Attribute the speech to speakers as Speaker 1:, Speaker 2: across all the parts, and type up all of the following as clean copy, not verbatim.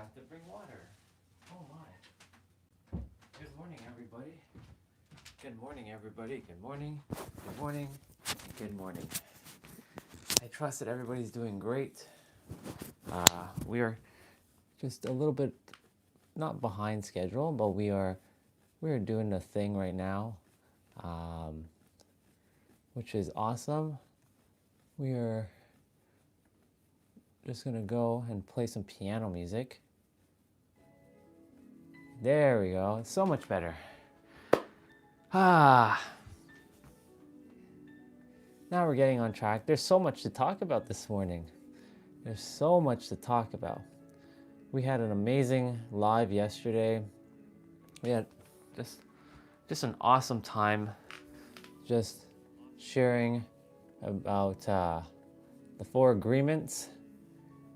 Speaker 1: forgot to bring water. Oh my. Good morning, everybody. Good morning, everybody. Good morning. Good morning. Good morning. I trust that everybody's doing great. We are just a little bit not behind schedule, but we are doing a thing right now, which is awesome. We are just gonna go and play some piano music. There we go. It's so much better. Now we're getting on track. There's so much to talk about this morning. There's so much to talk about. We had an amazing live yesterday. We had just an awesome time just sharing about the 4 agreements.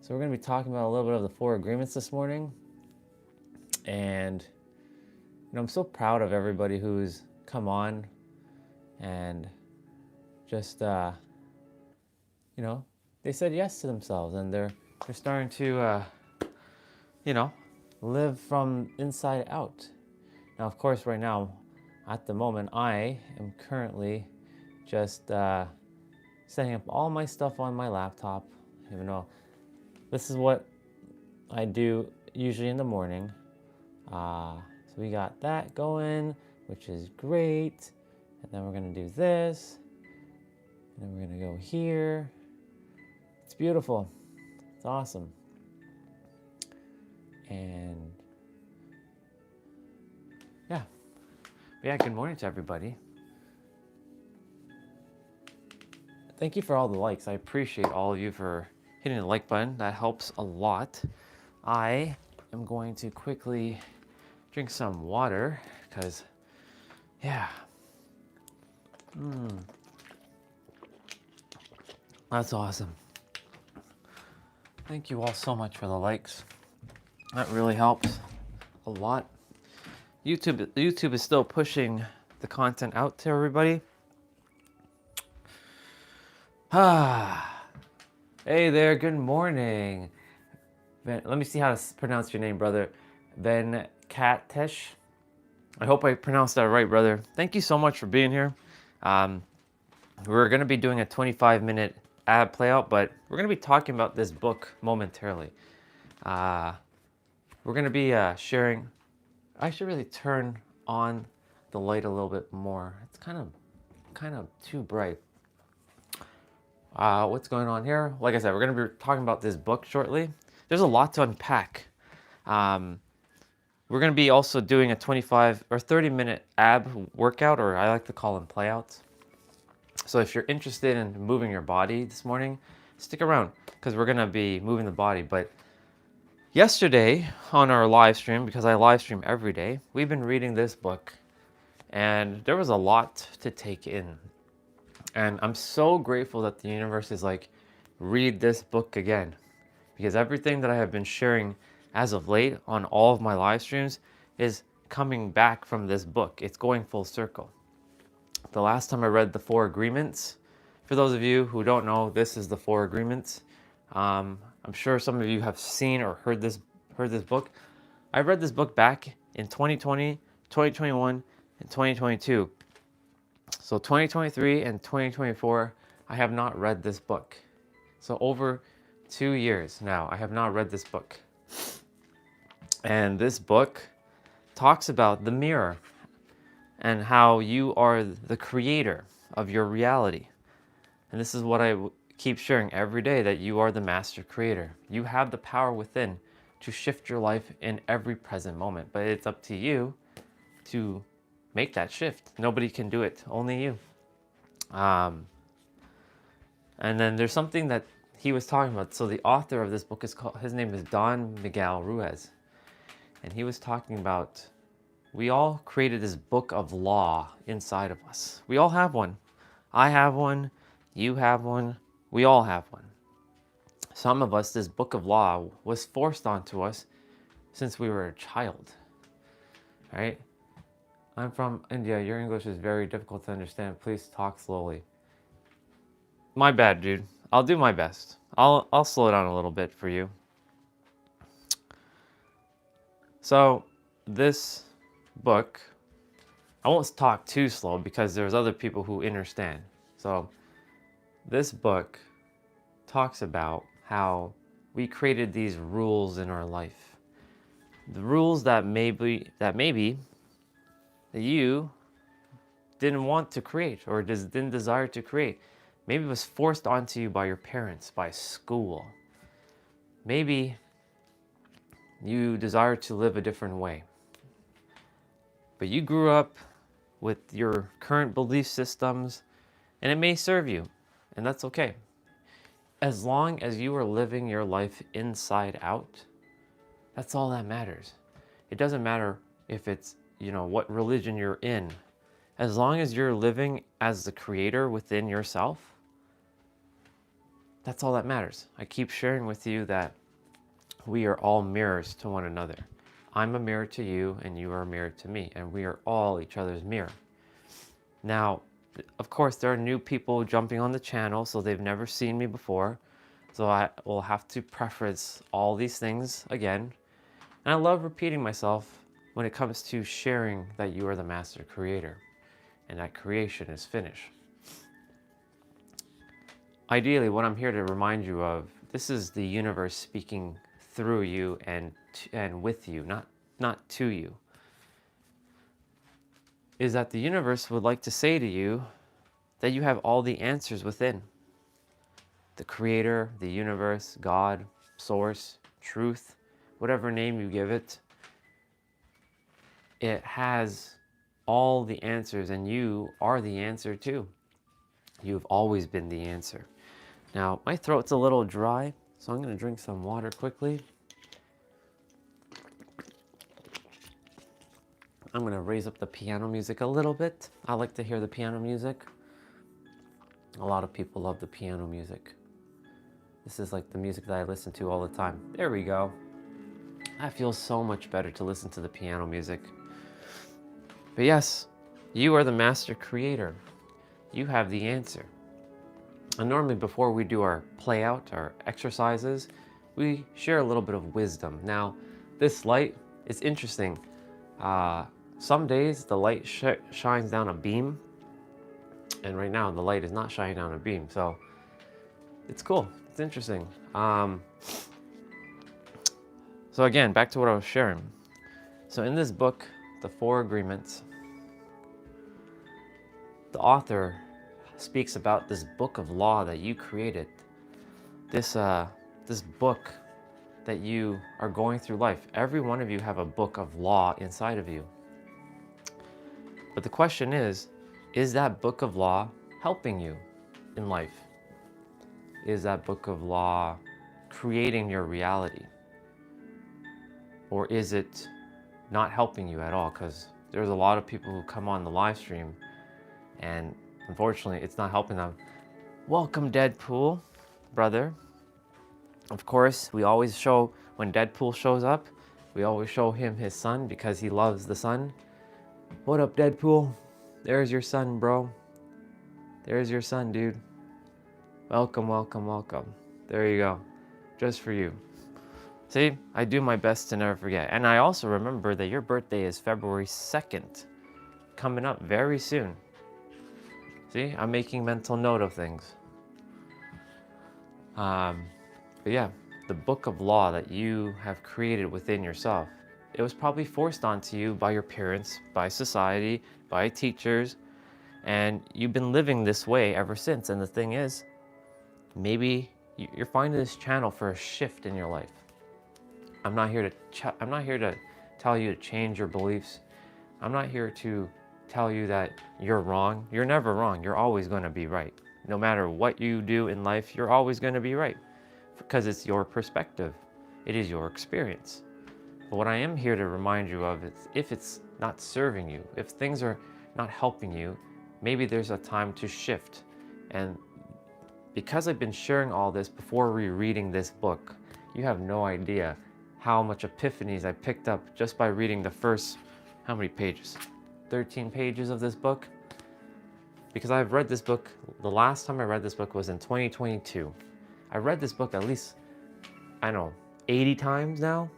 Speaker 1: So we're going to be talking about a little bit of the 4 agreements this morning. And I'm so proud of everybody who's come on and just they said yes to themselves, and they're starting to live from inside out. Now, of course, right now, at the moment, I am currently just setting up all my stuff on my laptop, even though this is what I do usually in the morning. So we got that going, which is great. And then we're gonna do this. And then we're gonna go here. It's beautiful. It's awesome. And yeah, good morning to everybody. Thank you for all the likes. I appreciate all of you for hitting the like button. That helps a lot. I am going to quickly drink some water because, that's awesome. Thank you all so much for the likes. That really helps a lot. YouTube is still pushing the content out to everybody. Hey there, good morning. Let me see how to pronounce your name, brother. Venkatesh. I hope I pronounced that right, brother. Thank you so much for being here. We're going to be doing a 25-minute ad playout, but we're going to be talking about this book momentarily. We're going to be sharing. I should really turn on the light a little bit more. It's kind of too bright. What's going on here? Like I said, we're going to be talking about this book shortly. There's a lot to unpack. We're going to be also doing a 25 or 30-minute ab workout, or I like to call them playouts. So if you're interested in moving your body this morning, stick around because we're going to be moving the body. But yesterday on our live stream, because I live stream every day, we've been reading this book, and there was a lot to take in. And I'm so grateful that the universe is like, read this book again, because everything that I have been sharing as of late on all of my live streams is coming back from this book. It's going full circle. The last time I read the 4 agreements, for those of you who don't know, this is the 4 agreements. I'm sure some of you have seen or heard this book. I read this book back in 2020, 2021, and 2022. So 2023 and 2024, I have not read this book. So over 2 years now, I have not read this book. And this book talks about the mirror and how you are the creator of your reality. And this is what I keep sharing every day, that you are the master creator. You have the power within to shift your life in every present moment, but it's up to you to make that shift. Nobody can do it, only you. And then there's something that he was talking about. So the author of this book his name is Don Miguel Ruiz. And he was talking about, we all created this book of law inside of us. We all have one. I have one. You have one. We all have one. Some of us, this book of law was forced onto us since we were a child, right? I'm from India. Your English is very difficult to understand. Please talk slowly. My bad, dude. I'll do my best. I'll slow down a little bit for you. So this book, I won't talk too slow because there's other people who understand. So this book talks about how we created these rules in our life. The rules that maybe that you didn't want to create or just didn't desire to create. Maybe it was forced onto you by your parents, by school. Maybe you desire to live a different way. But you grew up with your current belief systems and it may serve you, and that's okay. As long as you are living your life inside out, that's all that matters. It doesn't matter if it's, what religion you're in. As long as you're living as the creator within yourself, that's all that matters. I keep sharing with you that we are all mirrors to one another. I'm a mirror to you and you are a mirror to me, and we are all each other's mirror. Now, of course, there are new people jumping on the channel, so they've never seen me before. So I will have to preface all these things again. And I love repeating myself when it comes to sharing that you are the master creator and that creation is finished. Ideally, what I'm here to remind you of, this is the universe speaking through you and with you, not to you, is that the universe would like to say to you that you have all the answers within. The creator, the universe, God, source, truth, whatever name you give it, it has all the answers, and you are the answer too. You've always been the answer. Now, my throat's a little dry, so I'm going to drink some water quickly. I'm going to raise up the piano music a little bit. I like to hear the piano music. A lot of people love the piano music. This is like the music that I listen to all the time. There we go. That feels so much better to listen to the piano music. But yes, you are the master creator. You have the answer. And normally before we do our play out, our exercises, we share a little bit of wisdom. Now, this light is interesting. Some days the light shines down a beam, and right now the light is not shining down a beam. So it's cool, it's interesting. So again, back to what I was sharing. So in this book, The Four Agreements, the author speaks about this book of law that you created. This book that you are going through life. Every one of you have a book of law inside of you. But the question is that book of law helping you in life? Is that book of law creating your reality? Or is it not helping you at all? Because there's a lot of people who come on the live stream and unfortunately it's not helping them. Welcome, Deadpool, brother. Of course, we always show, when Deadpool shows up, we always show him his son because he loves the sun. What up, Deadpool? There's your son, bro. There's your son, dude. Welcome, welcome, welcome. There you go. Just for you. See, I do my best to never forget. And I also remember that your birthday is February 2nd. Coming up very soon. See, I'm making mental note of things. But yeah, the book of law that you have created within yourself, it was probably forced onto you by your parents, by society, by teachers, and you've been living this way ever since. And the thing is, maybe you're finding this channel for a shift in your life. I'm not here to tell you to change your beliefs. I'm not here to tell you that you're wrong. You're never wrong. You're always going to be right. No matter what you do in life, you're always going to be right because it's your perspective. It is your experience. But what I am here to remind you of is if it's not serving you, if things are not helping you, maybe there's a time to shift. And because I've been sharing all this before rereading this book, you have no idea how much epiphanies I picked up just by reading the first, how many pages? 13 pages of this book. Because I've read this book, the last time I read this book was in 2022. I read this book at least, 80 times now.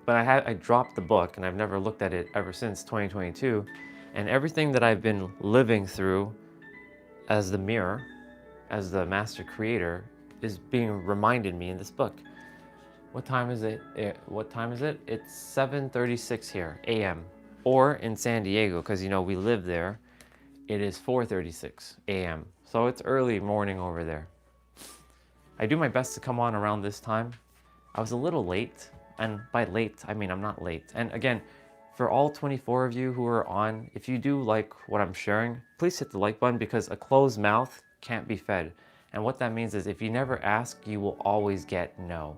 Speaker 1: But I dropped the book and I've never looked at it ever since 2022. And everything that I've been living through as the mirror, as the master creator, is being reminded me in this book. What time is it? What time is it? It's 7:36 here, a.m. Or in San Diego, because you know we live there, it is 4:36 a.m. So it's early morning over there. I do my best to come on around this time. I was a little late, and by late, I mean I'm not late. And again, for all 24 of you who are on, if you do like what I'm sharing, please hit the like button, because a closed mouth can't be fed. And what that means is if you never ask, you will always get no.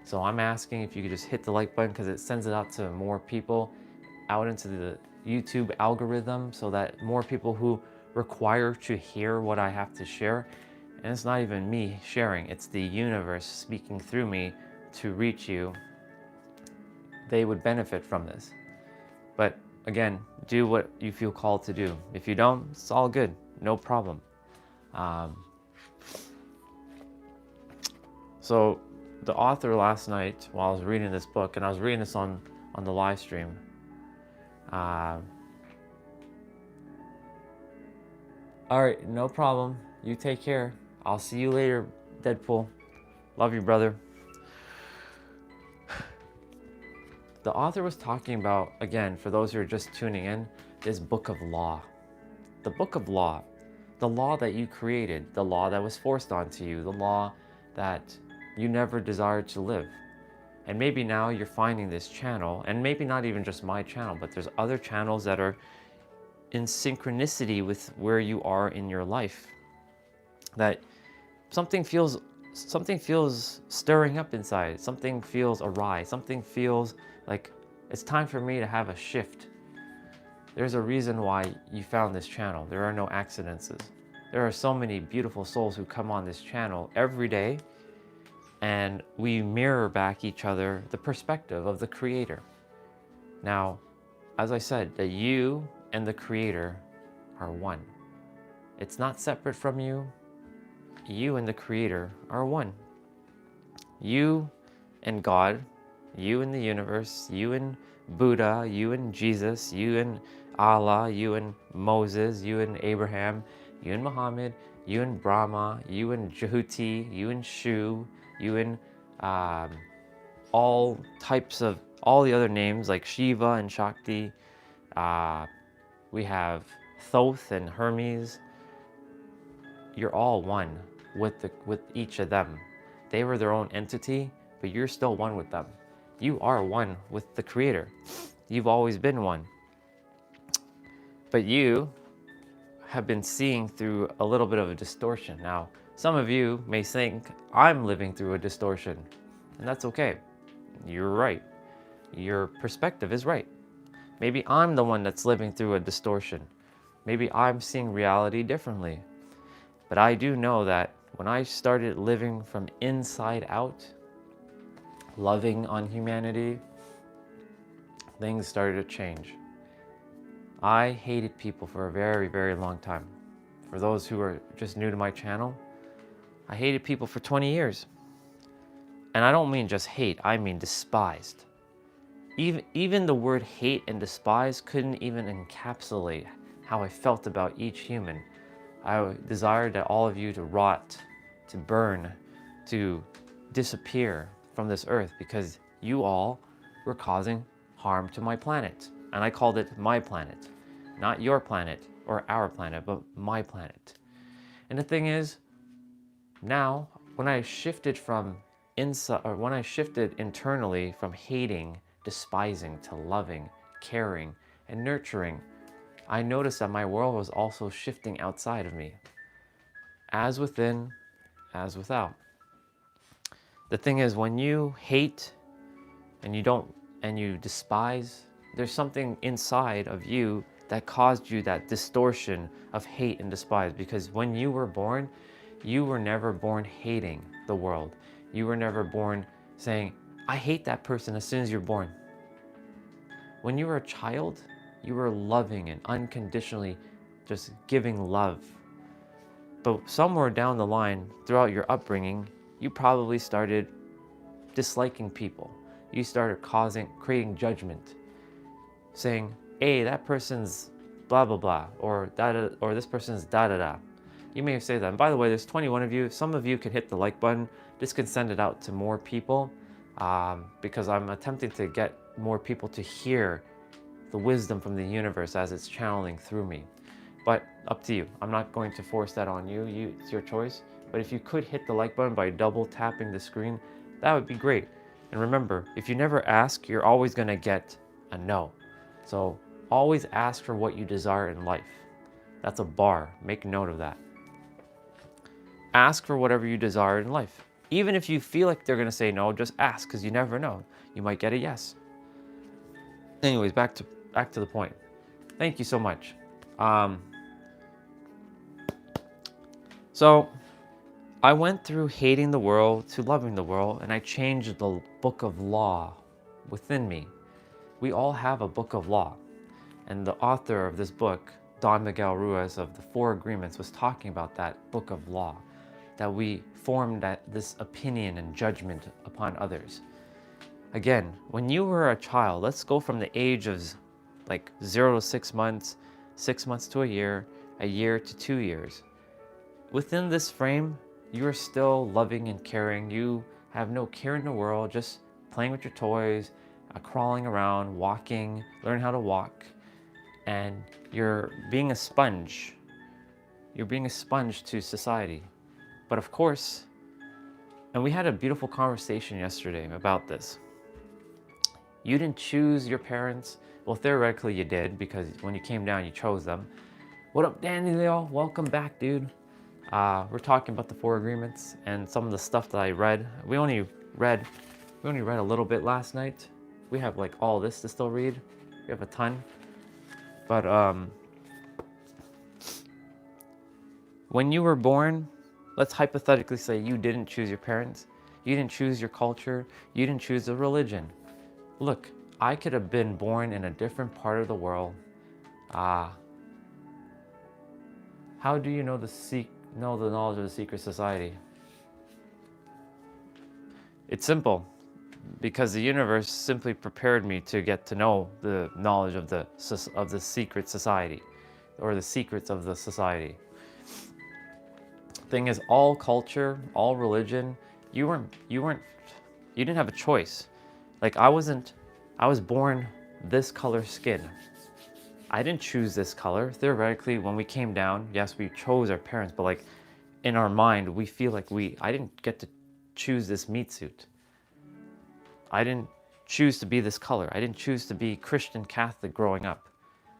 Speaker 1: So I'm asking if you could just hit the like button, because it sends it out to more people, out into the YouTube algorithm, so that more people who require to hear what I have to share. And it's not even me sharing, it's the universe speaking through me to reach you. They would benefit from this. But again, do what you feel called to do. If you don't, it's all good, no problem. So the author last night, while I was reading this book, and I was reading this on the live stream, all right, no problem. You take care. I'll see you later, Deadpool. Love you, brother. The author was talking about, again, for those who are just tuning in, this book of law. The book of law. The law that you created. The law that was forced onto you. The law that you never desired to live. And maybe now you're finding this channel, and maybe not even just my channel, but there's other channels that are in synchronicity with where you are in your life. That something feels stirring up inside. Something feels awry. Something feels like it's time for me to have a shift. There's a reason why you found this channel. There are no accidents. There are so many beautiful souls who come on this channel every day, and we mirror back each other the perspective of the Creator. Now, as I said, that you and the Creator are one. It's not separate from you. You and the Creator are one. You and God, you and the universe, you and Buddha, you and Jesus, you and Allah, you and Moses, you and Abraham, you and Muhammad, you and Brahma, you and Jehuti, you and Shu, you and all types of, all the other names like Shiva and Shakti. We have Thoth and Hermes. You're all one with each of them. They were their own entity, but you're still one with them. You are one with the Creator. You've always been one. But you have been seeing through a little bit of a distortion. Now, some of you may think I'm living through a distortion, and that's okay. You're right. Your perspective is right. Maybe I'm the one that's living through a distortion. Maybe I'm seeing reality differently. But I do know that when I started living from inside out, loving on humanity, things started to change. I hated people for a very, very long time. For those who are just new to my channel, I hated people for 20 years. And I don't mean just hate, I mean despised. Even the word hate and despise couldn't even encapsulate how I felt about each human. I desired that all of you to rot, to burn, to disappear from this earth, because you all were causing harm to my planet. And I called it my planet. Not your planet or our planet, but my planet. And the thing is, now when I shifted from inside, or when I shifted internally from hating, despising to loving, caring, and nurturing, I noticed that my world was also shifting outside of me. As within, as without. The thing is, when you hate and you despise, there's something inside of you that caused you that distortion of hate and despise. Because when you were born, you were never born hating the world. You were never born saying, I hate that person as soon as you're born. When you were a child, you were loving and unconditionally just giving love. But somewhere down the line, throughout your upbringing, you probably started disliking people. you started creating judgment, saying, hey, that person's blah, blah, blah, or or this person's da, da, da. You may have said that. And by the way, there's 21 of you. Some of you can hit the like button. This can send it out to more people because I'm attempting to get more people to hear the wisdom from the universe as it's channeling through me. But up to you. I'm not going to force that on you. It's your choice. But if you could hit the like button by double tapping the screen, that would be great. And remember, if you never ask, you're always going to get a no. So always ask for what you desire in life. That's a bar. Make note of that. Ask for whatever you desire in life. Even if you feel like they're going to say no, just ask, because you never know. You might get a yes. Anyways, back to the point. Thank you so much. So I went through hating the world to loving the world, and I changed the book of law within me. We all have a book of law. And the author of this book, Don Miguel Ruiz of the Four Agreements, was talking about that book of law, that we formed this opinion and judgment upon others. Again, when you were a child, let's go from the age of like 0 to 6 months, 6 months to a year to 2 years. Within this frame, you are still loving and caring. You have no care in the world, just playing with your toys, crawling around, walking, learn how to walk, and you're being a sponge. You're being a sponge to society. But of course, and we had a beautiful conversation yesterday about this. You didn't choose your parents. Well, theoretically you did, because when you came down, you chose them. What up, Danny Leo? Welcome back, dude. We're talking about the Four Agreements and some of the stuff that I read. We only read a little bit last night. We have like all this to still read. We have a ton. But when you were born, let's hypothetically say you didn't choose your parents. You didn't choose your culture. You didn't choose a religion. Look, I could have been born in a different part of the world. How do you know the knowledge of the secret society? It's simple, because the universe simply prepared me to get to know the knowledge of the secret society, or the secrets of the society. Thing is, all culture, all religion, you didn't have a choice. Like I was born this color skin. I didn't choose this color. Theoretically, when we came down, yes, we chose our parents, but like in our mind, we feel like I didn't get to choose this meat suit. I didn't choose to be this color. I didn't choose to be Christian Catholic growing up.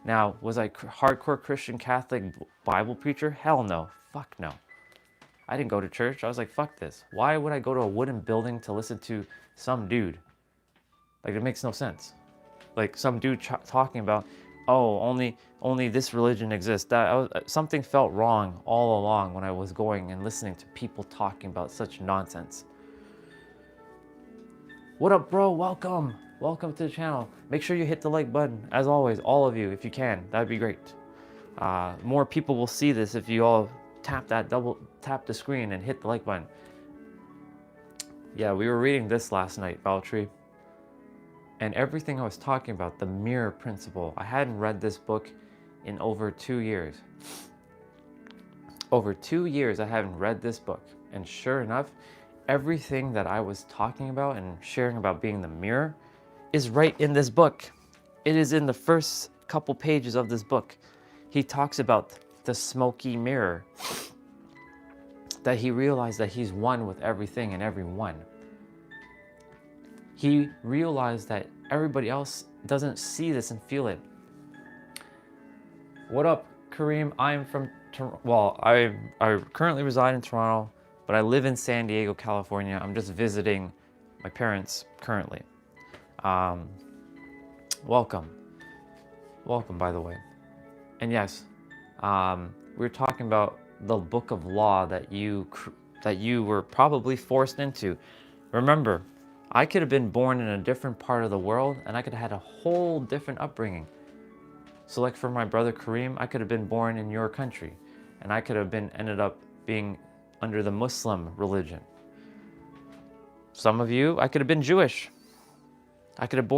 Speaker 1: Now, was I hardcore Christian Catholic Bible preacher? Hell no. Fuck no. I didn't go to church. I was like, fuck this. Why would I go to a wooden building to listen to some dude? Like, it makes no sense. Like some dude talking about, oh, only this religion exists. Something felt wrong all along when I was going and listening to people talking about such nonsense. What up, bro? Welcome to the channel. Make sure you hit the like button, as always, all of you, if you can. That'd be great. More people will see this if you all tap the screen and hit the like button. Yeah, we were reading this last night, Valtteri. And everything I was talking about, the mirror principle, I hadn't read this book in over 2 years. Over 2 years I haven't read this book. And sure enough, everything that I was talking about and sharing about being the mirror is right in this book. It is in the first couple pages of this book. He talks about the smoky mirror, that he realized that he's one with everything and everyone. He realized that everybody else doesn't see this and feel it. What up, Kareem? I'm from well, I currently reside in Toronto, but I live in San Diego, California. I'm just visiting my parents currently. Welcome, by the way. And yes, we were talking about the book of law that you were probably forced into. Remember, I could have been born in a different part of the world, and I could have had a whole different upbringing. So like for my brother Kareem, I could have been born in your country, and I could have ended up being under the Muslim religion. Some of you, I could have been Jewish. I could have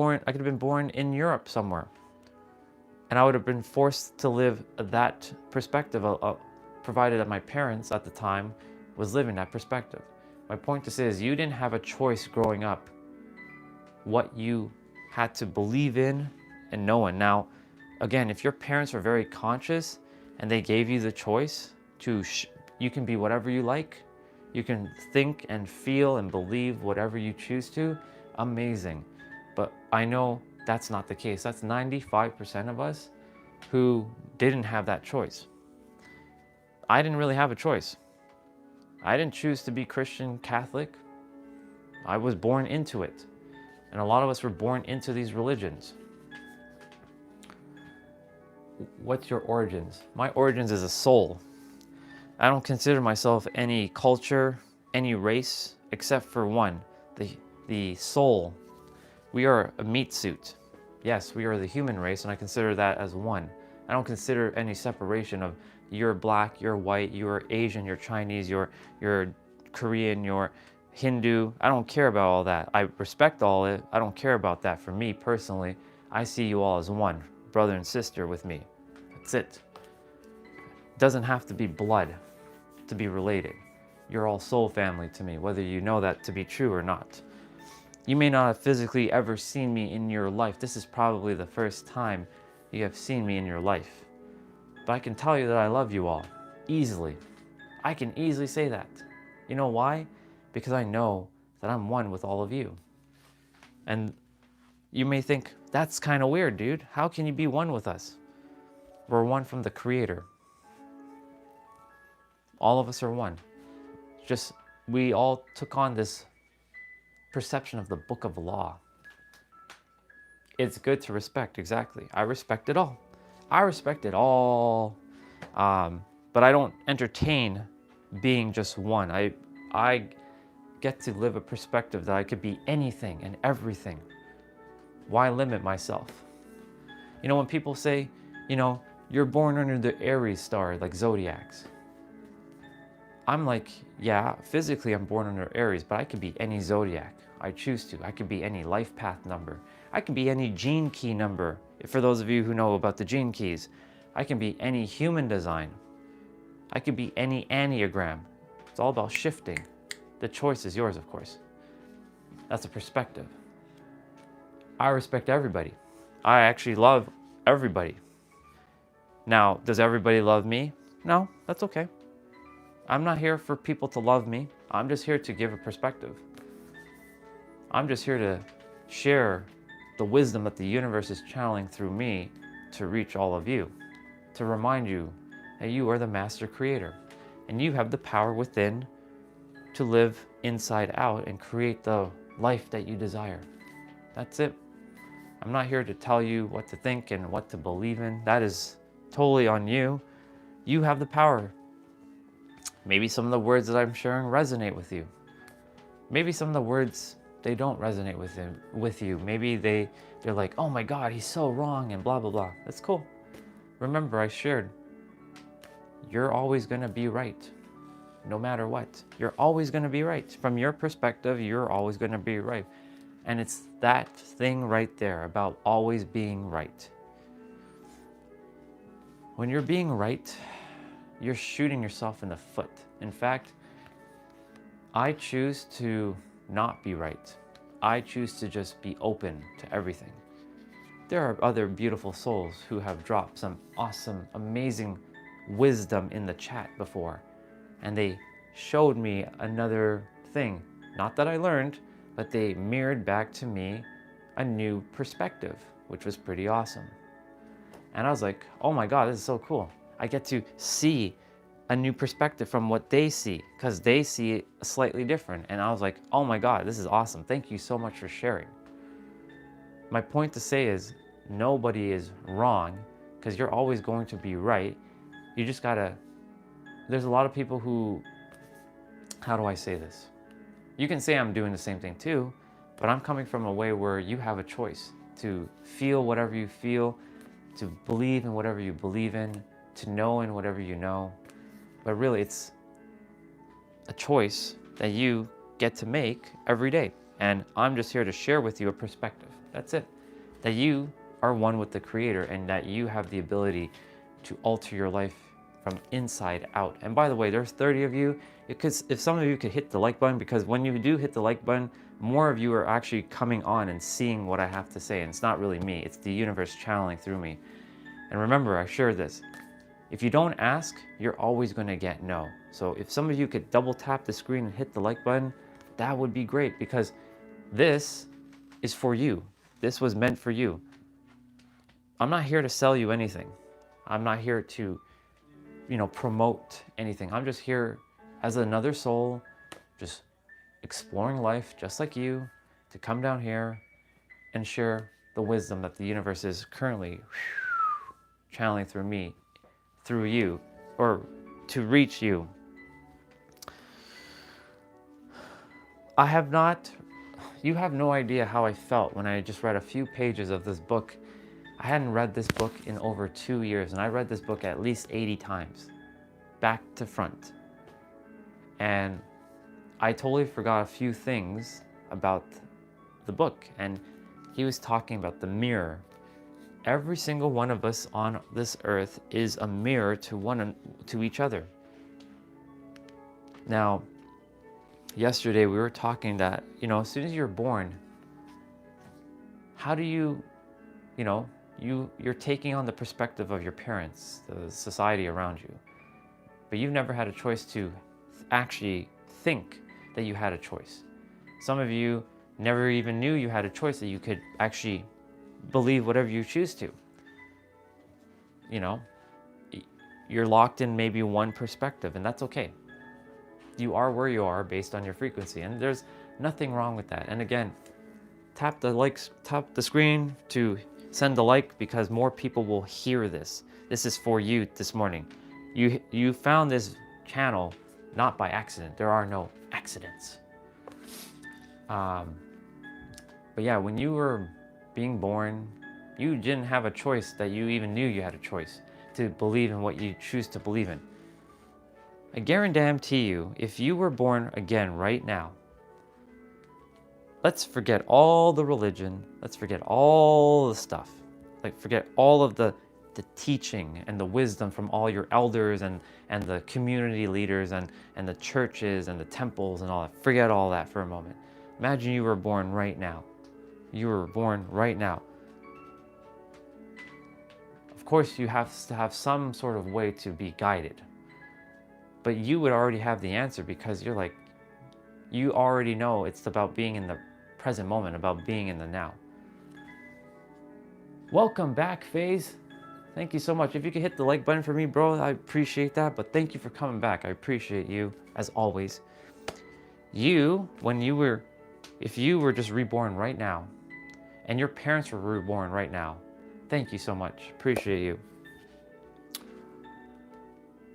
Speaker 1: been born in Europe somewhere, and I would have been forced to live that perspective, provided that my parents at the time was living that perspective. My point to say is you didn't have a choice growing up what you had to believe in and know. And now, again, if your parents were very conscious and they gave you the choice to, you can be whatever you like, you can think and feel and believe whatever you choose to, amazing. But I know that's not the case. That's 95% of us who didn't have that choice. I didn't really have a choice. I didn't choose to be Christian, Catholic. I was born into it. And a lot of us were born into these religions. What's your origins? My origins is a soul. I don't consider myself any culture, any race, except for one, the soul. We are a meat suit. Yes, we are the human race, and I consider that as one. I don't consider any separation of you're black, you're white, you're Asian, you're Chinese, you're Korean, you're Hindu. I don't care about all that. I respect all it. I don't care about that. For me personally, I see you all as one, brother and sister with me. That's it. It doesn't have to be blood to be related. You're all soul family to me, whether you know that to be true or not. You may not have physically ever seen me in your life. This is probably the first time you have seen me in your life. But I can tell you that I love you all, easily. I can easily say that. You know why? Because I know that I'm one with all of you. And you may think, that's kind of weird, dude. How can you be one with us? We're one from the Creator. All of us are one. Just, we all took on this perception of the book of law. It's good to respect, exactly. I respect it all. I respect it all. But I don't entertain being just one. I get to live a perspective that I could be anything and everything. Why limit myself? You know, when people say, you know, you're born under the Aries star, like zodiacs. I'm like, yeah, physically I'm born under Aries, but I could be any zodiac I choose to. I could be any life path number. I can be any gene key number. For those of you who know about the gene keys, I can be any human design. I could be any Enneagram. It's all about shifting. The choice is yours, of course. That's a perspective. I respect everybody. I actually love everybody. Now, does everybody love me? No, that's okay. I'm not here for people to love me. I'm just here to give a perspective. I'm just here to share the wisdom that the universe is channeling through me to reach all of you, to remind you that you are the master creator and you have the power within to live inside out and create the life that you desire. That's it. I'm not here to tell you what to think and what to believe in. That is totally on you. You have the power. Maybe some of the words that I'm sharing resonate with you. Maybe some of the words, they don't resonate with you. Maybe they're like, oh my God, he's so wrong and blah, blah, blah. That's cool. Remember, I shared, you're always gonna be right. No matter what, you're always gonna be right. From your perspective, you're always gonna be right. And it's that thing right there about always being right. When you're being right, you're shooting yourself in the foot. In fact, I choose to not be right. I choose to just be open to everything. There are other beautiful souls who have dropped some awesome, amazing wisdom in the chat before, and they showed me another thing. Not that I learned, but they mirrored back to me a new perspective, which was pretty awesome. And I was like, oh my God, this is so cool. I get to see a new perspective from what they see, because they see it slightly different. And I was like, oh my God, this is awesome. Thank you so much for sharing. My point to say is nobody is wrong, because you're always going to be right. You just gotta, there's a lot of people who, how do I say this? You can say I'm doing the same thing too, but I'm coming from a way where you have a choice to feel whatever you feel, to believe in whatever you believe in, to know in whatever you know. But really, it's a choice that you get to make every day. And I'm just here to share with you a perspective. That's it. That you are one with the Creator and that you have the ability to alter your life from inside out. And by the way, there's 30 of you. Because if some of you could hit the like button, because when you do hit the like button, more of you are actually coming on and seeing what I have to say. And it's not really me, it's the universe channeling through me. And remember, I share this. If you don't ask, you're always going to get no. So if some of you could double tap the screen and hit the like button, that would be great, because this is for you. This was meant for you. I'm not here to sell you anything. I'm not here to, promote anything. I'm just here as another soul, just exploring life just like you, to come down here and share the wisdom that the universe is currently channeling through me, through you, or to reach you. You have no idea how I felt when I just read a few pages of this book. I hadn't read this book in over 2 years, and I read this book at least 80 times, back to front. And I totally forgot a few things about the book. And he was talking about the mirror. Every single one of us on this earth is a mirror to each other. Now, yesterday we were talking that, as soon as you're born, how do you're taking on the perspective of your parents, the society around you. But you've never had a choice to actually think that you had a choice. Some of you never even knew you had a choice, that you could actually believe whatever you choose to. You're locked in maybe one perspective, and that's okay. You are where you are based on your frequency, and there's nothing wrong with that. And again, tap the screen to send a like, because more people will hear this. This is for you this morning. You found this channel not by accident. There are no accidents. But yeah, when you were being born, you didn't have a choice that you even knew you had a choice to believe in what you choose to believe in. I guarantee you, if you were born again right now, let's forget all the religion, let's forget all the stuff. Like, forget all of the teaching and the wisdom from all your elders and the community leaders and the churches and the temples and all that. Forget all that for a moment. Imagine you were born right now. You were born right now. Of course, you have to have some sort of way to be guided. But you would already have the answer, because you already know it's about being in the present moment, about being in the now. Welcome back, FaZe. Thank you so much. If you could hit the like button for me, bro, I appreciate that. But thank you for coming back. I appreciate you, as always. If you were just reborn right now, and your parents were reborn right now, thank you so much. Appreciate you.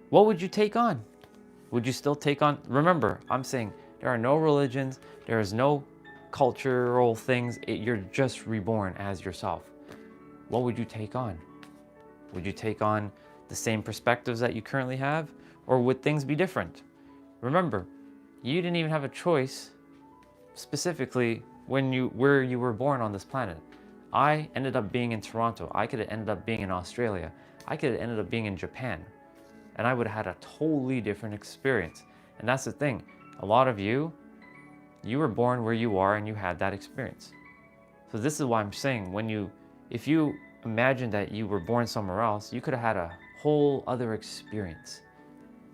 Speaker 1: What would you take on? Would you still take on? Remember, I'm saying there are no religions, there is no cultural things. You're just reborn as yourself. What would you take on? Would you take on the same perspectives that you currently have, or would things be different? Remember, you didn't even have a choice specifically where you were born on this planet. I ended up being in Toronto. I could have ended up being in Australia. I could have ended up being in Japan. And I would have had a totally different experience. And that's the thing. A lot of you were born where you are and you had that experience. So this is why I'm saying, if you imagine that you were born somewhere else, you could have had a whole other experience.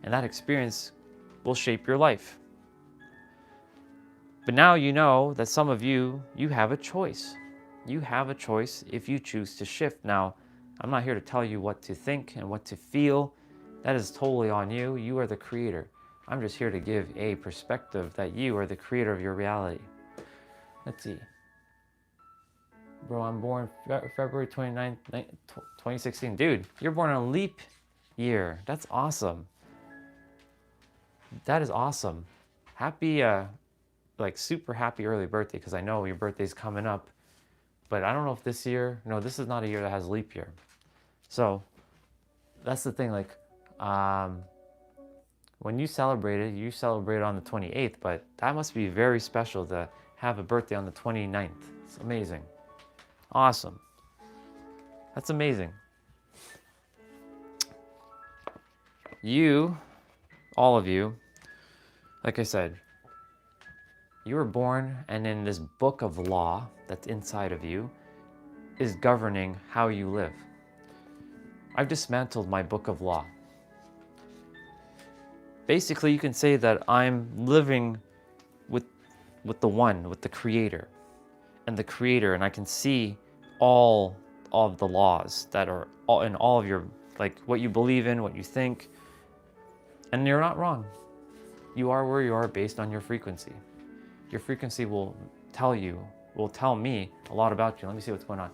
Speaker 1: And that experience will shape your life. But now you know that some of you have a choice. You have a choice if you choose to shift. Now, I'm not here to tell you what to think and what to feel. That is totally on you. You are the creator. I'm just here to give a perspective that you are the creator of your reality. Let's see. Bro, I'm born February 29th, 2016. Dude, you're born on a leap year. That's awesome. That is awesome. Happy, super happy early birthday, because I know your birthday's coming up. But I don't know if this year, no, this is not a year that has leap year. So that's the thing, when you celebrated on the 28th, but that must be very special to have a birthday on the 29th. It's amazing. Awesome. That's amazing. You, all of you, like I said, you were born, and in this book of law that's inside of you is governing how you live. I've dismantled my book of law. Basically, you can say that I'm living with the one, with the creator. And the creator, and I can see all of the laws that are all in all of your, like what you believe in, what you think. And you're not wrong. You are where you are based on your frequency. Your frequency will tell me a lot about you. Let me see what's going on.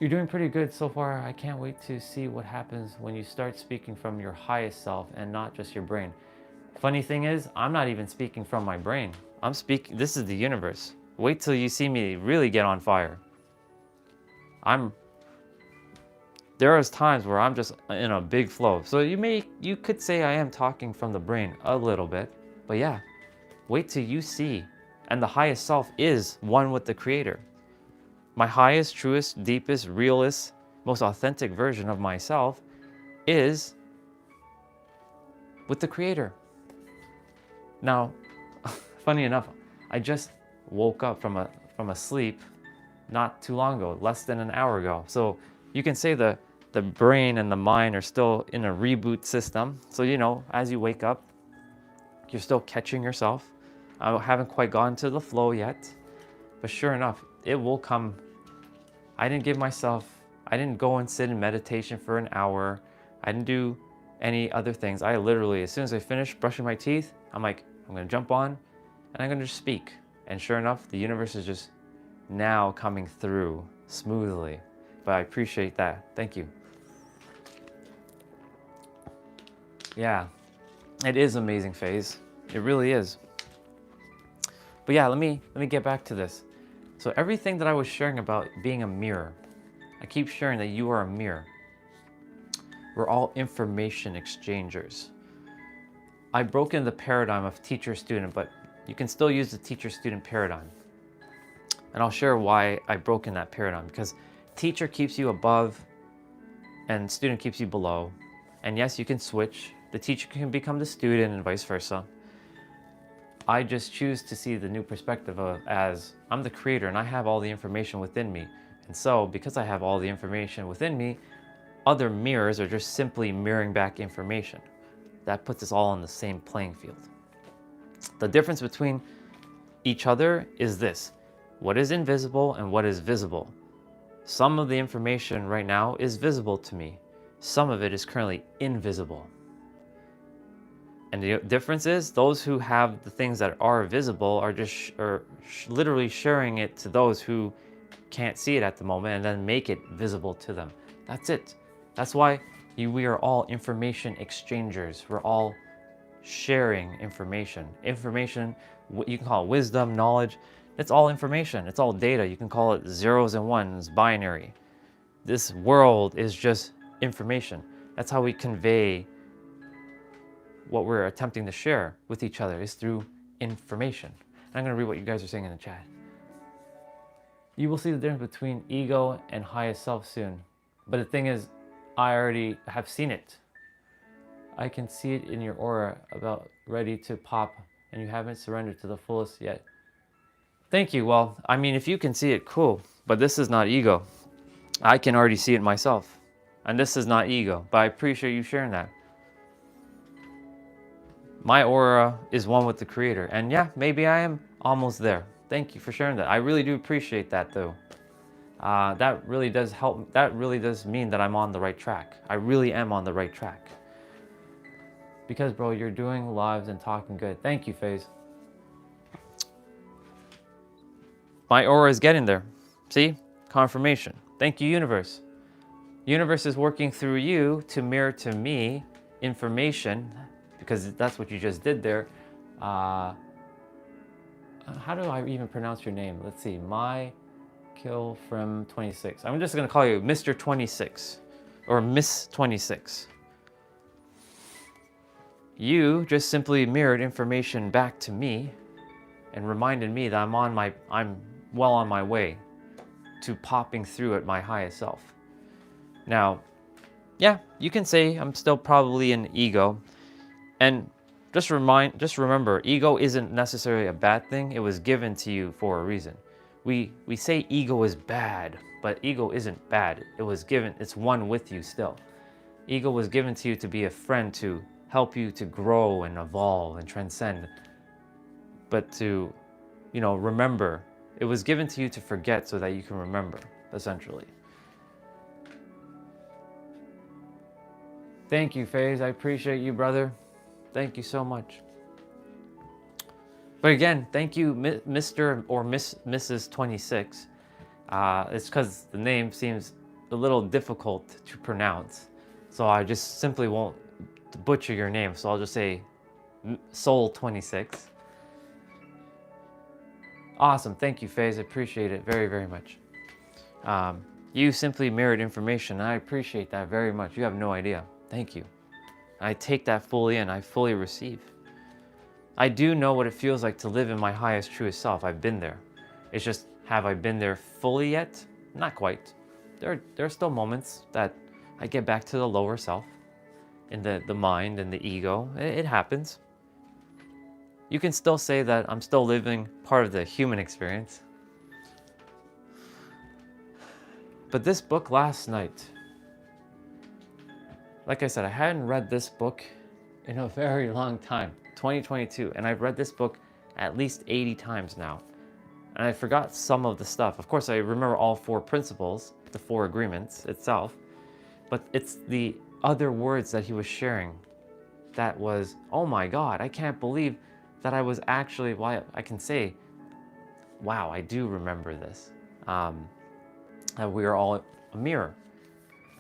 Speaker 1: You're doing pretty good so far. I can't wait to see what happens when you start speaking from your highest self and not just your brain. Funny thing is, I'm not even speaking from my brain. This is the universe. Wait till you see me really get on fire. There is times where I'm just in a big flow. So you could say I am talking from the brain a little bit, but yeah, wait till you see. And the highest self is one with the creator. My highest, truest, deepest, realest, most authentic version of myself is with the creator. Now, funny enough, I just woke up from a sleep not too long ago, less than an hour ago. So you can say the brain and the mind are still in a reboot system. So, as you wake up, you're still catching yourself. I haven't quite gotten to the flow yet, but sure enough, it will come. I didn't go and sit in meditation for an hour. I didn't do any other things. I literally, as soon as I finished brushing my teeth, I'm like, I'm gonna jump on and I'm gonna just speak. And sure enough, the universe is just now coming through smoothly. But I appreciate that. Thank you. Yeah, it is amazing phase. It really is. But yeah, let me get back to this. So everything that I was sharing about being a mirror, I keep sharing that you are a mirror. We're all information exchangers. I've broken the paradigm of teacher-student, but you can still use the teacher-student paradigm. And I'll share why I've broken that paradigm, because teacher keeps you above and student keeps you below. And yes, you can switch. The teacher can become the student and vice versa. I just choose to see the new perspective as I'm the creator and I have all the information within me. And so because I have all the information within me, other mirrors are just simply mirroring back information. That puts us all on the same playing field. The difference between each other is this: what is invisible and what is visible. Some of the information right now is visible to me. Some of it is currently invisible. And the difference is those who have the things that are visible are just literally sharing it to those who can't see it at the moment and then make it visible to them. That's it. That's why we are all information exchangers. We're all sharing information. Information, you can call it wisdom, knowledge. It's all information. It's all data. You can call it zeros and ones, binary. This world is just information. That's how we convey what we're attempting to share with each other, is through information. And I'm going to read what you guys are saying in the chat. You will see the difference between ego and highest self soon. But the thing is, I already have seen it. I can see it in your aura, about ready to pop, and you haven't surrendered to the fullest yet. Thank you. Well, I mean, if you can see it, cool. But this is not ego. I can already see it myself. And this is not ego. But I appreciate you sharing that. My aura is one with the creator. And yeah, maybe I am almost there. Thank you for sharing that. I really do appreciate that though. That really does help. That really does mean that I'm on the right track. I really am on the right track. Because bro, you're doing lives and talking good. Thank you, FaZe. My aura is getting there. See? Confirmation. Thank you, universe. Universe is working through you to mirror to me information, because that's what you just did there. How do I even pronounce your name? Let's see. My Kill from 26. I'm just going to call you Mr. 26 or Miss 26. You just simply mirrored information back to me, and reminded me that I'm well on my way to popping through at my highest self. Now, yeah, you can say I'm still probably an ego, and just remember, ego isn't necessarily a bad thing. It was given to you for a reason. We say ego is bad, but ego isn't bad. It was given, it's one with you still. Ego was given to you to be a friend, to help you to grow and evolve and transcend. But to, remember, it was given to you to forget so that you can remember, essentially. Thank you, FaZe. I appreciate you, brother. Thank you so much. But again, thank you, Mr. or Mrs. 26. It's because the name seems a little difficult to pronounce. So I just simply won't butcher your name. So I'll just say Soul 26. Awesome. Thank you, FaZe. I appreciate it very, very much. You simply mirrored information, and I appreciate that very much. You have no idea. Thank you. I take that fully in. I fully receive. I do know what it feels like to live in my highest, truest self. I've been there. It's just, have I been there fully yet? Not quite. There are still moments that I get back to the lower self, in the mind and the ego. It happens. You can still say that I'm still living part of the human experience. But this book last night, like I said, I hadn't read this book in a very long time, 2022, and I've read this book at least 80 times now. And I forgot some of the stuff. Of course, I remember all 4 principles, the 4 agreements itself, but it's the other words that he was sharing that was, oh my God, I can't believe that I was actually, why I can say, wow, I do remember this. That we are all a mirror.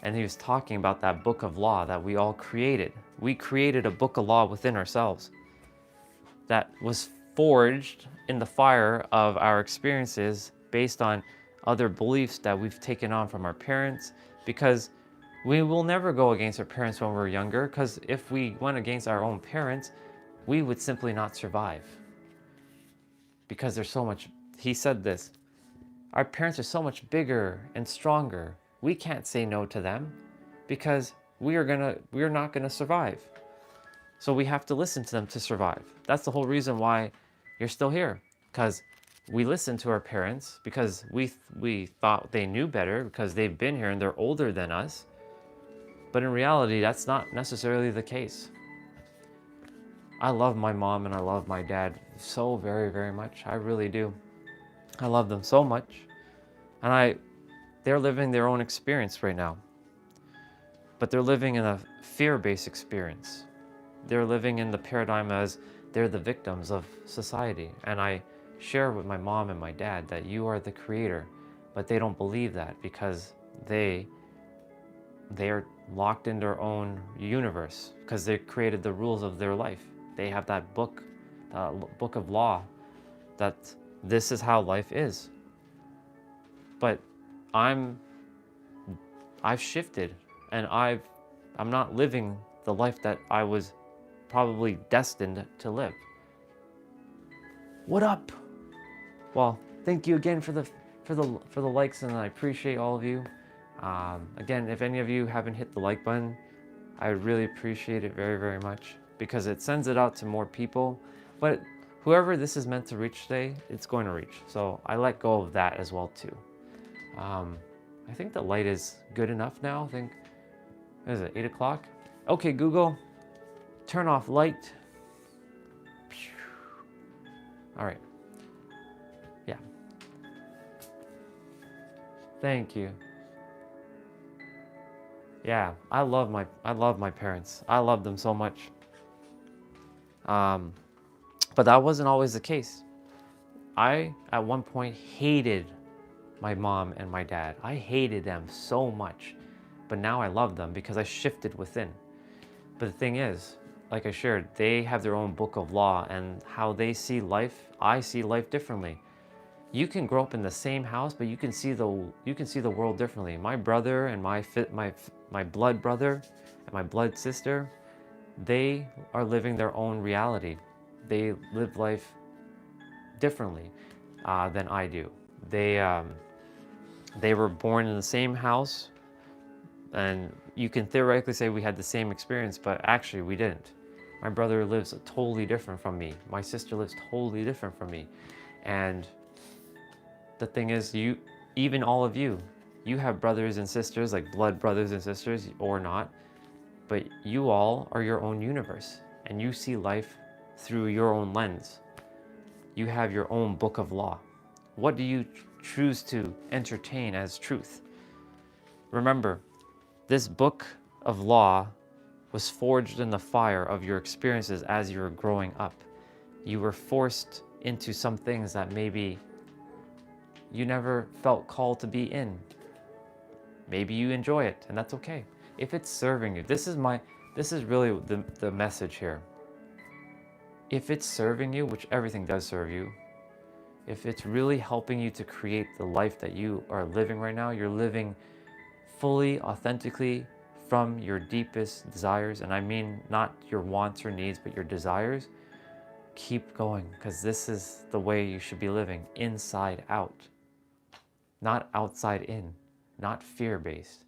Speaker 1: And he was talking about that book of law that we all created. We created a book of law within ourselves that was forged in the fire of our experiences based on other beliefs that we've taken on from our parents, because we will never go against our parents when we're younger, because if we went against our own parents, we would simply not survive. Because there's so much, he said this, our parents are so much bigger and stronger. We can't say no to them because we're not gonna survive. So we have to listen to them to survive. That's the whole reason why you're still here, because we listen to our parents because we thought they knew better because they've been here and they're older than us. But in reality, that's not necessarily the case. I love my mom and I love my dad so very, very much. I really do. I love them so much. And they're living their own experience right now. But they're living in a fear-based experience. They're living in the paradigm as they're the victims of society. And I share with my mom and my dad that you are the creator, but they don't believe that because they are locked in their own universe because they created the rules of their life. They have that book of law, that this is how life is. But I've shifted, and I'm not living the life that I was probably destined to live. What up? Well, thank you again for the likes, and I appreciate all of you. Again, if any of you haven't hit the like button, I really appreciate it very, very much, because it sends it out to more people. But whoever this is meant to reach today, it's going to reach. So I let go of that as well too. I think the light is good enough now. I think, what is it, 8 o'clock? Okay, Google, turn off light. All right. Yeah. Thank you. Yeah, I love my parents. I love them so much. But that wasn't always the case. I, at one point, hated my mom and my dad. I hated them so much. But now I love them because I shifted within. But the thing is, like I shared, they have their own book of law, and how they see life, I see life differently. You can grow up in the same house, but you can see the world differently. My brother and my blood brother and my blood sister, they are living their own reality. They live life differently than I do. They were born in the same house, and you can theoretically say we had the same experience, but actually we didn't. My brother lives totally different from me. My sister lives totally different from me. And the thing is, even all of you have brothers and sisters, like blood brothers and sisters or not, but you all are your own universe, and you see life through your own lens. You have your own book of law. What do you choose to entertain as truth? Remember, this book of law was forged in the fire of your experiences as you were growing up. You were forced into some things that maybe you never felt called to be in. Maybe you enjoy it, and that's okay. If it's serving you, this is really the message here. If it's serving you, which everything does serve you, if it's really helping you to create the life that you are living right now, you're living fully, authentically from your deepest desires, and I mean not your wants or needs, but your desires, keep going, because this is the way you should be living, inside out. Not outside in, not fear-based,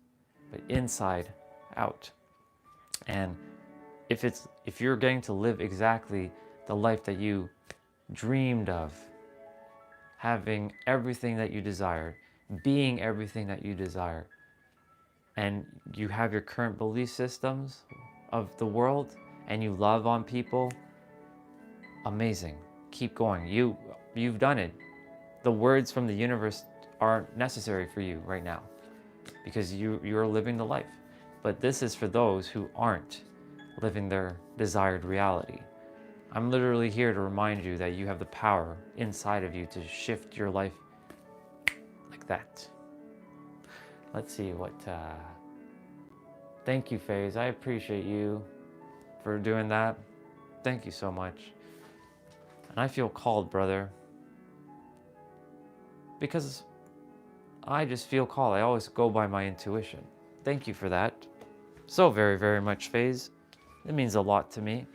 Speaker 1: but inside out. And if you're getting to live exactly the life that you dreamed of, having everything that you desire, being everything that you desire, and you have your current belief systems of the world, and you love on people, amazing. Keep going. You've done it. The words from the universe aren't necessary for you right now, because you're living the life. But this is for those who aren't living their desired reality. I'm literally here to remind you that you have the power inside of you to shift your life like that. Let's see what... Thank you, FaZe. I appreciate you for doing that. Thank you so much. And I feel called, brother, because I just feel called. I always go by my intuition. Thank you for that. So very, very much, FaZe. It means a lot to me.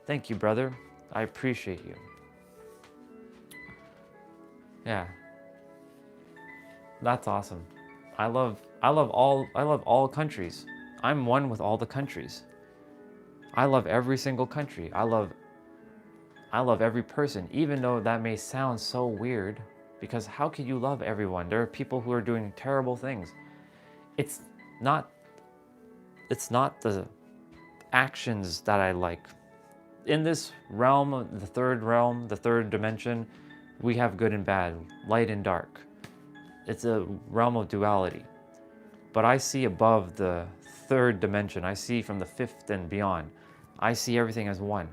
Speaker 1: Thank you, brother. I appreciate you. Yeah. That's awesome. I love all countries. I'm one with all the countries. I love every single country. I love every person, even though that may sound so weird, because how could you love everyone? There are people who are doing terrible things. It's not the actions that I like. In this realm, the third dimension, we have good and bad, light and dark. It's a realm of duality. But I see above the third dimension. I see from the fifth and beyond. I see everything as one.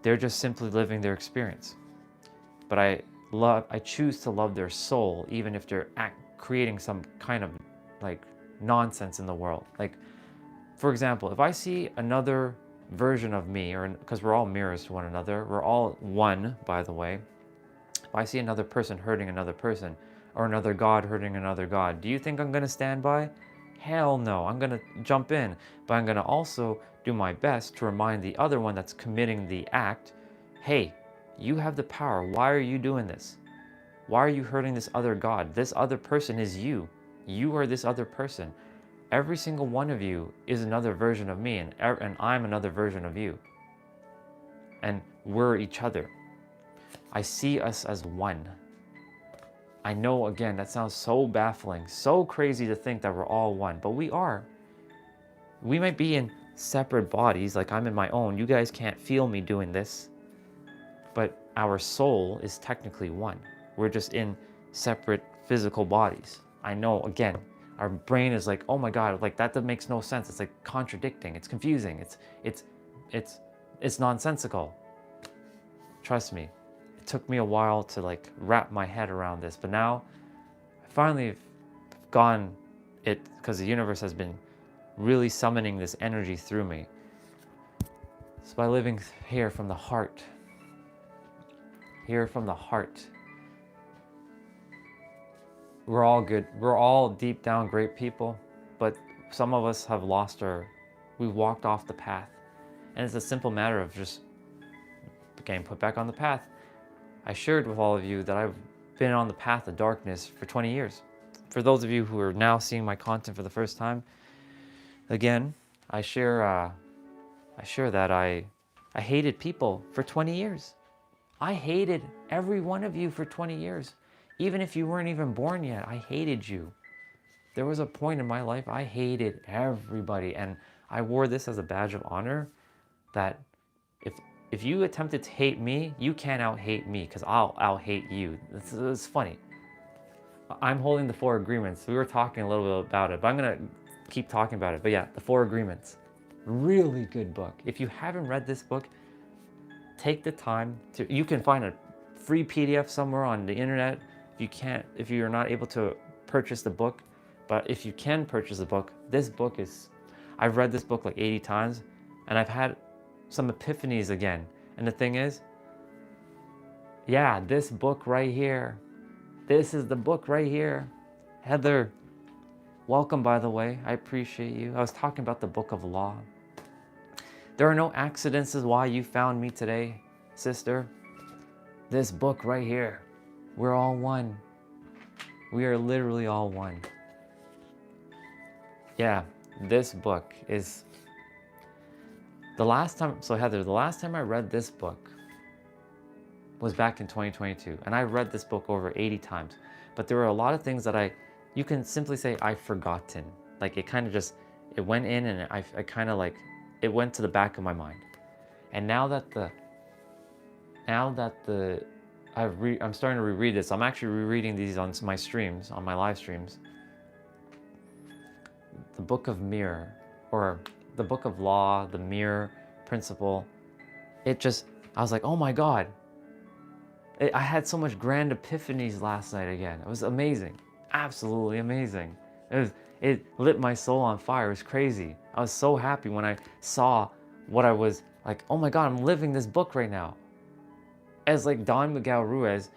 Speaker 1: They're just simply living their experience. But I choose to love their soul, even if they're creating some kind of like nonsense in the world. Like, for example, if I see another version of me, or because we're all mirrors to one another, we're all one, by the way. If I see another person hurting another person, or another god hurting another god, do you think I'm going to stand by? Hell no, I'm going to jump in, but I'm going to also do my best to remind the other one that's committing the act, hey, you have the power. Why are you doing this? Why are you hurting this other god? This other person is you. You are this other person. Every single one of you is another version of me, and I'm another version of you. And we're each other. I see us as one. I know, again, that sounds so baffling, so crazy to think that we're all one, but we are. We might be in separate bodies, like I'm in my own. You guys can't feel me doing this, but our soul is technically one. We're just in separate physical bodies. I know, again, our brain is like, oh my God, like that makes no sense. It's like contradicting, it's confusing, it's nonsensical. Trust me. It took me a while to like wrap my head around this, but now I finally gone it, because the universe has been really summoning this energy through me. So by living here from the heart, we're all good. We're all deep down great people, but some of us have we've walked off the path. And it's a simple matter of just getting put back on the path. I shared with all of you that I've been on the path of darkness for 20 years. For those of you who are now seeing my content for the first time, again, I share that I hated people for 20 years. I hated every one of you for 20 years. Even if you weren't even born yet, I hated you. There was a point in my life I hated everybody, and I wore this as a badge of honor that if if you attempted to hate me, you can't out-hate me because I'll out-hate you. It's funny. I'm holding the 4 agreements. We were talking a little bit about it, but I'm going to keep talking about it. But yeah, the 4 agreements. Really good book. If you haven't read this book, take the time to, you can find a free PDF somewhere on the internet. If you're not able to purchase the book, but if you can purchase the book, this book is, I've read this book like 80 times and I've had some epiphanies again. And the thing is, yeah, this book right here, this is the book right here. Heather, welcome, by the way. I appreciate you. I was talking about the book of law. There are no accidents is why you found me today, sister. This book right here, we're all one. We are literally all one. Yeah, this book is the last time. So Heather, the last time I read this book was back in 2022. And I read this book over 80 times. But there were a lot of things that you can simply say I've forgotten. Like it kind of just, it went in and I kind of like, it went to the back of my mind. And now that I'm starting to reread this. I'm actually rereading these on my streams, on my live streams. The book of mirror, or the book of law, the mirror principle. I was like, oh my God. I had so much grand epiphanies last night again. It was amazing. Absolutely amazing. It lit my soul on fire. It was crazy. I was so happy when I saw what I was like, oh my God, I'm living this book right now. As like Don Miguel Ruiz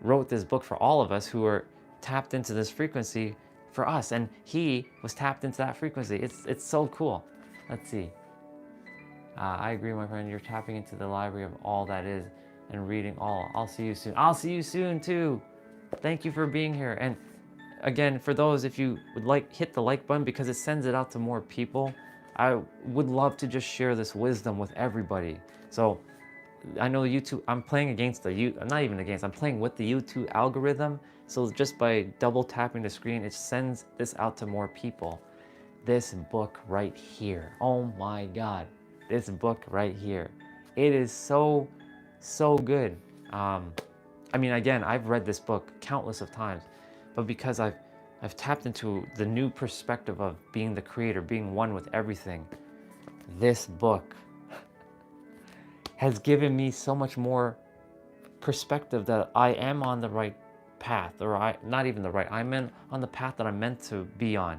Speaker 1: wrote this book for all of us who are tapped into this frequency for us. And he was tapped into that frequency. It's so cool. Let's see. I agree, my friend. You're tapping into the library of all that is and reading all. I'll see you soon. I'll see you soon too. Thank you for being here. And again, for those, if you would like, hit the like button because it sends it out to more people. I would love to just share this wisdom with everybody. So I know YouTube, I'm playing against not even against, I'm playing with the YouTube algorithm. So just by double tapping the screen, it sends this out to more people. This book right here. Oh my God. This book right here. It is so good. I mean, again, I've read this book countless of times, but because I've tapped into the new perspective of being the creator, being one with everything, this book has given me so much more perspective that I am on the right path, or not even the right, on the path that I'm meant to be on.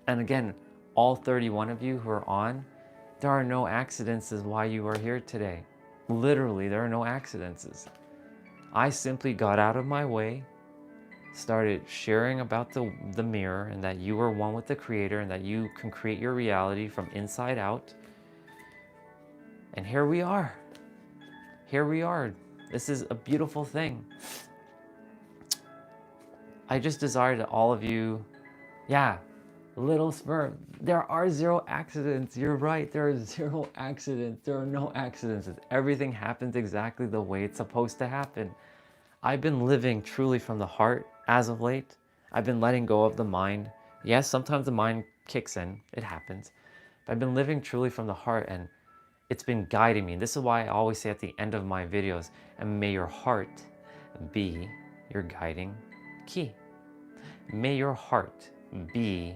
Speaker 1: And again, all 31 of you who are on, there are no accidents as why you are here today. Literally, there are no accidents. I simply got out of my way, started sharing about the mirror and that you are one with the creator and that you can create your reality from inside out. And here we are. Here we are. This is a beautiful thing. I just desire that all of you, yeah, little sperm. There are 0 accidents. You're right. There are 0 accidents. There are no accidents. Everything happens exactly the way it's supposed to happen. I've been living truly from the heart as of late. I've been letting go of the mind. Yes, sometimes the mind kicks in. It happens. But I've been living truly from the heart, and it's been guiding me. This is why I always say at the end of my videos, and may your heart be your guiding key. May your heart be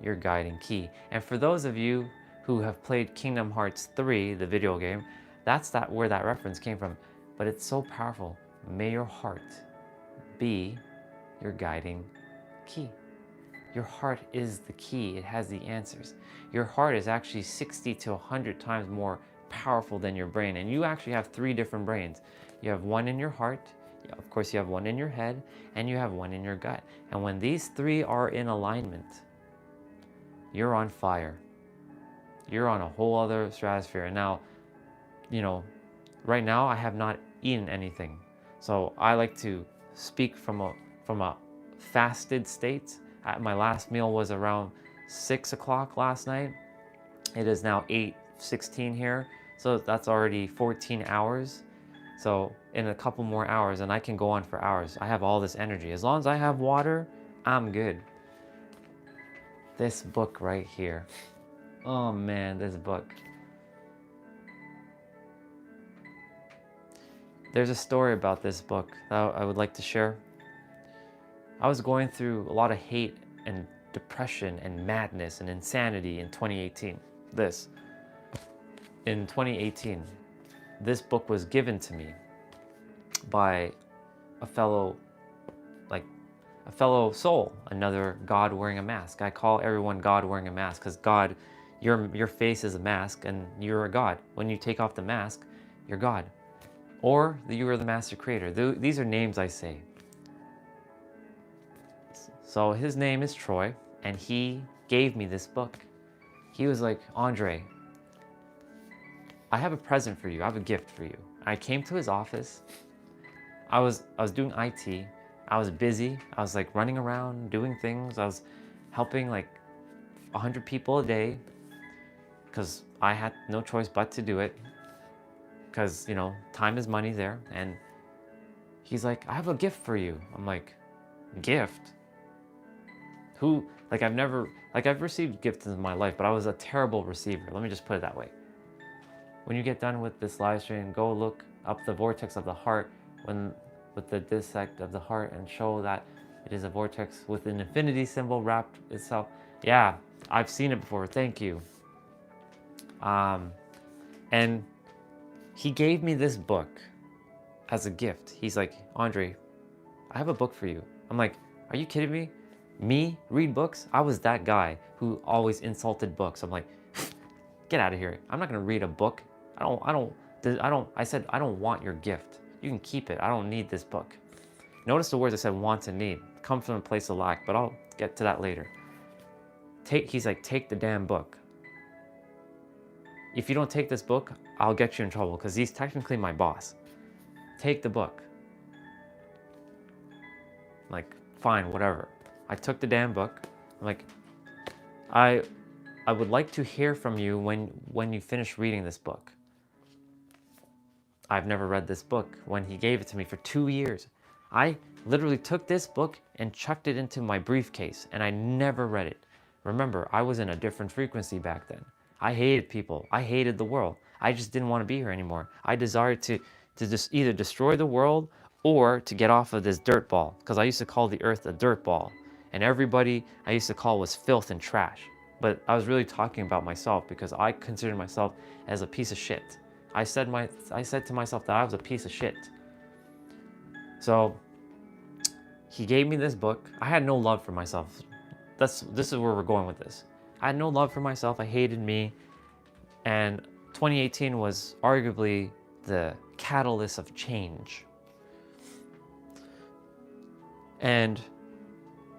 Speaker 1: your guiding key. And for those of you who have played Kingdom Hearts 3, the video game, that's where that reference came from. But it's so powerful. May your heart be your guiding key. Your heart is the key. It has the answers. Your heart is actually 60 to 100 times more powerful than your brain. And you actually have 3 different brains. You have one in your heart. Of course, you have one in your head, and you have one in your gut. And when these 3 are in alignment, you're on fire. You're on a whole other stratosphere. And now, right now I have not eaten anything. So I like to speak from a fasted state. My last meal was around 6 o'clock last night. It is now 8:16 here, so that's already 14 hours. So in a couple more hours, and I can go on for hours. I have all this energy. As long as I have water, I'm good. This book right here. Oh man, this book. There's a story about this book that I would like to share. I was going through a lot of hate and depression and madness and insanity in 2018. In 2018, this book was given to me by a fellow soul, another God wearing a mask. I call everyone God wearing a mask because God, your face is a mask and you're a God. When you take off the mask, you're God. Or you are the master creator. These are names I say. So his name is Troy, and he gave me this book. He was like, Andre, I have a present for you. I have a gift for you. I came to his office. I was doing IT. I was busy. I was like running around doing things. I was helping like 100 people a day because I had no choice but to do it because, you know, time is money there. And he's like, I have a gift for you. I'm like, gift? Who, like I've received gifts in my life, but I was a terrible receiver. Let me just put it that way. When you get done with this live stream, go look up the vortex of the heart with the dissect of the heart and show that it is a vortex with an infinity symbol wrapped itself. Yeah, I've seen it before. Thank you. And he gave me this book as a gift. He's like, Andre, I have a book for you. I'm like, are you kidding me? Me read books? I was that guy who always insulted books. I'm like, get out of here. I'm not gonna read a book. I said, I don't want your gift. You can keep it. I don't need this book. Notice the words I said want and need. Come from a place of lack, but I'll get to that later. He's like, take the damn book. If you don't take this book, I'll get you in trouble because he's technically my boss. Take the book. I'm like, fine, whatever. I took the damn book. I'm like, I would like to hear from you when you finish reading this book. I've never read this book when he gave it to me for 2 years. I literally took this book and chucked it into my briefcase and I never read it. Remember, I was in a different frequency back then. I hated people. I hated the world. I just didn't want to be here anymore. I desired to just either destroy the world or to get off of this dirt ball, because I used to call the earth a dirt ball. And everybody I used to call was filth and trash. But I was really talking about myself because I considered myself as a piece of shit. I said to myself that I was a piece of shit. So he gave me this book. I had no love for myself. This is where we're going with this. I had no love for myself. I hated me. And 2018 was arguably the catalyst of change. And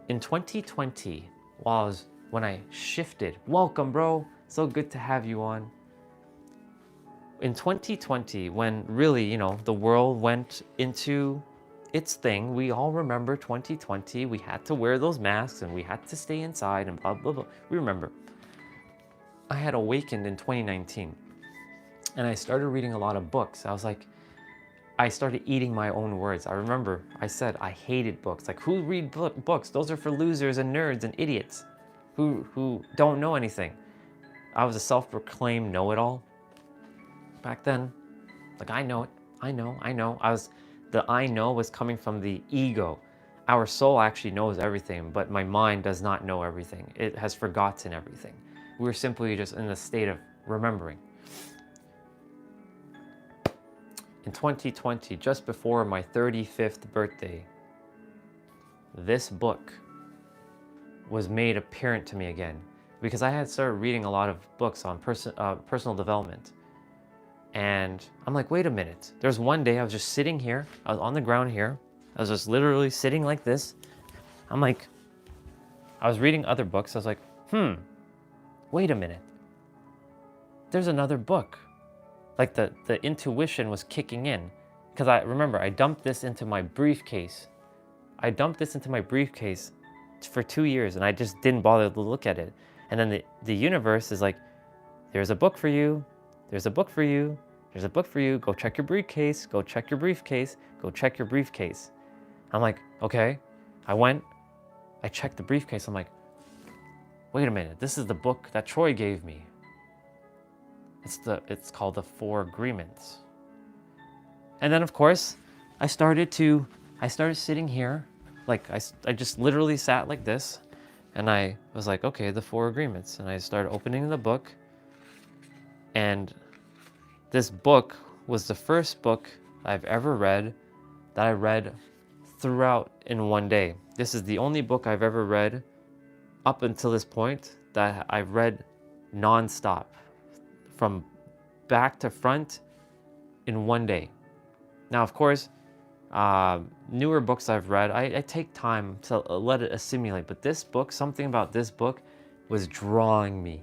Speaker 1: in 2020, when I shifted, welcome bro, so good to have you on. In 2020, when really, you know, the world went into its thing, we all remember 2020, we had to wear those masks and we had to stay inside and blah, blah, blah. We remember. I had awakened in 2019 and I started reading a lot of books. I started eating my own words. I remember I said I hated books. Like, who read books? Those are for losers and nerds and idiots who don't know anything. I was a self-proclaimed know-it-all back then. Like, I know it. I know. The I know was coming from the ego. Our soul actually knows everything, but my mind does not know everything. It has forgotten everything. We're simply just in a state of remembering. In 2020, just before my 35th birthday, this book was made apparent to me again because I had started reading a lot of books on personal development. And I'm like, wait a minute. There's one day I was just sitting here. I was on the ground here. I was just literally sitting like this. I'm like, I was reading other books. I was like, wait a minute. There's another book. Like the intuition was kicking in because I remember I dumped this into my briefcase. I dumped this into my briefcase for 2 years, and I just didn't bother to look at it. And then the universe is like, there's a book for you. There's a book for you. There's a book for you. Go check your briefcase. Go check your briefcase. Go check your briefcase. I'm like, okay. I went. I checked the briefcase. I'm like, wait a minute. This is the book that Troy gave me. It's called The 4 Agreements. And then of course, I started sitting here, like I just literally sat like this, and I was like, okay, the 4 Agreements. And I started opening the book, and this book was the first book I've ever read that I read throughout in one day. This is the only book I've ever read up until this point that I've read nonstop, from back to front in one day. Now, of course, newer books I've read, I take time to let it assimilate, but this book, something about this book was drawing me.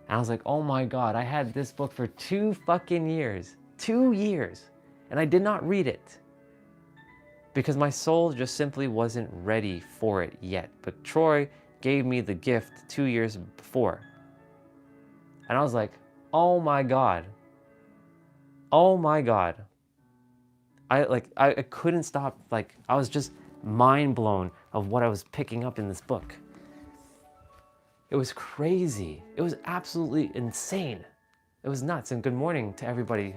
Speaker 1: And I was like, oh my God, I had this book for 2 fucking years, 2 years, and I did not read it because my soul just simply wasn't ready for it yet. But Troy gave me the gift 2 years before. And I was like, oh my God. Oh my God. I couldn't stop. Like, I was just mind blown of what I was picking up in this book. It was crazy. It was absolutely insane. It was nuts. And good morning to everybody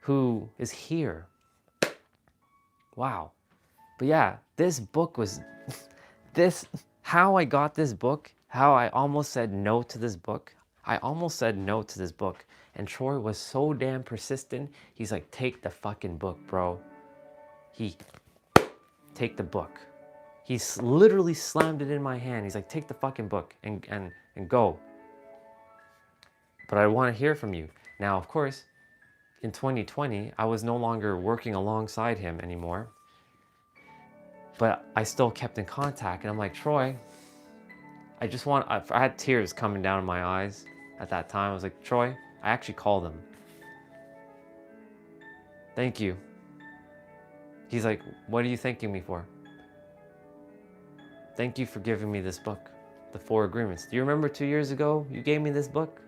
Speaker 1: who is here. Wow. But yeah, this book was how I got this book, how I almost said no to this book. I almost said no to this book. And Troy was so damn persistent. He's like, take the fucking book, bro. Take the book. He literally slammed it in my hand. He's like, take the fucking book and go. But I want to hear from you. Now, of course, in 2020, I was no longer working alongside him anymore. But I still kept in contact. And I'm like, Troy, I had tears coming down my eyes at that time. I was like, Troy, I actually called him. Thank you. He's like, what are you thanking me for? Thank you for giving me this book, The 4 Agreements. Do you remember 2 years ago you gave me this book?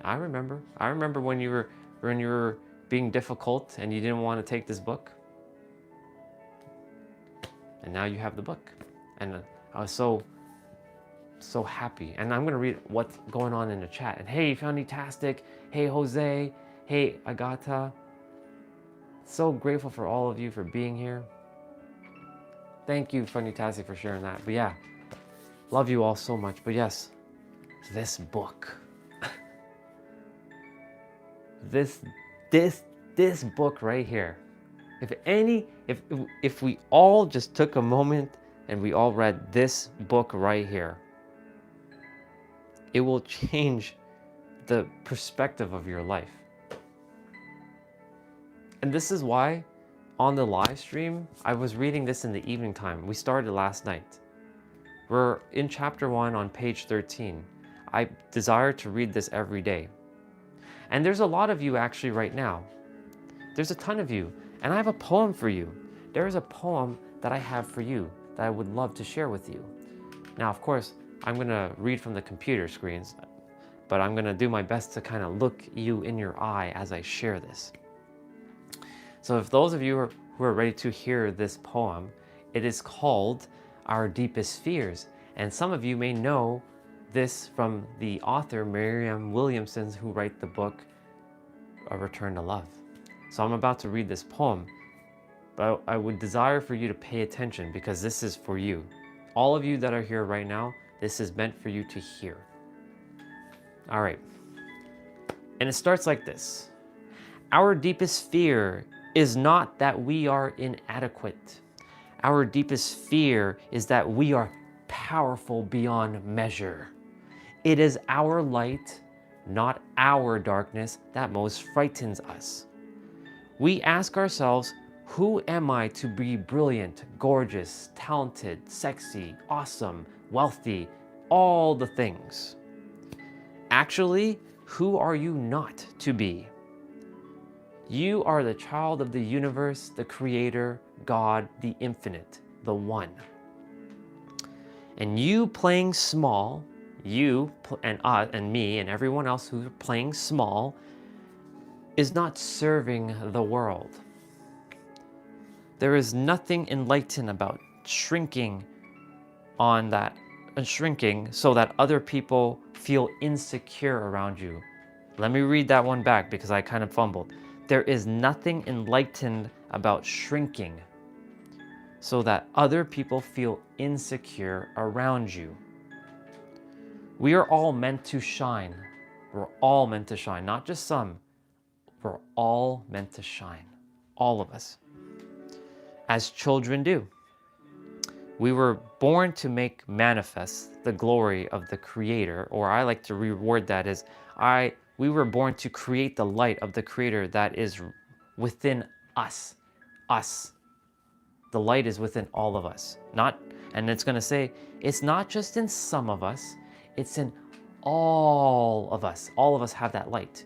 Speaker 1: I remember. I remember when you were being difficult and you didn't want to take this book. And now you have the book. And I was so happy. And I'm going to read what's going on in the chat. And hey, Fantastic. Hey, Jose. Hey, Agata. So grateful for all of you for being here. Thank you, Fantastic, for sharing that. But yeah, love you all so much. But yes, this book. this book right here. If we all just took a moment and we all read this book right here, it will change the perspective of your life. And this is why on the live stream, I was reading this in the evening time. We started last night. We're in chapter 1 on page 13. I desire to read this every day. And there's a lot of you actually right now. There's a ton of you. And I have a poem for you. There is a poem that I have for you that I would love to share with you. Now, of course, I'm going to read from the computer screens, but I'm going to do my best to kind of look you in your eye as I share this. So if those of you who are ready to hear this poem, it is called Our Deepest Fears. And some of you may know this from the author, Marianne Williamson, who wrote the book, A Return to Love. So I'm about to read this poem, but I would desire for you to pay attention because this is for you. All of you that are here right now, this is meant for you to hear. All right. And it starts like this. Our deepest fear is not that we are inadequate. Our deepest fear is that we are powerful beyond measure. It is our light, not our darkness, that most frightens us. We ask ourselves, who am I to be brilliant, gorgeous, talented, sexy, awesome, wealthy, all the things? Actually, who are you not to be? You are the child of the universe, the creator, God, the infinite, the one. And you playing small, and me and everyone else who's playing small is not serving the world. There is nothing enlightened about shrinking so that other people feel insecure around you. Let me read that one back because I kind of fumbled. There is nothing enlightened about shrinking so that other people feel insecure around you. We are all meant to shine. We're all meant to shine, not just some. We're all meant to shine. All of us. As children do. We were born to make manifest the glory of the Creator, or I like to reword that as we were born to create the light of the Creator that is within us. Us. The light is within all of us. And it's going to say, it's not just in some of us, it's in all of us. All of us have that light.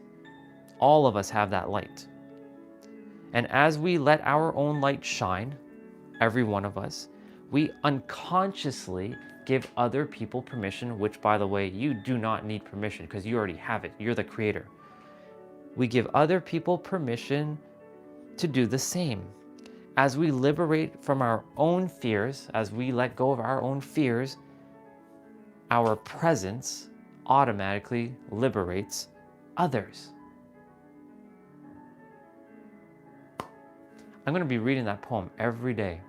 Speaker 1: All of us have that light. And as we let our own light shine, every one of us, we unconsciously give other people permission, which, by the way, you do not need permission because you already have it. You're the creator. We give other people permission to do the same. As we liberate from our own fears, as we let go of our own fears, our presence automatically liberates others. I'm going to be reading that poem every day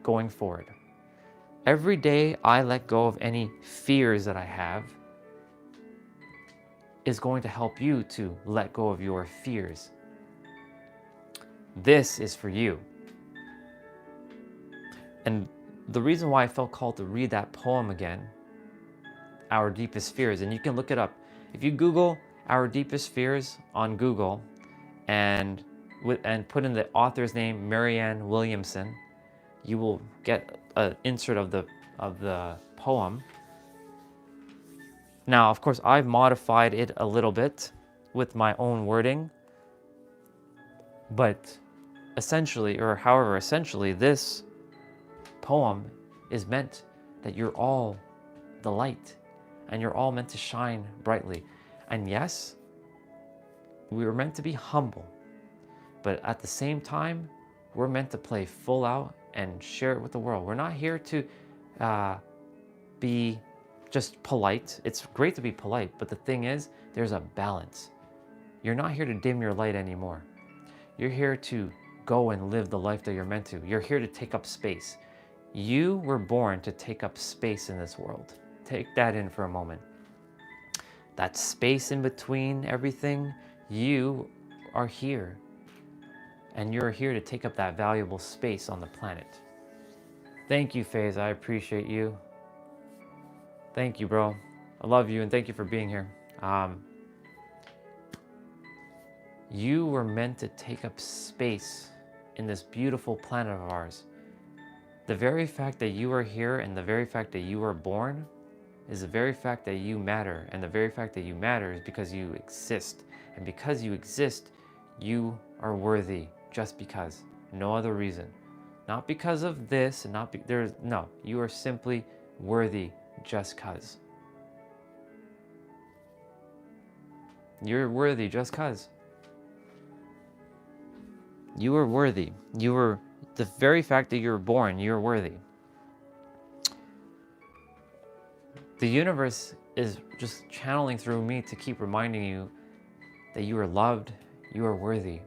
Speaker 1: going forward. Every day I let go of any fears that I have is going to help you to let go of your fears. This is for you. And the reason why I felt called to read that poem again, Our Deepest Fears, and you can look it up. If you Google Our Deepest Fears on Google and put in the author's name, Marianne Williamson, you will get an insert of the poem. Now, of course, I've modified it a little bit with my own wording, but essentially, this poem is meant that you're all the light and you're all meant to shine brightly. And yes, we were meant to be humble, but at the same time, we're meant to play full out and share it with the world. We're not here to be just polite. It's great to be polite, but the thing is, there's a balance. You're not here to dim your light anymore. You're here to go and live the life that you're meant to. You're here to take up space. You were born to take up space in this world. Take that in for a moment. That space in between everything, you are here. And you're here to take up that valuable space on the planet. Thank you, FaZe. I appreciate you. Thank you, bro. I love you and thank you for being here. You were meant to take up space in this beautiful planet of ours. The very fact that you are here and the very fact that you were born is the very fact that you matter. And the very fact that you matter is because you exist. And because you exist, you are worthy just because. No other reason. Not because of this and no, you are simply worthy just cause. You're worthy just cause. You are worthy. You are the very fact that you're born, you're worthy. The universe is just channeling through me to keep reminding you that you are loved, you are worthy,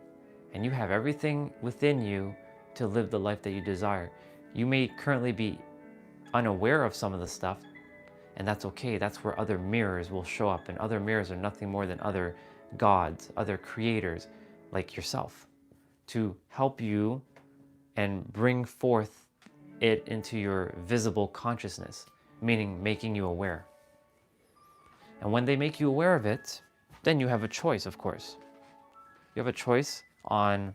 Speaker 1: and you have everything within you to live the life that you desire. You may currently be unaware of some of the stuff, and that's okay. That's where other mirrors will show up, and other mirrors are nothing more than other gods, other creators like yourself, to help you and bring forth it into your visible consciousness, meaning making you aware. And when they make you aware of it, then you have a choice, of course. You have a choice on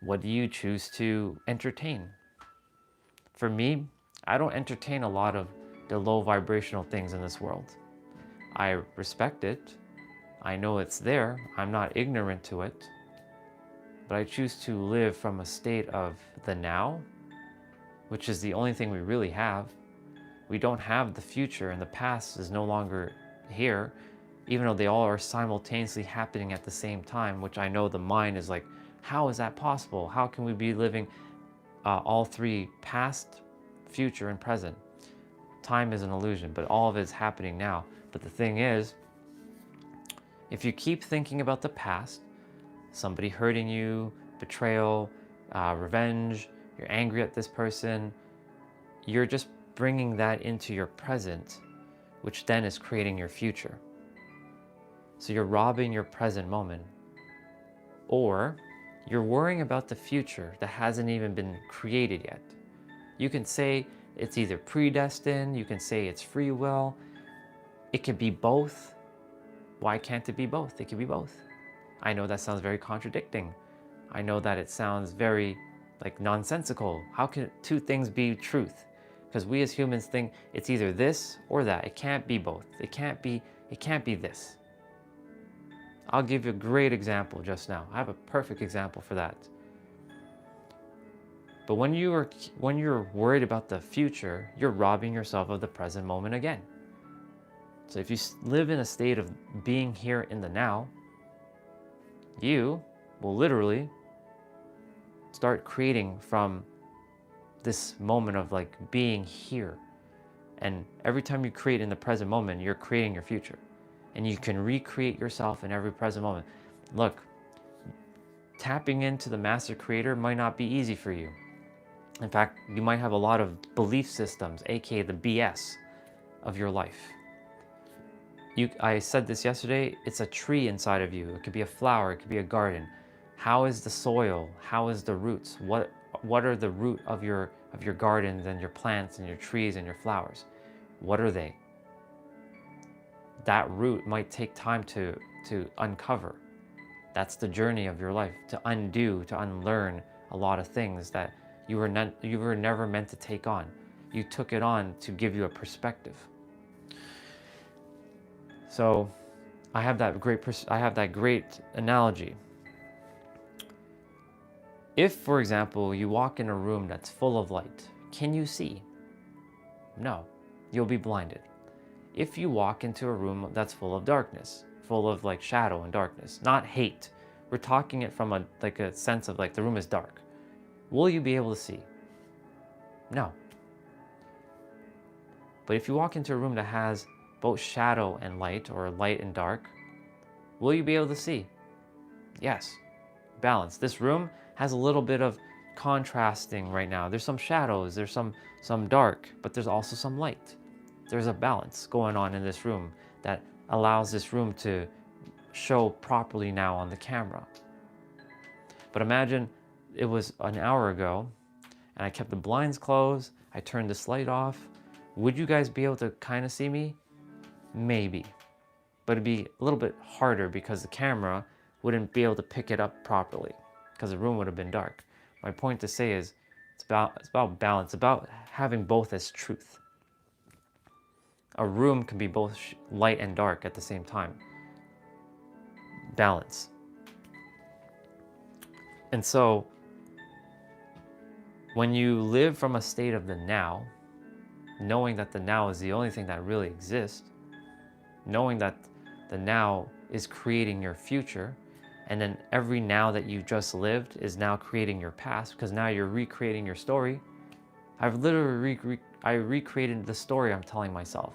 Speaker 1: what do you choose to entertain. For me, I don't entertain a lot of the low vibrational things in this world. I respect it. I know it's there. I'm not ignorant to it. But I choose to live from a state of the now, which is the only thing we really have. We don't have the future, and the past is no longer here, even though they all are simultaneously happening at the same time, which I know the mind is like, how is that possible? How can we be living all three, past, future, and present? Time is an illusion, but all of it is happening now. But the thing is, if you keep thinking about the past, somebody hurting you, betrayal, revenge, you're angry at this person, you're just bringing that into your present, which then is creating your future. So you're robbing your present moment, or you're worrying about the future that hasn't even been created yet. You can say it's either predestined, you can say it's free will, it could be both. Why can't it be both? It could be both. I know that sounds very contradicting. I know that it sounds very like nonsensical. How can two things be truth? Because we as humans think it's either this or that. It can't be both. It can't be this. I'll give you a great example just now. I have a perfect example for that. But when you're worried about the future, you're robbing yourself of the present moment again. So if you live in a state of being here in the now, you will literally start creating from this moment of like being here. And every time you create in the present moment, you're creating your future. And you can recreate yourself in every present moment. Look, tapping into the master creator might not be easy for you. In fact, you might have a lot of belief systems, aka the BS of your life. I said this yesterday, it's a tree inside of you. It could be a flower, it could be a garden. How is the soil? How is the roots? What are the root of your gardens and your plants and your trees and your flowers? What are they? That root might take time to uncover. That's the journey of your life, to undo, to unlearn a lot of things that you were never meant to take on. You took it on to give you a perspective. So I have that great analogy. If, for example, you walk in a room that's full of light, can you see? No, you'll be blinded. If you walk into a room that's full of darkness, full of like shadow and darkness, not hate, we're talking it from a sense of like the room is dark, will you be able to see? No. But if you walk into a room that has both shadow and light, or light and dark, will you be able to see? Yes. Balance. This room has a little bit of contrasting right now. There's some shadows, there's some dark, but there's also some light. There's a balance going on in this room that allows this room to show properly now on the camera. But imagine it was an hour ago and I kept the blinds closed, I turned this light off. Would you guys be able to kind of see me? Maybe. But it'd be a little bit harder because the camera wouldn't be able to pick it up properly because the room would have been dark. My point to say is it's about balance, about having both as truth. A room can be both light and dark at the same time. Balance. And so when you live from a state of the now, knowing that the now is the only thing that really exists, knowing that the now is creating your future, and then every now that you just lived is now creating your past, because now you're recreating your story. I've literally recreated the story I'm telling myself,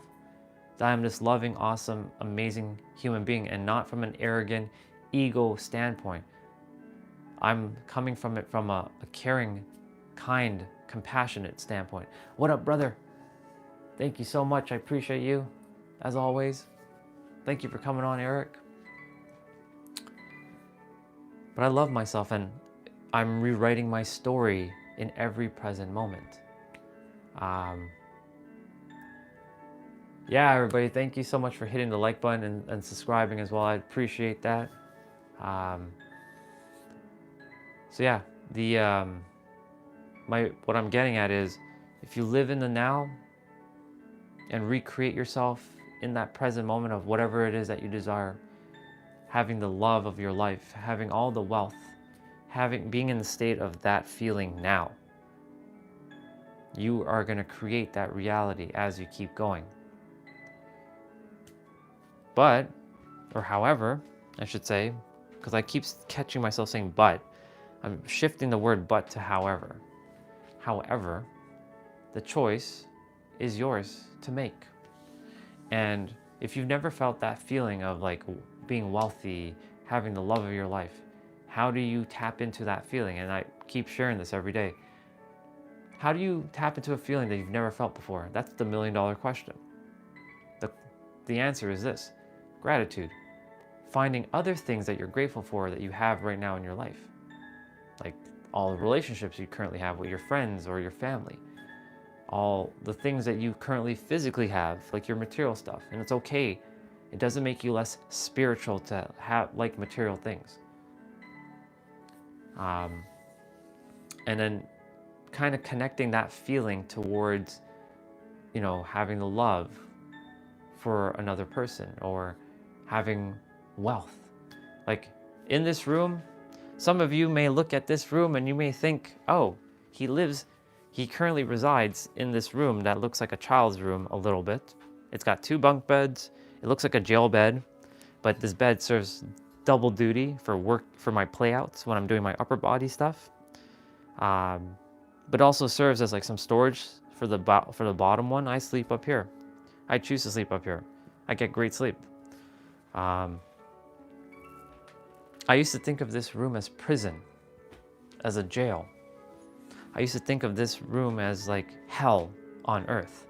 Speaker 1: that I'm this loving, awesome, amazing human being, and not from an arrogant ego standpoint. I'm coming from it from a caring, kind, compassionate standpoint. What up, brother? Thank you so much. I appreciate you, as always. Thank you for coming on, Eric. But I love myself, and I'm rewriting my story in every present moment. Yeah, everybody, thank you so much for hitting the like button and subscribing as well. I appreciate that. So yeah, what I'm getting at is, if you live in the now and recreate yourself in that present moment of whatever it is that you desire, having the love of your life, having all the wealth, being in the state of that feeling now. You are going to create that reality as you keep going. But, or however, I should say, because I keep catching myself saying but, I'm shifting the word but to however. However, the choice is yours to make. And if you've never felt that feeling of like being wealthy, having the love of your life, how do you tap into that feeling? And I keep sharing this every day. How do you tap into a feeling that you've never felt before? That's the $1,000,000 question. The answer is this: gratitude. Finding other things that you're grateful for that you have right now in your life. Like all the relationships you currently have with your friends or your family. All the things that you currently physically have, like your material stuff. And it's okay. It doesn't make you less spiritual to have like material things. And then kind of connecting that feeling towards, you know, having the love for another person or having wealth. Like in this room, some of you may look at this room and you may think, oh, he currently resides in this room that looks like a child's room a little bit. It's got 2 bunk beds. It looks like a jail bed, but this bed serves double duty for work, for my playouts when I'm doing my upper body stuff. But also serves as like some storage for the bottom one. I sleep up here. I choose to sleep up here. I get great sleep. I used to think of this room as prison, as a jail. I used to think of this room as like hell on earth.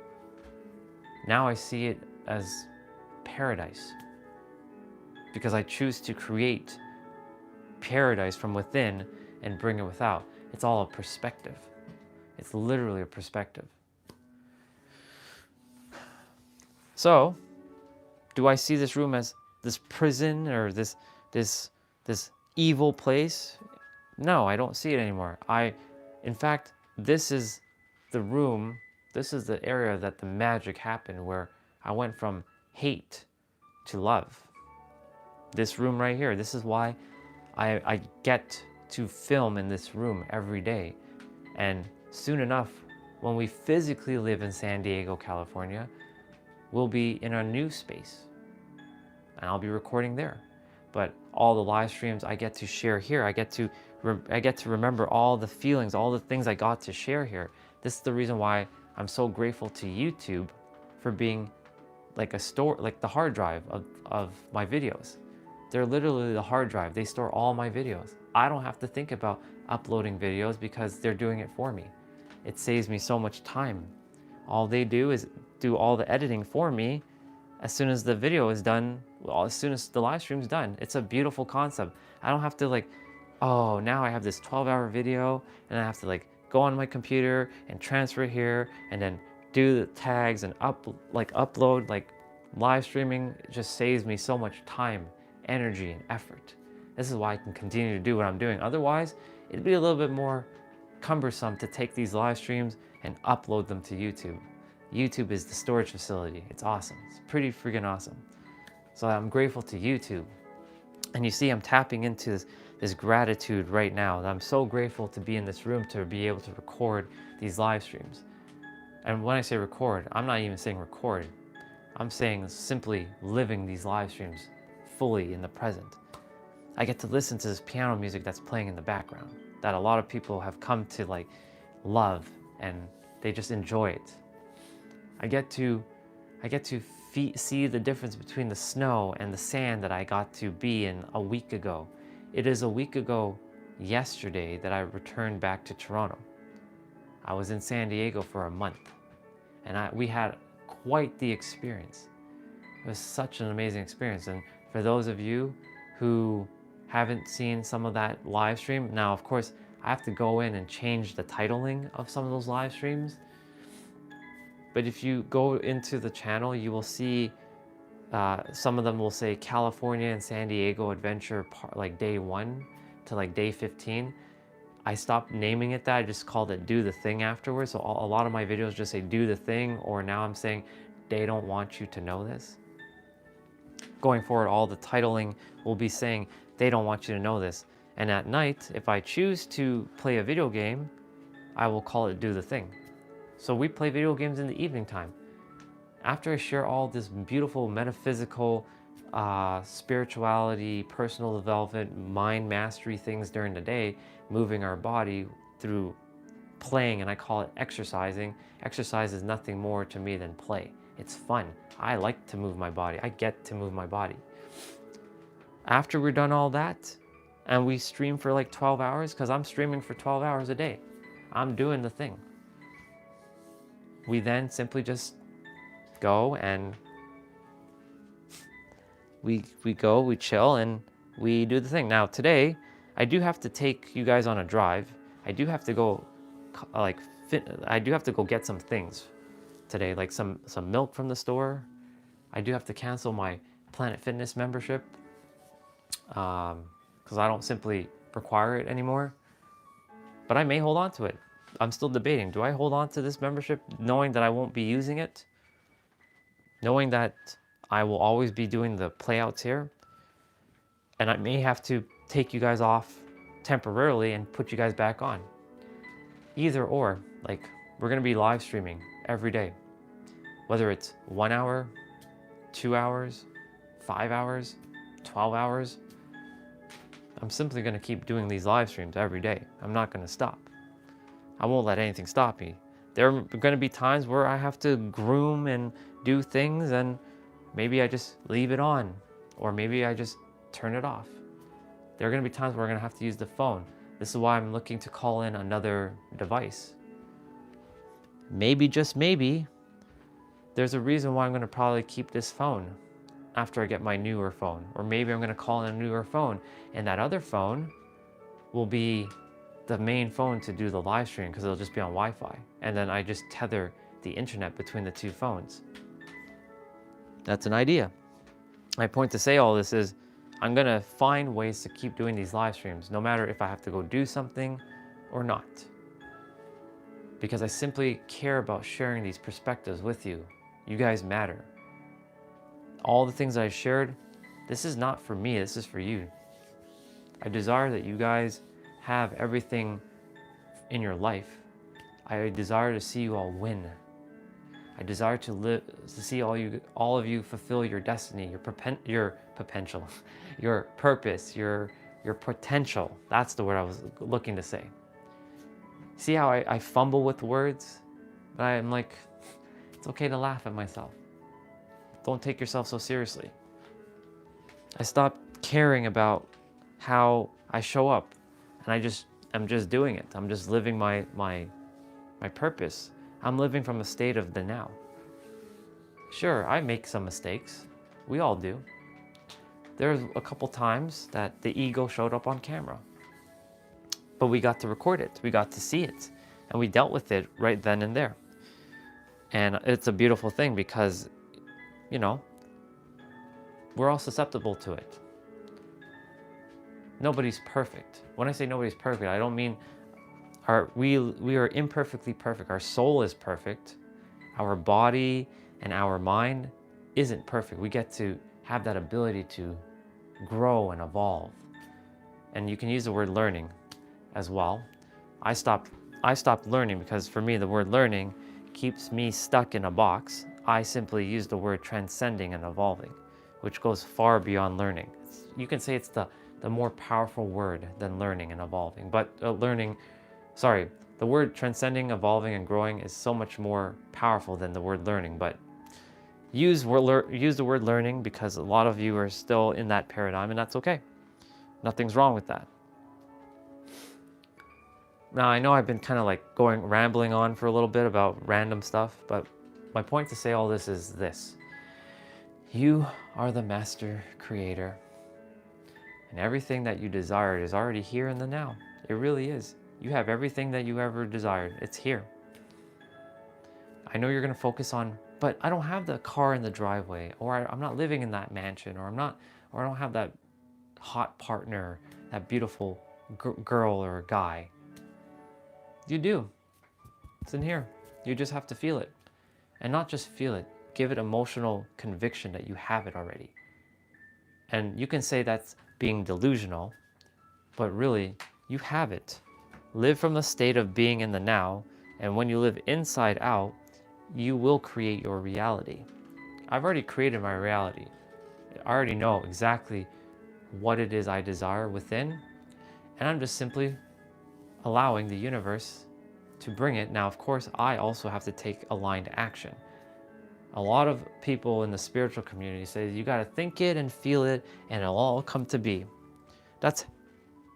Speaker 1: Now I see it as paradise because I choose to create paradise from within and bring it without. It's all a perspective. It's literally a perspective. So, do I see this room as this prison or this evil place? No, I don't see it anymore. In fact, this is the room, this is the area that the magic happened, where I went from hate to love. This room right here, this is why I get to film in this room every day. And soon enough, when we physically live in San Diego, California, we'll be in a new space. And I'll be recording there. But all the live streams I get to share here, I get to remember all the feelings, all the things I got to share here. This is the reason why I'm so grateful to YouTube for being like like the hard drive of my videos. They're literally the hard drive. They store all my videos. I don't have to think about uploading videos because they're doing it for me. It saves me so much time. All they do is do all the editing for me as soon as the video is done, well, as soon as the live stream's done. It's a beautiful concept. I don't have to like, oh, now I have this 12-hour video and I have to like go on my computer and transfer it here and then do the tags and upload. Like live streaming just saves me so much time, energy, and effort. This is why I can continue to do what I'm doing. Otherwise, it'd be a little bit more cumbersome to take these live streams and upload them to YouTube. YouTube is the storage facility. It's awesome. It's pretty freaking awesome. So I'm grateful to YouTube. And you see, I'm tapping into this gratitude right now. That I'm so grateful to be in this room, to be able to record these live streams. And when I say record, I'm not even saying record. I'm saying simply living these live streams fully in the present. I get to listen to this piano music that's playing in the background that a lot of people have come to like love, and they just enjoy it. I get to see the difference between the snow and the sand that I got to be in a week ago. It is a week ago yesterday that I returned back to Toronto. I was in San Diego for a month, and we had quite the experience. It was such an amazing experience. And for those of you who haven't seen some of that live stream, now of course I have to go in and change the titling of some of those live streams. But if you go into the channel, you will see some of them will say California and San Diego Adventure like day 1 to like day 15. I stopped naming it that. I just called it Do the Thing afterwards. So a lot of my videos just say Do the Thing, or now I'm saying they don't want you to know this. going forward, all the titling will be saying they don't want you to know this. And at night, if I choose to play a video game, I will call it do the thing. So we play video games in the evening time. After I share all this beautiful metaphysical, spirituality, personal development, mind mastery things during the day, moving our body through playing, and I call it exercising. Exercise is nothing more to me than play. It's fun. I like to move my body. I get to move my body. After we're done all that, and we stream for like 12 hours, because I'm streaming for 12 hours a day. I'm doing the thing. We then simply just go and we chill, and we do the thing. Now today, I do have to take you guys on a drive. I do have to go I do have to go get some things today, like some milk from the store. I do have to cancel my Planet Fitness membership because I don't simply require it anymore. But I may hold on to it. I'm still debating. Do I hold on to this membership knowing that I won't be using it? Knowing that I will always be doing the playouts here? And I may have to take you guys off temporarily and put you guys back on. Either or, like, we're gonna be live streaming every day. Whether it's 1 hour, 2 hours, 5 hours, 12 hours. I'm simply gonna keep doing these live streams every day. I'm not gonna stop. I won't let anything stop me. There are gonna be times where I have to groom and do things, and maybe I just leave it on, or maybe I just turn it off. There are gonna be times where I'm gonna have to use the phone. This is why I'm looking to call in another device. Maybe, just maybe, there's a reason why I'm gonna probably keep this phone after I get my newer phone. Or maybe I'm gonna call in a newer phone, and that other phone will be the main phone to do the live stream because it'll just be on Wi-Fi. And then I just tether the internet between the two phones. That's an idea. My point to say all this is I'm gonna find ways to keep doing these live streams, no matter if I have to go do something or not. Because I simply care about sharing these perspectives with you. You guys matter. All the things that I shared, this is not for me, this is for you. I desire that you guys have everything in your life. I desire to see you all win. I desire to see all of you fulfill your destiny, your potential, your purpose, your potential. That's the word I was looking to say. See how I fumble with words? I'm like, it's okay to laugh at myself. Don't take yourself so seriously. I stopped caring about how I show up, and I'm just doing it. I'm just living my purpose. I'm living from a state of the now. Sure, I make some mistakes. We all do. There's a couple times that the ego showed up on camera. But we got to record it. We got to see it. And we dealt with it right then and there. And it's a beautiful thing because, you know, we're all susceptible to it. Nobody's perfect. When I say nobody's perfect, I don't mean we are imperfectly perfect. Our soul is perfect. Our body and our mind isn't perfect. We get to have that ability to grow and evolve. And you can use the word learning as well. I stopped learning because for me the word learning keeps me stuck in a box. I simply use the word transcending and evolving, which goes far beyond learning. You can say it's the more powerful word than learning and evolving. But the word transcending, evolving, and growing is so much more powerful than the word learning. But use the word learning because a lot of you are still in that paradigm, and that's okay. Nothing's wrong with that. Now, I know I've been kind of like rambling on for a little bit about random stuff, but my point to say all this is this. You are the master creator, and everything that you desired is already here in the now. It really is. You have everything that you ever desired. It's here. I know you're going to focus on, but I don't have the car in the driveway, or I'm not living in that mansion, or I don't have that hot partner, that beautiful girl or guy. You do. It's in here. You just have to feel it. And not just feel it, give it emotional conviction that you have it already. And you can say that's being delusional, but really, you have it. Live from the state of being in the now, and when you live inside out, you will create your reality. I've already created my reality. I already know exactly what it is I desire within, and I'm just simply allowing the universe to bring it. Now, of course, I also have to take aligned action. A lot of people in the spiritual community say you got to think it and feel it, and it'll all come to be. That's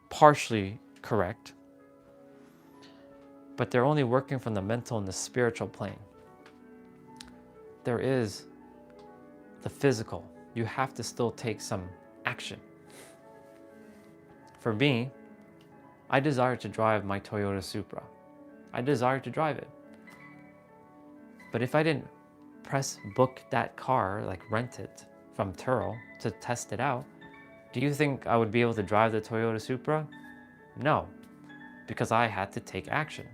Speaker 1: partially correct, but they're only working from the mental and the spiritual plane. There is the physical. You have to still take some action. For me, I desire to drive my Toyota Supra. I desire to drive it. But if I didn't press book that car, like rent it from Turo to test it out, do you think I would be able to drive the Toyota Supra? No, because I had to take action.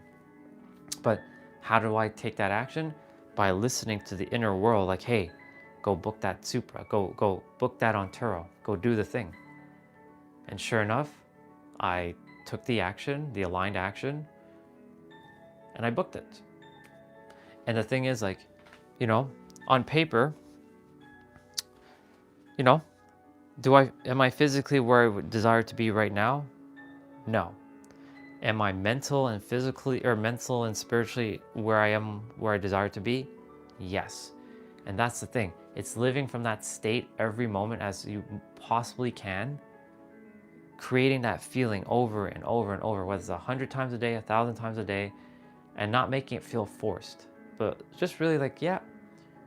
Speaker 1: But how do I take that action? By listening to the inner world, like, hey, go book that Supra, go book that on Turo, go do the thing. And sure enough, I took the action, the aligned action, and I booked it. And the thing is, like, on paper, am I physically where I would desire to be right now? No. Am I mental and spiritually where I am, where I desire to be? Yes. And that's the thing. It's living from that state every moment as you possibly can, creating that feeling over and over and over, whether it's 100 times a day, 1,000 times a day, and not making it feel forced. But just really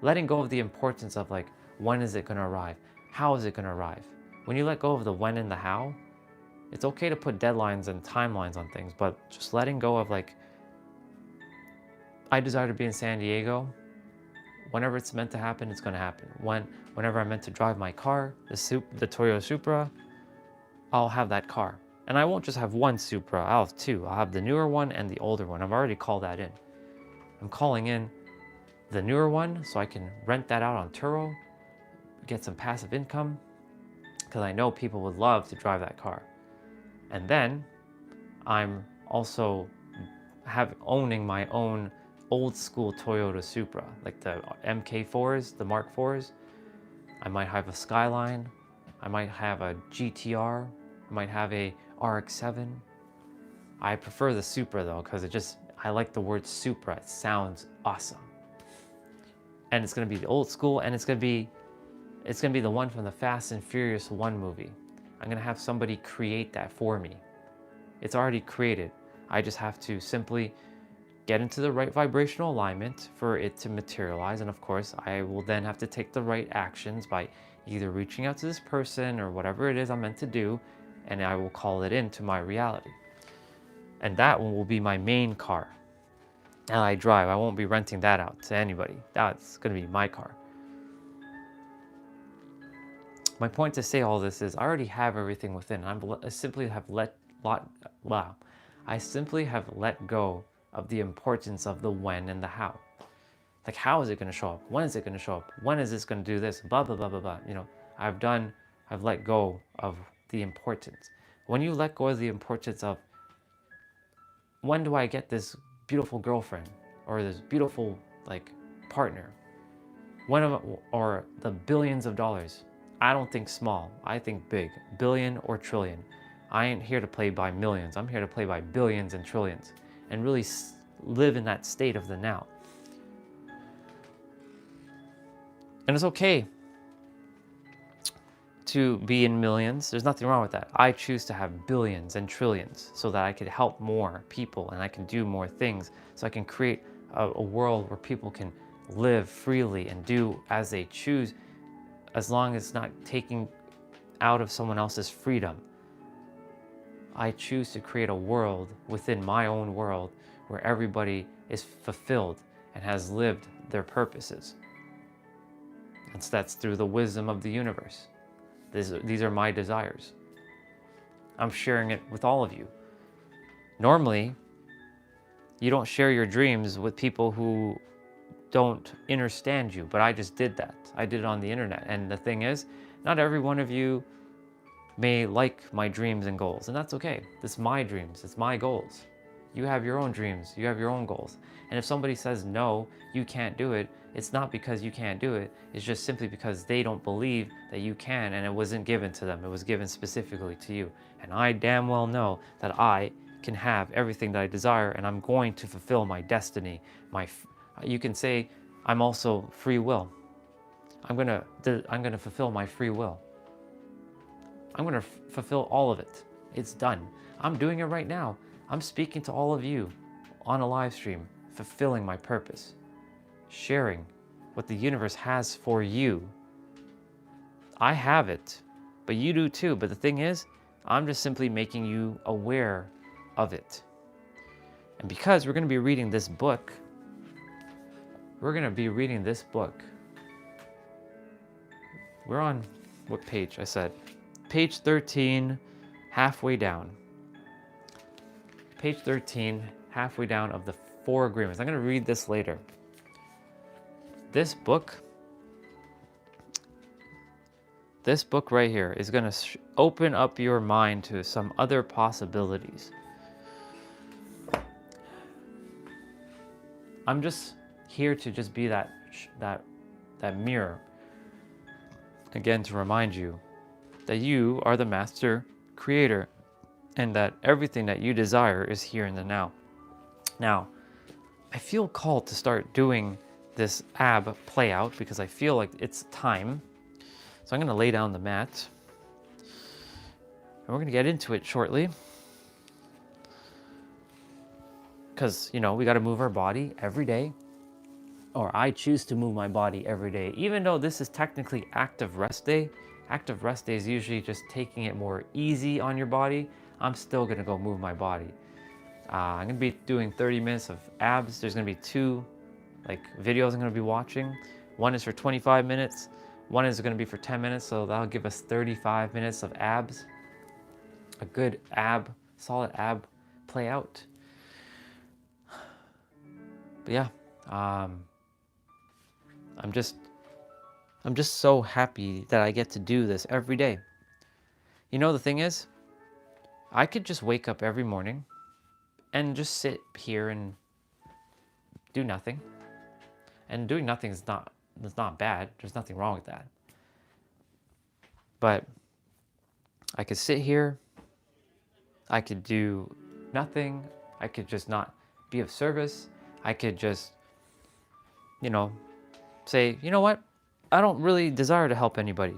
Speaker 1: letting go of the importance of like, when is it going to arrive? How is it going to arrive? When you let go of the when and the how, it's okay to put deadlines and timelines on things, but just letting go of like, I desire to be in San Diego. Whenever it's meant to happen, it's going to happen. Whenever I'm meant to drive my car, the Toyota Supra, I'll have that car. And I won't just have one Supra, I'll have two. I'll have the newer one and the older one. I've already called that in. I'm calling in the newer one so I can rent that out on Turo, get some passive income, because I know people would love to drive that car. And then I'm also owning my own old school Toyota Supra, like the MK4s, the Mark 4s. I might have a Skyline, I might have a GTR, I might have a RX-7. I prefer the Supra though, because I like the word Supra. It sounds awesome. And it's gonna be the old school, and it's gonna be the one from the Fast and Furious 1 movie. I'm gonna have somebody create that for me. It's already created. I just have to simply get into the right vibrational alignment for it to materialize. And of course, I will then have to take the right actions by either reaching out to this person or whatever it is I'm meant to do, and I will call it into my reality. And that one will be my main car. And I drive. I won't be renting that out to anybody. That's going to be my car. My point to say all this is I already have everything within. I simply have let go of the importance of the when and the how. Like, how is it going to show up? When is it going to show up? When is this going to do this? Blah, blah, blah, blah, blah. I've let go of the importance. When you let go of the importance of, when do I get this beautiful girlfriend or this beautiful partner? Or the billions of dollars? I don't think small. I think big. Billion or trillion. I ain't here to play by millions. I'm here to play by billions and trillions, and really live in that state of the now. And it's okay to be in millions. There's nothing wrong with that. I choose to have billions and trillions so that I could help more people and I can do more things, so I can create a world where people can live freely and do as they choose, as long as it's not taking out of someone else's freedom. I choose to create a world within my own world where everybody is fulfilled and has lived their purposes. And so that's through the wisdom of the universe. These are my desires. I'm sharing it with all of you. Normally, you don't share your dreams with people who don't understand you, but I just did that. I did it on the internet. And the thing is, Not every one of you may like my dreams and goals, and that's okay. It's my dreams, it's my goals. You have your own dreams, you have your own goals. And if somebody says, no, you can't do it, it's not because you can't do it, it's just simply because they don't believe that you can, and it wasn't given to them, it was given specifically to you. And I damn well know that I can have everything that I desire, and I'm going to fulfill my destiny. You can say, I'm also free will. I'm gonna fulfill my free will. I'm gonna fulfill all of it. It's done. I'm doing it right now. I'm speaking to all of you on a live stream, fulfilling my purpose, sharing what the universe has for you. I have it, but you do too. But the thing is, I'm just simply making you aware of it. And because we're going to be reading this book, we're on what page? I said page 13, halfway down. Page 13, halfway down of the 4 agreements. I'm going to read this later. This book right here is going to open up your mind to some other possibilities. I'm just here to just be that mirror. Again, to remind you that you are the master creator and that everything that you desire is here in the now. Now, I feel called to start doing this ab play out because I feel like it's time. So I'm going to lay down the mat and we're going to get into it shortly. Because, you know, we got to move our body every day. Or I choose to move my body every day. Even though this is technically active rest day. Active rest day is usually just taking it more easy on your body. I'm still going to go move my body. I'm going to be doing 30 minutes of abs. There's going to be 2 videos I'm going to be watching. One is for 25 minutes. One is going to be for 10 minutes. So that'll give us 35 minutes of abs. A good solid ab play out. But yeah, I'm just so happy that I get to do this every day. You know, the thing is, I could just wake up every morning and just sit here and do nothing. And doing nothing is not bad. There's nothing wrong with that. But I could sit here. I could do nothing. I could just not be of service. I could just, say, you know what? I don't really desire to help anybody.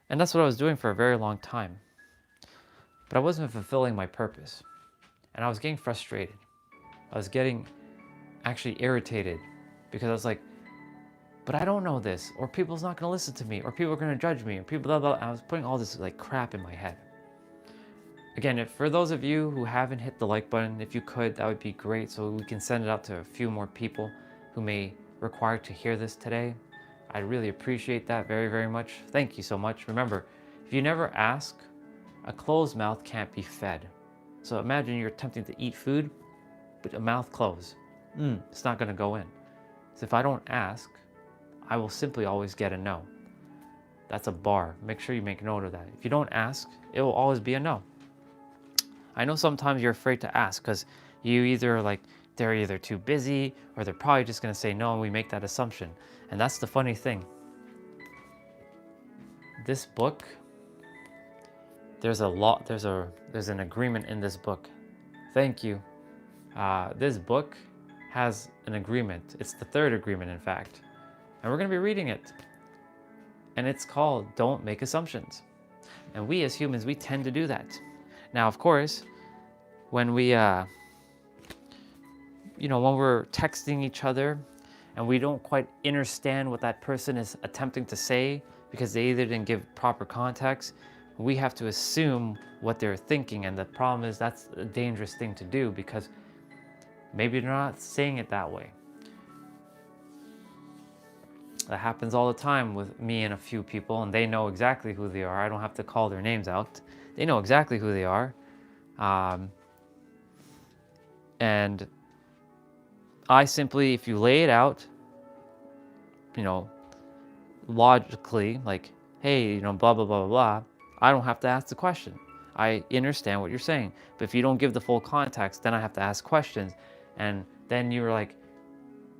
Speaker 1: And that's what I was doing for a very long time. But I wasn't fulfilling my purpose. And I was getting frustrated. I was getting actually irritated because I was like, but I don't know this, or people's not going to listen to me, or people are going to judge me, or people blah, blah, blah. I was putting all this crap in my head. Again, for those of you who haven't hit the like button, if you could, that would be great, so we can send it out to a few more people who may require to hear this today. I'd really appreciate that very, very much. Thank you so much. Remember, if you never ask, a closed mouth can't be fed. So imagine you're attempting to eat food, but a mouth closed. It's not going to go in. So if I don't ask, I will simply always get a no. That's a bar. Make sure you make note of that. If you don't ask, it will always be a no. I know sometimes you're afraid to ask because you they're either too busy or they're probably just going to say no, and we make that assumption. And that's the funny thing. This book, there's an agreement in this book. Thank you. This book has an agreement. It's the 3rd agreement, in fact. And we're going to be reading it. And it's called Don't Make Assumptions. And we as humans, we tend to do that. Now, of course, when when we're texting each other and we don't quite understand what that person is attempting to say because they either didn't give proper context, we have to assume what they're thinking. And the problem is that's a dangerous thing to do because maybe they're not saying it that way. That happens all the time with me and a few people, and they know exactly who they are. I don't have to call their names out. They know exactly who they are. And I simply, if you lay it out, logically, hey, you know, blah, blah, blah, blah, blah, I don't have to ask the question. I understand what you're saying. But if you don't give the full context, then I have to ask questions. And then you're like,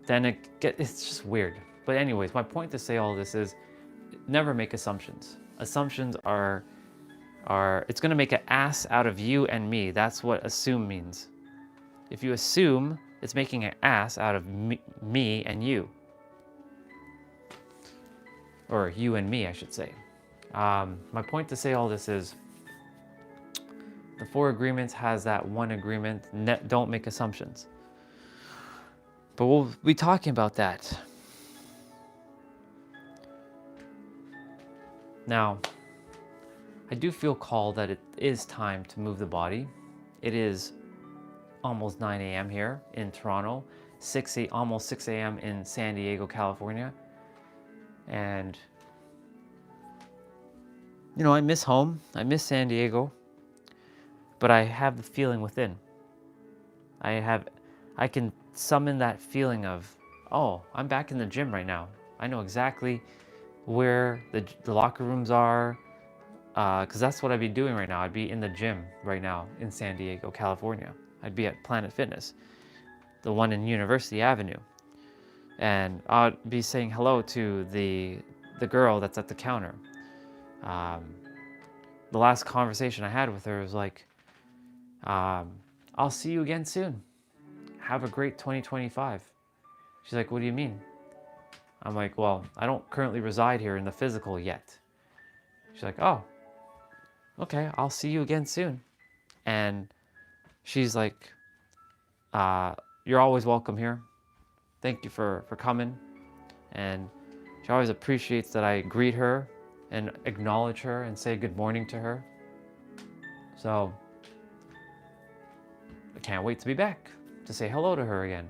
Speaker 1: then it's just weird. But anyways, my point to say all this is never make assumptions. Assumptions are it's going to make an ass out of you and me. That's what assume means. If you assume, it's making an ass out of me and you. Or you and me, I should say. My point to say all this is the 4 agreements has that one agreement, don't make assumptions. But we'll be talking about that. Now, I do feel called that it is time to move the body. It is almost 9 a.m. here in Toronto, almost 6 a.m. in San Diego, California. And, you know, I miss home. I miss San Diego. But I have the feeling within. I can summon that feeling of, oh, I'm back in the gym right now. I know exactly where the locker rooms are, because that's what I'd be doing right now. I'd be in the gym right now in San Diego, California. I'd be at Planet Fitness, the one in University Avenue. And I'd be saying hello to the girl that's at the counter. The last conversation I had with her was like, I'll see you again soon. Have a great 2025. She's like, what do you mean? I'm like, well, I don't currently reside here in the physical yet. She's like, oh, okay, I'll see you again soon. And she's like, you're always welcome here. Thank you for coming. And she always appreciates that I greet her and acknowledge her and say good morning to her. So I can't wait to be back to say hello to her again,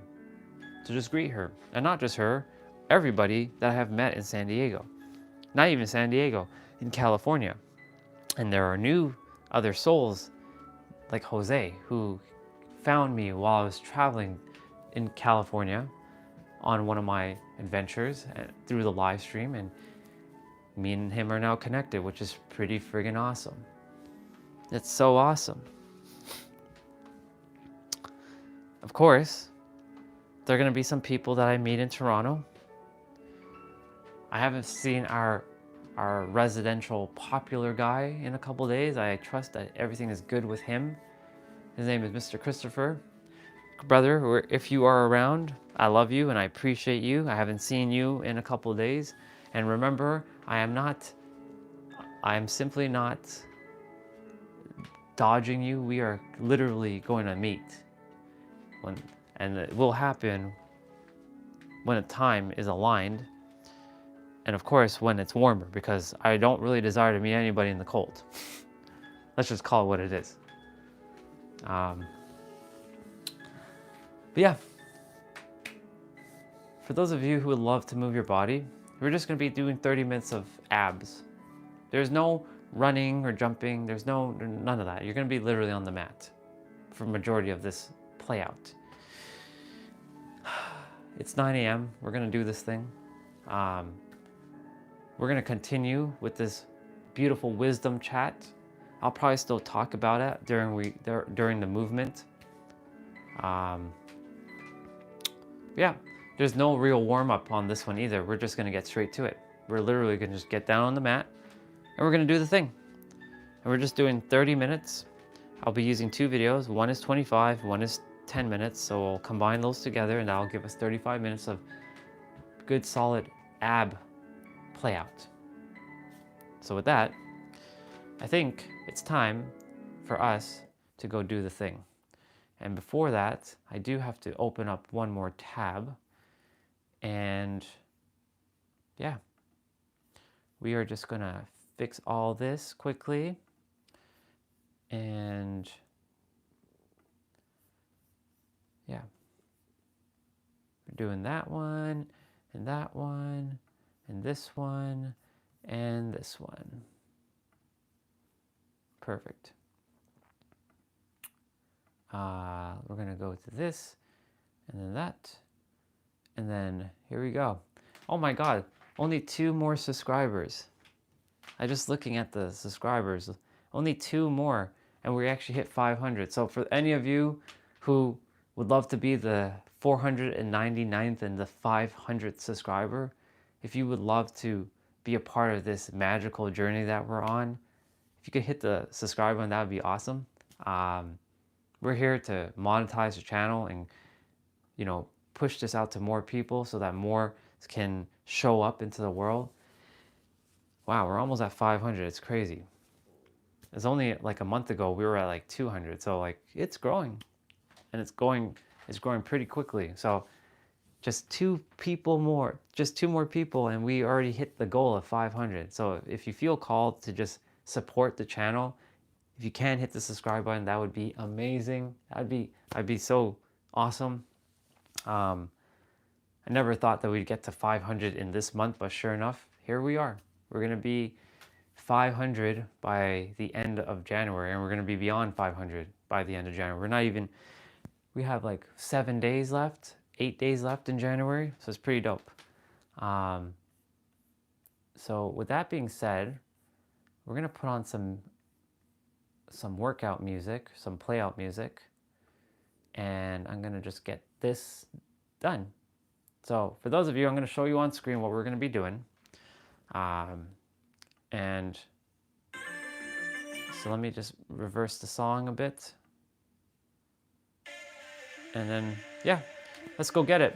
Speaker 1: to just greet her. And not just her, everybody that I have met in San Diego. Not even San Diego, in California. And there are new other souls like Jose who found me while I was traveling in California on one of my adventures through the live stream, and me and him are now connected, which is pretty friggin' awesome. It's so awesome. Of course, there are going to be some people that I meet in Toronto. I haven't seen our residential popular guy in a couple days. I trust that everything is good with him. His name is Mr. Christopher. Brother, if you are around, I love you and I appreciate you. I haven't seen you in a couple days. And remember, I am simply not dodging you. We are literally going to meet. And it will happen when a time is aligned. And of course, when it's warmer, because I don't really desire to meet anybody in the cold. Let's just call it what it is. But yeah, for those of you who would love to move your body, we're just going to be doing 30 minutes of abs. There's no running or jumping. There's none of that. You're going to be literally on the mat for the majority of this play out. It's 9 a.m. We're going to do this thing. We're going to continue with this beautiful wisdom chat. I'll probably still talk about it during the movement. Yeah, there's no real warm-up on this one either. We're just going to get straight to it. We're literally going to just get down on the mat and we're going to do the thing. And we're just doing 30 minutes. I'll be using 2 videos. One is 25, one is 10 minutes. So we'll combine those together and that'll give us 35 minutes of good solid ab play out. So with that, I think it's time for us to go do the thing. And before that, I do have to open up one more tab. And yeah, we are just gonna fix all this quickly. And yeah, we're doing that one, and that one, and this one, and this one. Perfect. We're gonna go to this, and then that, and then here we go. Oh my God, only 2 more subscribers. I just looking at the subscribers, only 2 more, and we actually hit 500. So for any of you who would love to be the 499th and the 500th subscriber, if you would love to be a part of this magical journey that we're on, if you could hit the subscribe button, that would be awesome. We're here to monetize the channel and, you know, push this out to more people so that more can show up into the world. Wow, we're almost at 500. It's crazy. It's only like a month ago we were at like 200. So like it's growing, and it's growing pretty quickly. So just 2 more people, and we already hit the goal of 500. So if you feel called to just support the channel, if you can hit the subscribe button, that would be amazing. I'd be so awesome. I never thought that we'd get to 500 in this month, but sure enough, here we are. We're gonna be 500 by the end of January, and we're gonna be beyond 500 by the end of January. We have like 7 days left, 8 days left in January, so it's pretty dope. So with that being said, we're gonna put on some workout music, some play out music, and I'm gonna just get this done. So for those of you, I'm gonna show you on screen what we're gonna be doing. And so let me just reverse the song a bit. And then, yeah, let's go get it.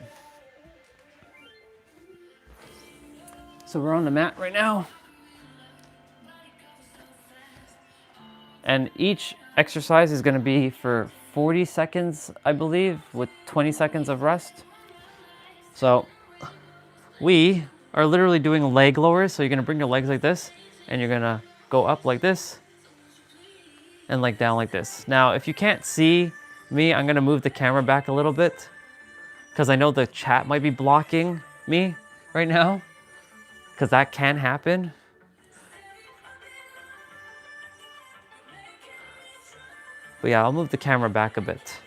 Speaker 1: So we're on the mat right now. And each exercise is gonna be for 40 seconds, I believe, with 20 seconds of rest. So we are literally doing leg lowers. So you're gonna bring your legs like this, and you're gonna go up like this, and like down like this. Now, if you can't see me, I'm gonna move the camera back a little bit because I know the chat might be blocking me right now, because that can happen. But yeah, I'll move the camera back a bit.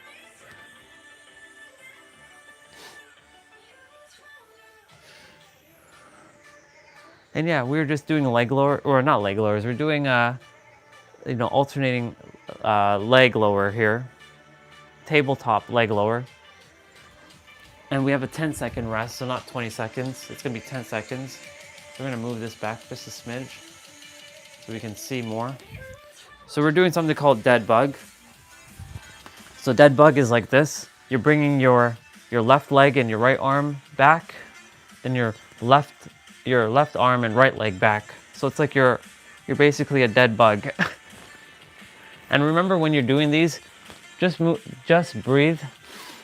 Speaker 1: And yeah, we're just doing leg lower, or not leg lowers. We're doing, alternating leg lower here, tabletop leg lower. And we have a 10-second rest, so not 20 seconds. It's gonna be 10 seconds. So we're gonna move this back just a smidge so we can see more. So we're doing something called dead bug. So dead bug is like this. You're bringing your left leg and your right arm back, then your left arm and right leg back. So it's like you're basically a dead bug. And remember, when you're doing these, just breathe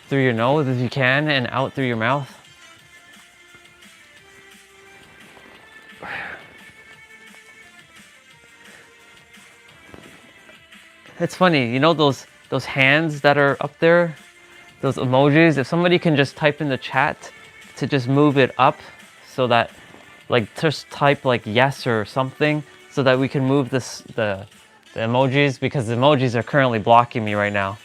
Speaker 1: through your nose if you can, and out through your mouth. It's funny, you know those hands that are up there, those emojis? If somebody can just type in the chat to just move it up, so that, like, just type like yes or something, so that we can move the emojis, because the emojis are currently blocking me right now.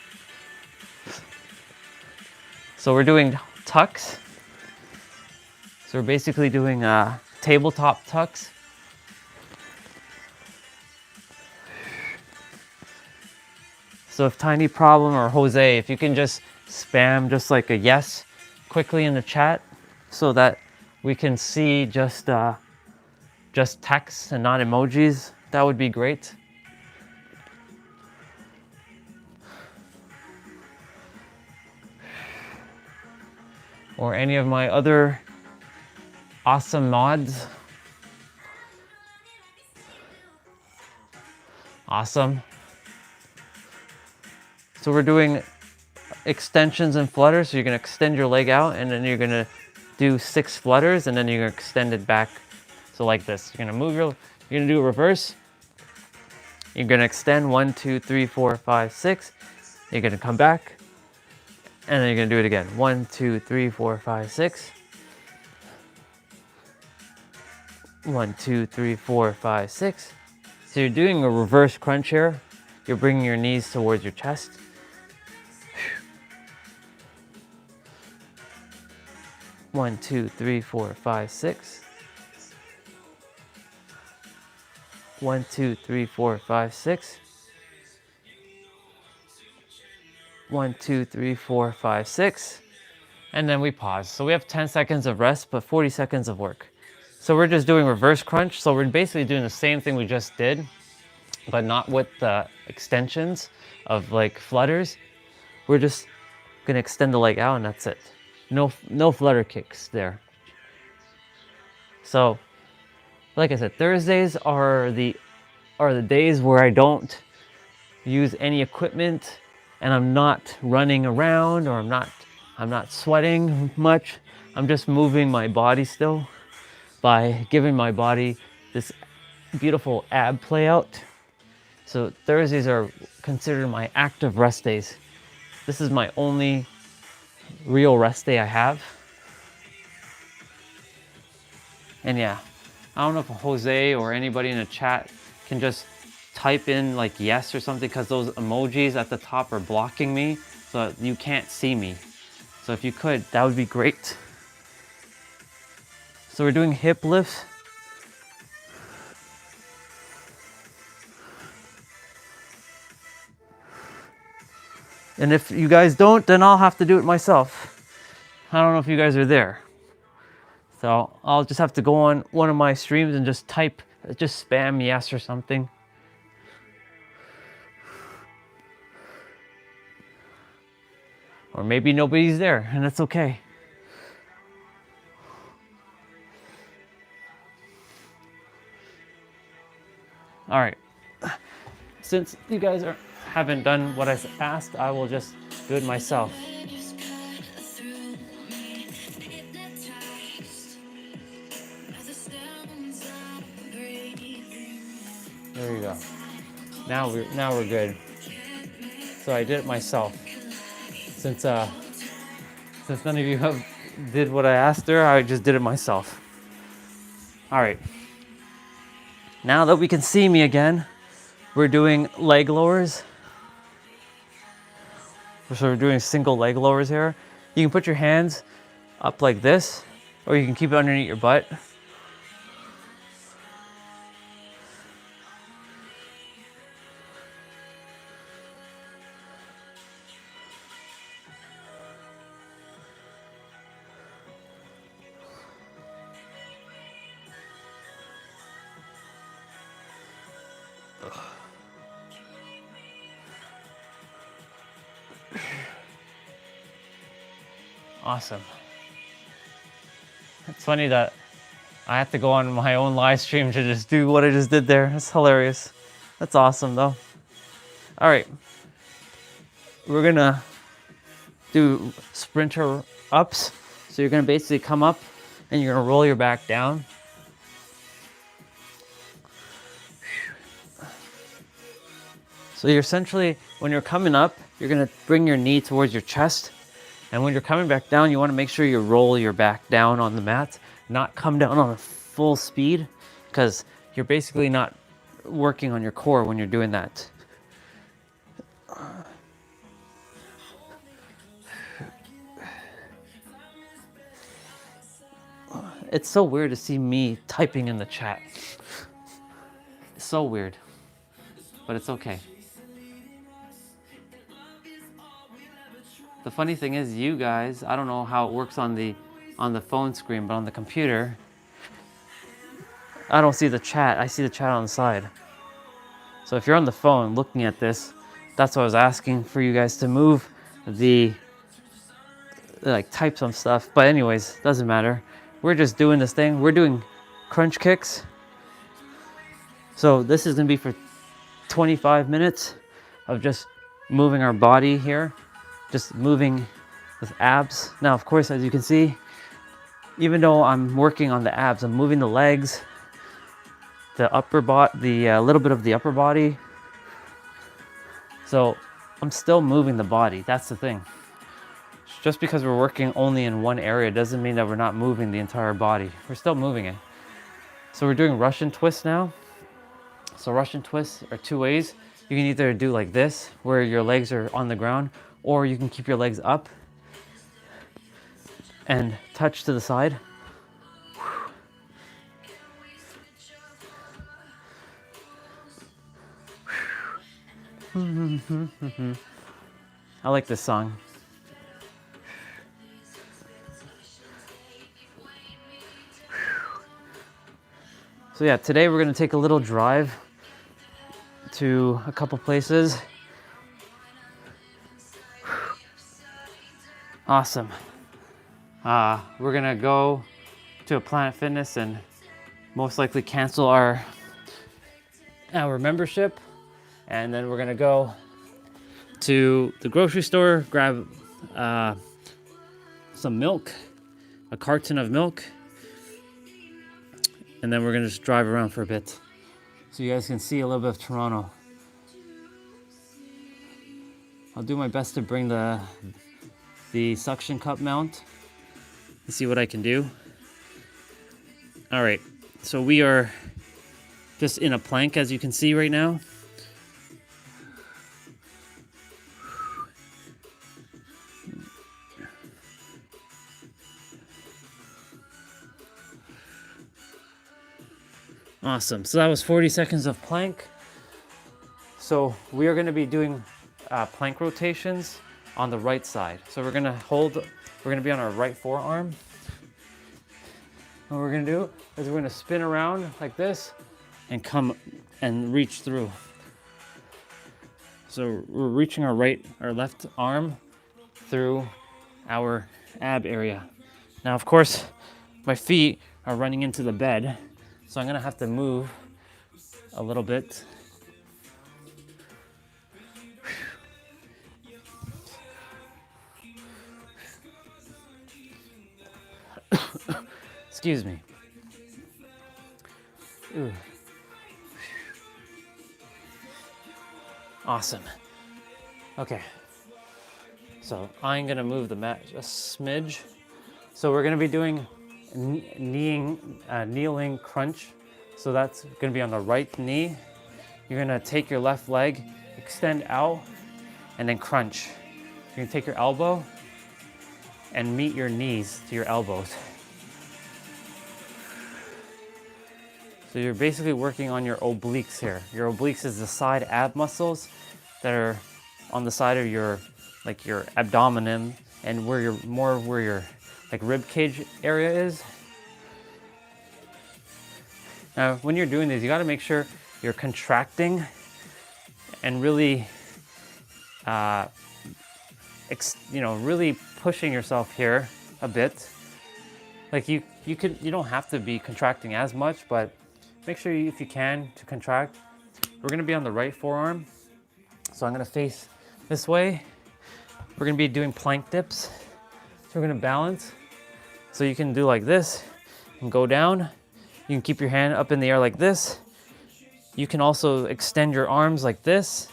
Speaker 1: So we're doing tucks. So we're basically doing tabletop tucks. So if Tiny Problem or Jose, if you can just spam just like a yes quickly in the chat, so that we can see just text and not emojis, that would be great. Or any of my other awesome mods. Awesome. So we're doing extensions and flutters. So you're gonna extend your leg out, and then you're gonna do 6 flutters, and then you're gonna extend it back. So like this, you're gonna do a reverse. You're gonna extend 1, 2, 3, 4, 5, 6. You're gonna come back, and then you're gonna do it again. 1, 2, 3, 4, 5, 6. 1, 2, 3, 4, 5, 6. So you're doing a reverse crunch here. You're bringing your knees towards your chest. 1, 2, 3, 4, 5, 6. 1, 2, 3, 4, 5, 6. 1, 2, 3, 4, 5, 6. And then we pause. So we have 10 seconds of rest, but 40 seconds of work. So we're just doing reverse crunch. So we're basically doing the same thing we just did, but not with the extensions of like flutters. We're just gonna extend the leg out and that's it. No flutter kicks there. So, like I said, Thursdays are the days where I don't use any equipment and I'm not running around, or I'm not sweating much. I'm just moving my body still by giving my body this beautiful ab play out. So Thursdays are considered my active rest days. This is my only real rest day I have. And yeah, I don't know if Jose or anybody in the chat can just type in like yes or something, because those emojis at the top are blocking me so you can't see me. So if you could, that would be great. So we're doing hip lifts. And if you guys don't, then I'll have to do it myself. I don't know if you guys are there. So I'll just have to go on one of my streams and just spam yes or something. Or maybe nobody's there, and that's okay. All right. Since you guys haven't done what I asked, I will just do it myself. There you go. Now we're good. So I did it myself. Since none of you did what I asked there, I just did it myself. All right. Now that we can see me again, we're doing leg lowers. So we're doing single leg lowers here. You can put your hands up like this, or you can keep it underneath your butt. Awesome. It's funny that I have to go on my own live stream to just do what I just did there. That's hilarious. That's awesome though. All right. We're gonna do sprinter ups. So you're gonna basically come up and you're gonna roll your back down. So you're essentially, when you're coming up, you're gonna bring your knee towards your chest. And when you're coming back down, you wanna make sure you roll your back down on the mat, not come down on a full speed, because you're basically not working on your core when you're doing that. It's so weird to see me typing in the chat. It's so weird, but it's okay. The funny thing is, you guys, I don't know how it works on the phone screen, but on the computer, I don't see the chat. I see the chat on the side. So if you're on the phone looking at this, that's what I was asking for you guys to move like type some stuff. But anyways, doesn't matter. We're just doing this thing. We're doing crunch kicks. So this is gonna be for 25 minutes of just moving our body here. Just moving with abs. Now, of course, as you can see, even though I'm working on the abs, I'm moving the legs, the upper body, the little bit of the upper body. So I'm still moving the body. That's the thing. Just because we're working only in one area doesn't mean that we're not moving the entire body. We're still moving it. So we're doing Russian twists now. So Russian twists are two ways. You can either do like this, where your legs are on the ground, or you can keep your legs up and touch to the side. I like this song. So yeah, today we're gonna take a little drive to a couple places. Awesome. We're gonna go to a Planet Fitness and most likely cancel our membership, and then we're gonna go to the grocery store, grab some milk, a carton of milk, and then we're gonna just drive around for a bit so you guys can see a little bit of Toronto. I'll do my best to bring the suction cup mount and see what I can do. All right, so we are just in a plank, as you can see right now. Awesome, so that was 40 seconds of plank. So we are gonna be doing plank rotations on the right side. So we're gonna be on our right forearm. What we're gonna do is we're gonna spin around like this and come and reach through. So we're reaching our left arm through our ab area. Now, of course, my feet are running into the bed, so I'm gonna have to move a little bit. Excuse me. Ooh. Awesome. Okay. So I'm gonna move the mat a smidge. So we're gonna be doing kneeling crunch. So that's gonna be on the right knee. You're gonna take your left leg, extend out, and then crunch. You're gonna take your elbow and meet your knees to your elbows. So you're basically working on your obliques here. Your obliques is the side ab muscles that are on the side of your abdomen and where your like rib cage area is. Now, when you're doing this, you got to make sure you're contracting and really, really pushing yourself here a bit. Like you don't have to be contracting as much, but make sure if you can to contract. We're gonna be on the right forearm. So I'm gonna face this way. We're gonna be doing plank dips. So we're gonna balance. So you can do like this and go down. You can keep your hand up in the air like this. You can also extend your arms like this.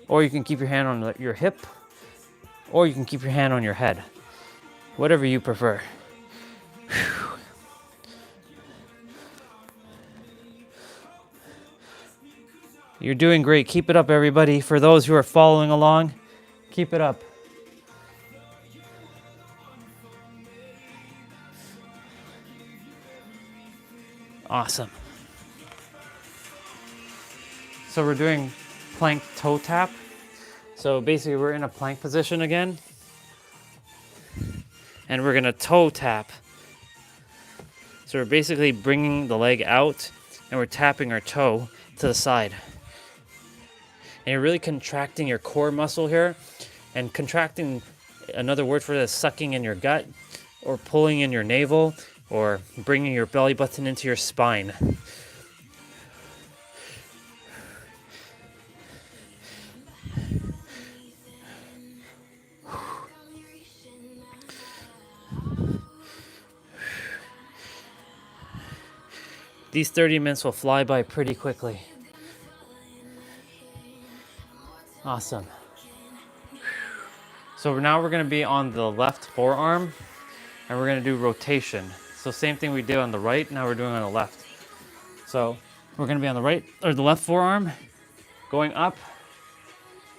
Speaker 1: Or you can keep your hand on your hip. Or you can keep your hand on your head. Whatever you prefer. You're doing great. Keep it up, everybody. For those who are following along, keep it up. Awesome. So we're doing plank toe tap. So basically we're in a plank position again. And we're gonna toe tap. So we're basically bringing the leg out and we're tapping our toe to the side. And you're really contracting your core muscle here. And contracting, another word for this, sucking in your gut or pulling in your navel or bringing your belly button into your spine. These 30 minutes will fly by pretty quickly. Awesome. So now we're gonna be on the left forearm and we're gonna do rotation. So same thing we did on the right, now we're doing on the left. So we're gonna be on the right or the left forearm, going up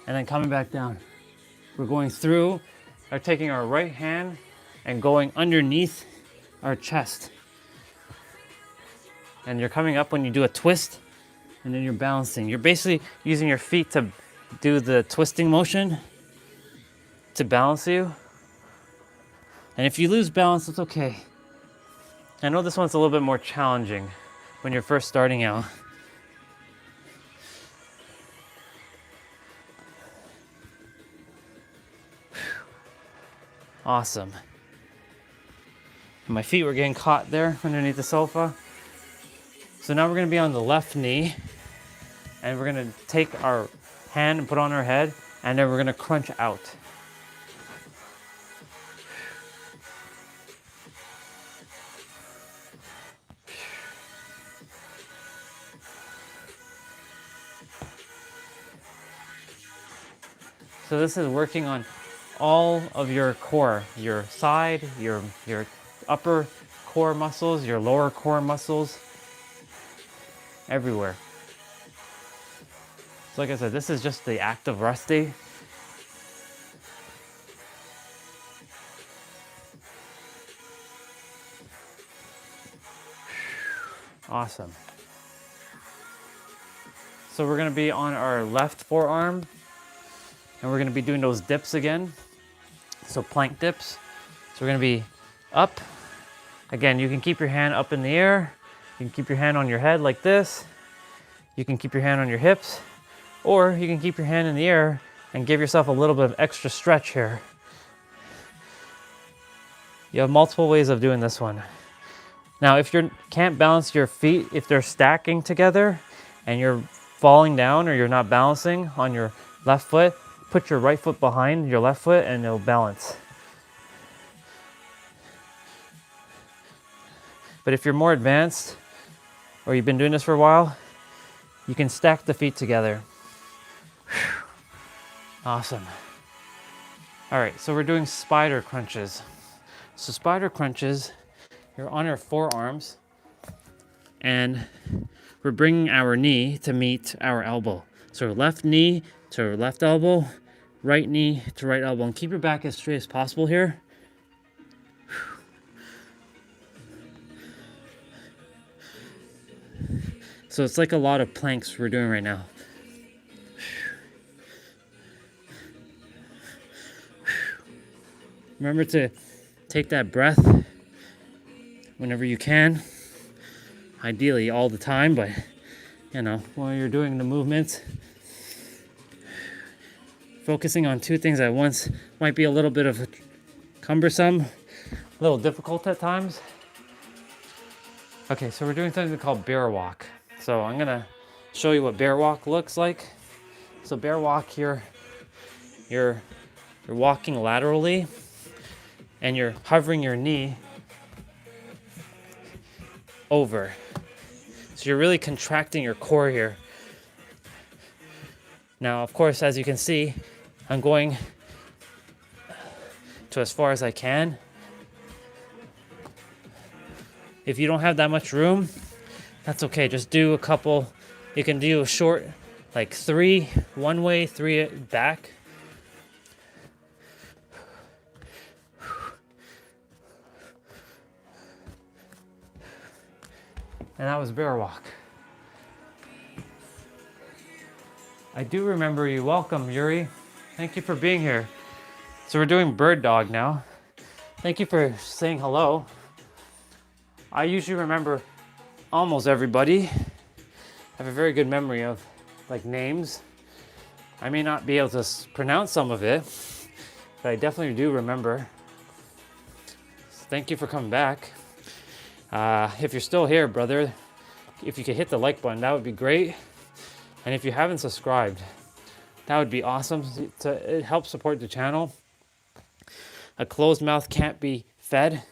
Speaker 1: and then coming back down. We're going through, or taking our right hand and going underneath our chest. And you're coming up when you do a twist
Speaker 2: and then you're balancing. You're basically using your feet to do the twisting motion to balance you. And if you lose balance, it's okay. I know this one's a little bit more challenging when you're first starting out. Awesome. My feet were getting caught there underneath the sofa. So now we're gonna be on the left knee, and we're gonna take our hand and put on our head, and then we're gonna crunch out. So this is working on all of your core, your side, your upper core muscles, your lower core muscles, everywhere. So like I said, this is just the active resting. Awesome. So we're gonna be on our left forearm, and we're gonna be doing those dips again. So plank dips. So we're gonna be up. Again, you can keep your hand up in the air. You can keep your hand on your head like this. You can keep your hand on your hips, or you can keep your hand in the air and give yourself a little bit of extra stretch here. You have multiple ways of doing this one. Now, if you can't balance your feet, if they're stacking together and you're falling down or you're not balancing on your left foot, put your right foot behind your left foot and it'll balance. But if you're more advanced or you've been doing this for a while, you can stack the feet together. Awesome. All right, so we're doing spider crunches. So spider crunches, you're on your forearms and we're bringing our knee to meet our elbow. So left knee to left elbow, right knee to right elbow, and keep your back as straight as possible here. So it's like a lot of planks we're doing right now. Remember to take that breath whenever you can. Ideally all the time, but you know, while you're doing the movements, focusing on two things at once might be a little bit of cumbersome, a little difficult at times. Okay, so we're doing something called bear walk. So I'm gonna show you what bear walk looks like. So bear walk, you're walking laterally and you're hovering your knee over. So you're really contracting your core here. Now, of course, as you can see, I'm going to as far as I can. If you don't have that much room, that's okay. Just do a couple. You can do a short, like 3 one way, 3 back. And that was bear walk. I do remember you. Welcome, Yuri. Thank you for being here. So we're doing bird dog now. Thank you for saying hello. I usually remember almost everybody. I have a very good memory of like names. I may not be able to pronounce some of it, but I definitely do remember. So thank you for coming back. If you're still here, brother, if you could hit the like button, that would be great. And if you haven't subscribed, that would be awesome. It helps support the channel. A closed mouth can't be fed.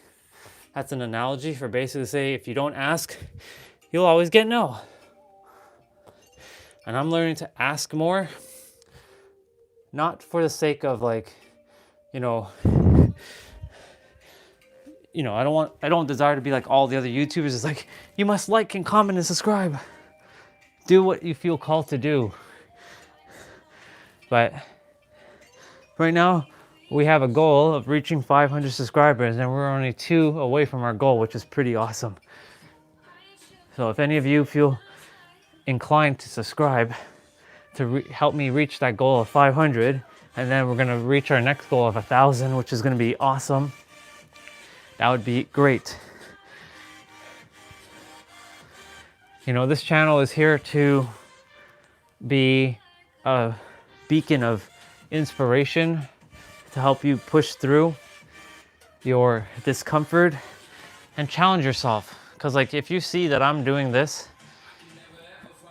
Speaker 2: That's an analogy for basically say if you don't ask, you'll always get no. And I'm learning to ask more, not for the sake of like, I don't desire to be like all the other YouTubers. It's like, you must like and comment and subscribe. Do what you feel called to do. But right now, we have a goal of reaching 500 subscribers, and we're only 2 away from our goal, which is pretty awesome. So if any of you feel inclined to subscribe to help me reach that goal of 500. And then we're gonna reach our next goal of 1,000, which is gonna be awesome. That would be great. You know, this channel is here to be a beacon of inspiration to help you push through your discomfort and challenge yourself. Because like if you see that I'm doing this,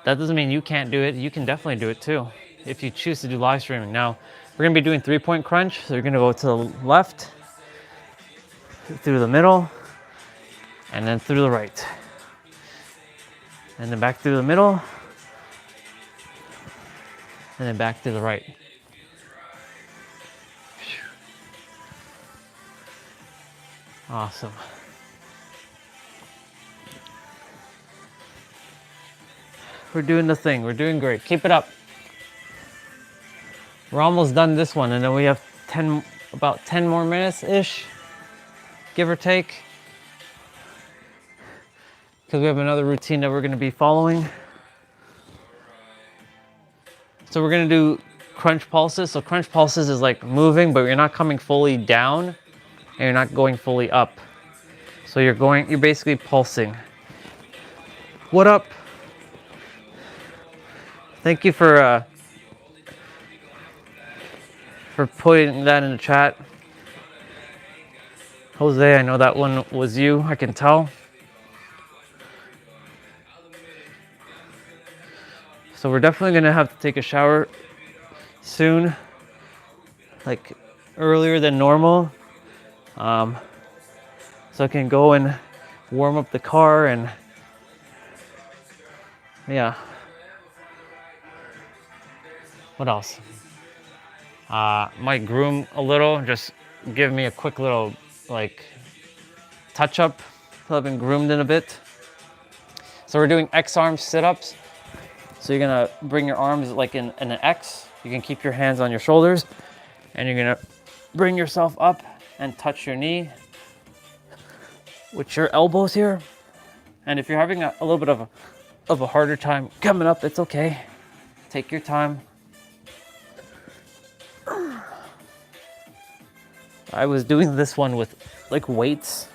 Speaker 2: that doesn't mean you can't do it. You can definitely do it too if you choose to do live streaming. Now we're gonna be doing 3-point crunch. So you're gonna go to the left, through the middle, and then through the right, and then back through the middle, and then back to the right. Awesome. We're doing the thing. We're doing great. Keep it up. We're almost done this one, and then we have about 10 more minutes-ish, give or take, because we have another routine that we're going to be following. So we're going to do crunch pulses. So crunch pulses is like moving, but you're not coming fully down, and you're not going fully up. So you're basically pulsing. What up? Thank you for putting that in the chat. Jose, I know that one was you, I can tell. So we're definitely gonna have to take a shower soon, like earlier than normal. So I can go and warm up the car and yeah. What else? Might groom a little, just give me a quick little like touch up. I've been groomed in a bit. So we're doing X arm sit-ups. So you're gonna bring your arms like in an X. You can keep your hands on your shoulders, and you're gonna bring yourself up and touch your knee with your elbows here. And if you're having a little bit of a harder time coming up, it's okay. Take your time. I was doing this one with like weights.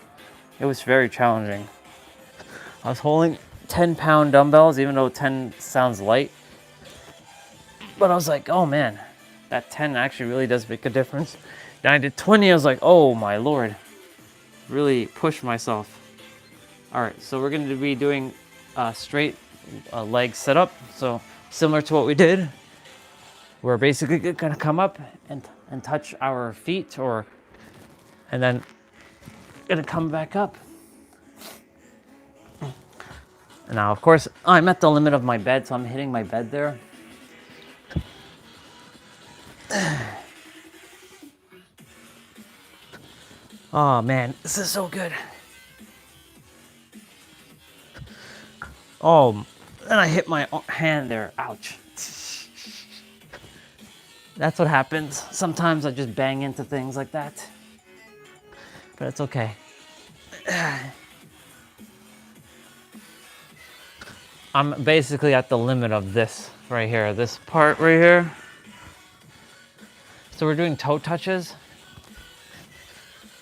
Speaker 2: It was very challenging. I was holding 10-pound dumbbells, even though 10 sounds light. But I was like, oh man, that 10 actually really does make a difference. Then I did 20, I was like, oh my Lord. Really pushed myself. All right, so we're gonna be doing a straight leg sit-up. So similar to what we did. We're basically gonna come up and touch our feet, and then gonna come back up. Now, of course, I'm at the limit of my bed, so I'm hitting my bed there. Oh man, this is so good. Oh, and I hit my hand there. Ouch. That's what happens. Sometimes I just bang into things like that. But it's okay. I'm basically at the limit of this right here, this part right here. So we're doing toe touches.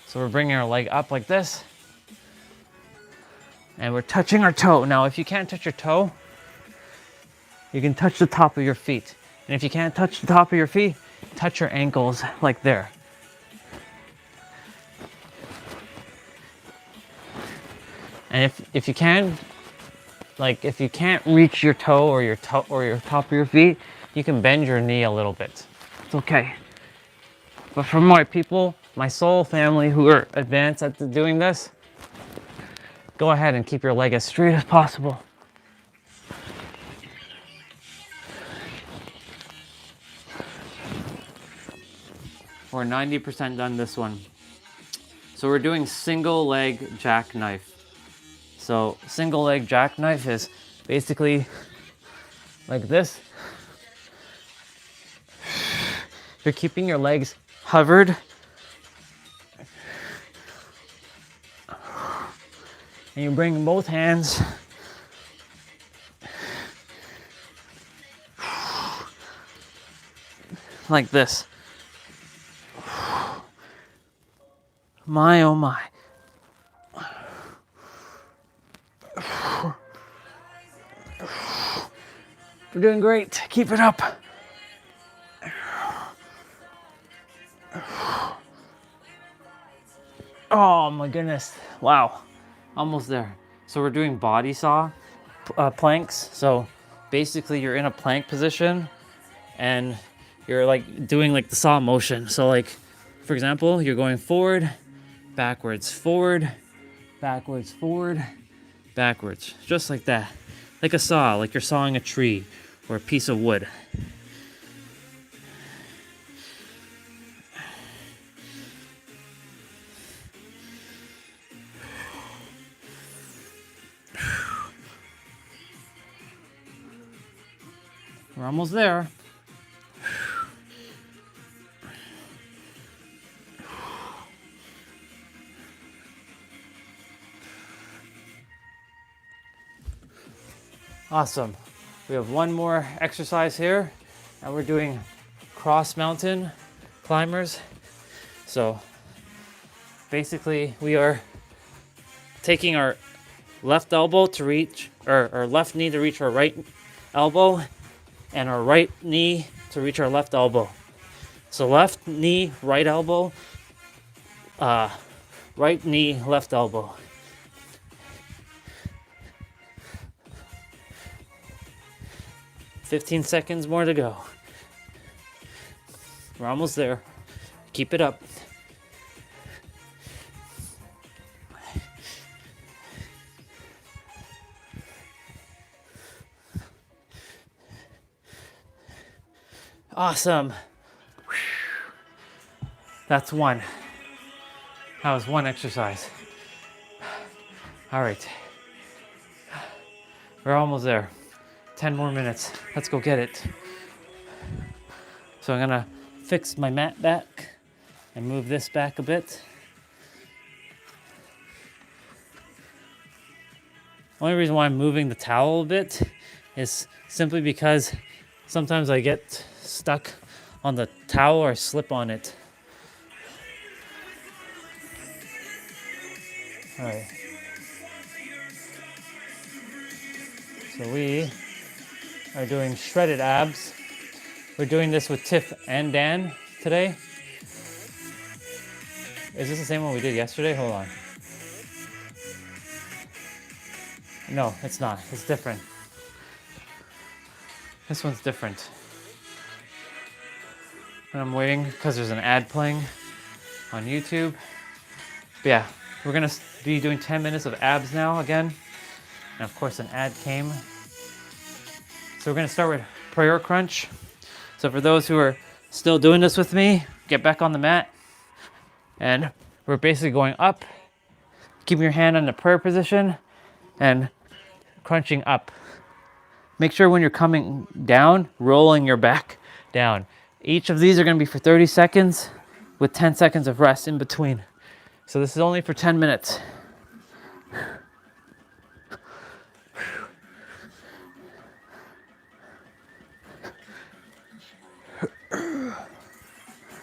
Speaker 2: So we're bringing our leg up like this. And we're touching our toe. Now, if you can't touch your toe, you can touch the top of your feet. And if you can't touch the top of your feet, touch your ankles like there. And if you can, like if you can't reach your toe or your top of your feet, you can bend your knee a little bit. It's okay. But for my people, my soul family who are advanced at doing this, go ahead and keep your leg as straight as possible. We're 90% done this one. So we're doing single leg jackknife. So single leg jackknife is basically like this. You're keeping your legs hovered. And you bring both hands like this. My, oh my. You're doing great. Keep it up. Oh my goodness. Wow. Almost there. So we're doing body saw planks. So basically you're in a plank position and you're like doing like the saw motion. So like, for example, you're going forward, backwards, forward, backwards, forward, backwards. Just like that. Like a saw, like you're sawing a tree or a piece of wood. We're almost there. Awesome. We have one more exercise here, and we're doing cross mountain climbers. So basically we are taking our left elbow to reach, or our left knee to reach our right elbow, and our right knee to reach our left elbow. So left knee, right elbow, right knee, left elbow. "15 seconds more to go. We're almost there. Keep it up. Awesome. That's one. That was one exercise. All right. We're almost there. 10 more minutes. Let's go get it. So I'm gonna fix my mat back and move this back a bit. Only reason why I'm moving the towel a bit is simply because sometimes I get stuck on the towel or slip on it. All right. So we are doing shredded abs. We're doing this with Tiff and Dan today. Is this the same one we did yesterday? Hold on. No, it's not. It's different. This one's different. And I'm waiting because there's an ad playing on YouTube. But yeah, we're gonna be doing 10 minutes of abs now again. And of course an ad came. So we're gonna start with prayer crunch. So for those who are still doing this with me, get back on the mat. And we're basically going up, keeping your hand in the prayer position and crunching up. Make sure when you're coming down, rolling your back down. Each of these are gonna be for 30 seconds with 10 seconds of rest in between. So this is only for 10 minutes.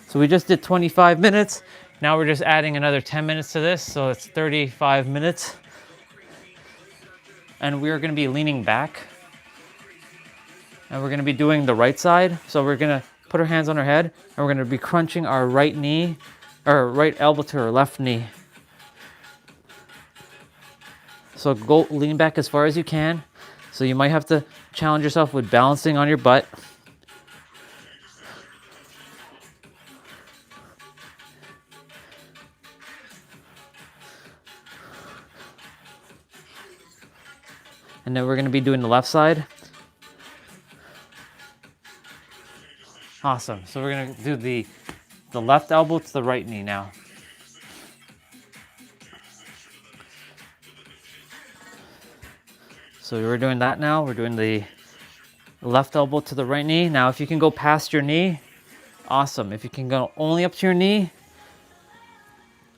Speaker 2: So we just did 25 minutes. Now we're just adding another 10 minutes to this. So it's 35 minutes. And we're gonna be leaning back. And we're gonna be doing the right side. So we're gonna put our hands on our head and we're gonna be crunching our right knee, or right elbow to our left knee. So go lean back as far as you can. So you might have to challenge yourself with balancing on your butt. And then we're gonna be doing the left side. Awesome. So we're gonna do the left elbow to the right knee now. So we're doing that now. We're doing the left elbow to the right knee. Now if you can go past your knee, awesome. If you can go only up to your knee,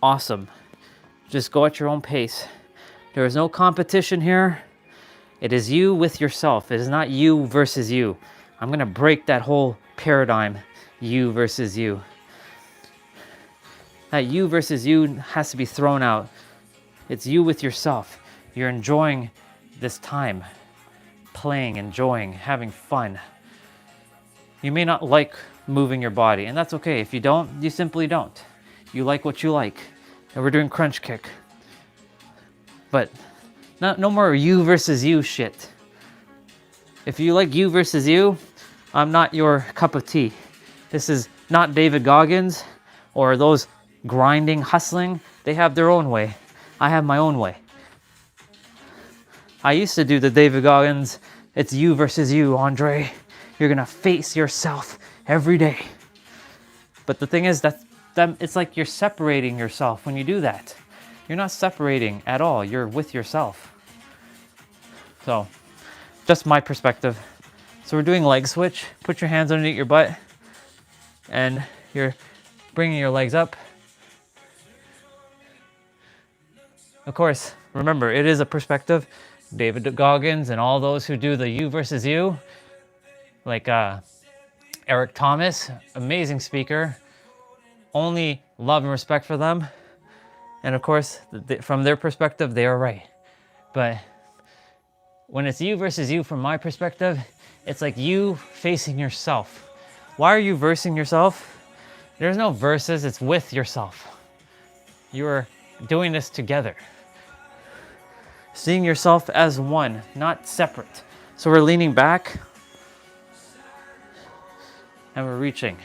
Speaker 2: awesome. Just go at your own pace. There is no competition here. It is you with yourself. It is not you versus you. I'm gonna break that whole paradigm you versus you. That you versus you has to be thrown out. It's you with yourself. You're enjoying this time, playing, enjoying, having fun. You may not like moving your body, and that's okay. If you don't, you simply don't. You like what you like. And we're doing crunch kick. But no more you versus you shit. If you like you versus you, I'm not your cup of tea. This is not David Goggins or those grinding, hustling. They have their own way. I have my own way. I used to do the David Goggins, it's you versus you, Andre. You're gonna face yourself every day. But the thing is that it's like you're separating yourself when you do that. You're not separating at all. You're with yourself. So, just my perspective. So we're doing leg switch. Put your hands underneath your butt and you're bringing your legs up. Of course, remember, it is a perspective. David Goggins and all those who do the you versus you, like Eric Thomas, amazing speaker. Only love and respect for them. And of course, from their perspective, they are right. But when it's you versus you, from my perspective, it's like you facing yourself. Why are you versing yourself? There's no verses, it's with yourself. You're doing this together. Seeing yourself as one, not separate. So we're leaning back and we're reaching.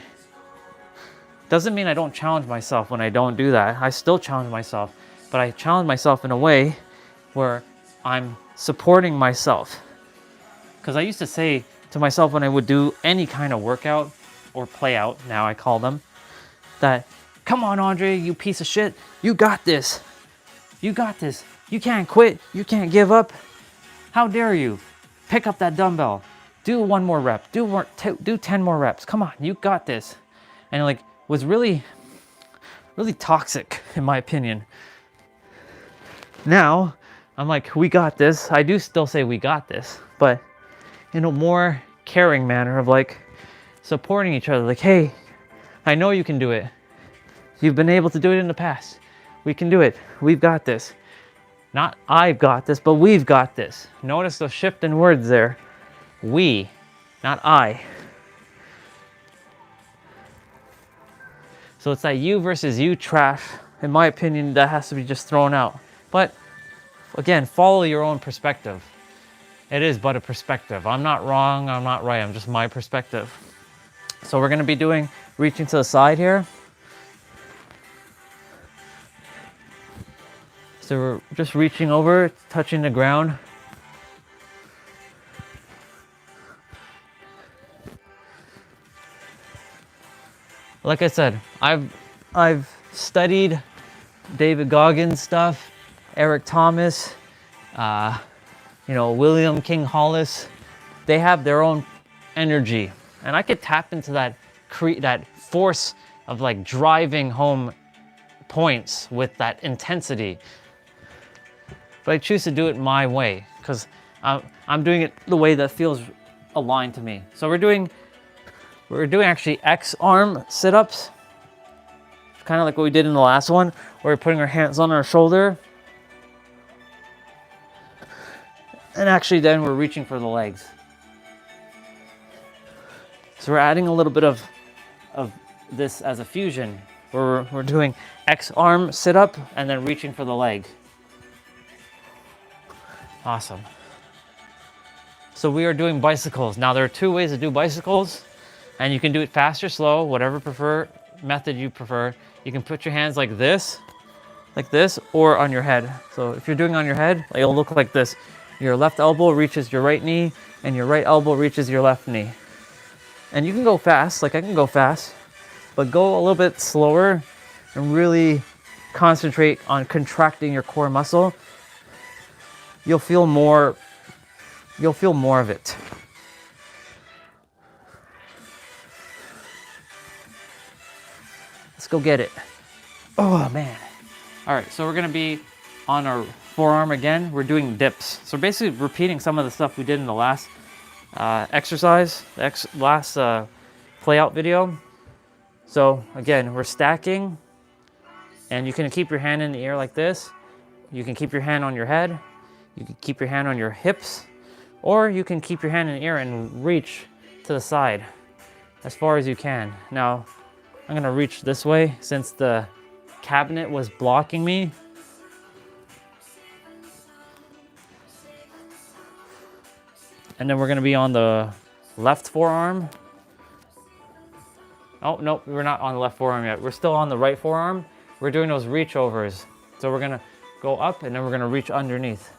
Speaker 2: Doesn't mean I don't challenge myself when I don't do that. I still challenge myself, but I challenge myself in a way where I'm supporting myself. Because I used to say to myself when I would do any kind of workout or play out, now I call them, that, come on, Andre, you piece of shit. You got this. You got this. You can't quit. You can't give up. How dare you? Pick up that dumbbell. Do one more rep. Do 10 more reps. Come on, you got this. And like, was really, really toxic in my opinion. Now, I'm like, we got this. I do still say we got this, but in a more caring manner of like supporting each other. Like, hey, I know you can do it. You've been able to do it in the past. We can do it. We've got this. Not I've got this, but we've got this. Notice the shift in words there. We, not I. So it's that you versus you trash, in my opinion, that has to be just thrown out. But again, follow your own perspective. It is but a perspective. I'm not wrong, I'm not right, I'm just my perspective. So we're gonna be doing reaching to the side here. So we're just reaching over, touching the ground. Like I said, I've studied David Goggins stuff, Eric Thomas, William King Hollis. They have their own energy, and I could tap into that force of like driving home points with that intensity. But I choose to do it my way because I'm doing it the way that feels aligned to me. So we're doing actually X arm sit-ups, kind of like what we did in the last one, where we're putting our hands on our shoulder. And actually then we're reaching for the legs. So we're adding a little bit of this as a fusion, where we're doing X arm sit-up and then reaching for the leg. Awesome. So we are doing bicycles. Now there are two ways to do bicycles. And you can do it fast or slow, whatever method you prefer. You can put your hands like this, or on your head. So if you're doing on your head, it'll look like this. Your left elbow reaches your right knee, and your right elbow reaches your left knee. And you can go fast, like I can go fast, but go a little bit slower and really concentrate on contracting your core muscle. You'll feel more of it. Let's go get it. Oh man. All right, so we're gonna be on our forearm again. We're doing dips. So basically repeating some of the stuff we did in the last exercise, last play out video. So again, we're stacking, and you can keep your hand in the air like this. You can keep your hand on your head. You can keep your hand on your hips, or you can keep your hand in the air and reach to the side as far as you can. Now, I'm gonna reach this way since the cabinet was blocking me. And then we're gonna be on the left forearm. Oh, no, we're not on the left forearm yet. We're still on the right forearm. We're doing those reach overs. So we're gonna go up and then we're gonna reach underneath.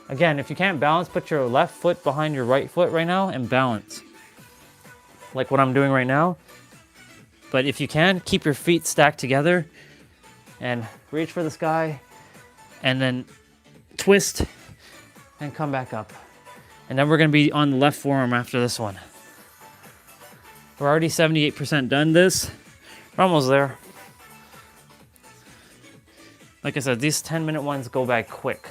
Speaker 2: Again, if you can't balance, put your left foot behind your right foot right now and balance. Like what I'm doing right now. But if you can, keep your feet stacked together and reach for the sky and then twist and come back up. And then we're gonna be on the left forearm after this one. We're already 78% done this. We're almost there. Like I said, these 10-minute ones go by quick.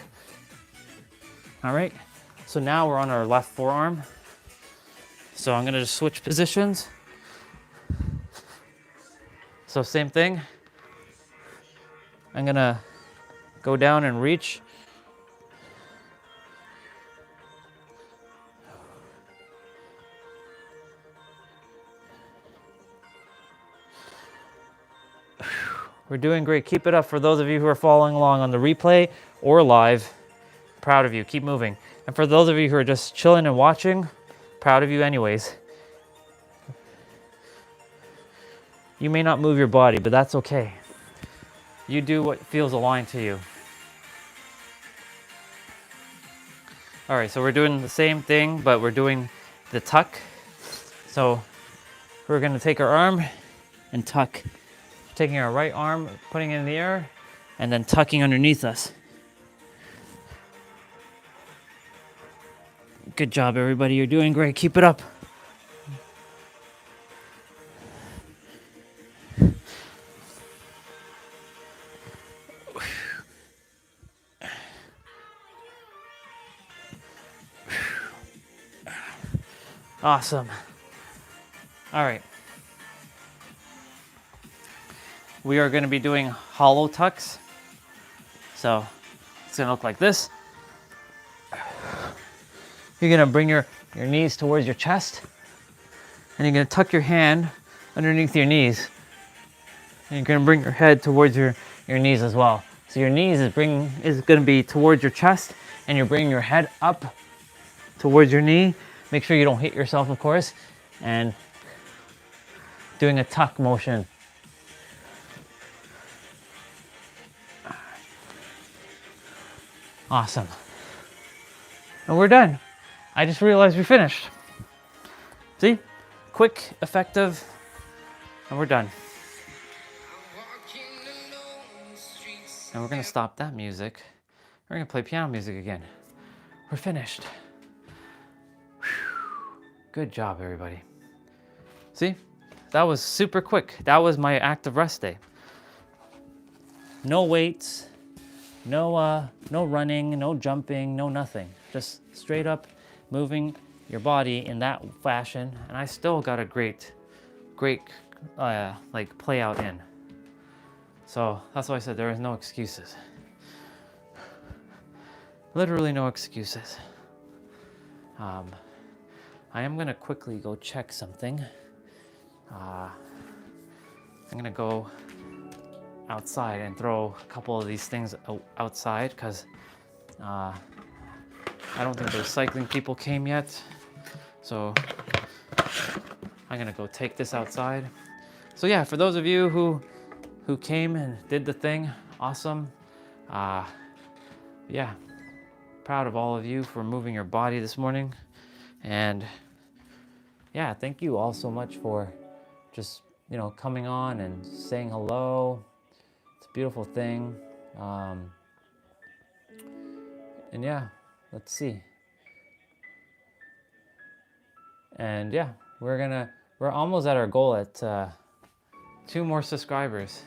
Speaker 2: All right, so now we're on our left forearm. So I'm gonna just switch positions. So same thing. I'm gonna go down and reach. We're doing great. Keep it up for those of you who are following along on the replay or live. Proud of you. Keep moving. And for those of you who are just chilling and watching, proud of you anyways. You may not move your body, but that's okay. You do what feels aligned to you. All right, so we're doing the same thing, but we're doing the tuck. So we're gonna take our arm and tuck. Taking our right arm, putting it in the air, and then tucking underneath us. Good job, everybody. You're doing great. Keep it up. Awesome. All right. We are going to be doing hollow tucks. So it's going to look like this. You're going to bring your knees towards your chest. And you're going to tuck your hand underneath your knees. And you're going to bring your head towards your knees as well. So your knees is going to be towards your chest. And you're bringing your head up towards your knee. Make sure you don't hit yourself, of course. And doing a tuck motion. Awesome. And we're done. I just realized we finished. See? Quick, effective, and we're done. And we're gonna stop that music. We're gonna play piano music again. We're finished. Whew. Good job, everybody. See? That was super quick. That was my active rest day. No weights. No running, no jumping, no nothing. Just straight up moving your body in that fashion. And I still got a great like play out in. So that's why I said there is no excuses. Literally no excuses. I am gonna quickly go check something. I'm gonna go outside and throw a couple of these things outside because I don't think those cycling people came yet. So I'm gonna go take this outside. So yeah, for those of you who came and did the thing, awesome. Yeah, proud of all of you for moving your body this morning. And yeah, thank you all so much for just, you know, coming on and saying hello. It's a beautiful thing. And yeah, let's see. And yeah, we're almost at our goal at 2 more subscribers.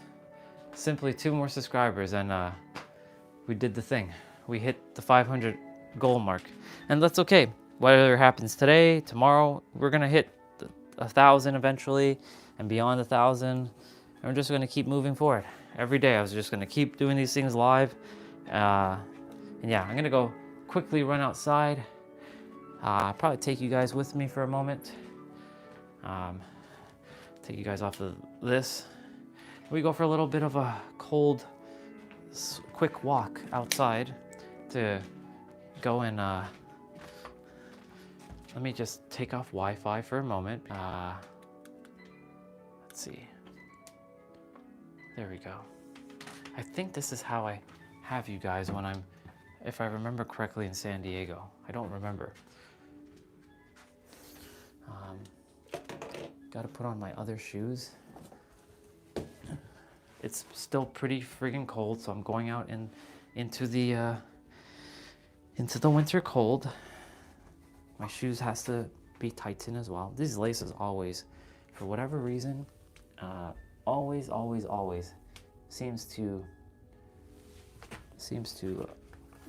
Speaker 2: Simply 2 more subscribers, and we did the thing. We hit the 500 goal mark, and that's okay. Whatever happens today, tomorrow, we're gonna hit 1,000 eventually, and beyond 1,000. And we're just gonna keep moving forward. Every day I was just gonna keep doing these things live. And yeah, I'm gonna go quickly run outside. Probably take you guys with me for a moment. Take you guys off of this. We go for a little bit of a cold, quick walk outside to go and let me just take off Wi-Fi for a moment. Let's see. There we go. I think this is how I have you guys when I'm, if I remember correctly, in San Diego. I don't remember. Got to put on my other shoes. It's still pretty friggin' cold, so I'm going out into the winter cold. My shoes has to be tightened as well. These laces always, for whatever reason, always seems to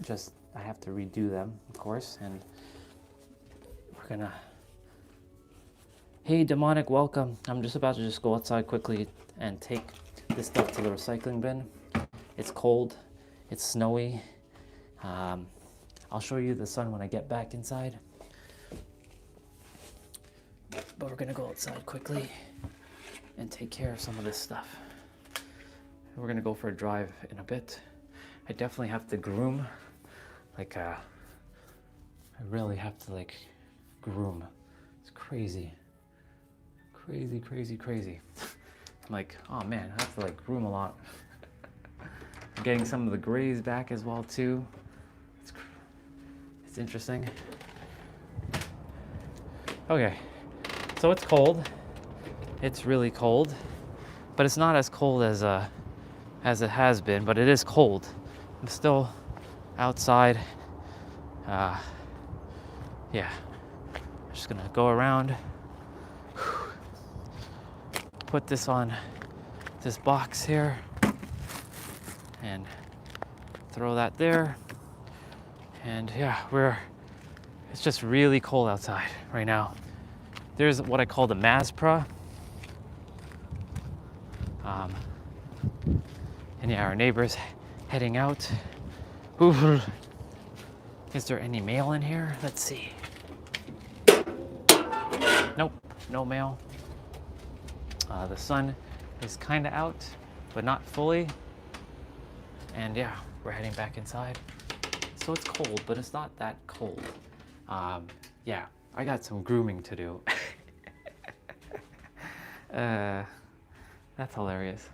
Speaker 2: just, I have to redo them, of course, and we're gonna, hey demonic, welcome. I'm just about to just go outside quickly and take this stuff to the recycling bin. It's cold, it's snowy. I'll show you the sun when I get back inside. But we're gonna go outside quickly and take care of some of this stuff. We're gonna go for a drive in a bit. I definitely have to groom. Like, I really have to like groom. It's crazy. Crazy. I'm like, oh man, I have to like groom a lot. I'm getting some of the grays back as well too. It's interesting. Okay, so it's cold. It's really cold, but it's not as cold as it has been, but it is cold. I'm still outside. Yeah, I'm just gonna go around, put this on this box here, and throw that there. And yeah, it's just really cold outside right now. There's what I call the Mazpra. And yeah, our neighbor's heading out. Ooh. Is there any mail in here? Let's see. Nope, no mail. The sun is kind of out, but not fully. And yeah, we're heading back inside. So it's cold, but it's not that cold. Yeah, I got some grooming to do. That's hilarious.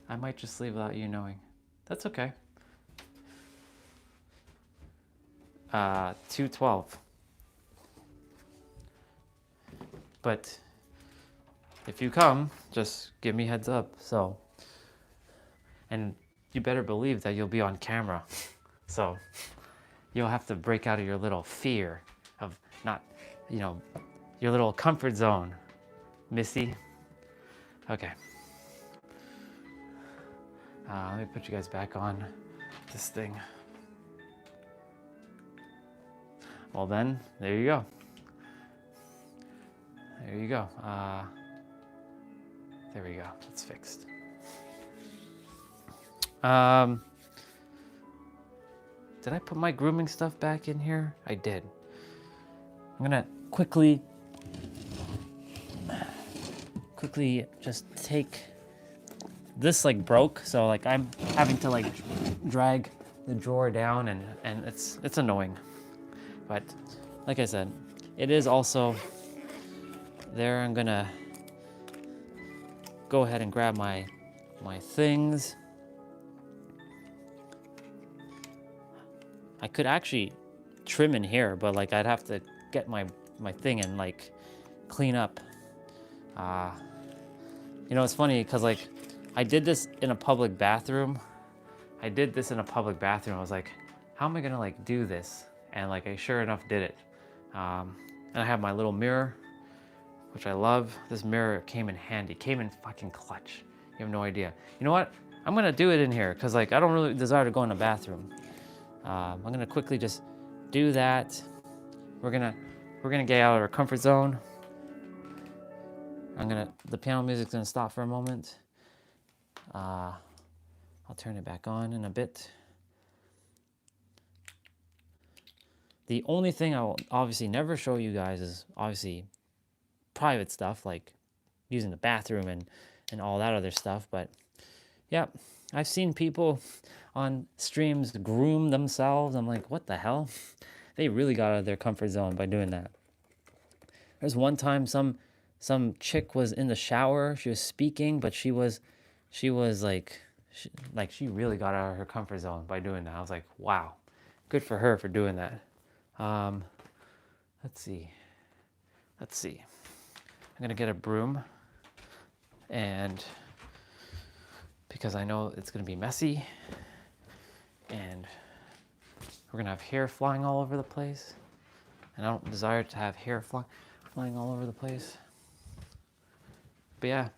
Speaker 2: I might just leave without you knowing. That's okay. 2:12. But if you come, just give me heads up. So, and you better believe that you'll be on camera. So you'll have to break out of your little fear of not, your little comfort zone, Missy. Okay. Let me put you guys back on this thing. Well then, there you go. There you go. There we go. It's fixed. Did I put my grooming stuff back in here? I did. I'm gonna quickly just take this, like broke, so like I'm having to like drag the drawer down, and it's annoying. But like I said, it is also there. I'm gonna go ahead and grab my things. I could actually trim in here, but like I'd have to get my thing and like clean up. It's funny because like I did this in a public bathroom. I was like, how am I gonna like do this? And like I sure enough did it. And I have my little mirror, which I love. This mirror came in handy, came in fucking clutch. You have no idea. You know what? I'm gonna do it in here because like I don't really desire to go in the bathroom. I'm gonna quickly just do that. We're gonna get out of our comfort zone. The piano music's gonna stop for a moment. I'll turn it back on in a bit. The only thing I will obviously never show you guys is obviously private stuff like using the bathroom and all that other stuff. But yeah, I've seen people on streams groom themselves. I'm like, what the hell? They really got out of their comfort zone by doing that. There's one time some chick was in the shower. She was speaking, but she was like, she really got out of her comfort zone by doing that. I was like, wow, good for her for doing that. Let's see. I'm gonna get a broom, and because I know it's gonna be messy, and we're gonna have hair flying all over the place, and I don't desire to have hair flying all over the place. But yeah,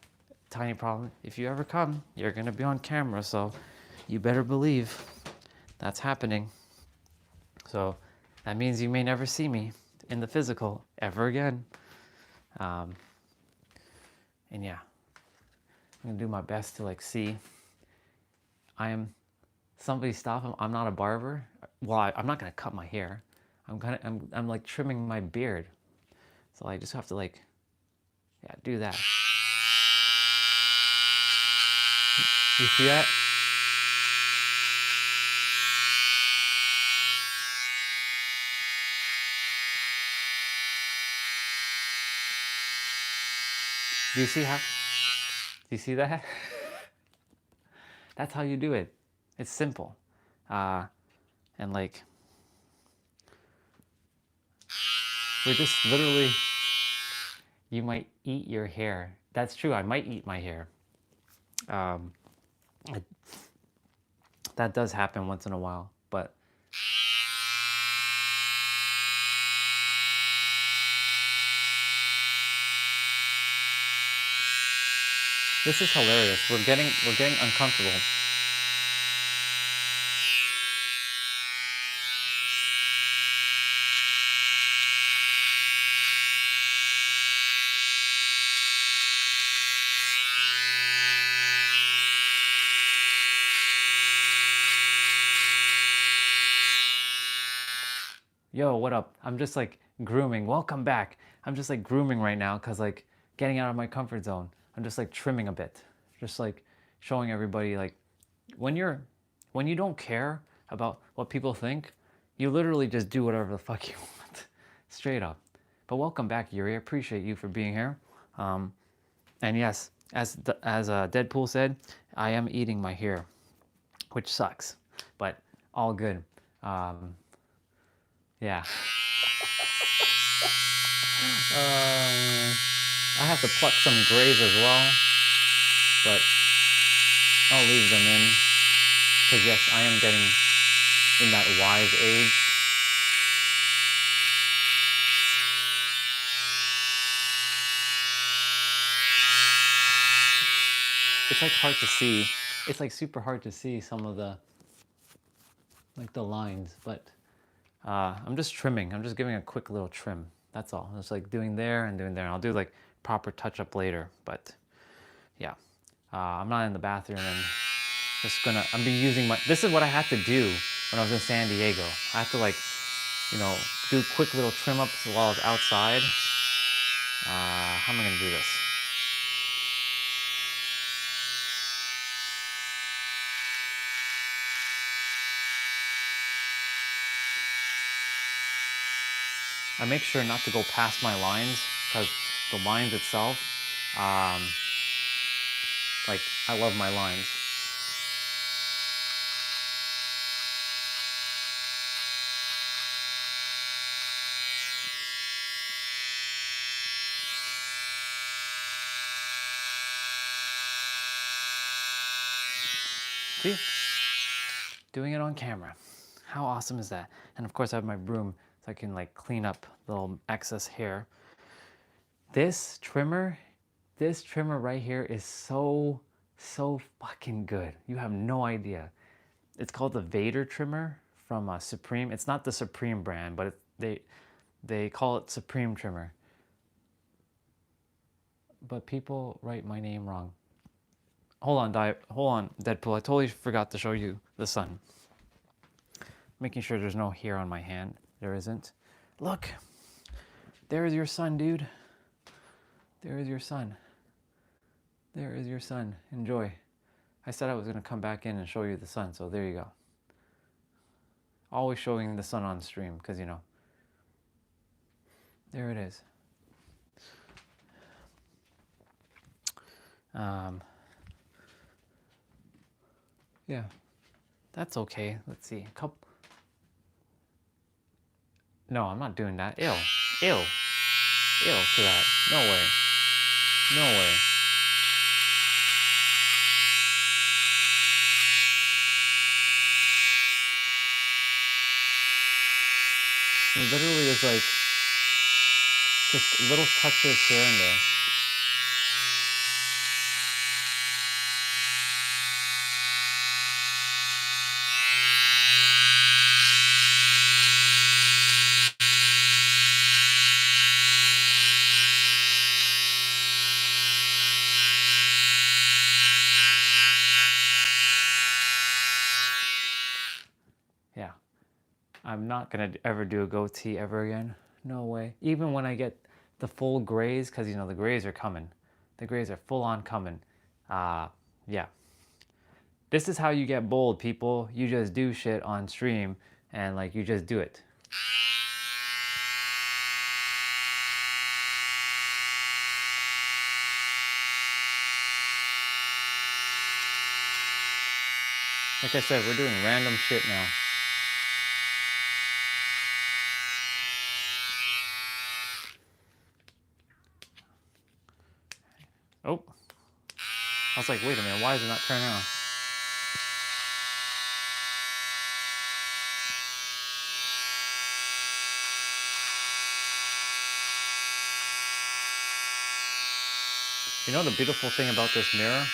Speaker 2: tiny problem. If you ever come, you're gonna be on camera, so you better believe that's happening. So that means you may never see me in the physical ever again. And yeah, I'm gonna do my best to like see. Somebody stop him. I'm not a barber. Well, I'm not gonna cut my hair. I'm like trimming my beard. So I just have to like, yeah, do that. You see that? Do you see how? Do you see that? That's how you do it. It's simple. And like, we're just literally, you might eat your hair. That's true, I might eat my hair. That does happen once in a while, but this is hilarious. We're getting uncomfortable. Yo, what up? I'm just like grooming. Welcome back. I'm just like grooming right now because like getting out of my comfort zone. I'm just like trimming a bit. Just like showing everybody like when you don't care about what people think, you literally just do whatever the fuck you want. Straight up. But welcome back, Yuri. I appreciate you for being here. And yes, as Deadpool said, I am eating my hair, which sucks, but all good. Yeah. I have to pluck some grays as well, but I'll leave them in because yes, I am getting in that wise age. It's like hard to see. It's like super hard to see some of the lines, but I'm just trimming. I'm just giving a quick little trim. That's all. Just like doing there and doing there. I'll do like proper touch up later, but yeah. I'm not in the bathroom and I'm be using this is what I had to do when I was in San Diego. I have to like, do quick little trim ups while I was outside. How am I gonna do this? I make sure not to go past my lines because the lines itself, like I love my lines. See? Doing it on camera. How awesome is that? And of course I have my broom so I can like clean up the little excess hair. This trimmer right here is so fucking good. You have no idea. It's called the Vader trimmer from Supreme. It's not the Supreme brand, but they call it Supreme trimmer. but people write my name wrong. Hold on, Deadpool. I totally forgot to show you the sun. Making sure there's no hair on my hand. There isn't. Look, there is your sun, dude. There is your sun. There is your sun. Enjoy. I said I was gonna come back in and show you the sun, so there you go. Always showing the sun on stream, because you know. There it is. Yeah, that's okay. Let's see. A couple. No, I'm not doing that. Ew. Ew. Ew to that. No way. No way. It literally is like just little touches here and there. Yeah. I'm not gonna ever do a goatee ever again. No way. Even when I get the full grays, because you know the grays are coming. The grays are full on coming. Yeah. This is how you get bold, people. You just do shit on stream and like you just do it. Like I said, we're doing random shit now. Oh. I was like, wait a minute, why is it not turning on? You know the beautiful thing about this mirror?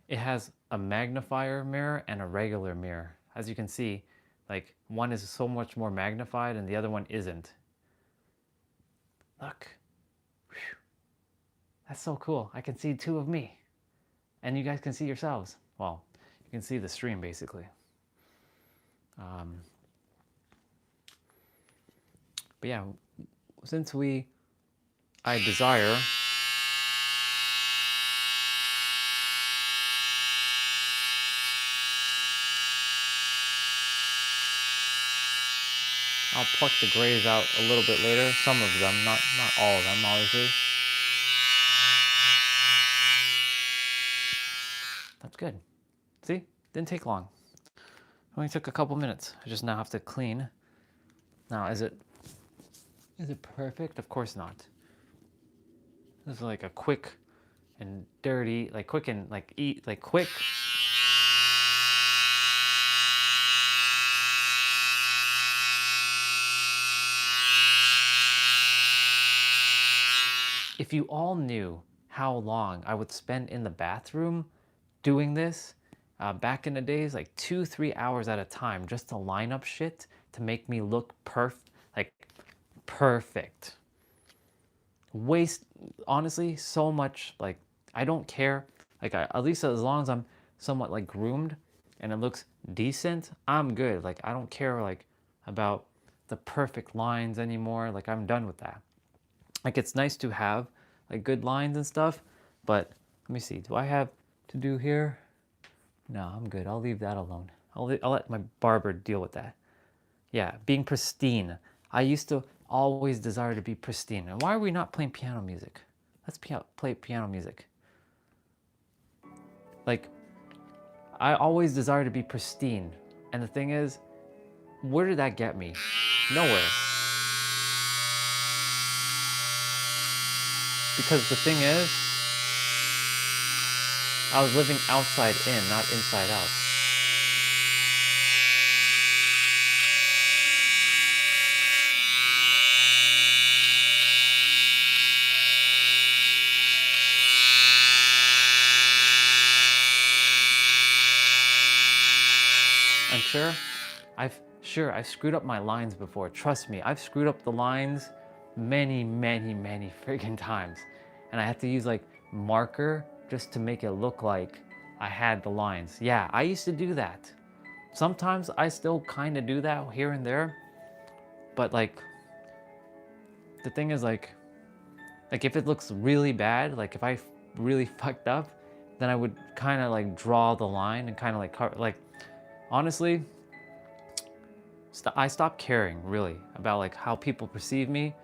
Speaker 2: It has a magnifier mirror and a regular mirror. As you can see, like one is so much more magnified and the other one isn't. Look. Whew. That's so cool. I can see two of me. And you guys can see yourselves. Well, you can see the stream basically. But yeah, since I desire I'll pluck the grays out a little bit later. Some of them, not all of them, obviously. That's good. See? Didn't take long. Only took a couple minutes. I just now have to clean. Now, is it perfect? Of course not. This is like a quick and dirty, like quick and like eat, like quick. If you all knew how long I would spend in the bathroom doing this back in the days, like 2-3 hours at a time just to line up shit to make me look perfect. Waste, honestly, so much. Like, I don't care. Like, at least as long as I'm somewhat like groomed and it looks decent, I'm good. Like, I don't care like about the perfect lines anymore. Like, I'm done with that. Like, it's nice to have like good lines and stuff, but let me see. Do I have to do here? No, I'm good. I'll leave that alone. I'll let my barber deal with that. Yeah, being pristine. I used to always desire to be pristine. And why are we not playing piano music? Let's play piano music. Like, I always desire to be pristine. And the thing is, where did that get me? Nowhere. Because the thing is, I was living outside in, not inside out. I'm sure I've screwed up my lines before. Trust me, I've screwed up the lines many friggin' times. and I had to use like marker just to make it look like I had the lines. Yeah, I used to do that. Sometimes I still kind of do that here and there, but like the thing is like if it looks really bad, like if I really fucked up, then I would kind of like draw the line and kind of like cover, like honestly, I stopped caring really about like how people perceive me,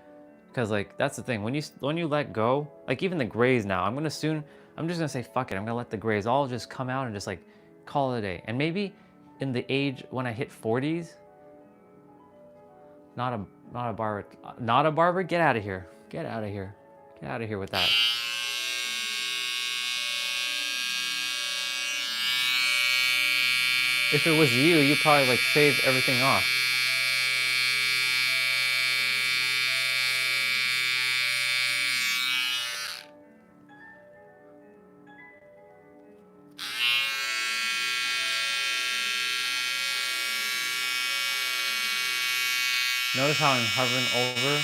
Speaker 2: because like that's the thing, when you let go, like even the grays now, I'm just gonna say fuck it, I'm gonna let the grays all just come out and just like call it a day. And maybe in the age when I hit 40s, not a barber, get out of here, get out of here, get out of here with that. If it was you, you probably like shaved everything off. Notice how I'm hovering over.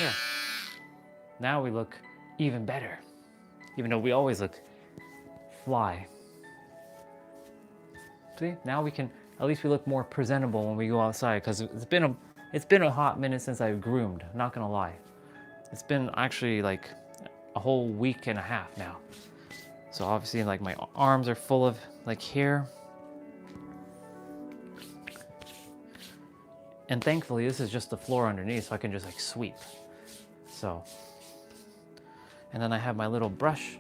Speaker 2: There. Now we look even better, even though we always look fly. See, now we can, at least we look more presentable when we go outside, because it's been a hot minute since I've groomed, I'm not gonna lie. It's been actually like a whole week and a half now. So obviously like my arms are full of like hair. And thankfully this is just the floor underneath, so I can just like sweep. So, and then I have my little brush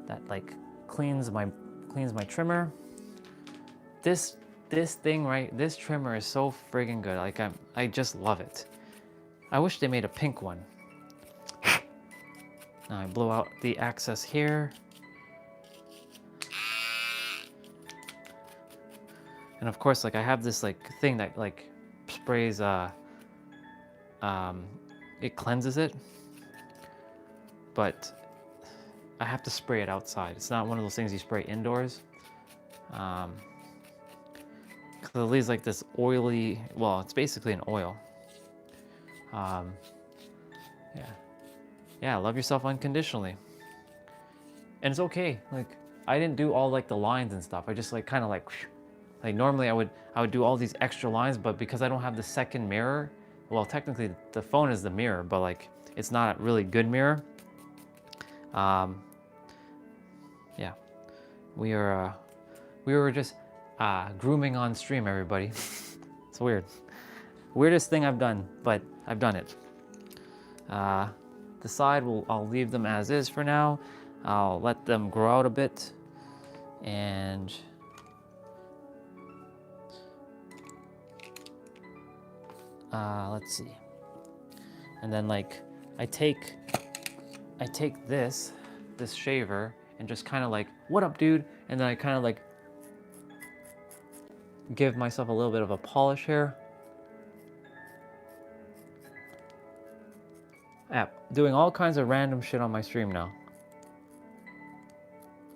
Speaker 2: that like cleans my trimmer. This thing, right, this trimmer is so friggin' good. Like I just love it. I wish they made a pink one. Now I blow out the excess hair. And of course, like I have this like thing that like sprays, it cleanses it, but I have to spray it outside. It's not one of those things you spray indoors. Cause it leaves like this oily, well, it's basically an oil. Yeah, love yourself unconditionally. And it's okay. Like I didn't do all like the lines and stuff. I just like kind of like normally I would do all these extra lines, but because I don't have the second mirror, well, technically the phone is the mirror, but like it's not a really good mirror. Yeah, we were just grooming on stream, everybody. It's weird. Weirdest thing I've done, but I've done it. The side, I'll leave them as is for now. I'll let them grow out a bit, and let's see. And then like I take this shaver and just kind of like, what up, dude? And then I kind of like give myself a little bit of a polish here. Yeah, doing all kinds of random shit on my stream now.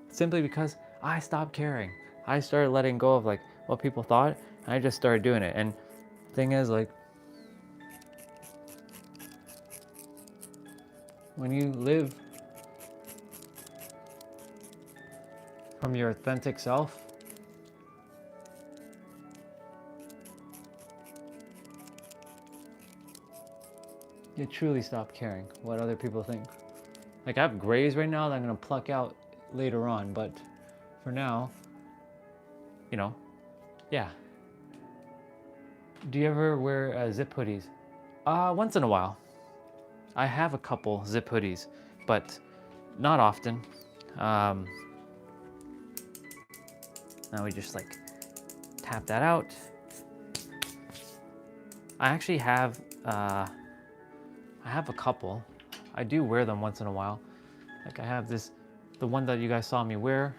Speaker 2: Simply because I stopped caring. I started letting go of like what people thought, and I just started doing it. And the thing is, like, when you live from your authentic self, you truly stop caring what other people think. Like I have grays right now that I'm gonna pluck out later on, but for now, you know, yeah. Do you ever wear zip hoodies? Once in a while. I have a couple zip hoodies, but not often. Now we just like tap that out. I actually have a couple. I do wear them once in a while. Like I have this, the one that you guys saw me wear,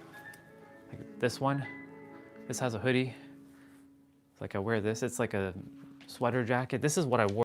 Speaker 2: like this one. This has a hoodie. It's like I wear this. It's like a
Speaker 1: sweater jacket. This is what I wore.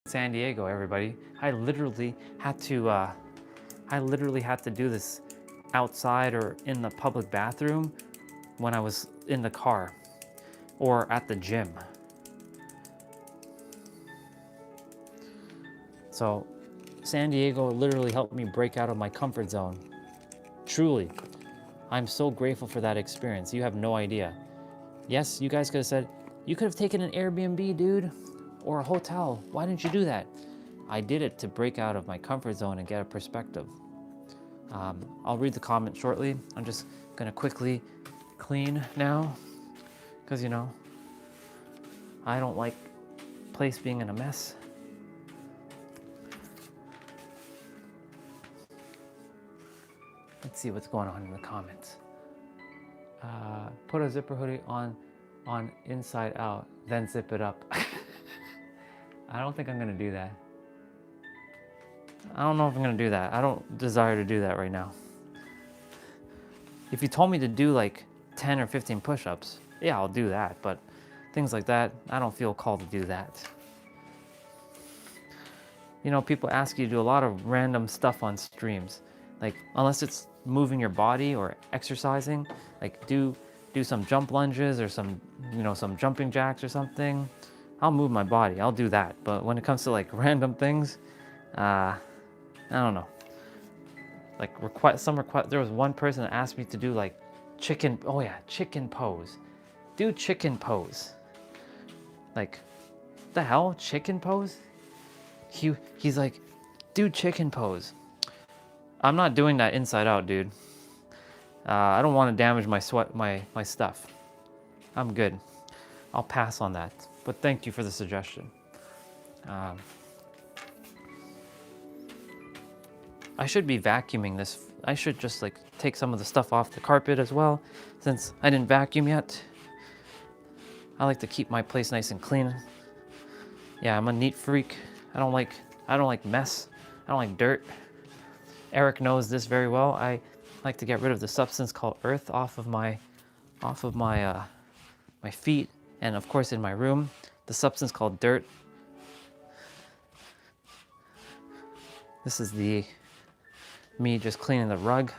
Speaker 1: San Diego, everybody. I literally had to do this outside or in the public bathroom when I was in the car or at the gym. So San Diego literally helped me break out of my comfort zone. Truly, I'm so grateful for that experience. You have no idea. Yes, you guys could have said, you could have taken an Airbnb, dude, or a hotel. Why didn't you do that? I did it to break out of my comfort zone and get a perspective. I'll read the comment shortly. I'm just gonna quickly clean now because, you know, I don't like place being in a mess. Let's see what's going on in the comments. Put a zipper hoodie on inside out, then zip it up. I don't think I'm gonna do that. I don't know if I'm gonna do that. I don't desire to do that right now. If you told me to do like 10 or 15 push-ups, yeah, I'll do that. But things like that, I don't feel called to do that. You know, people ask you to do a lot of random stuff on streams. Like, unless it's moving your body or exercising, like do some jump lunges or some, you know, some jumping jacks or something. I'll move my body, I'll do that. But when it comes to like random things, I don't know. Like there was one person that asked me to do like chicken pose. Do chicken pose. Like, the hell, chicken pose? He's like, do chicken pose. I'm not doing that inside out, dude. I don't want to damage my stuff. I'm good. I'll pass on that. But thank you for the suggestion. I should be vacuuming this. I should just like take some of the stuff off the carpet as well, since I didn't vacuum yet. I like to keep my place nice and clean. Yeah, I'm a neat freak. I don't like mess. I don't like dirt. Eric knows this very well. I like to get rid of the substance called earth off of my my feet, and of course in my room, the substance called dirt. This is me just cleaning the rug.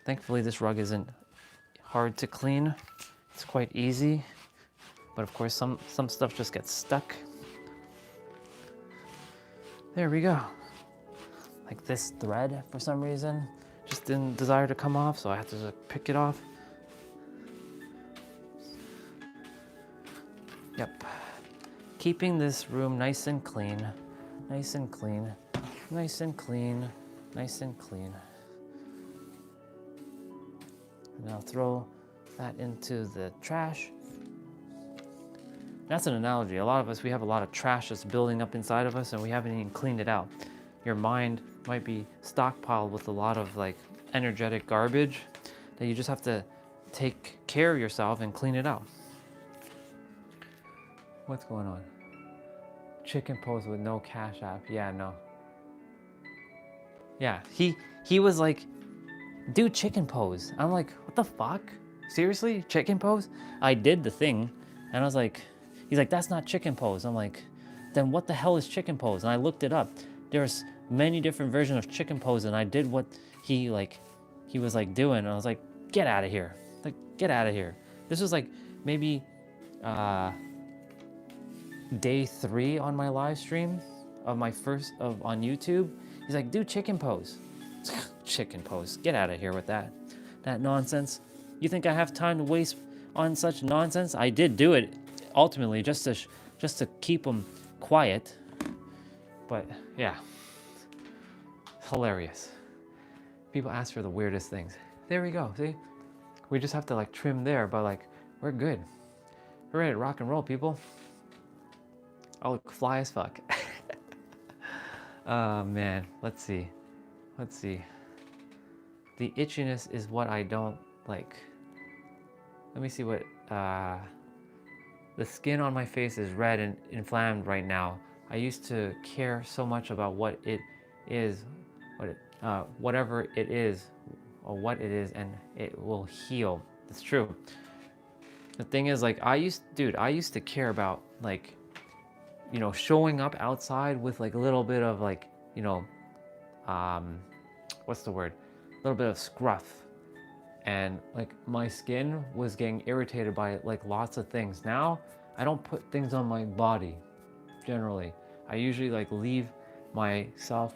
Speaker 1: Thankfully, this rug isn't hard to clean. It's quite easy, but of course some stuff just gets stuck. There we go. Like this thread, for some reason, just didn't desire to come off, so I had to just pick it off. Yep. Keeping this room nice and clean, nice and clean, nice and clean, nice and clean. And I'll throw that into the trash. That's an analogy. A lot of us, we have a lot of trash that's building up inside of us and we haven't even cleaned it out. Your mind might be stockpiled with a lot of like energetic garbage that you just have to take care of yourself and clean it out. What's going on? Chicken pose with no Cash App. Yeah, no. Yeah, he was like, do chicken pose. I'm like, what the fuck? Seriously? Chicken pose? I did the thing, and I was like, he's like, that's not chicken pose. I'm like, then what the hell is chicken pose? And I looked it up. There's many different versions of chicken pose, and I did what he was like doing, and I was like, get out of here. Like, get out of here. This was like maybe day 3 on my live stream of my first on YouTube. He's like, do chicken pose. Chicken pose. Get out of here with that nonsense. You think I have time to waste on such nonsense? I did do it ultimately just to keep them quiet. But yeah, hilarious. People ask for the weirdest things. There we go. See, we just have to like trim there, but like we're good. We're ready to rock and roll, people. I look fly as fuck. Oh man, let's see. The itchiness is what I don't like. Let me see what, the skin on my face is red and inflamed right now. I used to care so much about what it is, whatever it is, or what it is, and it will heal. It's true. The thing is, like, I used to care about, like, you know, showing up outside with like a little bit of like, you know, what's the word? A little bit of scruff. And like my skin was getting irritated by like lots of things. Now I don't put things on my body generally. I usually like leave myself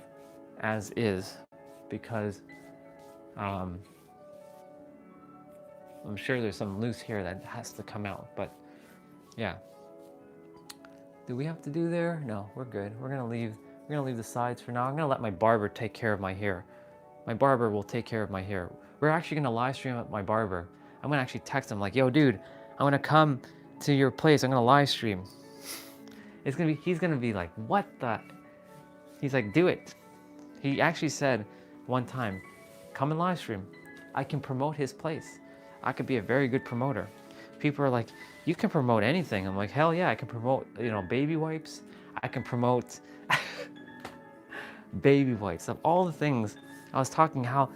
Speaker 1: as is because I'm sure there's some loose hair that has to come out, but yeah. Do we have to do there? No, we're good. We're gonna leave the sides for now. I'm gonna let my barber take care of my hair. My barber will take care of my hair. We're actually gonna live stream at my barber. I'm gonna actually text him like, yo dude, I'm gonna come to your place. I'm gonna live stream. He's gonna be like, what the? He's like, do it. He actually said one time, come and live stream. I can promote his place. I could be a very good promoter. People are like, you can promote anything. I'm like, hell yeah, I can promote, you know, baby wipes. I can promote baby wipes. Of all the things, I was talking how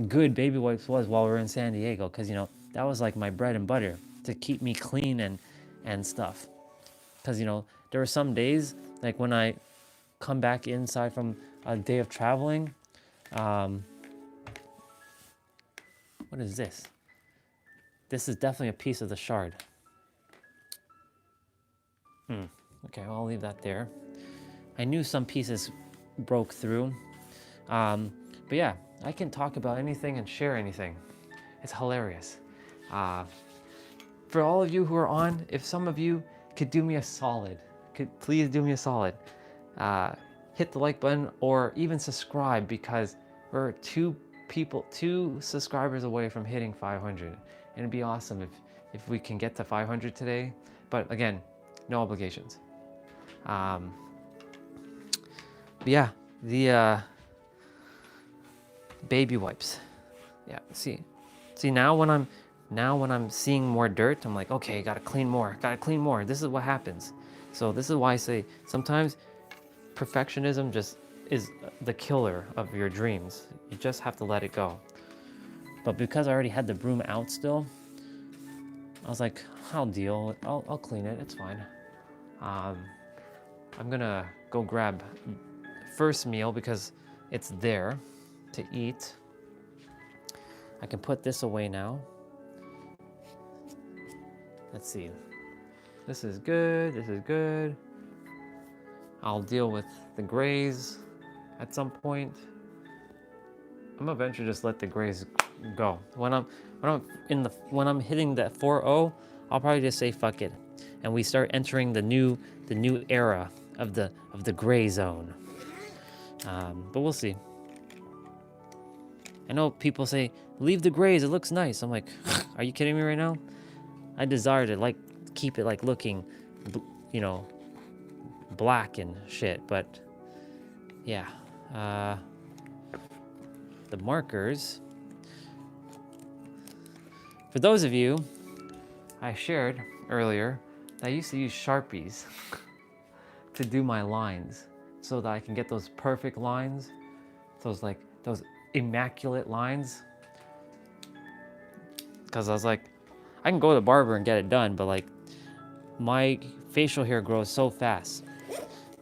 Speaker 1: good baby wipes was while we were in San Diego, because, you know, that was like my bread and butter to keep me clean and stuff. Because, you know, there were some days, like when I come back inside from a day of traveling, what is this? This is definitely a piece of the shard. Okay, well, I'll leave that there. I knew some pieces broke through. But yeah, I can talk about anything and share anything. It's hilarious. For all of you who are on, if some of you could do me a solid, please do me a solid. Hit the like button or even subscribe, because we're two subscribers away from hitting 500. And it'd be awesome if we can get to 500 today. But again, no obligations. But yeah, the baby wipes. Yeah, see now when I'm seeing more dirt, I'm like, okay, gotta clean more. This is what happens. So this is why I say sometimes perfectionism just is the killer of your dreams. You just have to let it go. But because I already had the broom out still, I was like, I'll deal. I'll clean it. It's fine. I'm gonna go grab first meal because it's there to eat. I can put this away now. Let's see. This is good. I'll deal with the grays at some point. I'm gonna eventually just let the grays go. When I'm hitting that 4-0, I'll probably just say fuck it, and we start entering the new era of the gray zone. But we'll see. I know people say leave the grays, it looks nice. I'm like, are you kidding me right now? I desire to like keep it like looking, you know, black and shit. But yeah, the markers. For those of you, I shared earlier that I used to use Sharpies to do my lines so that I can get those perfect lines.
Speaker 2: those immaculate lines. Because I was like, I can go to the barber and get it done, but like my facial hair grows so fast.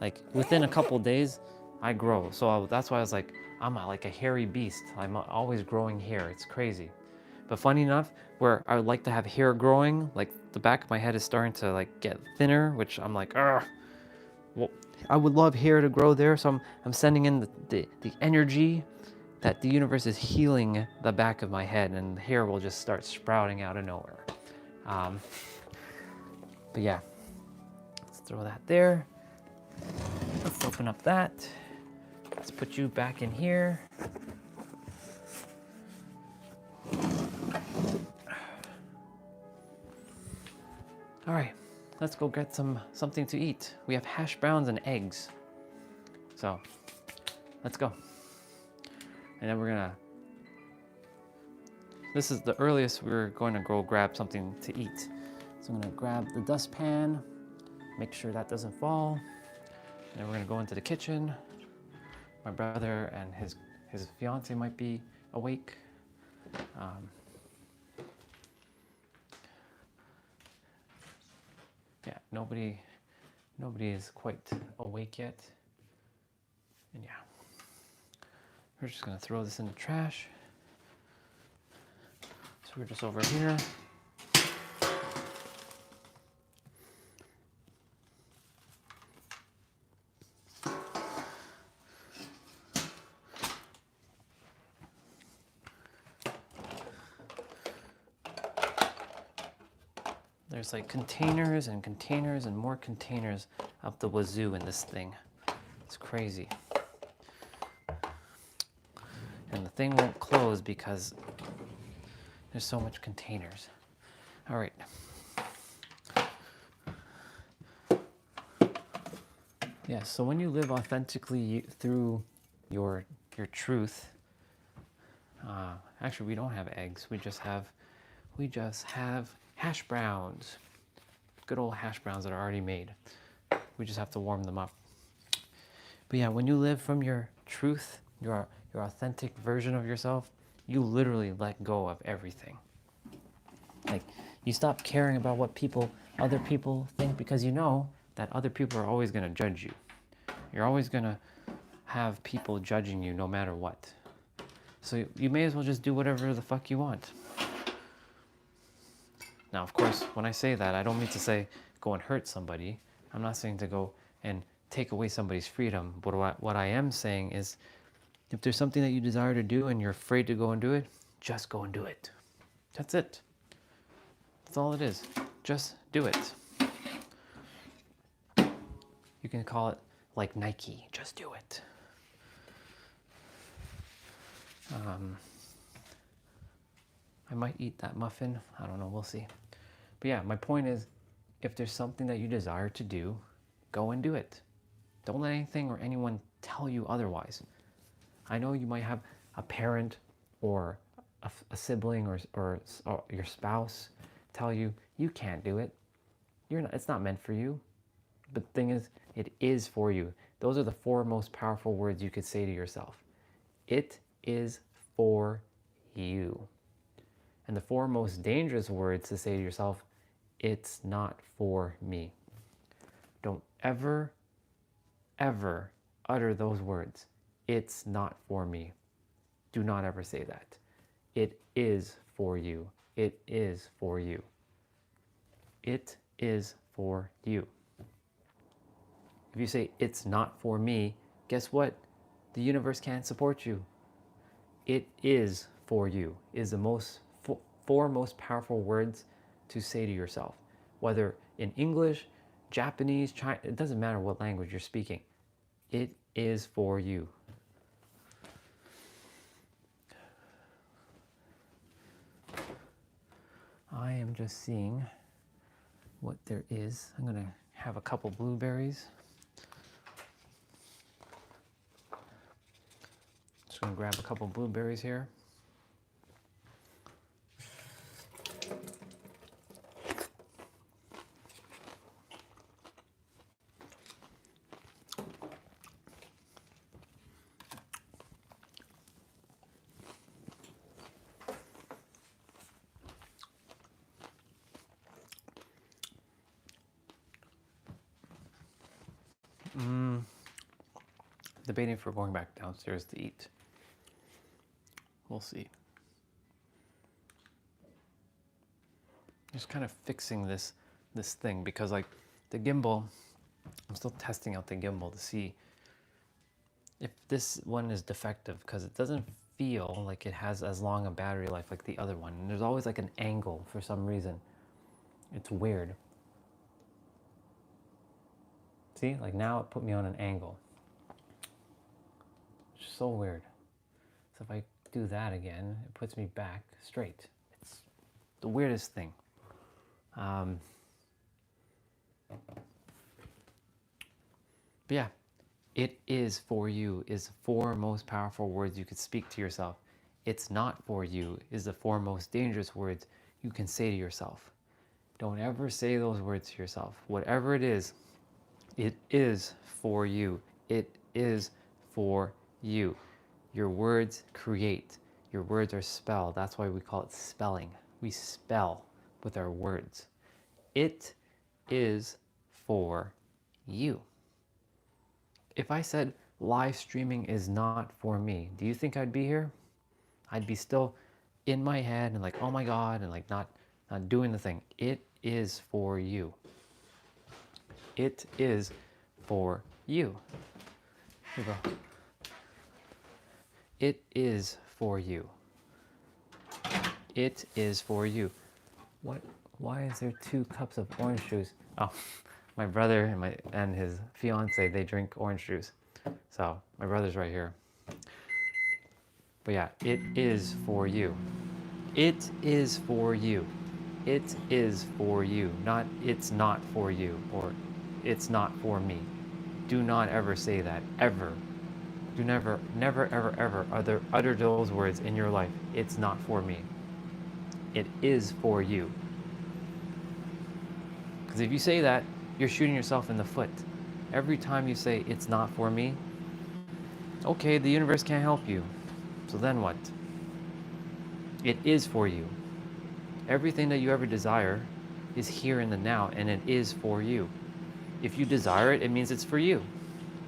Speaker 2: Like within a couple days, I grow. So that's why I was like, like a hairy beast. I'm always growing hair. It's crazy. But funny enough, where I would like to have hair growing, like the back of my head is starting to like get thinner, which I'm like, ugh. Well, I would love hair to grow there, so I'm sending in the energy that the universe is healing the back of my head, and the hair will just start sprouting out of nowhere. But yeah, let's throw that there. Let's open up that. Let's put you back in here. All right, let's go get something to eat. We have hash browns and eggs. So let's go. And then this is the earliest we're going to go grab something to eat. So I'm gonna grab the dustpan, make sure that doesn't fall. And then we're gonna go into the kitchen. My brother and his fiance might be awake. Yeah, nobody is quite awake yet. And yeah, we're just gonna throw this in the trash. So we're just over here. There's like containers and containers and more containers up the wazoo in this thing. It's crazy. And the thing won't close because there's so much containers. All right. Yeah, so when you live authentically through your truth, actually we don't have eggs. We just have hash browns. Good old hash browns that are already made. We just have to warm them up. But yeah, when you live from your truth, your authentic version of yourself, you literally let go of everything. Like, you stop caring about what other people think, because you know that other people are always going to judge you. You're always going to have people judging you no matter what. So you may as well just do whatever the fuck you want. Now, of course, when I say that, I don't mean to say go and hurt somebody. I'm not saying to go and take away somebody's freedom. But what I am saying is, if there's something that you desire to do and you're afraid to go and do it, just go and do it. That's it. That's all it is. Just do it. You can call it like Nike. Just do it. I might eat that muffin. I don't know. We'll see. But yeah, my point is, if there's something that you desire to do, go and do it. Don't let anything or anyone tell you otherwise. I know you might have a parent or a sibling or your spouse tell you you can't do it. It's not meant for you. But the thing is, it is for you. Those are the 4 most powerful words you could say to yourself. It is for you. And the 4 most dangerous words to say to yourself, it's not for me. Don't ever, ever utter those words. It's not for me. Do not ever say that. It is for you. It is for you. It is for you. If you say, it's not for me, guess what? The universe can't support you. It is for you is the 4 most powerful words to say to yourself. Whether in English, Japanese, Chinese, it doesn't matter what language you're speaking. It is for you. I am just seeing what there is. I'm going to have a couple blueberries. Just going to grab a couple blueberries here.
Speaker 1: Debating if we're going back downstairs to eat. We'll see. Just kind of fixing this thing because like the gimbal, I'm still testing out the gimbal to see if this one is defective because it doesn't feel like it has as long a battery life like the other one. And there's always like an angle for some reason. It's weird. See, like now it put me on an angle. It's so weird. So if I do that again, it puts me back straight. It's the weirdest thing. But yeah, it is for you is the four most powerful words you could speak to yourself. It's not for you is the four most dangerous words you can say to yourself. Don't ever say those words to yourself. Whatever it is for you. It is for you. Your words create. Your words are spell. That's why we call it spelling. We spell with our words. It is for you. If I said live streaming is not for me, do you think I'd be here? I'd be still in my head and like, oh my God, and like not doing the thing. It is for you. It is for you. Here we go. It is for you. It is for you. What? Why is there 2 cups of orange juice? Oh, my brother and his fiance, they drink orange juice. So my brother's right here. But yeah, it is for you. It is for you. It is for you. Not it's not for you or it's not for me. Do not ever say that, ever. Do never, ever utter those words in your life. It's not for me. It is for you. Because if you say that, you're shooting yourself in the foot. Every time you say, it's not for me, okay, the universe can't help you. So then what? It is for you. Everything that you ever desire is here in the now, and it is for you. If you desire it, it means it's for you.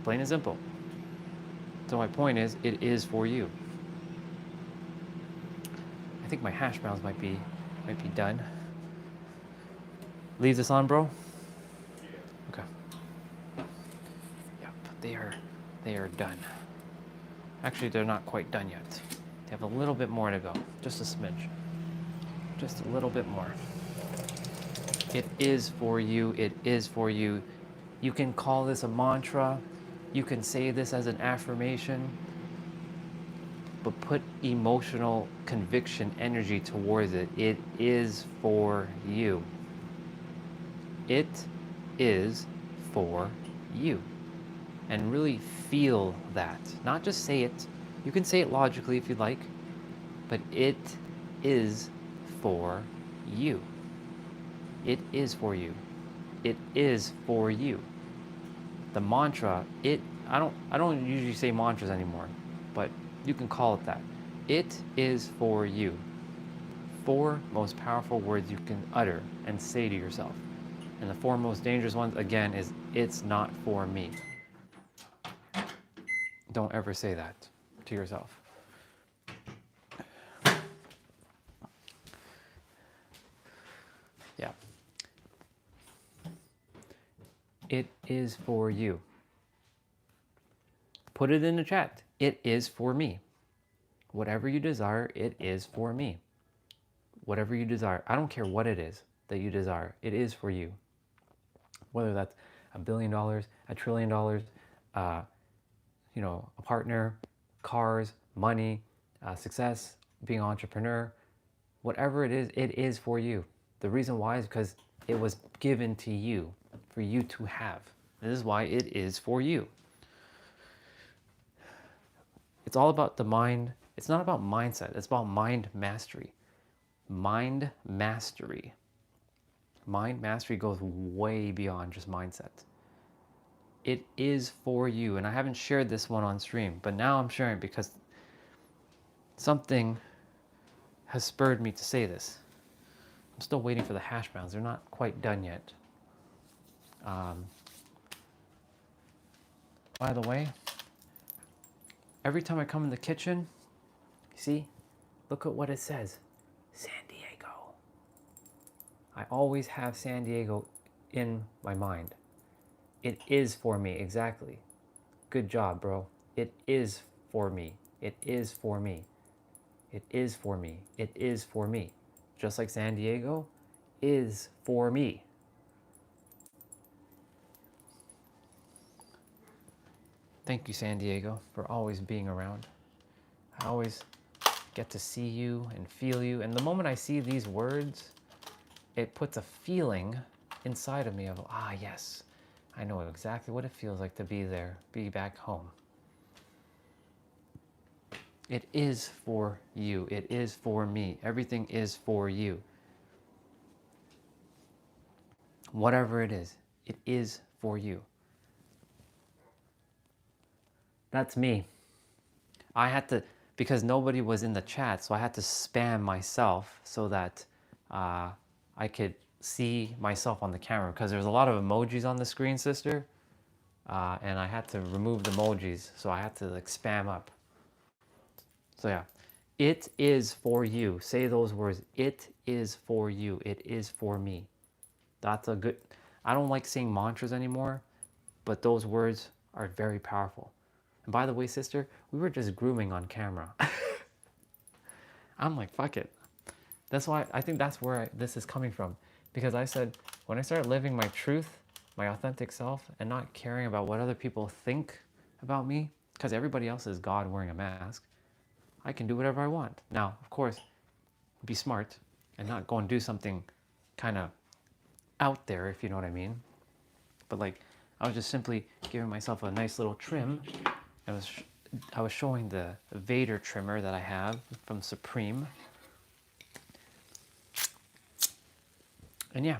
Speaker 1: Plain and simple. So my point is, it is for you. I think my hash browns might be done. Leave this on, bro? Okay. Yep, they are done. Actually, they're not quite done yet. They have a little bit more to go. Just a smidge. Just a little bit more. It is for you. It is for you. You can call this a mantra. You can say this as an affirmation. But put emotional conviction energy towards it. It is for you. It is for you. And really feel that. Not just say it. You can say it logically if you'd like. But it is for you. It is for you. It is for you. The mantra, I don't usually say mantras anymore, but you can call it that. It is for you. 4 most powerful words you can utter and say to yourself. And the 4 most dangerous ones, again, is it's not for me. Don't ever say that to yourself. Yeah. It is for you. Put it in the chat. It is for me. Whatever you desire, it is for me. Whatever you desire. I don't care what it is that you desire. It is for you. Whether that's $1 billion, $1 trillion, a partner, cars, money, success, being an entrepreneur, whatever it is for you. The reason why is because it was given to you for you to have. This is why it is for you. It's all about the mind. It's not about mindset. It's about mind mastery. Mind mastery. Mind mastery goes way beyond just mindset. It is for you. And I haven't shared this one on stream, but now I'm sharing it because something has spurred me to say this. I'm still waiting for the hash browns. They're not quite done yet.
Speaker 2: By the way, every time I come in the kitchen, see, look at what it says, San Diego. I always have San Diego in my mind. It is for me, exactly. Good job, bro. It is for me. It is for me. It is for me. It is for me. Just like San Diego is for me. Thank you, San Diego, for always being around. I always get to see you and feel you. And the moment I see these words, it puts a feeling inside of me of, ah, yes, I know exactly what it feels like to be there, be back home. It is for you. It is for me. Everything is for you. Whatever it is for you. That's me. I had to, because nobody was in the chat, so I had to spam myself so that I could see myself on the camera, because there's a lot of emojis on the screen, sister, and I had to remove the emojis, so I had to like spam up. So yeah, it is for you. Say those words. It is for you. It is for me. That's a good, I don't like saying mantras anymore, but those words are very powerful. And by the way, sister, we were just grooming on camera. I'm like, fuck it. That's why I think that's where this is coming from. Because I said, when I start living my truth, my authentic self, and not caring about what other people think about me, because everybody else is God wearing a mask, I can do whatever I want. Now, of course, be smart and not go and do something kind of out there, if you know what I mean. But like, I was just simply giving myself a nice little trim. I was showing the Vader trimmer that I have from Supreme. And yeah.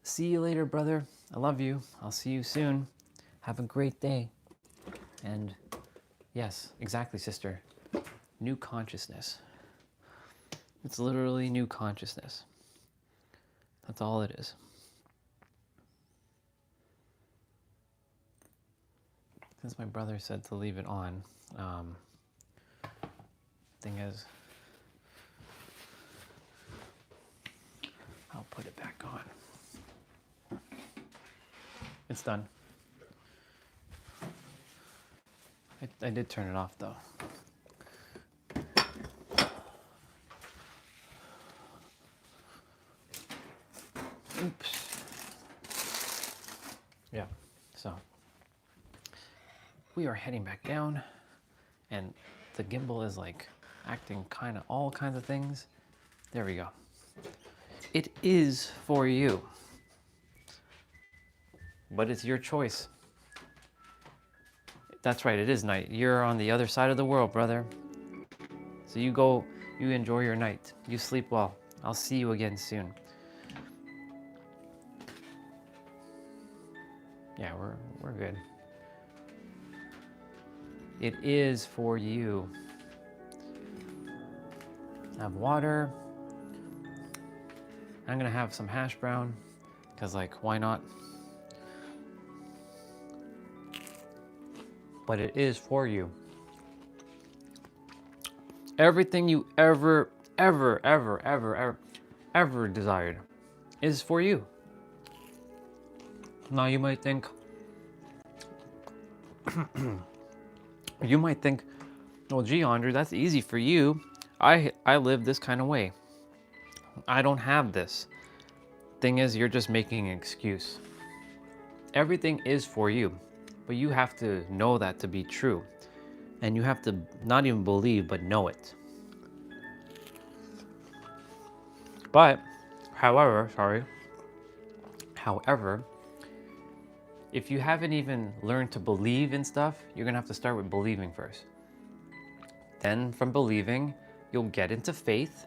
Speaker 2: See you later, brother. I love you. I'll see you soon. Have a great day. And yes, exactly, sister. New consciousness. It's literally new consciousness. That's all it is. Since my brother said to leave it on, thing is, I'll put it back on. It's done. I did turn it off though. Oops. Yeah, so we are heading back down, and the gimbal is like acting kind of all kinds of things. There we go. It is for you, but it's your choice. That's right, it is night. You're on the other side of the world, brother. So you go, you enjoy your night. You sleep well. I'll see you again soon. Yeah, we're good. It is for you. Have water. I'm gonna have some hash brown, because like, why not? But it is for you. Everything you ever desired is for you. Now you might think, well, gee, Andre, that's easy for you. I live this kind of way. I don't have this. Thing is, you're just making an excuse. Everything is for you, but you have to know that to be true. And you have to not even believe, but know it. But, however, if you haven't even learned to believe in stuff, you're gonna have to start with believing first. Then from believing, you'll get into faith.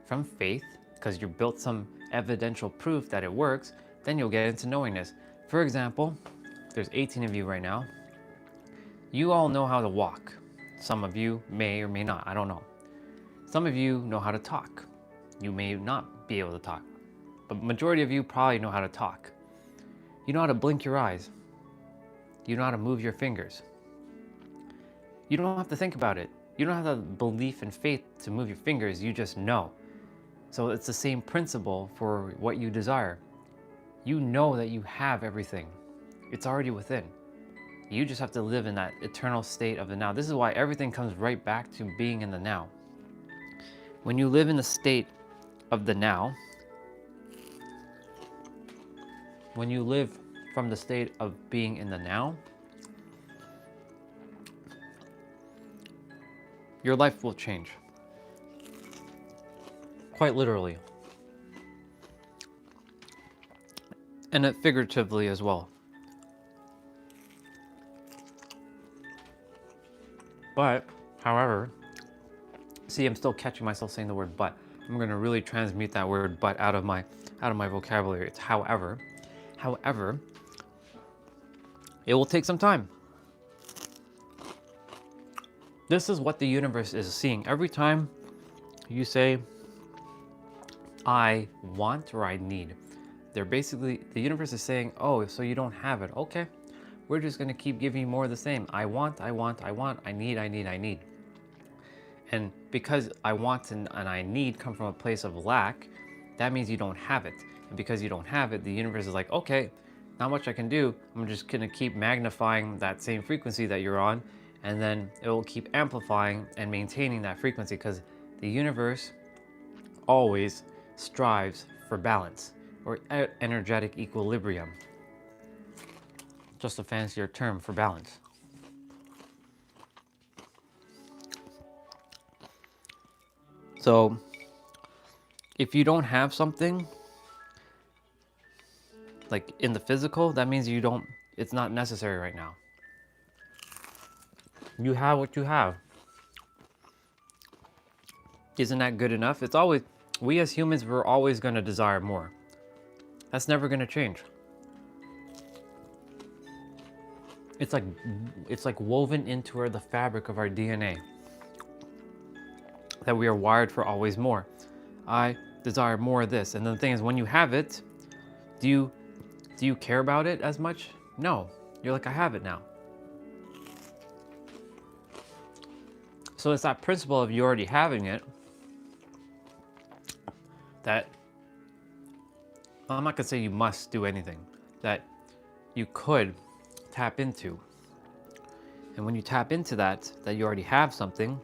Speaker 2: From faith, because you built some evidential proof that it works, then you'll get into knowingness. For example, there's 18 of you right now. You all know how to walk. Some of you may or may not, I don't know. Some of you know how to talk. You may not be able to talk, but majority of you probably know how to talk.
Speaker 1: You know how to blink your eyes. You know how to move your fingers. You don't have to think about it. You don't have the belief and faith to move your fingers, you just know. So it's the same principle for what you desire. You know that you have everything. It's already within. You just have to live in that eternal state of the now. This is why everything comes right back to being in the now. When you live in the state of the now, when you live from the state of being in the now, your life will change. Quite literally. And figuratively as well. But, however, see, I'm still catching myself saying the word but. I'm gonna really transmute that word but out of my vocabulary. It's however. However, it will take some time. This is what the universe is seeing. Every time you say, I want or I need, they're basically, the universe is saying, oh, so you don't have it. Okay, we're just gonna keep giving you more of the same. I want, I want, I want, I need, I need, I need. And because I want and I need come from a place of lack, that means you don't have it. And because you don't have it, the universe is like, okay, not much I can do. I'm just gonna keep magnifying that same frequency that you're on, and then it will keep amplifying and maintaining that frequency, because the universe always strives for balance or energetic equilibrium. Just a fancier term for balance. So if you don't have something, like in the physical, that means you don't, it's not necessary right now. You have what you have. Isn't that good enough? It's always, we as humans, we're always going to desire more. That's never going to change. It's like woven into the fabric of our DNA, that we are wired for always more. I desire more of this. And the thing is, when you have it, do you care about it as much? No. You're like, I have it now. So it's that principle of you already having it that, I'm not gonna say you must do anything, that you could tap into. And when you tap into that you already have something,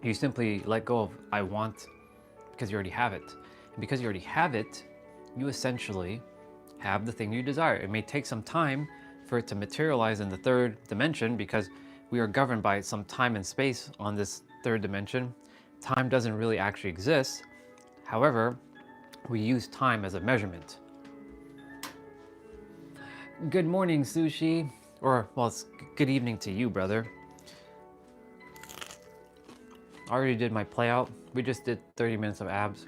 Speaker 1: you simply let go of I want, because you already have it. And because you already have it, you essentially have the thing you desire. It may take some time for it to materialize in the third dimension, because we are governed by some time and space on this third dimension. Time doesn't really actually exist. However, we use time as a measurement. Good morning, Sushi. Or, well, it's good evening to you, brother. I already did my play out. We just did 30 minutes of abs.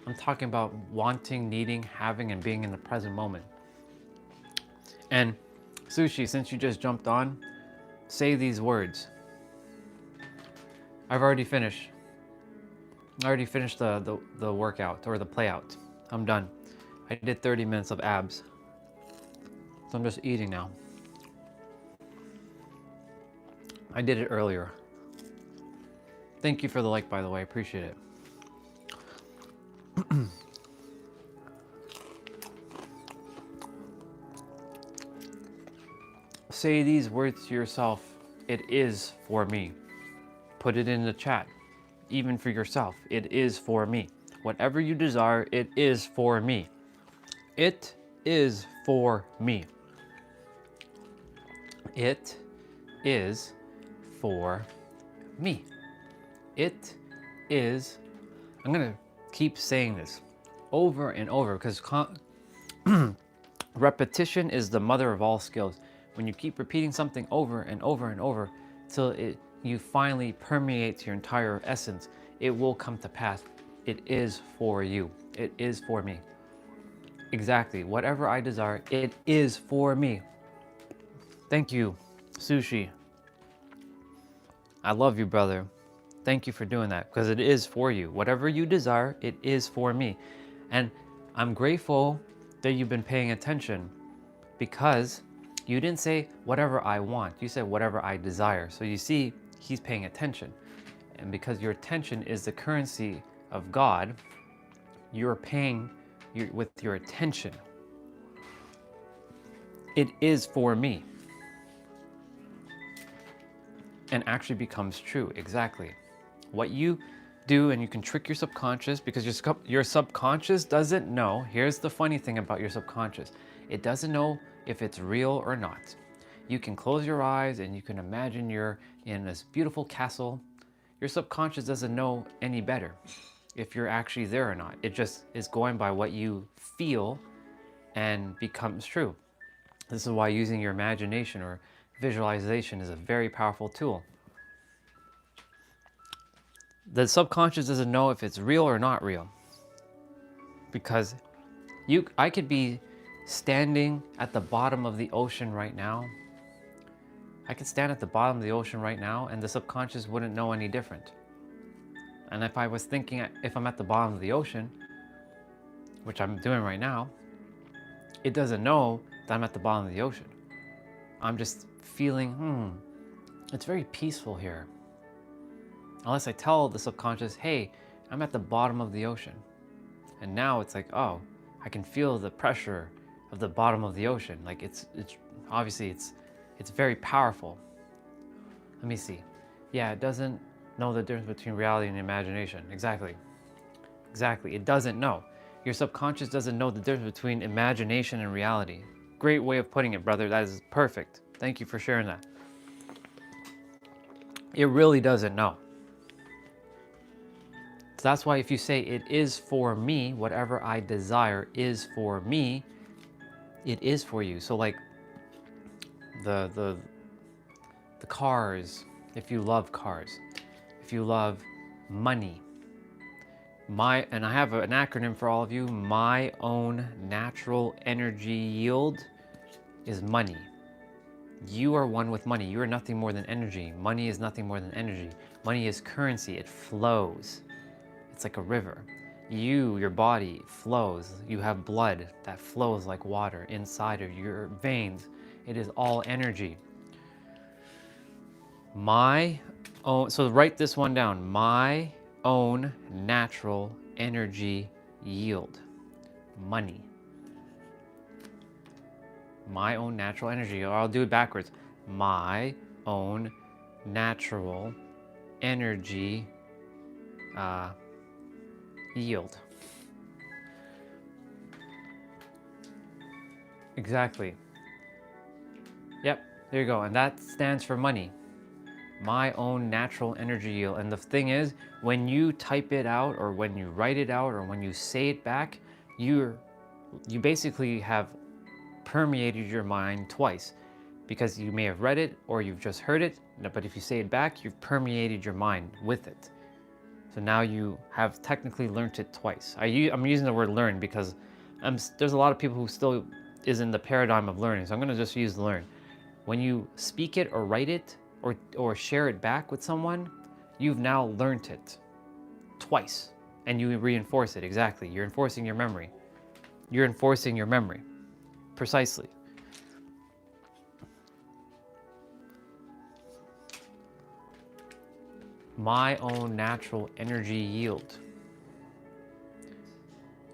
Speaker 1: I'm talking about wanting, needing, having, and being in the present moment. And Sushi, since you just jumped on, say these words. I've already finished. I already finished the workout or the play out. I'm done. I did 30 minutes of abs. So I'm just eating now. I did it earlier. Thank you for the like, by the way. I appreciate it. Say these words to yourself. It is for me. Put it in the chat. Even for yourself. It is for me. Whatever you desire, it is for me. It is for me. It is for me. It is, I'm gonna keep saying this over and over, because repetition is the mother of all skills. When you keep repeating something over and over and over till you finally permeate your entire essence, it will come to pass. It is for you. It is for me. Exactly. Whatever I desire, it is for me. Thank you, Sushi. I love you, brother. Thank you for doing that, because it is for you. Whatever you desire, it is for me. And I'm grateful that you've been paying attention, because you didn't say whatever I want, you said whatever I desire. So you see, he's paying attention. And because your attention is the currency of God, you're paying with your attention. It is for me. And actually becomes true, exactly. What you do, and you can trick your subconscious, because your subconscious doesn't know. Here's the funny thing about your subconscious. It doesn't know if it's real or not. You can close your eyes and you can imagine you're in this beautiful castle. Your subconscious doesn't know any better if you're actually there or not. It just is going by what you feel and becomes true. This is why using your imagination or visualization is a very powerful tool. The subconscious doesn't know if it's real or not real, because I could be standing at the bottom of the ocean right now. I could stand at the bottom of the ocean right now and the subconscious wouldn't know any different. And if I was thinking, if I'm at the bottom of the ocean, which I'm doing right now, it doesn't know that I'm at the bottom of the ocean. I'm just feeling, it's very peaceful here. Unless I tell the subconscious, hey, I'm at the bottom of the ocean. And now it's like, oh, I can feel the pressure of the bottom of the ocean. Like it's obviously it's very powerful. Let me see. Yeah, it doesn't know the difference between reality and imagination. Exactly. Exactly. It doesn't know. Your subconscious doesn't know the difference between imagination and reality. Great way of putting it, brother. That is perfect. Thank you for sharing that. It really doesn't know. So that's why if you say it is for me, whatever I desire is for me, it is for you. So like the cars, if you love cars, if you love money, and I have an acronym for all of you, my own natural energy yield is money. You are one with money. You are nothing more than energy. Money is nothing more than energy. Money is currency. It flows. It's like a river. Your body flows. You have blood that flows like water inside of your veins. It is all energy. My own, so write this one down. My own natural energy yield. Money. My own natural energy, or I'll do it backwards. My own natural energy yield. Exactly. Yep, there you go. And that stands for money. My own natural energy yield. And the thing is, when you type it out, or when you write it out, or when you say it back, you basically have permeated your mind twice, because you may have read it or you've just heard it, but if you say it back, you've permeated your mind with it. So now you have technically learned it twice. I'm using the word learn because there's a lot of people who still is in the paradigm of learning, so I'm going to just use learn. When you speak it or write it or share it back with someone, you've now learned it twice, and you reinforce it. Exactly. You're enforcing your memory. You're enforcing your memory. Precisely. My own natural energy yield.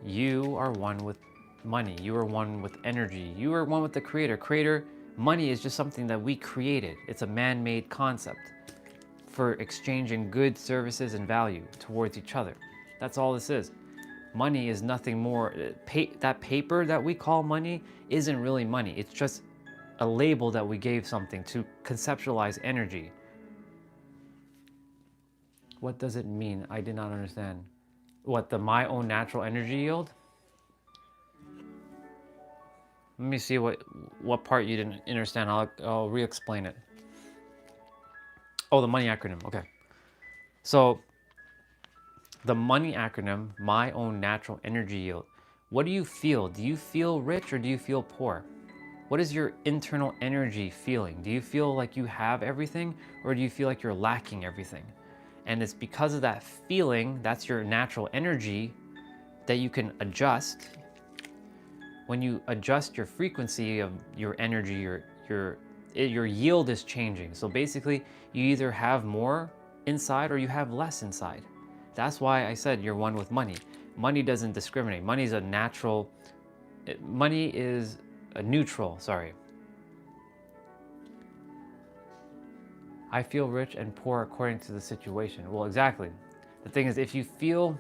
Speaker 1: You are one with money. You are one with energy. You are one with the creator. Money is just something that we created. It's a man-made concept for exchanging goods, services, and value towards each other. That's all this is. Money is nothing more. That paper that we call money isn't really money. It's just a label that we gave something to conceptualize energy. What does it mean? I did not understand. What, my own natural energy yield? Let me see what part you didn't understand. I'll re-explain it. Oh, the money acronym. Okay. So the money acronym, my own natural energy yield. What do you feel? Do you feel rich or do you feel poor? What is your internal energy feeling? Do you feel like you have everything, or do you feel like you're lacking everything? And it's because of that feeling, that's your natural energy, that you can adjust. when you adjust your frequency of your energy, your yield is changing. So basically, you either have more inside or you have less inside. That's why I said you're one with money. Money doesn't discriminate. Money is a natural, money is a neutral, sorry. I feel rich and poor according to the situation. Well, exactly. The thing is, if you feel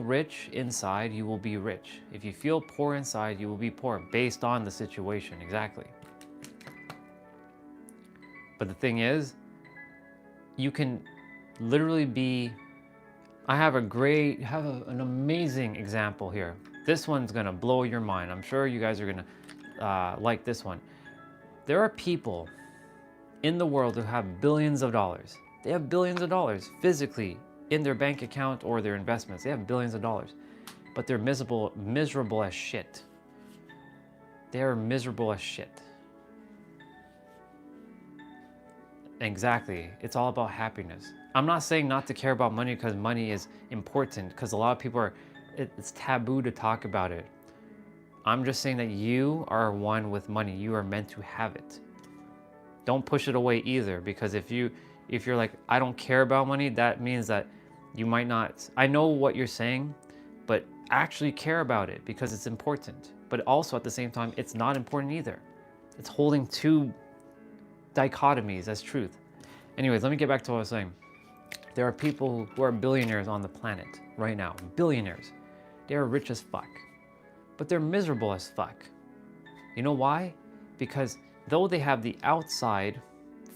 Speaker 1: rich inside, you will be rich. If you feel poor inside, you will be poor based on the situation, exactly. But the thing is, you can literally be, I have an amazing example here. This one's gonna blow your mind. I'm sure you guys are gonna like this one. There are people in the world who have billions of dollars. They have billions of dollars physically in their bank account or their investments. They have billions of dollars, but they're miserable as shit. They are miserable as shit. Exactly. It's all about happiness. I'm not saying not to care about money because money is important, because a lot of people it's taboo to talk about it. I'm just saying that you are one with money. You are meant to have it. Don't push it away either, because if you're like, I don't care about money, that means that you might not, I know what you're saying, but actually care about it because it's important. But also at the same time, it's not important either. It's holding two dichotomies as truth. Anyways, let me get back to what I was saying. There are people who are billionaires on the planet right now, billionaires. They are rich as fuck, but they're miserable as fuck. You know why? Because though they have the outside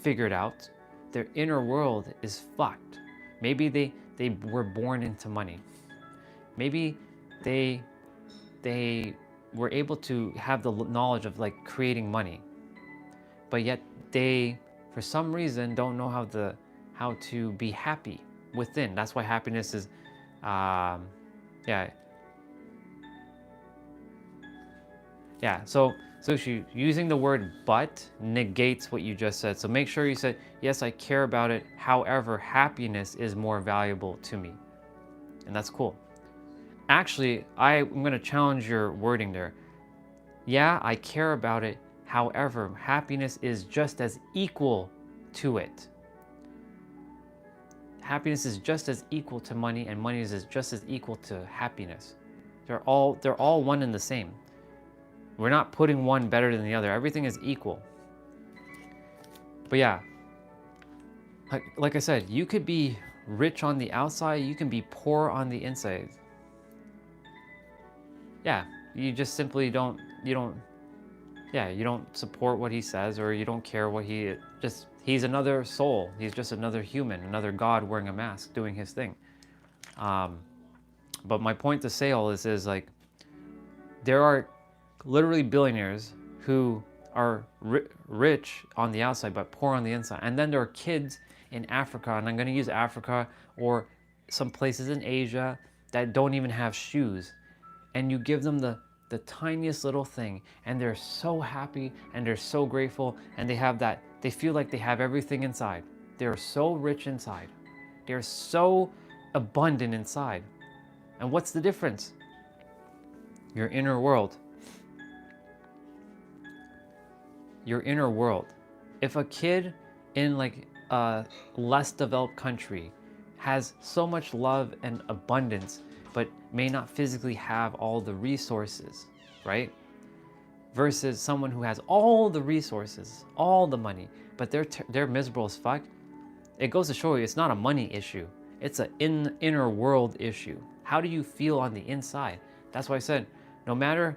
Speaker 1: figured out, their inner world is fucked. Maybe they were born into money. Maybe they were able to have the knowledge of like creating money, but yet they, for some reason, don't know how to be happy within. That's why happiness is, So using the word "but" negates what you just said. So make sure you said, yes, I care about it. However, happiness is more valuable to me, and that's cool. Actually, I'm going to challenge your wording there. Yeah, I care about it. However, happiness is just as equal to it. Happiness is just as equal to money, and money is just as equal to happiness. They're all one and the same. We're not putting one better than the other. Everything is equal. But yeah, like I said, you could be rich on the outside, you can be poor on the inside. Yeah, you just simply you don't support what he says, or you don't care what he's another soul. He's just another human, another God wearing a mask doing his thing. But my point to say all this is, like, there are literally billionaires who are rich on the outside but poor on the inside. And then there are kids in Africa, and I'm going to use Africa or some places in Asia that don't even have shoes. And you give them the tiniest little thing, and they're so happy and they're so grateful, and they feel like they have everything inside. They're so rich inside. They're so abundant inside. And what's the difference? Your inner world. Your inner world. If a kid in like a less developed country has so much love and abundance, but may not physically have all the resources, right? Versus someone who has all the resources, all the money, but they're miserable as fuck. It goes to show you it's not a money issue. It's an inner world issue. How do you feel on the inside? That's why I said, no matter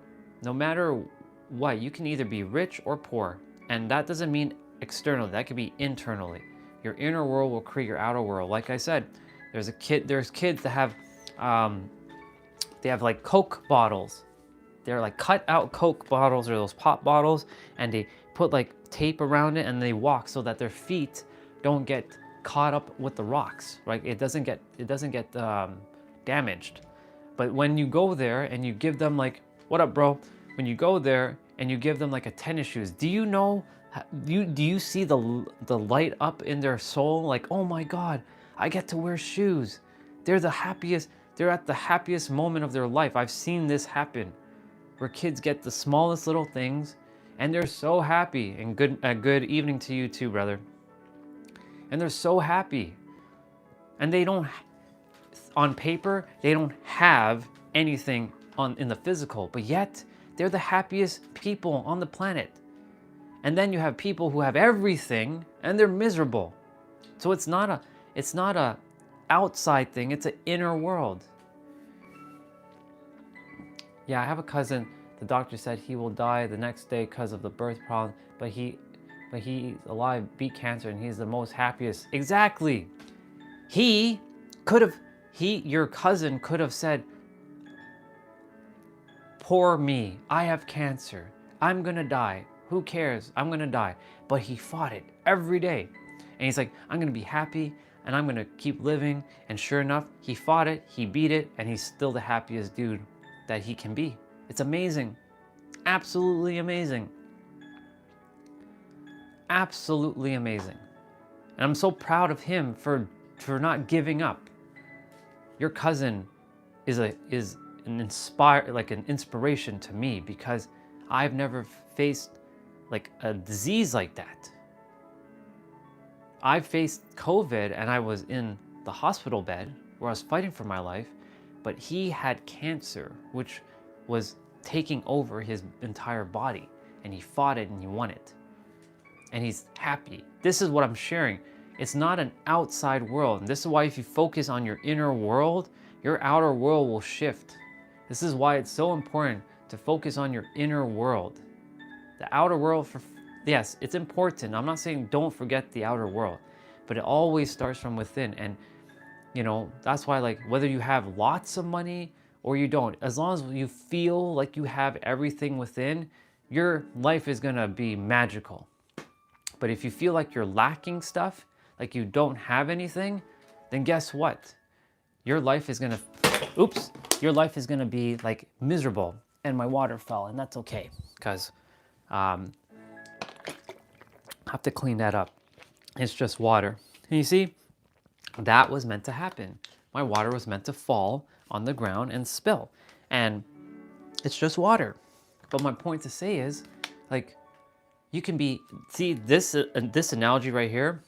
Speaker 1: what, you can either be rich or poor. And that doesn't mean externally, that could be internally. Your inner world will create your outer world. Like I said, there's kids that have, they have like Coke bottles. They're like cut out Coke bottles or those pop bottles, and they put like tape around it, and they walk so that their feet don't get caught up with the rocks, right? It doesn't get damaged. But when you go there and you give them like, what up, bro? When you go there and you give them like a tennis shoes, do you see the light up in their soul? Like, oh my God, I get to wear shoes. They're at the happiest moment of their life. I've seen this happen. where kids get the smallest little things and they're so happy. And good evening to you too, brother. And they're so happy. And they don't, on paper, they don't have anything in the physical, but yet they're the happiest people on the planet. And then you have people who have everything and they're miserable. So it's not a outside thing, it's an inner world. Yeah, I have a cousin, the doctor said he will die the next day because of the birth problem, but he's alive, beat cancer, and he's the most happiest. Exactly. Your cousin could have said, poor me, I have cancer, I'm gonna die, who cares, I'm gonna die. But he fought it every day. And he's like, I'm gonna be happy and I'm gonna keep living. And sure enough, he fought it, he beat it, and he's still the happiest dude that he can be. It's amazing. Absolutely amazing. Absolutely amazing. And I'm so proud of him for not giving up. Your cousin is an inspiration to me, because I've never faced like a disease like that. I faced COVID and I was in the hospital bed where I was fighting for my life, but he had cancer, which was taking over his entire body, and he fought it and he won it. And he's happy. This is what I'm sharing. It's not an outside world. And this is why if you focus on your inner world, your outer world will shift. This is why it's so important to focus on your inner world. The outer world, yes, it's important. I'm not saying don't forget the outer world, but it always starts from within. And that's why, like, whether you have lots of money or you don't, as long as you feel like you have everything within, your life is gonna be magical. But if you feel like you're lacking stuff, like you don't have anything, then guess what? Your life is gonna be like miserable. And my water fell, and that's okay, because I have to clean that up. It's just water. And you see, that was meant to happen. My water was meant to fall on the ground and spill. And it's just water. But my point to say is, like, you can be, see this analogy right here,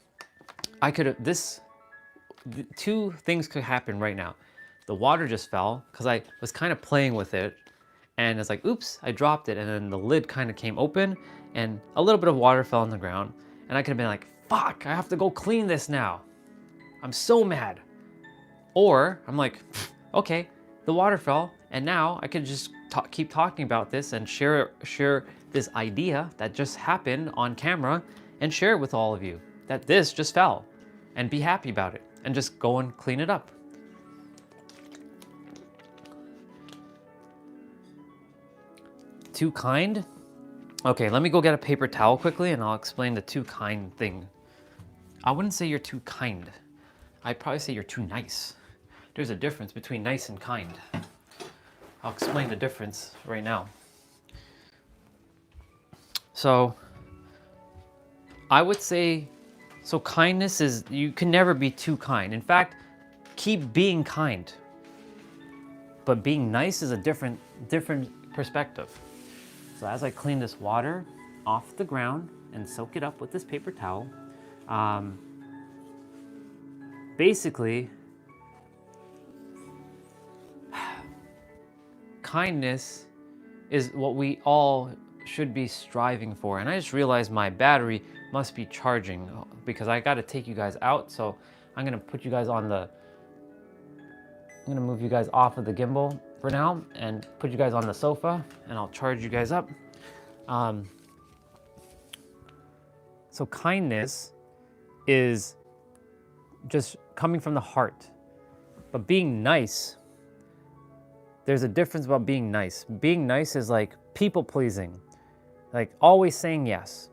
Speaker 1: two things could happen right now. The water just fell because I was kind of playing with it, and it's like, oops, I dropped it, and then the lid kind of came open and a little bit of water fell on the ground, and I could have been like, fuck, I have to go clean this now. I'm so mad. Or I'm like, okay, the water fell, and now I could just keep talking about this and share this idea that just happened on camera and share it with all of you, that this just fell, and be happy about it and just go and clean it up. Too kind? Okay, let me go get a paper towel quickly and I'll explain the too kind thing. I wouldn't say you're too kind. I'd probably say you're too nice. There's a difference between nice and kind. I'll explain the difference right now. So, I would say, kindness is, you can never be too kind. In fact, keep being kind. But being nice is a different perspective. So as I clean this water off the ground and soak it up with this paper towel, basically, kindness is what we all should be striving for. And I just realized my battery must be charging because I got to take you guys out. So I'm going to put you guys I'm going to move you guys off of the gimbal for now and put you guys on the sofa, and I'll charge you guys up. So kindness is just coming from the heart. But being nice, there's a difference about being nice. Being nice is like people pleasing, like always saying yes,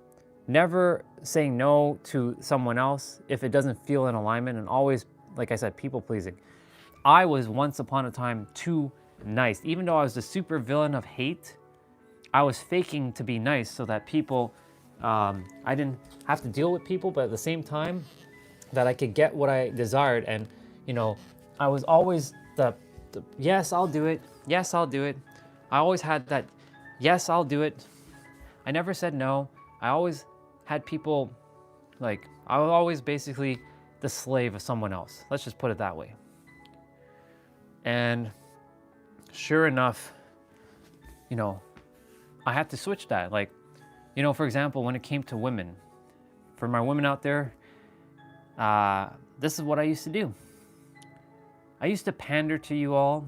Speaker 1: never saying no to someone else if it doesn't feel in alignment, and always, like I said, people pleasing. I was once upon a time too nice. Even though I was the super villain of hate, I was faking to be nice so that people, I didn't have to deal with people, but at the same time that I could get what I desired. And, I was always the yes, I'll do it. Yes, I'll do it. I always had that
Speaker 2: Yes, I'll do it. I never said no. I always had people, like, I was always basically the slave of someone else. Let's just put it that way. And sure enough, you know, I had to switch that. Like, you know, for example, when it came to women, for my women out there, this is what I used to do. I used to pander to you all.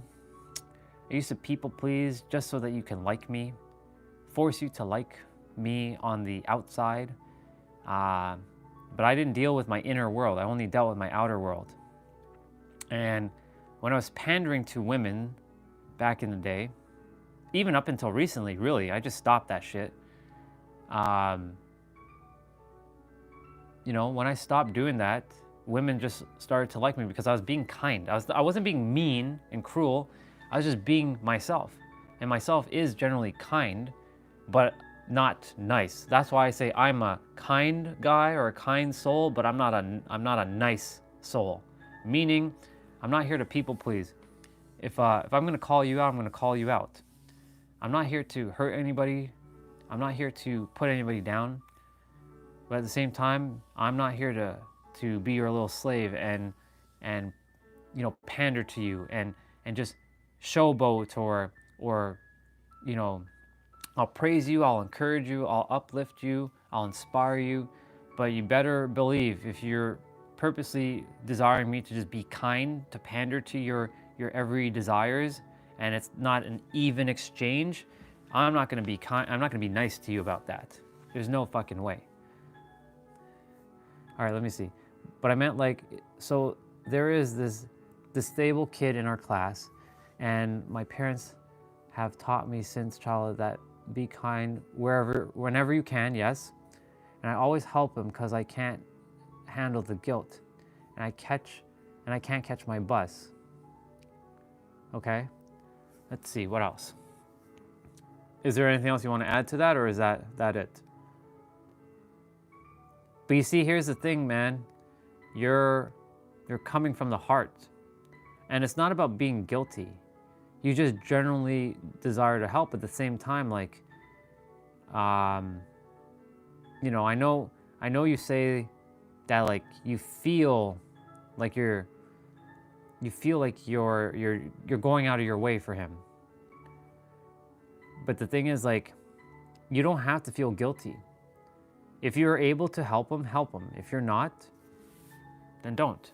Speaker 2: I used to people please just so that you can like me, force you to like me on the outside. But I didn't deal with my inner world. I only dealt with my outer world. And when I was pandering to women back in the day, even up until recently, really, I just stopped that shit. You know, when I stopped doing that, women just started to like me because I was being kind. I wasn't being mean and cruel. I was just being myself. And myself is generally kind, but not nice. That's why I say I'm a kind guy or a kind soul, but I'm not a nice soul. Meaning, I'm not here to people please. If I'm gonna call you out, I'm gonna call you out. I'm not here to hurt anybody. I'm not here to put anybody down. But at the same time, I'm not here to be your little slave and you know, pander to you and just showboat or you know, I'll praise you, I'll encourage you, I'll uplift you, I'll inspire you. But you better believe if you're purposely desiring me to just be kind, to pander to your every desires, and it's not an even exchange, I'm not gonna be kind, I'm not gonna be nice to you about that. There's no fucking way. All right, let me see. But I meant like, so there is this disabled kid in our class, and my parents have taught me since childhood that be kind whenever you can, yes. And I always help him because I can't handle the guilt, and I can't catch my bus. Okay, let's see what else. Is there anything else you want to add to that, or is that it? But you see, here's the thing, man. You're coming from the heart, and it's not about being guilty. You just generally desire to help. At the same time, like, you know, I know you say that, like, you feel like you're going out of your way for him. But the thing is, like, you don't have to feel guilty. If you're able to help him, help him. If you're not, then don't.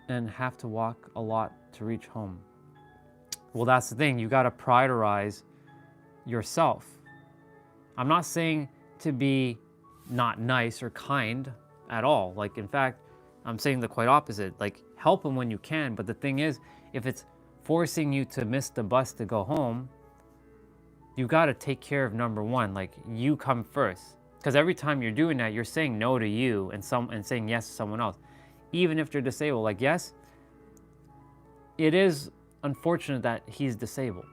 Speaker 2: And have to walk a lot to reach home. Well, that's the thing. You got to prioritize yourself. I'm not saying to be not nice or kind at all. Like, in fact, I'm saying the quite opposite. Like, help him when you can. But the thing is, if it's forcing you to miss the bus to go home, you got to take care of number one. Like, you come first. Because every time you're doing that, you're saying no to you and saying yes to someone else. Even if they're disabled. Like, yes, it is unfortunate that he's disabled.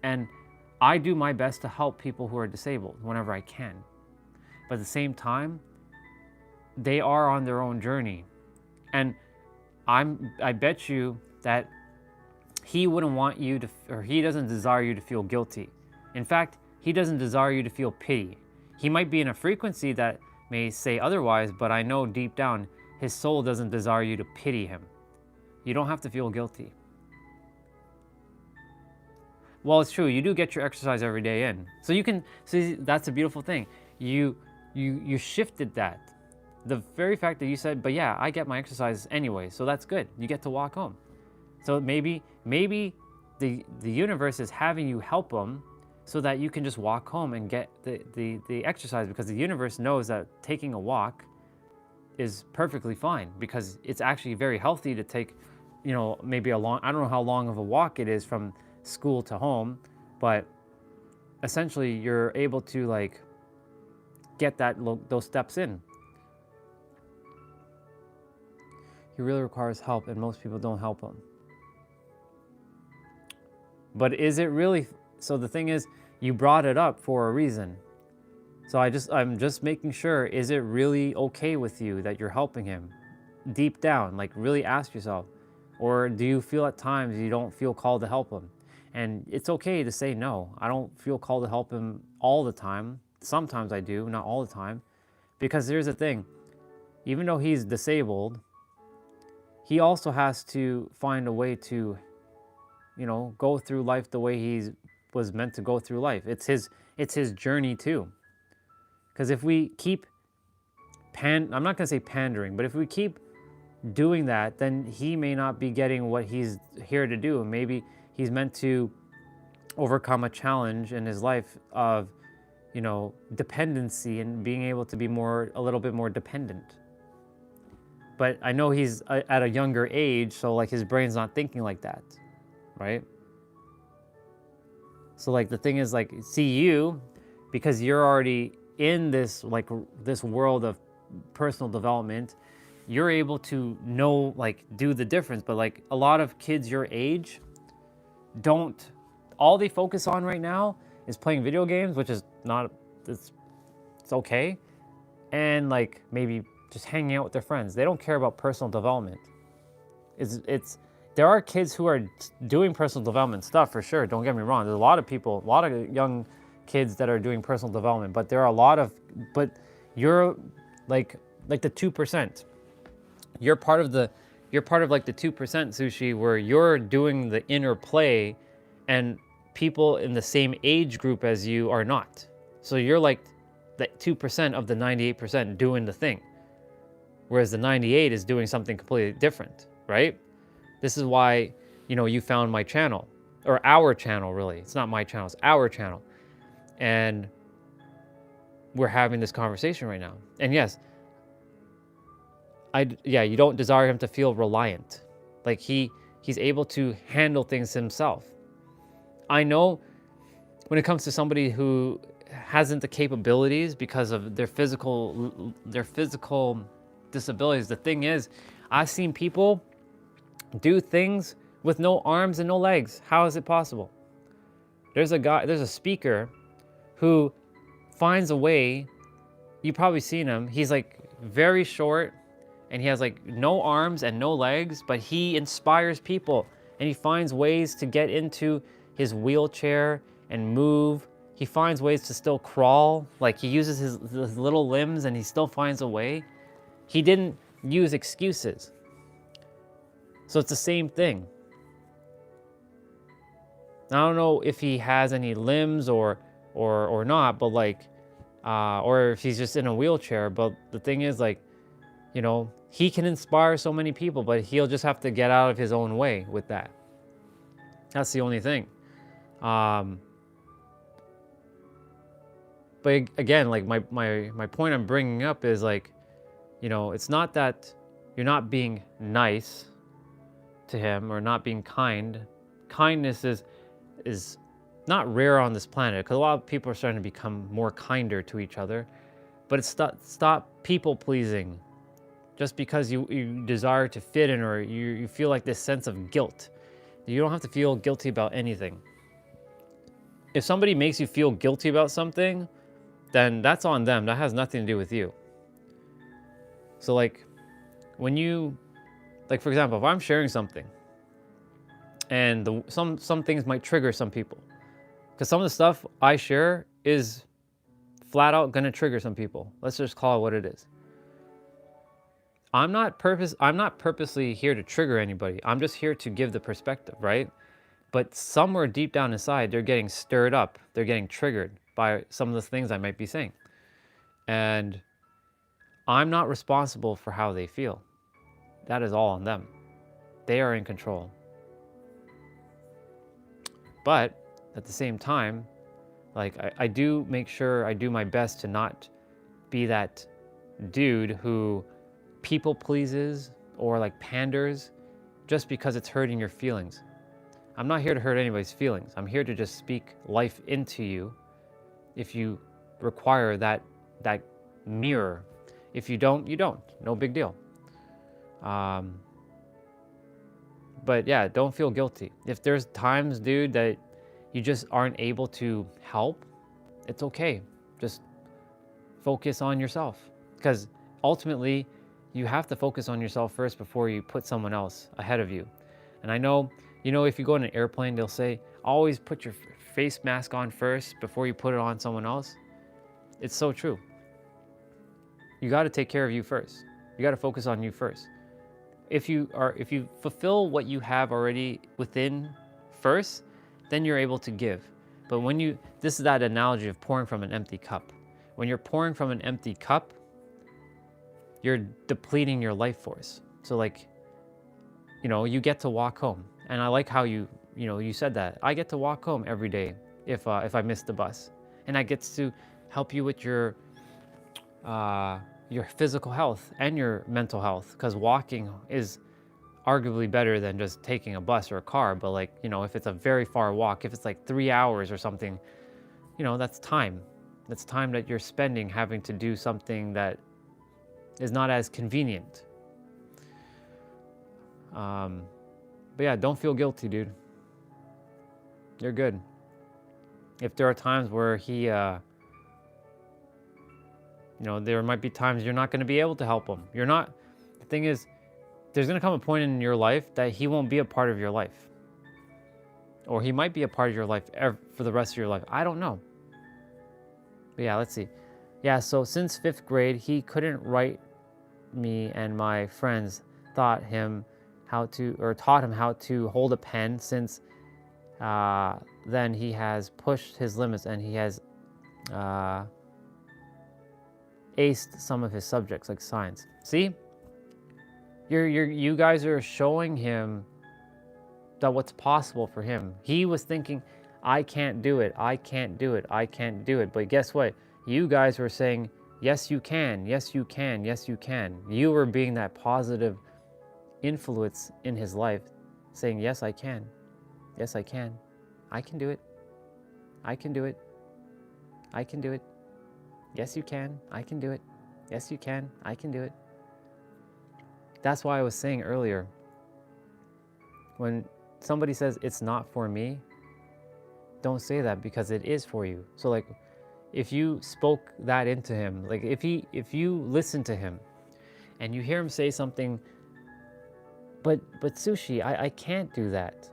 Speaker 2: And I do my best to help people who are disabled whenever I can. But at the same time, they are on their own journey. And I bet you that he wouldn't want you to, or he doesn't desire you to feel guilty. In fact, he doesn't desire you to feel pity. He might be in a frequency that may say otherwise, but I know deep down, his soul doesn't desire you to pity him. You don't have to feel guilty. Well, it's true, you do get your exercise every day in. So you can, see, that's a beautiful thing. You shifted that. The very fact that you said, but yeah, I get my exercise anyway, so that's good. You get to walk home. So maybe the universe is having you help them so that you can just walk home and get the exercise, because the universe knows that taking a walk is perfectly fine, because it's actually very healthy to take, you know, maybe I don't know how long of a walk it is from school to home, but essentially you're able to, like, get those steps in. He really requires help, and most people don't help him. But is it really? So the thing is, you brought it up for a reason. So I'm just making sure, is it really okay with you that you're helping him? Deep down, like, really ask yourself. Or do you feel at times you don't feel called to help him? And it's okay to say no. I don't feel called to help him all the time. Sometimes I do, not all the time. Because here's the thing, even though he's disabled, he also has to find a way to, go through life the way he was meant to go through life. It's his journey too. Because if we keep I'm not going to say pandering, but if we keep doing that, then he may not be getting what he's here to do. Maybe he's meant to overcome a challenge in his life of, dependency and being able to be a little bit more dependent. But I know he's at a younger age, so like his brain's not thinking like that, right? So like the thing is, like, see, you, because you're already in this world of personal development, you're able to know, like, do the difference. But like a lot of kids your age don't, all they focus on right now is playing video games, which is not, it's okay, and like maybe just hanging out with their friends. They don't care about personal development. There are kids who are doing personal development stuff for sure. Don't get me wrong. There's a lot of people, a lot of young kids that are doing personal development, but there are a lot of, but you're like the 2%. You're part of like the 2%, Sushi, where you're doing the inner play, and people in the same age group as you are not. So you're like the 2% of the 98% doing the thing, whereas the 98 is doing something completely different, right? This is why, you found my channel, or our channel, really. It's not my channel, it's our channel. And we're having this conversation right now. And yes, you don't desire him to feel reliant. Like he's able to handle things himself. I know when it comes to somebody who hasn't the capabilities because of their physical disabilities, the thing is, I've seen people do things with no arms and no legs. How is it possible? There's a speaker who finds a way. You've probably seen him. He's like very short and he has like no arms and no legs, but he inspires people and he finds ways to get into his wheelchair and move. He finds ways to still crawl. Like, he uses his little limbs and he still finds a way. He didn't use excuses. So it's the same thing. I don't know if he has any limbs or not, but like, or if he's just in a wheelchair. But the thing is, like, he can inspire so many people, but he'll just have to get out of his own way with that. That's the only thing. But again, like my point I'm bringing up is like, it's not that you're not being nice to him or not being kind. Kindness is not rare on this planet, because a lot of people are starting to become more kinder to each other. But it's stop people pleasing just because you desire to fit in, or you feel like this sense of guilt. You don't have to feel guilty about anything. If somebody makes you feel guilty about something, then that's on them. That has nothing to do with you. So like, when you, like, for example, if I'm sharing something and some things might trigger some people, because some of the stuff I share is flat out gonna trigger some people. Let's just call it what it is. I'm not purposely here to trigger anybody. I'm just here to give the perspective, right? But somewhere deep down inside, they're getting stirred up. They're getting triggered by some of the things I might be saying. And I'm not responsible for how they feel. That is all on them. They are in control. But at the same time, like, I do make sure I do my best to not be that dude who people pleases or like panders just because it's hurting your feelings. I'm not here to hurt anybody's feelings. I'm here to just speak life into you. If you require that mirror, if you don't, you don't. No big deal. But yeah, don't feel guilty. If there's times, dude, that you just aren't able to help, it's okay. Just focus on yourself, because ultimately you have to focus on yourself first before you put someone else ahead of you. And I know You know, if you go in an airplane, they'll say, always put your face mask on first before you put it on someone else. It's so true. You got to take care of you first. You got to focus on you first. If you fulfill what you have already within first, then you're able to give. But this is that analogy of pouring from an empty cup. When you're pouring from an empty cup, you're depleting your life force. So like, you get to walk home. And I like how you said that. I get to walk home every day if I miss the bus. And that gets to help you with your physical health and your mental health, because walking is arguably better than just taking a bus or a car. But like, if it's a very far walk, if it's like 3 hours or something, that's time. That's time that you're spending having to do something that is not as convenient. But yeah, don't feel guilty, dude. You're good. If there are times where there might be times you're not going to be able to help him. The thing is, there's going to come a point in your life that he won't be a part of your life. Or he might be a part of your life for the rest of your life. I don't know. But yeah, let's see. Yeah, so since 5th grade, he couldn't write. Me and my friends taught him how to hold a pen. Since then he has pushed his limits, and he has aced some of his subjects like science. See, you guys are showing him that what's possible for him. He was thinking, I can't do it, I can't do it, I can't do it. But guess what? You guys were saying, yes, you can, yes, you can, yes, you can. You were being that positive influence in his life, saying, yes, I can, yes, I can do it, I can do it, I can do it, yes, you can, I can do it, yes, you can, I can do it. That's why I was saying earlier, when somebody says it's not for me, don't say that, because it is for you. So like, if you spoke that into him, like if you listen to him and you hear him say something, but Sushi, I can't do that.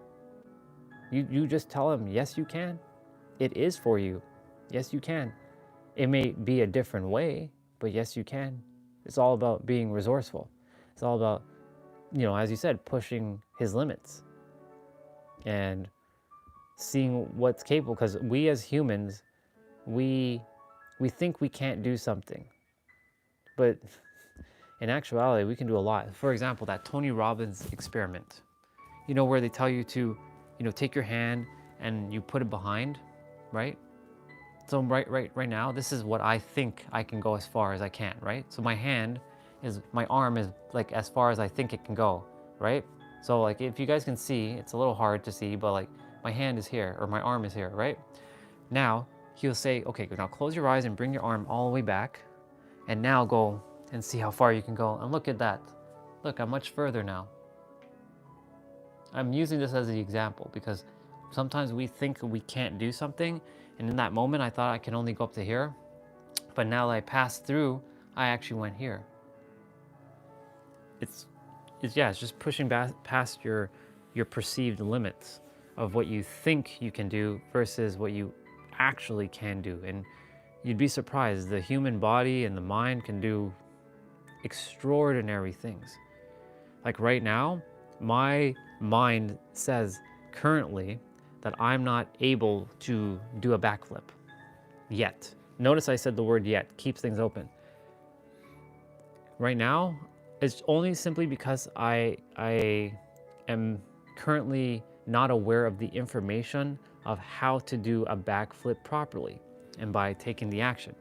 Speaker 2: You just tell him, yes, you can. It is for you. Yes, you can. It may be a different way, but yes, you can. It's all about being resourceful. It's all about, as you said, pushing his limits and seeing what's capable. Because we as humans, we think we can't do something, but in actuality, we can do a lot. For example, that Tony Robbins experiment, where they tell you to, take your hand and you put it behind, right? So right now, this is what I think I can go as far as I can, right? So my arm is like as far as I think it can go, right? So like, if you guys can see, it's a little hard to see, but like my hand is here, or my arm is here, right? Now, he'll say, okay, now close your eyes and bring your arm all the way back, and now go and see how far you can go. And look at that. Look, I'm much further now. I'm using this as the example because sometimes we think we can't do something, and in that moment I thought I can only go up to here, but now that I passed through, I actually went here. It's just pushing past your perceived limits of what you think you can do versus what you actually can do. And you'd be surprised, the human body and the mind can do extraordinary things. Like right now, my mind says currently that I'm not able to do a backflip yet. Notice I said the word yet, keeps things open. Right now, it's only simply because I am currently not aware of the information of how to do a backflip properly and by taking the action.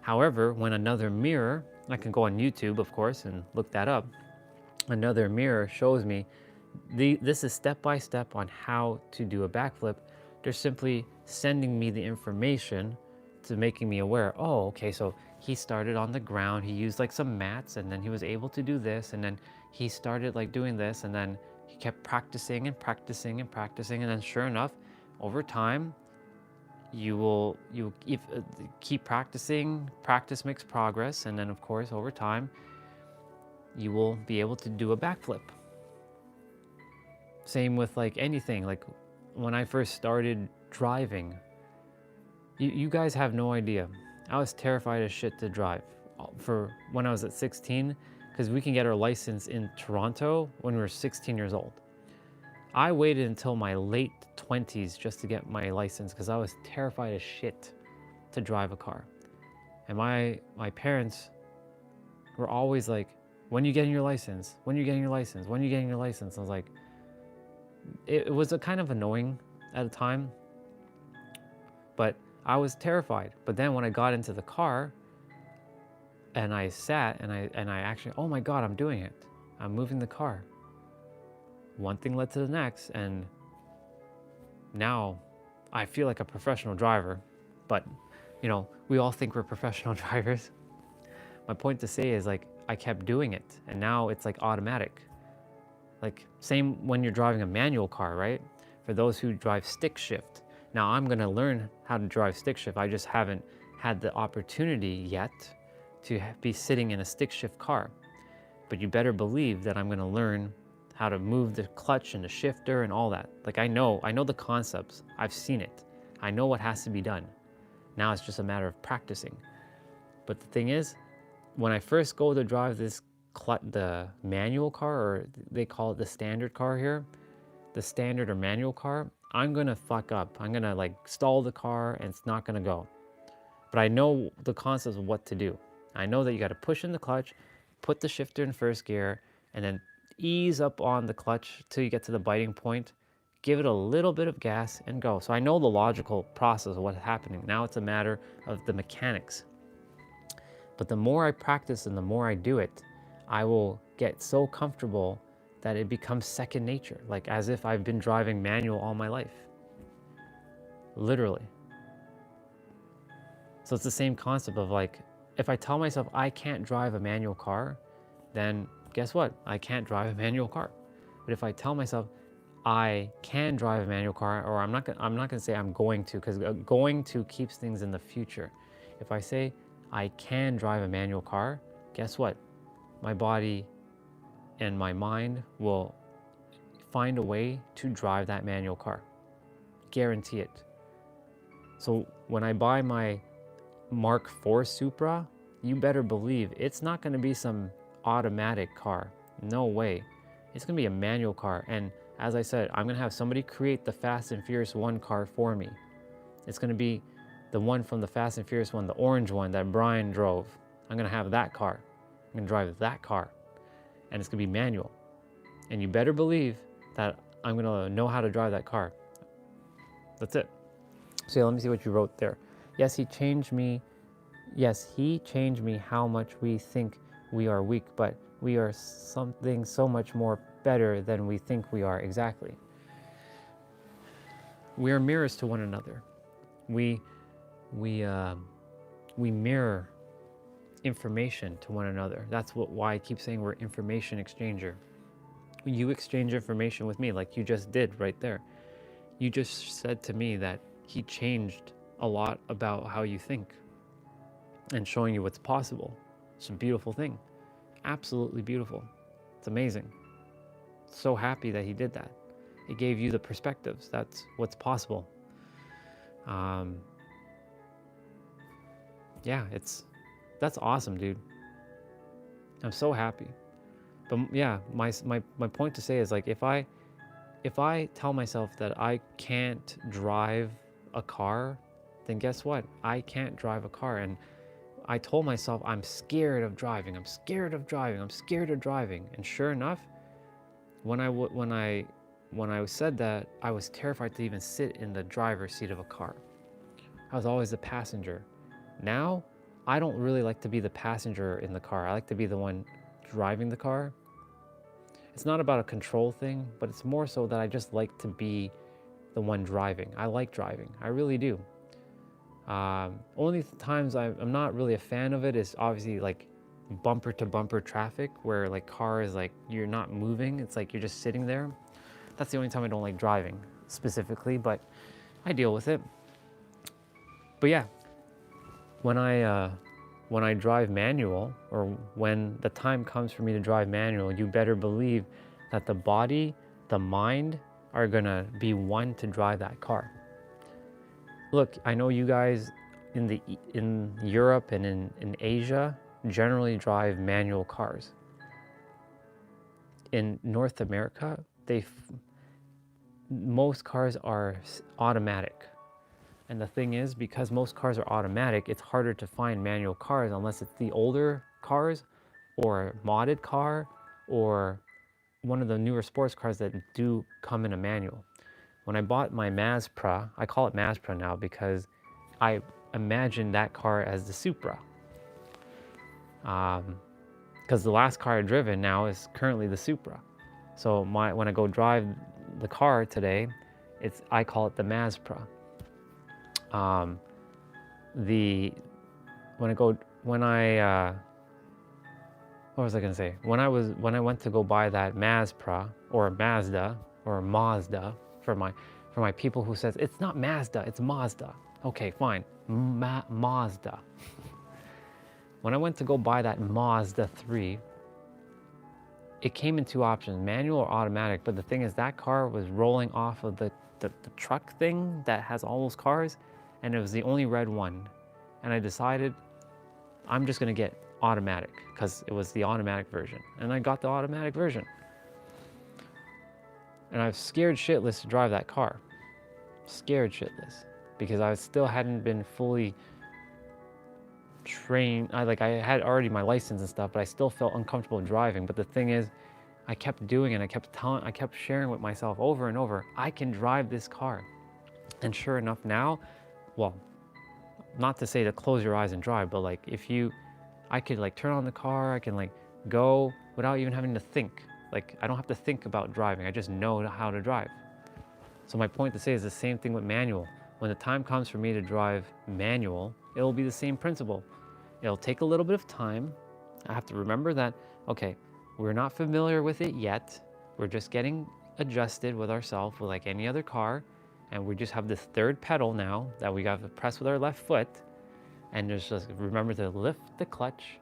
Speaker 2: However, when another mirror, I can go on YouTube, of course, and look that up, another mirror shows me this is step by step on how to do a backflip. They're simply sending me the information to making me aware, oh, okay, so he started on the ground, he used like some mats, and then he was able to do this, and then he started like doing this, and then he kept practicing and practicing and practicing, and then sure enough, over time, you keep practicing, practice makes progress, and then of course, over time, you will be able to do a backflip. Same with like anything. Like when I first started driving, you guys have no idea. I was terrified as shit to drive for when I was at 16, because we can get our license in Toronto when we're 16 years old. I waited until my late 20s just to get my license because I was terrified as shit to drive a car. And my parents were always like, when you getting your license? When you getting your license? When you getting your license? I was like, it was a kind of annoying at the time, but I was terrified. But then when I got into the car and I sat and I actually, oh my God, I'm doing it. I'm moving the car. One thing led to the next, and now I feel like a professional driver. But you know, we all think we're professional drivers. My point to say is like, I kept doing it and now it's like automatic. Like same when you're driving a manual car, right? For those who drive stick shift. Now I'm gonna learn how to drive stick shift. I just haven't had the opportunity yet to be sitting in a stick shift car. But you better believe that I'm gonna learn how to move the clutch and the shifter and all that. Like I know the concepts. I've seen it. I know what has to be done. Now it's just a matter of practicing. But the thing is, when I first go to drive this the manual car, or they call it the standard car here, the standard or manual car, I'm gonna fuck up. I'm gonna like stall the car and it's not gonna go. But I know the concepts of what to do. I know that you gotta push in the clutch, put the shifter in first gear, and then ease up on the clutch till you get to the biting point, give it a little bit of gas and go. So I know the logical process of what's happening. Now it's a matter of the mechanics. But the more I practice and the more I do it, I will get so comfortable that it becomes second nature, like as if I've been driving manual all my life. Literally. So it's the same concept of like, if I tell myself I can't drive a manual car, then guess what? I can't drive a manual car. But if I tell myself I can drive a manual car, or I'm not gonna say I'm going to, because going to keeps things in the future. If I say I can drive a manual car, guess what? My body and my mind will find a way to drive that manual car. Guarantee it. So when I buy my Mark IV Supra, you better believe it's not going to be some automatic car. No way. It's going to be a manual car. And as I said, I'm going to have somebody create the Fast and Furious 1 car for me. It's going to be the one from the Fast and Furious 1, the orange one that Brian drove. I'm going to have that car. I'm going to drive that car. And it's going to be manual. And you better believe that I'm going to know how to drive that car. That's it. So yeah, let me see what you wrote there. Yes, he changed me. Yes, he changed me how much we think we are weak, but we are something so much more better than we think we are. Exactly. We are mirrors to one another. We mirror information to one another. That's why I keep saying we're information exchanger. You exchange information with me like you just did right there. You just said to me that he changed a lot about how you think and showing you what's possible. It's a beautiful thing. Absolutely beautiful. It's amazing. So happy that he did that. It gave you the perspectives. That's what's possible. Yeah, that's awesome, dude. I'm so happy. But yeah, my point to say is like, if I tell myself that I can't drive a car, then guess what? I can't drive a car. And I told myself I'm scared of driving. I'm scared of driving. I'm scared of driving. And sure enough, when I said that, I was terrified to even sit in the driver's seat of a car. I was always the passenger. Now, I don't really like to be the passenger in the car. I like to be the one driving the car. It's not about a control thing, but it's more so that I just like to be the one driving. I like driving. I really do. Only times I'm not really a fan of it is obviously like bumper to bumper traffic, where like cars, like you're not moving. It's like you're just sitting there. That's the only time I don't like driving specifically, but I deal with it. But yeah, when I drive manual, or when the time comes for me to drive manual, you better believe that the body, the mind are gonna be one to drive that car. Look, I know you guys in Europe and in Asia generally drive manual cars. In North America, most cars are automatic. And the thing is, because most cars are automatic, it's harder to find manual cars unless it's the older cars or a modded car or one of the newer sports cars that do come in a manual. When I bought my Mazda, I call it Mazda now because I imagine that car as the Supra. Because the last car I've driven now is currently the Supra. So when I go drive the car today, I call it the Mazda. What was I gonna say? When I went to go buy that Mazda or Mazda for my people who says it's not Mazda, it's Mazda. Okay, fine, Mazda. When I went to go buy that Mazda 3, it came in two options, manual or automatic. But the thing is, that car was rolling off of the truck thing that has all those cars, and it was the only red one. And I decided I'm just gonna get automatic because it was the automatic version. And I got the automatic version. And I was scared shitless to drive that car. Scared shitless. Because I still hadn't been fully trained. I had already my license and stuff, but I still felt uncomfortable driving. But the thing is, I kept doing it. I kept sharing with myself over and over, I can drive this car. And sure enough now, well, not to say to close your eyes and drive, but like I could like turn on the car, I can like go without even having to think. Like I don't have to think about driving, I just know how to drive. So my point to say is the same thing with manual. When the time comes for me to drive manual, it will be the same principle. It'll take a little bit of time. I have to remember that, okay, we're not familiar with it yet. We're just getting adjusted with ourselves with like any other car. And we just have this third pedal now that we got to press with our left foot. And just remember to lift the clutch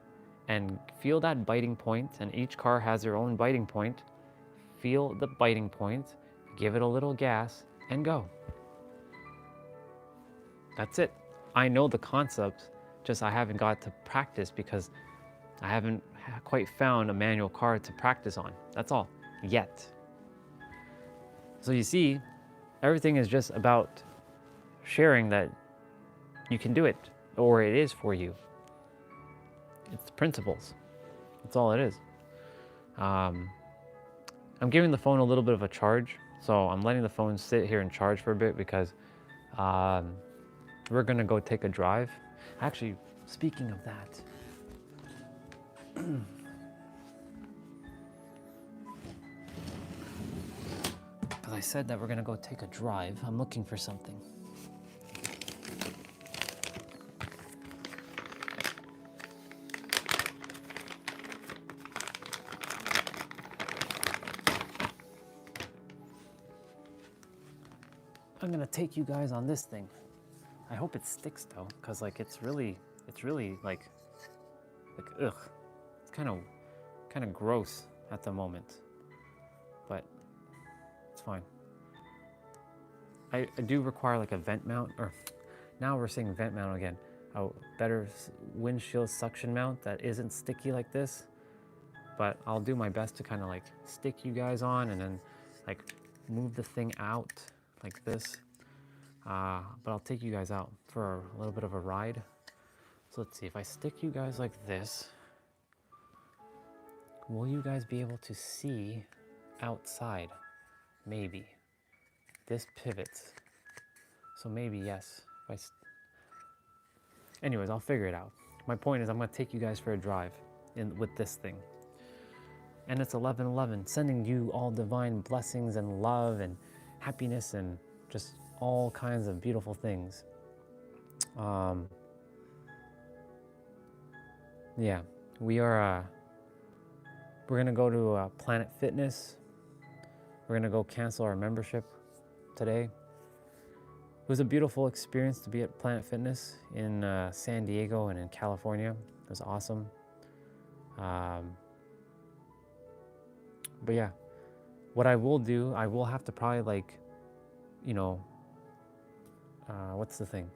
Speaker 2: and feel that biting point. And each car has their own biting point. Feel the biting point, give it a little gas, and go. That's it. I know the concepts, just I haven't got to practice because I haven't quite found a manual car to practice on. That's all, yet. So you see, everything is just about sharing that you can do it, or it is for you. It's principles. That's all it is. I'm giving the phone a little bit of a charge, so I'm letting the phone sit here and charge for a bit because we're gonna go take a drive. Actually, speaking of that, because I said that we're gonna go take a drive, I'm looking for something. I'm gonna take you guys on this thing. I hope it sticks though, cause like it's really like ugh. It's kind of gross at the moment, but it's fine. I do require like a vent mount, or now we're saying vent mount again. A better windshield suction mount that isn't sticky like this. But I'll do my best to kind of like stick you guys on and then like move the thing out like this. But I'll take you guys out for a little bit of a ride. So let's see, if I stick you guys like this, will you guys be able to see outside? Maybe. This pivots. So maybe yes. Anyways, I'll figure it out. My point is I'm gonna take you guys for a drive with this thing. And it's 11/11, sending you all divine blessings and love and happiness and just all kinds of beautiful things. Yeah, we're gonna go to Planet Fitness. We're gonna go cancel our membership today. It was a beautiful experience to be at Planet Fitness in San Diego and in California. It was awesome. But yeah, What I will do, I will have to probably like, you know, what's the thing?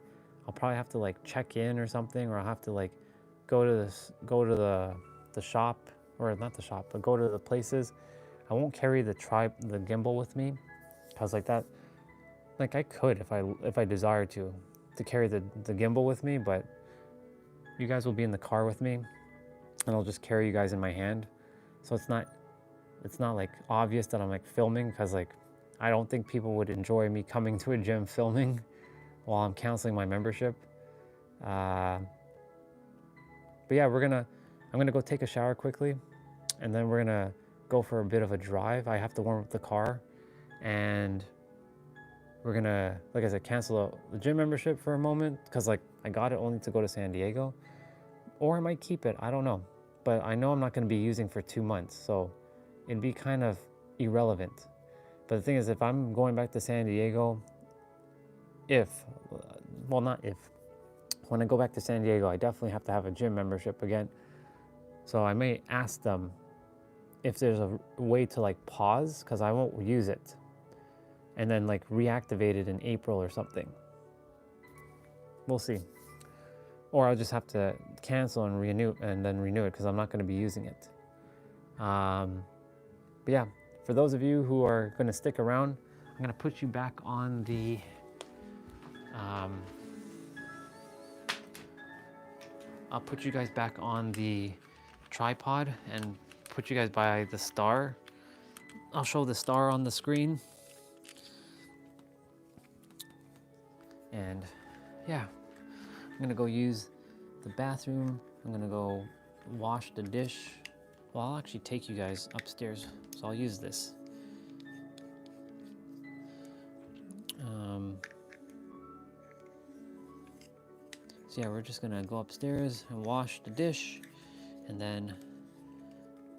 Speaker 2: I'll probably have to like check in or something, or I'll have to like go to the shop, or not the shop, but go to the places. I won't carry the gimbal with me, cause like that, like I could if I desire to carry the gimbal with me, but you guys will be in the car with me, and I'll just carry you guys in my hand, so it's not like obvious that I'm like filming, cause like I don't think people would enjoy me coming to a gym filming while I'm canceling my membership. But yeah, I'm gonna go take a shower quickly, and then we're gonna go for a bit of a drive. I have to warm up the car, and we're gonna, like I said, cancel the gym membership for a moment, because like I got it only to go to San Diego, or I might keep it. I don't know, but I know I'm not gonna be using for 2 months, so it'd be kind of irrelevant. But the thing is, if I'm going back to San Diego, not if, when I go back to San Diego, I definitely have to have a gym membership again. So I may ask them if there's a way to like pause, because I won't use it, and then like reactivate it in April or something. We'll see. Or I'll just have to cancel and renew it, because I'm not going to be using it. But yeah, for those of you who are going to stick around, I'm going to put you back on the I'll put you guys back on the tripod and put you guys by the star. I'll show the star on the screen. And yeah, I'm gonna go use the bathroom. I'm gonna go wash the dish. Well, I'll actually take you guys upstairs, so I'll use this. So yeah, we're just gonna go upstairs and wash the dish, and then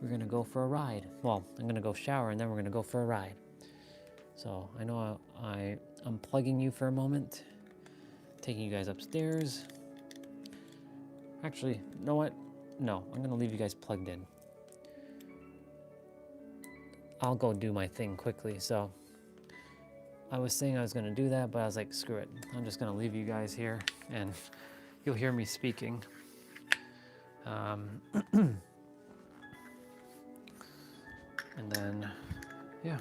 Speaker 2: we're gonna go for a ride. Well, I'm gonna go shower, and then we're gonna go for a ride. So I know I'm plugging you for a moment, taking you guys upstairs. Actually, you know what? No, I'm gonna leave you guys plugged in. I'll go do my thing quickly. So I was saying I was gonna do that, but I was like, screw it. I'm just gonna leave you guys here, and you'll hear me speaking. And then, yeah.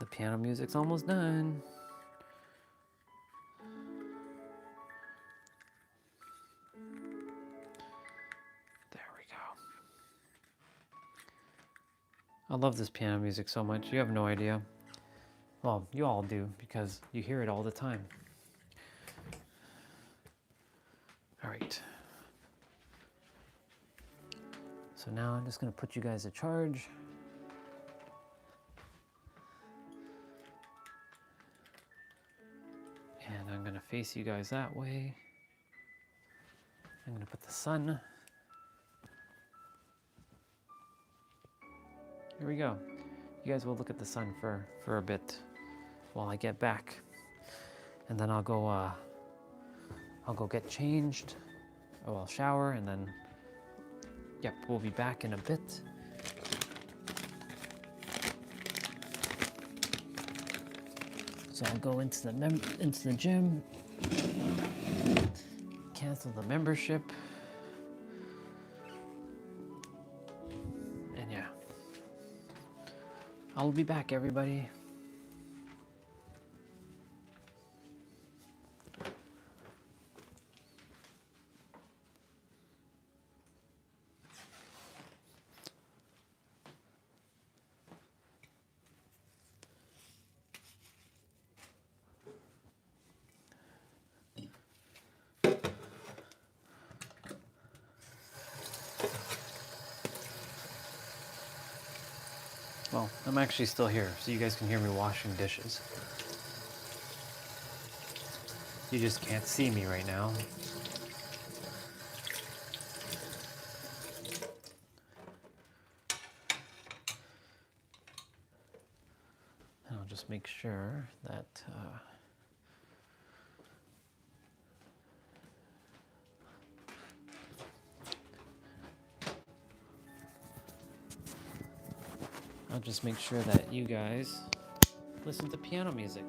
Speaker 2: The piano music's almost done. There we go. I love this piano music so much. You have no idea. Well, you all do, because you hear it all the time. All right. So now I'm just gonna put you guys to charge. And I'm gonna face you guys that way. I'm gonna put the sun. Here we go. You guys will look at the sun for a bit while I get back. And then I'll go get changed. Oh, I'll shower, and then, yep, we'll be back in a bit. So I'll go into the gym, cancel the membership, and yeah, I'll be back, everybody. Well, I'm actually still here, so you guys can hear me washing dishes. You just can't see me right now. And I'll just make sure that
Speaker 1: I'll just make sure that you guys listen to piano music.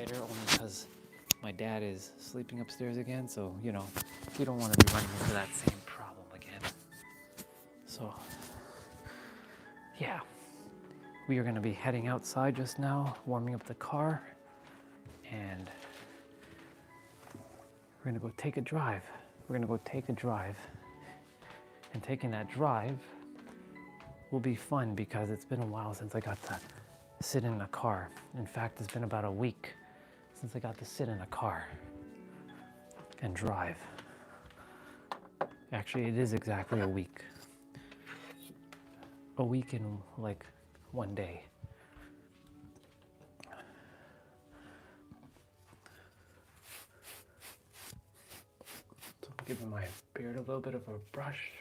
Speaker 2: quieter only because my dad is sleeping upstairs again, so you know, we don't want to be running into that same problem again. So yeah, we are going to be heading outside just now, warming up the car, and we're going to go take a drive. We're going to go take a drive, and taking that drive will be fun because it's been a while since I got to sit in a car. In fact, it's been about a week since I got to sit in a car and drive. Actually, it is exactly a week. A week in like one day. So I'm giving my beard a little bit of a brush.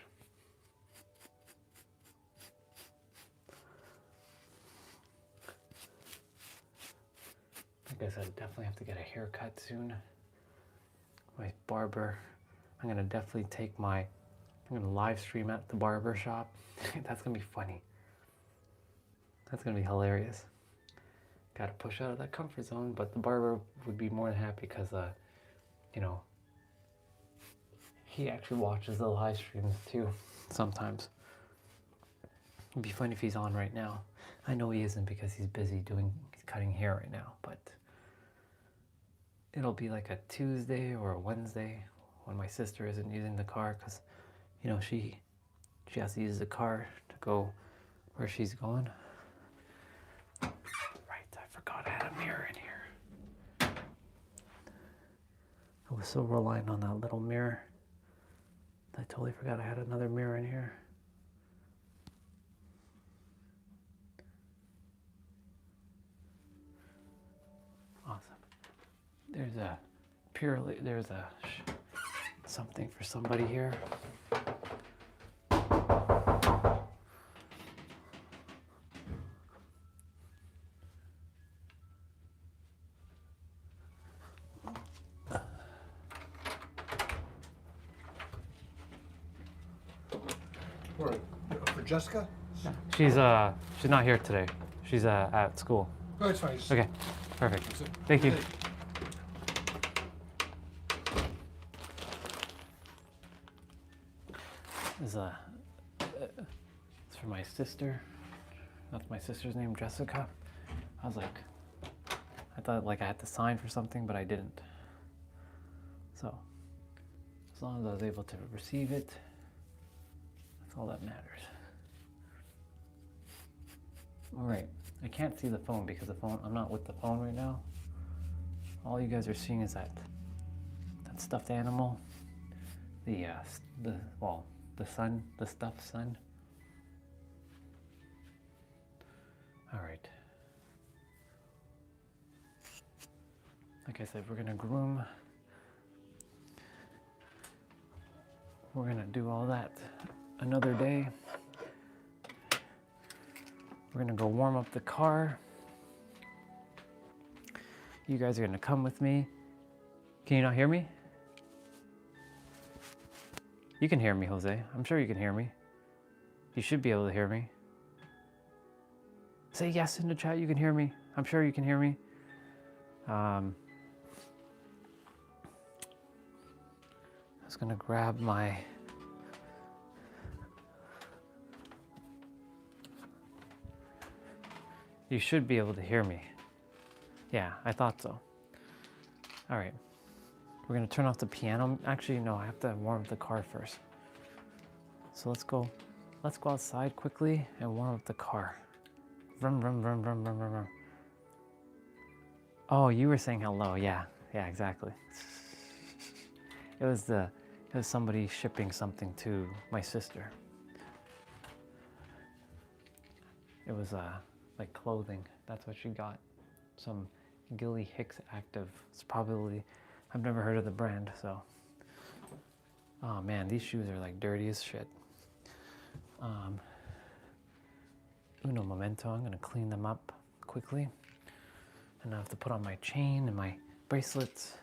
Speaker 2: I guess I definitely have to get a haircut soon. My barber, I'm gonna definitely I'm gonna live stream at the barber shop. That's gonna be funny. That's gonna be hilarious. Gotta push out of that comfort zone, but the barber would be more than happy because, you know, he actually watches the live streams too, sometimes. It'd be funny if he's on right now. I know he isn't because he's busy cutting hair right now, but it'll be like a Tuesday or a Wednesday when my sister isn't using the car because, you know, she has to use the car to go where she's going. Right, I forgot I had a mirror in here. I was so reliant on that little mirror. I totally forgot I had another mirror in here. Awesome. There's something for somebody here.
Speaker 3: For Jessica?
Speaker 2: She's not here today. She's at school.
Speaker 3: Oh, it's fine.
Speaker 2: Okay, perfect. Thank you. It's for my sister. That's my sister's name, Jessica. I thought like I had to sign for something, but I didn't. So, as long as I was able to receive it, that's all that matters. All right, I can't see the phone because I'm not with the phone right now. All you guys are seeing is that stuffed animal, the stuffed sun. All right. Like I said, we're gonna groom. We're gonna do all that another day. We're gonna go warm up the car. You guys are gonna come with me. Can you not hear me? You can hear me, Jose. I'm sure you can hear me. You should be able to hear me. Say yes in the chat, you can hear me. I'm sure you can hear me. I was gonna grab my... You should be able to hear me. Yeah, I thought so. All right, we're gonna turn off the piano. Actually, no, I have to warm up the car first. So let's go outside quickly and warm up the car. Vroom, vroom, vroom, vroom, vroom, vroom, vroom. Oh, you were saying hello. Yeah, exactly. It was somebody shipping something to my sister. It was like clothing. That's what she got. Some Gilly Hicks Active. It's probably, I've never heard of the brand, so. Oh man, these shoes are like dirty as shit. Uno momento, I'm gonna clean them up quickly. And I have to put on my chain and my bracelets.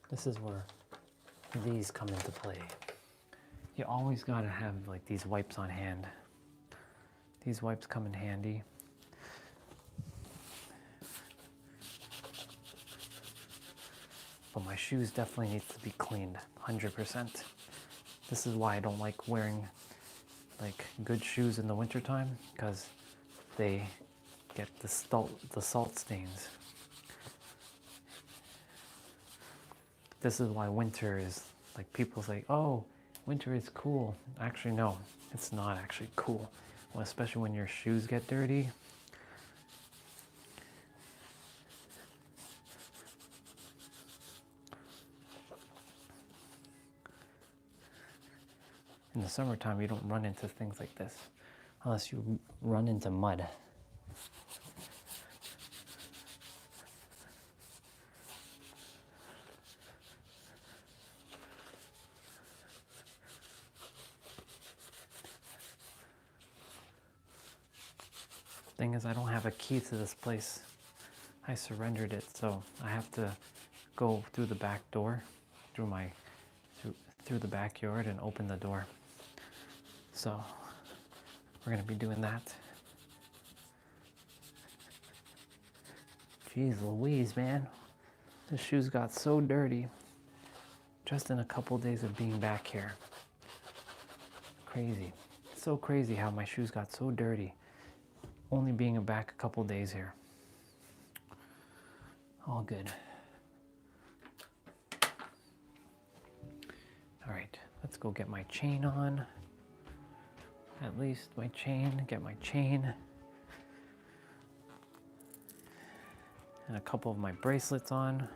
Speaker 2: This is where these come into play. You always gotta have like these wipes on hand These wipes come in handy. But my shoes definitely need to be cleaned, 100%. This is why I don't like wearing like good shoes in the wintertime, because they get the salt stains. This is why winter is, like, people say, oh, winter is cool. Actually, no, it's not actually cool. Well, especially when your shoes get dirty. In the summertime, you don't run into things like this unless you run into mud. Thing is, I don't have a key to this place. I surrendered it, so I have to go through the back door, through the backyard, and open the door. So we're gonna be doing that. Jeez Louise, man. The shoes got so dirty just in a couple days of being back here. Crazy. So crazy how my shoes got so dirty only being back a couple days here. All good. All right, let's go get my chain on. At least my chain, get my chain. And a couple of my bracelets on,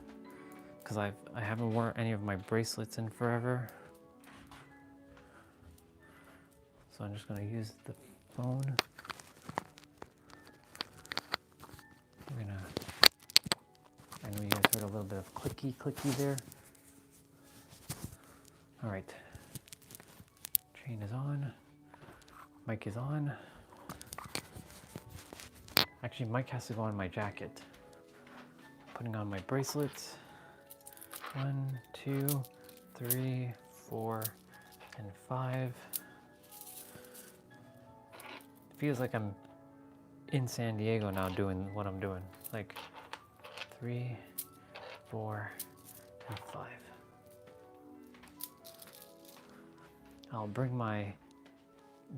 Speaker 2: because I haven't worn any of my bracelets in forever. So I'm just gonna use the phone. I know you guys heard a little bit of clicky there. All right, chain is on, mic is on. Actually, mic has to go on my jacket. Putting on my bracelets. 1, 2, 3, 4, and 5. It feels like I'm in San Diego now doing what I'm doing. Like 3, 4, and 5. I'll bring my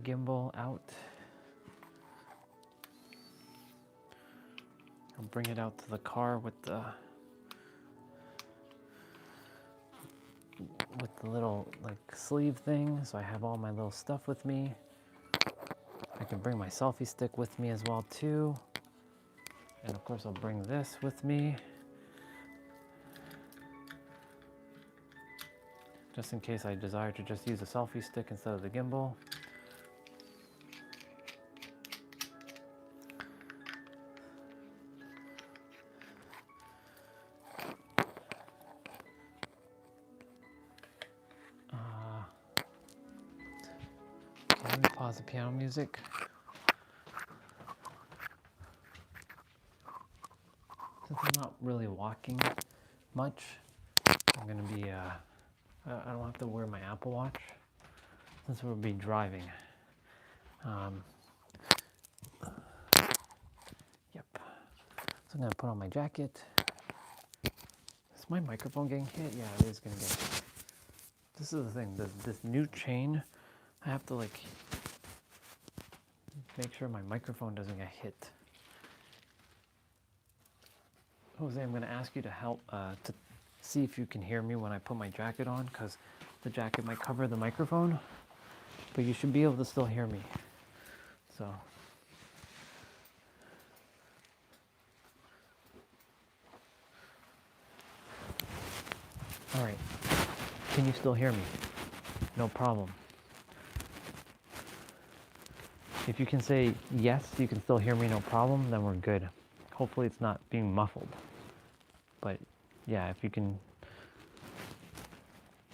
Speaker 2: gimbal out. I'll bring it out to the car with the little like sleeve thing, so I have all my little stuff with me. I can bring my selfie stick with me as well too. And of course I'll bring this with me, just in case I desire to just use a selfie stick instead of the gimbal. Let me pause the piano music. Since I'm not really walking much, I'm gonna be, I don't have to wear my Apple Watch since we'll be driving. Yep. So I'm gonna put on my jacket. Is my microphone getting hit? Yeah, it is gonna get hit. This is the thing, this new chain, I have to like make sure my microphone doesn't get hit. Jose, I'm gonna ask you to help to see if you can hear me when I put my jacket on, because the jacket might cover the microphone, but you should be able to still hear me. So. All right, can you still hear me? No problem. If you can say yes, you can still hear me, no problem, then we're good. Hopefully it's not being muffled. But yeah, if you can,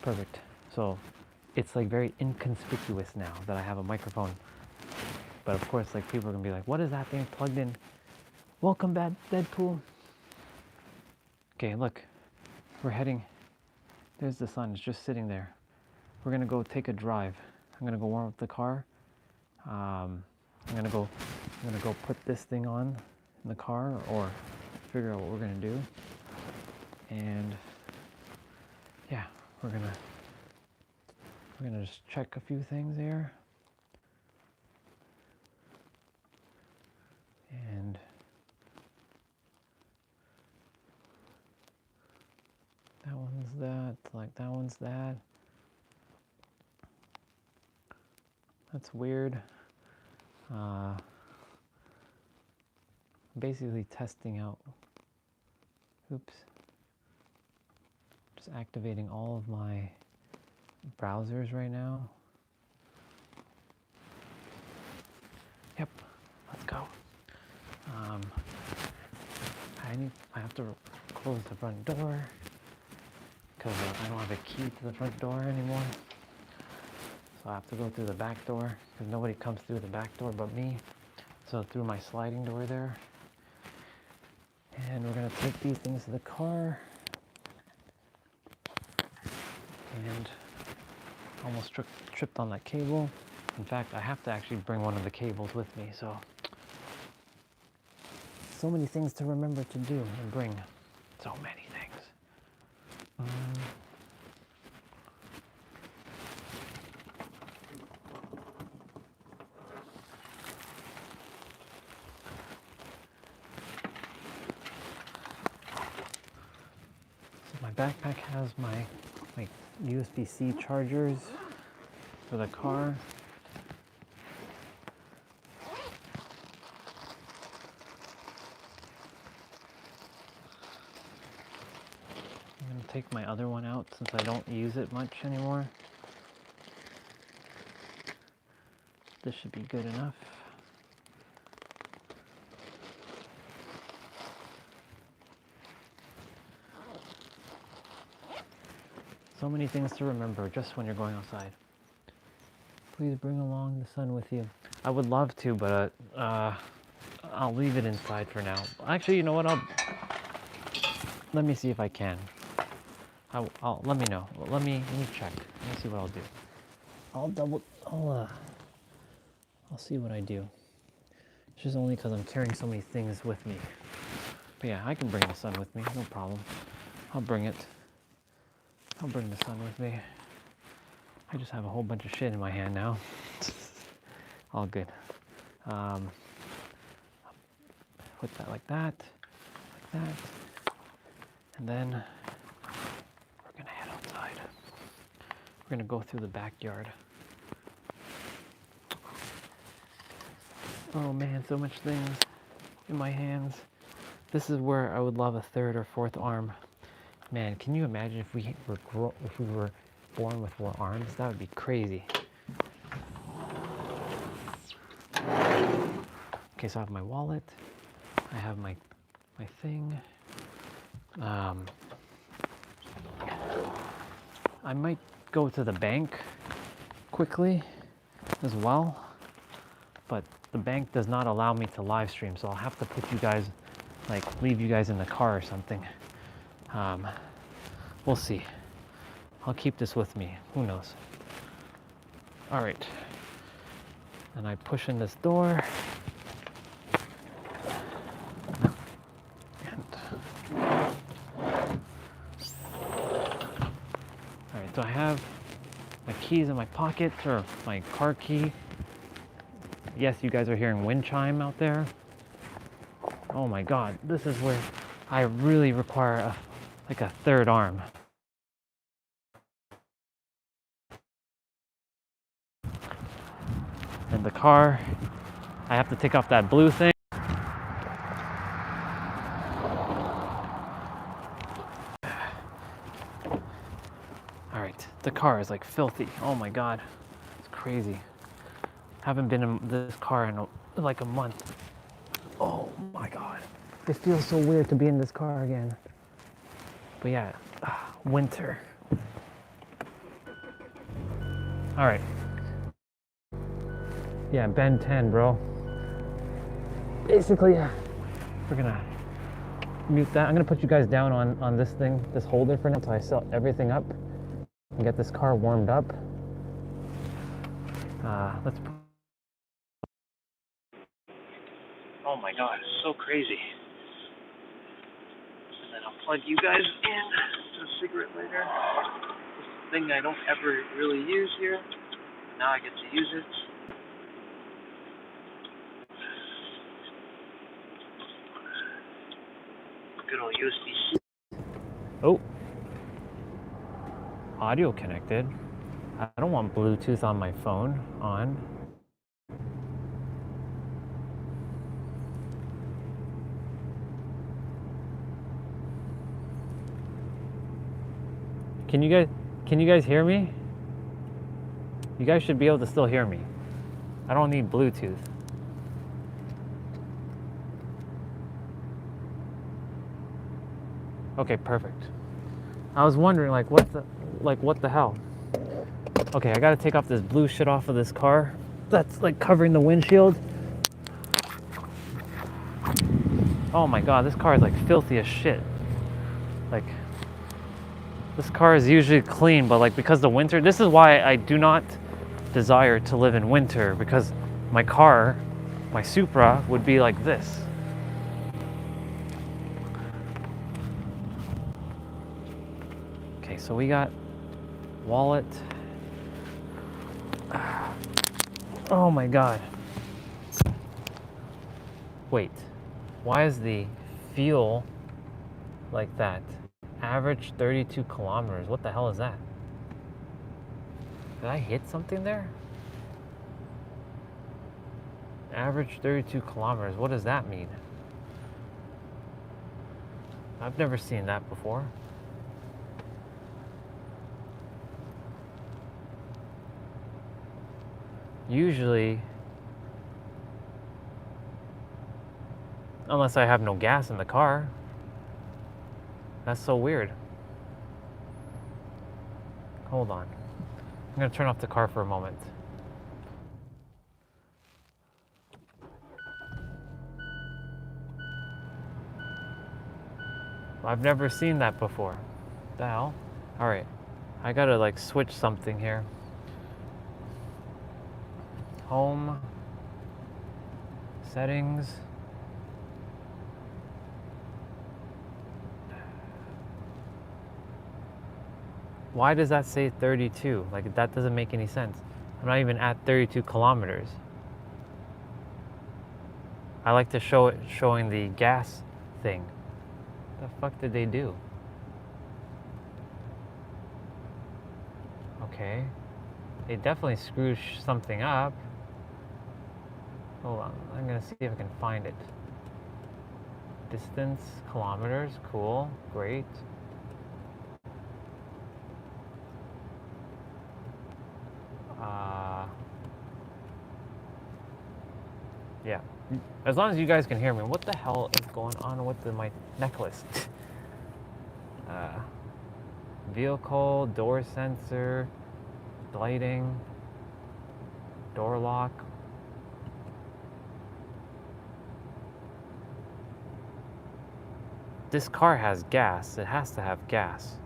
Speaker 2: perfect. So it's like very inconspicuous now that I have a microphone. But of course, like people are gonna be like, what is that thing plugged in? Welcome back, Deadpool. Okay, look, we're heading, there's the sun, it's just sitting there. We're gonna go take a drive. I'm gonna go warm up the car. I'm gonna go put this thing on in the car or figure out what we're gonna do. And yeah, we're gonna just check a few things here. And that one's that, like that one's that. That's weird. Basically testing out, oops, just activating all of my browsers right now. Yep, let's go. I have to close the front door because I don't have a key to the front door anymore. So I have to go through the back door because nobody comes through the back door but me. So through my sliding door there. And we're gonna take these things to the car. And almost tripped on that cable. In fact, I have to actually bring one of the cables with me, so many things to remember to do and bring. So many things. So my backpack has my USB-C chargers for the car. I'm gonna take my other one out since I don't use it much anymore. This should be good enough. So many things to remember just when you're going outside. Please bring along the sun with you. I would love to, but I'll leave it inside for now. Actually, you know what? Let me see if I can. Let me know. Let me check. Let me see what I'll do. I'll see what I do. It's just only because I'm carrying so many things with me. But yeah, I can bring the sun with me, no problem. I'll bring it. I'll bring the sun with me. I just have a whole bunch of shit in my hand now. All good. Put that like that, and then we're gonna head outside. We're gonna go through the backyard. Oh man, so much things in my hands. This is where I would love a third or fourth arm. Man, can you imagine if we were born with 4 arms? That would be crazy. Okay, so I have my wallet. I have my thing. I might go to the bank quickly as well, but the bank does not allow me to live stream, so I'll have to put you guys, leave you guys in the car or something. We'll see. I'll keep this with me. Who knows? All right. And I push in this door. All right, so I have my keys in my pocket, or my car key. Yes, you guys are hearing wind chime out there. Oh my God, this is where I really require a third arm. And the car, I have to take off that blue thing. All right, the car is filthy. Oh my God, it's crazy. Haven't been in this car in a month. Oh my God, it feels so weird to be in this car again. But yeah, winter. All right. Yeah, Ben 10, bro. Basically, we're gonna mute that. I'm gonna put you guys down on this thing, this holder for now, until I set everything up and get this car warmed up. Let's
Speaker 1: Oh my god, it's so crazy. And then I'll plug you guys in to the cigarette lighter. This thing I don't ever really use here. Now I get to use it. Good old USB-C.
Speaker 2: Oh, audio connected. I don't want Bluetooth on my phone on. Can you guys hear me? You guys should be able to still hear me. I don't need Bluetooth. Okay, perfect. I was wondering what the hell? Okay, I gotta take off this blue shit off of this car. That's like covering the windshield. Oh my god, this car is like filthy as shit. Like, this car is usually clean, but like because the winter, this is why I do not desire to live in winter, because my car, my Supra, would be like this. Okay, so we got wallet. Oh my god. Wait, why is the fuel like that? Average 32 kilometers. What the hell is that? Did I hit something there? Average 32 kilometers. What does that mean? I've never seen that before. Usually, unless I have no gas in the car. That's so weird. Hold on. I'm gonna turn off the car for a moment. I've never seen that before. What the hell? Alright. I gotta like switch something here. Home. Settings. Why does that say 32? Like, that doesn't make any sense. I'm not even at 32 kilometers. I like to show it showing the gas thing. What the fuck did they do? Okay. They definitely screwed something up. Hold on, I'm gonna see if I can find it. Distance, kilometers, cool, great. Yeah, as long as you guys can hear me. What the hell is going on with my necklace? Vehicle, door sensor, lighting, door lock. This car has gas. It has to have gas.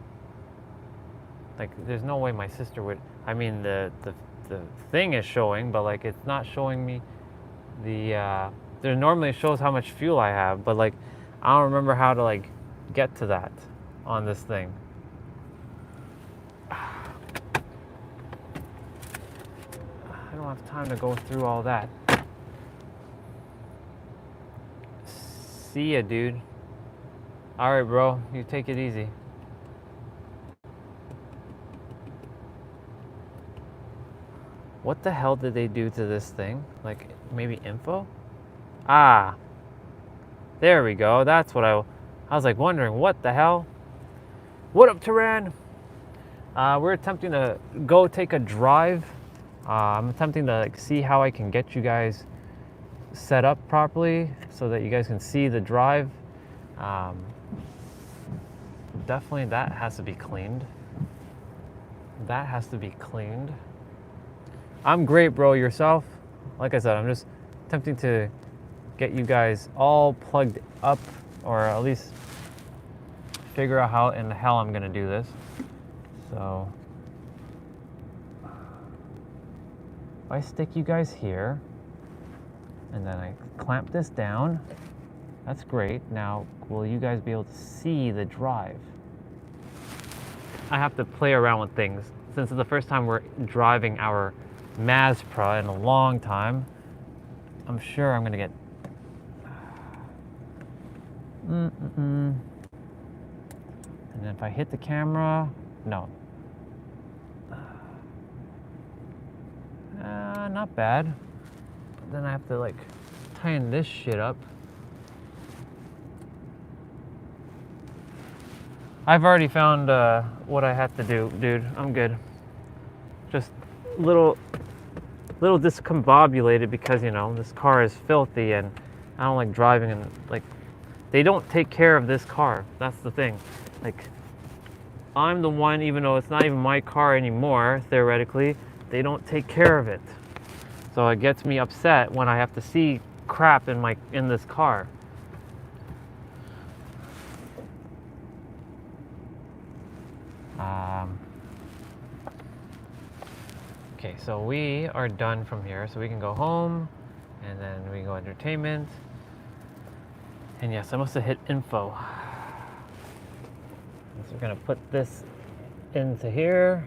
Speaker 2: Like, there's no way my sister would. I mean, the thing is showing, but like it's not showing me the. There normally shows how much fuel I have, but like I don't remember how to like get to that on this thing. I don't have time to go through all that. See ya, dude. All right, bro. You take it easy. What the hell did they do to this thing? Like, maybe info? Ah. There we go. That's what I was like wondering, what the hell? What up, Turan? We're attempting to go take a drive. I'm attempting to like see how I can get you guys set up properly so that you guys can see the drive. Definitely that has to be cleaned. That has to be cleaned. I'm great, bro. Yourself? Like I said, I'm just attempting to get you guys all plugged up, or at least figure out how in the hell I'm gonna do this. So if I stick you guys here, And then I clamp this down. That's great. Now, will you guys be able to see the drive? I have to play around with things. Since it's the first time we're driving our Mazda in a long time, I'm sure I'm gonna get... And then if I hit the camera, no. Not bad. But then I have to like tighten this shit up. I've already found what I have to do, dude. I'm good. Just little discombobulated because, you know, this car is filthy and I don't like driving, and like they don't take care of this car. That's the thing. Like, I'm the one, even though it's not even my car anymore, theoretically, they don't take care of it. So it gets me upset when I have to see crap in this car. Okay, so we are done from here, so we can go home, and then we go entertainment. And yes, I must have hit info. So we're gonna put this into here.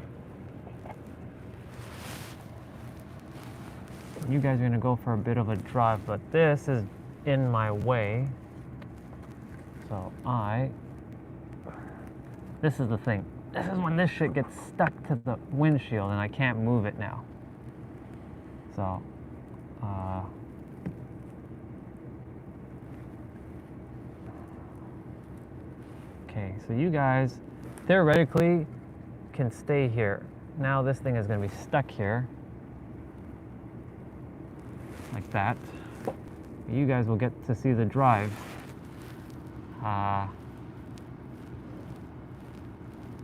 Speaker 2: You guys are gonna go for a bit of a drive, but this is in my way. So this is the thing. This is when this shit gets stuck to the windshield and I can't move it now. So, okay, so you guys theoretically can stay here. Now this thing is gonna be stuck here. Like that. You guys will get to see the drive.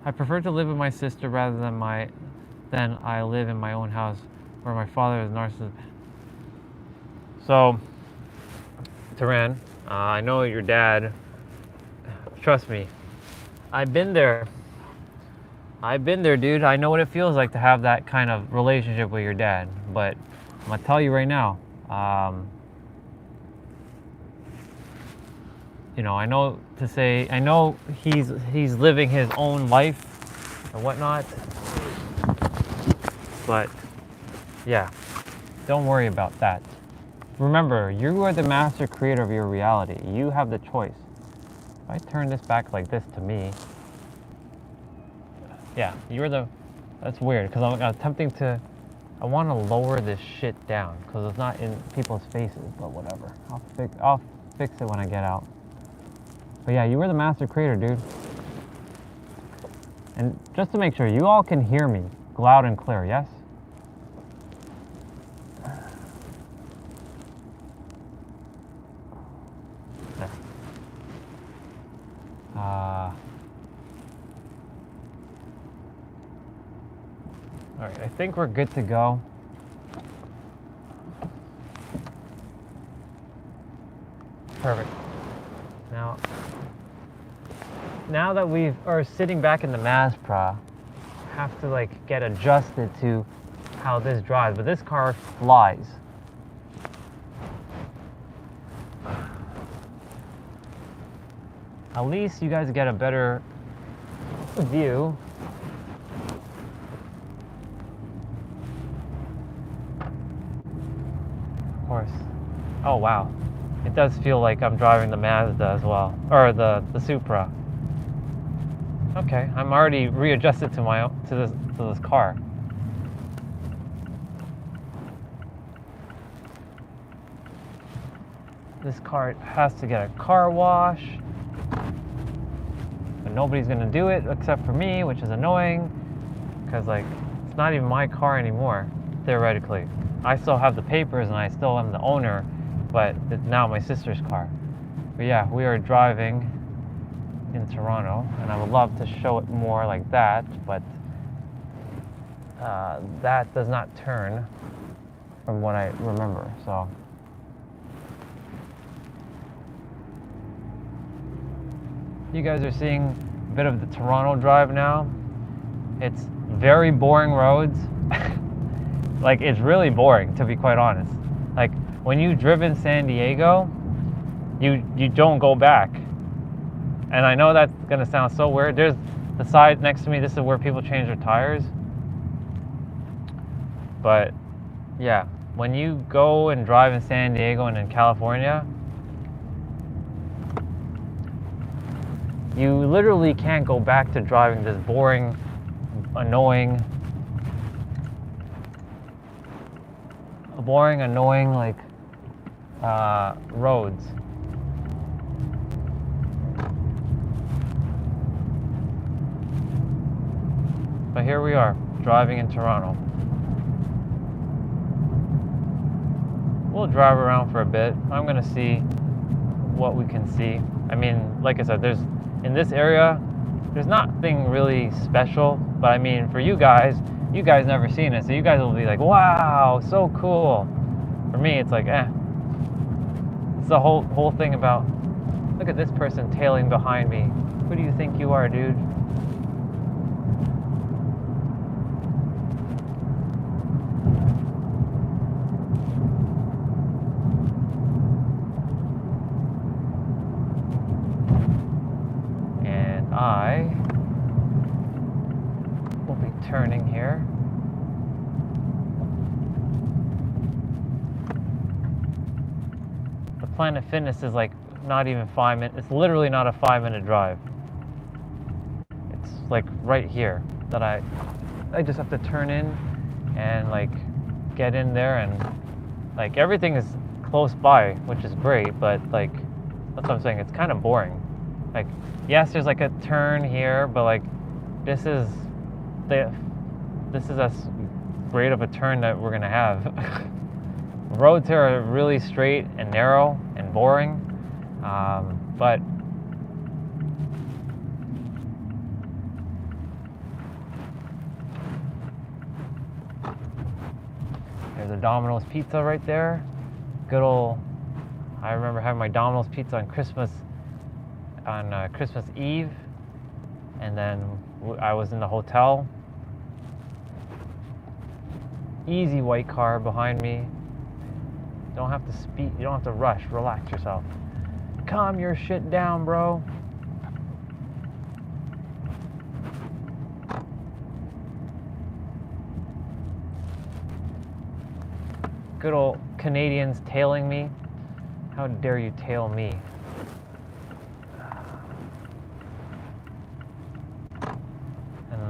Speaker 2: I prefer to live with my sister rather than I live in my own house where my father is narcissist. So, Taran, I know your dad. Trust me, I've been there. I've been there, dude. I know what it feels like to have that kind of relationship with your dad. But I'm gonna tell you right now. You know, I know he's living his own life and whatnot, but yeah, don't worry about that. Remember, you are the master creator of your reality. You have the choice. If I turn this back like this to me, yeah, that's weird, because I'm attempting to, I want to lower this shit down, because it's not in people's faces, but whatever. I'll fix it when I get out. But yeah, you were the master creator, dude. And just to make sure, you all can hear me loud and clear, yes? Yeah. All right, I think we're good to go. Perfect. Now that we are sitting back in the Mazda, have to like get adjusted to how this drives, but this car flies. At least you guys get a better view. Of course. Oh wow. It does feel like I'm driving the Mazda as well, or the Supra. Okay, I'm already readjusted to this car. This car has to get a car wash, but nobody's gonna do it except for me, which is annoying, because like it's not even my car anymore, theoretically. I still have the papers and I still am the owner, but it's now my sister's car. But yeah, we are driving in Toronto, and I would love to show it more like that, but that does not turn from what I remember, so. You guys are seeing a bit of the Toronto drive now. It's very boring roads. Like, it's really boring, to be quite honest. Like, when you've driven San Diego, you don't go back. And I know that's gonna sound so weird. There's the side next to me, this is where people change their tires. But yeah, when you go and drive in San Diego and in California, you literally can't go back to driving this boring, annoying like roads. But here we are, driving in Toronto. We'll drive around for a bit. I'm gonna see what we can see. I mean, like I said, in this area, there's nothing really special, but I mean, for you guys never seen it, so you guys will be like, wow, so cool. For me, it's like, It's the whole thing about, look at this person tailing behind me. Who do you think you are, dude? I will be turning here. The Planet Fitness is like not even 5 minutes. It's literally not a 5-minute drive. It's like right here that I just have to turn in and like get in there, and like everything is close by, which is great, but like that's what I'm saying, it's kind of boring. Like, yes, there's like a turn here, but like this is as great of a turn that we're gonna have. Roads here are really straight and narrow and boring, but there's a Domino's pizza right there. Good old, I remember having my Domino's pizza on Christmas Eve, and then I was in the hotel. Easy white car behind me. You don't have to speed, you don't have to rush, relax yourself. Calm your shit down, bro. Good old Canadians tailing me. How dare you tail me?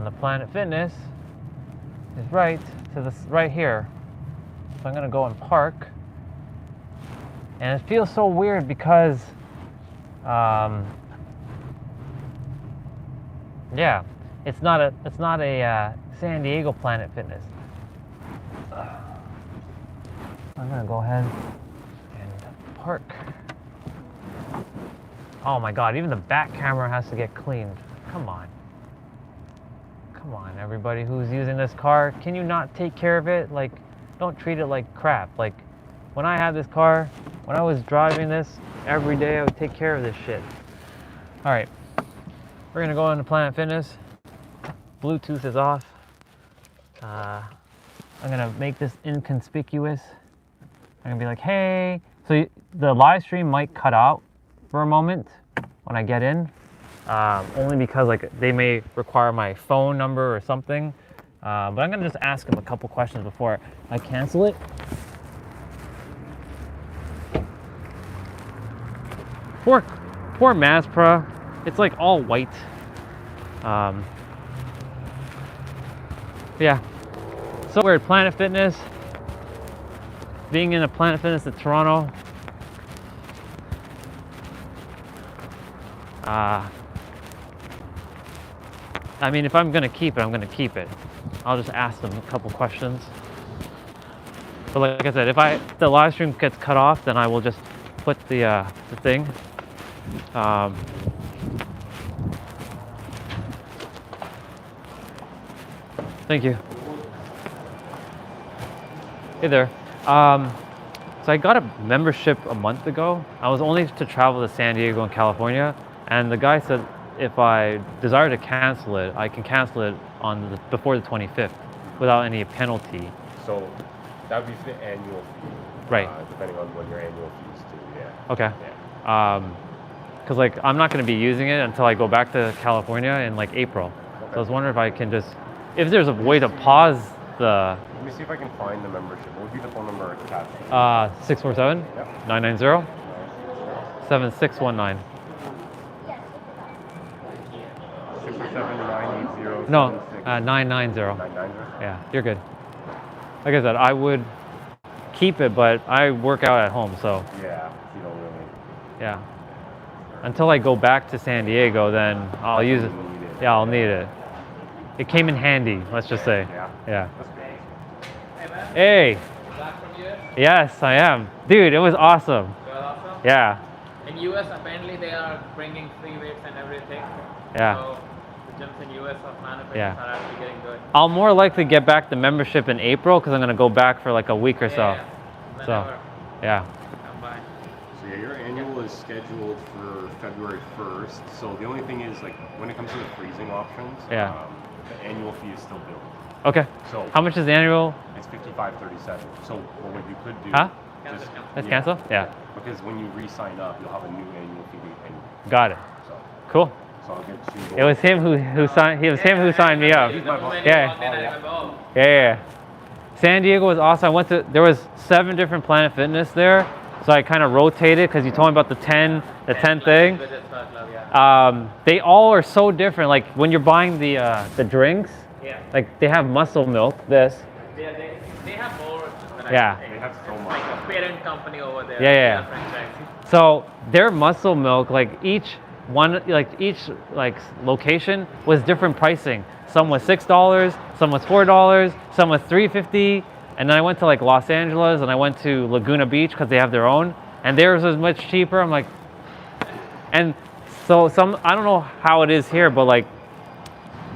Speaker 2: The Planet Fitness is right here. So I'm gonna go and park. And it feels so weird because yeah, it's not a San Diego Planet Fitness. I'm gonna go ahead and park. Oh my god, even the back camera has to get cleaned. Come on. Come on, everybody who's using this car, can you not take care of it? Like, don't treat it like crap. Like, when I had this car, when I was driving this every day, I would take care of this shit. All right, we're gonna go into Planet Fitness. Bluetooth is off. I'm gonna make this inconspicuous. I'm gonna be like, hey. So the live stream might cut out for a moment when I get in. Only because like they may require my phone number or something, but I'm gonna just ask them a couple questions before I cancel it. Poor Mazpra, it's like all white. Yeah, so weird. Planet Fitness, being in a Planet Fitness at Toronto. I mean, if I'm gonna keep it, I'm gonna keep it. I'll just ask them a couple questions. But like I said, if the live stream gets cut off, then I will just put the thing. Thank you. Hey there. So I got a membership a month ago. I was only to travel to San Diego and California, and the guy said if I desire to cancel it, I can cancel it before the 25th without any penalty.
Speaker 4: So That would be for the annual fee.
Speaker 2: Right.
Speaker 4: Depending on when your annual fee is due. Yeah.
Speaker 2: Okay.
Speaker 4: Yeah.
Speaker 2: Because like I'm not going to be using it until I go back to California in like April.
Speaker 4: Okay.
Speaker 2: So I was wondering if I can just, if there's a way to pause the
Speaker 4: Let me see if I can find the membership. What would be the phone number attached?
Speaker 2: 647
Speaker 4: Yep.
Speaker 2: 990 7619.
Speaker 4: 647-980.
Speaker 2: No, 990.
Speaker 4: 990.
Speaker 2: Yeah, you're good. Like I said, I would keep it, but I work out at home, so
Speaker 4: Yeah, you don't really.
Speaker 2: yeah. Until I go back to San Diego, then I'll use it.
Speaker 4: Need it.
Speaker 2: Yeah, I'll need it. It came in handy, let's just say.
Speaker 4: Yeah.
Speaker 2: Yeah.
Speaker 4: That's great.
Speaker 2: Hey.
Speaker 5: Back from US?
Speaker 2: Yes, I am. Dude, it was awesome.
Speaker 5: You're awesome?
Speaker 2: Yeah.
Speaker 5: In US, apparently they are bringing free weights and everything.
Speaker 2: Yeah.
Speaker 5: So the gyms in US of manufacturers
Speaker 2: Yeah.
Speaker 5: are actually getting good.
Speaker 2: I'll more likely get back the membership in April because I'm going to go back for like a week or so.
Speaker 5: Yeah.
Speaker 2: So,
Speaker 5: Whenever.
Speaker 2: yeah.
Speaker 5: Come by.
Speaker 4: So yeah, your annual is scheduled for February 1st. So the only thing is, like, when it comes to the freezing options,
Speaker 2: Yeah.
Speaker 4: The annual fee is still billed.
Speaker 2: Okay.
Speaker 4: So
Speaker 2: How much is the annual?
Speaker 4: it's $55.37. So what you could do?
Speaker 2: Huh?
Speaker 4: Just,
Speaker 2: Let's cancel? Yeah.
Speaker 4: Because when you re-sign up, you'll have a new annual fee to pay.
Speaker 2: Got it.
Speaker 4: So,
Speaker 2: Cool.
Speaker 4: so I'll get you.
Speaker 2: It was him who signed. It was him who signed me up.
Speaker 5: The moment
Speaker 2: Yeah.
Speaker 5: you walked in, I remember, oh,
Speaker 2: Yeah. San Diego was awesome. I went to. There was 7 different Planet Fitness there, so I kind of rotated because you told me about the 10 thing.
Speaker 5: Visits First Club, yeah.
Speaker 2: They all are so different. Like when you're buying the drinks,
Speaker 5: Yeah.
Speaker 2: like they have muscle milk. This.
Speaker 5: They have more than
Speaker 2: Yeah.
Speaker 4: They have so much.
Speaker 5: like a parent company over there.
Speaker 2: Yeah, yeah.
Speaker 5: They are franchise.
Speaker 2: So their muscle milk, like each location was different pricing. Some was $6, some was $4, some was $3.50. And then I went to like Los Angeles and I went to Laguna Beach because they have their own, and theirs was much cheaper. I'm like, and so I don't know how it is here, but like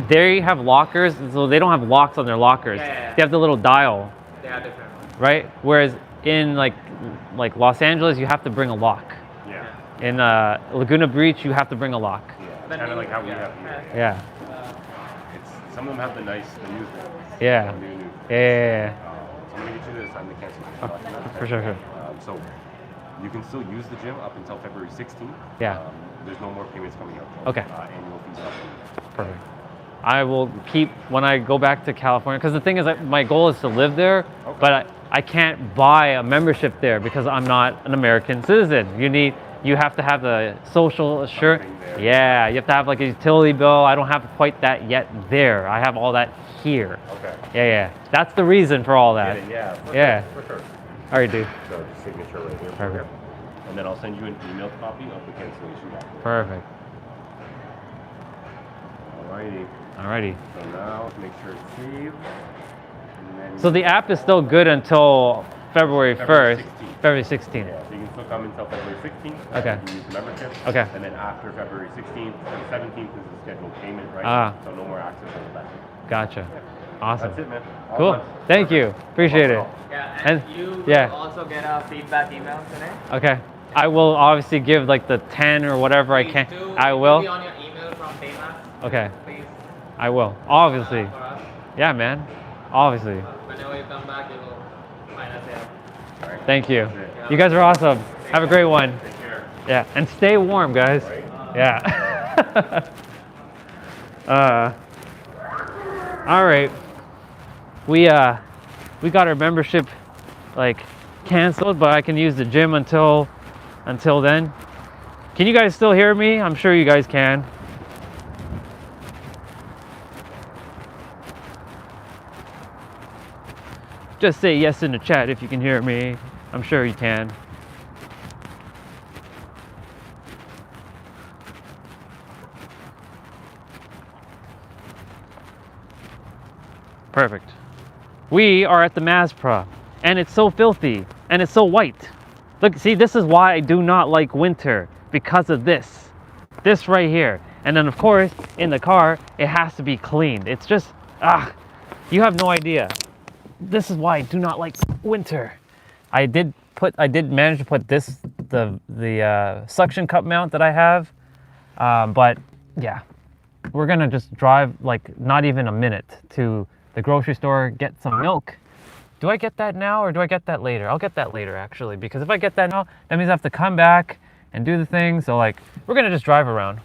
Speaker 2: they have lockers, so they don't have locks on their lockers.
Speaker 5: Yeah.
Speaker 2: They have the little dial,
Speaker 5: They are different.
Speaker 2: right? Whereas in like Los Angeles, you have to bring a lock.
Speaker 4: Yeah.
Speaker 2: In Laguna Beach, you have to bring a lock.
Speaker 4: Yeah. Kind of like how we have here.
Speaker 2: Yeah,
Speaker 4: It's, some of them have the news ones.
Speaker 2: yeah,
Speaker 4: New.
Speaker 2: yeah,
Speaker 4: So I'm gonna get you this time to cancel this document.
Speaker 2: for sure.
Speaker 4: So you can still use the gym up until February 16th.
Speaker 2: Yeah.
Speaker 4: There's no more payments coming out.
Speaker 2: Okay.
Speaker 4: Annual fees up.
Speaker 2: Perfect. I will keep when I go back to California, because the thing is that my goal is to live there,
Speaker 4: Okay.
Speaker 2: but I can't buy a membership there because I'm not an American citizen. You have to have the social assurance.
Speaker 4: Something there.
Speaker 2: Yeah, you have to have like a utility bill. I don't have quite that yet there. I have all that here.
Speaker 4: Okay.
Speaker 2: Yeah. That's the reason for all that.
Speaker 4: Yeah.
Speaker 2: Yeah.
Speaker 4: For sure.
Speaker 2: All right, dude.
Speaker 4: So just signature right here.
Speaker 2: Perfect.
Speaker 4: And then I'll send you an emailed copy of the cancellation document.
Speaker 2: Perfect.
Speaker 4: Alrighty.
Speaker 2: Alrighty.
Speaker 4: So now make sure it's saved. And then
Speaker 2: So the app is still good until February
Speaker 4: February
Speaker 2: 1st,
Speaker 4: 16th.
Speaker 2: February 16th.
Speaker 4: Yeah, so you can still come until February 16th.
Speaker 2: Okay.
Speaker 4: You can use the membership.
Speaker 2: Okay.
Speaker 4: And then after February 16th, the 17th is the scheduled payment, right?
Speaker 2: Ah.
Speaker 4: So no more access over that.
Speaker 2: Gotcha. Awesome.
Speaker 4: That's it, man. All
Speaker 2: Cool.
Speaker 4: done.
Speaker 2: Thank you. Appreciate it.
Speaker 5: Yeah,
Speaker 2: And-
Speaker 5: and you
Speaker 2: yeah.
Speaker 5: will also get a feedback email today.
Speaker 2: Okay. I will obviously give like the 10 or whatever I
Speaker 5: Please
Speaker 2: can.
Speaker 5: do.
Speaker 2: I
Speaker 5: It
Speaker 2: will.
Speaker 5: be on your email from Dana.
Speaker 2: Okay.
Speaker 5: Please.
Speaker 2: I will. Obviously.
Speaker 5: For us.
Speaker 2: Yeah, man. Obviously.
Speaker 5: Whenever you come back, you will find us here.
Speaker 2: Thank you. You guys are awesome. Have a great one.
Speaker 4: Take care.
Speaker 2: Yeah. And stay warm, guys.
Speaker 4: Right?
Speaker 2: Yeah. All right. We got our membership like canceled, but I can use the gym until then. Can you guys still hear me? I'm sure you guys can. Just say yes in the chat if you can hear me. I'm sure you can. Perfect. We are at the Mazpra, and it's so filthy, and it's so white. Look, see, this is why I do not like winter, because of this. This right here. And then, of course, in the car, it has to be cleaned. It's just, you have no idea. This is why I do not like winter. I did manage to put the suction cup mount that I have, but yeah, we're gonna just drive like not even a minute to the grocery store, get some milk, Do I get that now or do I get that later? I'll get that later actually, because if I get that now, that means I have to come back and do the thing. So like, we're gonna just drive around.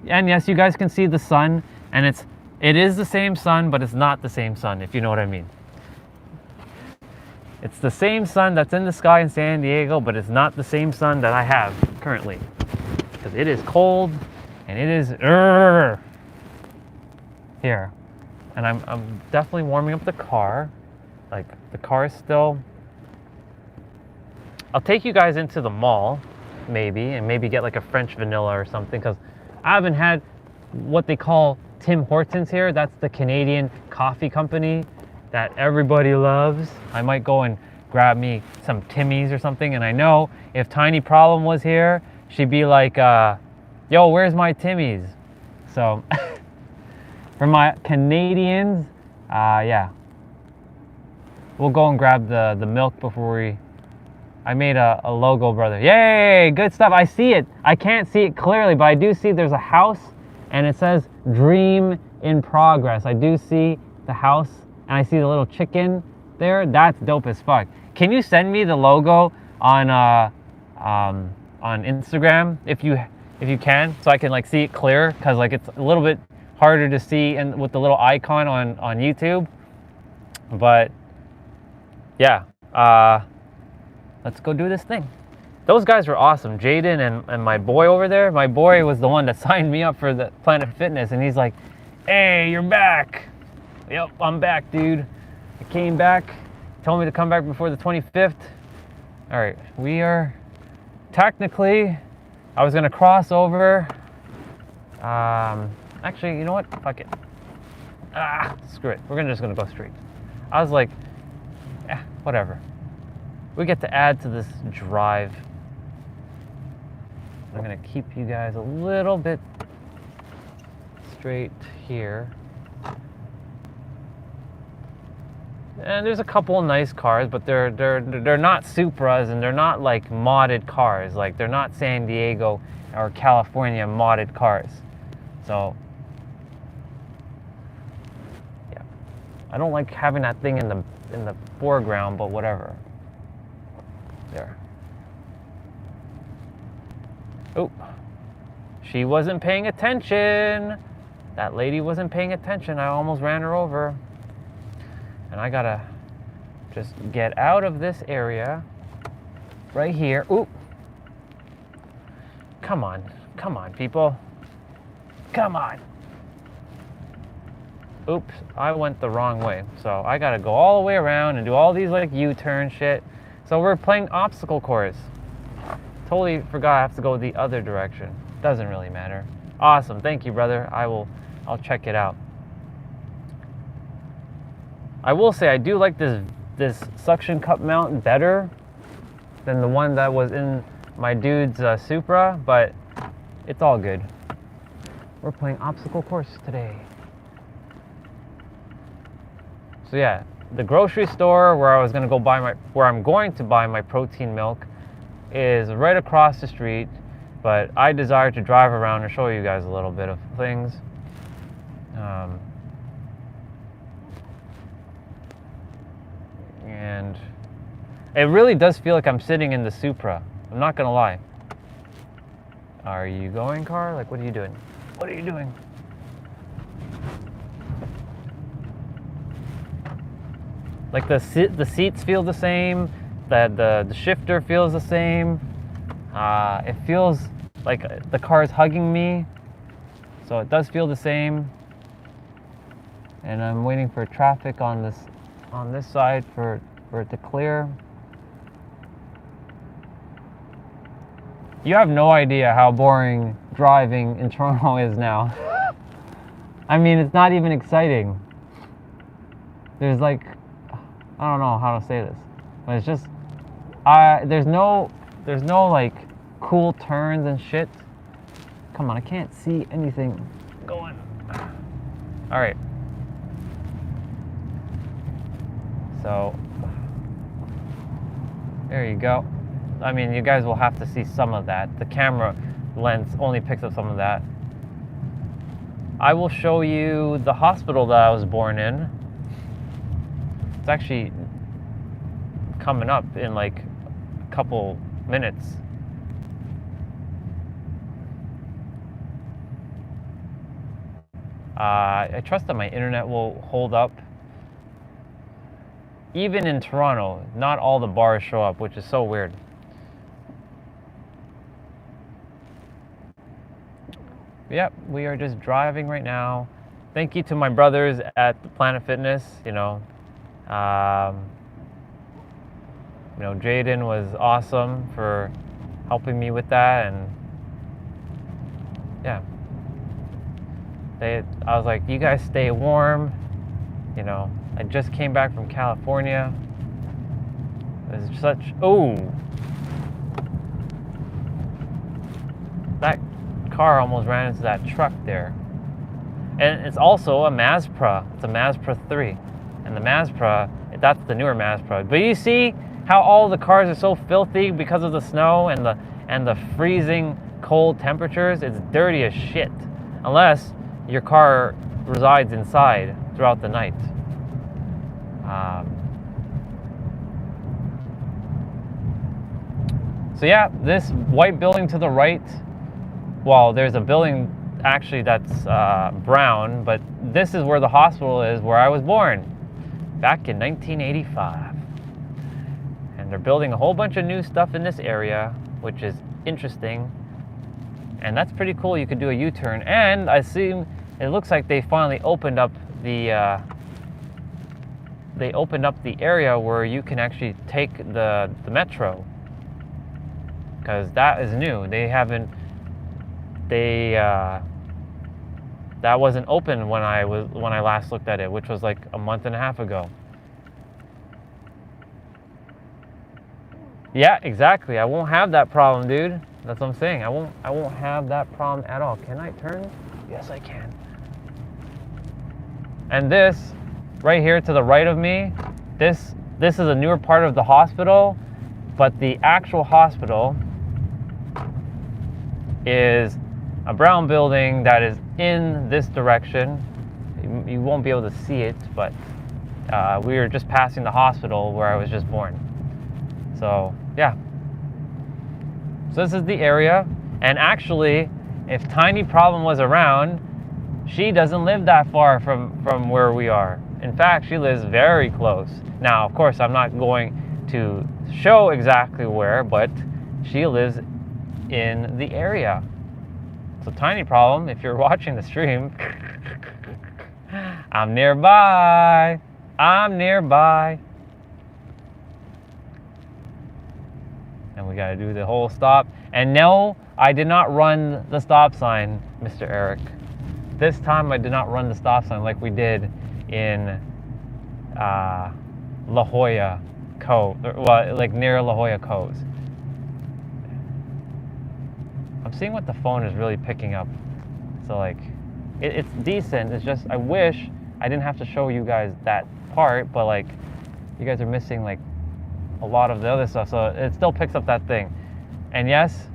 Speaker 2: And yes, you guys can see the sun, and it is the same sun, but it's not the same sun, if you know what I mean. It's the same sun that's in the sky in San Diego, but it's not the same sun that I have currently, because it is cold and it is here. And I'm definitely warming up the car. Like, the car is still... I'll take you guys into the mall, maybe, and maybe get like a French vanilla or something, because I haven't had what they call Tim Hortons here. That's the Canadian coffee company that everybody loves. I might go and grab me some Timmy's or something, and I know if Tiny Problem was here, she'd be like, yo, where's my Timmy's? So, for my Canadians, yeah. We'll go and grab the milk before we... I made a logo, brother. Yay, good stuff. I see it. I can't see it clearly, but I do see there's a house and it says dream in progress. I do see the house and I see the little chicken there. That's dope as fuck. Can you send me the logo on Instagram if you can, so I can like see it clear, because like it's a little bit harder to see and with the little icon on YouTube. But yeah, let's go do this thing. Those guys were awesome. Jaden and my boy over there. My boy was the one that signed me up for the Planet Fitness, and he's like, hey, you're back. Yep, I'm back, dude. I came back. Told me to come back before the 25th. All right, we are technically, I was gonna cross over. Actually, you know what? Fuck it. Screw it. We're just gonna go straight. I was like, whatever. We get to add to this drive. I'm gonna keep you guys a little bit straight here. And there's a couple of nice cars, but they're not Supras, and they're not like modded cars. Like, they're not San Diego or California modded cars. So yeah, I don't like having that thing in the foreground, but whatever. There. Oh, she wasn't paying attention. That lady wasn't paying attention. I almost ran her over. And I gotta just get out of this area right here. Ooh. Come on, people. Come on. Oops, I went the wrong way. So I gotta go all the way around and do all these like U-turn shit. So we're playing obstacle course. Totally forgot I have to go the other direction. Doesn't really matter. Awesome, thank you, brother. I'll check it out. I will say I do like this suction cup mount better than the one that was in my dude's Supra, but it's all good. We're playing obstacle course today. So yeah, the grocery store where I'm going to buy my protein milk is right across the street, but I desire to drive around and show you guys a little bit of things. And it really does feel like I'm sitting in the Supra. I'm not gonna lie. Are you going, car? Like, what are you doing? What are you doing? Like the seats feel the same. The shifter feels the same. It feels like the car is hugging me. So it does feel the same. And I'm waiting for traffic on this side for it to clear. You have no idea how boring driving in Toronto is now. I mean, it's not even exciting. There's like, I don't know how to say this, but it's just, there's no like cool turns and shit. Come on, I can't see anything going. All right. So, there you go. I mean, you guys will have to see some of that. The camera lens only picks up some of that. I will show you the hospital that I was born in. It's actually coming up in like a couple minutes. I trust that my internet will hold up. Even in Toronto, not all the bars show up, which is so weird. Yep, we are just driving right now. Thank you to my brothers at Planet Fitness. Jaden was awesome for helping me with that, and yeah. I was like, you guys stay warm. I just came back from California. There's that car almost ran into that truck there. And it's also a Mazda. It's a Mazda 3. And the Mazda, that's the newer Mazda. But you see how all the cars are so filthy because of the snow and the freezing cold temperatures? It's dirty as shit. Unless your car resides inside throughout the night. So yeah, this white building to the right, well, there's a building actually that's brown, but this is where the hospital is where I was born back in 1985. And they're building a whole bunch of new stuff in this area, which is interesting. And that's pretty cool. You could do a U-turn. And I see it looks like they finally opened up the area where you can actually take the metro, because that is new. That wasn't open when I last looked at it, which was like a month and a half ago. Yeah, exactly. I won't have that problem, dude. That's what I'm saying. I won't have that problem at all. Can I turn? Yes, I can. And this right here to the right of me, this is a newer part of the hospital, but the actual hospital is a brown building that is in this direction. You won't be able to see it, but we were just passing the hospital where I was just born. So yeah. So this is the area, and actually, if Tiny Problem was around, she doesn't live that far from where we are. In fact, she lives very close. Now, of course, I'm not going to show exactly where, but she lives in the area. So Tiny Problem, if you're watching the stream, I'm nearby. I'm nearby. And we gotta do the whole stop. And no, I did not run the stop sign, Mr. Eric. This time I did not run the stop sign like we did in La Jolla Cove, well, like near La Jolla Coves. I'm seeing what the phone is really picking up. So like, it's decent. It's just, I wish I didn't have to show you guys that part, but like, you guys are missing like a lot of the other stuff, so it still picks up that thing. And yes,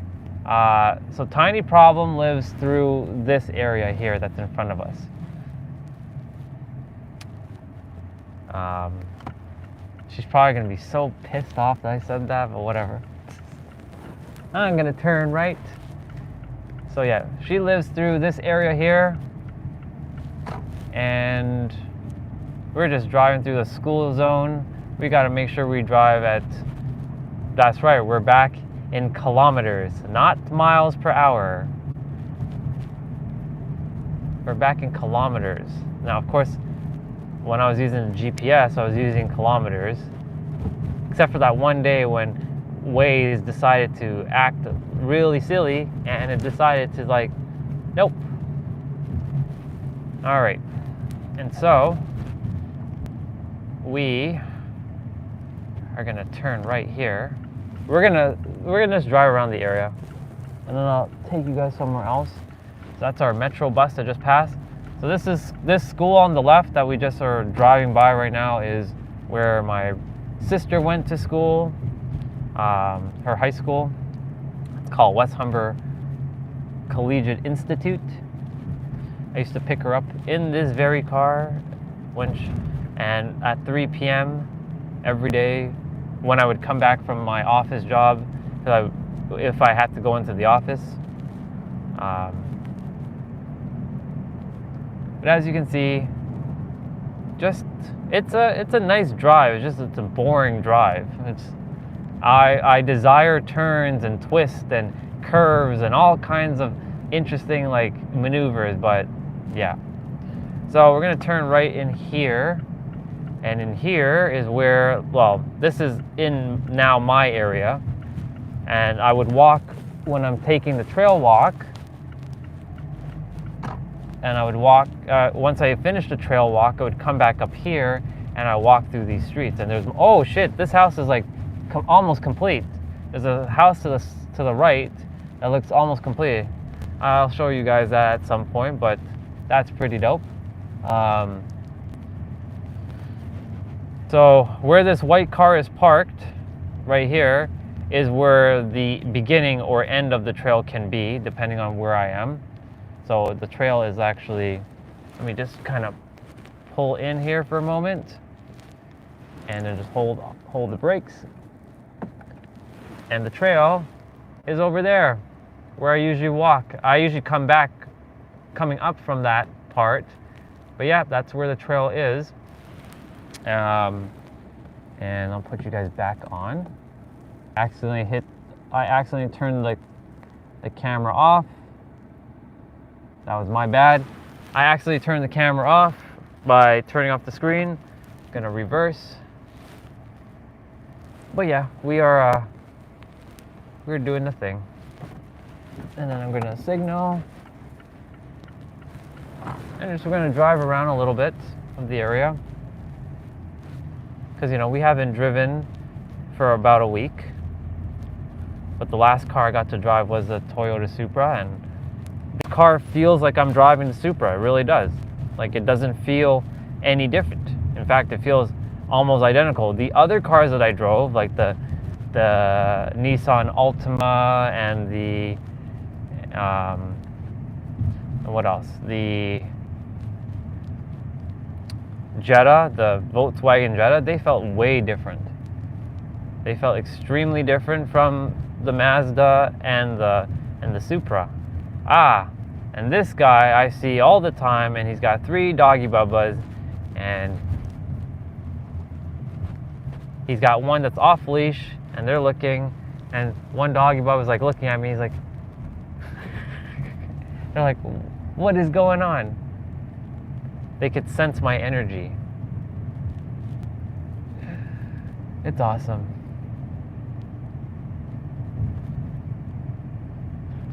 Speaker 2: so Tiny Problem lives through this area here that's in front of us. She's probably gonna be so pissed off that I said that, but whatever. I'm gonna turn right. So yeah, she lives through this area here, and we're just driving through the school zone. We got to make sure we drive at, that's right, we're back in kilometers, not miles per hour. We're back in kilometers. Now, of course, when I was using GPS, I was using kilometers, except for that one day when Waze decided to act really silly and it decided to like, nope. All right, and so we are gonna turn right here. We're gonna just drive around the area, and then I'll take you guys somewhere else. So that's our metro bus that just passed. So this school on the left that we just are driving by right now is where my sister went to school, her high school. It's called West Humber Collegiate Institute. I used to pick her up in this very car, and at 3 p.m. every day when I would come back from my office job, if I had to go into the office. But as you can see, it's a nice drive. It's a boring drive. I desire turns and twists and curves and all kinds of interesting like maneuvers, but yeah. So we're gonna turn right in here, and in here is where, well, this is in now my area, and I would walk when I'm taking the trail walk, and I would walk, once I finished the trail walk, I would come back up here and I walk through these streets, and there's, oh shit, this house is like almost complete. There's a house to the right that looks almost complete. I'll show you guys that at some point, but that's pretty dope. So where this white car is parked, right here, is where the beginning or end of the trail can be, depending on where I am. So the trail is actually, let me just kind of pull in here for a moment, and then just hold the brakes. And the trail is over there, where I usually walk. I usually coming up from that part, but yeah, that's where the trail is. And I'll put you guys back on. I accidentally turned the camera off. That was my bad. I accidentally turned the camera off by turning off the screen. I'm gonna reverse. But yeah, we're doing the thing. And then I'm gonna signal. And we're gonna drive around a little bit of the area. Because, you know, we haven't driven for about a week. But the last car I got to drive was the Toyota Supra, and the car feels like I'm driving the Supra. It really does. Like, it doesn't feel any different. In fact, it feels almost identical. The other cars that I drove, like the Nissan Altima and the what else? The Jetta, the Volkswagen Jetta, they felt way different. They felt extremely different from the Mazda and the Supra. And this guy I see all the time, and he's got 3 doggy bubbas, and he's got one that's off leash, and they're looking, and one doggy bubba's like looking at me. He's like, they're like, what is going on? They could sense my energy. It's awesome.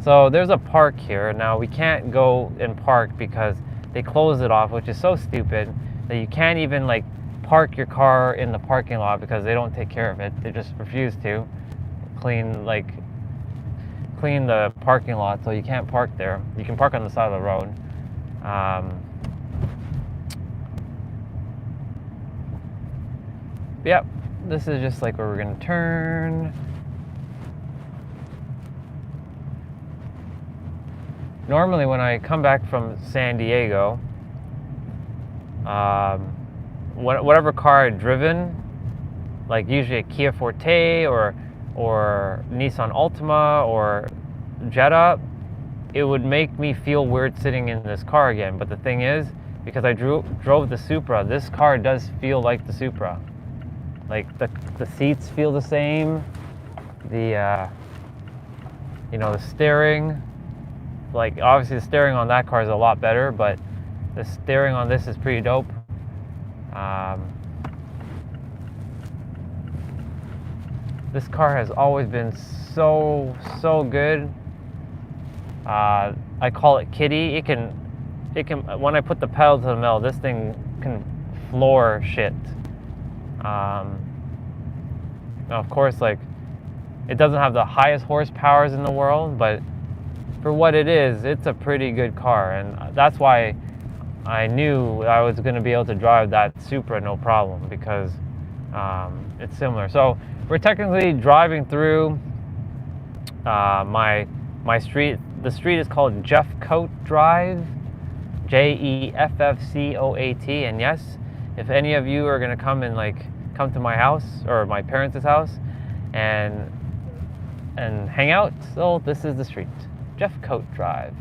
Speaker 2: So there's a park here. Now we can't go and park because they closed it off, which is so stupid that you can't even like park your car in the parking lot because they don't take care of it. They just refuse to clean the parking lot, so you can't park there. You can park on the side of the road. Yep, this is just like where we're gonna turn. Normally when I come back from San Diego, whatever car I'd driven, like usually a Kia Forte or Nissan Altima or Jetta, it would make me feel weird sitting in this car again. But the thing is, because I drove the Supra, this car does feel like the Supra. Like the seats feel the same, the steering, like obviously the steering on that car is a lot better, but the steering on this is pretty dope. This car has always been so good. I call it kitty. It can when I put the pedal to the metal, this thing can floor shit. Now of course, like, it doesn't have the highest horsepowers in the world, but for what it is, it's a pretty good car, and that's why I knew I was going to be able to drive that Supra no problem, because it's similar. So we're technically driving through my street. The street is called Jeffcoat Drive. Jeffcoat. And yes, if any of you are gonna come and come to my house or my parents' house and hang out, so this is the street, Jeffcoat Drive,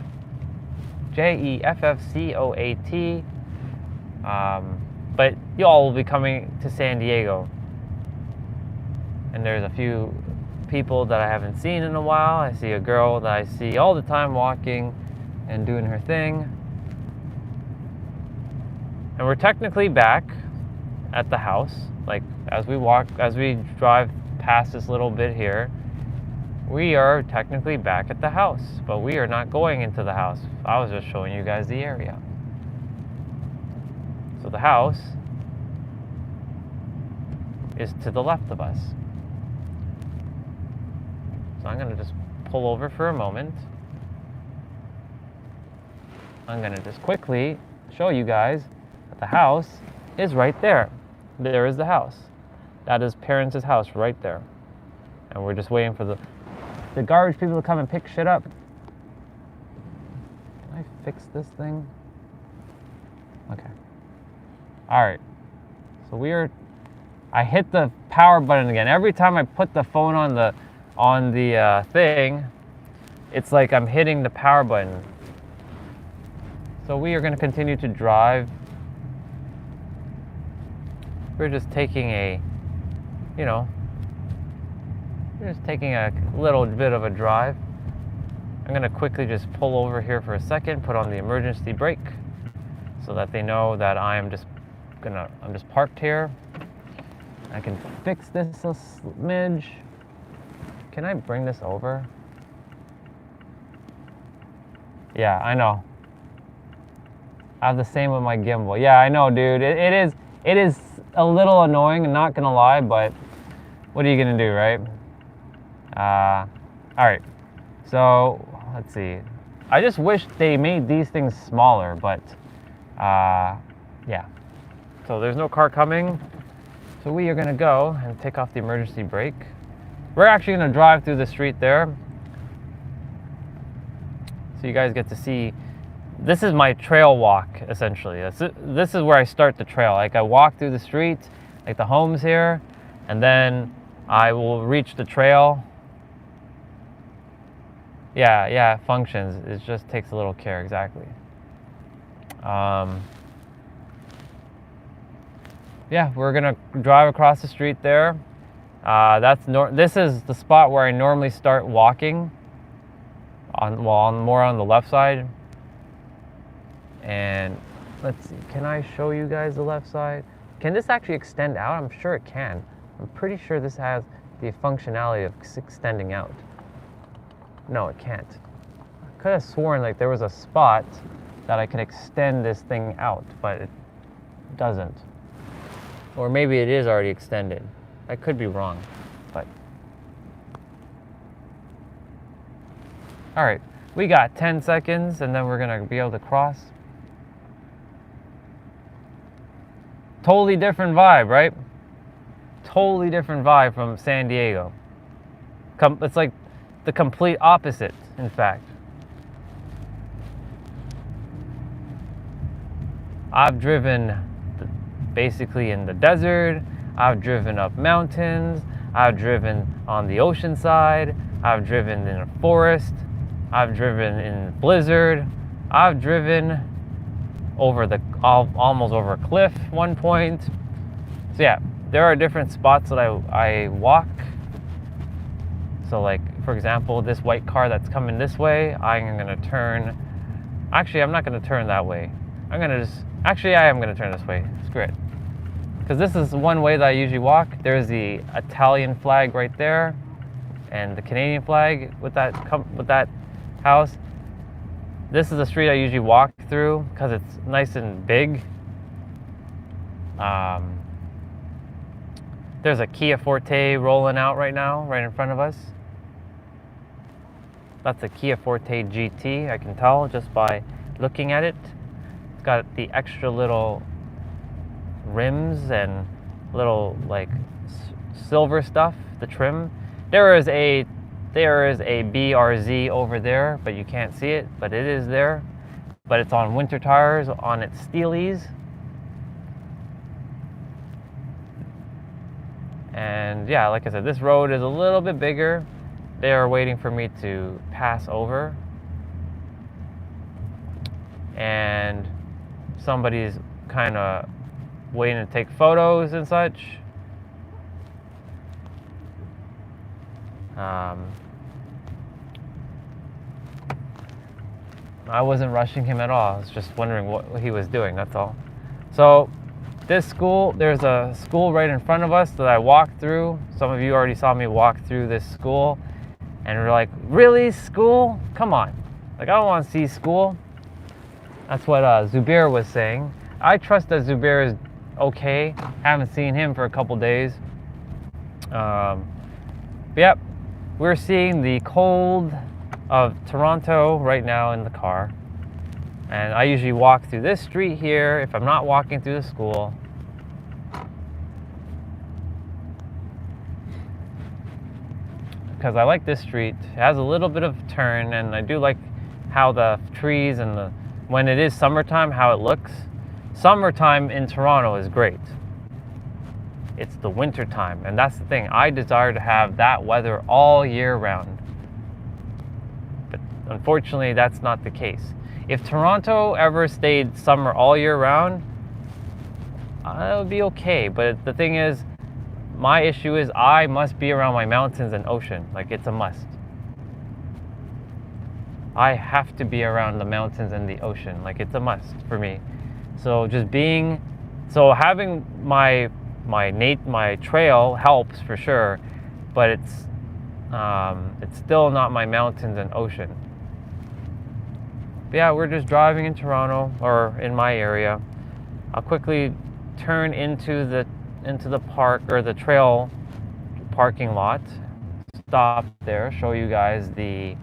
Speaker 2: Jeffcoat. But you all will be coming to San Diego, and there's a few people that I haven't seen in a while. I see a girl that I see all the time walking and doing her thing. And we're technically back at the house. Like as we drive past this little bit here, we are technically back at the house, but we are not going into the house. I was just showing you guys the area. So the house is to the left of us. So I'm gonna just pull over for a moment. I'm gonna just quickly show you guys that the house is right there. There is the house. That is parents' house right there. And we're just waiting for the garbage people to come and pick shit up. Can I fix this thing? Okay. Alright. So I hit the power button again. Every time I put the phone on the thing, it's like I'm hitting the power button. So we are going to continue to drive. We're just taking a little bit of a drive. I'm going to quickly just pull over here for a second, put on the emergency brake so that they know that I'm just parked here. I can fix this a smidge. Can I bring this over? Yeah, I know. I have the same with my gimbal. Yeah, I know, dude. It is a little annoying, I'm not gonna lie, but what are you gonna do, right? All right. So let's see. I just wish they made these things smaller, but yeah. So there's no car coming. So we are gonna go and take off the emergency brake. We're actually gonna drive through the street there. So you guys get to see, this is my trail walk, essentially. This is where I start the trail. Like I walk through the street, like the homes here, and then I will reach the trail. Yeah, it functions. It just takes a little care, exactly. Yeah, we're gonna drive across the street there. This is the spot where I normally start walking. More on the left side. And let's see, can I show you guys the left side? Can this actually extend out? I'm sure it can. I'm pretty sure this has the functionality of extending out. No, it can't. I could have sworn like there was a spot that I could extend this thing out, but it doesn't. Or maybe it is already extended. I could be wrong, but. All right, we got 10 seconds and then we're gonna be able to cross. Totally different vibe, right? Totally different vibe from San Diego. It's like the complete opposite, in fact. I've driven basically in the desert. I've driven up mountains. I've driven on the ocean side. I've driven in a forest. I've driven in blizzard. I've driven over almost over a cliff one point. So yeah, there are different spots that I walk. So like, for example, this white car that's coming this way, I'm gonna turn. Actually, I'm not gonna turn that way. I am gonna turn this way. Screw it. Because this is one way that I usually walk. There's the Italian flag right there, and the Canadian flag with that house. This is the street I usually walk through because it's nice and big. There's a Kia Forte rolling out right now, right in front of us. That's a Kia Forte GT, I can tell just by looking at it. It's got the extra little rims and little like silver stuff, the trim. There is a BRZ over there, but you can't see it, but it is there. but it's on winter tires on its steelies. And yeah, like I said, this road is a little bit bigger. They are waiting for me to pass over. And somebody's kind of waiting to take photos and such. I wasn't rushing him at all. I was just wondering what he was doing, that's all. So this school, there's a school right in front of us that I walked through. Some of you already saw me walk through this school. And we're like, really, school? Come on. Like, I don't want to see school. That's what Zubair was saying. I trust that Zubair is okay. Haven't seen him for a couple days. Yep, we're seeing the cold of Toronto right now in the car. And I usually walk through this street here if I'm not walking through the school. Because I like this street. It has a little bit of turn, and I do like how the trees and when it is summertime, how it looks. Summertime in Toronto is great. It's the winter time, and that's the thing. I desire to have that weather all year round. But unfortunately, that's not the case. If Toronto ever stayed summer all year round, it would be okay. But the thing is, my issue is I must be around my mountains and ocean. Like, it's a must. I have to be around the mountains and the ocean. Like, it's a must for me. So having my trail helps for sure, but it's still not my mountains and ocean. But yeah, we're just driving in Toronto, or in my area. I'll quickly turn into the park, or the trail parking lot. Stop there, show you guys the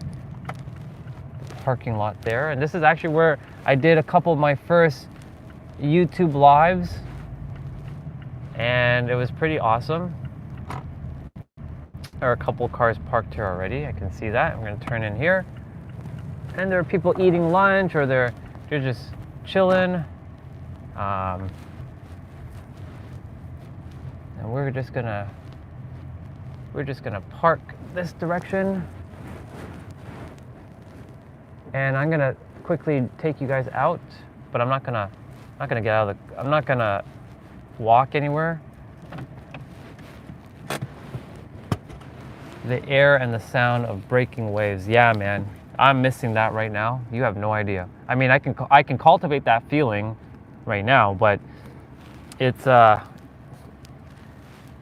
Speaker 2: parking lot there. And this is actually where I did a couple of my first YouTube lives, and it was pretty awesome. There are a couple of cars parked here already. I can see that. I'm going to turn in here, and there are people eating lunch, or they're just chilling. And we're just gonna park this direction, and I'm gonna quickly take you guys out, but I'm not gonna get out of I'm not gonna walk anywhere. The air and the sound of breaking waves. Yeah, man, I'm missing that right now. You have no idea. I mean, I can cultivate that feeling right now, but it's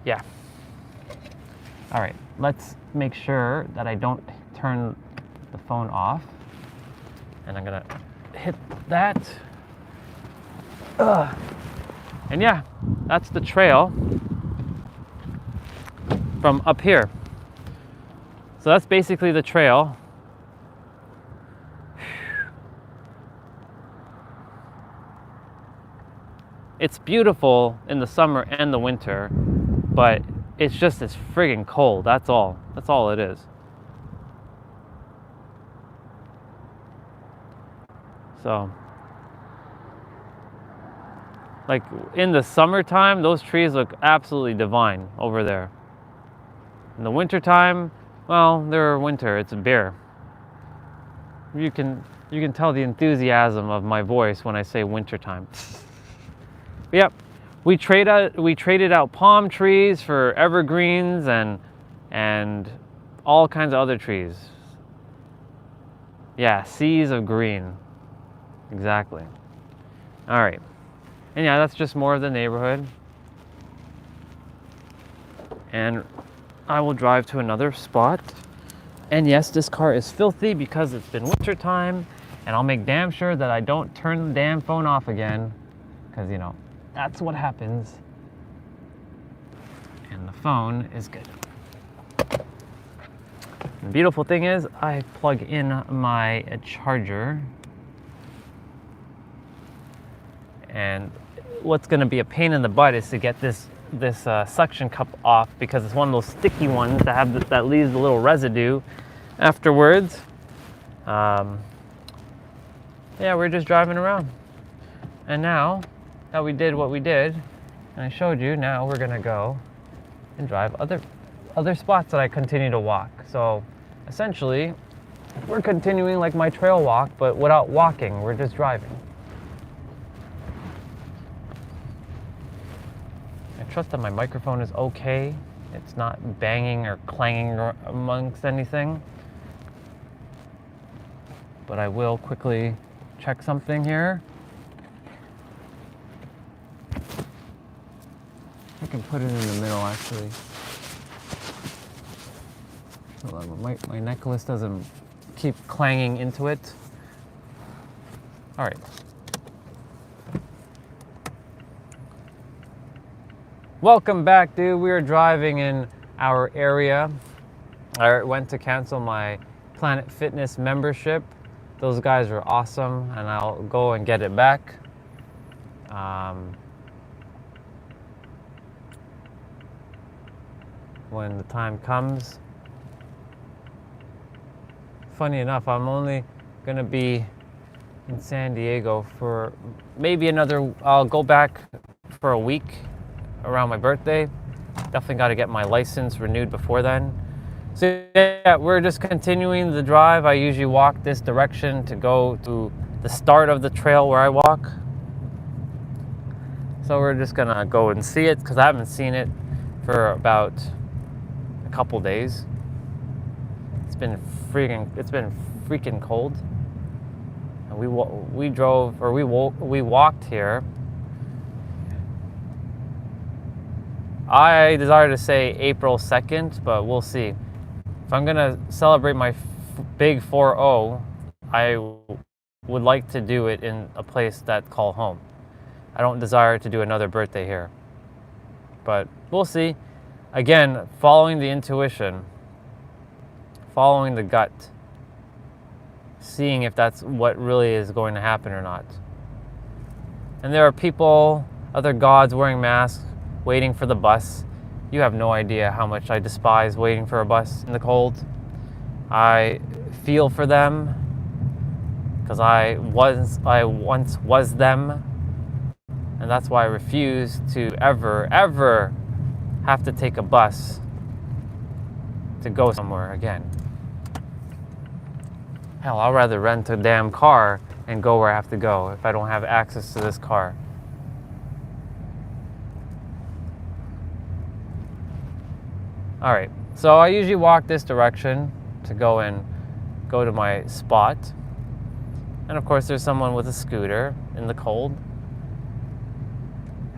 Speaker 2: yeah. All right, let's make sure that I don't turn the phone off. And I'm gonna hit that. And yeah, that's the trail from up here. So that's basically the trail. It's beautiful in the summer and the winter, but it's friggin' cold. That's all it is. So, like, in the summertime, those trees look absolutely divine over there. In the wintertime, well, they're winter, it's bare. You can tell the enthusiasm of my voice when I say wintertime. Yep, we traded out palm trees for evergreens and all kinds of other trees. Yeah, seas of green. Exactly. All right. And yeah, that's just more of the neighborhood. And I will drive to another spot. And yes, this car is filthy because it's been winter time, and I'll make damn sure that I don't turn the damn phone off again, because, you know, that's what happens. And the phone is good. The beautiful thing is I plug in my charger, and what's going to be a pain in the butt is to get this suction cup off, because it's one of those sticky ones that leaves a little residue afterwards. yeah, we're just driving around. And now that we did what we did, and I showed you, now we're gonna go and drive other spots that I continue to walk. So essentially, we're continuing like my trail walk, but without walking, we're just driving. I trust that my microphone is okay. It's not banging or clanging amongst anything. But I will quickly check something here. I can put it in the middle actually. So that my necklace doesn't keep clanging into it. All right. Welcome back, dude. We are driving in our area. I went to cancel my Planet Fitness membership. Those guys were awesome, and I'll go and get it back. When the time comes. Funny enough, I'm only gonna be in San Diego for maybe I'll go back for a week around my birthday. Definitely got to get my license renewed before then. So yeah, we're just continuing the drive. I usually walk this direction to go to the start of the trail where I walk. So we're just gonna go and see it because I haven't seen it for about a couple days. It's been freaking cold. And we walked here. I desire to say April 2nd, but we'll see. If I'm gonna celebrate my big 4-0, I would like to do it in a place that's called home. I don't desire to do another birthday here. But we'll see. Again, following the intuition, following the gut, seeing if that's what really is going to happen or not. And there are people, other gods wearing masks, waiting for the bus. You have no idea how much I despise waiting for a bus in the cold. I feel for them because I once was them, and that's why I refuse to ever have to take a bus to go somewhere again. Hell, I'll rather rent a damn car and go where I have to go if I don't have access to this car. All right, so I usually walk this direction to go to my spot. And of course there's someone with a scooter in the cold.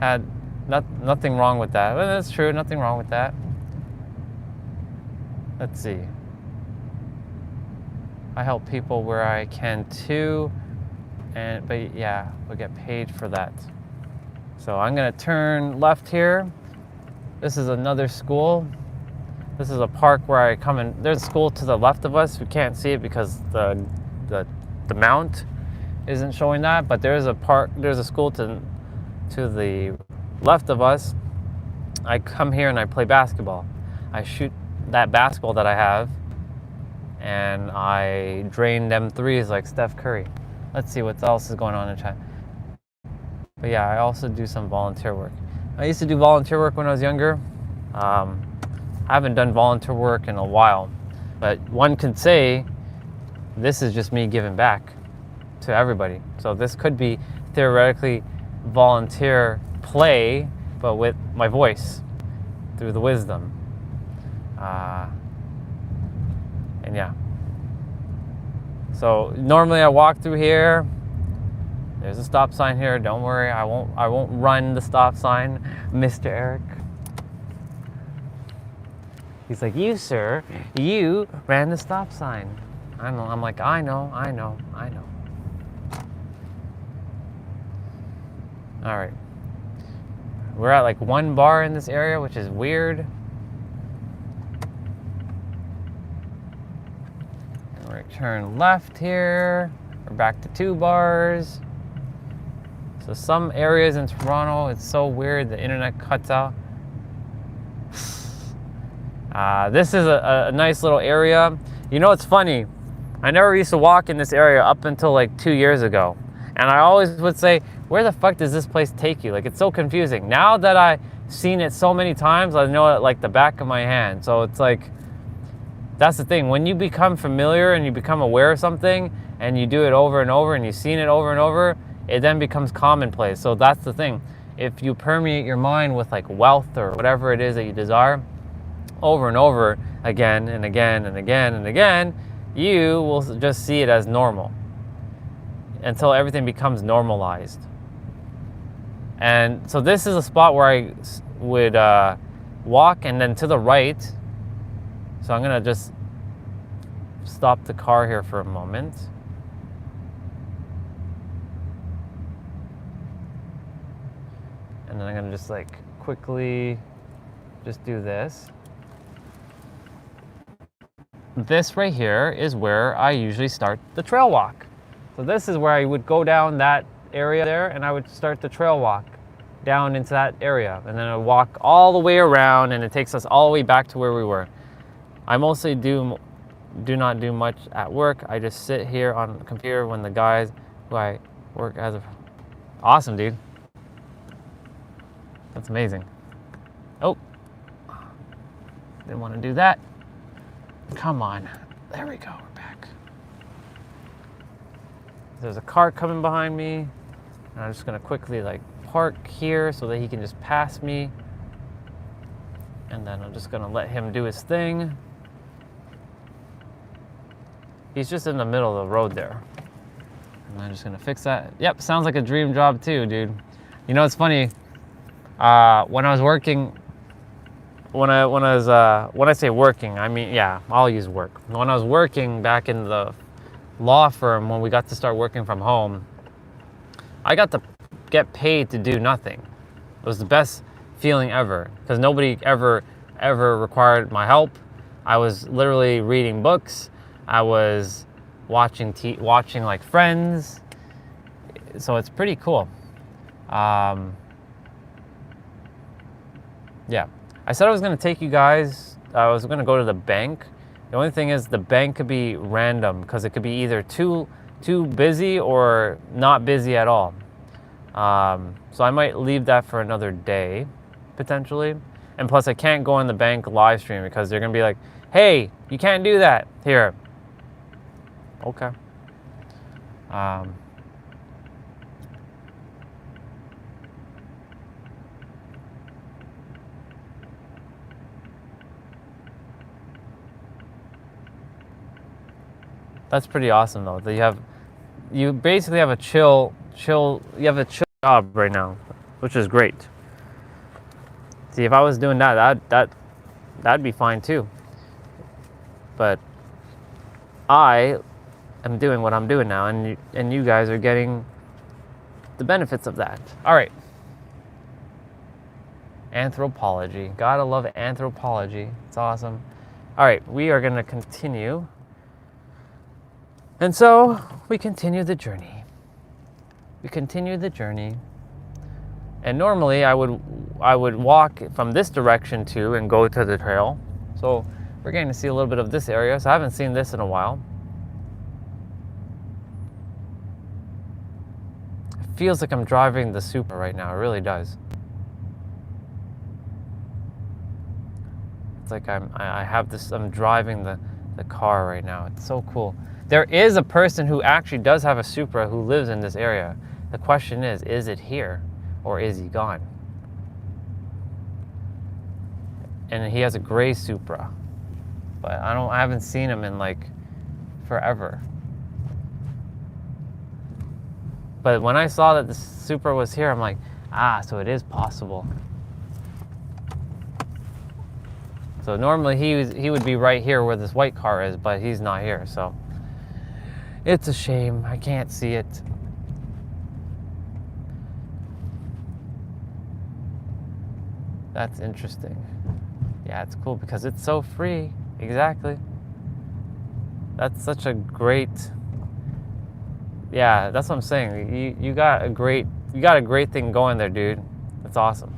Speaker 2: Had nothing wrong with that. Well, that's true, nothing wrong with that. Let's see. I help people where I can too, but yeah, we'll get paid for that. So I'm gonna turn left here. This is another school. This is a park where I come in. There's a school to the left of us. We can't see it because the mount isn't showing that, but there's a park. There's a school to the left of us. I come here and I play basketball. I shoot that basketball that I have, and I drain them threes like Steph Curry. Let's see what else is going on in chat. But yeah, I also do some volunteer work. I used to do volunteer work when I was younger. I haven't done volunteer work in a while, but one could say this is just me giving back to everybody. So this could be theoretically volunteer play, but with my voice through the wisdom. And yeah. So normally I walk through here. There's a stop sign here. Don't worry, I won't run the stop sign, Mr. Eric. He's like, you, sir, you ran the stop sign. I'm like, I know. All right. We're at like one bar in this area, which is weird. And we're gonna turn left here. We're back to 2 bars. So some areas in Toronto, it's so weird, the internet cuts out. This is a nice little area. You know, it's funny. I never used to walk in this area up until like 2 years ago. And I always would say, where the fuck does this place take you? Like, it's so confusing. Now that I've seen it so many times, I know it like the back of my hand. So it's like, that's the thing. When you become familiar and you become aware of something and you do it over and over and you've seen it over and over, it then becomes commonplace. So that's the thing. If you permeate your mind with like wealth or whatever it is that you desire over and over again and again and again and again, you will just see it as normal until everything becomes normalized. And so this is a spot where I would walk, and then to the right, so I'm gonna just stop the car here for a moment. And then I'm gonna just like quickly just do this. This right here is where I usually start the trail walk. So this is where I would go down that area there, and I would start the trail walk down into that area. And then I would walk all the way around, and it takes us all the way back to where we were. I mostly do not do much at work. I just sit here on the computer when the guys who I work as a... Awesome, dude. That's amazing. Oh, didn't want to do that. Come on. There we go. We're back. There's a car coming behind me, and I'm just gonna quickly like park here so that he can just pass me. And then I'm just gonna let him do his thing. He's just in the middle of the road there. And I'm just gonna fix that. Yep, sounds like a dream job too, dude. You know, it's funny. When I was working, when I say working, I mean, yeah, I'll use work. When I was working back in the law firm, when we got to start working from home, I got to get paid to do nothing. It was the best feeling ever, because nobody ever required my help. I was literally reading books. I was watching like Friends. So it's pretty cool. Yeah, I said I was going to take you guys, I was going to go to the bank. The only thing is the bank could be random, because it could be either too busy or not busy at all. So I might leave that for another day, potentially. And plus I can't go on the bank live stream because they're going to be like, hey, you can't do that here. Okay. That's pretty awesome though. That you basically have a chill job right now, which is great. See, if I was doing that'd be fine too. But I am doing what I'm doing now, and you guys are getting the benefits of that. All right. Anthropology. Gotta love anthropology. It's awesome. All right, we are gonna continue. And so we continue the journey. And normally I would walk from this direction too and go to the trail. So we're getting to see a little bit of this area. So I haven't seen this in a while. It feels like I'm driving the Supra right now. It really does. It's like I'm driving the car right now. It's so cool. There is a person who actually does have a Supra who lives in this area. The question is it here or is he gone? And he has a gray Supra, but I haven't seen him in like forever. But when I saw that the Supra was here, I'm like, so it is possible. So normally he would be right here where this white car is, but he's not here, so. It's a shame, I can't see it. That's interesting. Yeah, it's cool because it's so free. Exactly. That's such a great, yeah, that's what I'm saying. You got a great thing going there, dude. That's awesome.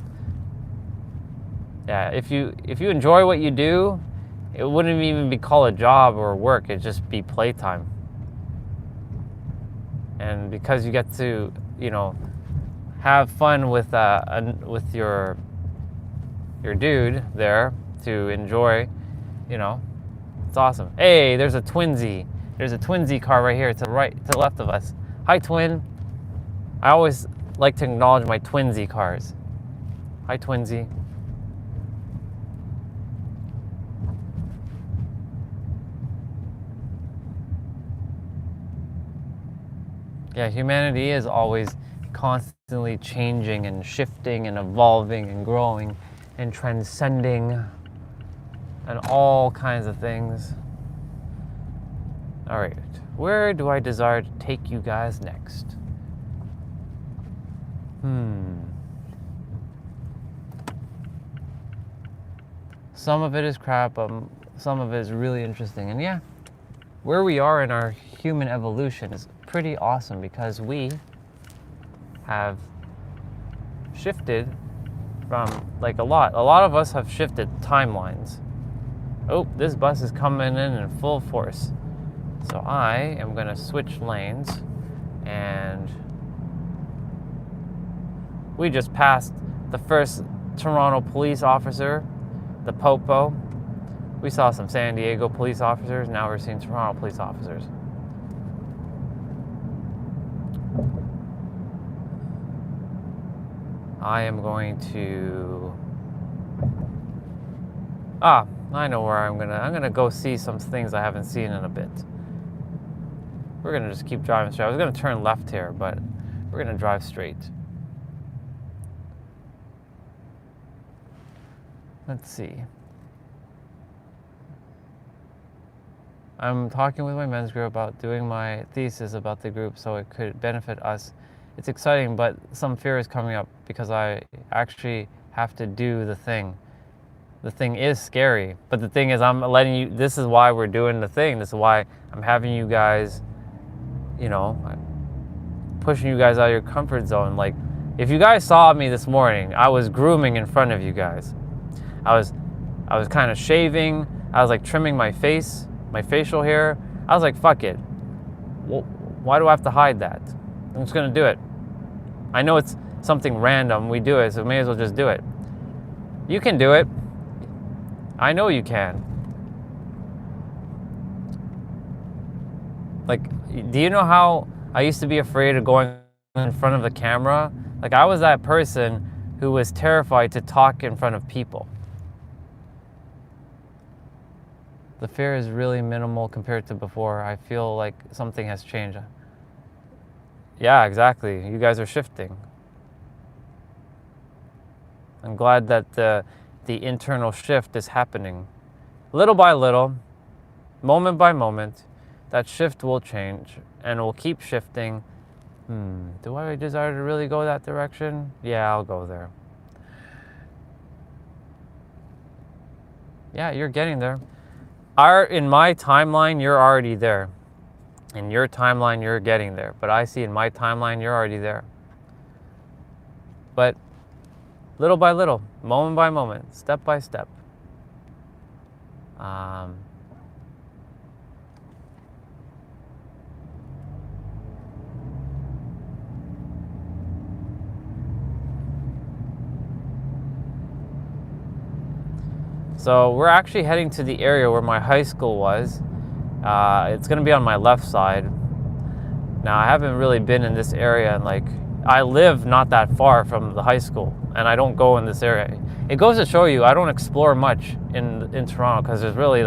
Speaker 2: Yeah, if you enjoy what you do, it wouldn't even be called a job or work, it'd just be playtime. And because you get to, have fun with your dude there to enjoy, it's awesome. Hey, there's a twinsy. There's a twinsy car right here to the left of us. Hi, twin. I always like to acknowledge my twinsy cars. Hi, twinsy. Yeah, humanity is always constantly changing and shifting and evolving and growing and transcending and all kinds of things. All right, where do I desire to take you guys next? Some of it is crap, some of it is really interesting. And yeah, where we are in our human evolution is pretty awesome because we have shifted from like a lot of us have shifted timelines. Oh, this bus is coming in full force. So I am gonna switch lanes, and we just passed the first Toronto police officer, the Popo. We saw some San Diego police officers, now we're seeing Toronto police officers. I am going to... I know where I'm gonna go see some things I haven't seen in a bit. We're gonna just keep driving straight. I was gonna turn left here, but we're gonna drive straight. Let's see. I'm talking with my men's group about doing my thesis about the group so it could benefit us. It's exciting, but some fear is coming up because I actually have to do the thing. The thing is scary, but the thing is I'm letting you, this is why we're doing the thing. This is why I'm having you guys, pushing you guys out of your comfort zone. Like, if you guys saw me this morning, I was grooming in front of you guys. I was kind of shaving. I was like trimming my face, my facial hair. I was like, fuck it. Why do I have to hide that? I'm just gonna do it. I know it's something random. We do it, so may as well just do it. You can do it. I know you can. Like, do you know how I used to be afraid of going in front of the camera? Like, I was that person who was terrified to talk in front of people. The fear is really minimal compared to before. I feel like something has changed. Yeah, exactly. You guys are shifting. I'm glad that the internal shift is happening. Little by little, moment by moment, that shift will change and will keep shifting. Do I desire to really go that direction? Yeah, I'll go there. Yeah, you're getting there. In my timeline, you're already there. In your timeline, you're getting there. But I see in my timeline, you're already there. But little by little, moment by moment, step by step. So we're actually heading to the area where my high school was. It's gonna be on my left side. Now, I haven't really been in this area, and I live not that far from the high school, and I don't go in this area. It goes to show you, I don't explore much in Toronto, because there's really,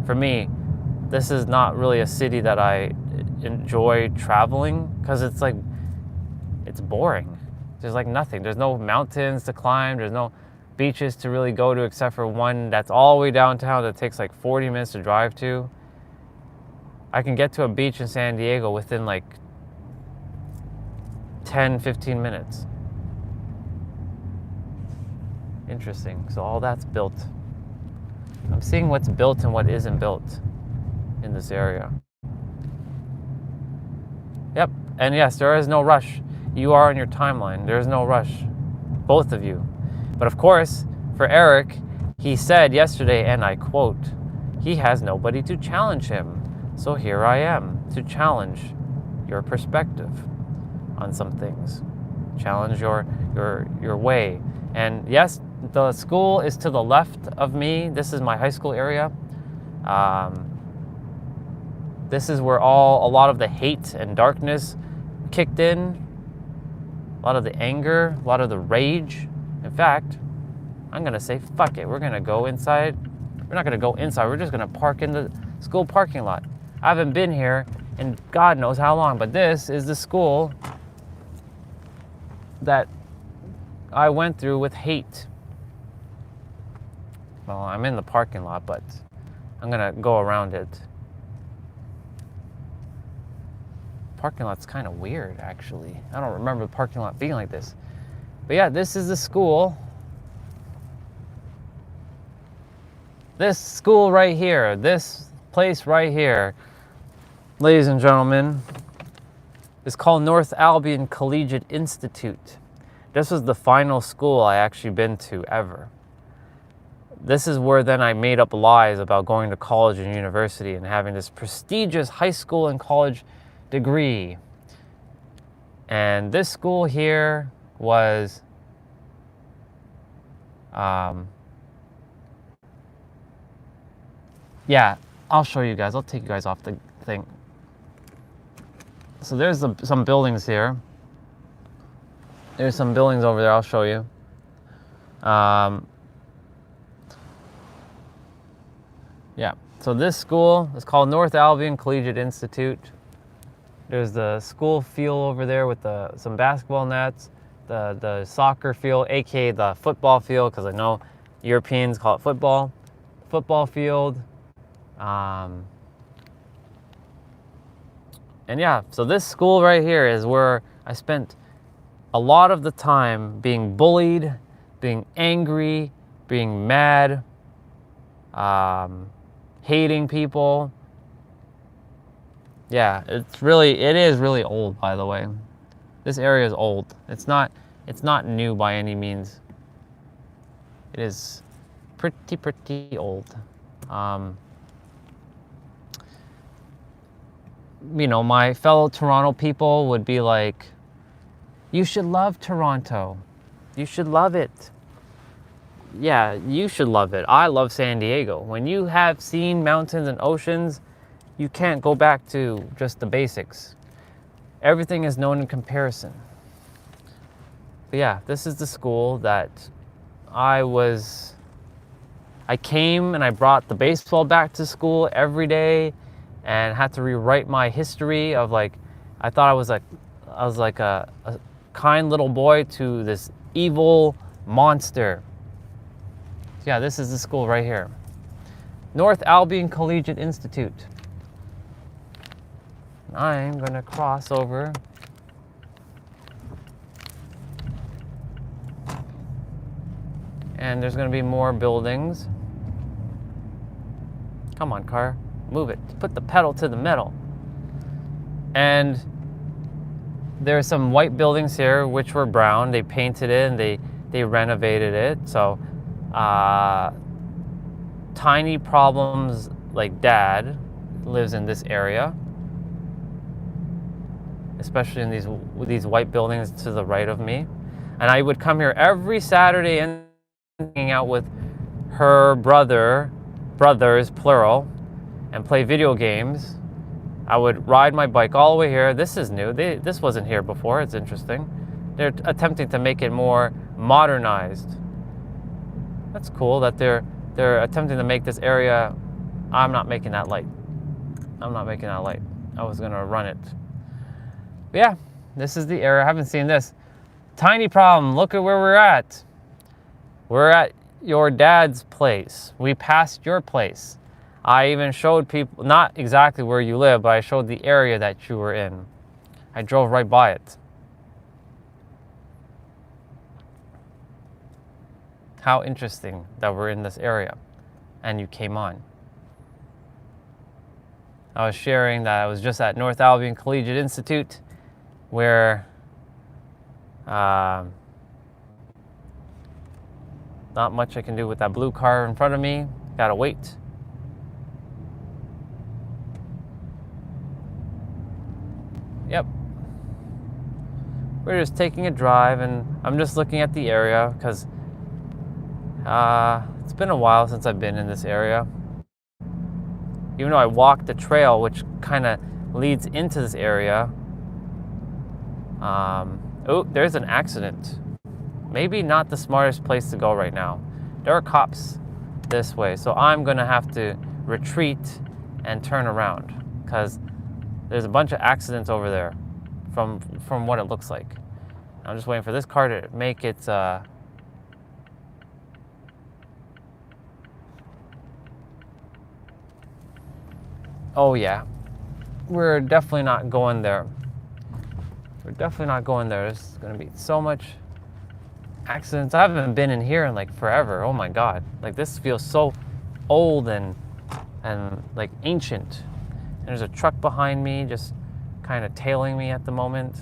Speaker 2: for me, this is not really a city that I enjoy traveling, because it's boring. There's nothing. There's no mountains to climb. There's no beaches to really go to, except for one that's all the way downtown that takes 40 minutes to drive to. I can get to a beach in San Diego within 10, 15 minutes. Interesting. So all that's built. I'm seeing what's built and what isn't built in this area. Yep. And yes, there is no rush. You are on your timeline. There is no rush. Both of you. But of course, for Eric, he said yesterday, and I quote, he has nobody to challenge him. So here I am to challenge your perspective on some things, challenge your way. And yes, the school is to the left of me. This is my high school area. This is where a lot of the hate and darkness kicked in, a lot of the anger, a lot of the rage. In fact, I'm gonna say, fuck it, we're gonna go inside. We're not gonna go inside, we're just gonna park in the school parking lot. I haven't been here in God knows how long, but this is the school that I went through with hate. Well, I'm in the parking lot, but I'm gonna go around it. Parking lot's kind of weird, actually. I don't remember the parking lot being like this. But yeah, this is the school. This school right here, this place right here, ladies and gentlemen, is called North Albion Collegiate Institute. This was the final school I actually been to ever. This is where then I made up lies about going to college and university and having this prestigious high school and college degree. And this school here was yeah, I'll show you guys. I'll take you guys off the thing. So there's some buildings here. There's some buildings over there. I'll show you. Yeah, so this school is called North Albion Collegiate Institute. There's the school field over there with some basketball nets, the soccer field, aka the football field, because I know Europeans call it football field. And yeah, so this school right here is where I spent a lot of the time being bullied, being angry, being mad, hating people. Yeah, it is really old, by the way. This area is old. It's not new by any means. It is pretty old. You know, my fellow Toronto people would be like, you should love Toronto. You should love it. Yeah, you should love it. I love San Diego. When you have seen mountains and oceans, you can't go back to just the basics. Everything is known in comparison. But yeah, this is the school that I came and I brought the baseball back to school every day and had to rewrite my history of like, I thought I was like a kind little boy to this evil monster. So yeah, this is the school right here. North Albion Collegiate Institute. I'm gonna cross over. And there's gonna be more buildings. Come on, car, move it. Put the pedal to the metal. And there's some white buildings here which were brown. They painted it and they renovated it. So Tiny Problems like Dad lives in this area, especially in these white buildings to the right of me. And I would come here every Saturday and hang out with her brothers plural, and play video games. I would ride my bike all the way here. This is new. This wasn't here before. It's interesting. They're attempting to make it more modernized. That's cool that they're attempting to make this area. I'm not making that light. I was gonna run it. But yeah, this is the area. I haven't seen this. Tiny Problem. Look at where we're at. We're at your dad's place. We passed your place. I even showed people, not exactly where you live, but I showed the area that you were in. I drove right by it. How interesting that we're in this area and you came on. I was sharing that I was just at North Albion Collegiate Institute where not much I can do with that blue car in front of me. Gotta wait. Yep, we're just taking a drive, and I'm just looking at the area because it's been a while since I've been in this area. Even though I walked the trail, which kind of leads into this area. Oh, there's an accident. Maybe not the smartest place to go right now. There are cops this way, so I'm gonna have to retreat and turn around because there's a bunch of accidents over there from what it looks like. I'm just waiting for this car to make its oh yeah, we're definitely not going there. We're definitely not going there. There's gonna be so much accidents. I haven't been in here in like forever. Oh my God. Like this feels so old and like ancient. And there's a truck behind me just kind of tailing me at the moment.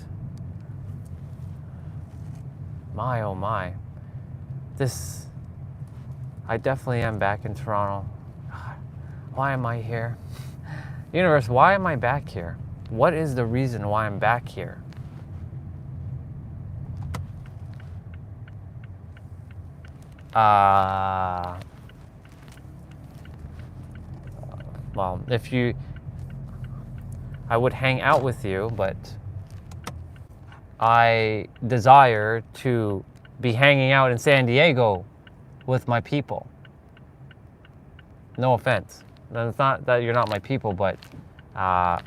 Speaker 2: My, oh my. I definitely am back in Toronto. God, why am I here? Universe, why am I back here? What is the reason why I'm back here? Well, I would hang out with you, but I desire to be hanging out in San Diego with my people. No offense. And it's not that you're not my people, but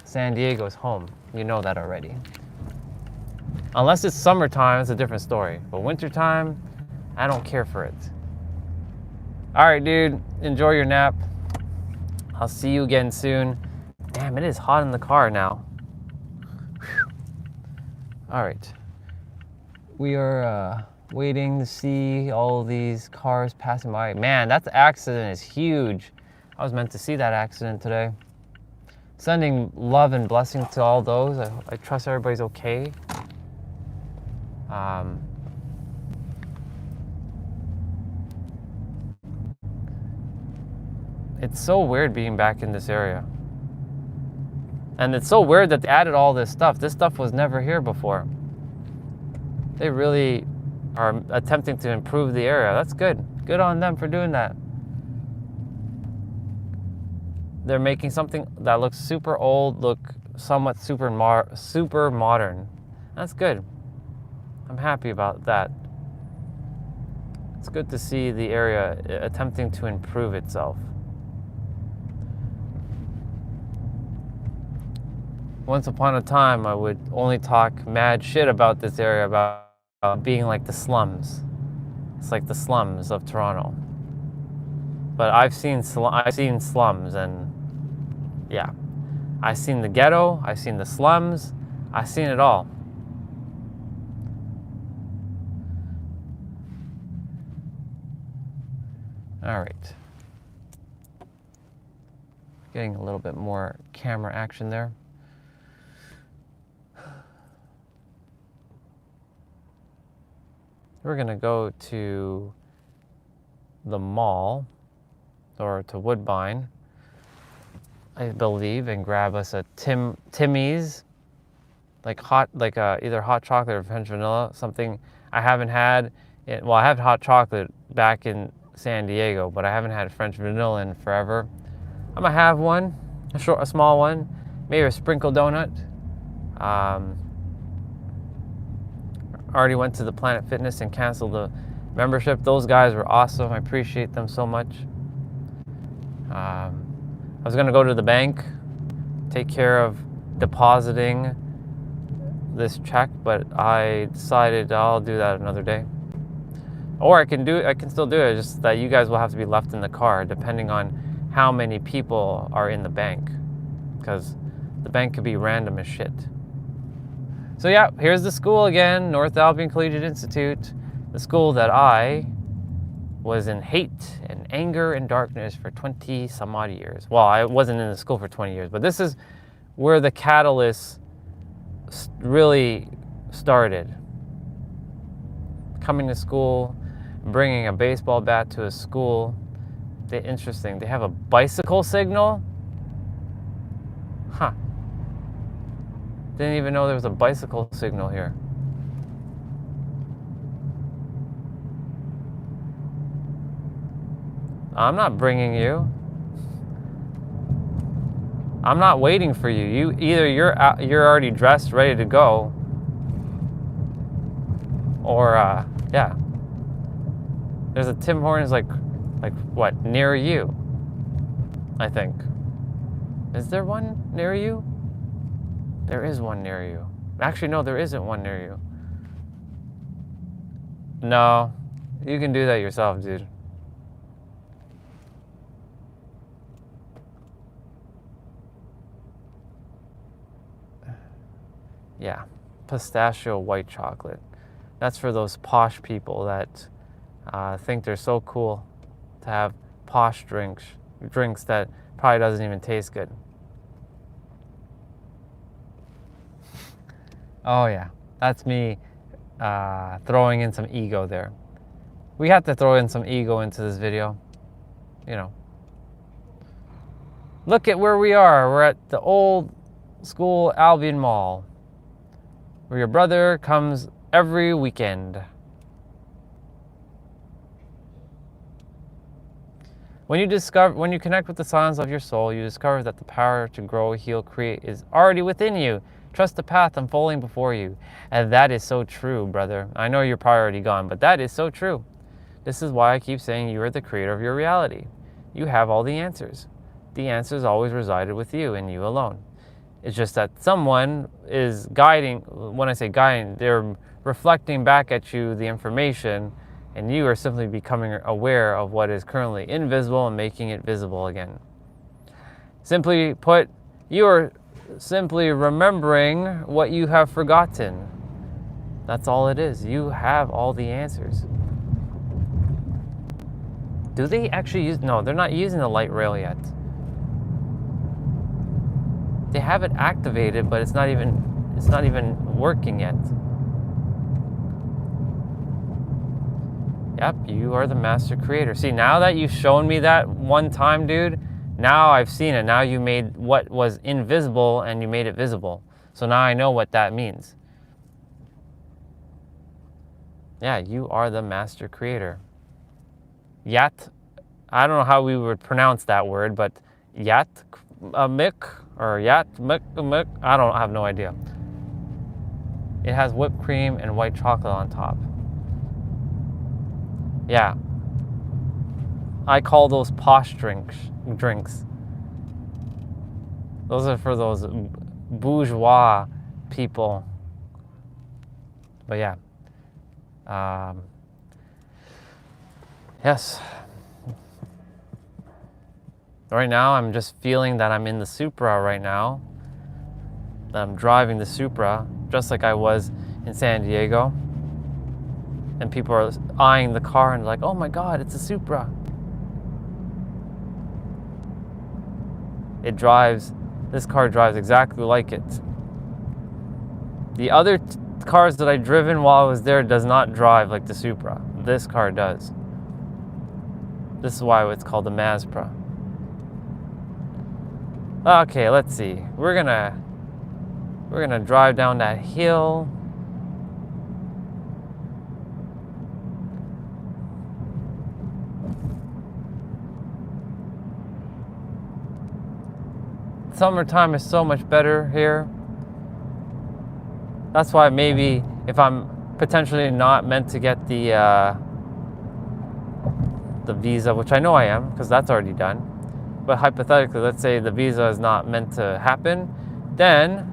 Speaker 2: San Diego's home. You know that already. Unless it's summertime, it's a different story. But wintertime, I don't care for it. All right, dude, enjoy your nap. I'll see you again soon. Damn, it is hot in the car now. Whew. All right. We are waiting to see all these cars passing by. Man, that accident is huge. I was meant to see that accident today. Sending love and blessings to all those. I trust everybody's okay. It's so weird being back in this area. And it's so weird that they added all this stuff. This stuff was never here before. They really are attempting to improve the area. That's good. Good on them for doing that. They're making something that looks super old look somewhat super modern. That's good. I'm happy about that. It's good to see the area attempting to improve itself. Once upon a time, I would only talk mad shit about this area, about being like the slums. It's like the slums of Toronto. But I've seen slums, and yeah, I've seen the ghetto, I've seen the slums, I've seen it all. All right. Getting a little bit more camera action there. We're gonna go to the mall, or to Woodbine, I believe, and grab us a Timmy's, like either hot chocolate or French vanilla, something I haven't had. Well, I have hot chocolate back in San Diego, but I haven't had French vanilla in forever. I'm gonna have one, a small one, maybe a sprinkle donut. Already went to the Planet Fitness and canceled the membership. Those guys were awesome. I appreciate them so much. I was gonna go to the bank, take care of depositing this check, but I decided I'll do that another day. Or I can still do it, just that you guys will have to be left in the car depending on how many people are in the bank, because the bank could be random as shit. So yeah, here's the school again, North Albion Collegiate Institute, the school that I was in hate and anger and darkness for 20 some odd years. Well, I wasn't in the school for 20 years, but this is where the catalyst really started. Coming to school, bringing a baseball bat to a school. Interesting, they have a bicycle signal? Huh. Didn't even know there was a bicycle signal here. I'm not bringing you. I'm not waiting for you. You're already dressed, ready to go, or yeah. There's a Tim Hortons like what, near you? I think. Is there one near you? There is one near you. Actually, no, there isn't one near you. No, you can do that yourself, dude. Yeah, pistachio white chocolate. That's for those posh people that think they're so cool to have posh drinks that probably doesn't even taste good. Oh yeah, that's me throwing in some ego there. We have to throw in some ego into this video, you know. Look at where we are. We're at the old school Albion Mall, where your brother comes every weekend. When you connect with the silence of your soul, you discover that the power to grow, heal, create is already within you. Trust the path unfolding before you. And that is so true, brother. I know you're probably already gone, but that is so true. This is why I keep saying you are the creator of your reality. You have all the answers. The answers always resided with you and you alone. It's just that someone is guiding. When I say guiding, they're reflecting back at you the information, and you are simply becoming aware of what is currently invisible and making it visible again. Simply put, you are simply remembering what you have forgotten. That's all it is. You have all the answers. Do they actually use... No, they're not using the light rail yet. They have it activated, but it's not even working yet. Yep, you are the master creator. See, now that you've shown me that one time, dude, now I've seen it. Now you made what was invisible and you made it visible. So now I know what that means. Yeah, you are the master creator. Yat, I don't know how we would pronounce that word, but yat mik or yat mik, I have no idea. It has whipped cream and white chocolate on top. Yeah, I call those posh drinks. Those are for those bourgeois people. But yeah, yes. Right now, I'm just feeling that I'm in the Supra right now. That I'm driving the Supra, just like I was in San Diego. And people are eyeing the car and like, oh my God, it's a Supra. This car drives exactly like it. The other cars that I've driven while I was there does not drive like the Supra. This car does. This is why it's called the Mazda. Okay, let's see. We're gonna drive down that hill. Summertime is so much better here. That's why maybe if I'm potentially not meant to get the visa, which I know I am, because that's already done. But hypothetically, let's say the visa is not meant to happen, then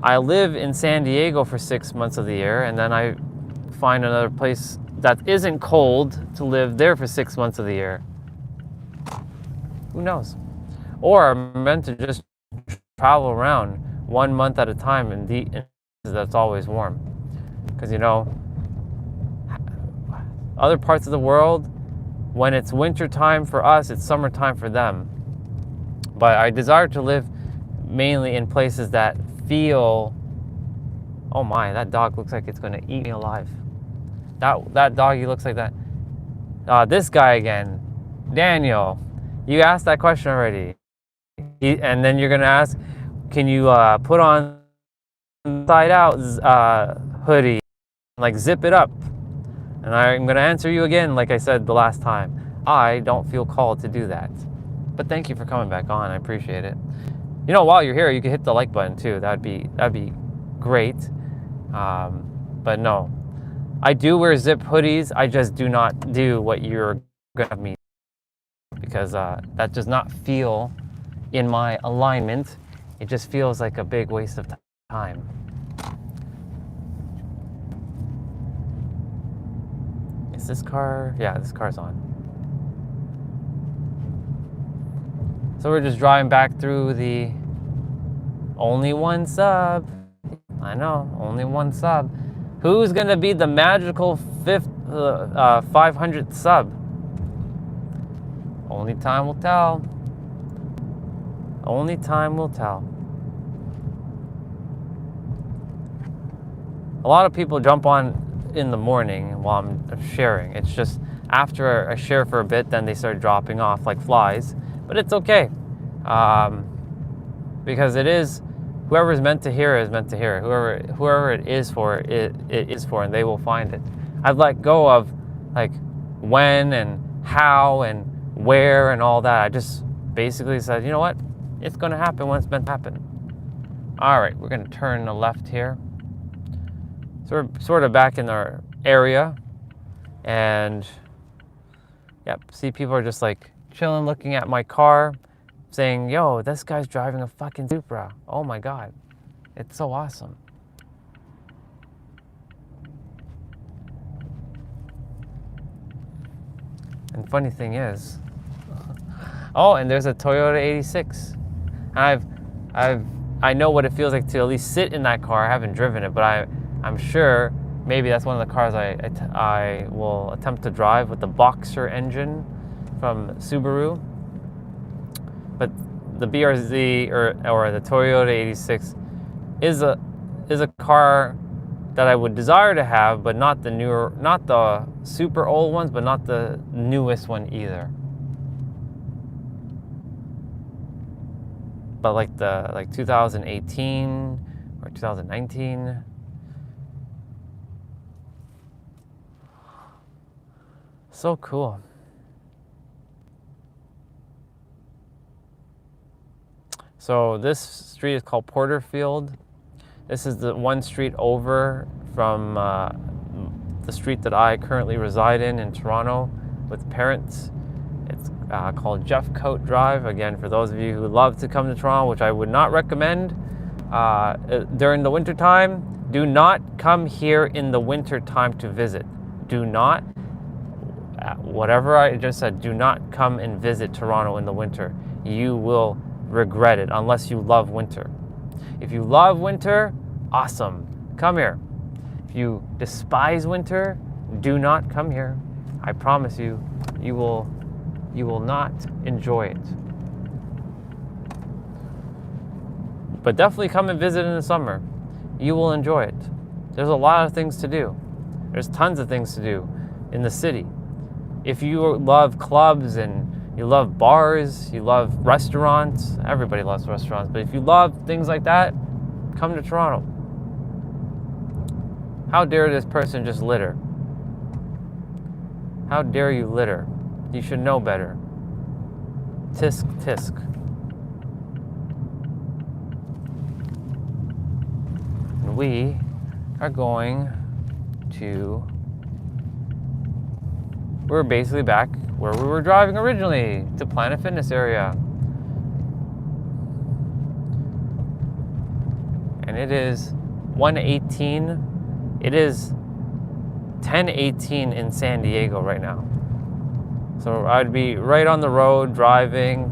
Speaker 2: I live in San Diego for 6 months of the year, and then I find another place that isn't cold to live there for 6 months of the year. Who knows? Or I'm meant to just travel around 1 month at a time and that's always warm. Because, you know, other parts of the world, when it's winter time for us, it's summertime for them. But I desire to live mainly in places that feel... Oh my, that dog looks like it's going to eat me alive. That doggy looks like that. This guy again. Daniel, you asked that question already. And then you're going to ask, can you put on inside out hoodie, like zip it up? And I'm going to answer you again, like I said the last time. I don't feel called to do that. But thank you for coming back on. I appreciate it. You know, while you're here, you can hit the like button too. That'd be great. But no, I do wear zip hoodies. I just do not do what you're gonna have me, because that does not feel in my alignment. It just feels like a big waste of time. Is this car? Yeah, this car's on. So we're just driving back through the only one sub. I know, only one sub. Who's gonna be the magical 500th sub? Only time will tell. Only time will tell. A lot of people jump on in the morning while I'm sharing. It's just after I share for a bit, then they start dropping off like flies. But it's okay, because it is, whoever's meant to hear is meant to hear. Whoever it is for, it is for, and they will find it. I've let go of like when and how and where and all that. I just basically said, you know what? It's going to happen when it's meant to happen. All right, we're going to turn to left here. So we're sort of back in our area, and yep, see, people are just like chilling, looking at my car, saying, yo, this guy's driving a fucking Supra. Oh my God, it's so awesome. And funny thing is, oh, and there's a Toyota 86. I know what it feels like to at least sit in that car. I haven't driven it, but I'm sure maybe that's one of the cars I will attempt to drive, with the Boxer engine from Subaru. But the BRZ or the Toyota 86 is a car that I would desire to have, but not the super old ones, but not the newest one either. But like 2018 or 2019. So cool. So this street is called Porterfield. This is the one street over from the street that I currently reside in Toronto with parents. It's called Jeffcoat Drive. Again, for those of you who love to come to Toronto, which I would not recommend during the winter time, do not come here in the winter time to visit. Do not, whatever I just said, do not come and visit Toronto in the winter. You will regret it unless you love winter. If you love winter, awesome, come here. If you despise winter, do not come here. I promise you, you will not enjoy it. But definitely come and visit in the summer. You will enjoy it. There's a lot of things to do. There's tons of things to do in the city. If you love clubs and you love bars, you love restaurants, everybody loves restaurants, but if you love things like that, come to Toronto. How dare this person just litter? How dare you litter? You should know better. Tisk, tisk. And we are going to... We're basically back where we were driving originally, to Planet Fitness area. And it is 1:18. It is 10:18 in San Diego right now. So I'd be right on the road driving.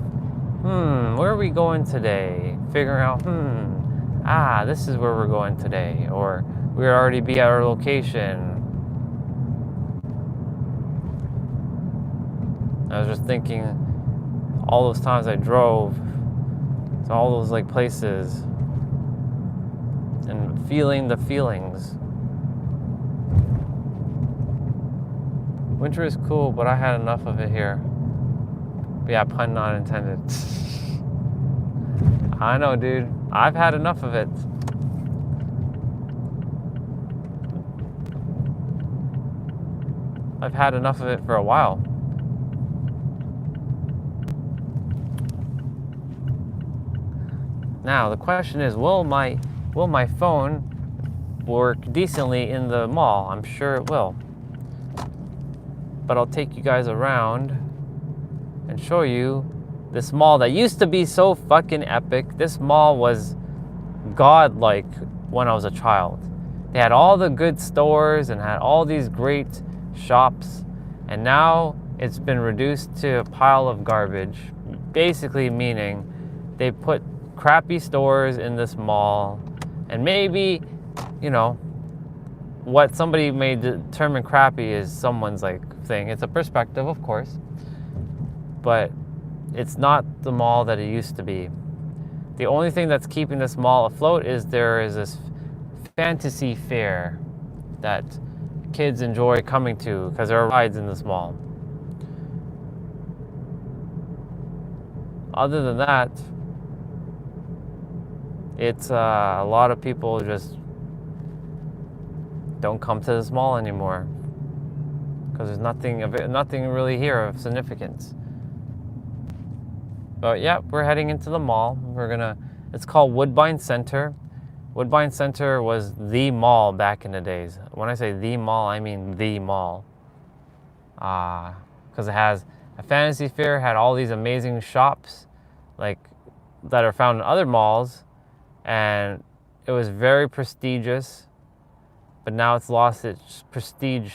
Speaker 2: Where are we going today? Figuring out, this is where we're going today. Or we'd already be at our location. I was just thinking all those times I drove to all those like places and feeling the feelings. Winter is cool, but I had enough of it here. But yeah, pun not intended. I know, dude. I've had enough of it. I've had enough of it for a while. Now the question is, will my phone work decently in the mall? I'm sure it will. But I'll take you guys around and show you this mall that used to be so fucking epic. This mall was godlike when I was a child. They had all the good stores and had all these great shops, and now it's been reduced to a pile of garbage, basically meaning they put crappy stores in this mall, and maybe, you know, what somebody may determine crappy is someone's like thing. It's a perspective, of course, but it's not the mall that it used to be. The only thing that's keeping this mall afloat is there is this fantasy fair that kids enjoy coming to because there are rides in this mall. Other than that, it's a lot of people just don't come to this mall anymore because there's nothing really here of significance. But yeah, we're heading into the mall. It's called Woodbine Center. Woodbine Center was the mall back in the days. When I say the mall, I mean the mall. Because it has a fantasy fair, had all these amazing shops like that are found in other malls, and it was very prestigious, but now it's lost its prestige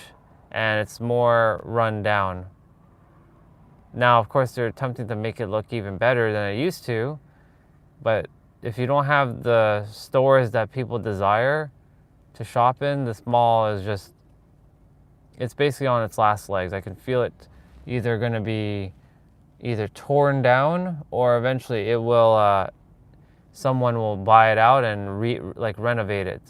Speaker 2: and it's more run down. Now, of course, they're attempting to make it look even better than it used to, but if you don't have the stores that people desire to shop in, this mall is just, it's basically on its last legs. I can feel it either going to be either torn down or eventually it will, someone will buy it out and renovate it.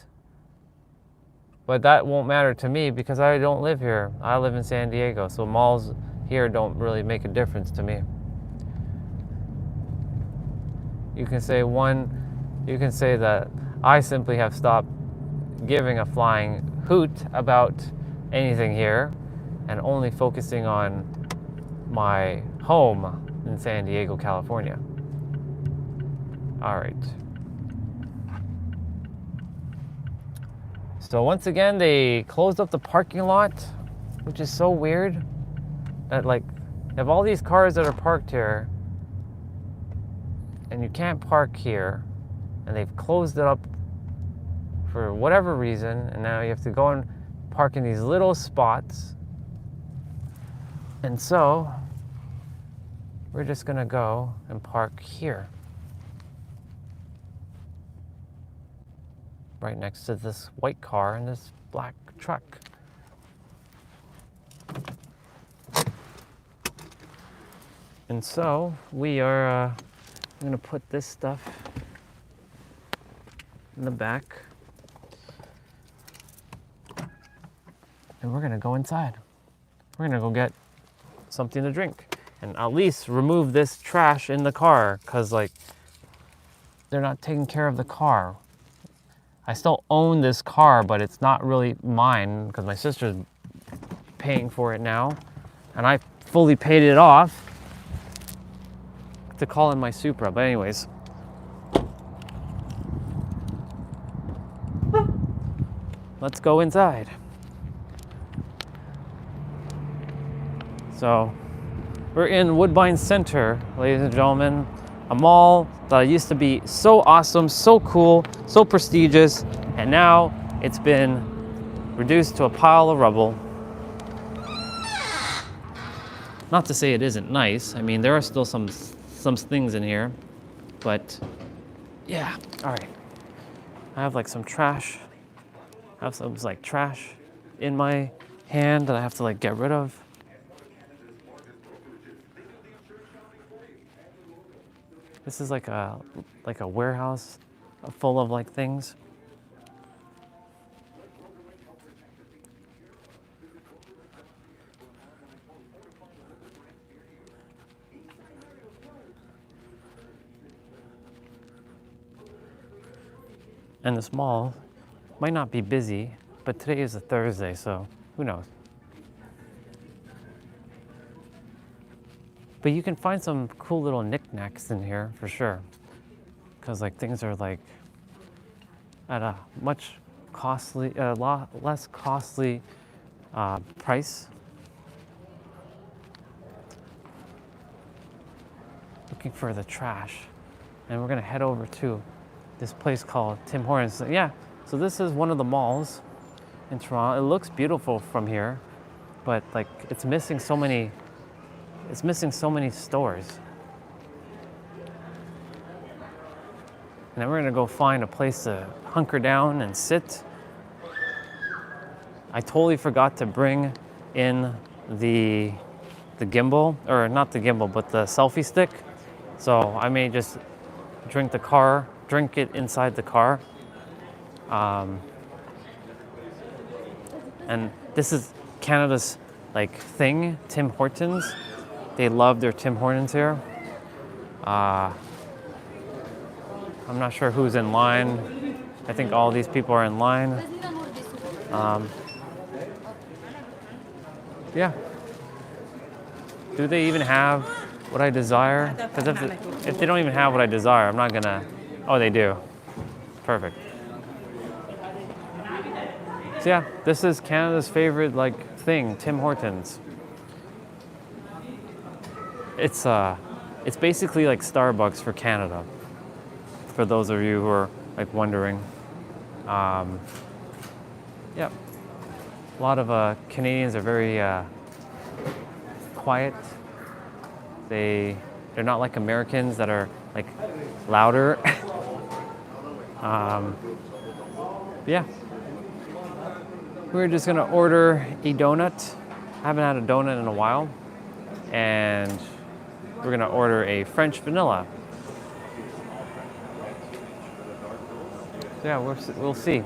Speaker 2: But that won't matter to me because I don't live here. I live in San Diego, so malls here don't really make a difference to me. You can say that I simply have stopped giving a flying hoot about anything here and only focusing on my home in San Diego, California. All right. So once again, they closed up the parking lot, which is so weird. That like, you have all these cars that are parked here, and you can't park here, and they've closed it up for whatever reason, and now you have to go and park in these little spots. And so, we're just gonna go and park here. Right next to this white car and this black truck. And so we are I'm gonna put this stuff in the back and we're gonna go inside. We're gonna go get something to drink and at least remove this trash in the car because like they're not taking care of the car. I still own this car, but it's not really mine because my sister's paying for it now and I fully paid it off to call in my Supra. But anyways, let's go inside. So we're in Woodbine Center, ladies and gentlemen, a mall that used to be so awesome, so cool, so prestigious, and now it's been reduced to a pile of rubble. Not to say it isn't nice. I mean, there are still some things in here, but yeah, all right. I have like some trash. I have some like trash in my hand that I have to like get rid of. This is like a warehouse full of like things. And this mall might not be busy, but today is a Thursday, so who knows? But you can find some cool little knickknacks in here for sure. because like things are like at a much costly, a lot less costly price. Looking for the trash, and we're gonna head over to this place called Tim Hortons. So, yeah, so this is one of the malls in Toronto. It looks beautiful from here, but like it's missing so many stores. And then we're gonna go find a place to hunker down and sit. I totally forgot to bring in the gimbal, or not the gimbal, but the selfie stick. So I may just drink it inside the car. And this is Canada's like thing, Tim Hortons. They love their Tim Hortons here. I'm not sure who's in line. I think all these people are in line. Yeah. Do they even have what I desire? Because if they don't even have what I desire, I'm not gonna. Oh, they do. Perfect. So yeah, this is Canada's favorite like thing, Tim Hortons. It's basically like Starbucks for Canada. For those of you who are like wondering. Yeah. A lot of Canadians are very quiet. They're not like Americans that are like louder. Yeah. We're just gonna order a donut. I haven't had a donut in a while. And we're gonna order a French vanilla. Yeah, we'll see.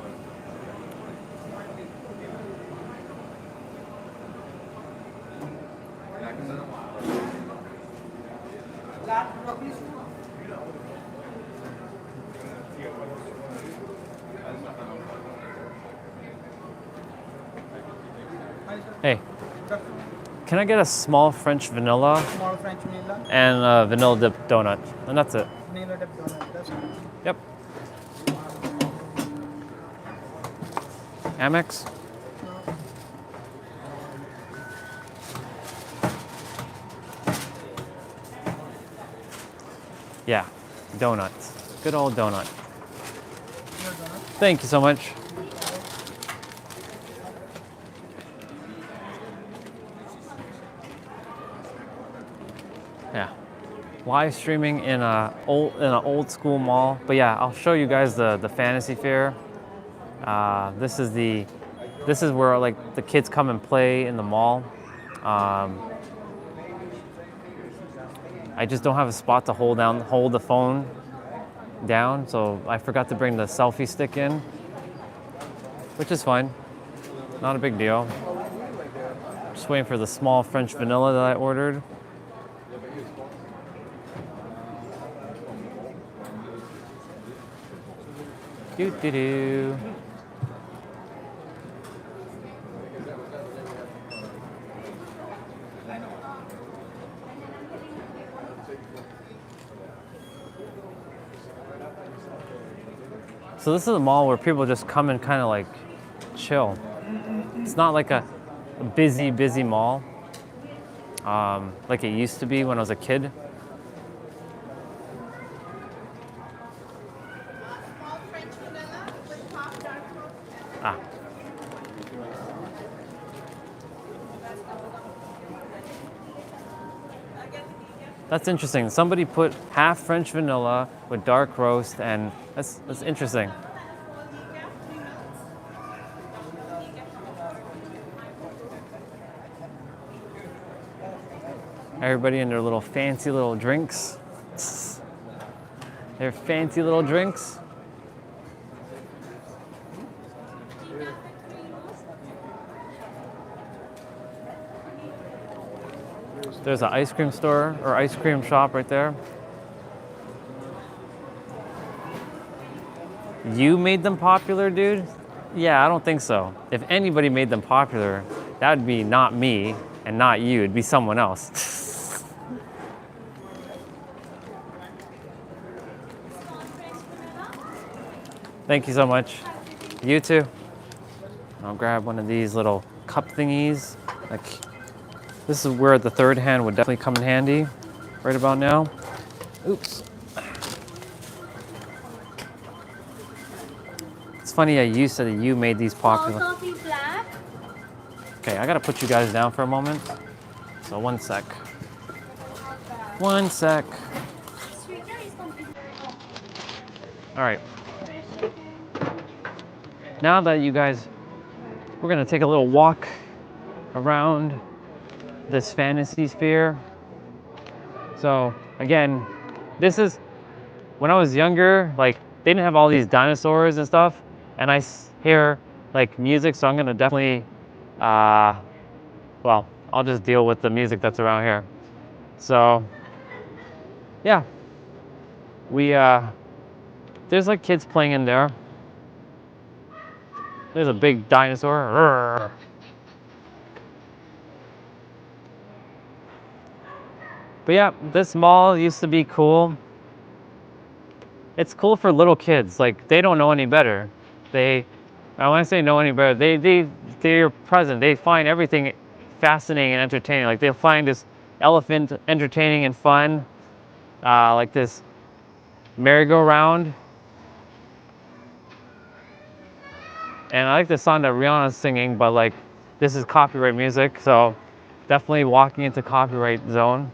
Speaker 2: Hey, can I get a small French vanilla
Speaker 6: Small French vanilla,
Speaker 2: and a vanilla dip donut? And that's it.
Speaker 6: vanilla dip donut. That's it.
Speaker 2: Yep. Amex? Yeah, donuts. Good old donut. Thank you so much. Yeah, live streaming in an old school mall. But yeah, I'll show you guys the Fantasy Fair. This is where like the kids come and play in the mall. I just don't have a spot to hold the phone down, so I forgot to bring the selfie stick in, which is fine. Not a big deal. Just waiting for the small French vanilla that I ordered. Doo-doo-doo. So this is a mall where people just come and kind of like chill. It's not like a busy mall like it used to be when I was a kid. Ah. That's interesting. Somebody put half French vanilla with dark roast, and that's interesting. Everybody in their little fancy little drinks. Their fancy little drinks. There's an ice cream store or ice cream shop right there. You made them popular, dude? Yeah, I don't think so. If anybody made them popular, that would be not me and not you. It'd be someone else. Thank you so much. You too. I'll grab one of these little cup thingies. Like, this is where the third hand would definitely come in handy right about now. Oops. It's funny that you said that you made these popular.
Speaker 7: Coffee black.
Speaker 2: Okay, I gotta put you guys down for a moment. So one sec. One sec. All right. Now that you guys, we're gonna take a little walk around this fantasy sphere. So again, this is, when I was younger, like they didn't have all these dinosaurs and stuff, and I hear like music, so I'm gonna definitely, well, I'll just deal with the music that's around here. So yeah, we, there's like kids playing in there. There's a big dinosaur. But yeah, this mall used to be cool. It's cool for little kids. Like, they don't know any better. I want to say know any better. They're present. They find everything fascinating and entertaining. Like, they'll find this elephant entertaining and fun. Like this merry-go-round. And I like the song that Rihanna's singing, but like, this is copyright music, so definitely walking into copyright zone.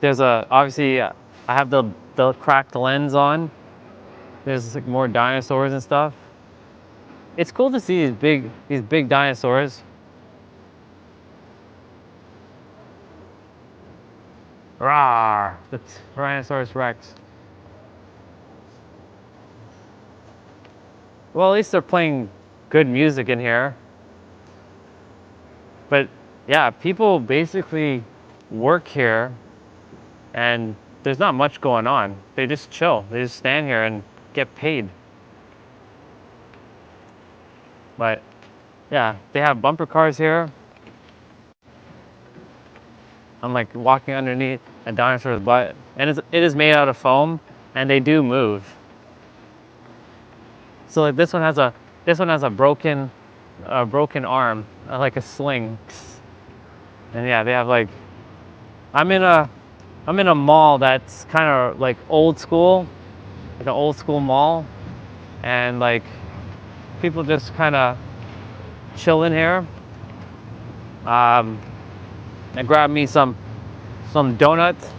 Speaker 2: There's obviously, I have the cracked lens on. There's like more dinosaurs and stuff. It's cool to see these big dinosaurs. Rawr! The Tyrannosaurus Rex. Well, at least they're playing good music in here. But yeah, people basically work here and there's not much going on. They just chill. They just stand here and get paid. But yeah, they have bumper cars here. I'm like walking underneath a dinosaur's butt, and it is made out of foam, and they do move. So like this one has a broken arm, like a sling. And yeah, they have like, I'm in a mall that's kind of like old school, like an old school mall, and like people just kind of chill in here. I grabbed me some donuts.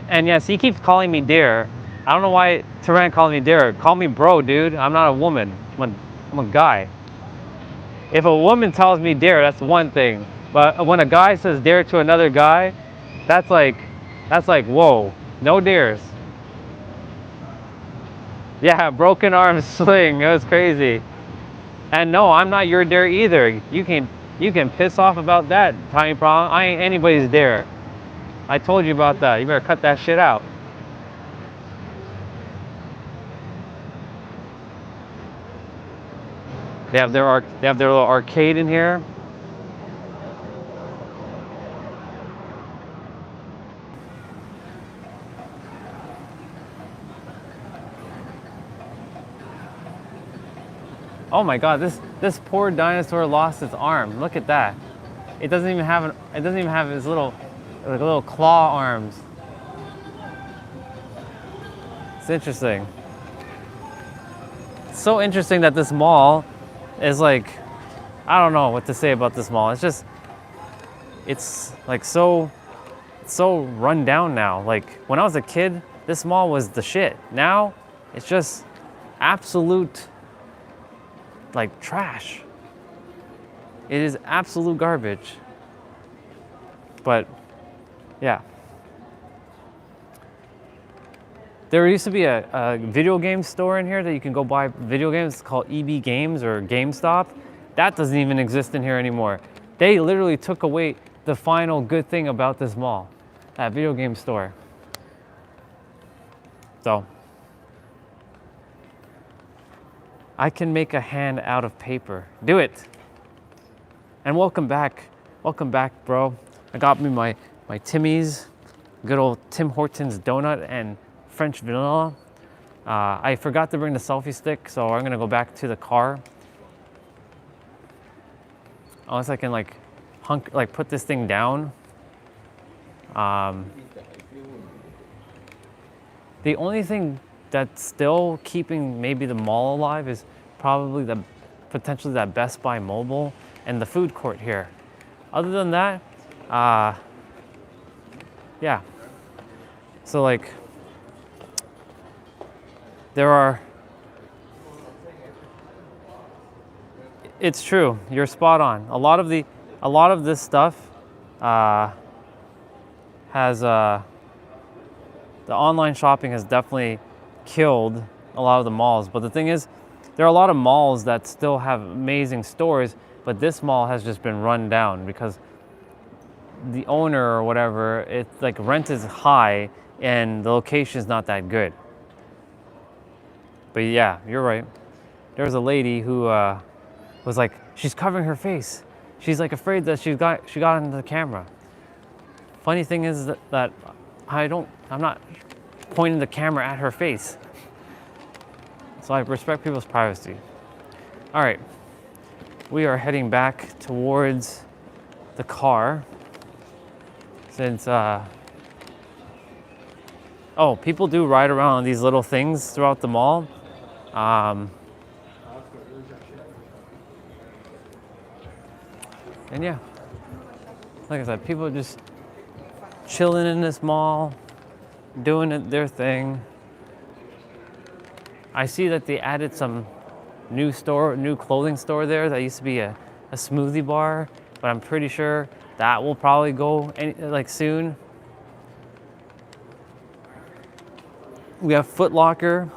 Speaker 2: And yes, he keeps calling me dear. I don't know why Taran called me dear. Call me bro, dude. I'm not a woman. I'm a guy. If a woman tells me dear, that's one thing. But when a guy says dear to another guy, that's like, whoa, no dears. Yeah, broken arm sling. It was crazy. And no, I'm not your dear either. You can piss off about that, tiny problem. I ain't anybody's dear. I told you about that. You better cut that shit out. They have their little arcade in here. Oh my god, this poor dinosaur lost its arm. Look at that. It doesn't even have his little claw arms. It's interesting. It's so interesting that this mall is like, I don't know what to say about this mall. It's like so run down now. Like when I was a kid, this mall was the shit. Now it's just absolute like trash. It is absolute garbage. But yeah. There used to be a video game store in here that you can go buy video games. It's called EB Games or GameStop. That doesn't even exist in here anymore. They literally took away the final good thing about this mall, that video game store. So, I can make a hand out of paper. Do it. And welcome back Welcome back, bro. I got me my Timmy's, good old Tim Hortons donut and French vanilla. I forgot to bring the selfie stick, so I'm gonna go back to the car. Unless I can like put this thing down. The only thing that's still keeping maybe the mall alive is probably potentially that Best Buy Mobile and the food court here. Other than that, yeah. So like, it's true. You're spot on. A lot of this stuff has the online shopping has definitely killed a lot of the malls. But the thing is, there are a lot of malls that still have amazing stores, but this mall has just been run down because the owner or whatever, it's like rent is high and the location is not that good. But yeah, you're right. There was a lady who was like, she's covering her face. She's like afraid that she got into the camera. Funny thing is that I'm not pointing the camera at her face. So I respect people's privacy. All right, we are heading back towards the car since, people do ride around on these little things throughout the mall. And yeah, like I said, people are just chilling in this mall, doing their thing. I see that they added some new clothing store there. That used to be a smoothie bar, but I'm pretty sure that will probably go soon. We have Foot Locker.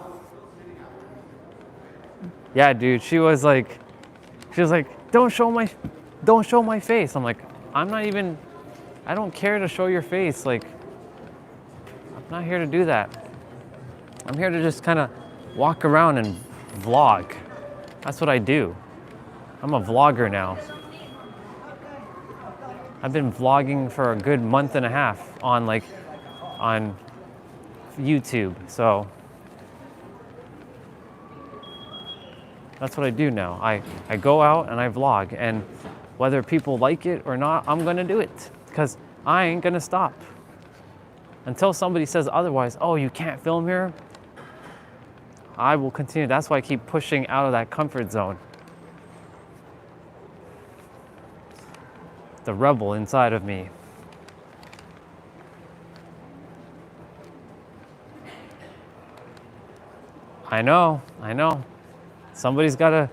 Speaker 2: Yeah, dude, she was like, don't show my face. I'm like, I don't care to show your face. Like, I'm not here to do that. I'm here to just kind of walk around and vlog. That's what I do. I'm a vlogger now. I've been vlogging for a good month and a half on YouTube. So that's what I do now. I go out and I vlog, and whether people like it or not, I'm gonna do it because I ain't gonna stop. Until somebody says otherwise, oh, you can't film here, I will continue. That's why I keep pushing out of that comfort zone. The rebel inside of me. I know. Somebody's gotta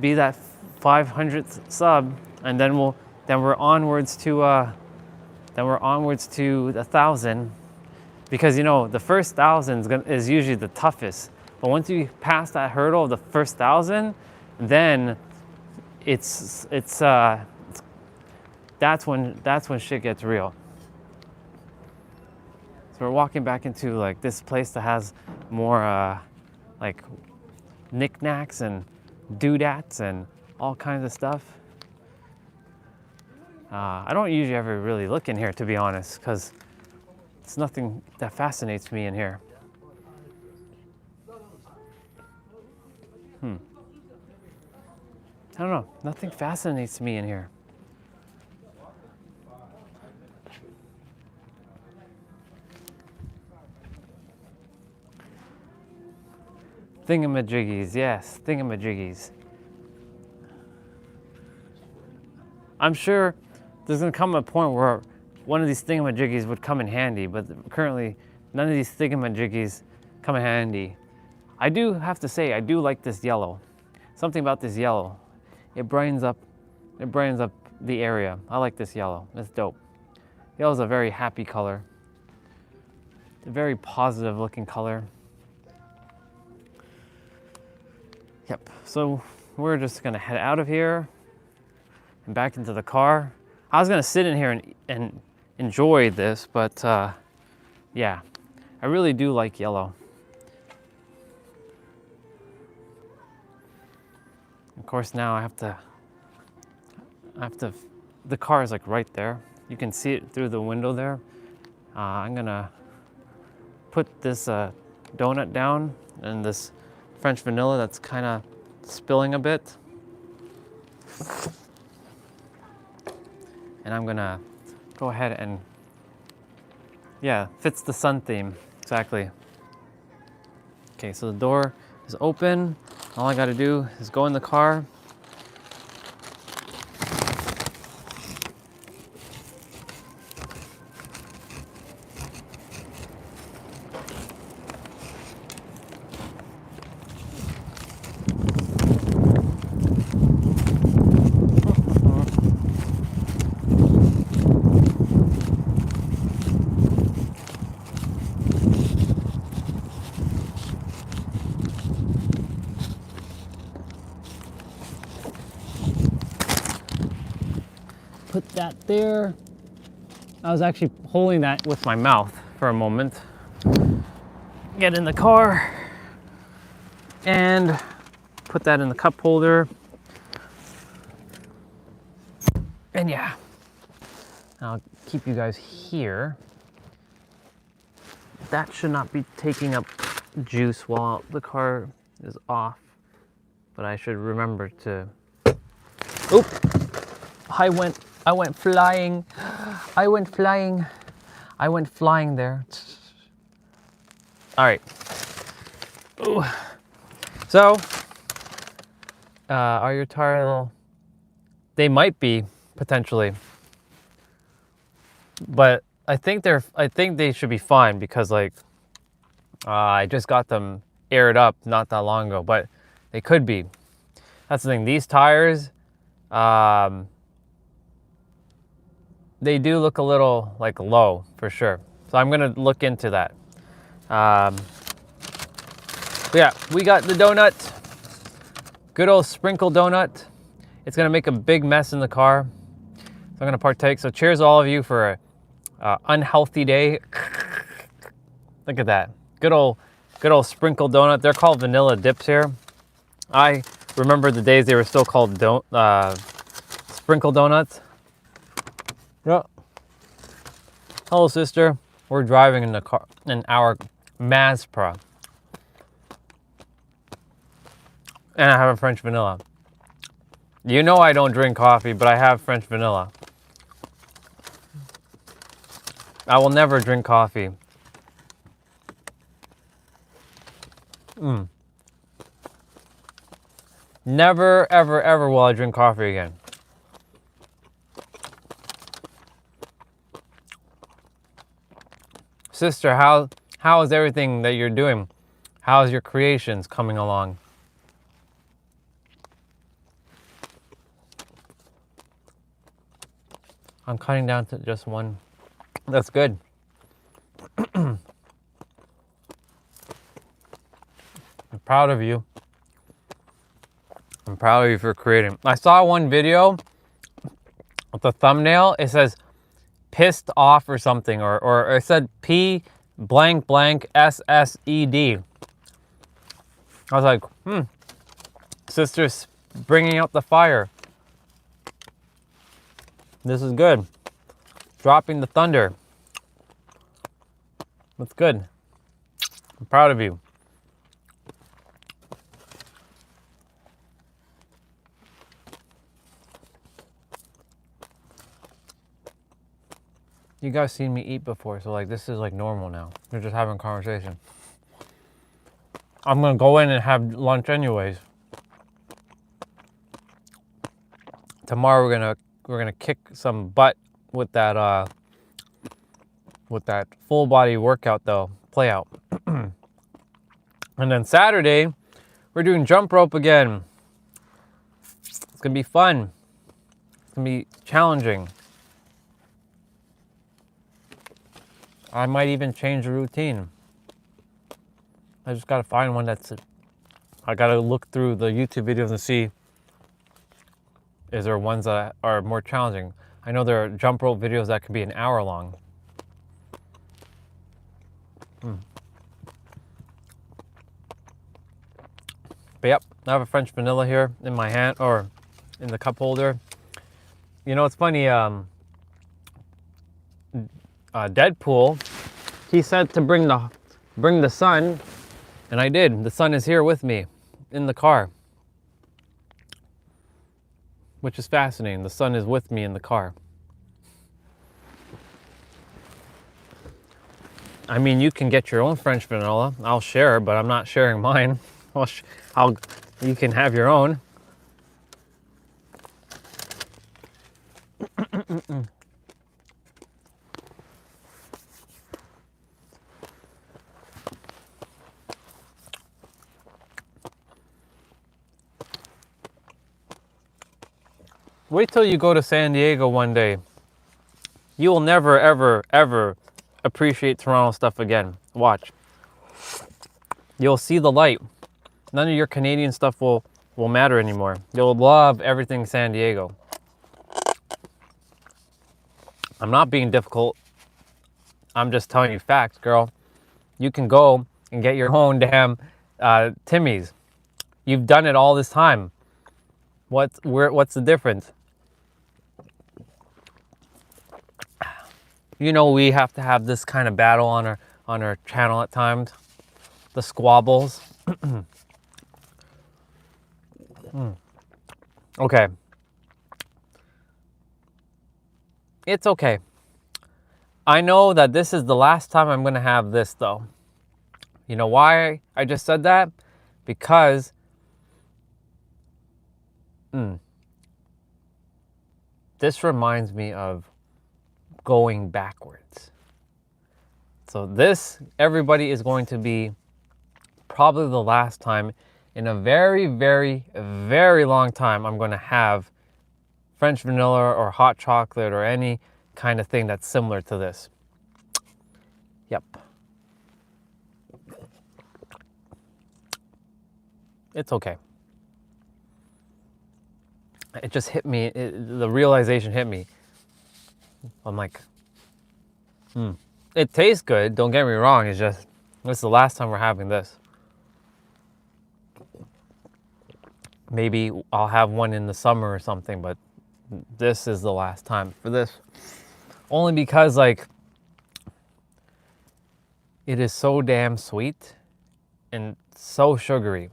Speaker 2: be that 500th sub, and then we're onwards to 1,000, because the first 1,000 is usually the toughest. But once you pass that hurdle of the first 1,000, then that's when shit gets real. So we're walking back into like this place that has more like knickknacks and doodads and all kinds of stuff. I don't usually ever really look in here, to be honest, because it's nothing that fascinates me in here. I don't know, nothing fascinates me in here. Thingamajiggies, yes, thingamajiggies. I'm sure there's gonna come a point where one of these thingamajiggies would come in handy, but currently none of these thingamajiggies come in handy. I do have to say, I do like this yellow. Something about this yellow. It brightens up the area. I like this yellow, it's dope. Yellow's a very happy color. A very positive looking color. Yep, so we're just gonna head out of here and back into the car. I was gonna sit in here and enjoy this, but yeah, I really do like yellow. Of course, now I have to the car is like right there. You can see it through the window there. I'm gonna put this donut down and this French vanilla that's kind of spilling a bit. And I'm gonna go ahead and, yeah, fits the sun theme, exactly. Okay, so the door is open. All I gotta do is go in the car. Put that there. I was actually holding that with my mouth for a moment. Get in the car and put that in the cup holder. And yeah, I'll keep you guys here. That should not be taking up juice while the car is off, but I should remember to, oop, I went flying. I went flying there. All right. Ooh. So, are your tires a little? They might be potentially, but I think they should be fine because like I just got them aired up not that long ago, but they could be. That's the thing. These tires, they do look a little like low for sure. So I'm gonna look into that. Yeah, we got the donut. Good old sprinkle donut. It's gonna make a big mess in the car. So I'm gonna partake. So cheers all of you for a unhealthy day. Look at that. Good old sprinkle donut. They're called vanilla dips here. I remember the days they were still called sprinkle donuts. Yeah. Hello, sister. We're driving in the car in our Mazda. And I have a French vanilla. You know I don't drink coffee, but I have French vanilla. I will never drink coffee. Never, ever, ever will I drink coffee again. Sister, how is everything that you're doing? How is your creations coming along? I'm cutting down to just one. That's good. I'm proud of you. I'm proud of you for creating. I saw one video with the thumbnail. It says pissed off or something, or it said P blank blank SSED. I was like, sister's bringing out the fire. This is good. Dropping the thunder. That's good. I'm proud of you. You guys seen me eat before, so like this is like normal now. We're just having a conversation. I'm gonna go in and have lunch anyways. Tomorrow we're gonna kick some butt with that full body workout though, play out. And then Saturday, we're doing jump rope again. It's gonna be fun. It's gonna be challenging. I might even change the routine. I just gotta find one that's, I gotta look through the YouTube videos and see, is there ones that are more challenging? I know there are jump rope videos that could be an hour long. But yep, I have a French vanilla here in my hand, or in the cup holder. You know, it's funny. Deadpool, he said to bring the sun, and I did. The sun is here with me in the car, which is fascinating. The sun is with me in the car. I mean, you can get your own French vanilla. I'll share, but I'm not sharing mine. You can have your own. Wait till you go to San Diego one day. You will never, ever, ever appreciate Toronto stuff again. Watch. You'll see the light. None of your Canadian stuff will matter anymore. You'll love everything San Diego. I'm not being difficult. I'm just telling you facts, girl. You can go and get your own damn Timmy's. You've done it all this time. What's the difference? You know, we have to have this kind of battle on our channel at times. The squabbles. Okay. It's okay. I know that this is the last time I'm going to have this, though. You know why I just said that? Because this reminds me of going backwards. So this, everybody, is going to be probably the last time in a very, very, very long time I'm going to have French vanilla or hot chocolate or any kind of thing that's similar to this. Yep. It's okay. It just hit me. The realization hit me. I'm like, It tastes good, don't get me wrong. It's just, this is the last time we're having this. Maybe I'll have one in the summer or something, but this is the last time for this. Only because, like, it is so damn sweet and so sugary.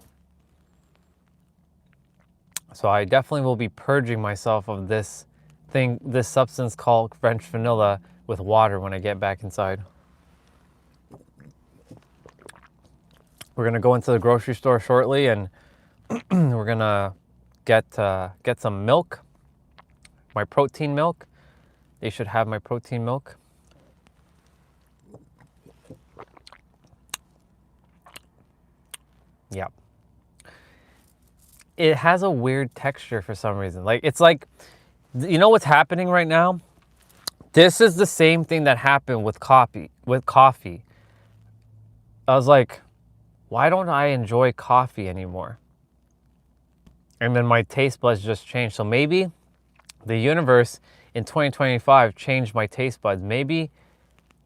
Speaker 2: So I definitely will be purging myself of this substance called French vanilla with water when I get back inside. We're gonna go into the grocery store shortly, and we're gonna get some milk, my protein milk. They should have my protein milk. Yep. It has a weird texture for some reason. Like, it's like, you know what's happening right now? This is the same thing that happened with coffee. I was like, why don't I enjoy coffee anymore? And then my taste buds just changed. So maybe the universe in 2025 changed my taste buds. Maybe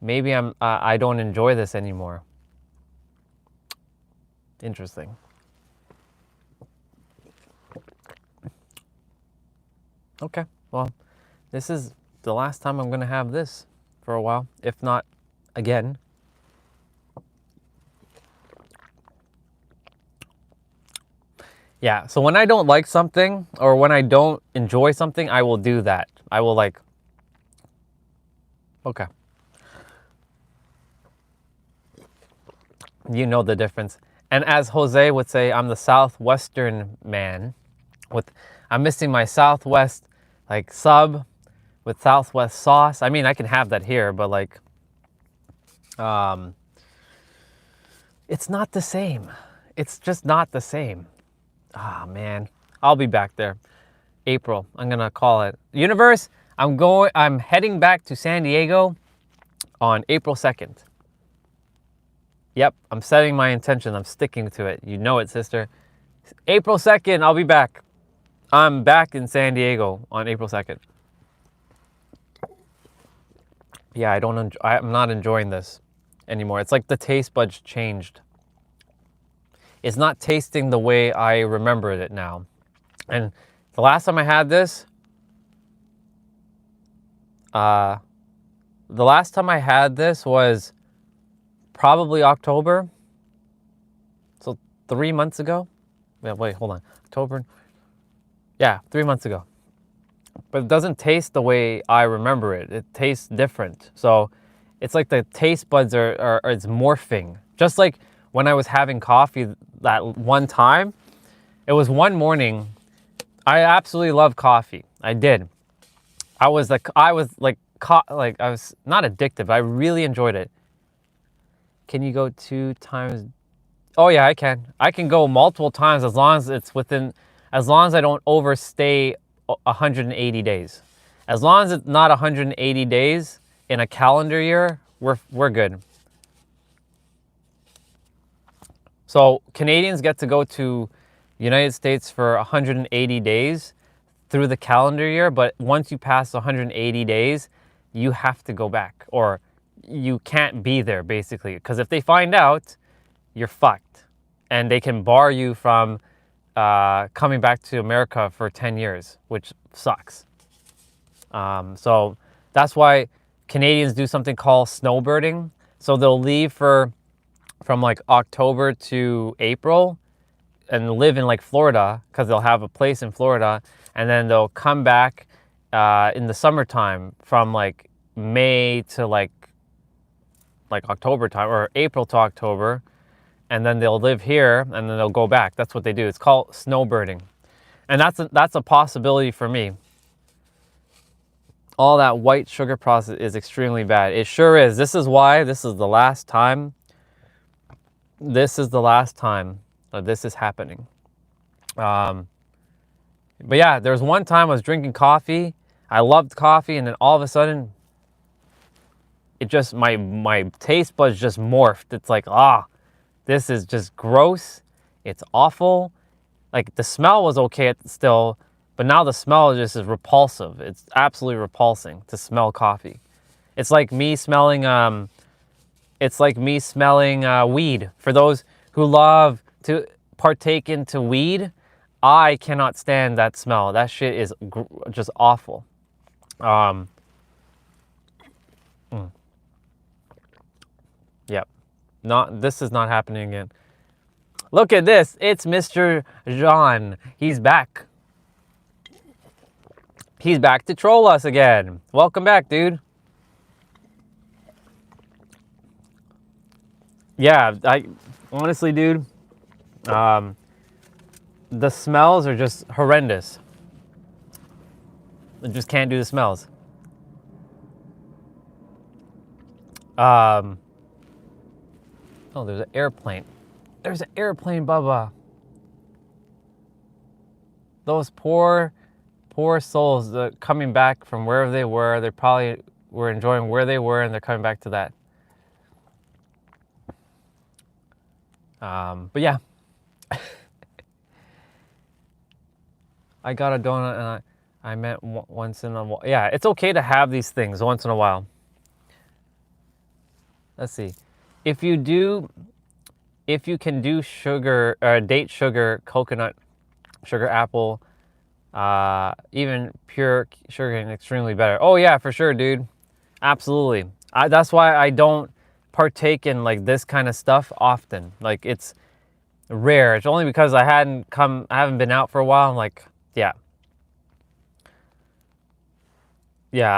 Speaker 2: I don't enjoy this anymore. Interesting. Okay, well, this is the last time I'm gonna have this for a while, if not again. Yeah, so when I don't like something or when I don't enjoy something, I will do that. I will, like, okay. You know the difference. And as Jose would say, I'm the Southwestern man. I'm missing my Southwest, like, sub with Southwest sauce. I mean, I can have that here, but, like, it's not the same. It's just not the same. Ah, man. I'll be back there. April. I'm gonna call it. Universe, I'm heading back to San Diego on April 2nd. Yep, I'm setting my intention. I'm sticking to it. You know it, sister. April 2nd, I'll be back. I'm back in San Diego on April 2nd. Yeah, I'm not enjoying this anymore. It's like the taste buds changed. It's not tasting the way I remembered it now. And the last time I had this, The last time I had this was probably October. So 3 months ago. Wait, hold on. October. Yeah, 3 months ago. But it doesn't taste the way I remember it. It tastes different. So it's like the taste buds are it's morphing. Just like when I was having coffee that one time, it was one morning. I absolutely love coffee. I did. I was like I was not addicted, but I really enjoyed it. Can you go 2 times? Oh yeah, I can. I can go multiple times as long as it's within, as long as I don't overstay 180 days. As long as it's not 180 days in a calendar year, we're good. So Canadians get to go to United States for 180 days through the calendar year, but once you pass 180 days, you have to go back, or you can't be there basically, because if they find out, you're fucked, and they can bar you from coming back to America for 10 years, which sucks. So that's why Canadians do something called snowbirding. So they'll leave from like October to April and live in like Florida, because they'll have a place in Florida, and then they'll come back in the summertime from like May to like October time, or April to October, and then they'll live here and then they'll go back. That's what they do. It's called snowbirding, and that's a possibility for me. All that white sugar process is extremely bad. It sure is. This is why this is the last time. This is the last time that this is happening. But yeah, there was one time I was drinking coffee. I loved coffee, and then all of a sudden, it just, my taste buds just morphed. It's like, this is just gross. It's awful. Like the smell was okay still, but now the smell just is repulsive. It's absolutely repulsing to smell coffee. It's like me smelling weed. For those who love to partake into weed, I cannot stand that smell. That shit is just awful. Yep. This is not happening again. Look at this. It's Mr. Jean. He's back. He's back to troll us again. Welcome back, dude. Yeah, honestly, dude, the smells are just horrendous. I just can't do the smells. Oh, there's an airplane. There's an airplane, Bubba. Those poor souls coming back from wherever they were. They probably were enjoying where they were, and they're coming back to that. But yeah. I got a donut, and I meant once in a while. Yeah, it's okay to have these things once in a while. Let's see. If you can do sugar, date sugar, coconut sugar, apple, even pure sugar, and extremely better. Oh yeah, for sure, dude. Absolutely. That's why I don't partake in like this kind of stuff often. Like it's rare. It's only because I haven't been out for a while. I'm like, yeah,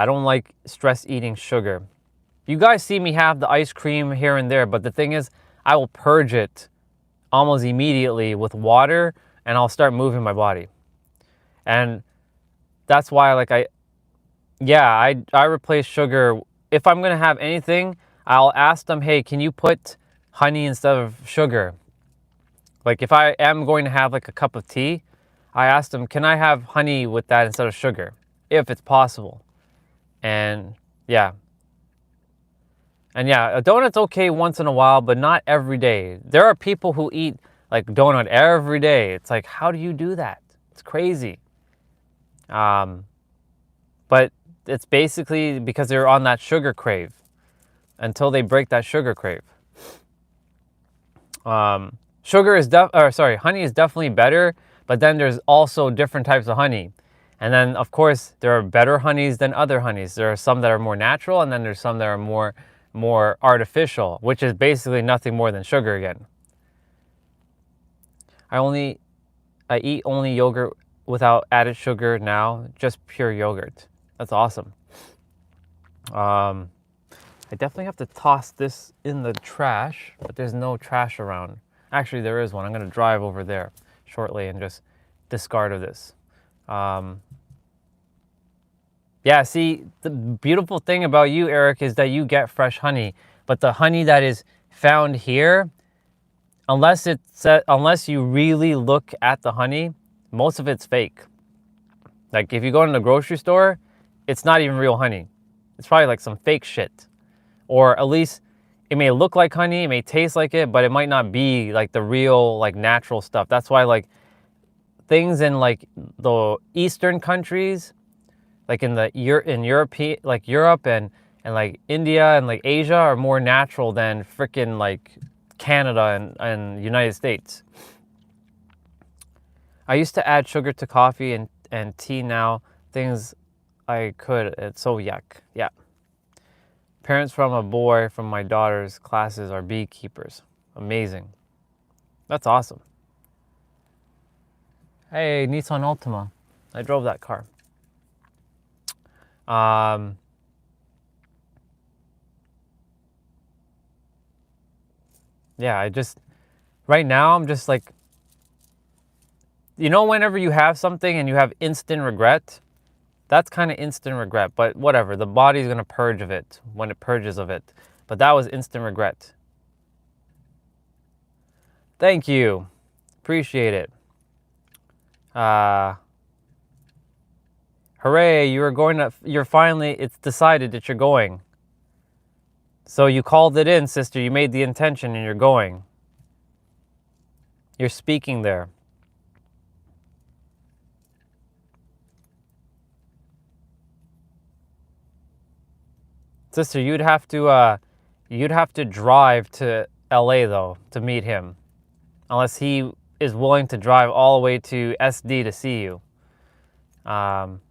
Speaker 2: I don't like stress eating sugar. You guys see me have the ice cream here and there, but the thing is, I will purge it almost immediately with water, and I'll start moving my body. And that's why, like, I replace sugar. If I'm gonna have anything, I'll ask them, hey, can you put honey instead of sugar? Like if I am going to have like a cup of tea, I ask them, can I have honey with that instead of sugar, if it's possible? And yeah. And yeah, a donut's okay once in a while, but not every day. There are people who eat like donut every day. It's like, how do you do that? It's crazy. But it's basically because they're on that sugar crave until they break that sugar crave. Honey is definitely better, but then there's also different types of honey. And then, of course, there are better honeys than other honeys. There are some that are more natural, and then there's some that are more artificial, which is basically nothing more than sugar again. I eat only yogurt without added sugar now, just pure yogurt. That's awesome. I definitely have to toss this in the trash, but there's no trash around. Actually, there is one. I'm going to drive over there shortly and just discard of this. Yeah, see, the beautiful thing about you, Eric, is that you get fresh honey. But the honey that is found here, unless you really look at the honey, most of it's fake. Like if you go in the grocery store, it's not even real honey. It's probably like some fake shit. Or at least it may look like honey, it may taste like it, but it might not be like the real, like natural stuff. That's why like things in like the Eastern countries, like in Europe and like India and like Asia are more natural than freaking like Canada and United States. I used to add sugar to coffee and tea. Now things I could, it's so yuck. Yeah. Parents from a boy from my daughter's classes are beekeepers. Amazing. That's awesome. Hey, Nissan Altima. I drove that car. Yeah, right now I'm just like, you know, whenever you have something and you have instant regret, that's kind of instant regret, but whatever, the body's gonna purge of it when it purges of it. But that was instant regret. Thank you, appreciate it. Hooray, you're finally, it's decided that you're going. So you called it in, sister, you made the intention and you're going. You're speaking there. Sister, you'd have to drive to LA though to meet him. Unless he is willing to drive all the way to SD to see you. What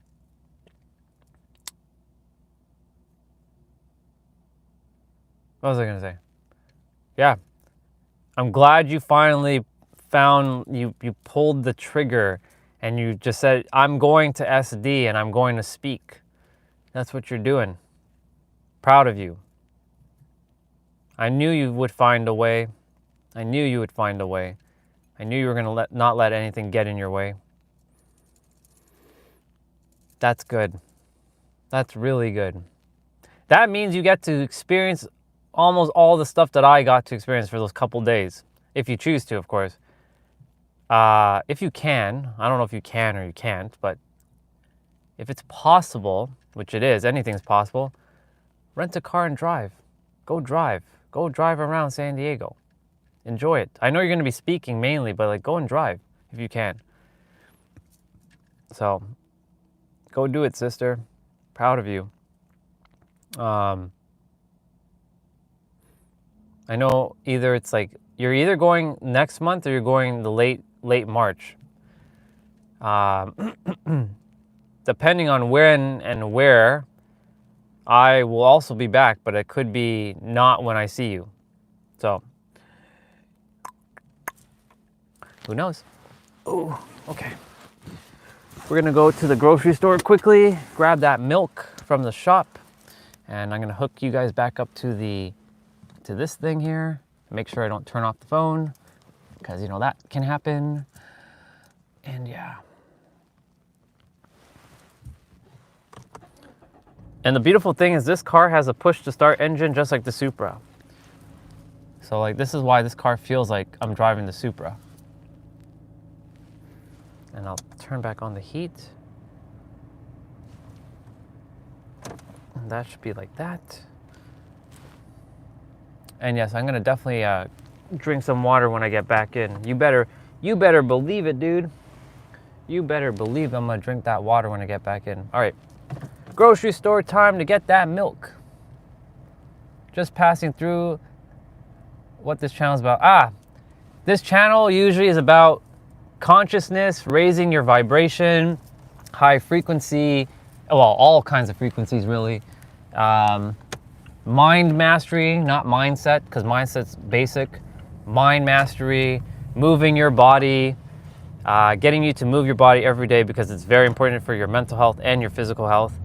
Speaker 2: was I gonna say? Yeah. I'm glad you finally you pulled the trigger and you just said, I'm going to SD and I'm going to speak. That's what you're doing. Proud of you. I knew you would find a way. I knew you would find a way. I knew you were gonna not let anything get in your way. That's good. That's really good. That means you get to experience almost all the stuff that I got to experience for those couple days. If you choose to, of course. If you can. I don't know if you can or you can't, but if it's possible, which it is, anything's possible, rent a car and drive. Go drive. Go drive around San Diego. Enjoy it. I know you're going to be speaking mainly, but like go and drive if you can. So, go do it, sister. Proud of you. I know either it's like you're either going next month or you're going the late March. Depending on when and where, I will also be back, but it could be not when I see you. So, who knows? Oh, okay. We're gonna go to the grocery store quickly, grab that milk from the shop, and I'm gonna hook you guys back up to this thing here. Make sure I don't turn off the phone, because you know that can happen. And yeah. And the beautiful thing is this car has a push to start engine just like the Supra. So like this is why this car feels like I'm driving the Supra. And I'll turn back on the heat. And that should be like that. And yes, I'm gonna definitely drink some water when I get back in. You better believe it, dude. You better believe I'm gonna drink that water when I get back in. All right, grocery store time to get that milk. Just passing through what this channel is about. This channel usually is about consciousness, raising your vibration, high frequency, well, all kinds of frequencies really. Mind mastery, not mindset, because mindset's basic. Mind mastery, moving your body, getting you to move your body every day because it's very important for your mental health and your physical health.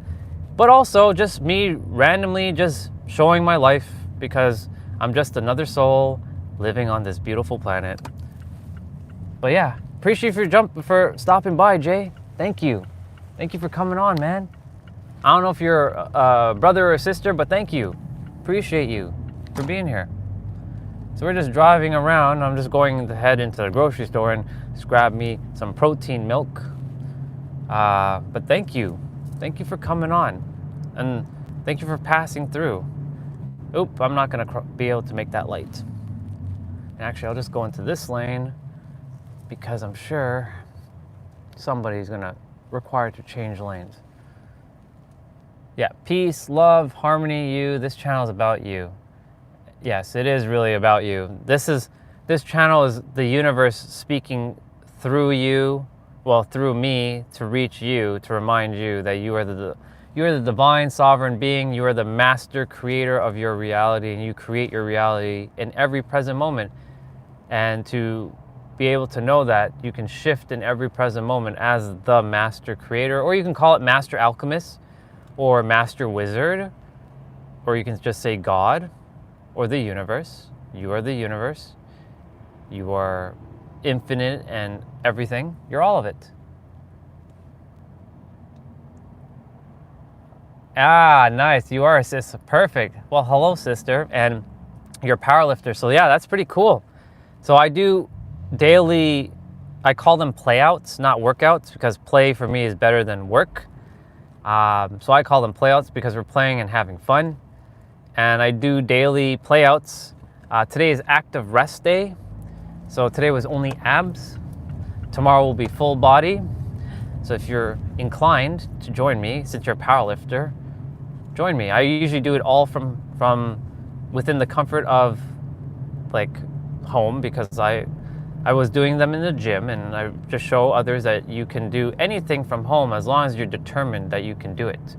Speaker 2: But also just me randomly just showing my life because I'm just another soul living on this beautiful planet. But yeah, appreciate for stopping by, Jay. Thank you. Thank you for coming on, man. I don't know if you're a brother or a sister, but thank you. Appreciate you for being here. So we're just driving around. I'm just going to head into the grocery store and just grab me some protein milk. But thank you. Thank you for coming on. And thank you for passing through. Oop, I'm not gonna be able to make that light. And actually, I'll just go into this lane because I'm sure somebody's gonna require to change lanes. Yeah, peace, love, harmony, you. This channel is about you. Yes, it is really about you. This channel is the universe speaking through you, well, through me, to reach you, to remind you that you are the divine sovereign being. You are the master creator of your reality, and you create your reality in every present moment. And to be able to know that you can shift in every present moment as the master creator, or you can call it master alchemist, or master wizard, or you can just say God, or the universe. You are the universe. You are infinite and everything. You're all of it. Ah, nice. You are a sister. Perfect. Well, hello, sister. And you're a powerlifter. So yeah, that's pretty cool. So I do daily, I call them playouts, not workouts, because play for me is better than work. So I call them playouts because we're playing and having fun. And I do daily playouts. Today is active rest day. So today was only abs. Tomorrow will be full body. So if you're inclined to join me, since you're a powerlifter, join me. I usually do it all from within the comfort of like home, because I was doing them in the gym, and I just show others that you can do anything from home as long as you're determined that you can do it.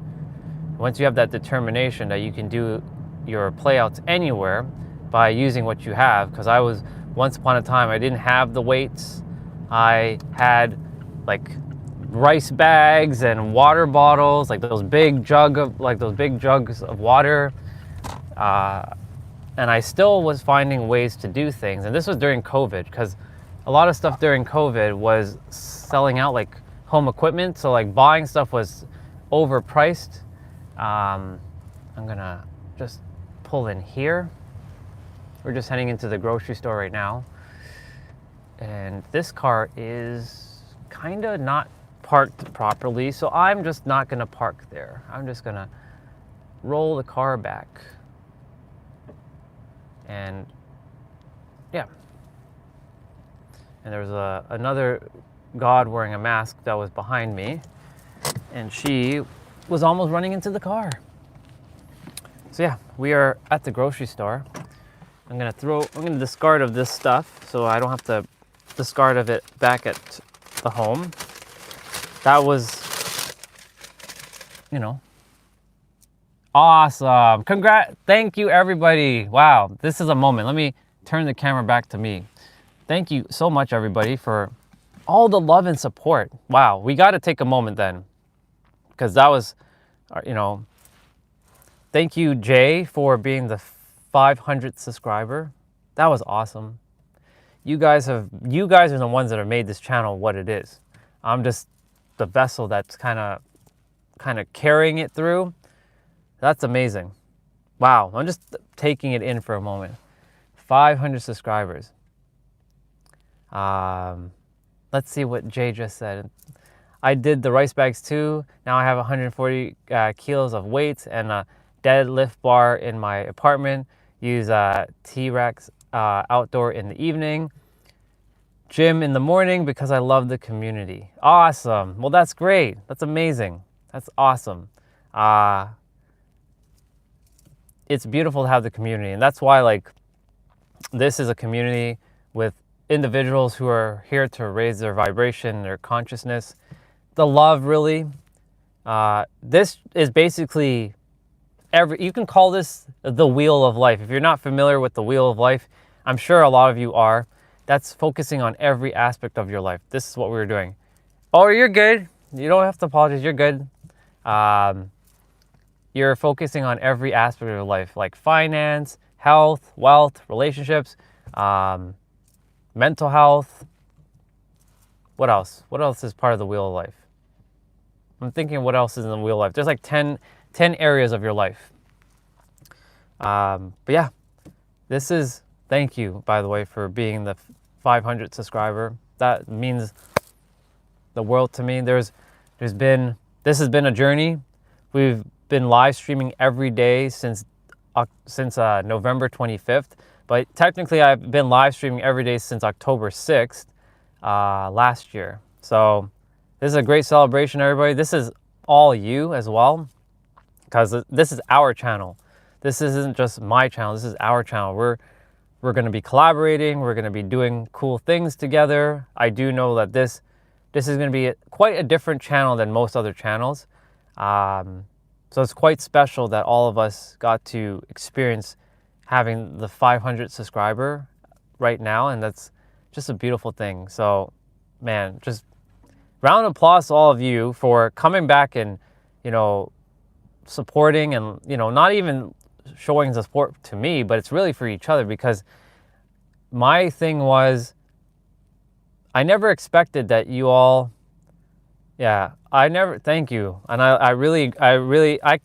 Speaker 2: Once you have that determination that you can do your playouts anywhere by using what you have, because I was, once upon a time, I didn't have the weights. I had like rice bags and water bottles, like those big jugs of water. And I still was finding ways to do things. And this was during COVID, because a lot of stuff during COVID was selling out, like home equipment. So like buying stuff was overpriced. I'm gonna just pull in here. We're just heading into the grocery store right now. And this car is kind of not parked properly, so I'm just not gonna park there. I'm just gonna roll the car back. And yeah. And there was another god wearing a mask that was behind me, and she was almost running into the car. So yeah, we are at the grocery store. I'm gonna discard of this stuff so I don't have to discard of it back at the home. That was, you know, awesome. Thank you, everybody. Wow, this is a moment. Let me turn the camera back to me. Thank you so much, everybody, for all the love and support. Wow, we got to take a moment then, because that was, you know, thank you, Jay, for being the 500th subscriber. That was awesome. You guys are the ones that have made this channel what it is. I'm just the vessel that's kind of carrying it through. That's amazing. Wow, I'm just taking it in for a moment. 500 subscribers. Let's see what Jay just said. I did the rice bags too. Now I have 140 kilos of weights and a deadlift bar in my apartment. Use T-Rex outdoor in the evening. Gym in the morning because I love the community. Awesome. Well, that's great. That's amazing. That's awesome. It's beautiful to have the community, and that's why, like, this is a community with individuals who are here to raise their vibration, their consciousness, the love, really. This is basically you can call this the wheel of life. If you're not familiar with the wheel of life, I'm sure a lot of you are. That's focusing on every aspect of your life. This is what we were doing. Oh, you're good. You don't have to apologize. You're good. You're focusing on every aspect of your life, like finance, health, wealth, relationships, mental health. What else? What else is part of the wheel of life? I'm thinking what else is in the wheel of life. There's like 10 areas of your life. But yeah, this is, thank you, by the way, for being the 500 subscriber. That means the world to me. This has been a journey. We've been live streaming every day since November 25th, but technically I've been live streaming every day since October 6th last year. So this is a great celebration, everybody. This is all you as well, because this is our channel. This isn't just my channel. This is our channel. We're going to be collaborating. We're going to be doing cool things together. I do know that this is going to be quite a different channel than most other channels. So it's quite special that all of us got to experience having the 500 subscriber right now, and that's just a beautiful thing. So, man, just round of applause to all of you for coming back and, supporting and, not even showing the support to me, but it's really for each other, because my thing was, I never expected that you all, thank you. And I really,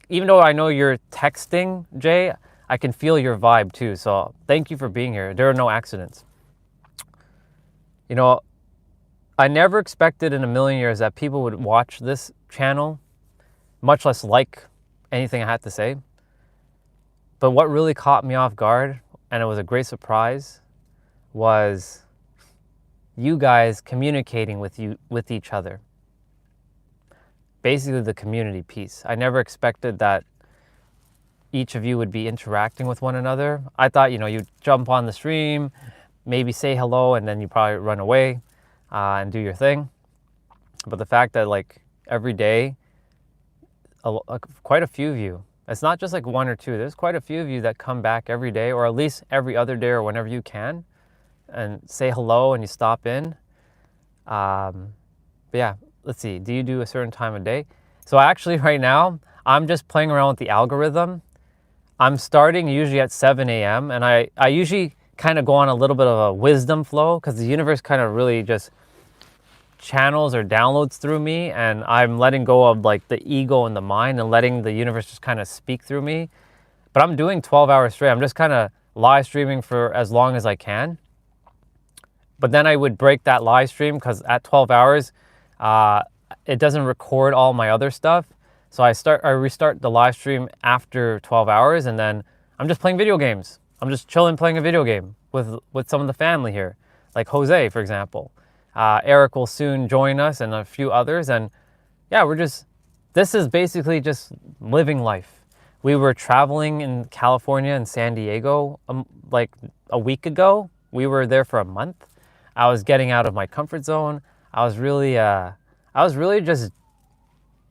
Speaker 2: even though I know you're texting, Jay, I can feel your vibe too. So thank you for being here. There are no accidents. I never expected in a million years that people would watch this channel, much less like anything I had to say. But what really caught me off guard, and it was a great surprise, was you guys communicating with each other. Basically the community piece. I never expected that each of you would be interacting with one another. I thought, you'd jump on the stream, maybe say hello, and then you probably run away and do your thing. But the fact that every day, quite a few of you, it's not just one or two, there's quite a few of you that come back every day, or at least every other day, or whenever you can, and say hello and you stop in. But yeah, let's see, do you do a certain time of day? So actually right now, I'm just playing around with the algorithm. I'm starting usually at 7 a.m. and I usually kind of go on a little bit of a wisdom flow, because the universe kind of really just channels or downloads through me, and I'm letting go of the ego and the mind and letting the universe just kind of speak through me. But I'm doing 12 hours straight. I'm just kind of live streaming for as long as I can. But then I would break that live stream, because at 12 hours, it doesn't record all my other stuff. So I restart the live stream after 12 hours, and then I'm just playing video games. I'm just chilling playing a video game with some of the family here, like Jose, for example. Eric will soon join us, and a few others. And yeah, this is basically just living life. We were traveling in California and San Diego like a week ago. We were there for a month. I was getting out of my comfort zone. I was really just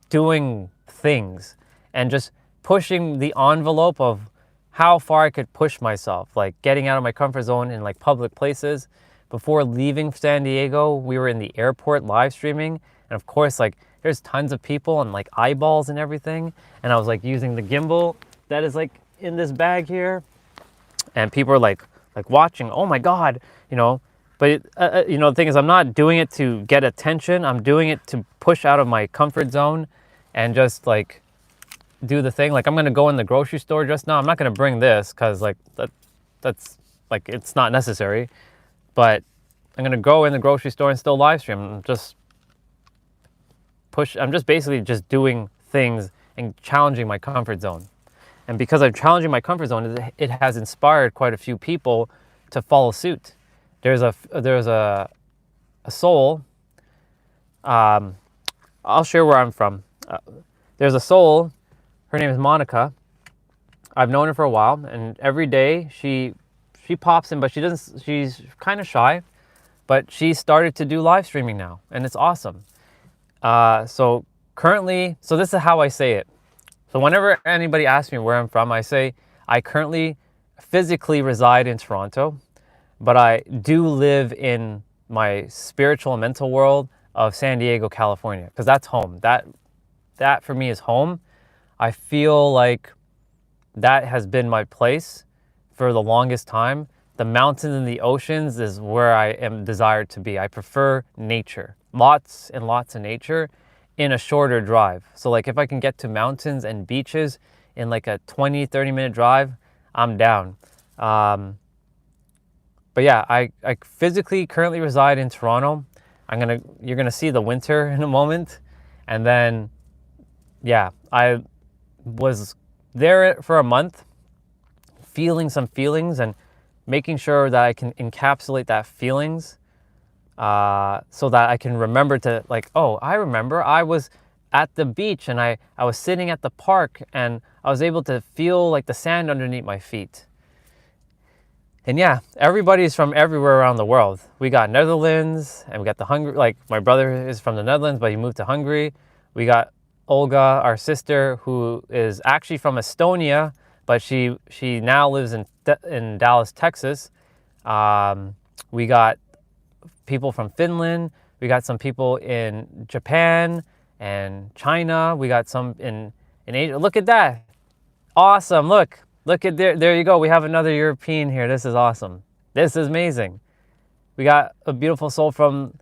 Speaker 2: doing things and just pushing the envelope of how far I could push myself, getting out of my comfort zone in public places. Before leaving San Diego, we were in the airport live streaming, and of course there's tons of people and eyeballs and everything, and I was using the gimbal that is in this bag here, and people are watching. Oh my god, but the thing is, I'm not doing it to get attention. I'm doing it to push out of my comfort zone and just do the thing. I'm gonna go in the grocery store just now. I'm not gonna bring this because that's it's not necessary. But I'm gonna go in the grocery store and still live stream. I'm just basically just doing things and challenging my comfort zone. And because I'm challenging my comfort zone, it has inspired quite a few people to follow suit. There's a soul. I'll share where I'm from. There's a soul. Her name is Monica. I've known her for a while, and every day she pops in, but she's kind of shy, but she started to do live streaming now, and it's awesome. So currently, so this is how I say it. So whenever anybody asks me where I'm from, I say I currently physically reside in Toronto, but I do live in my spiritual and mental world of San Diego, California, because that's home. That for me is home. I feel like that has been my place for the longest time. The mountains and the oceans is where I am desired to be. I prefer nature, lots and lots of nature in a shorter drive. So like if I can get to mountains and beaches in like a 20-30 minute drive, I'm down. But yeah, I physically currently reside in Toronto. You're gonna see the winter in a moment. And then, yeah, I was there for a month, feeling some feelings and making sure that I can encapsulate that feelings, so that I can remember to like, oh, I remember I was at the beach and I was sitting at the park and I was able to feel like the sand underneath my feet. And yeah, everybody's from everywhere around the world. We got Netherlands and we got the Hungary, like my brother is from the Netherlands, but he moved to Hungary. We got Olga, our sister, who is actually from Estonia, but she now lives in Dallas, Texas. We got people from Finland. We got some people in Japan and China. We got some in Asia. Look at that. Awesome. Look at there you go. We have another European here. This is awesome. This is amazing. We got a beautiful soul from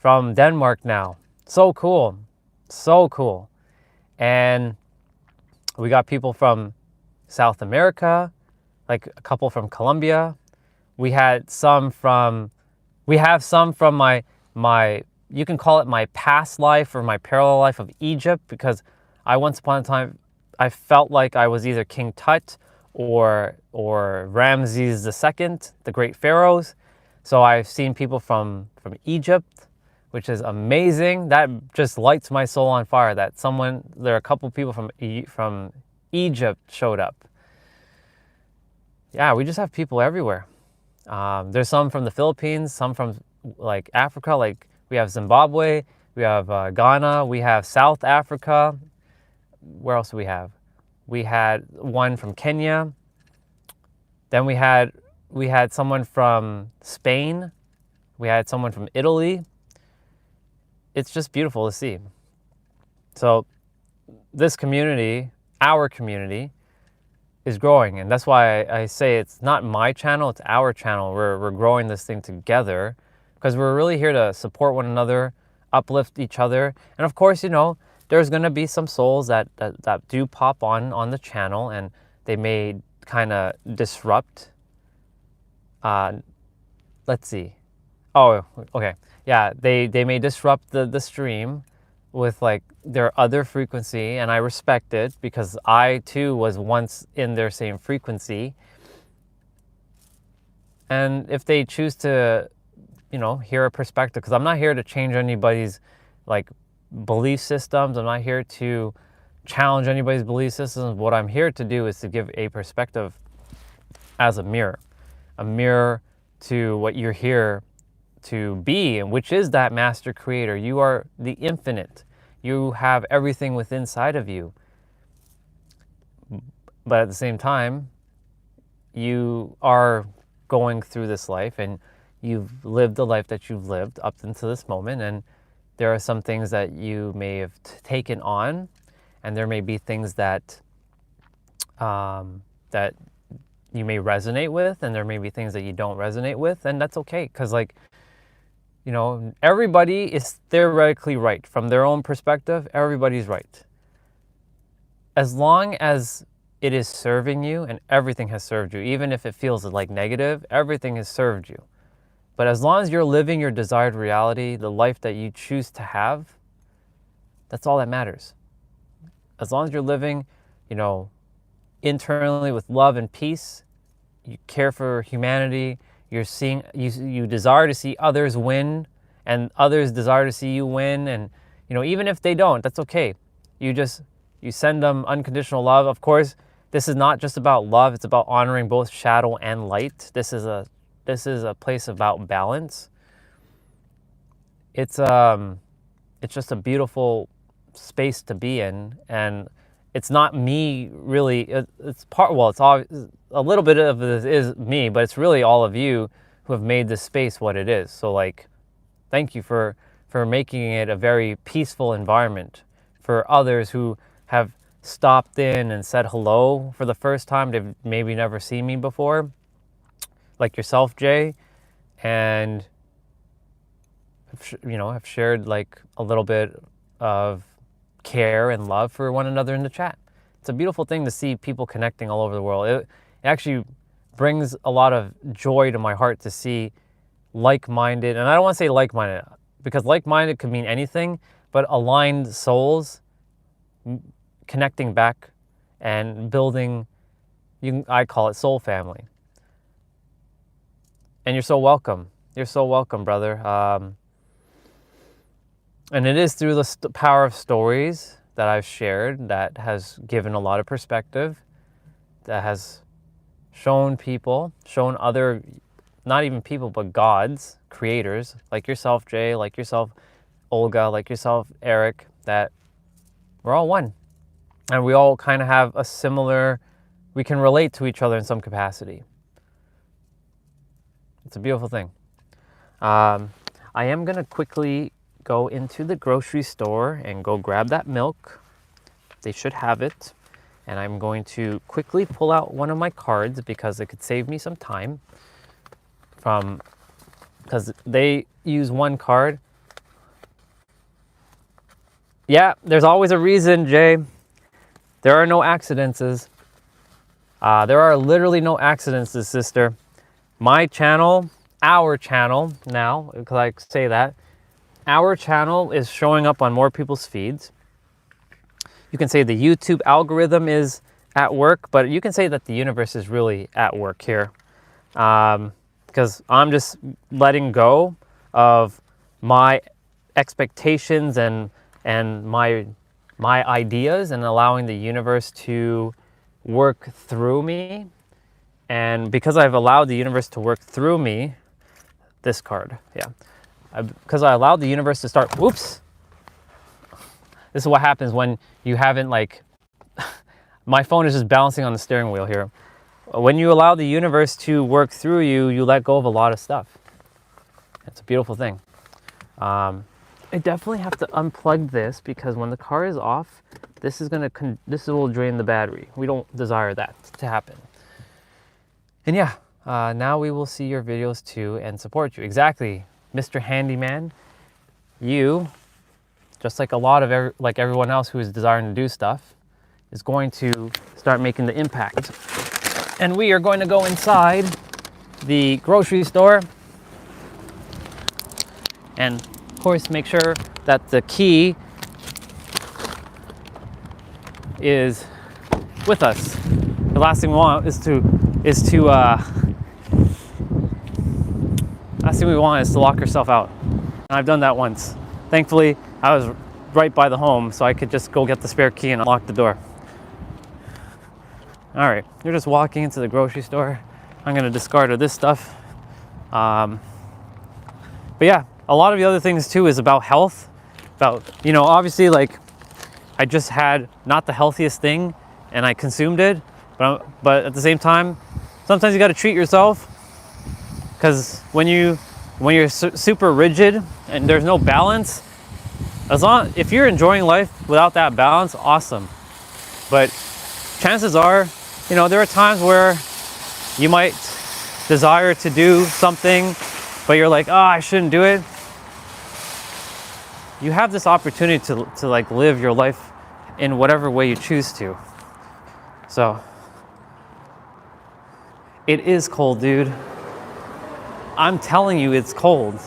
Speaker 2: Denmark now. So cool. So cool. And we got people from South America, like a couple from Colombia. We have some from my you can call it my past life or my parallel life of Egypt, because I once upon a time I felt like I was either King Tut or Ramses II, the great pharaohs. So I've seen people from Egypt, which is amazing. That just lights my soul on fire. There are a couple people from Egypt showed up. Yeah, we just have people everywhere. There's some from the Philippines, some from like Africa, like we have Zimbabwe, we have Ghana, we have South Africa. Where else do we have? We had one from Kenya. Then we had someone from Spain. We had someone from Italy. It's just beautiful to see. So this community, our community, is growing, and that's why I say it's not my channel, it's our channel. We're growing this thing together because we're really here to support one another, uplift each other. And of course, there's going to be some souls that do pop on the channel, and they may kind of disrupt. Let's see. Oh, okay. Yeah, they may disrupt the stream with like their other frequency, and I respect it because I too was once in their same frequency. And if they choose to, hear a perspective, because I'm not here to change anybody's like belief systems. I'm not here to challenge anybody's belief systems. What I'm here to do is to give a perspective as a mirror to what you're here to be, and which is that master creator. You are the infinite. You have everything within inside of you. But at the same time, you are going through this life and you've lived the life that you've lived up until this moment, and there are some things that you may have taken on, and there may be things that that you may resonate with, and there may be things that you don't resonate with, and that's okay, because everybody is theoretically right. From their own perspective, everybody's right. As long as it is serving you, and everything has served you, even if it feels like negative, everything has served you. But as long as you're living your desired reality, the life that you choose to have, that's all that matters. As long as you're living, internally with love and peace, you care for humanity, you desire to see others win, and others desire to see you win, and even if they don't, that's okay. You send them unconditional love. Of course, this is not just about love, it's about honoring both shadow and light. This is a place about balance. It's it's just a beautiful space to be in. And it's not me really, it's part, well, it's all, a little bit of it is me, but it's really all of you who have made this space what it is. So like, thank you for making it a very peaceful environment for others who have stopped in and said hello for the first time. They've maybe never seen me before, like yourself, Jay, and have shared like a little bit of care and love for one another in the chat. It's a beautiful thing to see people connecting all over the world. It actually brings a lot of joy to my heart to see like-minded, and I don't want to say like-minded because like-minded could mean anything, but aligned souls connecting back and building, I call it soul family. And you're so welcome. You're so welcome, brother. And it is through the power of stories that I've shared that has given a lot of perspective, that has shown people, shown other, not even people, but gods, creators, like yourself, Jay, like yourself, Olga, like yourself, Eric, that we're all one. And we all kind of have a similar, we can relate to each other in some capacity. It's a beautiful thing. I am going to quickly go into the grocery store and go grab that milk. They should have it. And I'm going to quickly pull out one of my cards because it could save me some time because they use one card. Yeah, there's always a reason, Jay. There are no accidents. There are literally no accidents, sister. My channel, our channel now, because I say that, our channel is showing up on more people's feeds. You can say the YouTube algorithm is at work, but you can say that the universe is really at work here. Because I'm just letting go of my expectations and my ideas and allowing the universe to work through me. And because I've allowed the universe to work through me, this card, yeah. Because I allowed the universe to start, whoops. This is what happens when you haven't like, my phone is just bouncing on the steering wheel here. When you allow the universe to work through you, you let go of a lot of stuff. It's a beautiful thing. I definitely have to unplug this because when the car is off, this will drain the battery. We don't desire that to happen. And yeah, now we will see your videos too and support you. Exactly, Mr. Handyman. You, just like a lot of everyone else who is desiring to do stuff, is going to start making the impact. And we are going to go inside the grocery store and of course make sure that the key is with us. The last thing we want is to lock yourself out. And I've done that once. Thankfully, I was right by the home, so I could just go get the spare key and unlock the door. All right, you're just walking into the grocery store. I'm gonna discard this stuff. But yeah, a lot of the other things too is about health. About, obviously like I just had not the healthiest thing and I consumed it, but at the same time, sometimes you gotta treat yourself because when you're super rigid and there's no balance, if you're enjoying life without that balance, awesome. But chances are, there are times where you might desire to do something, but you're like, oh, I shouldn't do it. You have this opportunity to like live your life in whatever way you choose to. So, it is cold, dude. I'm telling you, it's cold.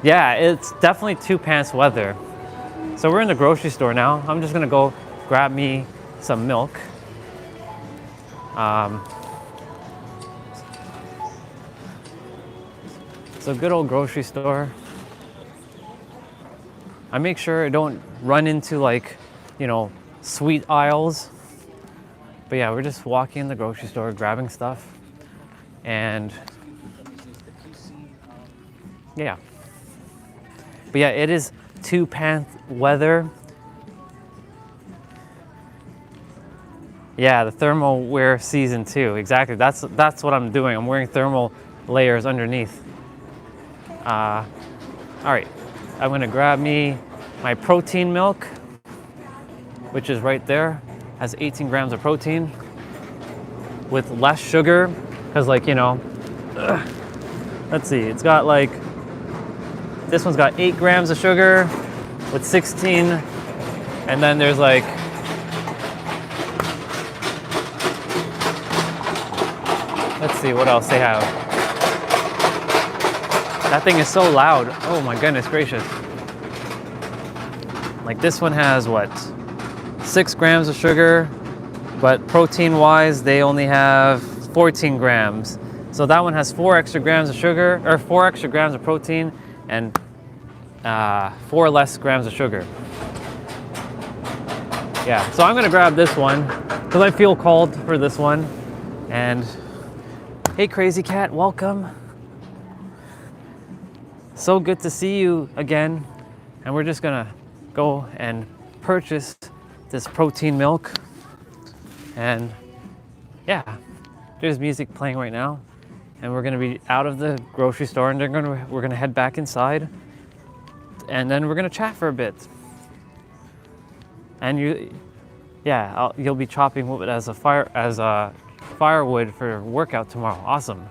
Speaker 2: Yeah, it's definitely 2 pants weather. So we're in the grocery store now. I'm just gonna go grab me some milk. It's a good old grocery store. I make sure I don't run into like, sweet aisles. But yeah, we're just walking in the grocery store, grabbing stuff. And yeah. But yeah, it is 2 pants weather. Yeah, the thermal wear season 2. Exactly. That's what I'm doing. I'm wearing thermal layers underneath. All right. I'm gonna grab me my protein milk, which is right there. Has 18 grams of protein with less sugar, because like, you know, let's see, it's got like, this one's got 8 grams of sugar with 16, and then there's like, let's see what else they have. That thing is so loud. Oh my goodness gracious. Like this one has what? 6 grams of sugar, but protein wise, they only have 14 grams. So that one has 4 extra grams of sugar, or 4 extra grams of protein, and 4 less grams of sugar. Yeah, so I'm gonna grab this one because I feel called for this one. And hey, Crazy Cat, welcome. So good to see you again. And we're just gonna go and purchase this protein milk. And yeah, there's music playing right now. And we're gonna be out of the grocery store, and we're gonna head back inside. And then we're gonna chat for a bit. And you'll be chopping wood as firewood for workout tomorrow. Awesome,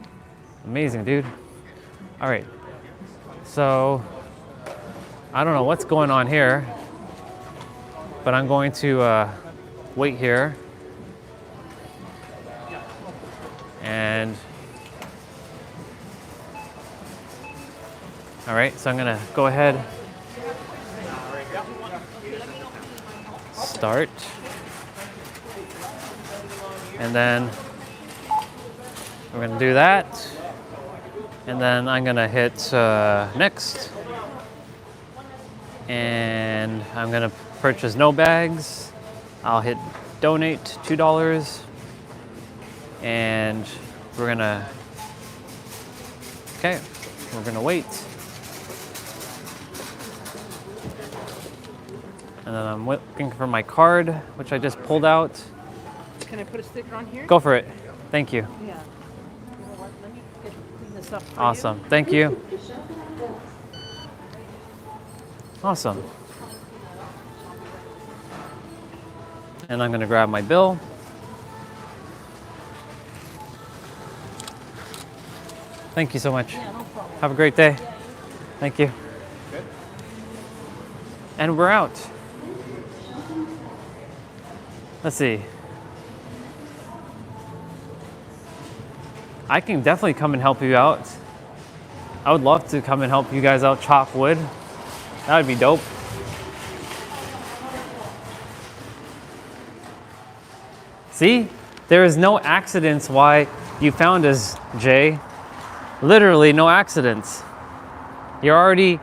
Speaker 2: amazing, dude. All right, so I don't know what's going on here, but I'm going to wait here. And all right, so I'm gonna go ahead, start, and then we're gonna do that, and then I'm gonna hit next, and I'm gonna purchase no bags. I'll hit donate $2, and we're gonna wait. And then I'm looking for my card, which I just pulled out.
Speaker 7: Can I put a sticker on here?
Speaker 2: Go for it. Thank you.
Speaker 7: Yeah. You know what? Let me clean this up for
Speaker 2: Awesome. Thank you. Awesome. And I'm going to grab my bill. Thank you so much.
Speaker 7: Yeah, no problem.
Speaker 2: Have a great day. Thank you.
Speaker 4: Good.
Speaker 2: And we're out. Let's see. I can definitely come and help you out. I would love to come and help you guys out chop wood. That would be dope. See? There is no accidents why you found us, Jay. Literally no accidents. You're already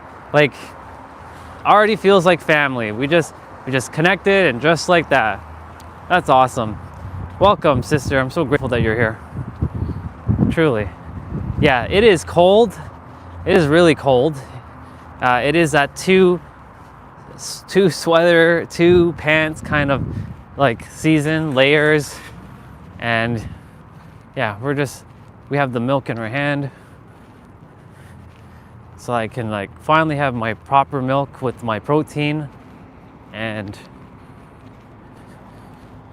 Speaker 2: feels like family. We just connected, and just like that. That's awesome. Welcome, sister. I'm so grateful that you're here. Truly. Yeah, it is cold. It is really cold. It is that two sweater, 2 pants kind of like season, layers. And yeah, we have the milk in our hand. So I can like finally have my proper milk with my protein. And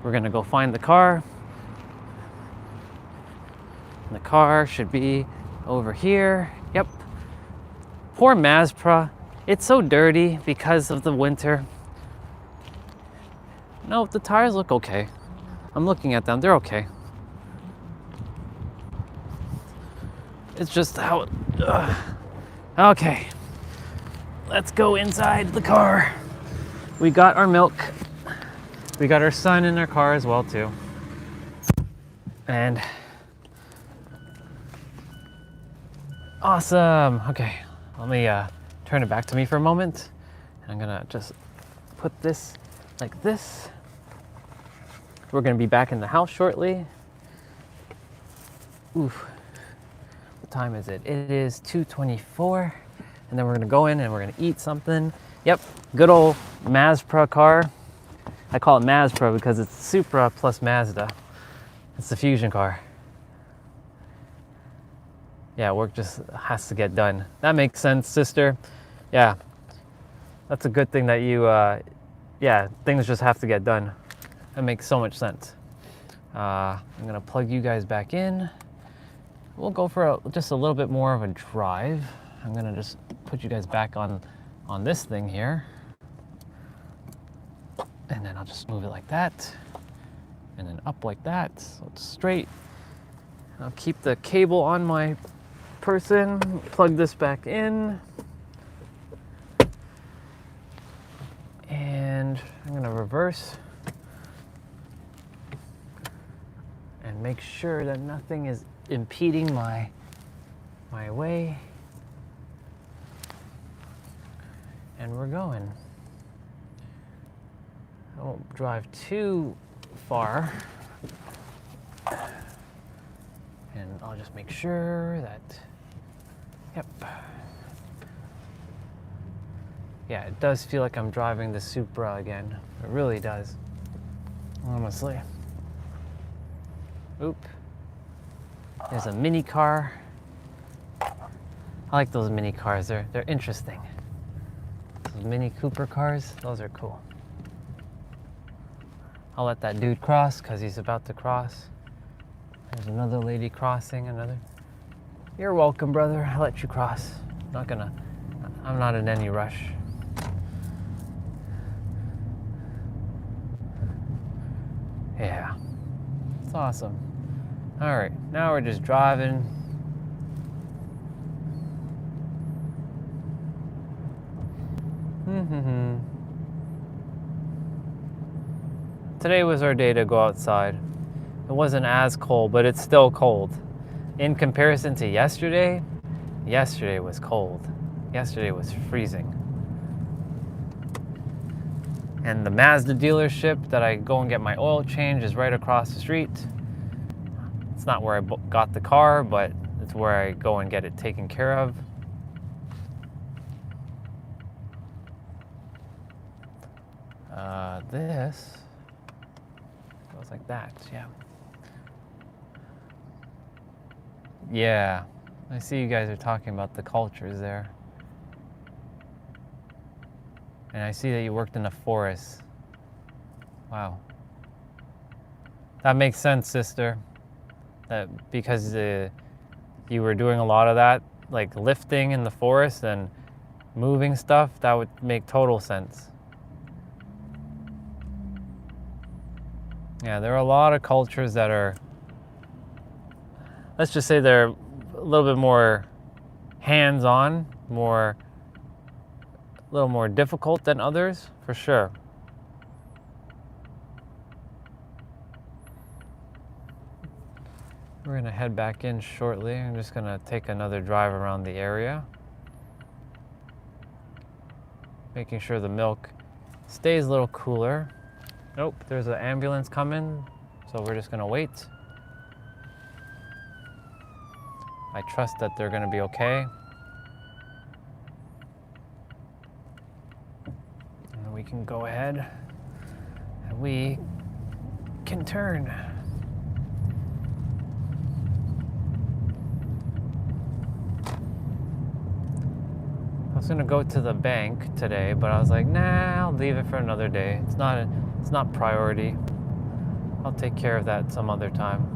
Speaker 2: we're gonna go find the car. And the car should be over here. Yep. Poor Mazda. It's so dirty because of the winter. No, the tires look okay. I'm looking at them, they're okay. It's just how, okay. Let's go inside the car. We got our milk. We got our son in our car as well too. And awesome. Okay, let me turn it back to me for a moment. And I'm gonna just put this like this. We're gonna be back in the house shortly. Oof. What time is it? It is 2:24. and then we're gonna go in and we're gonna eat something. Yep, good old Mazda car. I call it Mazda because it's Supra plus Mazda. It's the fusion car. Yeah, work just has to get done. That makes sense, sister. Yeah, that's a good thing that you, yeah, things just have to get done. That makes so much sense. I'm gonna plug you guys back in. We'll go for just a little bit more of a drive. I'm gonna just put you guys back on this thing here. And then I'll just move it like that. And then up like that, so it's straight. I'll keep the cable on my person, plug this back in. And I'm gonna reverse and make sure that nothing is impeding my way. And we're going. I won't drive too far. And I'll just make sure that, yep. Yeah, it does feel like I'm driving the Supra again. It really does, honestly. Oop. There's a mini car. I like those mini cars, they're interesting. Those Mini Cooper cars, those are cool. I'll let that dude cross because he's about to cross. There's another lady crossing, another. You're welcome, brother. I'll let you cross. I'm not in any rush. Yeah, it's awesome. All right, now we're just driving. Today was our day to go outside. It wasn't as cold, but it's still cold. In comparison to yesterday, yesterday was cold. Yesterday was freezing. And the Mazda dealership that I go and get my oil change is right across the street. It's not where I got the car, but it's where I go and get it taken care of. This goes like that, yeah. Yeah, I see you guys are talking about the cultures there. And I see that you worked in the forest. Wow. That makes sense, sister. That because you were doing a lot of that, like lifting in the forest and moving stuff, that would make total sense. Yeah, there are a lot of cultures that are, let's just say they're a little bit more hands-on, a little more difficult than others, for sure. We're gonna head back in shortly. I'm just gonna take another drive around the area, making sure the milk stays a little cooler. Nope, there's an ambulance coming, so we're just gonna wait. I trust that they're gonna be okay. And we can go ahead and we can turn. I was gonna go to the bank today, but I was like, nah, I'll leave it for another day. It's not priority. I'll take care of that some other time.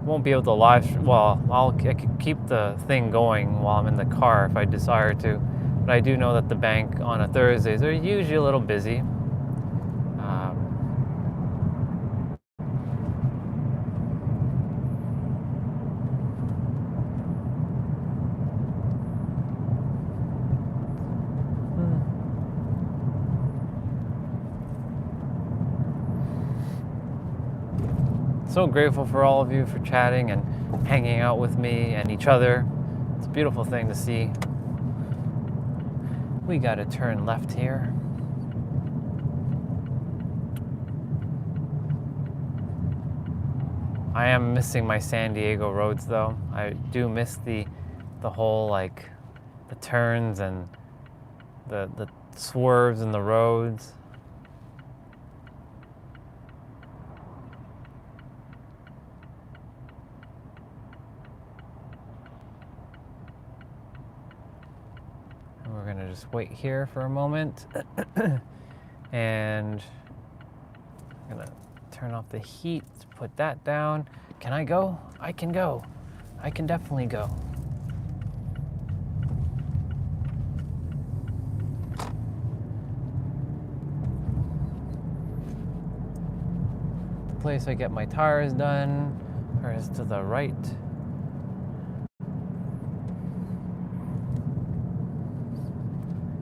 Speaker 2: Won't be able to I can keep the thing going while I'm in the car if I desire to. But I do know that the bank on a Thursday, they're usually a little busy. So grateful for all of you for chatting and hanging out with me and each other. It's a beautiful thing to see. We gotta turn left here. I am missing my San Diego roads though. I do miss the whole like the turns and the swerves in the roads. And we're gonna just wait here for a moment. And I'm gonna turn off the heat, put that down. Can I go? I can go. I can definitely go. The place I get my tires done is to the right.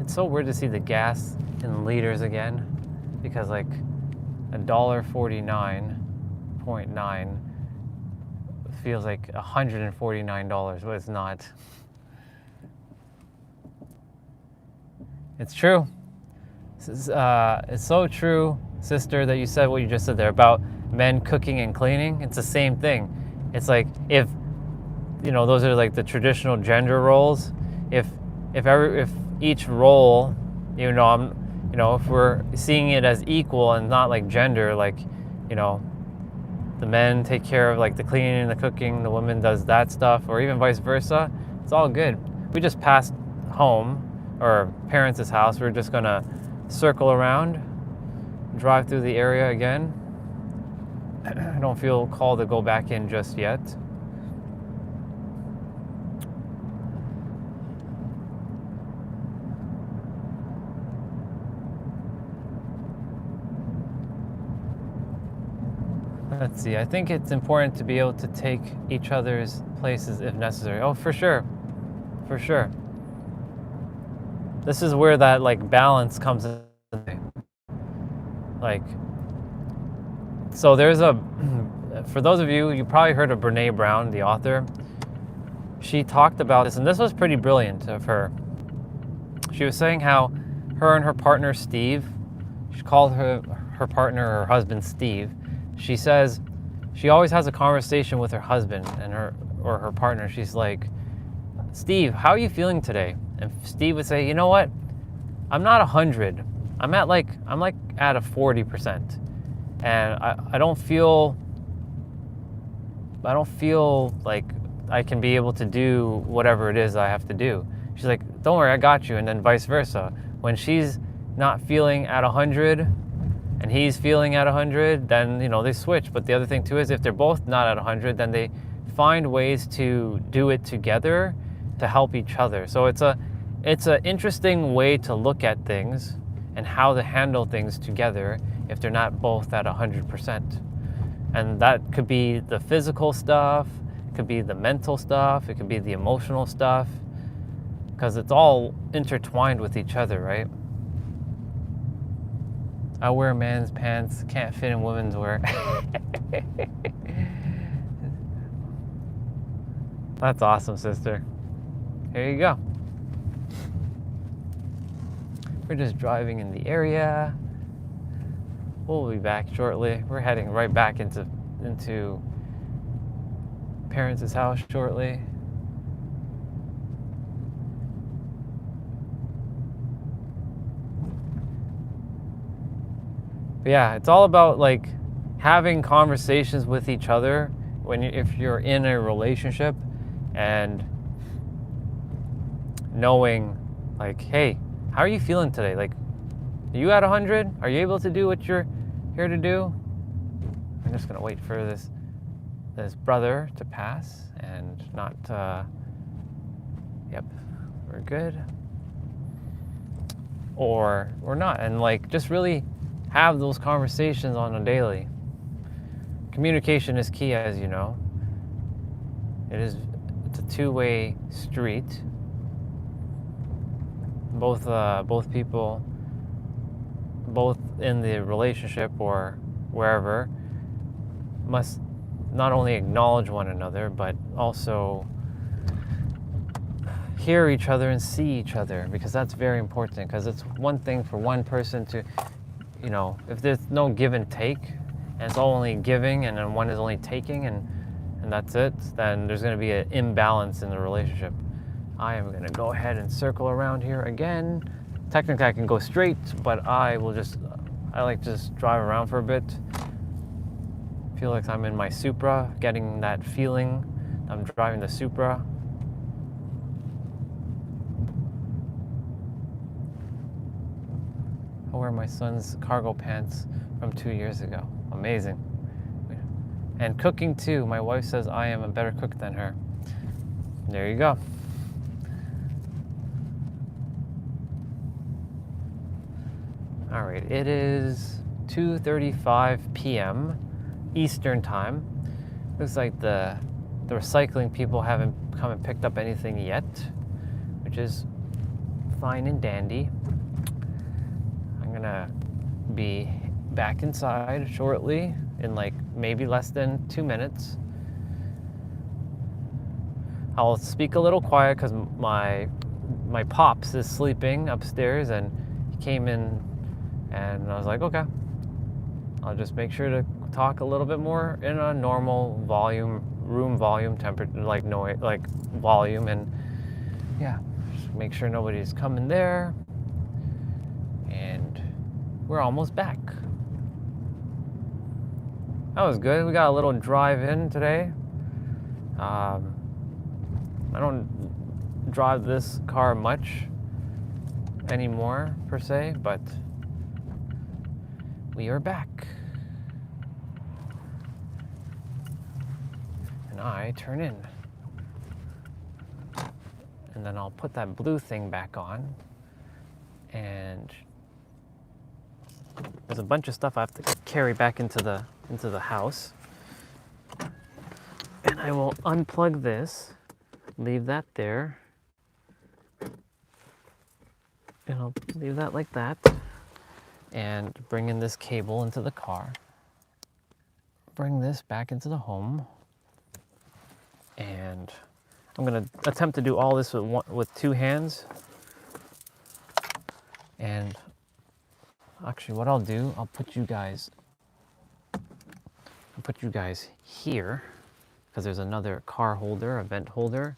Speaker 2: It's so weird to see the gas in liters again, because like $1.49.9 feels like $149, but it's not. It's true. It's so true, sister, that you said what you just said there about men cooking and cleaning. It's the same thing. It's like if those are like the traditional gender roles. If each role, if we're seeing it as equal and not like gender, like, the men take care of like the cleaning and the cooking, the woman does that stuff, or even vice versa, it's all good. We just passed home, or parents' house. We're just gonna circle around, drive through the area again. I don't feel called to go back in just yet. Let's see, I think it's important to be able to take each other's places if necessary. Oh, for sure. For sure. This is where that like balance comes in. Like, so there's for those of you probably heard of Brene Brown, the author. She talked about this, and this was pretty brilliant of her. She was saying how her and her partner, Steve, she called her partner, her husband, Steve. She says she always has a conversation with her husband and her partner. She's like, Steve, how are you feeling today? And Steve would say, you know what? I'm not 100. I'm at a 40%. And I don't feel like I can be able to do whatever it is I have to do. She's like, don't worry, I got you. And then vice versa. When she's not feeling at 100 and he's feeling at 100, then they switch. But the other thing too is if they're both not at 100, then they find ways to do it together to help each other. So it's an interesting way to look at things and how to handle things together if they're not both at 100%. And that could be the physical stuff, it could be the mental stuff, it could be the emotional stuff, because it's all intertwined with each other, right? I wear man's pants, can't fit in women's wear. That's awesome, sister. Here you go. We're just driving in the area. We'll be back shortly. We're heading right back into parents' house shortly. But yeah, it's all about like having conversations with each other if you're in a relationship, and knowing like, hey, how are you feeling today? Like, are you at 100? Are you able to do what you're here to do? I'm just gonna wait for this brother to pass and not. Yep, we're good. Or not, and like just really have those conversations on a daily. Communication is key, as you know. It's a two-way street. Both people, both in the relationship or wherever, must not only acknowledge one another, but also hear each other and see each other, because that's very important. Because it's one thing for one person to, if there's no give and take, and it's all only giving and then one is only taking and that's it, then there's going to be an imbalance in the relationship. I am going to go ahead and circle around here again. Technically I can go straight, but I like to just drive around for a bit. Feel like I'm in my Supra, getting that feeling I'm driving the Supra. I wear my son's cargo pants from 2 years ago. Amazing. And cooking too. My wife says I am a better cook than her. There you go. All right, it is 2:35 p.m. Eastern time. Looks like the recycling people haven't come and picked up anything yet, which is fine and dandy. I'm gonna be back inside shortly in like maybe less than 2 minutes. I'll speak a little quiet because my pops is sleeping upstairs and he came in and I was like, okay, I'll just make sure to talk a little bit more in a normal volume, room volume, temperature, like noise, like volume, and yeah, just make sure nobody's coming there. And we're almost back. That was good. We got a little drive in today. I don't drive this car much anymore per se, but we are back. And I turn in. And then I'll put that blue thing back on. And there's a bunch of stuff I have to carry back into the house. And I will unplug this, leave that there. And I'll leave that like that. And bring in this cable into the car. Bring this back into the home. And I'm gonna attempt to do all this with two hands. And actually what I'll do, I'll put you guys here, because there's another car holder, a vent holder.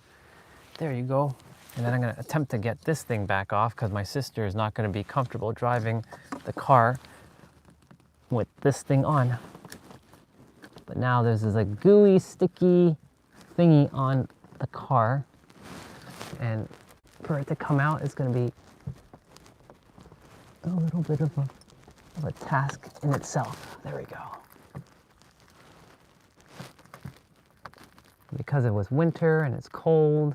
Speaker 2: There you go. And then I'm gonna attempt to get this thing back off because my sister is not gonna be comfortable driving the car with this thing on. But now there's this like gooey, sticky thingy on the car. And for it to come out, it's gonna be a little bit of a task in itself. There we go. Because it was winter and it's cold.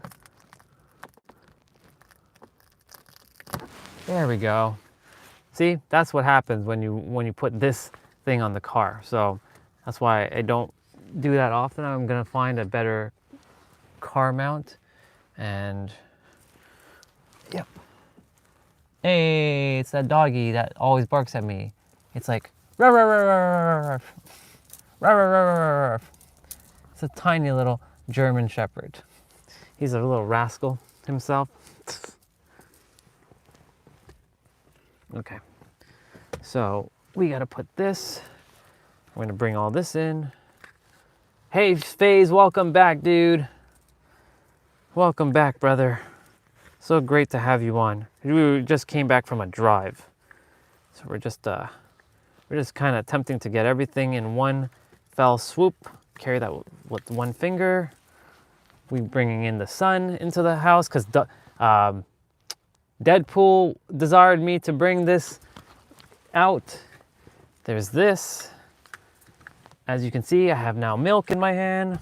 Speaker 2: There we go. See, that's what happens when you put this thing on the car. So that's why I don't do that often. I'm gonna find a better car mount. And yep. Hey, it's that doggy that always barks at me. It's like ruff, ruff, ruff, ruff, ruff, ruff, ruff. It's a tiny little German Shepherd. He's a little rascal himself. Okay, so we gotta put this. I'm gonna bring all this in. Hey, FaZe, welcome back, dude. Welcome back, brother. So great to have you on. We just came back from a drive, so we're just kind of attempting to get everything in one fell swoop. Carry that with one finger. We bringing in the sun into the house because Deadpool desired me to bring this out. There's this. As you can see, I have now milk in my hand.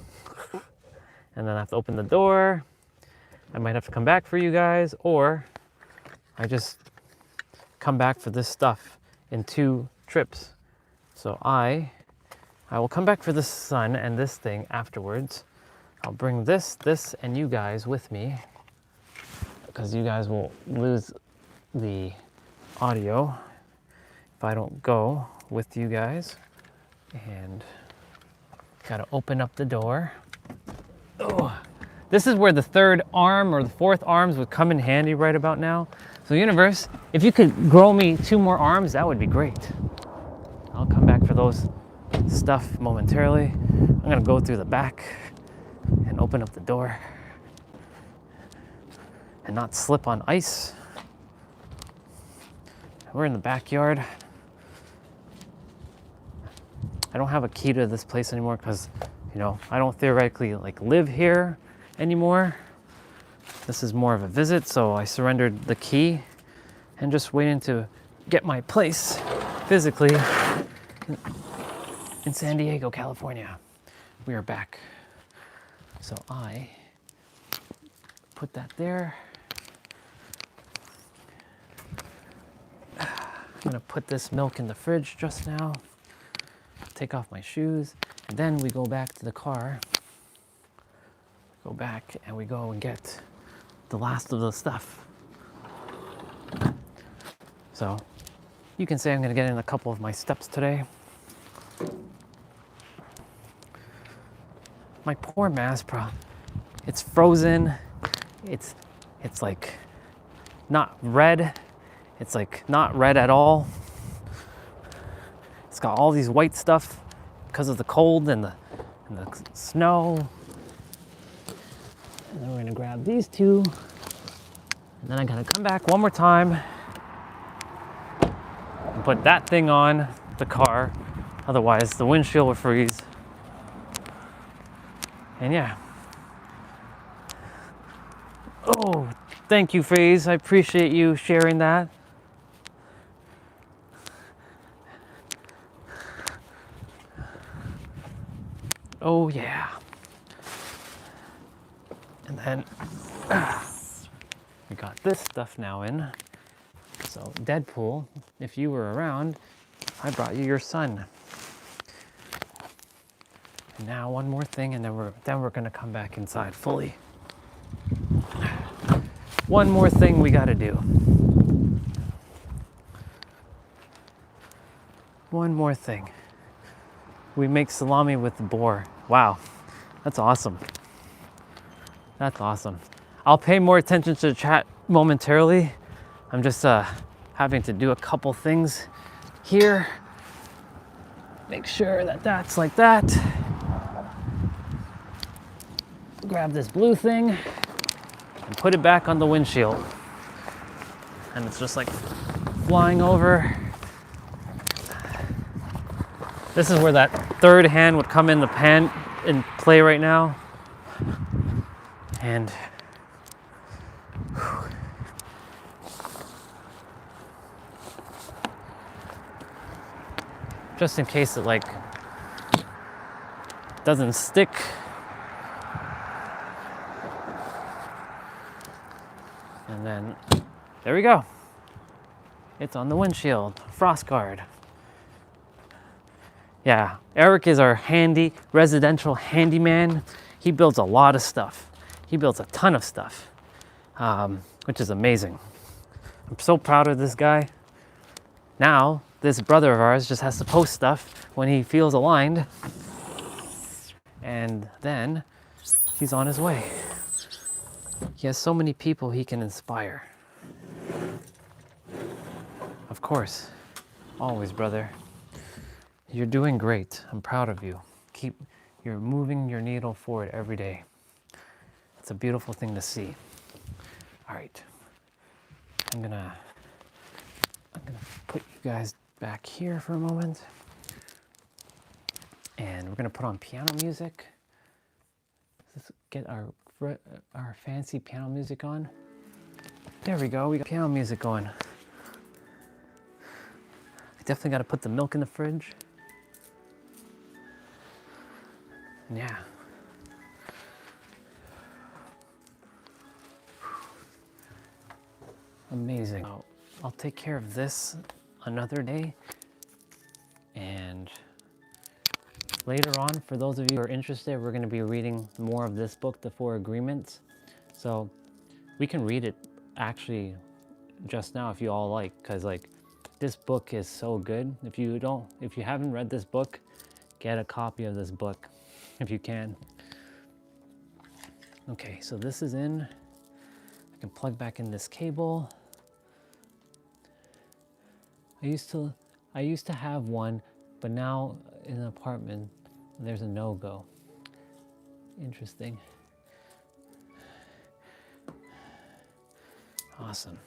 Speaker 2: And then I have to open the door. I might have to come back for you guys, or I just come back for this stuff in 2 trips. So I will come back for the sun and this thing afterwards. I'll bring this, and you guys with me, because you guys will lose the audio if I don't go with you guys. And gotta open up the door. Oh, this is where the 3rd arm or the 4th arms would come in handy right about now. So universe, if you could grow me 2 more arms, that would be great. I'll come back for those stuff momentarily. I'm gonna go through the back and open up the door and not slip on ice. We're in the backyard. I don't have a key to this place anymore because, you know, I don't theoretically like live here anymore. This is more of a visit, so I surrendered the key and just waiting to get my place physically in San Diego, California. We are back. So I put that there. I'm gonna put this milk in the fridge just now. Take off my shoes, and then we go back to the car. Go back and we go and get the last of the stuff. So you can say I'm gonna get in a couple of my steps today. My poor Maspra, it's frozen. It's like not red. It's like not red at all. It's got all these white stuff because of the cold and the snow. And then we're gonna grab these two. And then I gotta come back one more time and put that thing on the car. Otherwise the windshield will freeze. And yeah. Oh, thank you, FaZe. I appreciate you sharing that. Oh yeah. And then we got this stuff now in. So Deadpool, if you were around, I brought you your son. And now one more thing, and then we're gonna come back inside fully. One more thing we gotta do. One more thing. We make salami with the boar. Wow, that's awesome. That's awesome. I'll pay more attention to the chat momentarily. I'm just having to do a couple things here. Make sure that that's like that. Grab this blue thing and put it back on the windshield. And it's just like flying over. This is where that third hand would come in the pan and play right now. And just in case it like doesn't stick. And then there we go. It's on the windshield, frost guard. Yeah, Eric is our residential handyman. He builds a lot of stuff. He builds a ton of stuff, which is amazing. I'm so proud of this guy. Now, this brother of ours just has to post stuff when he feels aligned. And then he's on his way. He has so many people he can inspire. Of course, always, brother. You're doing great. I'm proud of you. You're moving your needle forward every day. It's a beautiful thing to see. All right. I'm gonna put you guys back here for a moment. And we're gonna put on piano music. Let's get our fancy piano music on. There we go, we got piano music going. I definitely gotta put the milk in the fridge. Yeah. Amazing. I'll take care of this another day. And later on, for those of you who are interested, we're going to be reading more of this book, The Four Agreements. So we can read it actually just now if you all like, because like this book is so good. If you haven't read this book, get a copy of this book if you can. Okay, so this is in. I can plug back in this cable. I used to have one, but now in an apartment, there's a no-go. Interesting. Awesome.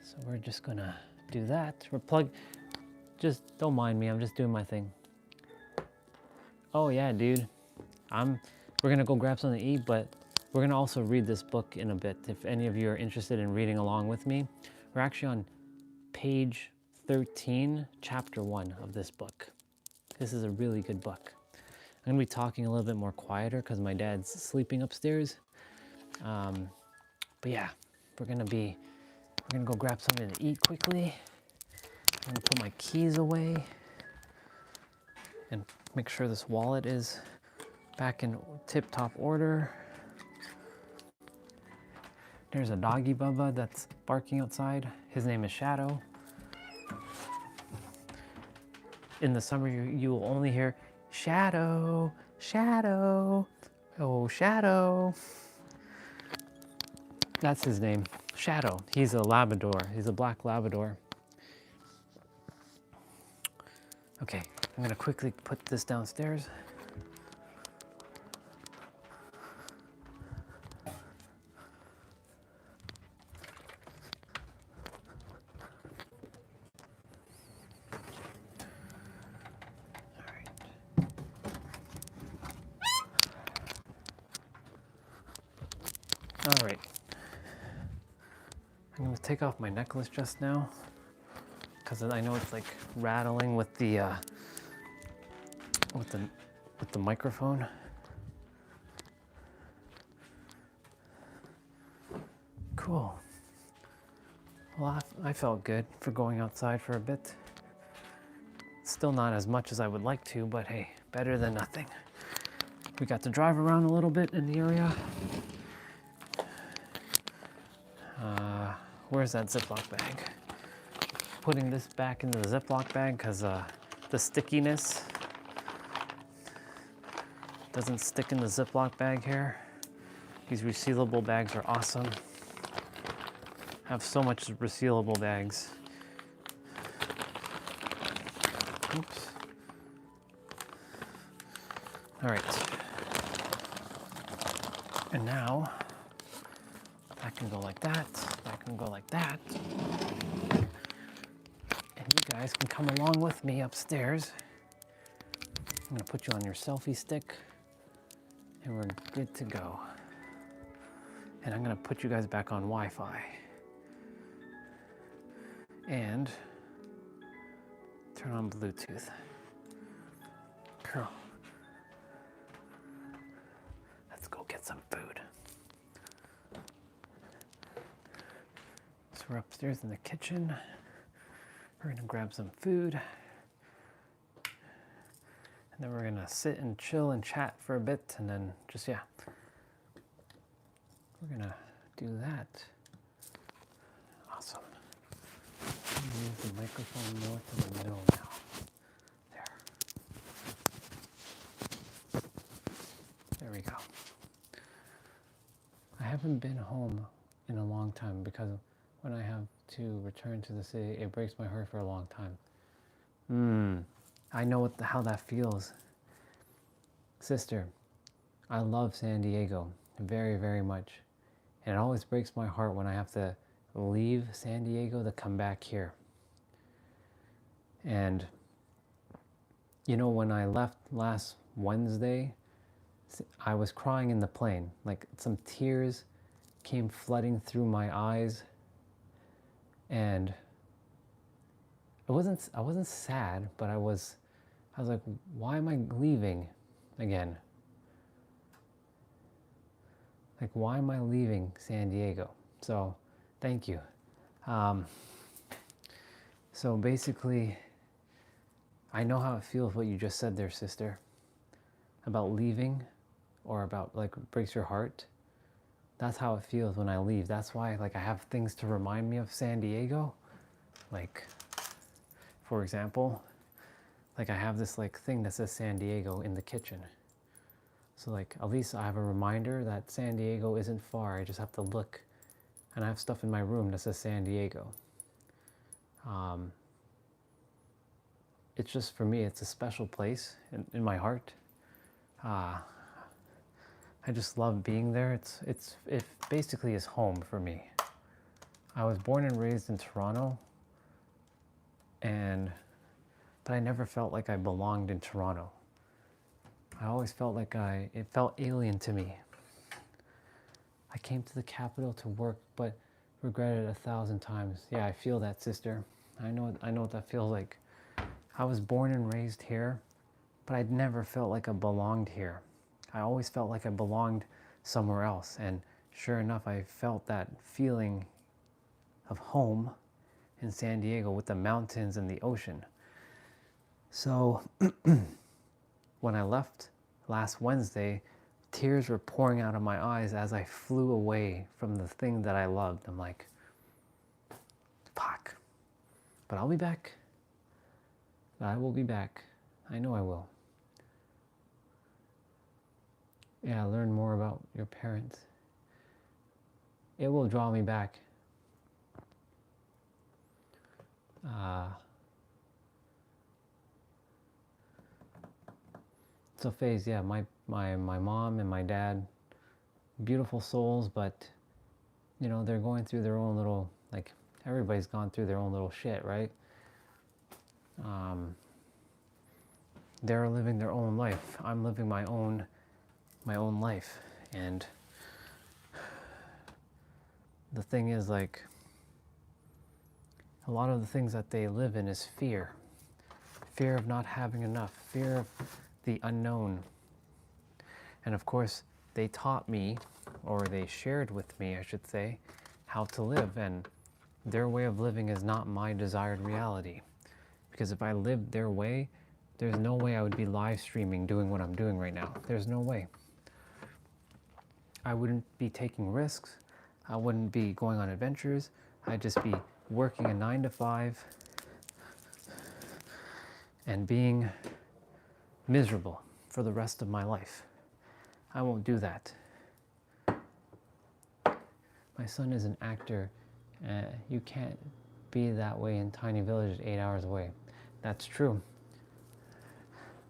Speaker 2: So we're just gonna do that. Just don't mind me, I'm just doing my thing. Oh yeah, dude. We're gonna go grab something to eat, but we're gonna also read this book in a bit. If any of you are interested in reading along with me, we're actually on page 13, chapter 1 of this book. This is a really good book. I'm gonna be talking a little bit more quieter because my dad's sleeping upstairs. But yeah, we're gonna go grab something to eat quickly. I'm gonna put my keys away and make sure this wallet is back in tip-top order. There's a doggy Bubba that's barking outside. His name is Shadow. In the summer, you will only hear Shadow, Shadow, oh Shadow. That's his name, Shadow. He's a Labrador. He's a black Labrador. Okay, I'm gonna quickly put this downstairs. All right. I'm gonna take off my necklace just now because I know it's like rattling with the microphone. Cool. Well, I felt good for going outside for a bit. Still not as much as I would like to, but hey, better than nothing. We got to drive around a little bit in the area. Where's that Ziploc bag? Putting this back into the Ziploc bag because the stickiness doesn't stick in the Ziploc bag here. These resealable bags are awesome. I have so much resealable bags. Oops. All right. And now, that can go like that. That can go like that. And you guys can come along with me upstairs. I'm gonna put you on your selfie stick and we're good to go. And I'm gonna put you guys back on Wi-Fi. And turn on Bluetooth. Cool. Let's go get some food. So we're upstairs in the kitchen. We're gonna grab some food. And then we're gonna sit and chill and chat for a bit and then just, yeah. We're gonna do that. Awesome. Move the microphone more to the middle now. There we go. I haven't been home in a long time because when I have to return to the city, it breaks my heart for a long time. I know how that feels. Sister, I love San Diego very, very much. And it always breaks my heart when I have to leave San Diego to come back here. And you know, when I left last Wednesday, I was crying in the plane. Like some tears came flooding through my eyes. And I wasn't sad, but I was like, why am I leaving again? Like, why am I leaving San Diego? So, thank you. So basically, I know how it feels what you just said there, sister, about leaving or about like breaks your heart. That's how it feels when I leave. That's why like I have things to remind me of San Diego. Like, for example, like I have this like thing that says San Diego in the kitchen. So like at least I have a reminder that San Diego isn't far. I just have to look, and I have stuff in my room that says San Diego. it's just, for me, it's a special place in my heart. I just love being there. It basically is home for me. I was born and raised in Toronto, but I never felt like I belonged in Toronto. I always felt like it felt alien to me. I came to the capital to work, but regretted it 1,000 times. Yeah, I feel that, sister. I know what that feels like. I was born and raised here, but I'd never felt like I belonged here. I always felt like I belonged somewhere else. And sure enough, I felt that feeling of home in San Diego with the mountains and the ocean. So when I left last Wednesday, tears were pouring out of my eyes as I flew away from the thing that I loved. I'm like, fuck. But I'll be back. I will be back. I know I will. Yeah, learn more about your parents. It will draw me back. So Faze, yeah, my mom and my dad, beautiful souls, but you know, they're going through their own little, like, everybody's gone through their own little shit, right? They're living their own life. I'm living my own life. And the thing is, like, a lot of the things that they live in is fear. Fear of not having enough. Fear of the unknown. And of course, they taught me, or they shared with me, I should say, how to live. And their way of living is not my desired reality. Because if I lived their way, there's no way I would be live streaming doing what I'm doing right now. There's no way. I wouldn't be taking risks. I wouldn't be going on adventures. I'd just be working a 9 to 5 and being miserable for the rest of my life. I won't do that. My son is an actor. You can't be that way in tiny village 8 hours away. That's true.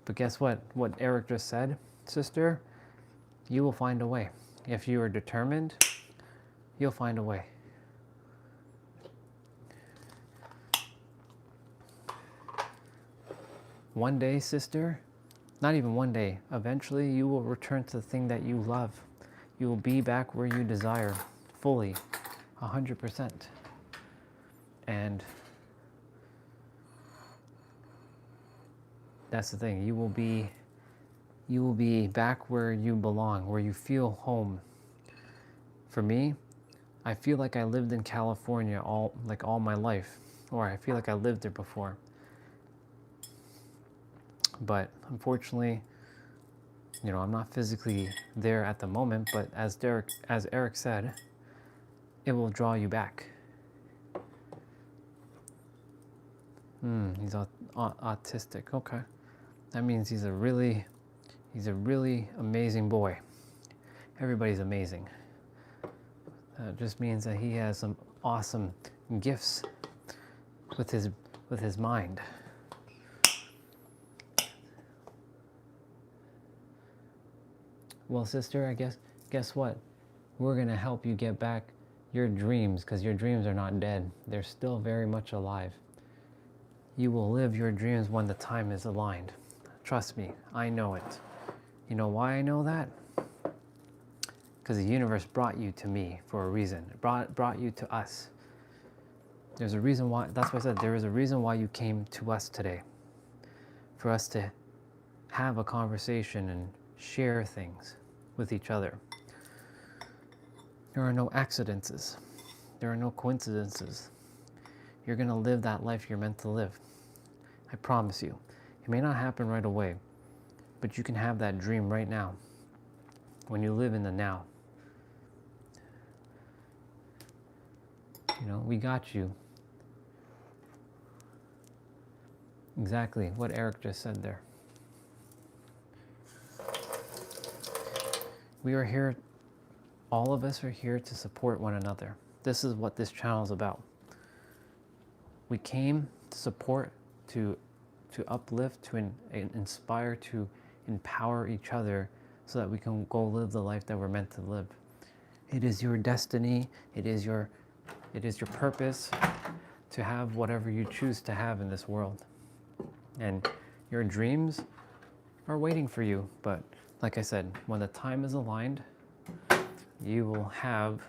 Speaker 2: But guess what? What Eric just said, sister, you will find a way. If you are determined, you'll find a way. One day, sister, not even one day, eventually you will return to the thing that you love. You will be back where you desire, fully, 100%. And that's the thing. You will be back where you belong, where you feel home. For me, I feel like I lived in California all my life, or I feel like I lived there before. But unfortunately, you know, I'm not physically there at the moment, but as Eric said, it will draw you back. He's autistic. Okay. That means he's a really amazing boy. Everybody's amazing. It just means that he has some awesome gifts with his mind. Well, sister, guess what? We're gonna help you get back your dreams, because your dreams are not dead. They're still very much alive. You will live your dreams when the time is aligned. Trust me, I know it. You know why I know that? Because the universe brought you to me for a reason. It brought you to us. There's a reason why. That's why I said there is a reason why you came to us today. For us to have a conversation and share things with each other. There are no accidents. There are no coincidences. You're going to live that life you're meant to live. I promise you. It may not happen right away, but you can have that dream right now. When you live in the now. You know, we got you. Exactly what Eric just said there. We are here, all of us are here to support one another. This is what this channel is about. We came to support, to to uplift, to inspire, to empower each other so that we can go live the life that we're meant to live. It is your destiny, it is your purpose to have whatever you choose to have in this world. And your dreams are waiting for you, but like I said, when the time is aligned, you will have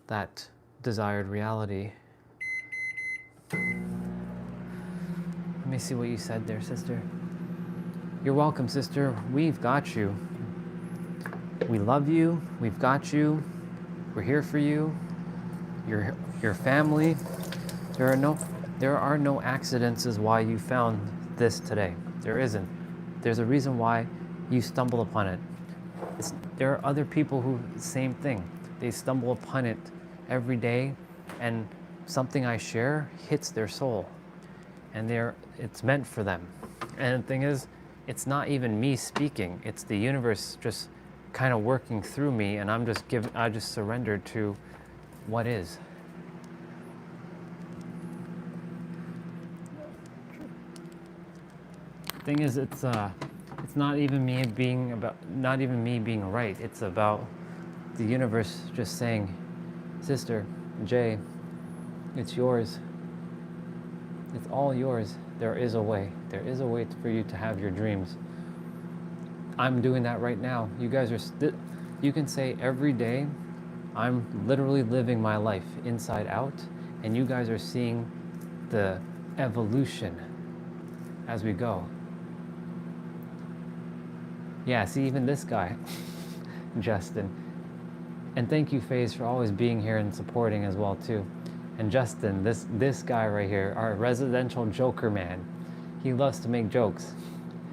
Speaker 2: that desired reality. Let me see what you said there, sister. You're welcome, sister. We've got you. We love you. We've got you. We're here for you. Your family. There are no accidents as why you found this today. There isn't. There's a reason why you stumbled upon it. There are other people who, same thing. They stumble upon it every day, and something I share hits their soul, and it's meant for them. And the thing is, it's not even me speaking. It's the universe just kind of working through me, and I just surrendered to what is. Thing is, it's not even me being right. It's about the universe just saying, sister, Jay, it's yours. It's all yours. There is a way. There is a way for you to have your dreams. I'm doing that right now. You guys you can say every day, I'm literally living my life inside out, and you guys are seeing the evolution as we go. Yeah, see, even this guy, Justin. And thank you, FaZe, for always being here and supporting as well, too. And Justin, this guy right here, our residential joker man, he loves to make jokes.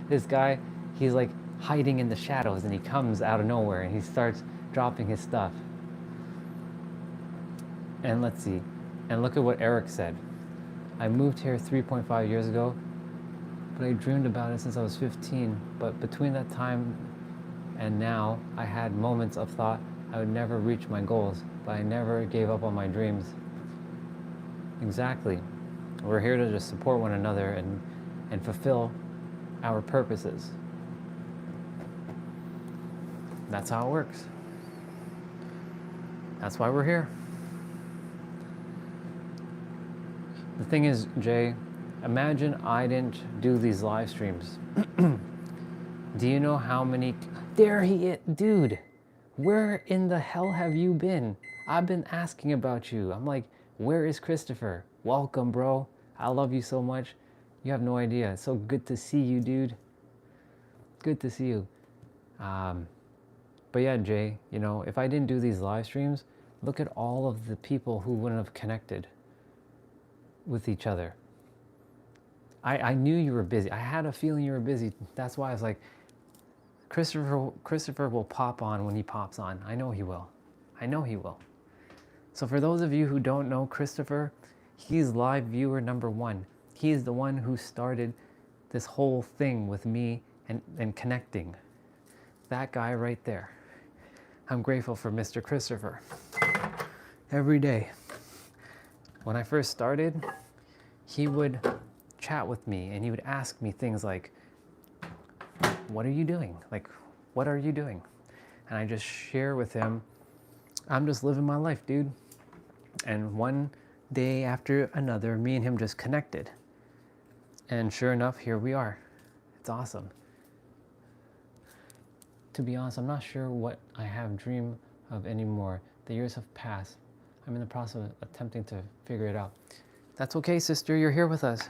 Speaker 2: This guy, he's like hiding in the shadows, and he comes out of nowhere and he starts dropping his stuff. And let's see, and look at what Eric said. I moved here 3.5 years ago, but I dreamed about it since I was 15. But between that time and now, I had moments of thought I would never reach my goals, but I never gave up on my dreams. Exactly. We're here to just support one another and fulfill our purposes. That's how it works. That's why we're here. The thing is, Jay, imagine I didn't do these live streams. Do you know how many... There he is. Dude, where in the hell have you been? I've been asking about you. I'm like, where is Christopher? Welcome, bro. I love you so much. You have no idea. It's so good to see you, dude. Good to see you. But yeah, Jay, you know, if I didn't do these live streams, look at all of the people who wouldn't have connected with each other. I knew you were busy. I had a feeling you were busy. That's why I was like, Christopher will pop on when he pops on. I know he will. I know he will. So for those of you who don't know Christopher, he's live viewer number 1. He's the one who started this whole thing with me and connecting. That guy right there. I'm grateful for Mr. Christopher. Every day. When I first started, he would chat with me and he would ask me things like, what are you doing? Like, what are you doing? And I just share with him, I'm just living my life, dude. And one day after another, me and him just connected. And sure enough, here we are. It's awesome. To be honest, I'm not sure what I have dream of anymore. The years have passed. I'm in the process of attempting to figure it out. That's okay, sister, you're here with us.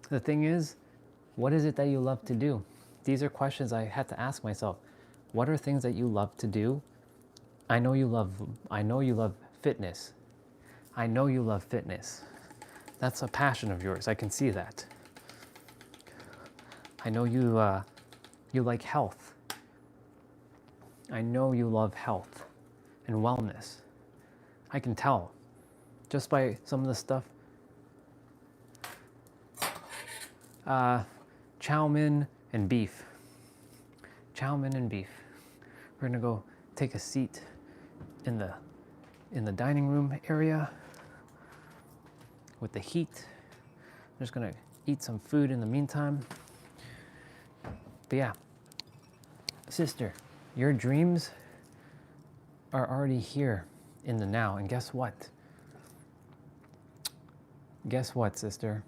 Speaker 2: The thing is, what is it that you love to do? These are questions I had to ask myself. What are things that you love to do? I know you love fitness. I know you love fitness. That's a passion of yours. I can see that. I know you like health. I know you love health and wellness. I can tell just by some of the stuff. Chow mein and beef. Chow mein and beef. We're gonna go take a seat in the dining room area with the heat. I'm just gonna eat some food in the meantime. But yeah, sister, your dreams are already here in the now. And guess what? Guess what, sister?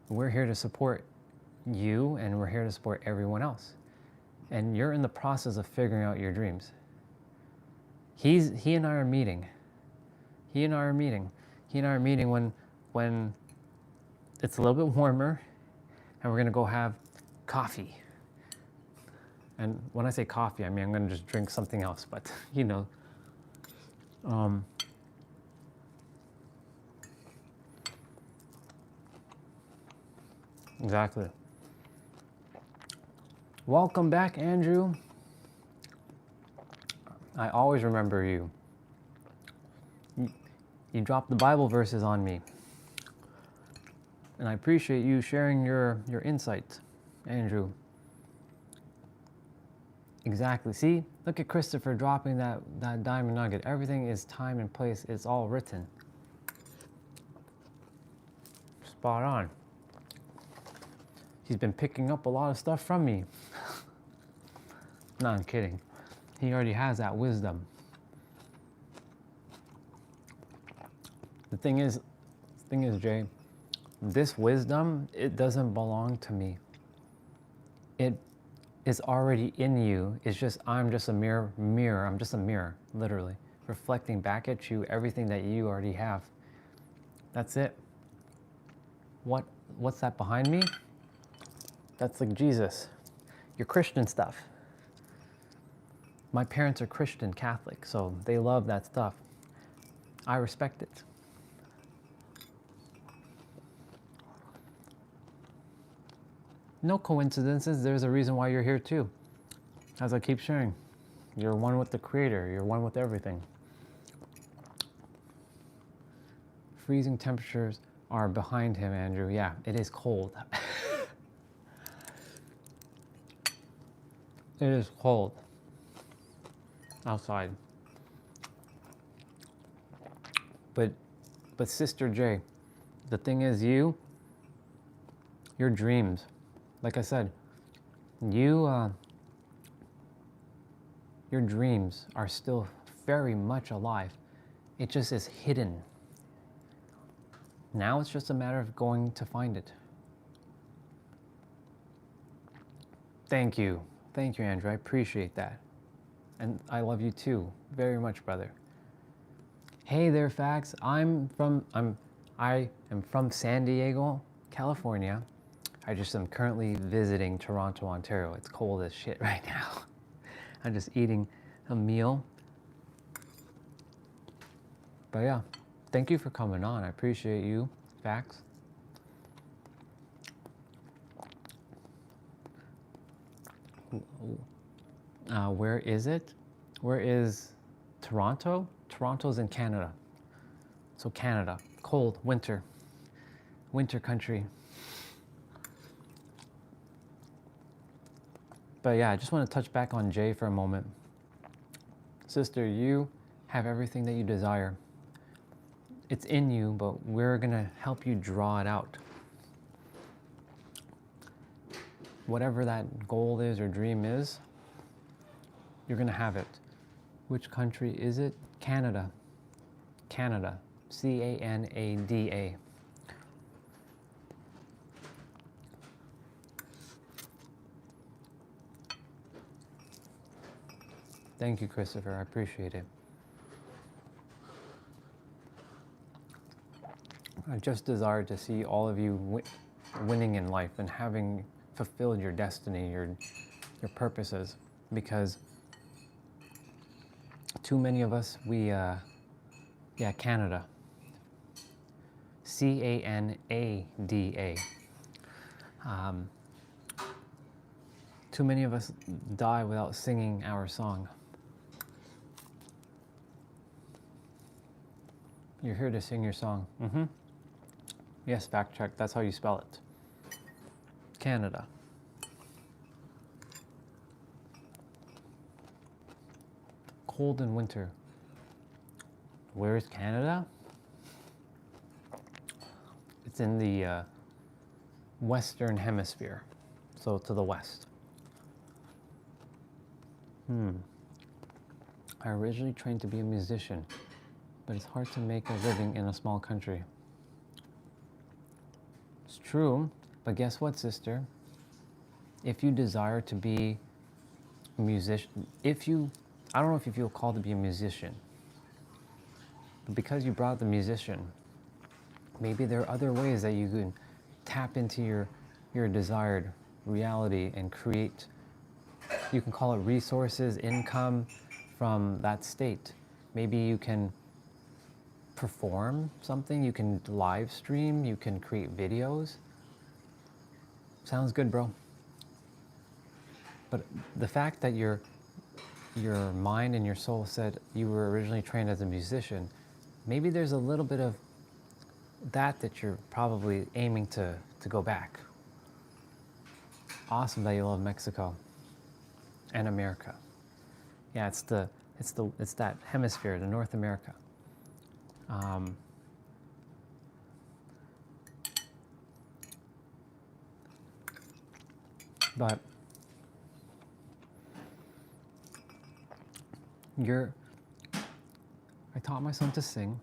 Speaker 2: We're here to support you, and we're here to support everyone else. And you're in the process of figuring out your dreams. He and I are meeting. He and I are meeting when it's a little bit warmer, and we're gonna go have coffee. And when I say coffee, I mean I'm gonna just drink something else, but you know. Exactly. Welcome back, Andrew. I always remember you. You dropped the Bible verses on me. And I appreciate you sharing your insight, Andrew. Exactly. See, look at Christopher dropping that diamond nugget. Everything is time and place. It's all written. Spot on. He's been picking up a lot of stuff from me. No, I'm kidding. He already has that wisdom. The thing is, Jay, this wisdom, it doesn't belong to me. It is already in you. It's just, I'm just a mirror. I'm just a mirror, literally, reflecting back at you everything that you already have. That's it. What's that behind me? That's like Jesus. Your Christian stuff. My parents are Christian Catholic, so they love that stuff. I respect it. No coincidences. There's a reason why you're here too. As I keep sharing, you're one with the Creator. You're one with everything. Freezing temperatures are behind him, Andrew. Yeah, it is cold. It is cold outside. But Sister J, the thing is, your dreams, like I said, your dreams are still very much alive. It just is hidden. Now it's just a matter of going to find it. Thank you, Andrew. I appreciate that. And I love you too, very much, brother. Hey there, Fax. I am from San Diego, California. I just am currently visiting Toronto, Ontario. It's cold as shit right now. I'm just eating a meal. But yeah, thank you for coming on. I appreciate you, Fax. Where is it? Where is Toronto? Toronto's in Canada. So Canada, cold, winter country. But yeah, I just want to touch back on Jay for a moment. Sister, you have everything that you desire. It's in you, but we're gonna help you draw it out. Whatever that goal is or dream is, you're gonna have it. Which country is it? Canada. Canada. C-A-N-A-D-A. Thank you, Christopher. I appreciate it. I just desire to see all of you winning in life and having fulfilled your destiny, your purposes, because too many of us, Canada. C-A-N-A-D-A. Too many of us die without singing our song. You're here to sing your song. Mm-hmm. Yes, fact check. That's how you spell it. Canada. Cold in winter. Where is Canada? It's in the Western Hemisphere, so to the west. I originally trained to be a musician, but it's hard to make a living in a small country. It's true, but guess what, sister? If you desire to be a musician, I don't know if you feel called to be a musician, but because you brought up the musician, maybe there are other ways that you can tap into your desired reality and create, you can call it resources, income from that state. Maybe you can perform something, you can live stream, you can create videos. Sounds good, bro. But the fact that your mind and your soul said you were originally trained as a musician, maybe there's a little bit of that you're probably aiming to go back. Awesome that you love Mexico and America. Yeah, it's that hemisphere, the North America. But I taught my son to sing,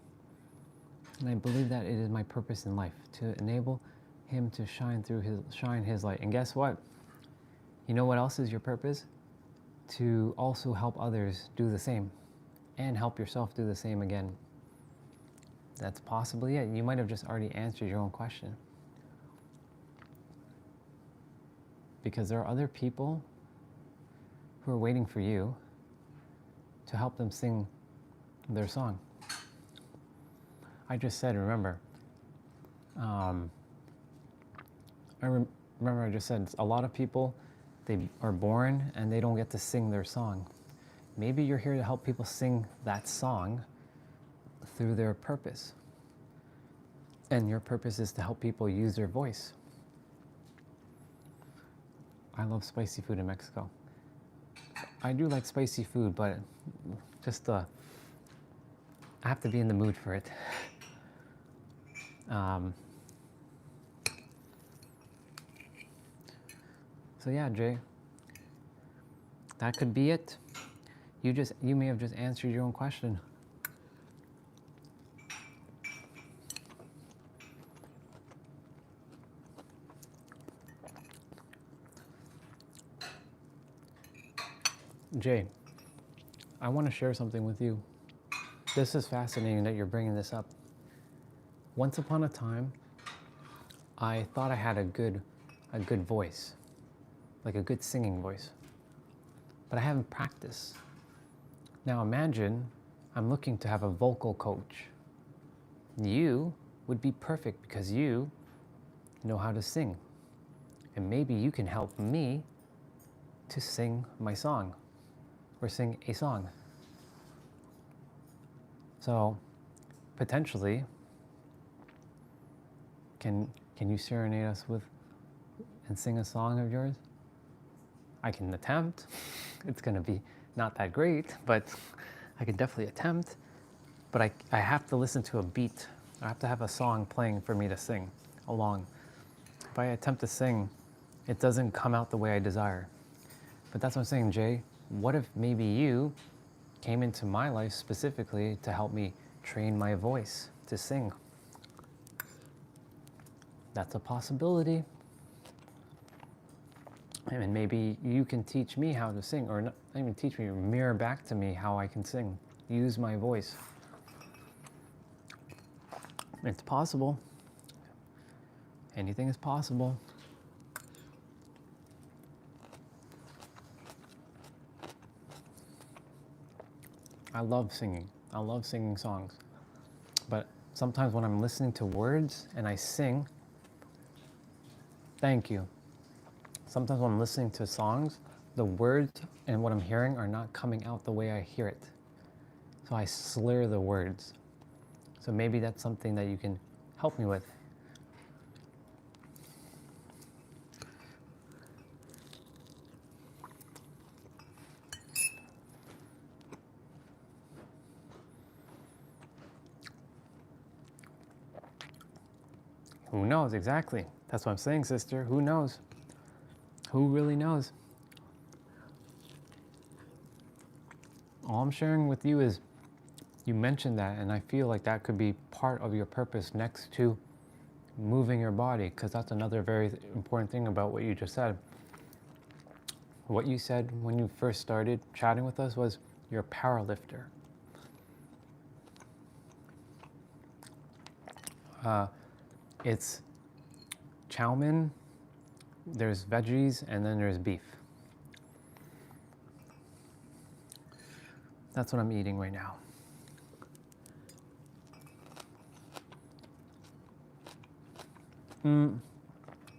Speaker 2: and I believe that it is my purpose in life to enable him to shine his light. And guess what? You know what else is your purpose? To also help others do the same, and help yourself do the same again. That's possibly it. You might have just already answered your own question. Because there are other people who are waiting for you to help them sing their song. I just said, remember, I just said, a lot of people, they are born and they don't get to sing their song. Maybe you're here to help people sing that song through their purpose. And your purpose is to help people use their voice. I love spicy food in Mexico. I do like spicy food, but just I have to be in the mood for it. So yeah, Jay, that could be it. You may have just answered your own question. Jay, I want to share something with you. This is fascinating that you're bringing this up. Once upon a time, I thought I had a good voice, like a good singing voice, but I haven't practiced. Now imagine I'm looking to have a vocal coach. You would be perfect because you know how to sing, and maybe you can help me to sing my song, or sing a song. So, potentially, can you serenade us with and sing a song of yours? I can attempt. It's gonna be not that great, but I can definitely attempt. But I have to listen to a beat. I have to have a song playing for me to sing along. If I attempt to sing, it doesn't come out the way I desire. But that's what I'm saying, Jay. What if maybe you came into my life specifically to help me train my voice to sing? That's a possibility. And maybe you can teach me how to sing, or not even teach me, mirror back to me how I can sing. Use my voice. It's possible. Anything is possible. I love singing. I love singing songs. But sometimes when I'm listening to words and I sing, thank you. Sometimes when I'm listening to songs, the words and what I'm hearing are not coming out the way I hear it. So I slur the words. So maybe that's something that you can help me with. Who knows exactly? That's what I'm saying, sister. Who knows? Who really knows? All I'm sharing with you is you mentioned that, and I feel like that could be part of your purpose next to moving your body, because that's another very important thing about what you just said. What you said when you first started chatting with us was you're a power lifter. It's chow mein, there's veggies, and then there's beef. That's what I'm eating right now.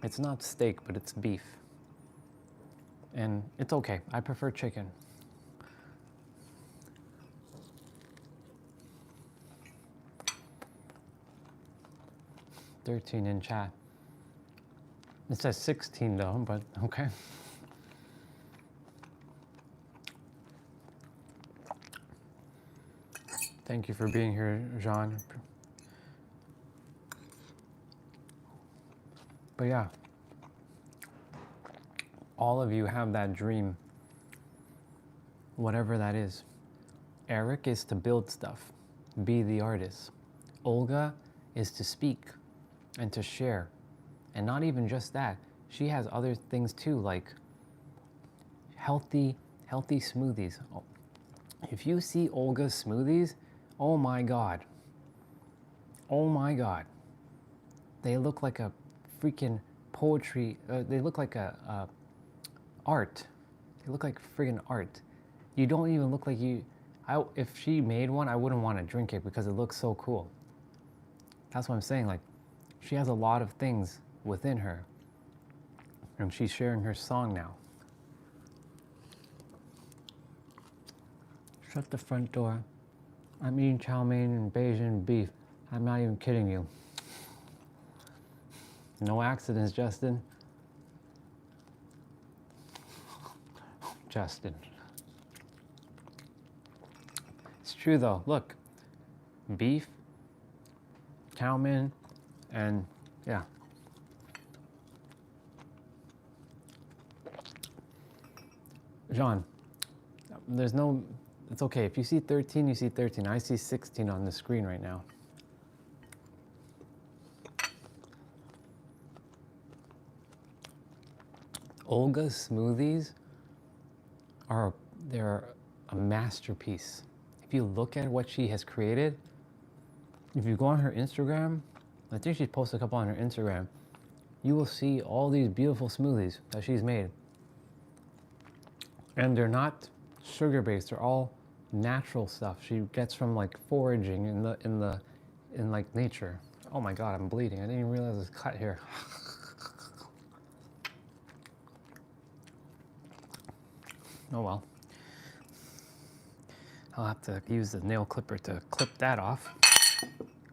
Speaker 2: It's not steak, but it's beef. And it's okay. I prefer chicken. $13 in chat. It says 16 though, but okay. Thank you for being here, Jean. But yeah, all of you have that dream, whatever that is. Eric is to build stuff, be the artist. Olga is to speak and to share. And not even just that, she has other things too, like healthy smoothies. If you see Olga's smoothies, oh my God. Oh my God. They look like a freaking poetry, they look like a art. They look like friggin' art. You don't even look like you, if she made one, I wouldn't want to drink it because it looks so cool. That's what I'm saying, like, she has a lot of things within her. And she's sharing her song now. Shut the front door. I'm eating chow mein and Bayesian beef. I'm not even kidding you. No accidents, Justin. Justin. It's true though, look. Beef, chow mein, and yeah. Jean, there's no, it's okay. If you see 13, you see 13. I see 16 on the screen right now. Olga's smoothies they're a masterpiece. If you look at what she has created, if you go on her Instagram, I think she's posted a couple on her Instagram, you will see all these beautiful smoothies that she's made. And they're not sugar-based, they're all natural stuff she gets from like foraging in like nature. Oh my God, I'm bleeding. I didn't even realize this cut here. Oh well. I'll have to use the nail clipper to clip that off.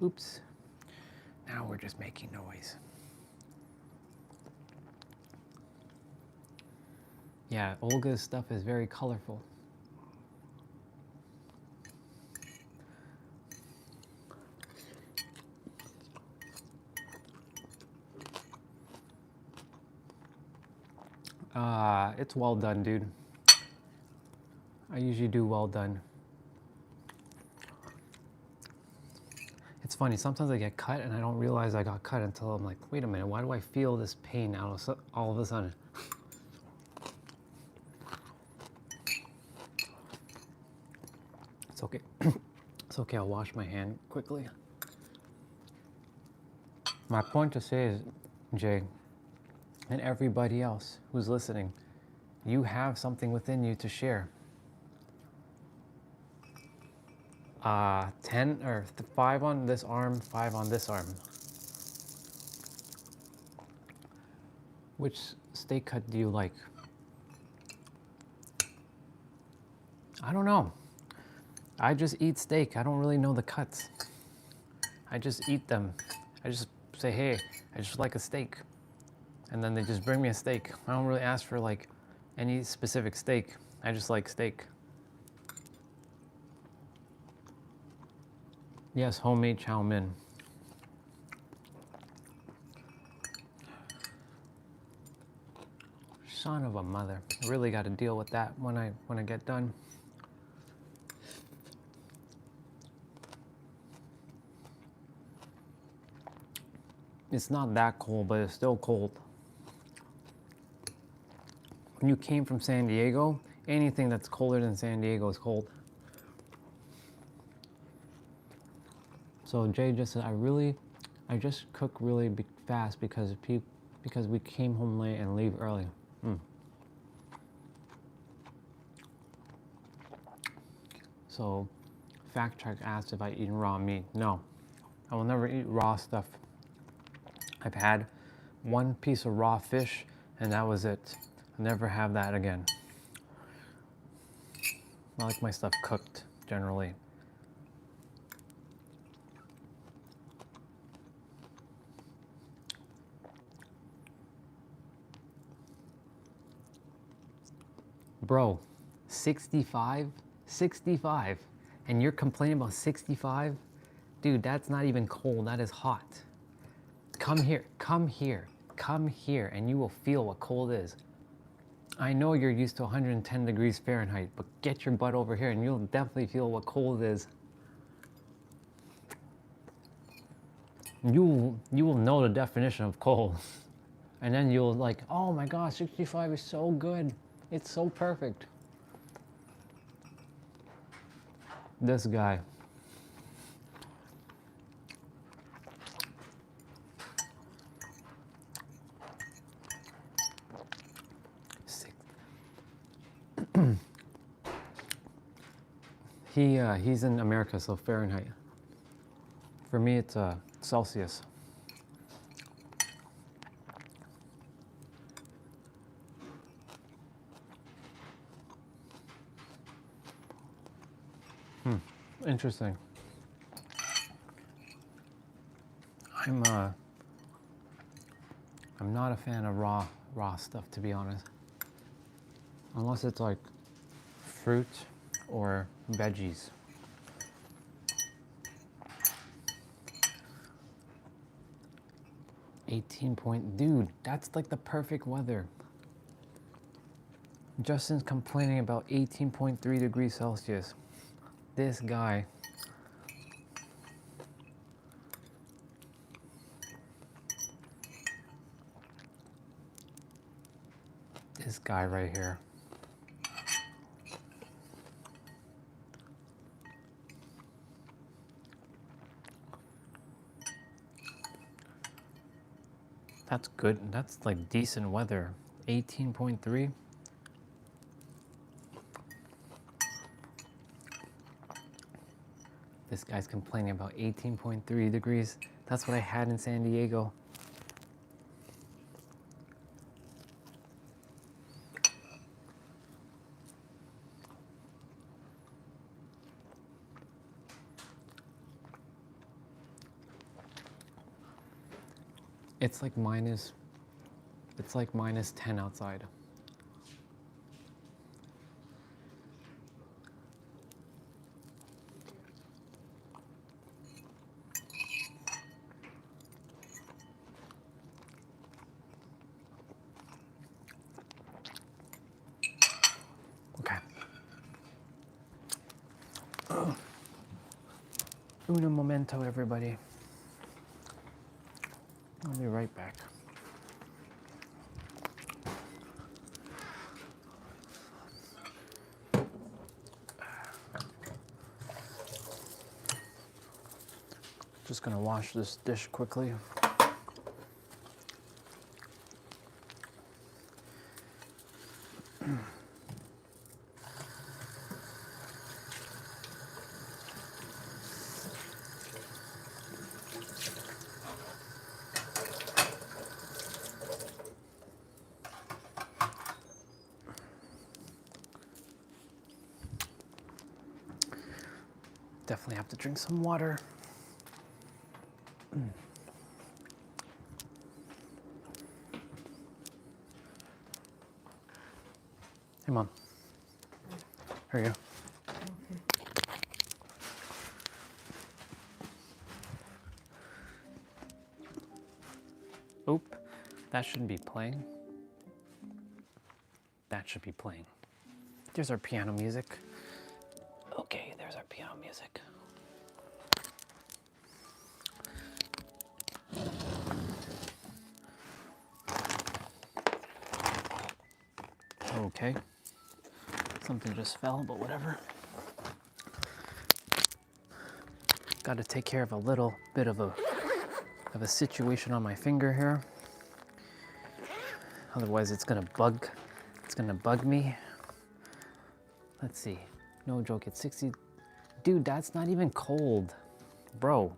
Speaker 2: Oops. Now we're just making noise. Yeah, Olga's stuff is very colorful. It's well done, dude. I usually do well done. It's funny, sometimes I get cut and I don't realize I got cut until I'm like, wait a minute, why do I feel this pain all of a sudden? It's okay. It's okay, I'll wash my hand quickly. My point to say is, Jay, and everybody else who's listening, you have something within you to share. 10 or 5 on this arm, 5 on this arm. Which steak cut do you like? I don't know. I just eat steak. I don't really know the cuts. I just eat them. I just say, hey, I just like a steak. And then they just bring me a steak. I don't really ask for like any specific steak. I just like steak. Yes, homemade chow mein. Son of a mother. I really got to deal with that when I get done. It's not that cold, but it's still cold. When you came from San Diego, anything that's colder than San Diego is cold. So Jay just said, I just cook really fast because we came home late and leave early. So Fact Check asked if I eat raw meat. No, I will never eat raw stuff. I've had one piece of raw fish and that was it. I'll never have that again. I like my stuff cooked generally. Bro, 65? 65? And you're complaining about 65? Dude, that's not even cold, that is hot. Come here, come here, come here, and you will feel what cold is. I know you're used to 110 degrees Fahrenheit, but get your butt over here and you'll definitely feel what cold is. You will know the definition of cold. And then you'll like, oh my gosh, 65 is so good. It's so perfect. This guy. He's in America, so Fahrenheit. For me, it's Celsius. Interesting. I'm not a fan of raw stuff, to be honest. Unless it's like fruit or veggies. Dude, that's like the perfect weather. Justin's complaining about 18.3 degrees Celsius. This guy. This guy right here. That's good. That's like decent weather. 18.3. This guy's complaining about 18.3 degrees. That's what I had in San Diego. It's like minus 10 outside. Okay. Uno momento, everybody. I'll be right back. Just gonna wash this dish quickly. Definitely have to drink some water. Hey, Mom. Here you go. Oop, that shouldn't be playing. that should be playing. There's our piano music. Okay, there's our piano music. Okay. Something just fell, but whatever. Got to take care of a little bit of a situation on my finger here. Otherwise it's gonna bug me. Let's see. No joke, it's 60. Dude, that's not even cold. Bro,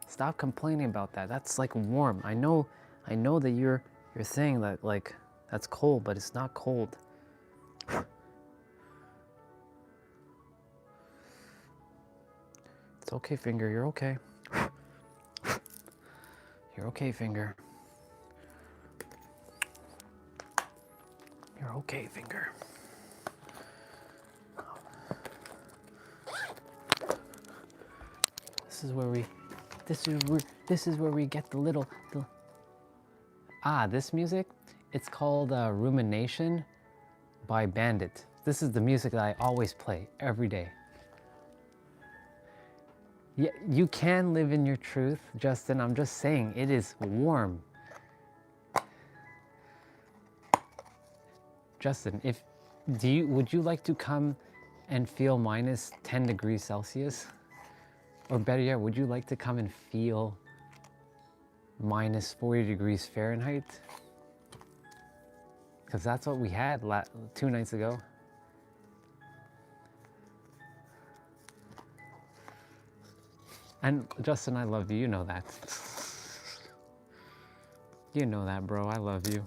Speaker 2: stop complaining about that. That's like warm. I know that you're saying that like that's cold, but it's not cold. It's okay, finger, you're okay. You're okay, finger. You're okay, finger. This is where we get the little this music. It's called Rumination by BAANDIT. This is the music that I always play every day. Yeah, you can live in your truth, Justin. I'm just saying, it is warm. Justin, would you like to come and feel minus 10 degrees Celsius? Or better yet, would you like to come and feel minus 40 degrees Fahrenheit? Because that's what we had 2 nights ago. And Justin, I love you, you know that. You know that, bro, I love you.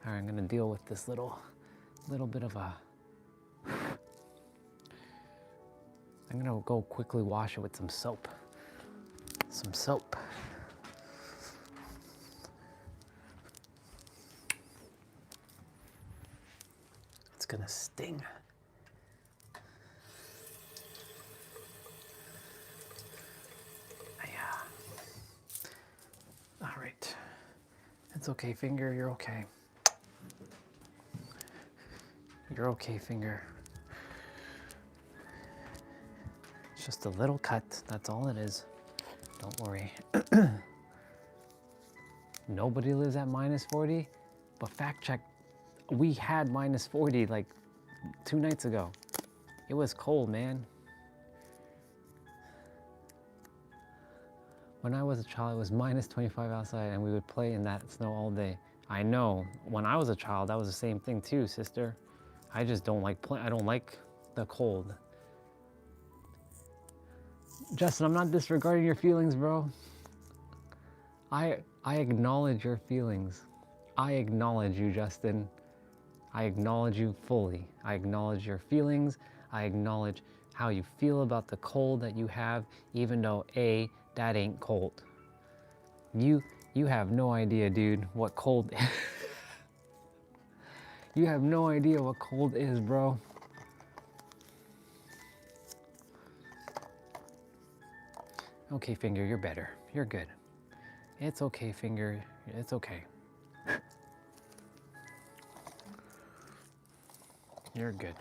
Speaker 2: All right, I'm gonna deal with this little bit of a... I'm gonna go quickly wash it with some soap. Some soap. It's gonna sting. All right. It's okay, finger, you're okay. You're okay, finger. It's just a little cut, that's all it is. Don't worry. Nobody lives at minus 40, but fact check, we had minus 40 like 2 nights ago. It was cold, man. When I was a child, it was minus 25 outside and we would play in that snow all day. I know, when I was a child, that was the same thing too, sister. I just don't like I don't like the cold. Justin, I'm not disregarding your feelings, bro. I acknowledge your feelings. I acknowledge you, Justin. I acknowledge you fully. I acknowledge your feelings. I acknowledge how you feel about the cold that you have, even though that ain't cold. You have no idea, dude, what cold is. You have no idea what cold is, bro. Okay, finger, you're better. You're good. It's okay, finger. It's okay. You're good.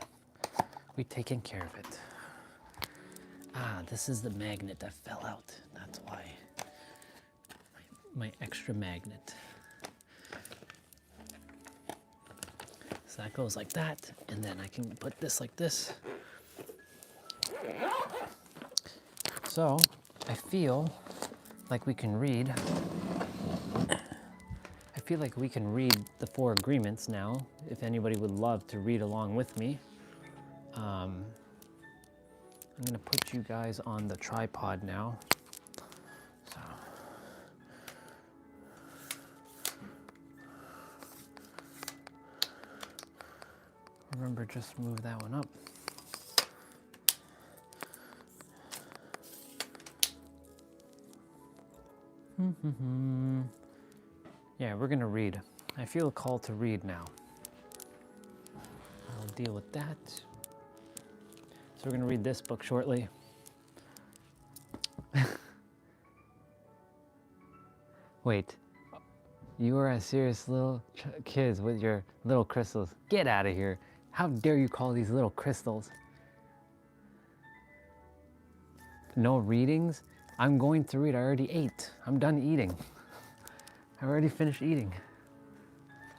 Speaker 2: We've taken care of it. This is the magnet that fell out. That's why. My extra magnet. So that goes like that, and then I can put this like this. So I feel like we can read. I feel like we can read the 4 agreements now, if anybody would love to read along with me. I'm gonna put you guys on the tripod now. So. Remember, just move that one up. Yeah, we're gonna read. I feel a call to read now. I'll deal with that. So we're gonna read this book shortly. Wait, You are a serious little kids with your little crystals. Get out of here. How dare you call these little crystals? No readings? I'm going to read. I already ate. I'm done eating. I already finished eating.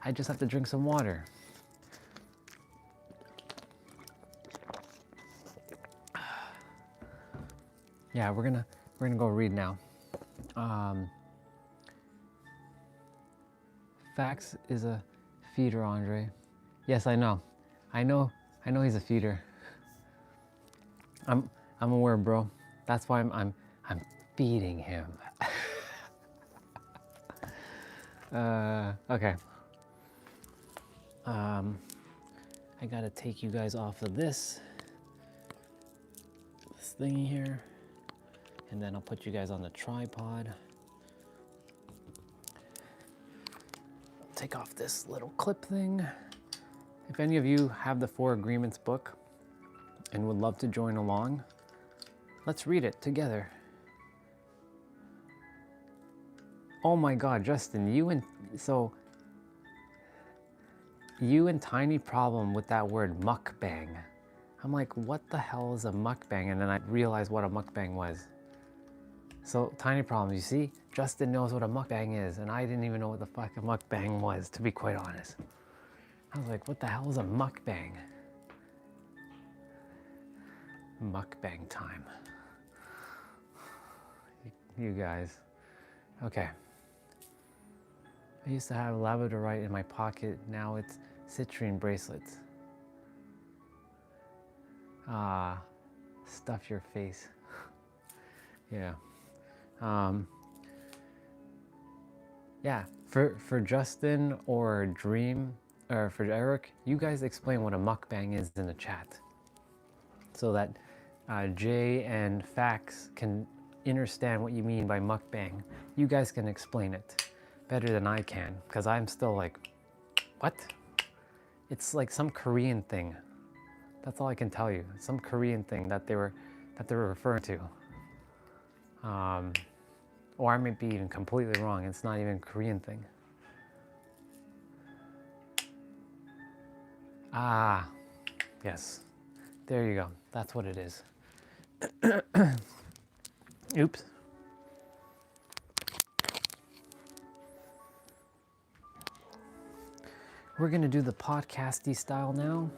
Speaker 2: I just have to drink some water. Yeah, we're gonna go read now. Fax is a feeder, Andre. Yes, I know. I know he's a feeder. I'm aware, bro. That's why I'm feeding him. Okay. I gotta take you guys off of this thingy here, and then I'll put you guys on the tripod. Take off this little clip thing. If any of you have the 4 Agreements book and would love to join along, let's read it together. Oh my God, Justin, you and Tiny problem with that word mukbang. I'm like, what the hell is a mukbang? And then I realized what a mukbang was. So Tiny problem, you see, Justin knows what a mukbang is, and I didn't even know what the fuck a mukbang was, to be quite honest. I was like, what the hell is a mukbang? Mukbang time. You guys. Okay. I used to have labradorite in my pocket. Now it's citrine bracelets. Ah, stuff your face. Yeah. Yeah, for Justin or Dream, or for Eric, you guys explain what a mukbang is in the chat, so that Jay and Fax can understand what you mean by mukbang. You guys can explain it better than I can, because I'm still like, what? It's like some Korean thing. That's all I can tell you. Some Korean thing that they were referring to. Or I might be even completely wrong. It's not even a Korean thing. Ah, yes. There you go. That's what it is. Oops. We're gonna do the podcasty style now.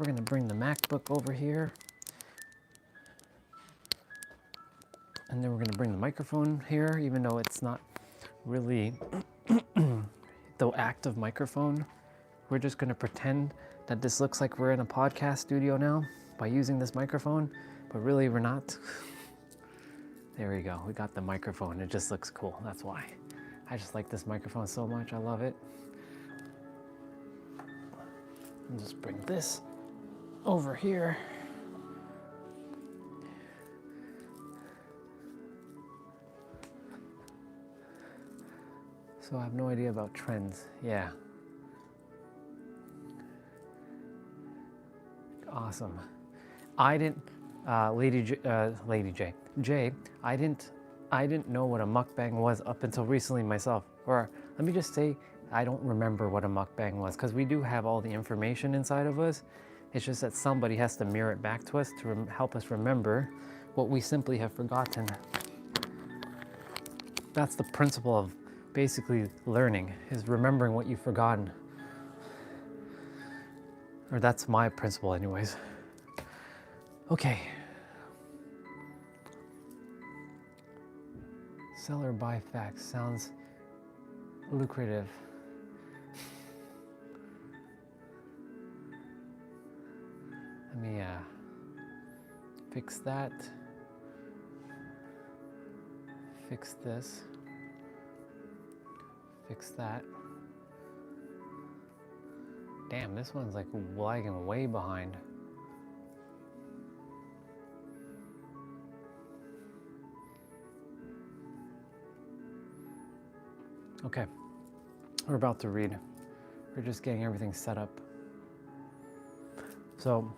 Speaker 2: We're gonna bring the MacBook over here. And then we're gonna bring the microphone here, even though it's not really the active microphone. We're just gonna pretend that this looks like we're in a podcast studio now by using this microphone, but really we're not. There we go, we got the microphone. It just looks cool, that's why. I just like this microphone so much, I love it. I'll just bring this over here. So I have no idea about trends. Yeah. Awesome. I didn't, Jay, I didn't know what a mukbang was up until recently myself. Or let me just say, I don't remember what a mukbang was, because we do have all the information inside of us. It's just that somebody has to mirror it back to us to help us remember what we simply have forgotten. That's the principle of basically learning, is remembering what you've forgotten. Or that's my principle anyways. Okay. Sell or buy fax sounds lucrative. Let me fix that. Fix this. Fix that. Damn, this one's like lagging way behind. Okay, we're about to read. We're just getting everything set up. So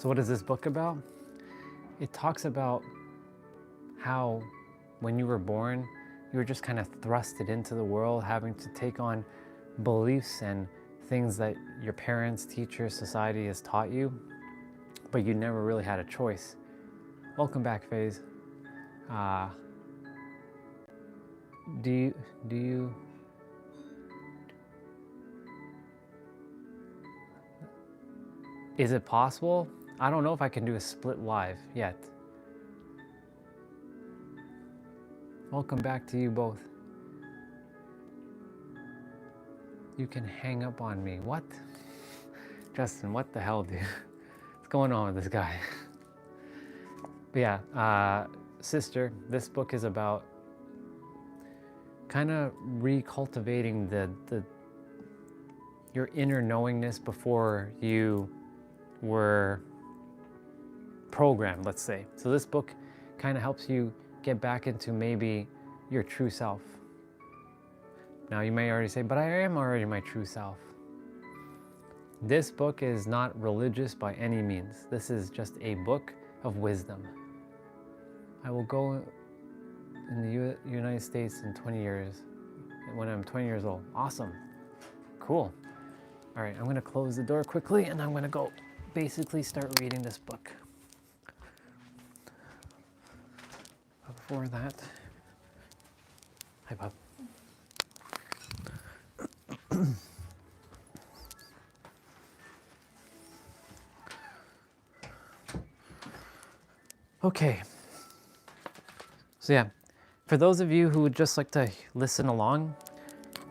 Speaker 2: what is this book about? It talks about how when you were born, you were just kind of thrusted into the world, having to take on beliefs and things that your parents, teachers, society has taught you, but you never really had a choice. Welcome back, FaZe. Do you is it possible? I don't know if I can do a split live yet. Welcome back to you both. You can hang up on me. What? Justin, what the hell, dude? What's going on with this guy? But yeah, sister, this book is about kind of recultivating your inner knowingness before you were programmed, let's say. So this book kind of helps you get back into maybe your true self. Now you may already say, but I am already my true self. This book is not religious by any means. This is just a book of wisdom. I will go in the United States in 20 years, when I'm 20 years old. Awesome. Cool. All right, I'm gonna close the door quickly and I'm gonna go basically start reading this book. But before that, hi Bob. Okay. So yeah, for those of you who would just like to listen along,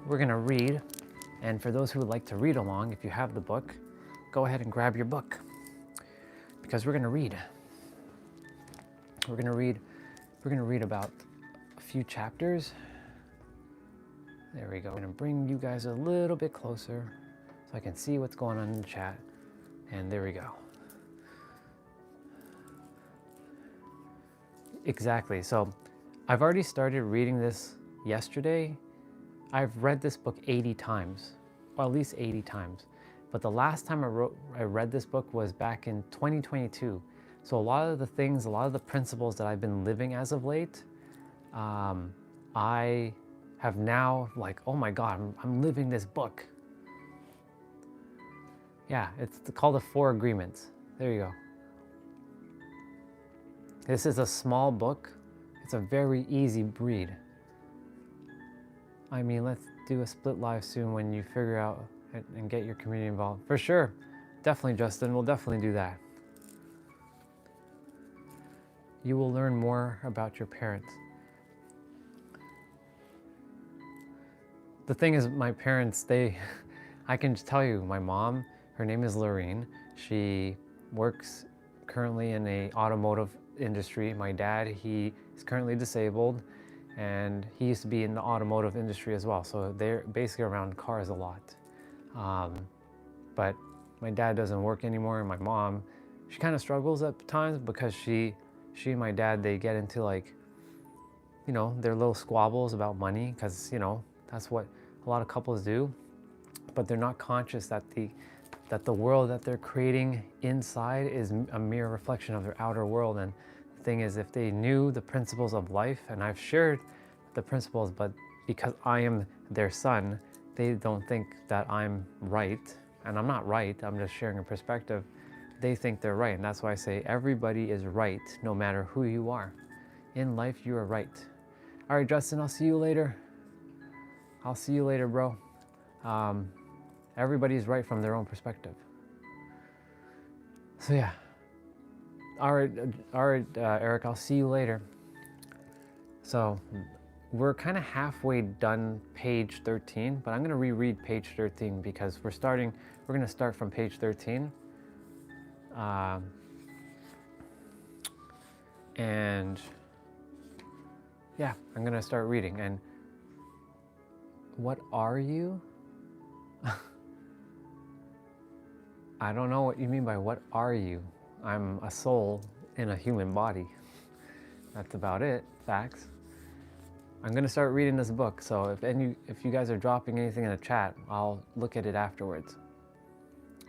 Speaker 2: we're gonna read. And for those who would like to read along, if you have the book, go ahead and grab your book, because we're gonna read. We're gonna read about a few chapters. There we go. I'm gonna bring you guys a little bit closer so I can see what's going on in the chat. And there we go. Exactly. So I've already started reading this yesterday. I've read this book 80 times, or at least 80 times. But the last time I read this book was back in 2022. So a lot of the things, a lot of the principles that I've been living as of late, I have now like, oh my God, I'm living this book. Yeah, it's called the 4 Agreements. There you go. This is a small book. It's a very easy read. I mean, let's do a split live soon when you figure out and get your community involved. For sure. Definitely, Justin. We'll definitely do that. You will learn more about your parents. The thing is, my parents, I can just tell you, my mom, her name is Lorene. She works currently in a automotive industry. My dad, he is currently disabled, and he used to be in the automotive industry as well. So they're basically around cars a lot. But my dad doesn't work anymore, and my mom, she kind of struggles at times because she and my dad, they get into like, you know, their little squabbles about money, because, you know, that's what a lot of couples do. But they're not conscious that the world that they're creating inside is a mere reflection of their outer world. And the thing is, if they knew the principles of life, and I've shared the principles, but because I am their son, they don't think that I'm right. And I'm not right, I'm just sharing a perspective. They think they're right, and that's why I say everybody is right, no matter who you are. In life, you are right. All right, Justin, I'll see you later. I'll see you later, bro. Everybody's right from their own perspective. So yeah. All right, Eric, I'll see you later. So we're kind of halfway done page 13, but I'm gonna reread page 13 because we're gonna start from page 13. And yeah, I'm gonna start reading. And what are you? I don't know what you mean by what are you. I'm a soul in a human body. That's about it, facts. I'm gonna start reading this book, so if you guys are dropping anything in the chat, I'll look at it afterwards.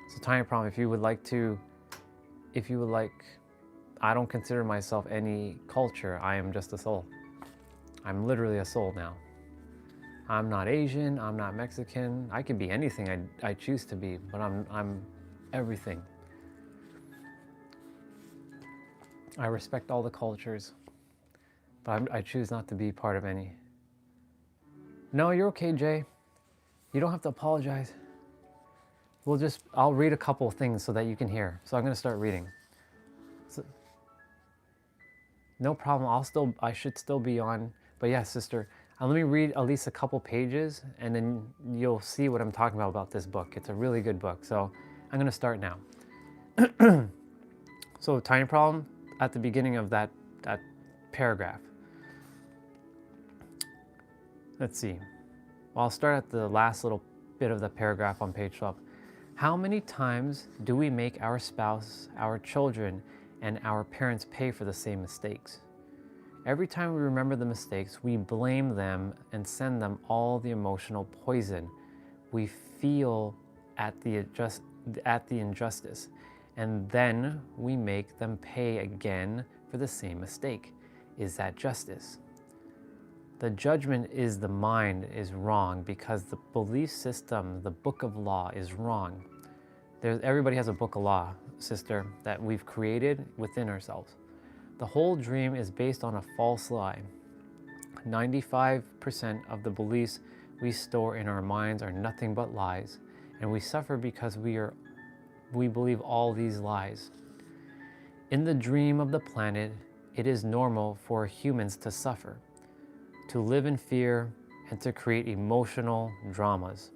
Speaker 2: So Tiny Prom, if you would like, I don't consider myself any culture, I am just a soul. I'm literally a soul now. I'm not Asian, I'm not Mexican. I could be anything I choose to be, but I'm everything. I respect all the cultures, but I choose not to be part of any. No, you're okay, Jay. You don't have to apologize. I'll read a couple of things so that you can hear. So I'm gonna start reading. So, no problem, I should still be on, but yeah, sister, let me read at least a couple pages and then you'll see what I'm talking about this book. It's a really good book. So I'm gonna start now. So tiny problem at the beginning of that paragraph. Let's see. Well, I'll start at the last little bit of the paragraph on page 12. How many times do we make our spouse, our children, and our parents pay for the same mistakes? Every time we remember the mistakes, we blame them and send them all the emotional poison we feel at the injustice, and then we make them pay again for the same mistake. Is that justice? The judgment is the mind is wrong because the belief system, the book of law, is wrong. Everybody has a book of law, sister, that we've created within ourselves. The whole dream is based on a false lie. 95% of the beliefs we store in our minds are nothing but lies, and we suffer because we believe all these lies. In the dream of the planet, it is normal for humans to suffer, to live in fear, and to create emotional dramas.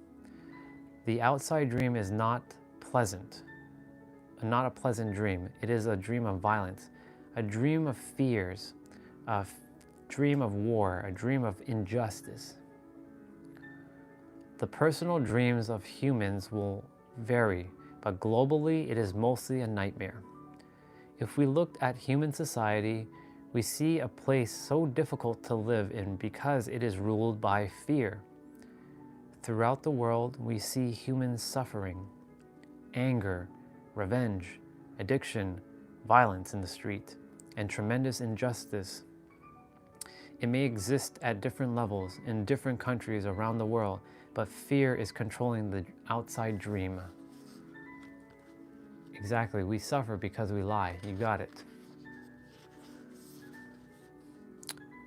Speaker 2: The outside dream is not a pleasant dream. It is a dream of violence, a dream of fears, a dream of war, a dream of injustice. The personal dreams of humans will vary, but globally it is mostly a nightmare. If we looked at human society, we see a place so difficult to live in because it is ruled by fear. Throughout the world, we see humans suffering, anger, revenge, addiction, violence in the street, and tremendous injustice. It may exist at different levels in different countries around the world, but fear is controlling the outside dream. Exactly, we suffer because we lie. You got it.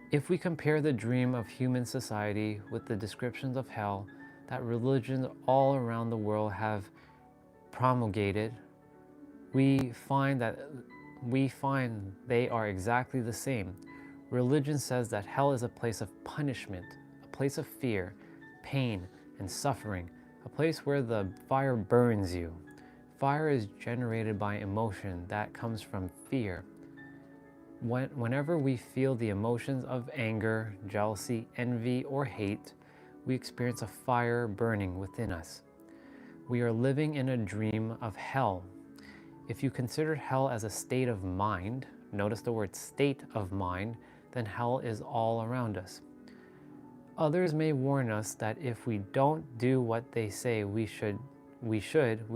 Speaker 2: If we compare the dream of human society with the descriptions of hell that religions all around the world have promulgated, we find they are exactly the same. Religion says that hell is a place of punishment, a place of fear, pain, and suffering, a place where the fire burns you. Fire is generated by emotion that comes from fear. Whenever we feel the emotions of anger, jealousy, envy, or hate, we experience a fire burning within us. We are living in a dream of hell. If you consider hell as a state of mind, notice the word state of mind, then hell is all around us. Others may warn us that if we don't do what they say we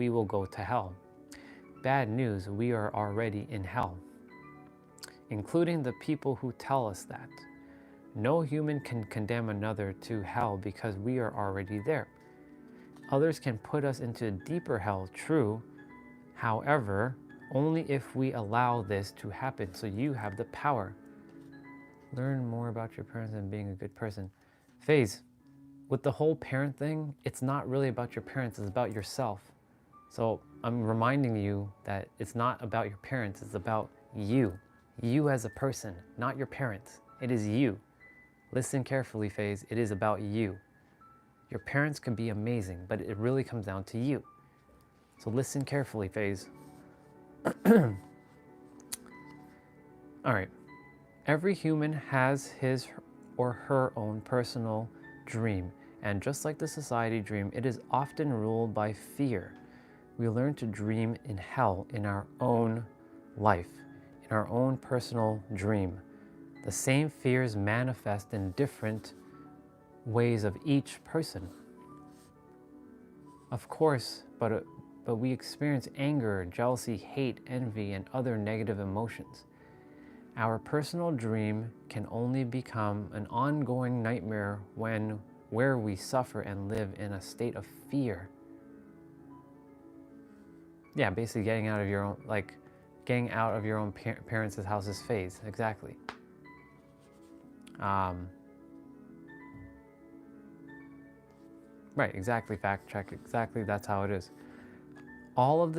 Speaker 2: will go to hell. Bad news, we are already in hell, including the people who tell us that. No human can condemn another to hell because we are already there. Others can put us into a deeper hell, true. However, only if we allow this to happen, so you have the power. Learn more about your parents and being a good person. Faze, with the whole parent thing, it's not really about your parents, it's about yourself. So I'm reminding you that it's not about your parents, it's about you. You as a person, not your parents. It is you. Listen carefully, Faze, it is about you. Your parents can be amazing, but it really comes down to you. So listen carefully, Faze. All right. Every human has his or her own personal dream, and just like the society dream, it is often ruled by fear. We learn to dream in hell in our own life, in our own personal dream. The same fears manifest in different ways of each person. Of course, but we experience anger, jealousy, hate, envy, and other negative emotions. Our personal dream can only become an ongoing nightmare where we suffer and live in a state of fear. Yeah, basically getting out of your own, like getting out of your own parents' house's phase. Exactly. Right, exactly, fact check, exactly, that's how it is. All of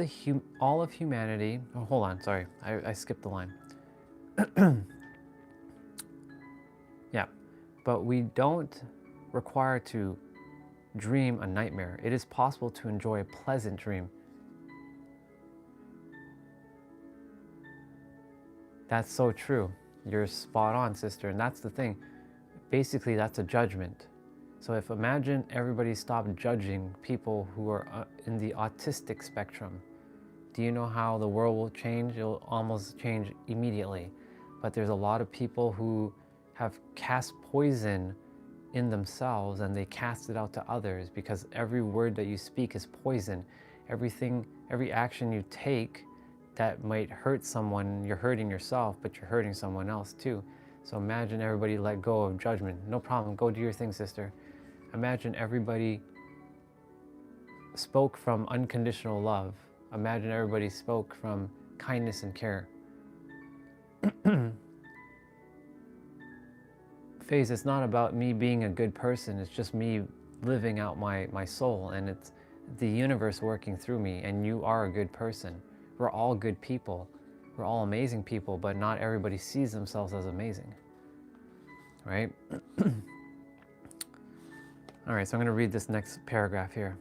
Speaker 2: humanity, oh, hold on, sorry, I skipped the line. Yeah, but we don't require to dream a nightmare. It is possible to enjoy a pleasant dream. That's so true. You're spot on, sister, and that's the thing. Basically, that's a judgment. So if imagine everybody stopped judging people who are in the autistic spectrum, do you know how the world will change? It'll almost change immediately. But there's a lot of people who have cast poison in themselves and they cast it out to others because every word that you speak is poison. Every action you take that might hurt someone, you're hurting yourself, but you're hurting someone else too. So imagine everybody let go of judgment. No problem, go do your thing, sister. Imagine everybody spoke from unconditional love. Imagine everybody spoke from kindness and care. Faze, it's not about me being a good person, it's just me living out my soul, and it's the universe working through me, and you are a good person. We're all good people. We're all amazing people, but not everybody sees themselves as amazing. Right? All right, so I'm going to read this next paragraph here.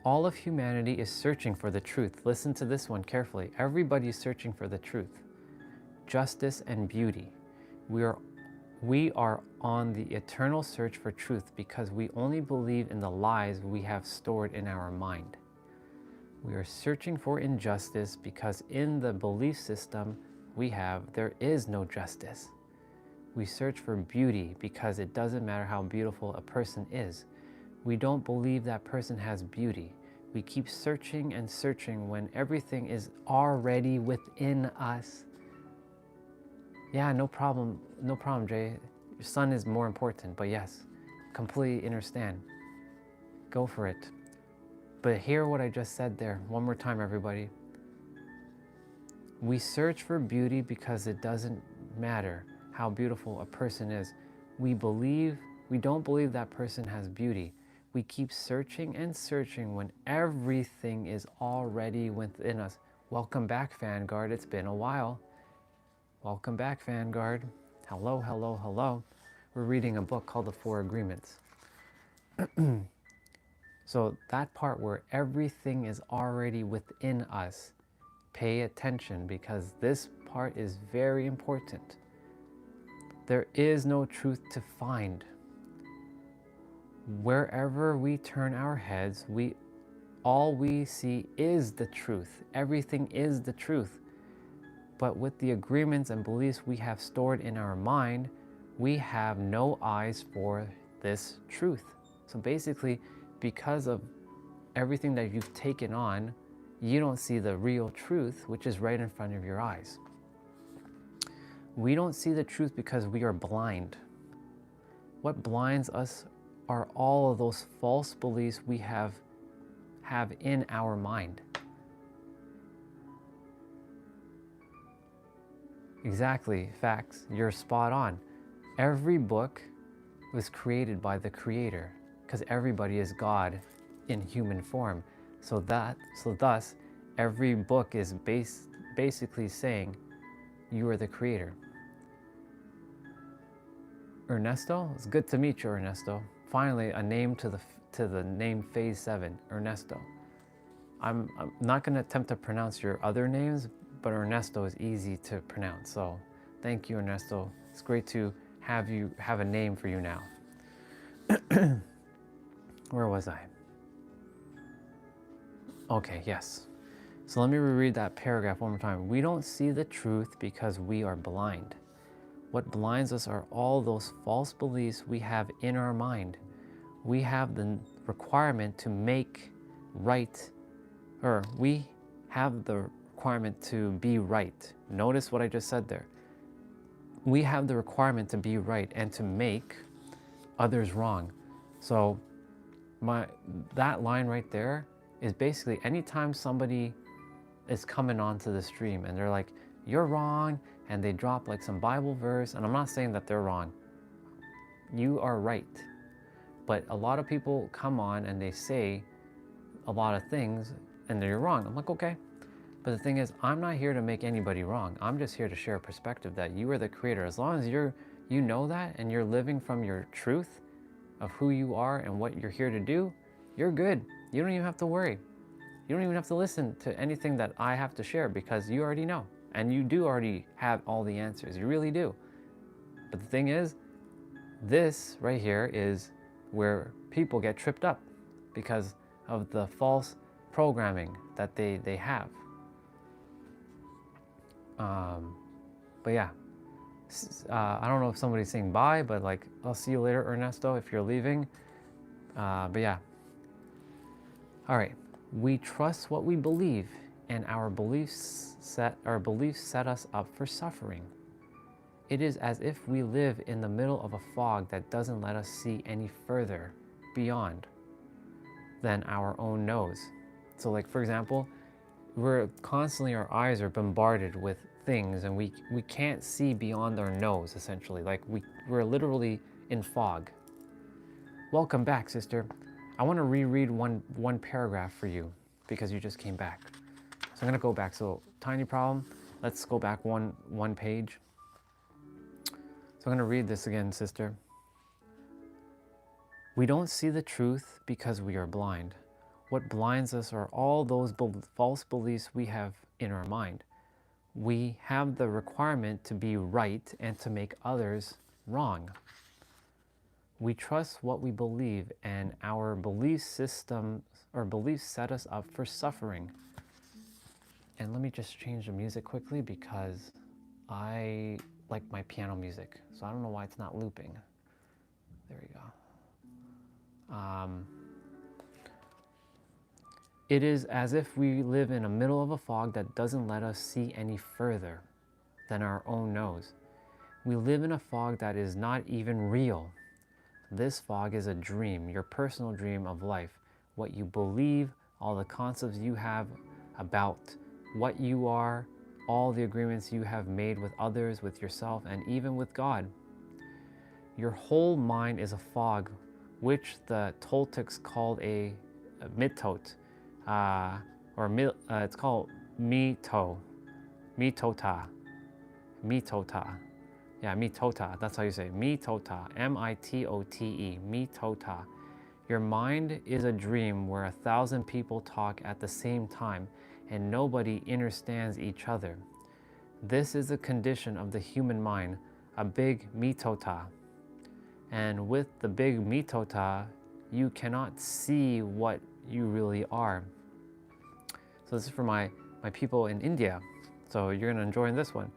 Speaker 2: All of humanity is searching for the truth. Listen to this one carefully. Everybody is searching for the truth, justice, and beauty. We are on the eternal search for truth because we only believe in the lies we have stored in our mind. We are searching for injustice because in the belief system we have, there is no justice. We search for beauty because it doesn't matter how beautiful a person is. We don't believe that person has beauty. We keep searching and searching when everything is already within us. Yeah, no problem, Jay. Your son is more important, but yes, completely understand. Go for it. But hear what I just said there, one more time, everybody. We search for beauty because it doesn't matter how beautiful a person is. We don't believe that person has beauty. We keep searching and searching when everything is already within us. Welcome back, Vanguard. It's been a while. Welcome back, Vanguard. Hello, hello, hello. We're reading a book called The Four Agreements. So that part where everything is already within us, pay attention because this part is very important. There is no truth to find. Wherever we turn our heads, all we see is the truth. Everything is the truth. But with the agreements and beliefs we have stored in our mind, we have no eyes for this truth. So basically, because of everything that you've taken on, you don't see the real truth, which is right in front of your eyes. We don't see the truth because we are blind. What blinds us are all of those false beliefs we have in our mind. Exactly, facts, you're spot on. Every book was created by the Creator because everybody is God in human form. So thus, every book is basically saying, you are the Creator. Ernesto, it's good to meet you, Ernesto. Finally, a name to the name Phase 7, Ernesto. I'm not going to attempt to pronounce your other names, but Ernesto is easy to pronounce. So thank you, Ernesto. It's great to have a name for you now. Where was I? Okay, yes. So let me reread that paragraph one more time. We don't see the truth because we are blind. What blinds us are all those false beliefs we have in our mind. We have the requirement to make right, or we have the requirement to be right. Notice what I just said there. we have the requirement to be right and to make others wrong. So that line right there is basically anytime somebody is coming onto the stream and they're like, you're wrong, and they drop like some Bible verse, and I'm not saying that they're wrong. You are right. But a lot of people come on and they say a lot of things and they're wrong. I'm like, okay. But the thing is, I'm not here to make anybody wrong. I'm just here to share a perspective that you are the creator. As long as you know that and you're living from your truth of who you are and what you're here to do, you're good. You don't even have to worry. You don't even have to listen to anything that I have to share because you already know. And you do already have all the answers. You really do. But the thing is, this right here is where people get tripped up because of the false programming that they have. But yeah, I don't know if somebody's saying bye, but like, I'll see you later, Ernesto, if you're leaving. But yeah. All right. We trust what we believe, and our beliefs set us up for suffering. It is as if we live in the middle of a fog that doesn't let us see any further beyond than our own nose. So like, for example, we're constantly, our eyes are bombarded with things and we can't see beyond our nose, essentially. Like we're literally in fog. Welcome back, sister. I want to reread one paragraph for you because you just came back. So I'm going to go back. So tiny problem. Let's go back one page. So I'm going to read this again, sister. We don't see the truth because we are blind. What blinds us are all those false beliefs we have in our mind. We have the requirement to be right and to make others wrong. We trust what we believe, and our belief systems or beliefs set us up for suffering. And let me just change the music quickly because I like my piano music, so I don't know why it's not looping. There we go. It is as if we live in the middle of a fog that doesn't let us see any further than our own nose. We live in a fog that is not even real. This fog is a dream, your personal dream of life, what you believe, all the concepts you have about what you are, all the agreements you have made with others, with yourself, and even with God. Your whole mind is a fog, which the Toltecs called a mitot, it's called mitota. Yeah, mitota, that's how you say it. Mitota, M-I-T-O-T-E, mitota. Your mind is a dream where 1,000 people talk at the same time and nobody understands each other. This is a condition of the human mind, a big mitota. And with the big mitota, you cannot see what you really are. So this is for my people in India. So you're gonna enjoy this one.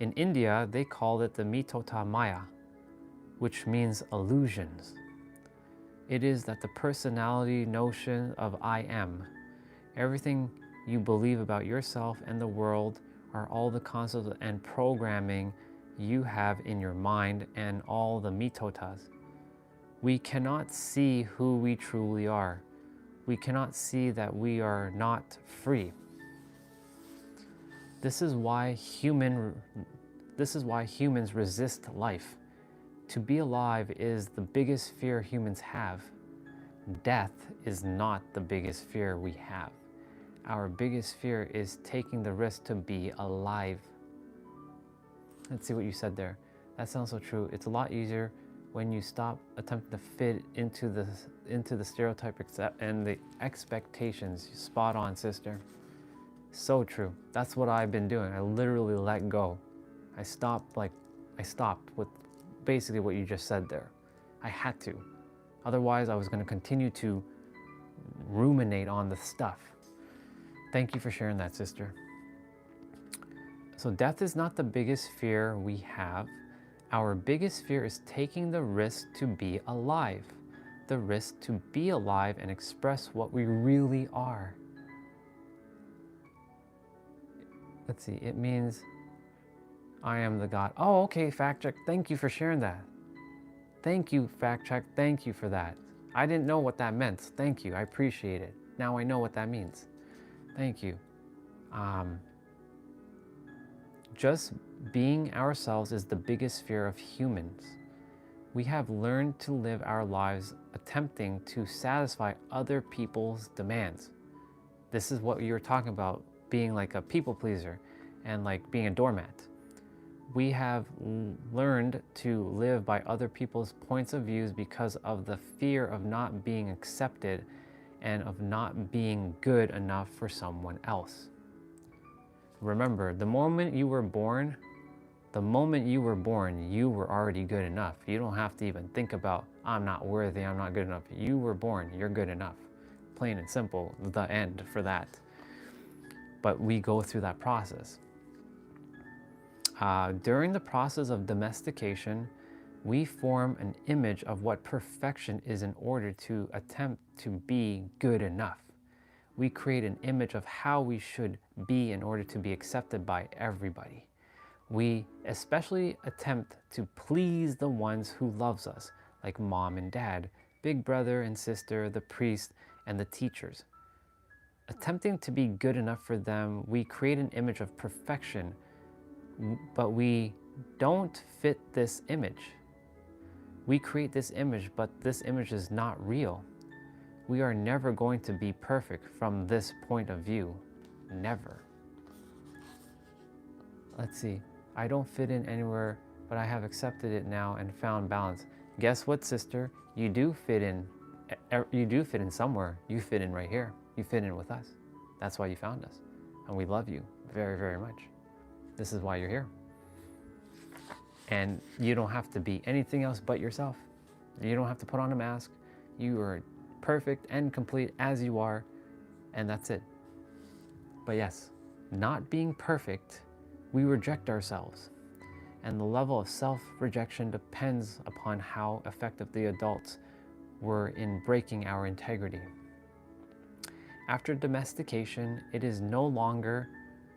Speaker 2: In India, they call it the mitota maya, which means illusions. It is that the personality notion of I am. Everything you believe about yourself and the world are all the concepts and programming you have in your mind and all the mitotas. We cannot see who we truly are. We cannot see that we are not free. This is why humans resist life. To be alive is the biggest fear humans have. Death is not the biggest fear we have. Our biggest fear is taking the risk to be alive. Let's see what you said there. That sounds so true. It's a lot easier when you stop attempting to fit into the stereotype and the expectations. Spot on, sister. So true. That's what I've been doing. I literally let go. I stopped with basically what you just said there. I had to. Otherwise, I was going to continue to ruminate on the stuff. Thank you for sharing that, sister. So death is not the biggest fear we have. Our biggest fear is taking the risk to be alive. The risk to be alive and express what we really are. Let's see, it means I am the God. Oh, okay, fact check. Thank you for sharing that. Thank you, fact check. Thank you for that. I didn't know what that meant. Thank you. I appreciate it. Now I know what that means. Thank you. Just being ourselves is the biggest fear of humans. We have learned to live our lives attempting to satisfy other people's demands. This is what you were talking about, being like a people pleaser and like being a doormat. We have learned to live by other people's points of views because of the fear of not being accepted and of not being good enough for someone else. Remember, the moment you were born, you were already good enough. You don't have to even think about, I'm not worthy, I'm not good enough. You were born, you're good enough. Plain and simple, the end for that. But we go through that process. During the process of domestication, we form an image of what perfection is in order to attempt to be good enough. We create an image of how we should be in order to be accepted by everybody. We especially attempt to please the ones who loves us, like mom and dad, big brother and sister, the priest, and the teachers. Attempting to be good enough for them, we create an image of perfection, but we don't fit this image. We create this image, but this image is not real. We are never going to be perfect from this point of view. Never. Let's see. I don't fit in anywhere, but I have accepted it now and found balance. Guess what, sister? You do fit in. You do fit in somewhere. You fit in right here. You fit in with us. That's why you found us. And we love you very, very much. This is why you're here. And you don't have to be anything else but yourself. You don't have to put on a mask. You are perfect and complete as you are, and that's it. But yes, not being perfect, we reject ourselves. And the level of self-rejection depends upon how effective the adults were in breaking our integrity. After domestication, it is no longer,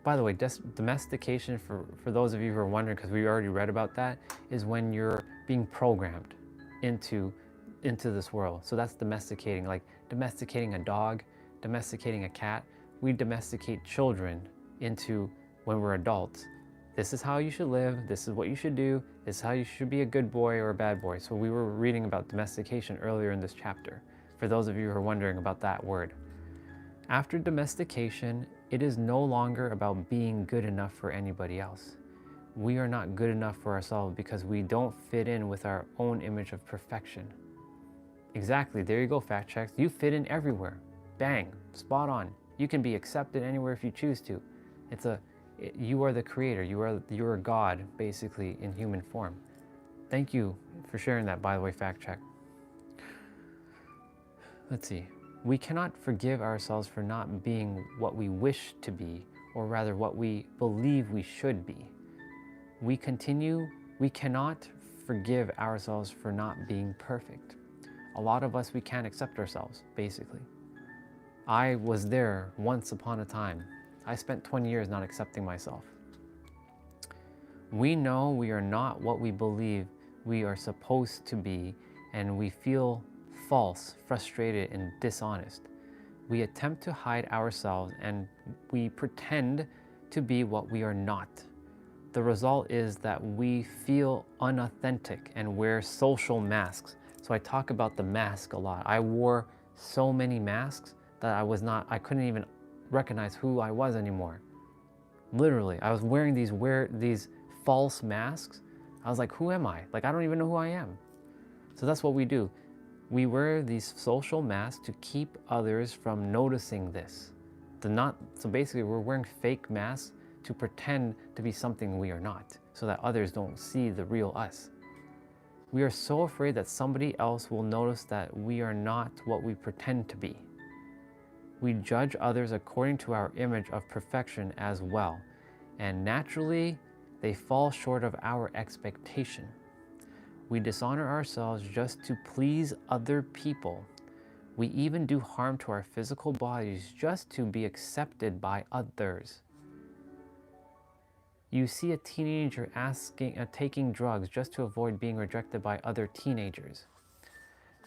Speaker 2: by the way, domestication, for those of you who are wondering, because we already read about that, is when you're being programmed into this world. So that's domesticating, like domesticating a dog, domesticating a cat. We domesticate children into when we're adults. This is how you should live, this is what you should do, this is how you should be a good boy or a bad boy. So we were reading about domestication earlier in this chapter, for those of you who are wondering about that word. After domestication, it is no longer about being good enough for anybody else. We are not good enough for ourselves because we don't fit in with our own image of perfection. Exactly, there you go, fact checks. You fit in everywhere. Bang, spot on. You can be accepted anywhere if you choose to. You are the creator, you are God, basically, in human form. Thank you for sharing that, by the way, fact check. Let's see. We cannot forgive ourselves for not being what we wish to be, or rather what we believe we should be. We cannot forgive ourselves for not being perfect. A lot of us, we can't accept ourselves, basically. I was there once upon a time. I spent 20 years not accepting myself. We know we are not what we believe we are supposed to be, and we feel false, frustrated, and dishonest. We attempt to hide ourselves and we pretend to be what we are not. The result is that we feel unauthentic and wear social masks. So I talk about the mask a lot. I wore so many masks that I couldn't even recognize who I was anymore. Literally, I was wearing these false masks. I was like, who am I? Like, I don't even know who I am. So that's what we do. We wear these social masks to keep others from noticing this. So basically, we're wearing fake masks to pretend to be something we are not, so that others don't see the real us. We are so afraid that somebody else will notice that we are not what we pretend to be. We judge others according to our image of perfection as well, and naturally, they fall short of our expectation. We dishonor ourselves just to please other people. We even do harm to our physical bodies just to be accepted by others. You see a teenager taking drugs just to avoid being rejected by other teenagers.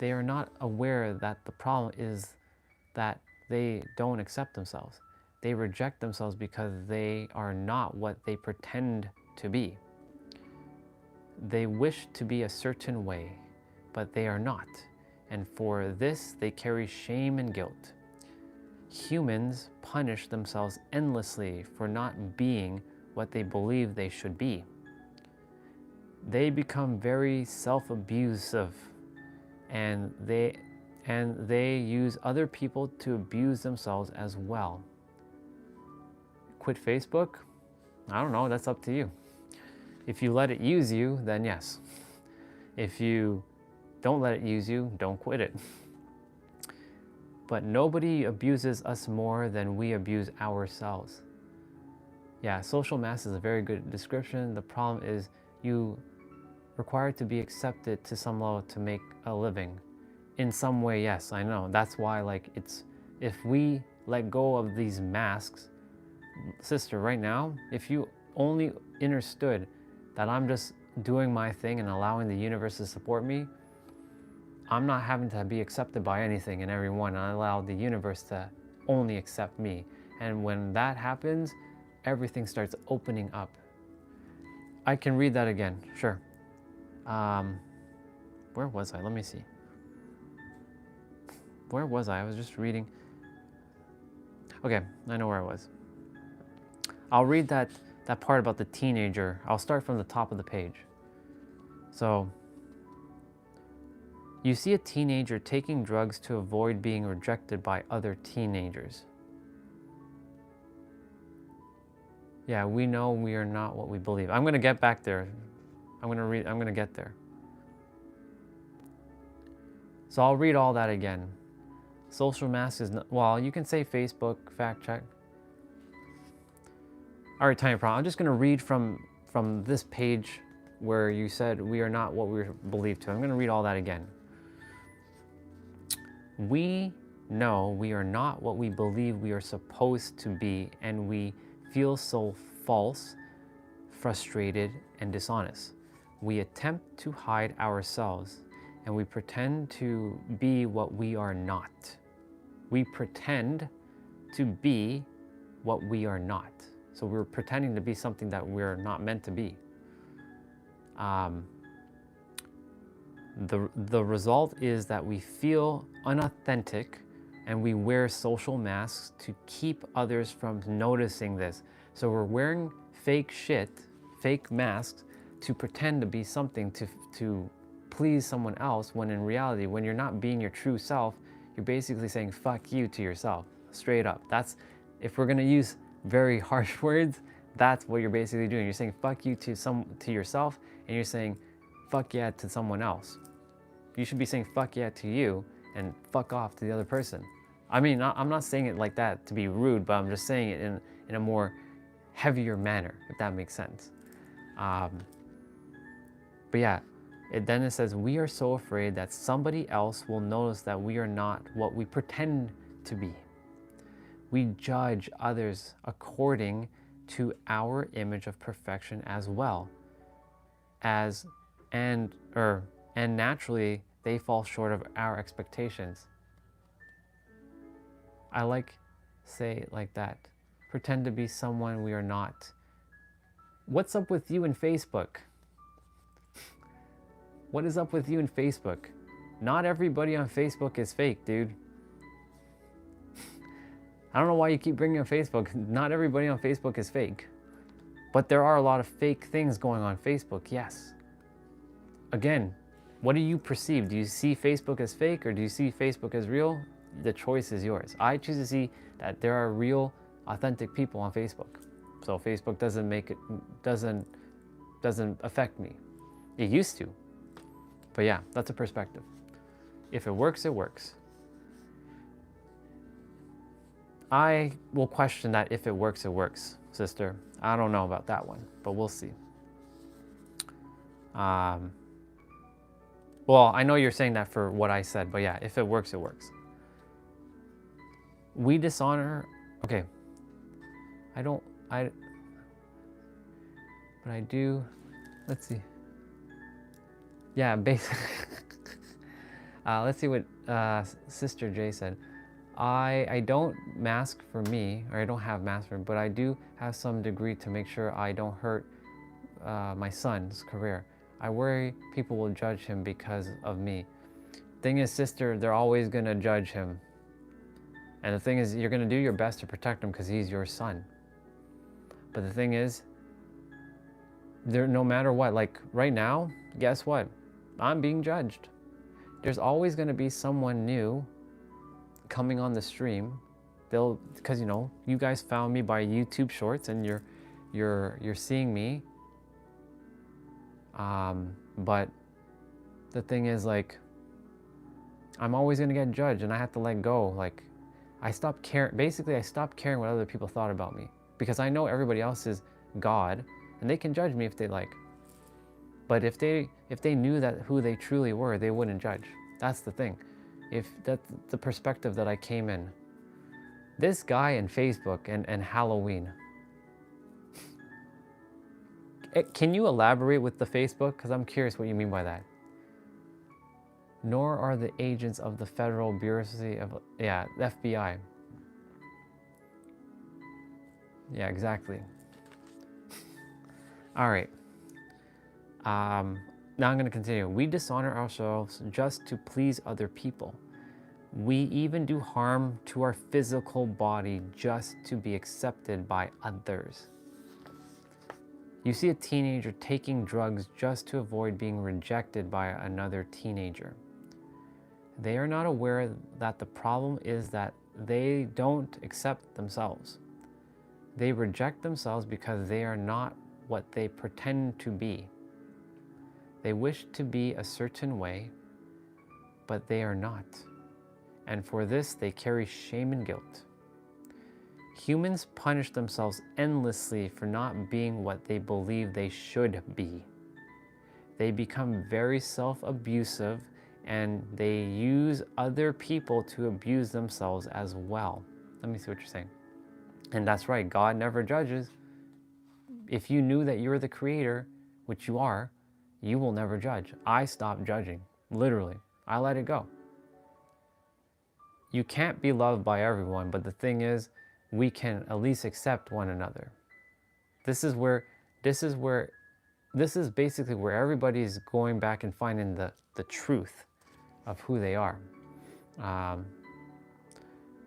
Speaker 2: They are not aware that the problem is that they don't accept themselves. They reject themselves because they are not what they pretend to be. They wish to be a certain way, but they are not. And for this, they carry shame and guilt. Humans punish themselves endlessly for not being what they believe they should be. They become very self-abusive, and they use other people to abuse themselves as well. Quit Facebook? I don't know, that's up to you. If you let it use you, then yes. If you don't let it use you, don't quit it. But nobody abuses us more than we abuse ourselves. Yeah, social mass is a very good description. The problem is you require to be accepted to some level to make a living. In some way, yes, I know. That's why, like, if we let go of these masks, sister, right now, if you only understood that I'm just doing my thing and allowing the universe to support me, I'm not having to be accepted by anything and everyone. I allow the universe to only accept me. And when that happens, everything starts opening up. I can read that again, sure. Where was I? Let me see. Where was I? I was just reading. Okay, I know where I was. I'll read that part about the teenager. I'll start from the top of the page. So, you see a teenager taking drugs to avoid being rejected by other teenagers. Yeah, we know we are not what we believe. I'm going to get back there. I'm going to get there. So I'll read all that again. Social mass is not, well, you can say Facebook, fact check. All right, tiny problem. I'm just going to read from this page where you said we are not what we're believed to. I'm going to read all that again. We know we are not what we believe we are supposed to be, and we feel so false, frustrated, and dishonest. We attempt to hide ourselves, and we pretend to be what we are not. We pretend to be what we are not. So we're pretending to be something that we're not meant to be. The result is that we feel unauthentic and we wear social masks to keep others from noticing this. So we're wearing fake shit, fake masks to pretend to be something to please someone else, when in reality, when you're not being your true self, you're basically saying fuck you to yourself, straight up. That's, if we're gonna use very harsh words, that's what you're basically doing. You're saying fuck you to yourself, and you're saying fuck yeah to someone else. You should be saying fuck yeah to you and fuck off to the other person. I mean, I'm not saying it like that to be rude, but I'm just saying it in a more heavier manner, if that makes sense. But yeah, then it says, we are so afraid that somebody else will notice that we are not what we pretend to be. We judge others according to our image of perfection as well, and naturally they fall short of our expectations. I like say it like that. Pretend to be someone we are not. What's up with you in Facebook? What is up with you in Facebook? Not everybody on Facebook is fake, dude. I don't know why you keep bringing up Facebook. Not everybody on Facebook is fake. But there are a lot of fake things going on Facebook, yes. Again, what do you perceive? Do you see Facebook as fake, or do you see Facebook as real? The choice is yours. I choose to see that there are real, authentic people on Facebook. So Facebook doesn't affect me. It used to. But yeah, that's a perspective. If it works, it works. I will question that if it works, it works, sister. I don't know about that one, but we'll see. Well, I know you're saying that for what I said, but yeah, if it works, it works. We dishonor, okay. But I do, let's see. Yeah, basically. Let's see what Sister J said. I don't mask for me, or I don't have mask for me, but I do have some degree to make sure I don't hurt my son's career. I worry people will judge him because of me. Thing is, sister, they're always gonna judge him. And the thing is, you're gonna do your best to protect him because he's your son. But the thing is, no matter what, like right now, guess what? I'm being judged. There's always gonna be someone new coming on the stream. Because you know, you guys found me by YouTube Shorts, and you're seeing me. But the thing is, like, I'm always gonna get judged, and I have to let go. Like, I stopped caring. Basically, I stopped caring what other people thought about me because I know everybody else is God, and they can judge me if they like. But if they knew that who they truly were, they wouldn't judge. That's the thing. If that's the perspective that I came in. This guy in Facebook and Halloween. Can you elaborate with the Facebook? Because I'm curious what you mean by that. Nor are the agents of the Federal Bureau of, yeah, the FBI. Yeah, exactly. All right. Now I'm going to continue. We dishonor ourselves just to please other people. We even do harm to our physical body just to be accepted by others. You see a teenager taking drugs just to avoid being rejected by another teenager. They are not aware that the problem is that they don't accept themselves. They reject themselves because they are not what they pretend to be. They wish to be a certain way, but they are not. And for this, they carry shame and guilt. Humans punish themselves endlessly for not being what they believe they should be. They become very self-abusive, and they use other people to abuse themselves as well. Let me see what you're saying. And that's right, God never judges. If you knew that you're the creator, which you are, you will never judge. I stopped judging, literally. I let it go. You can't be loved by everyone, but the thing is, we can at least accept one another. This is basically where everybody's going back and finding the truth of who they are.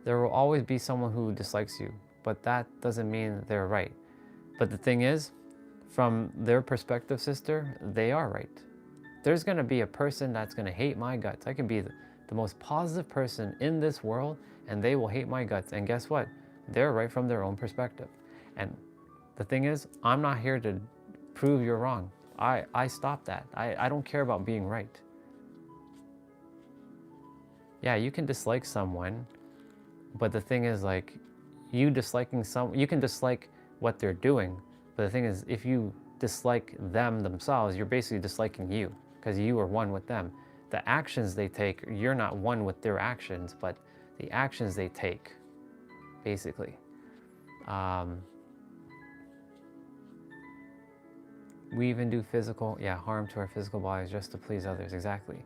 Speaker 2: There will always be someone who dislikes you, but that doesn't mean they're right. But the thing is, from their perspective, sister, they are right. There's gonna be a person that's gonna hate my guts. I can be the most positive person in this world, and they will hate my guts. And guess what? They're right from their own perspective. And the thing is, I'm not here to prove you're wrong. I stop that. I don't care about being right. Yeah, you can dislike someone, but the thing is, like, you can dislike what they're doing, but the thing is, if you dislike them themselves, you're basically disliking you, because you are one with them. The actions they take, you're not one with their actions, but the actions they take, basically. We even do harm to our physical bodies just to please others, exactly.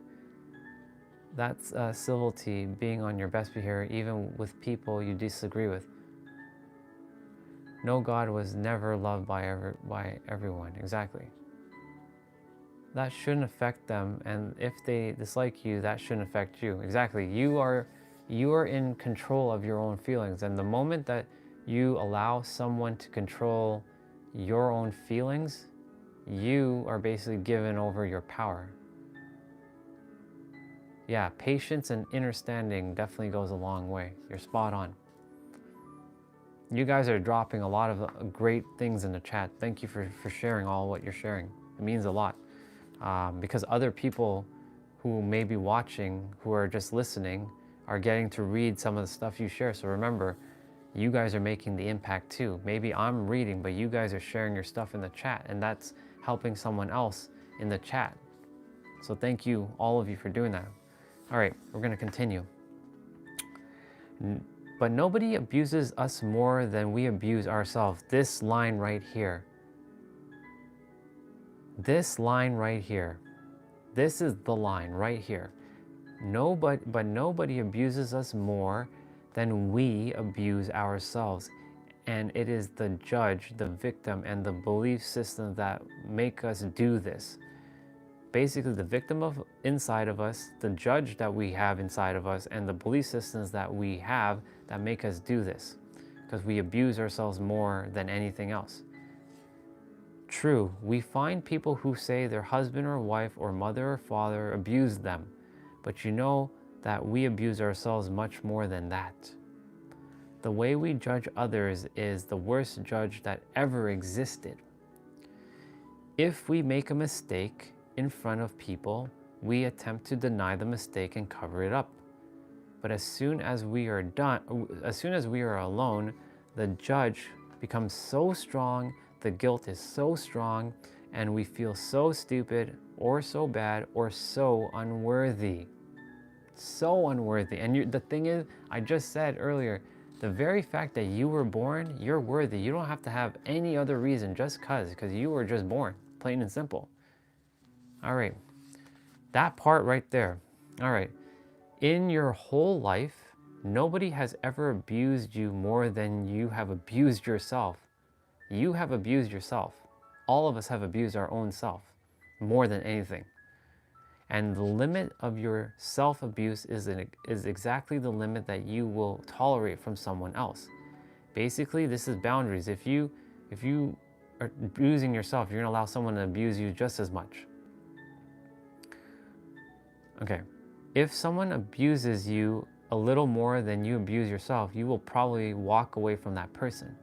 Speaker 2: That's civility, being on your best behavior, even with people you disagree with. No, God was never loved by everyone, exactly. That shouldn't affect them, and if they dislike you, that shouldn't affect you, exactly. You are in control of your own feelings, and the moment that you allow someone to control your own feelings, you are basically giving over your power. Yeah, patience and understanding definitely goes a long way. You're spot on. You guys are dropping a lot of great things in the chat. Thank you for sharing all what you're sharing. It means a lot. Because other people who may be watching, who are just listening, are getting to read some of the stuff you share. So remember, you guys are making the impact too. Maybe I'm reading, but you guys are sharing your stuff in the chat, and that's helping someone else in the chat. So thank you, all of you, for doing that. All right, we're gonna continue. But nobody abuses us more than we abuse ourselves. This line right here. This line right here, this is the line right here. Nobody abuses us more than we abuse ourselves. And it is the judge, the victim, and the belief system that make us do this. Basically, the victim of inside of us, the judge that we have inside of us, and the belief systems that we have that make us do this. Because we abuse ourselves more than anything else. True, we find people who say their husband or wife or mother or father abused them. But you know that we abuse ourselves much more than that. The way we judge others is the worst judge that ever existed. If we make a mistake in front of people, we attempt to deny the mistake and cover it up. But as soon as we are alone, the judge becomes so strong, the guilt is so strong, and we feel so stupid or so bad or so unworthy. So unworthy. And the thing is, I just said earlier, the very fact that you were born, you're worthy. You don't have to have any other reason just because you were just born, plain and simple. All right, that part right there. All right, in your whole life, nobody has ever abused you more than you have abused yourself. You have abused yourself. All of us have abused our own self more than anything. And the limit of your self-abuse is exactly the limit that you will tolerate from someone else. Basically, this is boundaries. If you are abusing yourself, you're gonna allow someone to abuse you just as much. Okay, if someone abuses you a little more than you abuse yourself, you will probably walk away from that person.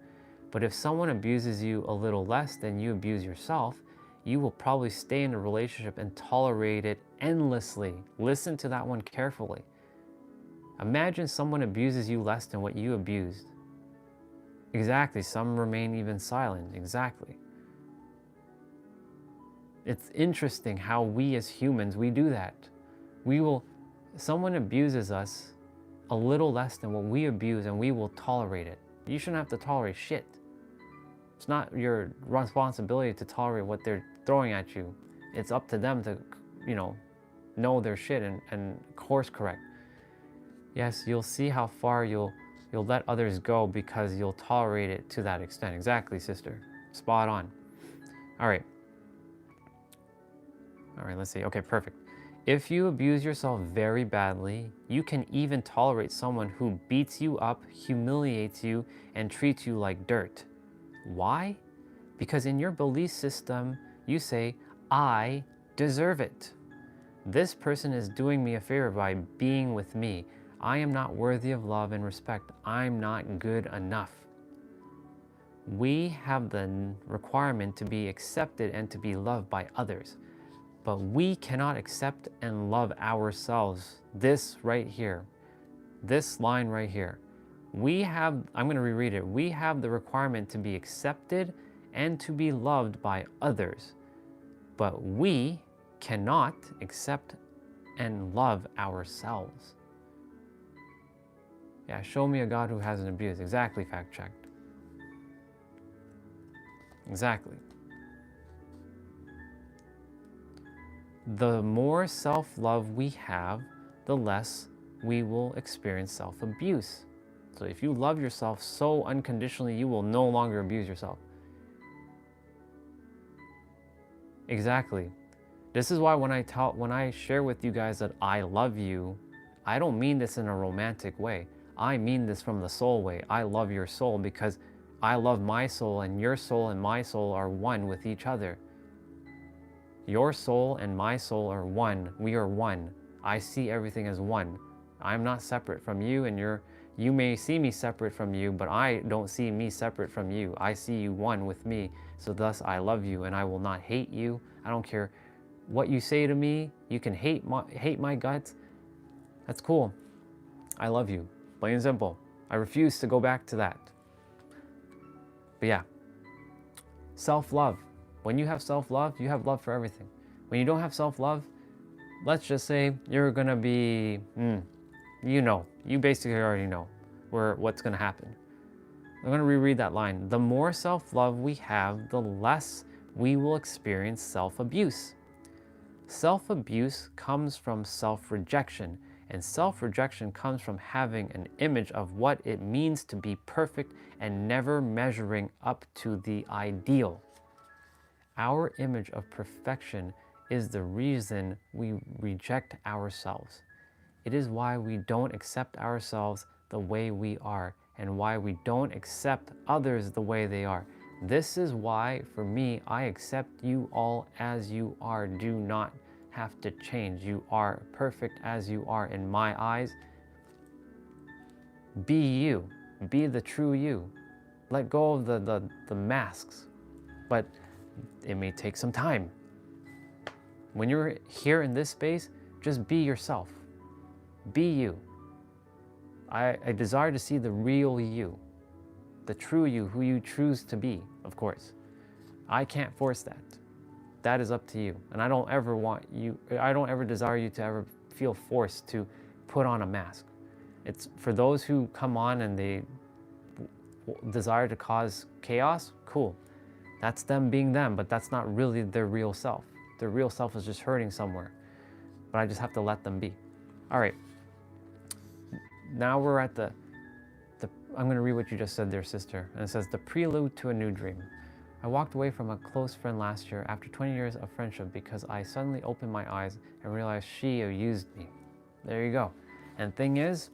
Speaker 2: But if someone abuses you a little less than you abuse yourself, you will probably stay in a relationship and tolerate it endlessly. Listen to that one carefully. Imagine someone abuses you less than what you abused. Exactly, some remain even silent, exactly. It's interesting how we as humans, we do that. Someone abuses us a little less than what we abuse and we will tolerate it. You shouldn't have to tolerate shit. It's not your responsibility to tolerate what they're throwing at you. It's up to them to, know their shit and course correct. Yes, you'll see how far you'll let others go because you'll tolerate it to that extent. Exactly, sister. Spot on. All right, let's see. Okay, perfect. If you abuse yourself very badly, you can even tolerate someone who beats you up, humiliates you, and treats you like dirt. Why? Because in your belief system, you say, I deserve it. This person is doing me a favor by being with me. I am not worthy of love and respect. I'm not good enough. We have the requirement to be accepted and to be loved by others. But we cannot accept and love ourselves. This right here, this line right here. I'm going to reread it. We have the requirement to be accepted and to be loved by others. But we cannot accept and love ourselves. Yeah, show me a God who hasn't abused. Exactly, fact checked. Exactly. The more self-love we have, the less we will experience self-abuse. So if you love yourself so unconditionally, you will no longer abuse yourself. Exactly. This is why when I share with you guys that I love you, I don't mean this in a romantic way. I mean this from the soul way. I love your soul because I love my soul, and your soul and my soul are one with each other. Your soul and my soul are one. We are one. I see everything as one. I'm not separate from you, and you may see me separate from you, but I don't see me separate from you. I see you one with me, so thus I love you, and I will not hate you. I don't care what you say to me. You can hate my guts. That's cool. I love you. Plain and simple. I refuse to go back to that. But yeah, self-love. When you have self-love, you have love for everything. When you don't have self-love, let's just say you're gonna be, you basically already know what's gonna happen. I'm gonna reread that line. The more self-love we have, the less we will experience self-abuse. Self-abuse comes from self-rejection, and self-rejection comes from having an image of what it means to be perfect and never measuring up to the ideal. Our image of perfection is the reason we reject ourselves. It is why we don't accept ourselves the way we are, and why we don't accept others the way they are. This is why, for me, I accept you all as you are. Do not have to change. You are perfect as you are in my eyes. Be you. Be the true you. Let go of the masks. But it may take some time. When you're here in this space, just be yourself. Be you. I desire to see the real you, the true you, who you choose to be, of course. I can't force that. That is up to you. And I don't ever desire you to ever feel forced to put on a mask. It's for those who come on and they desire to cause chaos, cool. That's them being them, but that's not really their real self. Their real self is just hurting somewhere. But I just have to let them be. All right. Now we're at I'm going to read what you just said there, sister. And it says, the prelude to a new dream. I walked away from a close friend last year after 20 years of friendship because I suddenly opened my eyes and realized she used me. There you go. And thing is,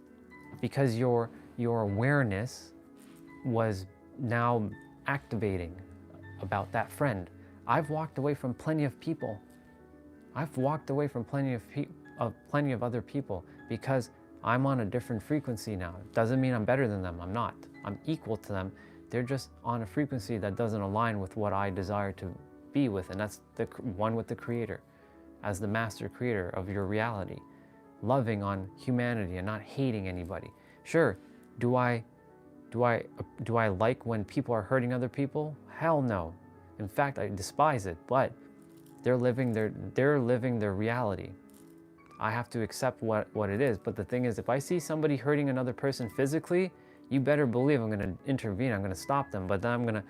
Speaker 2: because your awareness was now activating about that friend. I've walked away from plenty of people. I've walked away from plenty of other people because I'm on a different frequency now. It doesn't mean I'm better than them. I'm not. I'm equal to them. They're just on a frequency that doesn't align with what I desire to be with, and that's the one with the Creator, as the master creator of your reality, loving on humanity and not hating anybody. Sure, do I like when people are hurting other people? Hell no. In fact, I despise it. But they're living their reality. I have to accept what it is. But the thing is, if I see somebody hurting another person physically, you better believe I'm going to intervene. I'm going to stop them. But then I'm going to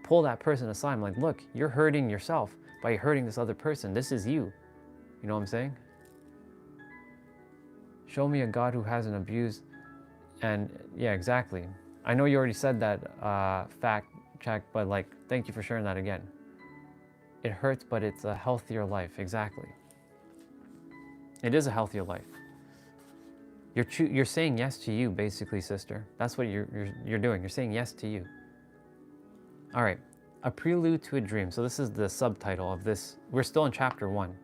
Speaker 2: pull that person aside. I'm like, look, you're hurting yourself by hurting this other person. This is you. You know what I'm saying? Show me a God who hasn't abused. And yeah, exactly. I know you already said that fact check, but like, thank you for sharing that again. It hurts, but it's a healthier life. Exactly. It is a healthier life. You're saying yes to you, basically, sister. That's what you're doing. You're saying yes to you. All right. A prelude to a dream. So this is the subtitle of this. We're still in chapter 1.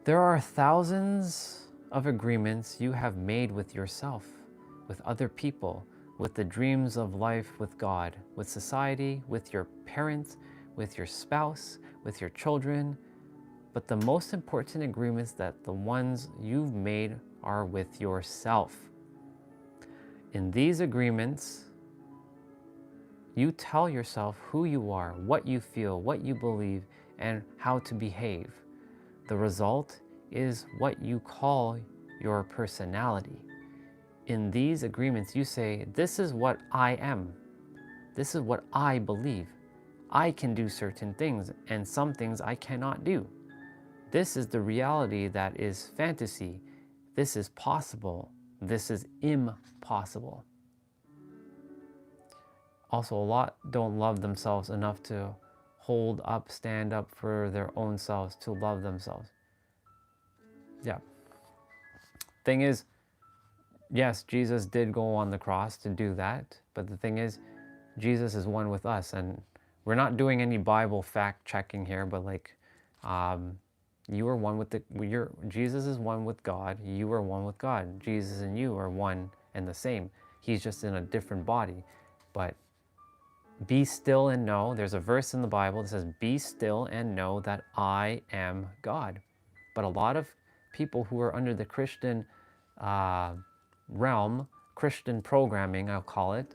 Speaker 2: There are thousands of agreements you have made with yourself, with other people, with the dreams of life with God, with society, with your parents, with your spouse, with your children. But the most important agreements that the ones you've made are with yourself. In these agreements, you tell yourself who you are, what you feel, what you believe, and how to behave. The result is what you call your personality. In these agreements, you say, this is what I am. This is what I believe. I can do certain things, and some things I cannot do. This is the reality that is fantasy. This is possible. This is impossible. Also, a lot don't love themselves enough to stand up for their own selves, to love themselves. Yeah. Thing is, yes, Jesus did go on the cross to do that, but the thing is, Jesus is one with us, and we're not doing any Bible fact checking here, but like, you are one with Jesus is one with God. You are one with God. Jesus and you are one and the same. He's just in a different body. But be still and know. There's a verse in the Bible that says, be still and know that I am God. But a lot of people who are under the Christian realm, Christian programming, I'll call it,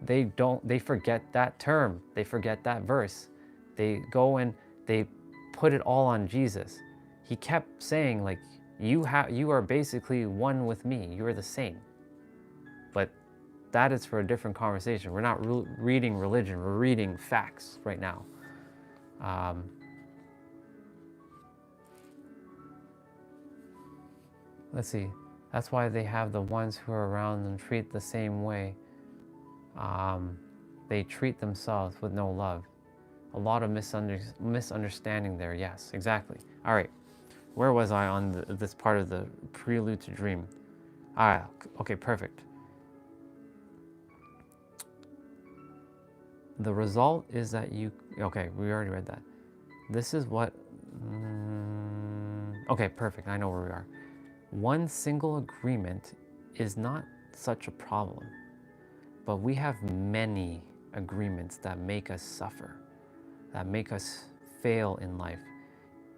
Speaker 2: they forget that term. They forget that verse. They go and they put it all on Jesus. He kept saying, like, you are basically one with me. You are the same. But that is for a different conversation. We're not reading religion. We're reading facts right now. Let's see. That's why they have the ones who are around and treat the same way. They treat themselves with no love. A lot of misunderstanding there. Yes, exactly. All right. Where was I on this part of the prelude to dream? Okay, perfect. The result is that okay, we already read that. This is what, okay, perfect. I know where we are. One single agreement is not such a problem, but we have many agreements that make us suffer, that make us fail in life.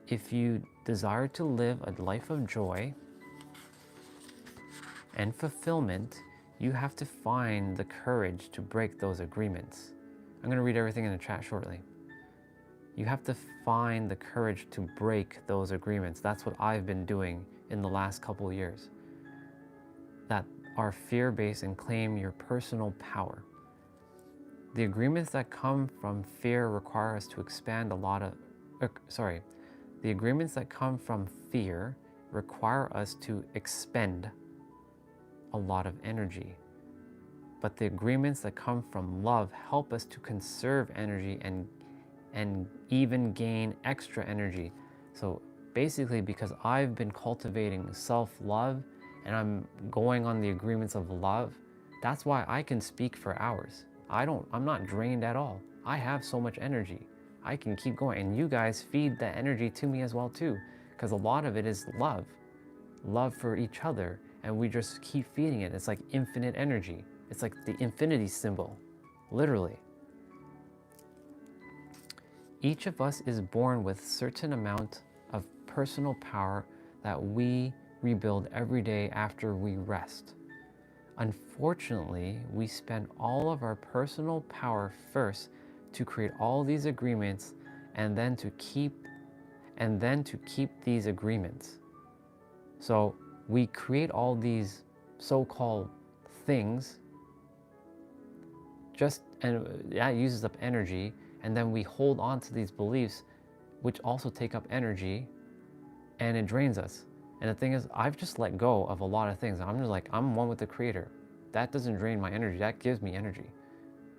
Speaker 2: If you desire to live a life of joy and fulfillment, you have to find the courage to break those agreements. I'm going to read everything in the chat shortly. You have to find the courage to break those agreements. That's what I've been doing in the last couple of years. That are fear-based and claim your personal power. The agreements that come from fear require us to expand a lot of, the agreements that come from fear require us to expend a lot of energy. But the agreements that come from love help us to conserve energy and even gain extra energy. So basically, because I've been cultivating self-love and I'm going on the agreements of love, that's why I can speak for hours. I'm not drained at all. I have so much energy. I can keep going. And you guys feed that energy to me as well too, because a lot of it is love for each other. And we just keep feeding it. It's like infinite energy. It's like the infinity symbol, literally. Each of us is born with a certain amount of personal power that we rebuild every day after we rest. Unfortunately, we spend all of our personal power first to create all these agreements and then to keep these agreements. So we create all these so-called things and that uses up energy, and then we hold on to these beliefs which also take up energy, and it drains us. And the thing is, I've just let go of a lot of things. I'm just like, I'm one with the Creator. That doesn't drain my energy, that gives me energy.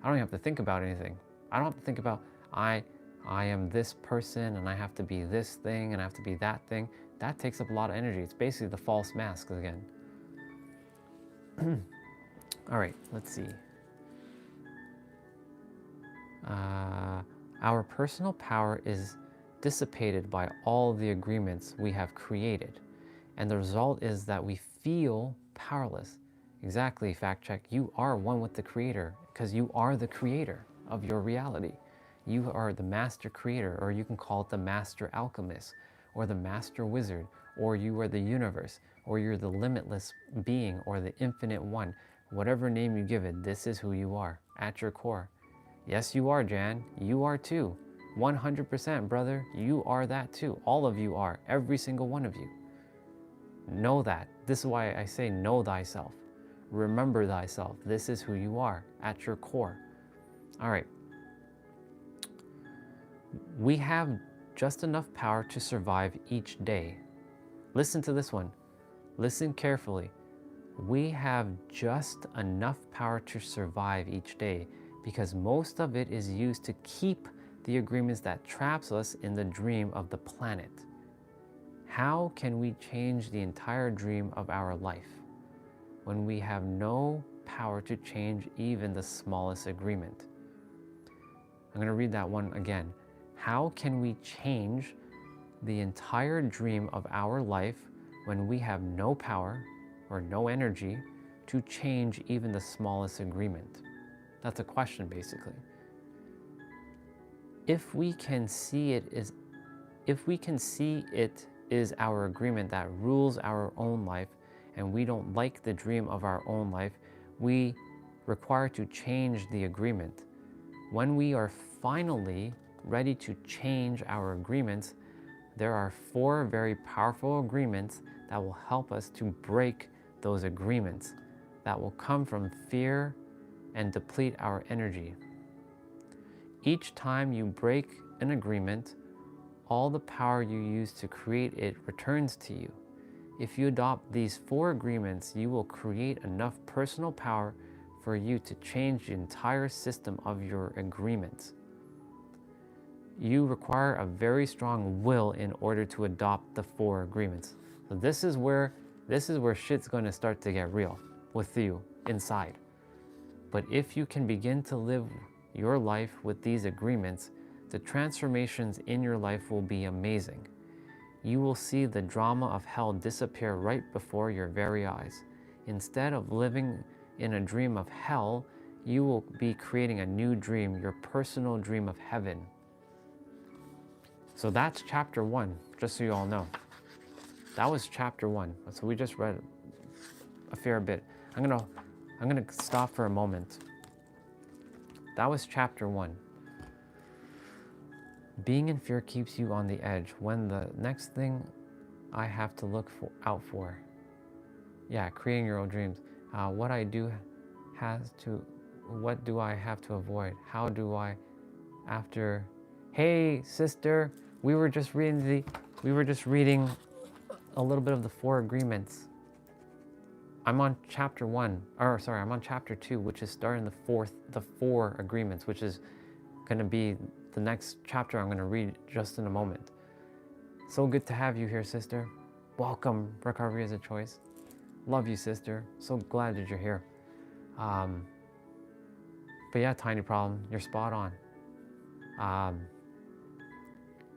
Speaker 2: I don't even have to think about anything. I don't have to think about, I am this person and I have to be this thing and I have to be that thing. That takes up a lot of energy. It's basically the false mask again. All right, let's see. Our personal power is dissipated by all the agreements we have created. And the result is that we feel powerless. Exactly, fact check. You are one with the Creator because you are the creator of your reality. You are the master creator, or you can call it the master alchemist, or the master wizard, or you are the universe, or you're the limitless being, or the infinite one. Whatever name you give it, this is who you are at your core. Yes, you are, Jan. You are too. 100%, brother. You are that too. All of you are. Every single one of you. Know that. This is why I say know thyself. Remember thyself. This is who you are at your core. All right. We have just enough power to survive each day. Listen to this one. Listen carefully. We have just enough power to survive each day because most of it is used to keep the agreements that traps us in the dream of the planet. How can we change the entire dream of our life when we have no power to change even the smallest agreement? I'm going to read that one again. How can we change the entire dream of our life when we have no power or no energy to change even the smallest agreement? That's a question, basically. If we can see it is our agreement that rules our own life, and we don't like the dream of our own life, we require to change the agreement. When we are finally ready to change our agreements, there are 4 very powerful agreements that will help us to break those agreements that will come from fear and deplete our energy. Each time you break an agreement, all the power you use to create it returns to you. If you adopt these 4 agreements, you will create enough personal power for you to change the entire system of your agreements. You require a very strong will in order to adopt the 4 agreements. So this is where shit's going to start to get real with you inside. But if you can begin to live your life with these agreements, the transformations in your life will be amazing. You will see the drama of hell disappear right before your very eyes. Instead of living in a dream of hell, you will be creating a new dream, your personal dream of heaven. So that's chapter 1, just so you all know. That was chapter 1. So we just read a fair bit. I'm gonna stop for a moment. That was chapter 1. Being in fear keeps you on the edge. When the next thing I have to look out for. Yeah, creating your own dreams. What do I have to avoid? How do I, after, hey sister, we were just reading a little bit of the 4 agreements. I'm on chapter 1, I'm on chapter 2, which is starting the 4 agreements, which is gonna be the next chapter I'm gonna read just in a moment. So good to have you here, sister. Welcome, Recovery is a Choice. Love you, sister. So glad that you're here. But yeah, Tiny Problem, you're spot on. I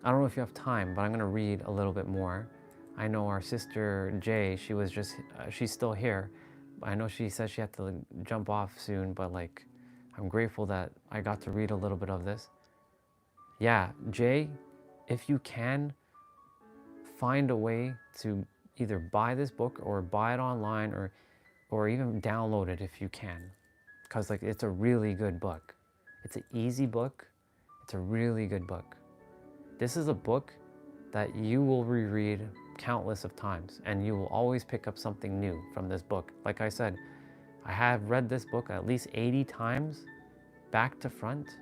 Speaker 2: don't know if you have time, but I'm gonna read a little bit more. I know our sister Jay, she's still here. I know she said she had to jump off soon, but like, I'm grateful that I got to read a little bit of this. Yeah, Jay, if you can, find a way to either buy this book or buy it online or even download it if you can. Because like, it's a really good book. It's an easy book. It's a really good book. This is a book that you will reread countless of times, and you will always pick up something new from this book. Like I said, I have read this book at least 80 times, back to front,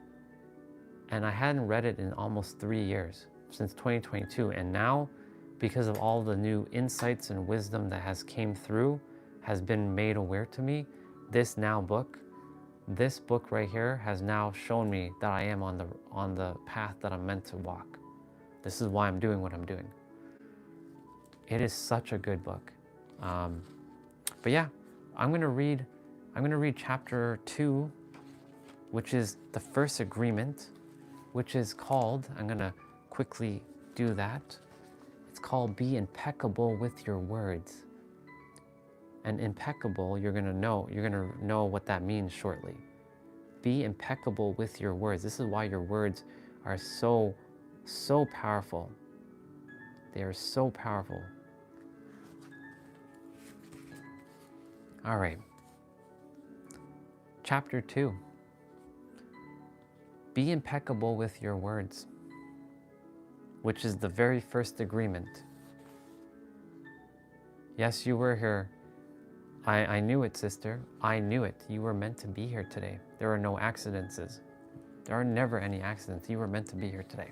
Speaker 2: and I hadn't read it in almost 3 years, since 2022. And now, because of all the new insights and wisdom that has came through, has been made aware to me, this book right here has now shown me that I am on the path that I'm meant to walk. This is why I'm doing what I'm doing. It is such a good book. But yeah, I'm gonna read chapter 2, which is the first agreement, which is called, I'm gonna quickly do that. It's called Be Impeccable with Your Words. And impeccable, you're gonna know what that means shortly. Be impeccable with your words. This is why your words are so powerful. They are so powerful. All right. Chapter 2. Be impeccable with your words, which is the very first agreement. Yes, you were here. I knew it, sister. I knew it. You were meant to be here today. There are no accidents. There are never any accidents. You were meant to be here today.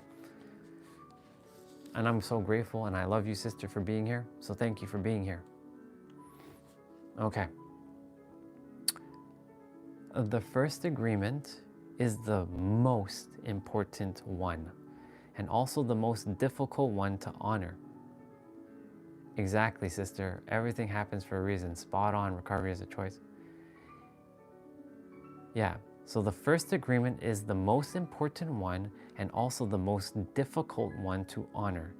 Speaker 2: And I'm so grateful, and I love you, sister, for being here. So thank you for being here. Okay. The first agreement is the most important one, and also the most difficult one to honor. Exactly, sister. Everything happens for a reason. Spot on. Recovery is a choice. Yeah. So the first agreement is the most important one and also the most difficult one to honor.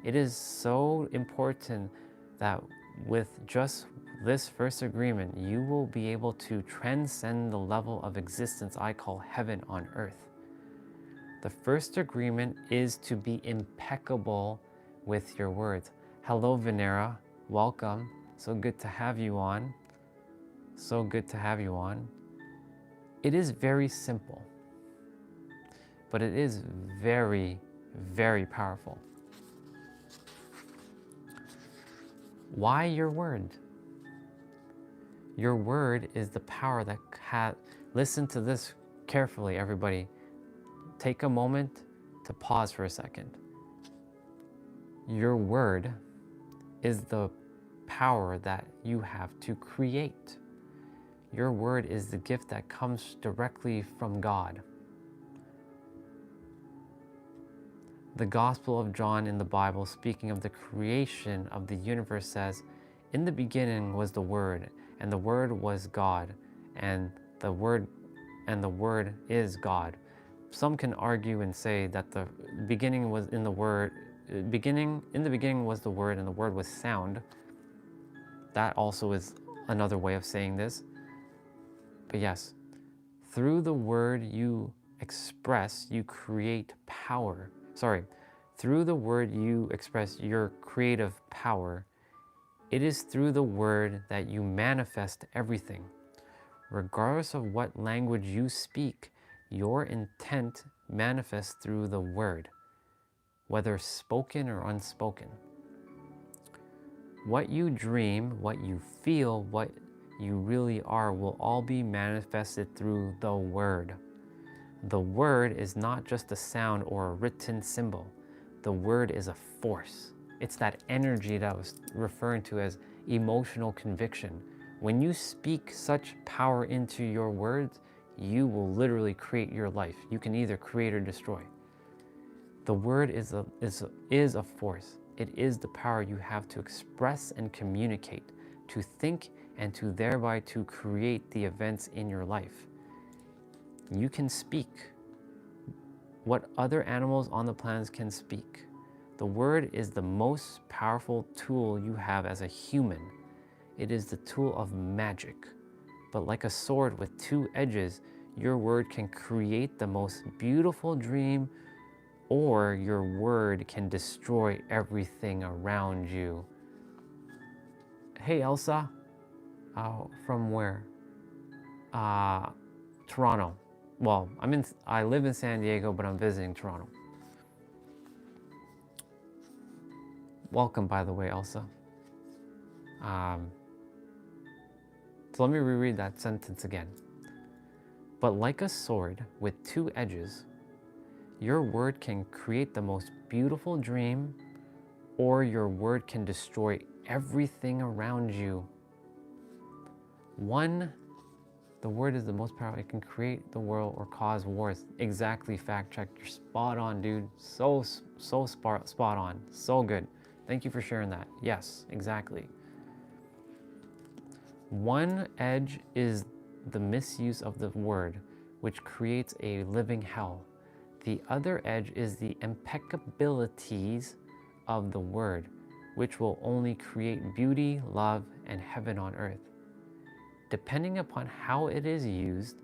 Speaker 2: It is so important that with just this first agreement, you will be able to transcend the level of existence I call heaven on earth. The first agreement is to be impeccable with your words. Hello, Venera. Welcome. So good to have you on. So good to have you on. It is very simple, but it is very, very powerful. Why your word? Your word is the power that listen to this carefully, everybody. Take a moment
Speaker 1: to pause for a second. Your word is the power that you have to create. Your word is the gift that comes directly from God. The Gospel of John in the Bible, speaking of the creation of the universe, says, "In the beginning was the Word, and the Word was God, and the Word is God." Some can argue and say that the beginning was in the Word, in the beginning was the Word, and the Word was sound. That also is another way of saying this. But yes, through the word you express, you create power. Through the word you express your creative power. It is through the word that you manifest everything. Regardless of what language you speak, your intent manifests through the word, whether spoken or unspoken. What you dream, what you feel, what you really are will all be manifested through the word. The word is not just a sound or a written symbol. The word is a force. It's that energy that I was referring to as emotional conviction. When you speak such power into your words, you will literally create your life. You can either create or destroy. The word is a force. It is the power you have to express and communicate, to think and to thereby to create the events in your life. You can speak what other animals on the planet can speak. The word is the most powerful tool you have as a human. It is the tool of magic. But like a sword with two edges, your word can create the most beautiful dream, or your word can destroy everything around you. Hey, Elsa. From where? Toronto. Well, I live in San Diego, but I'm visiting Toronto. Welcome, by the way, Elsa. So let me reread that sentence again. But like a sword with two edges, your word can create the most beautiful dream, or your word can destroy everything around you. The word is the most powerful. It can create the world or cause wars. Exactly, fact check. You're spot on, dude. So spot on. So good. Thank you for sharing that. Yes, exactly. One edge is the misuse of the word, which creates a living hell. The other edge is the impeccabilities of the word, which will only create beauty, love, and heaven on earth. Depending upon how it is used,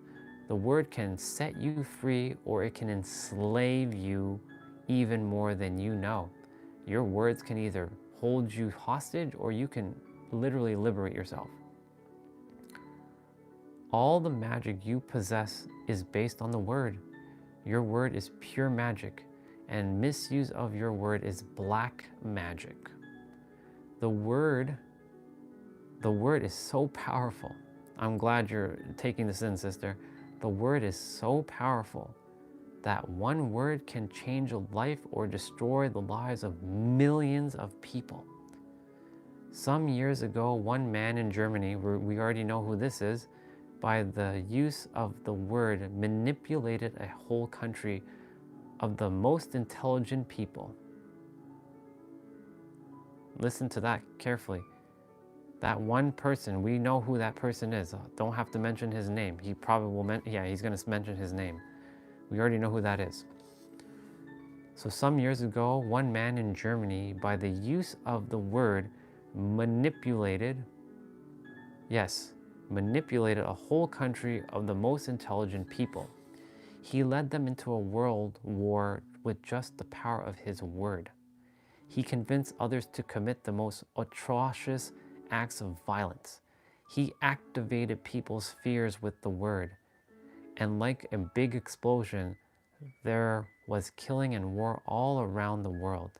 Speaker 1: the word can set you free or it can enslave you even more than you know. Your words can either hold you hostage or you can literally liberate yourself. All the magic you possess is based on the word. Your word is pure magic, and misuse of your word is black magic. The word is so powerful. I'm glad you're taking this in, sister. The word is so powerful that one word can change a life or destroy the lives of millions of people. Some years ago, one man in Germany, we already know who this is, by the use of the word manipulated a whole country of the most intelligent people. Listen to that carefully. That one person, we know who that person is. Don't have to mention his name. He probably will, he's going to mention his name. We already know who that is. So some years ago, one man in Germany, by the use of the word, manipulated a whole country of the most intelligent people. He led them into a world war with just the power of his word. He convinced others to commit the most atrocious acts of violence. He activated people's fears with the word. And like a big explosion, there was killing and war all around the world.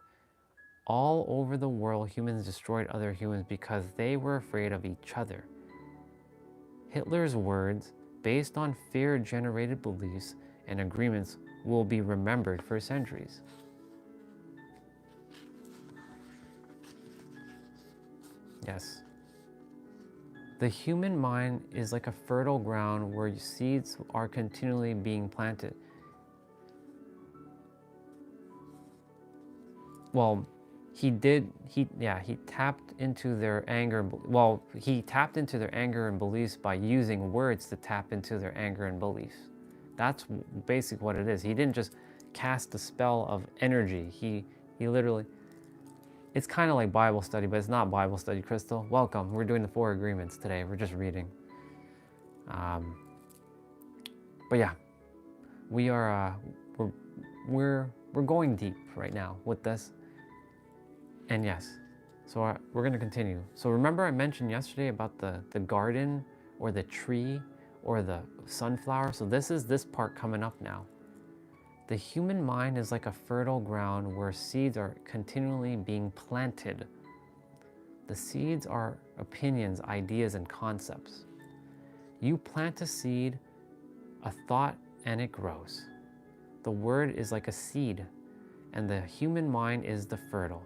Speaker 1: All over the world, humans destroyed other humans because they were afraid of each other. Hitler's words, based on fear-generated beliefs and agreements, will be remembered for centuries. Yes. The human mind is like a fertile ground where seeds are continually being planted. Well, he tapped into their anger. Well, he tapped into their anger and beliefs by using words to tap into their anger and beliefs. That's basically what it is. He didn't just cast a spell of energy. He literally, it's kind of like Bible study, but it's not Bible study, Crystal. Welcome. We're doing the 4 agreements today. We're just reading. But yeah, we are we're going deep right now with this. And yes, so we're going to continue. So remember I mentioned yesterday about the garden or the tree or the sunflower? So this is this part coming up now. The human mind is like a fertile ground where seeds are continually being planted. The seeds are opinions, ideas, and concepts. You plant a seed, a thought, and it grows. The word is like a seed, and the human mind is the fertile.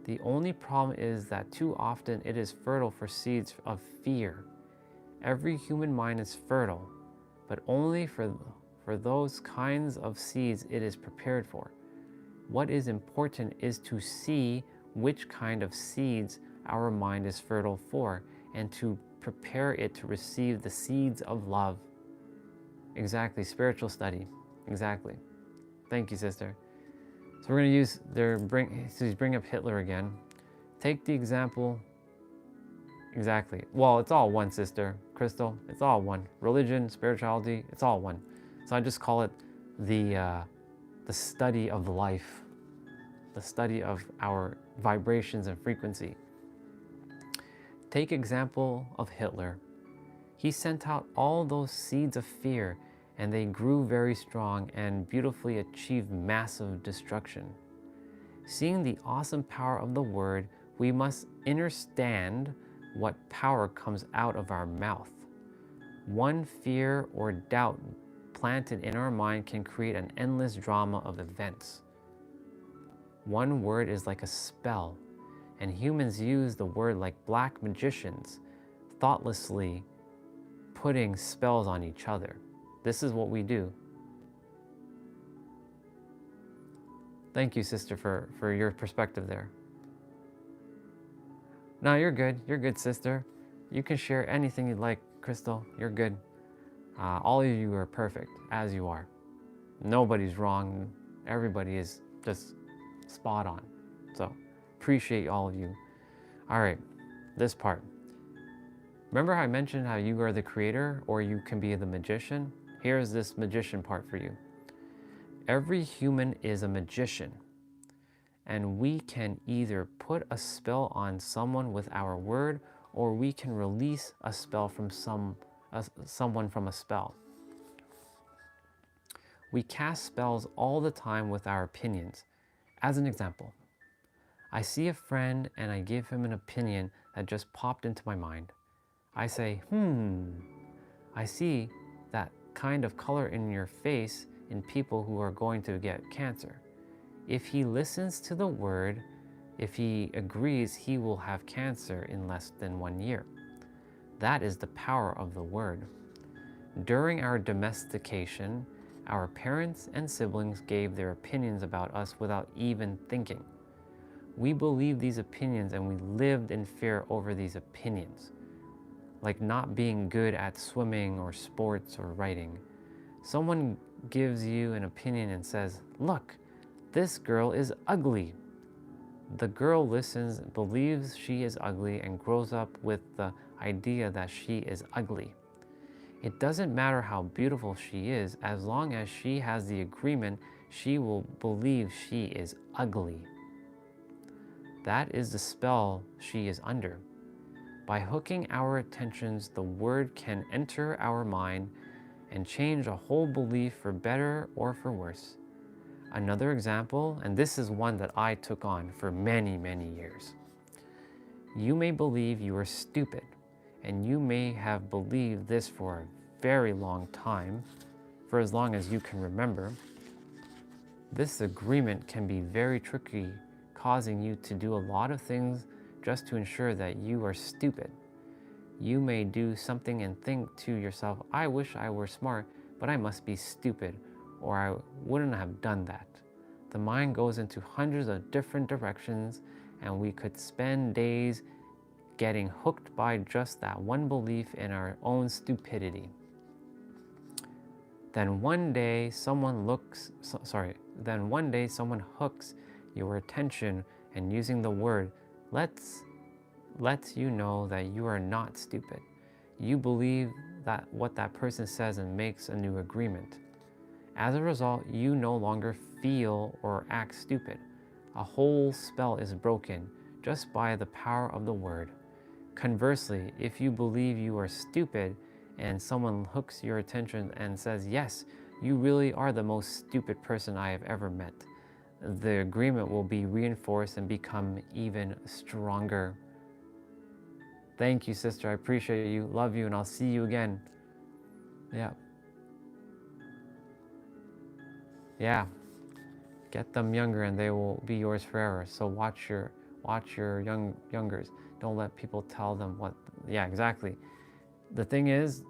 Speaker 1: The only problem is that too often it is fertile for seeds of fear. Every human mind is fertile, but only for those kinds of seeds it is prepared for. What is important is to see which kind of seeds our mind is fertile for and to prepare it to receive the seeds of love. Exactly, spiritual study. Exactly. Thank you, sister. So we're going to use so he's bringing up Hitler again. Take the example. Exactly. Well, it's all one, sister. Crystal, it's all one. Religion, spirituality, it's all one. So I just call it the study of life, the study of our vibrations and frequency. Take example of Hitler. He sent out all those seeds of fear, and they grew very strong and beautifully achieved massive destruction. Seeing the awesome power of the word, we must understand what power comes out of our mouth. One fear or doubt planted in our mind can create an endless drama of events. One word is like a spell, and humans use the word like black magicians, thoughtlessly putting spells on each other. This is what we do. Thank you, sister, for your perspective there. No, you're good. You're good, sister. You can share anything you'd like, Crystal. You're good. All of you are perfect, as you are. Nobody's wrong. Everybody is just spot on. So, appreciate all of you. All right, this part. Remember how I mentioned how you are the creator or you can be the magician? Here's this magician part for you. Every human is a magician, and we can either put a spell on someone with our word, or we can release a spell from someone from a spell. We cast spells all the time with our opinions. As an example, I see a friend and I give him an opinion that just popped into my mind. I say, I see that kind of color in your face in people who are going to get cancer. If he listens to the word, if he agrees, he will have cancer in less than 1 year. That is the power of the word. During our domestication, our parents and siblings gave their opinions about us without even thinking. We believed these opinions and we lived in fear over these opinions, like not being good at swimming or sports or writing. Someone gives you an opinion and says, "Look, this girl is ugly." The girl listens, believes she is ugly, and grows up with the idea that she is ugly. It doesn't matter how beautiful she is, as long as she has the agreement, she will believe she is ugly. That is the spell she is under. By hooking our attentions, the word can enter our mind and change a whole belief for better or for worse. Another example, and this is one that I took on for many, many years. You may believe you are stupid, and you may have believed this for a very long time, for as long as you can remember.
Speaker 2: This agreement can be very tricky, causing you to do a lot of things just to ensure that you are stupid. You may do something and think to yourself, I wish I were smart, but I must be stupid, or I wouldn't have done that. The mind goes into hundreds of different directions, and we could spend days getting hooked by just that one belief in our own stupidity. Then one day someone hooks your attention, and using the word lets you know that you are not stupid. You believe that what that person says and makes a new agreement. As a result, you no longer feel or act stupid. A whole spell is broken just by the power of the word. Conversely, if you believe you are stupid and someone hooks your attention and says, yes, you really are the most stupid person I have ever met, the agreement will be reinforced and become even stronger. Thank you, sister. I appreciate you, love you, and I'll see you again. Yeah. Yeah. Get them younger and they will be yours forever. So watch your youngers. Don't let people tell them what. Yeah, exactly. The thing is,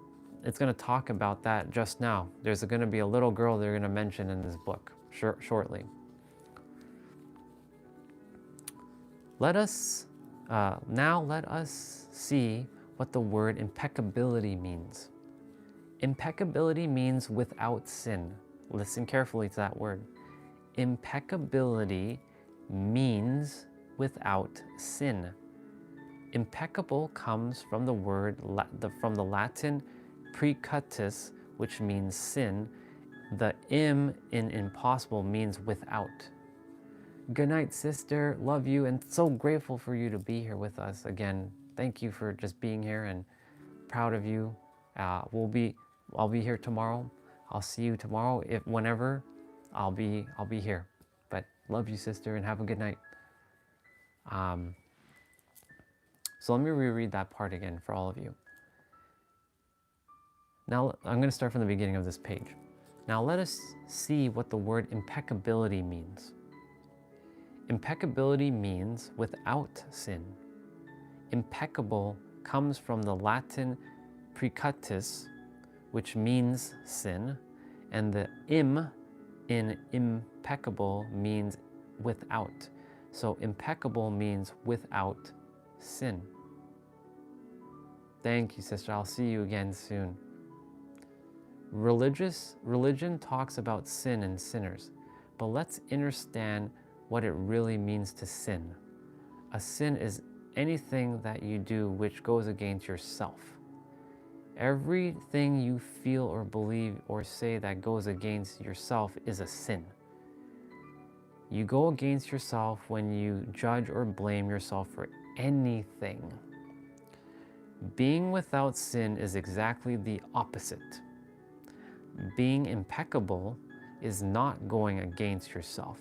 Speaker 2: it's going to talk about that just now. There's going to be a little girl they're going to mention in this book shortly. Let us see what the word impeccability means. Impeccability means without sin. Listen carefully to that word. Impeccability means without sin. Impeccable comes from the word from the Latin precutus, which means sin. The im in impossible means without. Good night, sister. Love you and so grateful for you to be here with us again. Thank you for just being here and proud of you. I'll be here tomorrow. I'll see you tomorrow. Whenever I'll be here. But love you, sister, and have a good night. So let me reread that part again for all of you. Now I'm going to start from the beginning of this page. Now let us see what the word impeccability means. Impeccability means without sin. Impeccable comes from the Latin precutus, which means sin, and the im in impeccable means without. So impeccable means without sin. Thank you, sister. I'll see you again soon. Religion talks about sin and sinners, but let's understand what it really means to sin. A sin is anything that you do which goes against yourself. Everything you feel or believe or say that goes against yourself is a sin. You go against yourself when you judge or blame yourself for anything. Being without sin is exactly the opposite. Being impeccable is not going against yourself.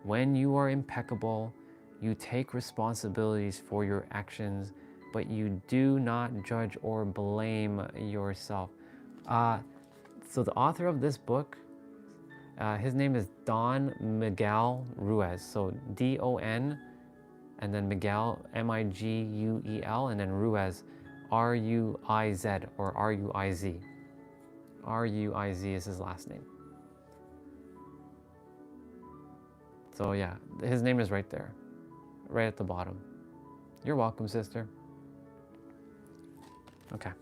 Speaker 2: When you are impeccable, you take responsibilities for your actions, but you do not judge or blame yourself. So the author of this book, his name is Don Miguel Ruiz. So D-O-N, and then Miguel, M-I-G-U-E-L, and then Ruiz, R-U-I-Z or R-U-I-Z. R-U-I-Z is his last name. So yeah, his name is right there, right at the bottom. You're welcome, sister. Okay.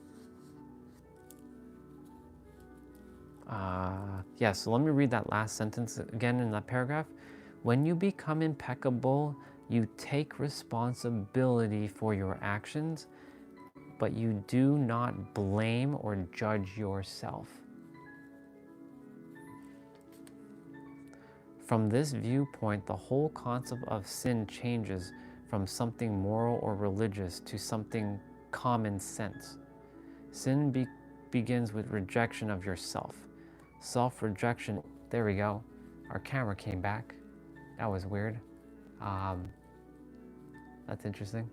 Speaker 2: Yeah, so let me read that last sentence again in that paragraph. When you become impeccable, you take responsibility for your actions, but you do not blame or judge yourself. From this viewpoint, the whole concept of sin changes from something moral or religious to something common sense. Sin begins with rejection of yourself. Self-rejection, there we go. Our camera came back. That was weird. That's interesting.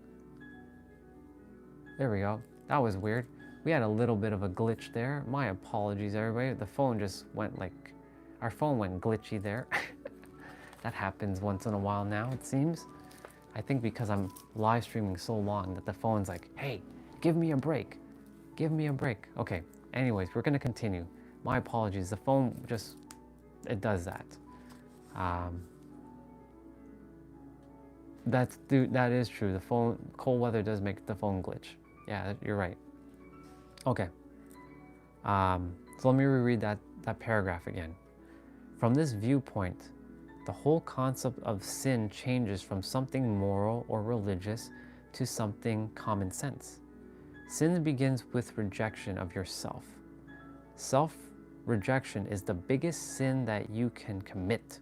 Speaker 2: There we go. That was weird. We had a little bit of a glitch there. My apologies, everybody. The phone just went like, Our phone went glitchy there. That happens once in a while now, it seems. I think because I'm live streaming so long that the phone's like, hey, give me a break. Give me a break. Okay, anyways, we're gonna continue. My apologies, the phone just, it does that. That is true. The phone, cold weather does make the phone glitch. Yeah, you're right. Okay. So let me reread that paragraph again. From this viewpoint, the whole concept of sin changes from something moral or religious to something common sense. Sin begins with rejection of yourself. Self-rejection is the biggest sin that you can commit.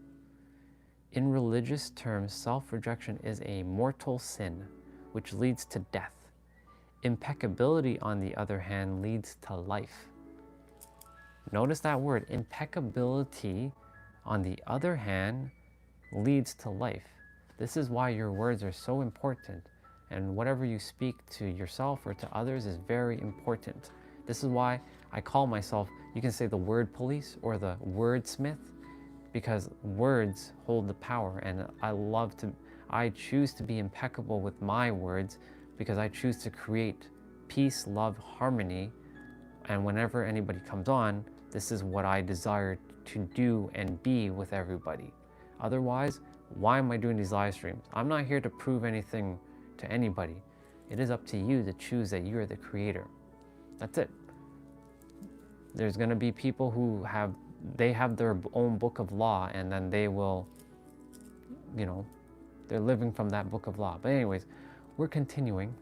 Speaker 2: In religious terms, self-rejection is a mortal sin, which leads to death. Impeccability, on the other hand, leads to life. Notice that word, impeccability, on the other hand, leads to life. This is why your words are so important, and whatever you speak to yourself or to others is very important. This is why I call myself, you can say the word police or the wordsmith, because words hold the power, and I choose to be impeccable with my words because I choose to create peace, love, harmony, and whenever anybody comes on, this is what I desire to do and be with everybody. Otherwise, why am I doing these live streams? I'm not here to prove anything to anybody. It is up to you to choose that you are the creator. That's it. There's gonna be people who have their own book of law, and then they will, they're living from that book of law. But anyways, we're continuing.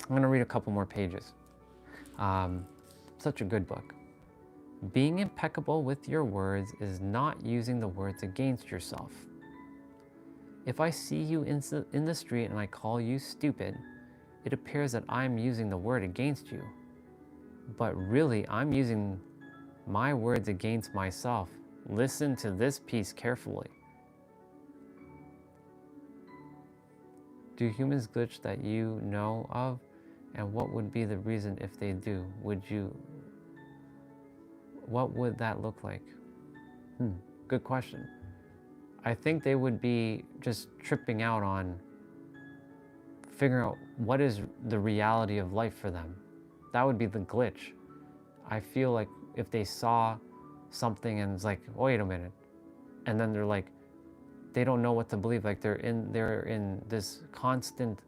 Speaker 2: I'm gonna read a couple more pages. Such a good book. Being impeccable with your words is not using the words against yourself. If I see you in the street and I call you stupid, it appears that I'm using the word against you. But really, I'm using my words against myself. Listen to this piece carefully. Do humans glitch that you know of? And what would be the reason if they do? What would that look like? Good question. I think they would be just tripping out on figuring out what is the reality of life for them. That would be the glitch. I feel like if they saw something and it's like, wait a minute, and then they're like, they don't know what to believe. Like they're in this constant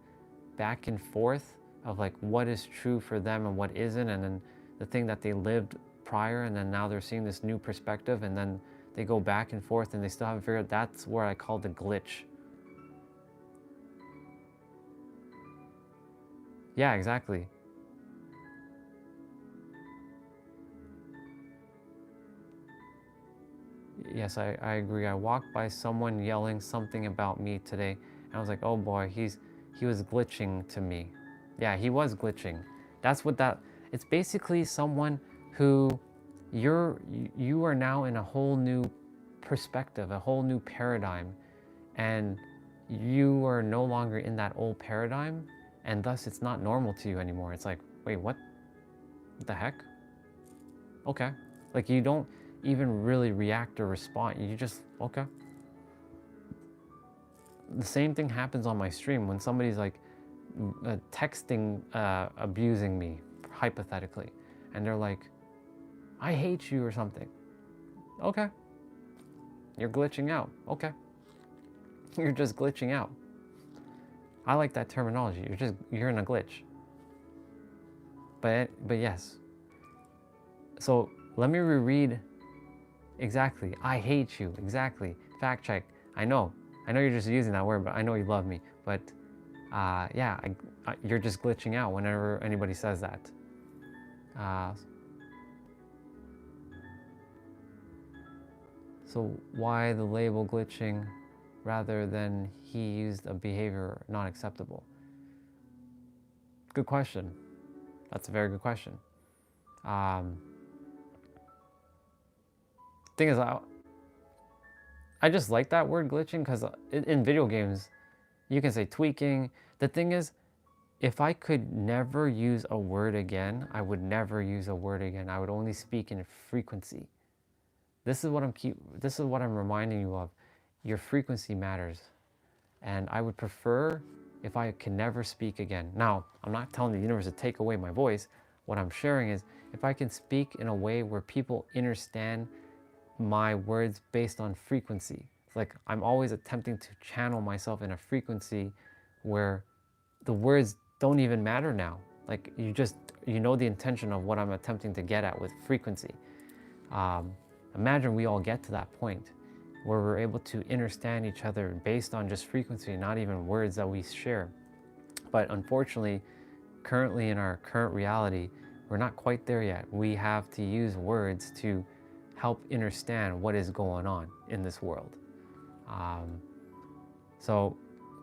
Speaker 2: back and forth of like what is true for them and what isn't, and then the thing that they lived prior, and then now they're seeing this new perspective, and then they go back and forth and they still haven't figured out. That's where I call the glitch. Yeah, exactly. Yes, I agree. I walked by someone yelling something about me today, and I was like, oh boy, he was glitching to me. Yeah, he was glitching. That's what it's basically someone who you are now in a whole new perspective, a whole new paradigm, and you are no longer in that old paradigm, and thus it's not normal to you anymore. It's like, wait, what the heck? Okay. Like you don't even really react or respond. You just, okay. The same thing happens on my stream when somebody's like texting, abusing me, hypothetically, and they're like, I hate you or something. Okay. You're glitching out. Okay. You're just glitching out. I like that terminology. You're in a glitch. But yes. So let me reread exactly. I hate you. Exactly. Fact check. I know you're just using that word, but I know you love me. But yeah, you're just glitching out whenever anybody says that. So why the label glitching rather than he used a behavior not acceptable? Good question. That's a very good question. Thing is, I just like that word glitching because in video games, you can say tweaking. The thing is, if I could never use a word again, I would never use a word again. I would only speak in frequency. this is what I'm reminding you of. Your frequency matters. And I would prefer if I could never speak again. Now, I'm not telling the universe to take away my voice. What I'm sharing is if I can speak in a way where people understand my words based on frequency. It's like I'm always attempting to channel myself in a frequency where the words don't even matter now. Like you know the intention of what I'm attempting to get at with frequency. Imagine we all get to that point where we're able to understand each other based on just frequency, not even words that we share. But unfortunately, currently in our current reality, we're not quite there yet. We have to use words to help understand what is going on in this world. So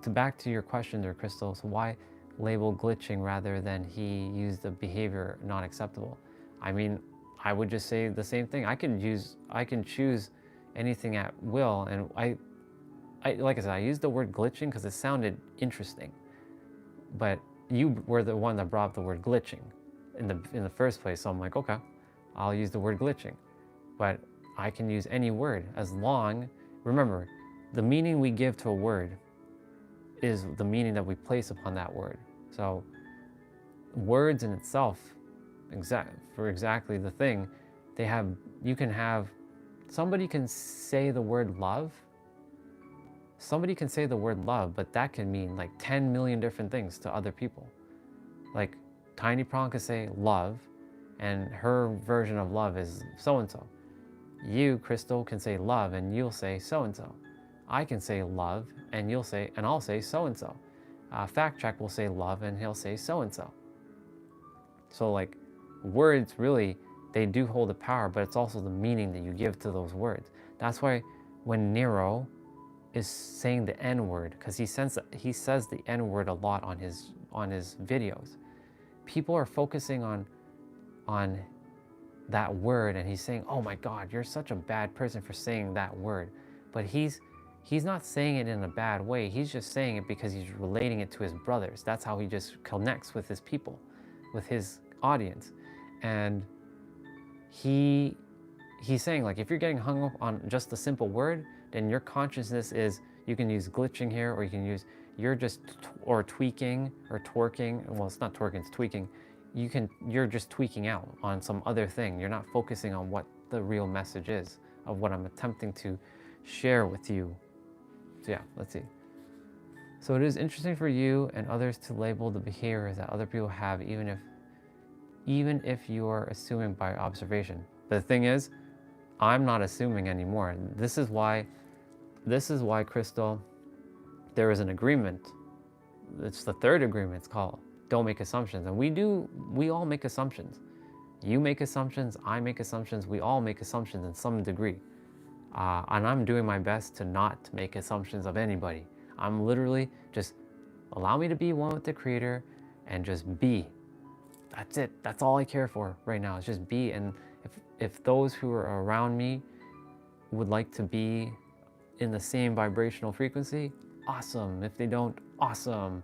Speaker 2: back to your question there, Crystal, so why label glitching rather than he used the behavior not acceptable? I mean, I would just say the same thing. I can choose anything at will, and I like I said, I used the word glitching because it sounded interesting, but you were the one that brought up the word glitching in the first place. So I'm like, okay, I'll use the word glitching, but I can use any word as long. Remember, the meaning we give to a word is the meaning that we place upon that word. So words in itself, for exactly the thing, somebody can say the word love. Somebody can say the word love, but that can mean like 10 million different things to other people. Like Tiny Prawn could say love, and her version of love is so-and-so. You, Crystal, can say love, and you'll say so-and-so. I can say love, and I'll say so-and-so. Fact Check will say love, and he'll say so-and-so. So like, words really, they do hold the power, but it's also the meaning that you give to those words. That's why when Nero is saying the N-word, because he says the N-word a lot on his videos, people are focusing on that word, and he's saying, oh my God, you're such a bad person for saying that word. But he's not saying it in a bad way. He's just saying it because he's relating it to his brothers. That's how he just connects with his people, with his audience. And he's saying, like, if you're getting hung up on just a simple word, then your consciousness is, you can use glitching here, or you can use, or tweaking, or twerking. Well, it's not twerking, it's tweaking. You're just tweaking out on some other thing. You're not focusing on what the real message is of what I'm attempting to share with you. So yeah, let's see. So it is interesting for you and others to label the behaviors that other people have, even if you are assuming by observation. But the thing is, I'm not assuming anymore. This is why, Crystal, there is an agreement. It's the third agreement. It's called don't make assumptions. And we all make assumptions. You make assumptions, I make assumptions, we all make assumptions in some degree. And I'm doing my best to not make assumptions of anybody. I'm literally just, allow me to be one with the Creator and just be. That's it. That's all I care for right now, is just be. And if those who are around me would like to be in the same vibrational frequency, awesome. If they don't, awesome.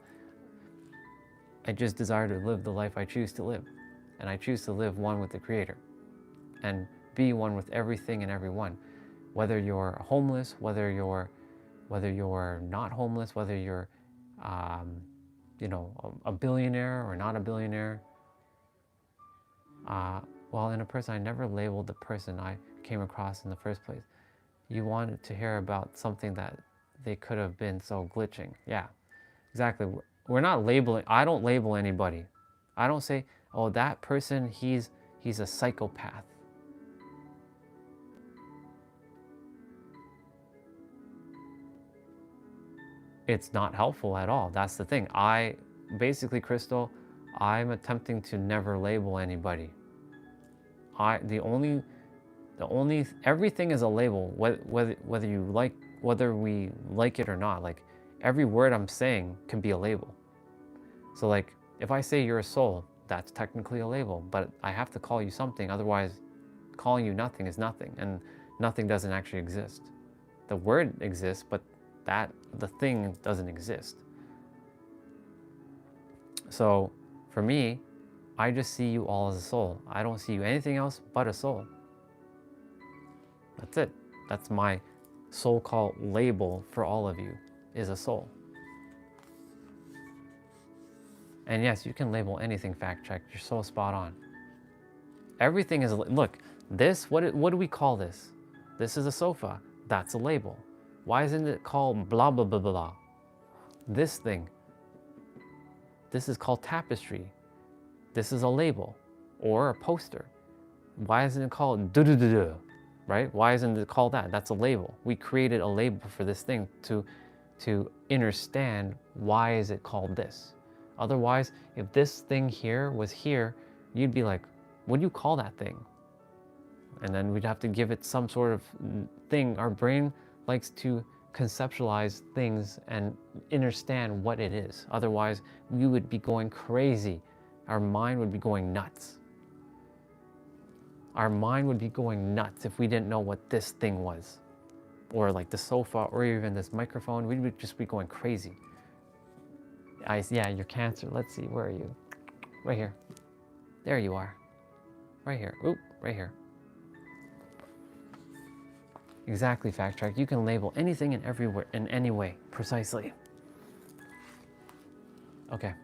Speaker 2: I just desire to live the life I choose to live. And I choose to live one with the Creator and be one with everything and everyone. Whether you're homeless, whether you're not homeless, whether you're a billionaire or not a billionaire. Well, in a person, I never labeled the person I came across in the first place. You wanted to hear about something that they could have been so glitching. Yeah, exactly. We're not labeling. I don't label anybody. I don't say, oh, that person, he's a psychopath. It's not helpful at all. That's the thing. Basically, Crystal, I'm attempting to never label anybody. Everything is a label, whether we like it or not. Like, every word I'm saying can be a label. So like, if I say you're a soul, that's technically a label, but I have to call you something, otherwise calling you nothing is nothing, and nothing doesn't actually exist. The word exists, but the thing doesn't exist. So for me, I just see you all as a soul. I don't see you anything else but a soul. That's it. That's my so-called label for all of you, is a soul. And yes, you can label anything fact check. You're so spot on. Everything is, look, this, what do we call this? This is a sofa. That's a label. Why isn't it called blah, blah, blah, blah? This thing, this is called tapestry. This is a label or a poster. Why isn't it called duh-duh-duh-duh, right? Why isn't it called that? That's a label. We created a label for this thing to understand why is it called this. Otherwise, if this thing here was here, you'd be like, what do you call that thing? And then we'd have to give it some sort of thing. Our brain likes to conceptualize things and understand what it is. Otherwise, we would be going crazy. Our mind would be going nuts. Our mind would be going nuts if we didn't know what this thing was. Or like the sofa, or even this microphone. We would just be going crazy. Yeah, your cancer. Let's see, where are you? Right here. There you are. Right here. Oop, right here. Exactly, fact check. You can label anything and everywhere in any way, precisely. Okay,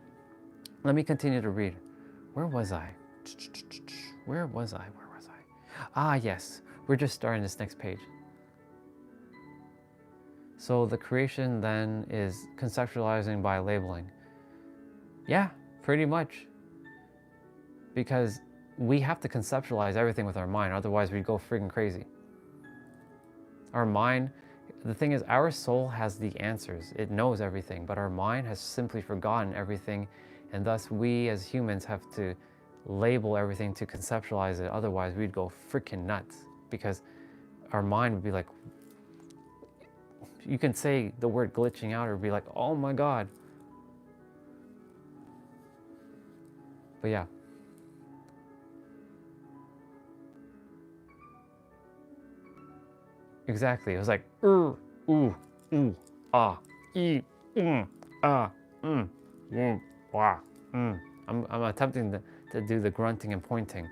Speaker 2: let me continue to read. Where was I? Where was I? Ah, yes, we're just starting this next page. So the creation then is conceptualizing by labeling. Yeah, pretty much. Because we have to conceptualize everything with our mind, otherwise we'd go freaking crazy. Our mind, the thing is, our soul has the answers. It knows everything, but our mind has simply forgotten everything, and thus we as humans have to label everything to conceptualize it. Otherwise, we'd go freaking nuts, because our mind would be like, you can say the word glitching out or be like, oh my God. But yeah. Exactly. It was like ooh, ah, ah, wah, I'm attempting to do the grunting and pointing.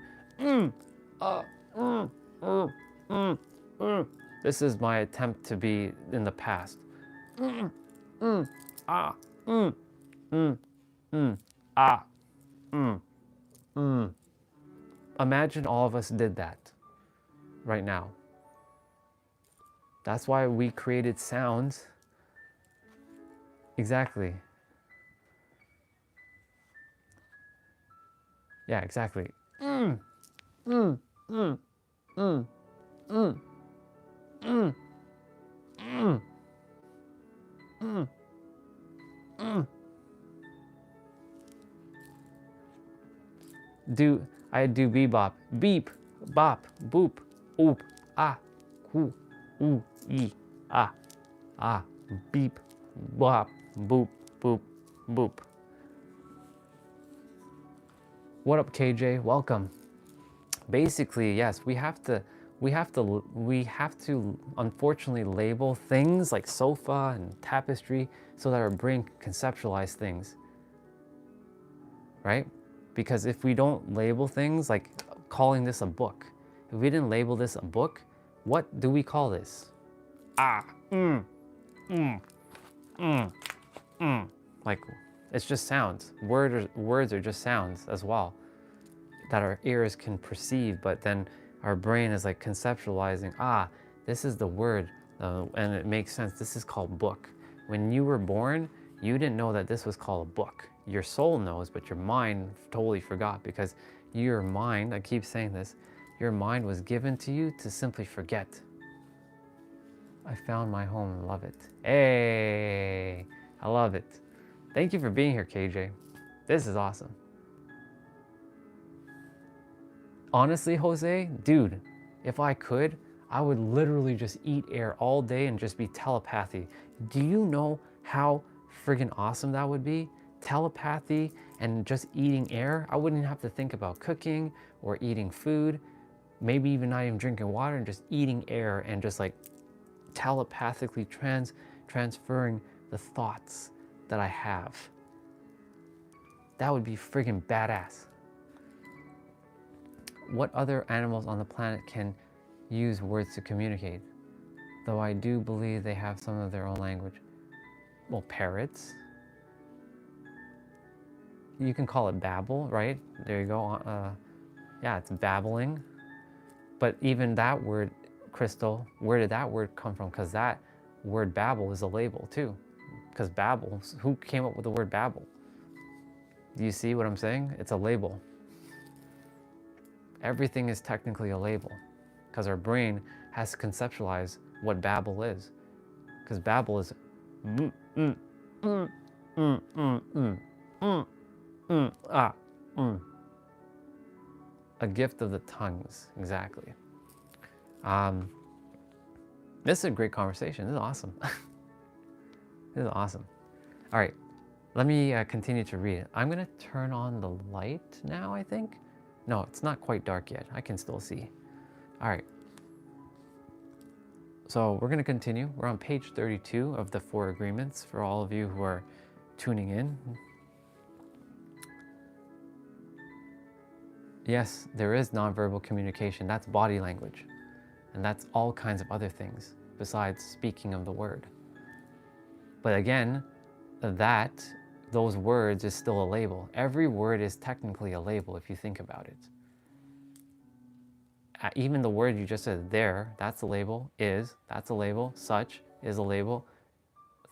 Speaker 2: This is my attempt to be in the past. Imagine all of us did that right now. That's why we created sounds. Exactly. Yeah, exactly. I do bebop. Beep, bop, boop, oop, ah, hoo, ooh, ee, ah, beep, bop, boop, boop, boop. What up, KJ? Welcome. Basically, yes, we have to unfortunately label things like sofa and tapestry so that our brain can conceptualize things, right? Because if we don't label things, like calling this a book, if we didn't label this a book, what do we call this? Like, it's just sounds. Words are just sounds as well that our ears can perceive, but then our brain is like conceptualizing, this is the word, and it makes sense. This is called book. When you were born, you didn't know that this was called a book. Your soul knows, but your mind totally forgot, because your mind, I keep saying this, your mind was given to you to simply forget. I found my home and love it. Hey, I love it. Thank you for being here, KJ. This is awesome. Honestly, Jose, dude, if I could, I would literally just eat air all day and just be telepathy. Do you know how friggin' awesome that would be? Telepathy and just eating air. I wouldn't have to think about cooking or eating food, maybe even not even drinking water, and just eating air and just like telepathically transferring the thoughts that I have. That would be friggin' badass. What other animals on the planet can use words to communicate, though I do believe they have some of their own language. Well, parrots. You can call it babble, right? There you go. Yeah, it's babbling. But even that word, Crystal, where did that word come from? Because that word babble is a label too. Because babble, who came up with the word babble? Do you see what I'm saying? It's a label. Everything is technically a label because our brain has to conceptualize what babble is. Because babble is a gift of the tongues, exactly. This is a great conversation. This is awesome. This is awesome. All right, let me continue to read it. I'm gonna turn on the light now, I think. No, it's not quite dark yet. I can still see. All right. So we're gonna continue. We're on page 32 of the 4 agreements for all of you who are tuning in. Yes, there is nonverbal communication. That's body language. And that's all kinds of other things besides speaking of the word. But again, those words is still a label. Every word is technically a label if you think about it. Even the word you just said, there, that's a label. Is, that's a label. Such is a label.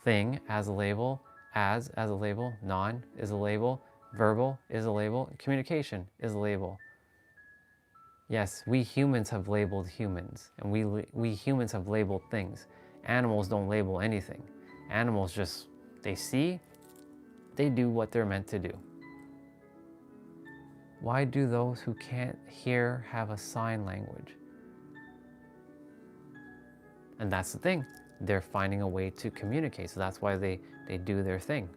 Speaker 2: Thing as a label. As a label. Non is a label. Verbal is a label. Communication is a label. Yes, we humans have labeled humans, and we humans have labeled things. Animals don't label anything. Animals just, they see, they do what they're meant to do. Why do those who can't hear have a sign language? And that's the thing. They're finding a way to communicate, so that's why they do their thing.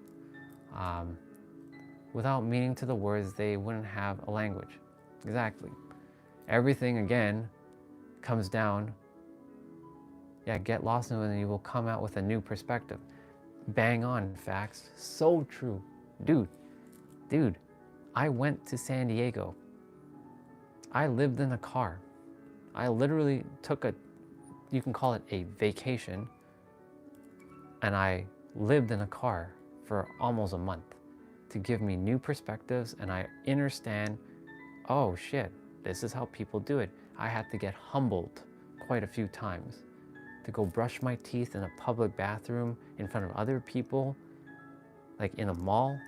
Speaker 2: Without meaning to the words, they wouldn't have a language. Exactly. Everything, again, comes down, yeah, get lost in it and you will come out with a new perspective. Bang on, facts. So true. Dude, I went to San Diego. I lived in a car. I literally took you can call it a vacation, and I lived in a car for almost a month to give me new perspectives, and I understand, oh shit, this is how people do it. I had to get humbled quite a few times to go brush my teeth in a public bathroom in front of other people, like in a mall.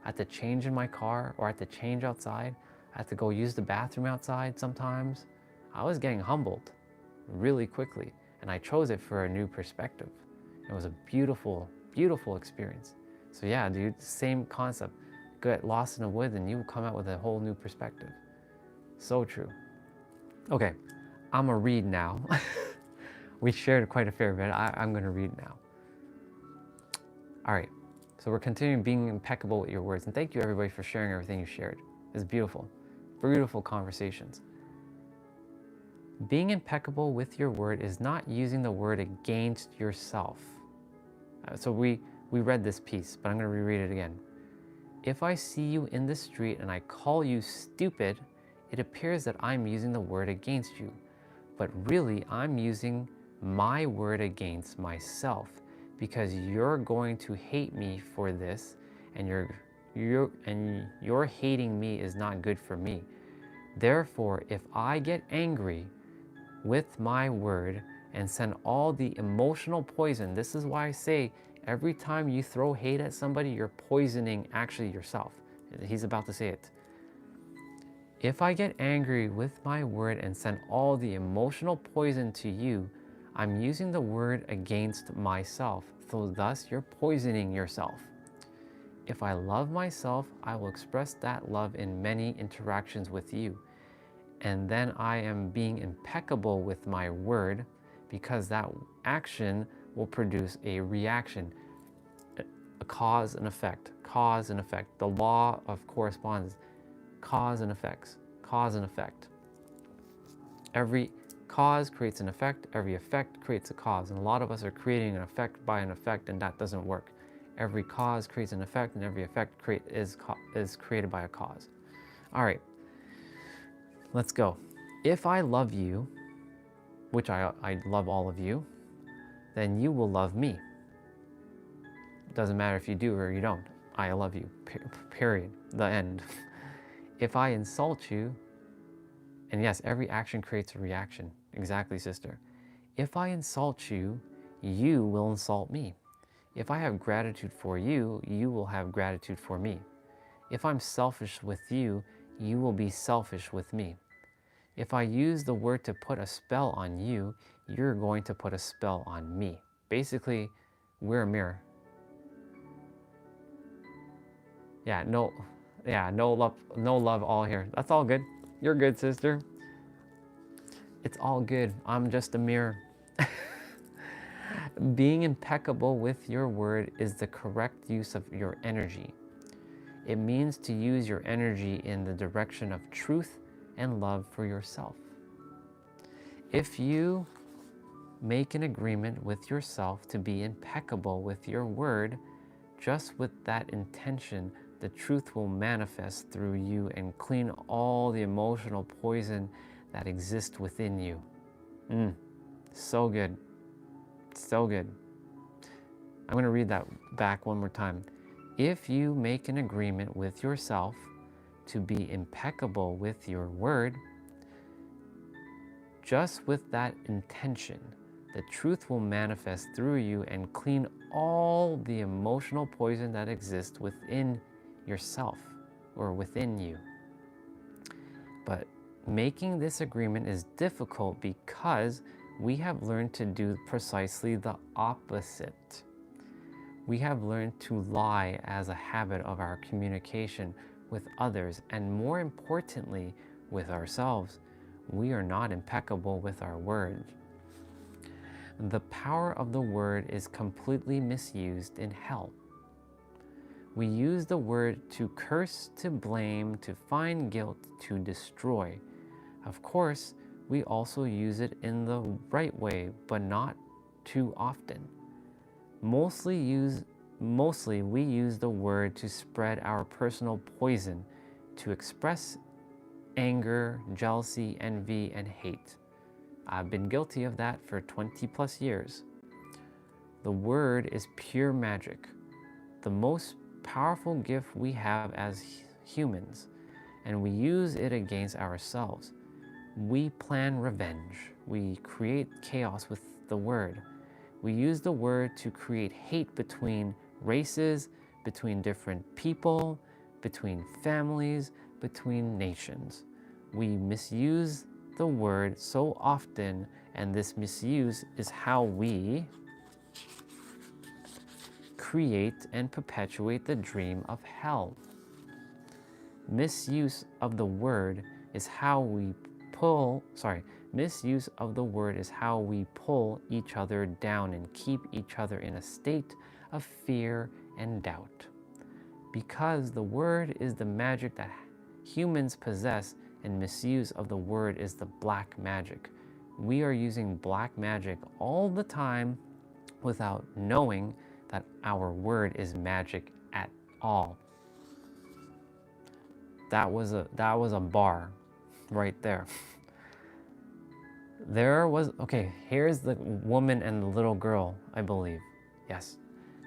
Speaker 2: I had to change in my car, or I had to change outside. I had to go use the bathroom outside sometimes. I was getting humbled really quickly, and I chose it for a new perspective. It was a beautiful, beautiful experience. So yeah, dude, same concept. Get lost in the woods and you will come out with a whole new perspective. So true. Okay, I'm gonna read now. We shared quite a fair bit. I'm gonna read now. All right, so we're continuing being impeccable with your words. And thank you everybody for sharing everything you shared. It's beautiful, beautiful conversations. Being impeccable with your word is not using the word against yourself. So we read this piece, but I'm gonna reread it again. If I see you in the street and I call you stupid, it appears that I'm using the word against you, but really I'm using my word against myself, because you're going to hate me for this, and your hating me is not good for me. Therefore, if I get angry with my word and send all the emotional poison, this is why I say every time you throw hate at somebody, you're poisoning actually yourself. He's about to say it. If I get angry with my word and send all the emotional poison to you, I'm using the word against myself, so thus you're poisoning yourself. If I love myself, I will express that love in many interactions with you. And then I am being impeccable with my word, because that action will produce a reaction, a cause and effect, cause and effect. The law of correspondence, cause and effects, cause and effect. Every cause creates an effect, every effect creates a cause. And a lot of us are creating an effect by an effect, and that doesn't work. Every cause creates an effect, and every effect is created by a cause. All right, let's go. If I love you,
Speaker 1: which I love all of you, then you will love me. Doesn't matter if you do or you don't. I love you. Period. The end. If I insult you, and yes, every action creates a reaction. Exactly, sister. If I insult you, you will insult me. If I have gratitude for you, you will have gratitude for me. If I'm selfish with you, you will be selfish with me. If I use the word to put a spell on you, you're going to put a spell on me. Basically, we're a mirror. Yeah, no love all here. That's all good. You're good, sister. It's all good. I'm just a mirror. Being impeccable with your word is the correct use of your energy. It means to use your energy in the direction of truth and love for yourself. If you make an agreement with yourself to be impeccable with your word, just with that intention, the truth will manifest through you and clean all the emotional poison that exists within you. So good. So good. I'm going to read that back one more time. If you make an agreement with yourself to be impeccable with your word, just with that intention, the truth will manifest through you and clean all the emotional poison that exists within yourself or within you. But making this agreement is difficult because we have learned to do precisely the opposite. We have learned to lie as a habit of our communication with others, and more importantly, with ourselves. We are not impeccable with our words. The power of the word is completely misused in hell. We use the word to curse, to blame, to find guilt, to destroy. Of course, we also use it in the right way, but not too often. Mostly we use the word to spread our personal poison, to express anger, jealousy, envy, and hate. I've been guilty of that for 20 plus years. The word is pure magic, the most powerful gift we have as humans, and we use it against ourselves. We plan revenge. We create chaos with the word. We use the word to create hate between races, between different people, between families, between nations. We misuse the word so often, and this misuse is how we create and perpetuate the dream of hell. Misuse of the word is how we pull each other down and keep each other in a state of fear and doubt. Because the word is the magic that humans possess, and misuse of the word is the black magic. We are using black magic all the time without knowing that our word is magic at all. That was a bar right there. Here's the woman and the little girl, I believe. Yes.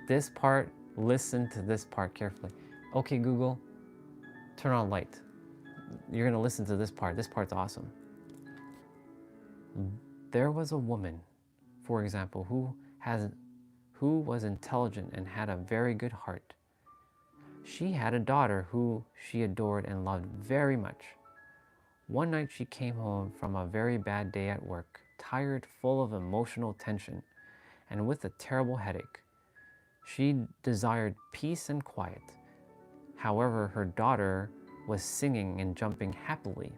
Speaker 1: This part, listen to this part carefully. Okay, Google, turn on light. You're going to listen to this part. This part's awesome. There was a woman, for example, who was intelligent and had a very good heart. She had a daughter who she adored and loved very much. One night she came home from a very bad day at work, tired, full of emotional tension, and with a terrible headache. She desired peace and quiet. However, her daughter was singing and jumping happily.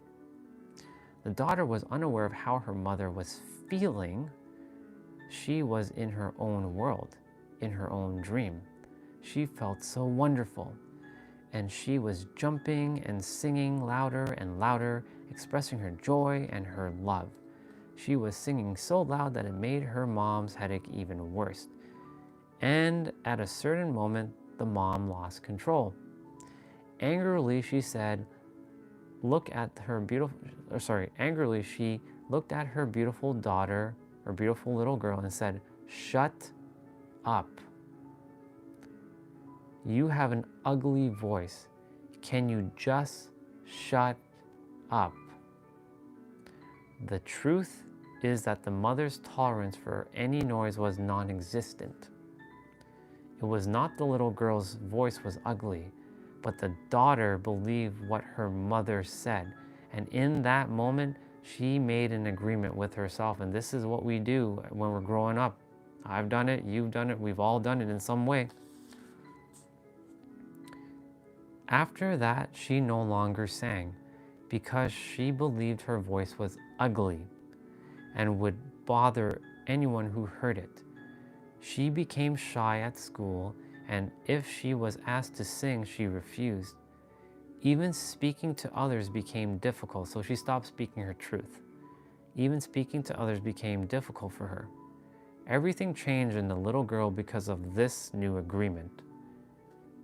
Speaker 1: The daughter was unaware of how her mother was feeling. She was in her own world, in her own dream. She felt so wonderful, and she was jumping and singing louder and louder, expressing her joy and her love. She was singing so loud that it made her mom's headache even worse. And at a certain moment, the mom lost control. Angrily, she
Speaker 2: looked at her beautiful daughter, her beautiful little girl, and said, "Shut up. You have an ugly voice. Can you just shut up?" The truth is that the mother's tolerance for any noise was non-existent. It was not the little girl's voice was ugly, but the daughter believed what her mother said. And in that moment, she made an agreement with herself. And this is what we do when we're growing up. I've done it, you've done it, we've all done it in some way. After that, she no longer sang because she believed her voice was ugly and would bother anyone who heard it. She became shy at school, and if she was asked to sing, she refused. Even speaking to others became difficult, so she stopped speaking her truth. Even speaking to others became difficult for her. Everything changed in the little girl because of this new agreement.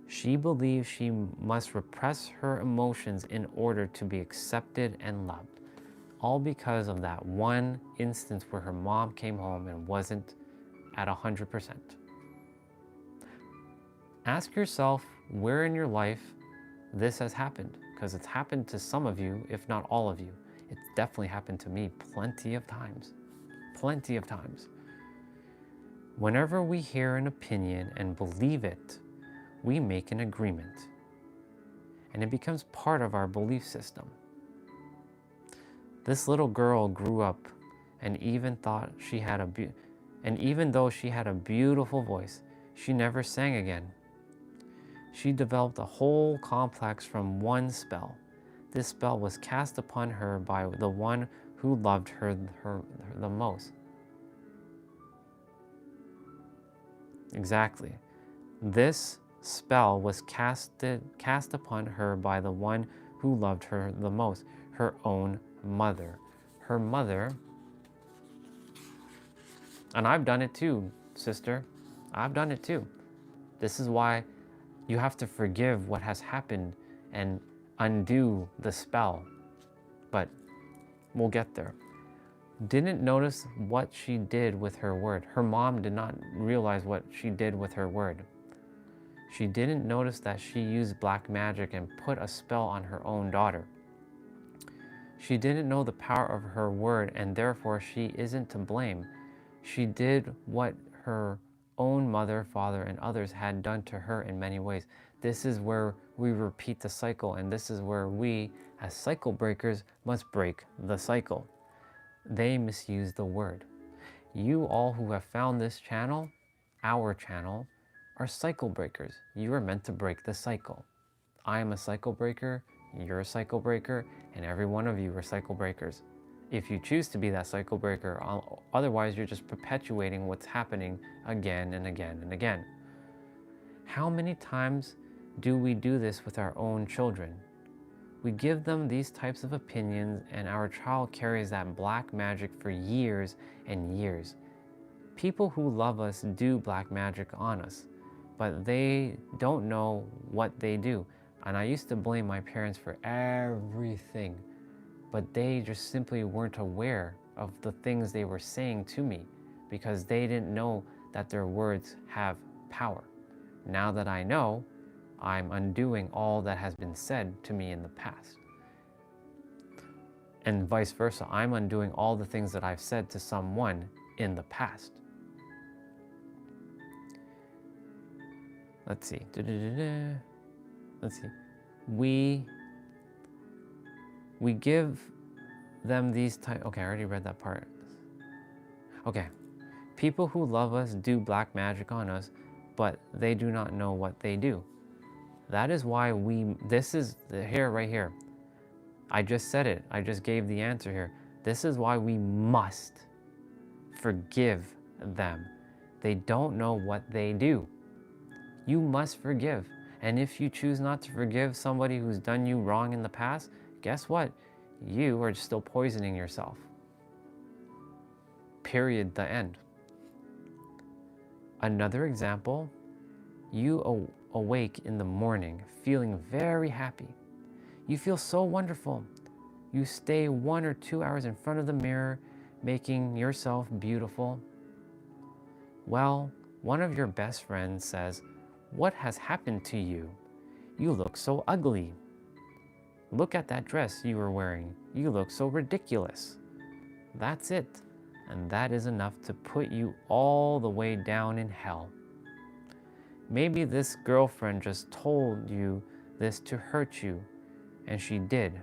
Speaker 2: She believed she must repress her emotions in order to be accepted and loved, all because of that one instance where her mom came home and wasn't at 100%. Ask yourself where in your life this has happened, because it's happened to some of you, if not all of you. It's definitely happened to me plenty of times. Plenty of times. Whenever we hear an opinion and believe it, we make an agreement, and it becomes part of our belief system. This little girl grew up and even thought she had and even though she had a beautiful voice, she never sang again. She developed a whole complex from one spell. This spell was cast upon her by the one who loved her the most. Exactly. This spell was cast upon her by the one who loved her the most, her own mother. Her mother, and I've done it too, sister. I've done it too. This is why you have to forgive what has happened and undo the spell. But we'll get there. Didn't notice what she did with her word. Her mom did not realize what she did with her word. She didn't notice that she used black magic and put a spell on her own daughter. She didn't know the power of her word, and therefore she isn't to blame. She did what her own mother, father, and others had done to her in many ways. This is where we repeat the cycle, and this is where we, as cycle breakers, must break the cycle. They misuse the word. You all who have found this channel, our channel, are cycle breakers. You are meant to break the cycle. I am a cycle breaker, you're a cycle breaker, and every one of you are cycle breakers. If you choose to be that cycle breaker, otherwise you're just perpetuating what's happening again and again and again. How many times do we do this with our own children? We give them these types of opinions, and our child carries that black magic for years and years. People who love us do black magic on us, but they don't know what they do. And I used to blame my parents for everything, but they just simply weren't aware of the things they were saying to me because they didn't know that their words have power. Now that I know, I'm undoing all that has been said to me in the past. And vice versa, I'm undoing all the things that I've said to someone in the past. Let's see. Let's see. We give them these type. Okay, I already read that part. Okay. People who love us do black magic on us, but they do not know what they do. That is why this is here, right here. I just said it. I just gave the answer here. This is why we must forgive them. They don't know what they do. You must forgive. And if you choose not to forgive somebody who's done you wrong in the past, guess what? You are still poisoning yourself. Period, the end. Another example, you awake in the morning feeling very happy. You feel so wonderful. You stay 1 or 2 hours in front of the mirror, making yourself beautiful. Well, one of your best friends says, "What has happened to you? You look so ugly. Look at that dress you were wearing. You look so ridiculous." That's it. And that is enough to put you all the way down in hell. Maybe this girlfriend just told you this to hurt you, and she did.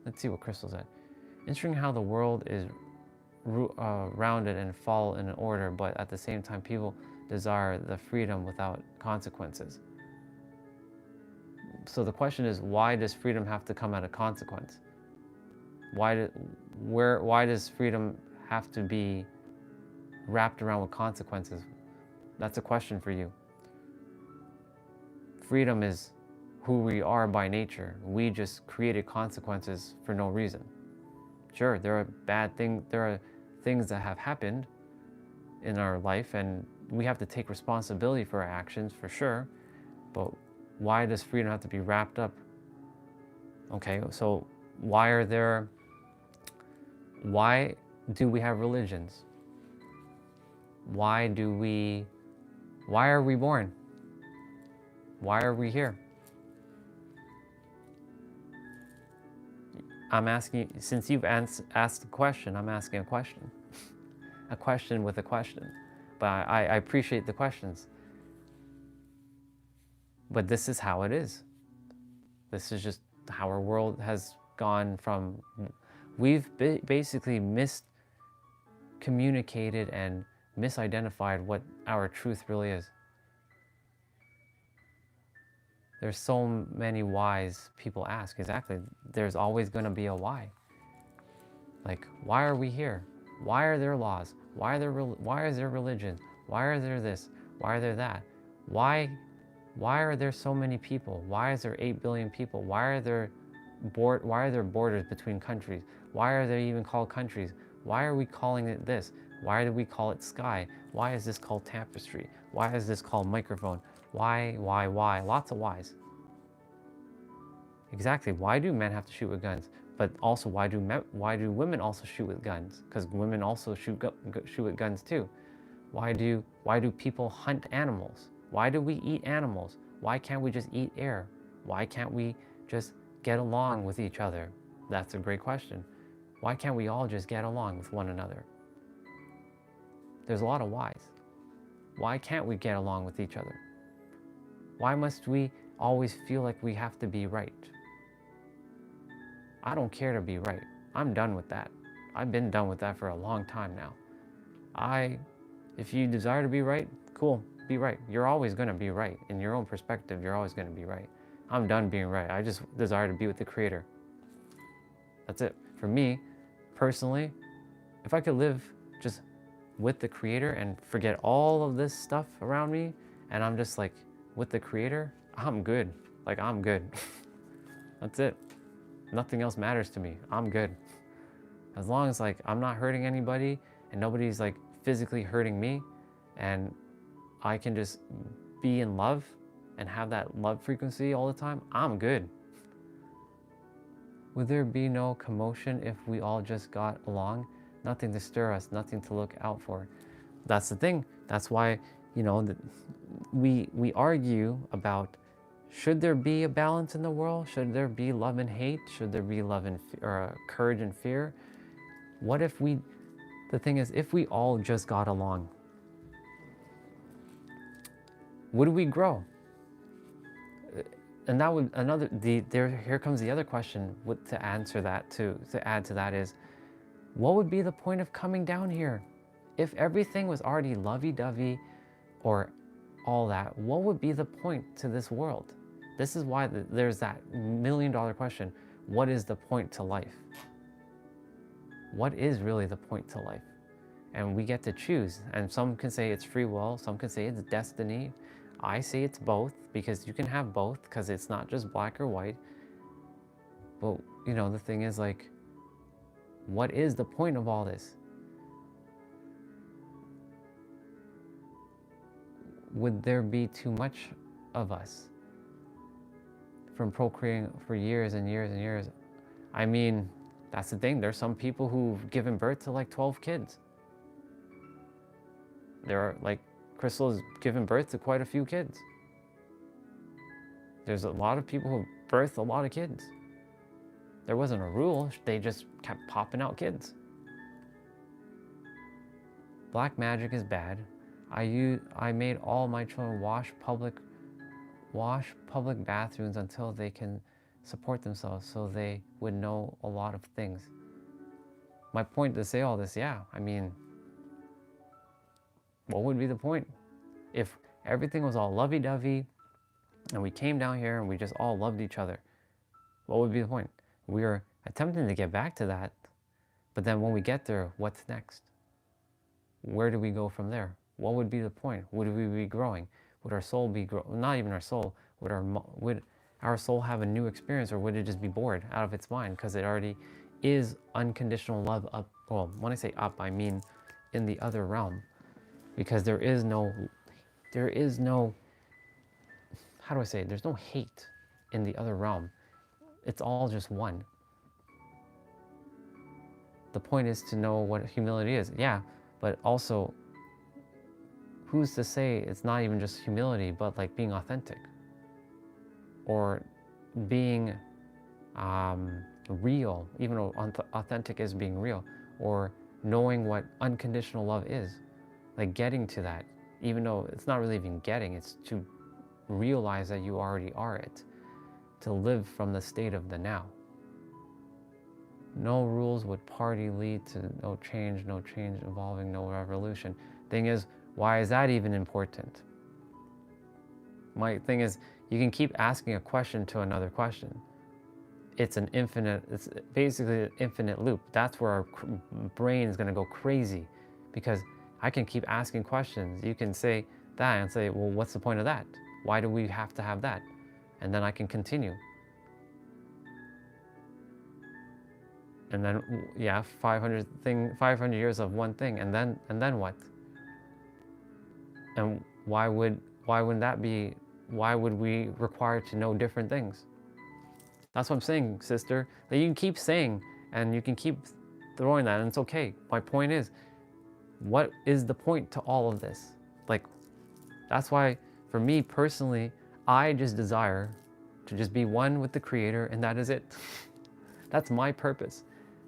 Speaker 2: Let's see what Crystal said. Interesting how the world is rounded and fall in order, but at the same time, people desire the freedom without consequences. So the question is, why does freedom have to come at a consequence? Why does freedom have to be wrapped around with consequences? That's a question for you. Freedom is who we are by nature. We just created consequences for no reason. Sure, there are things that have happened in our life, and we have to take responsibility for our actions, for sure. But why does freedom have to be wrapped up? Okay, so why do we have religions? Why are we born? Why are we here? I'm asking, since you've asked a question, I'm asking a question. A question with a question. But I appreciate the questions. But this is how it is. This is just how our world has gone from, we've basically miscommunicated and misidentified what our truth really is. There's so many whys people ask. Exactly. There's always going to be a why. Like, why are we here? Why are there laws? Why is there religion? Why are there this? Why are there that? Why are there so many people? Why is there 8 billion people? Why are there borders between countries? Why are they even called countries? Why are we calling it this? Why do we call it sky? Why is this called tapestry? Why is this called microphone? Why? Lots of whys. Exactly. Why do men have to shoot with guns? But also, why do women also shoot with guns? Because women also shoot with guns too. Why do people hunt animals? Why do we eat animals? Why can't we just eat air? Why can't we just get along with each other? That's a great question. Why can't we all just get along with one another? There's a lot of whys. Why can't we get along with each other? Why must we always feel like we have to be right? I don't care to be right. I'm done with that. I've been done with that for a long time now. If you desire to be right, cool, be right. You're always going to be right. In your own perspective, you're always going to be right. I'm done being right. I just desire to be with the Creator. That's it. For me, personally, if I could live just with the Creator and forget all of this stuff around me, and I'm just like with the Creator, I'm good. Like, I'm good. That's it. Nothing else matters to me. I'm good. As long as like I'm not hurting anybody and nobody's like physically hurting me, and I can just be in love and have that love frequency all the time, I'm good. Would there be no commotion if we all just got along? Nothing to stir us, nothing to look out for. That's the thing. That's why, we argue about, should there be a balance in the world? Should there be love and hate? Should there be love and courage and fear? What if the thing is, if we all just got along, would we grow? And that would here comes the other question to answer that, to add to that is, what would be the point of coming down here? If everything was already lovey-dovey or all that, what would be the point to this world? This is why there's that million-dollar question. What is the point to life? What is really the point to life? And we get to choose. And some can say it's free will. Some can say it's destiny. I say it's both, because you can have both, because it's not just black or white. But, the thing is, like, what is the point of all this? Would there be too much of us from procreating for years and years and years? I mean, That's the thing. There's some people who've given birth to like 12 kids. There are like Crystal has given birth to quite a few kids. There's a lot of people who birthed a lot of kids. There wasn't a rule. They just kept popping out kids. Black magic is bad. I made all my children wash public bathrooms until they can support themselves, so they would know a lot of things. My point to say all this, yeah, I mean, what would be the point? If everything was all lovey-dovey and we came down here and we just all loved each other, what would be the point? We are attempting to get back to that, but then when we get there, what's next? Where do we go from there? What would be the point? Would we be growing? Would our soul be not even our soul, would our soul have a new experience, or would it just be bored out of its mind because it already is unconditional love up? Well, when I say up, I mean in the other realm, because there is no, how do I say it? There's no hate in the other realm. It's all just one. The point is to know what humility is. Yeah, but also, who's to say it's not even just humility, but like being authentic, or being real, even though authentic is being real, or knowing what unconditional love is, like getting to that, even though it's not really even getting, it's to realize that you already are it, to live from the state of the now. No rules would party lead to no change involving no revolution. Thing is, why is that even important? My thing is, you can keep asking a question to another question. It's basically an infinite loop. That's where our brain is going to go crazy, because I can keep asking questions. You can say that and say, well, what's the point of that? Why do we have to have that? And then I can continue. And then, yeah, 500 years of one thing, and then what? And why wouldn't that be? Why would we require to know different things? That's what I'm saying, sister. That you can keep saying, and you can keep throwing that, and it's okay. My point is, what is the point to all of this? Like, that's why, for me personally, I just desire to just be one with the Creator, and that is it. That's my purpose.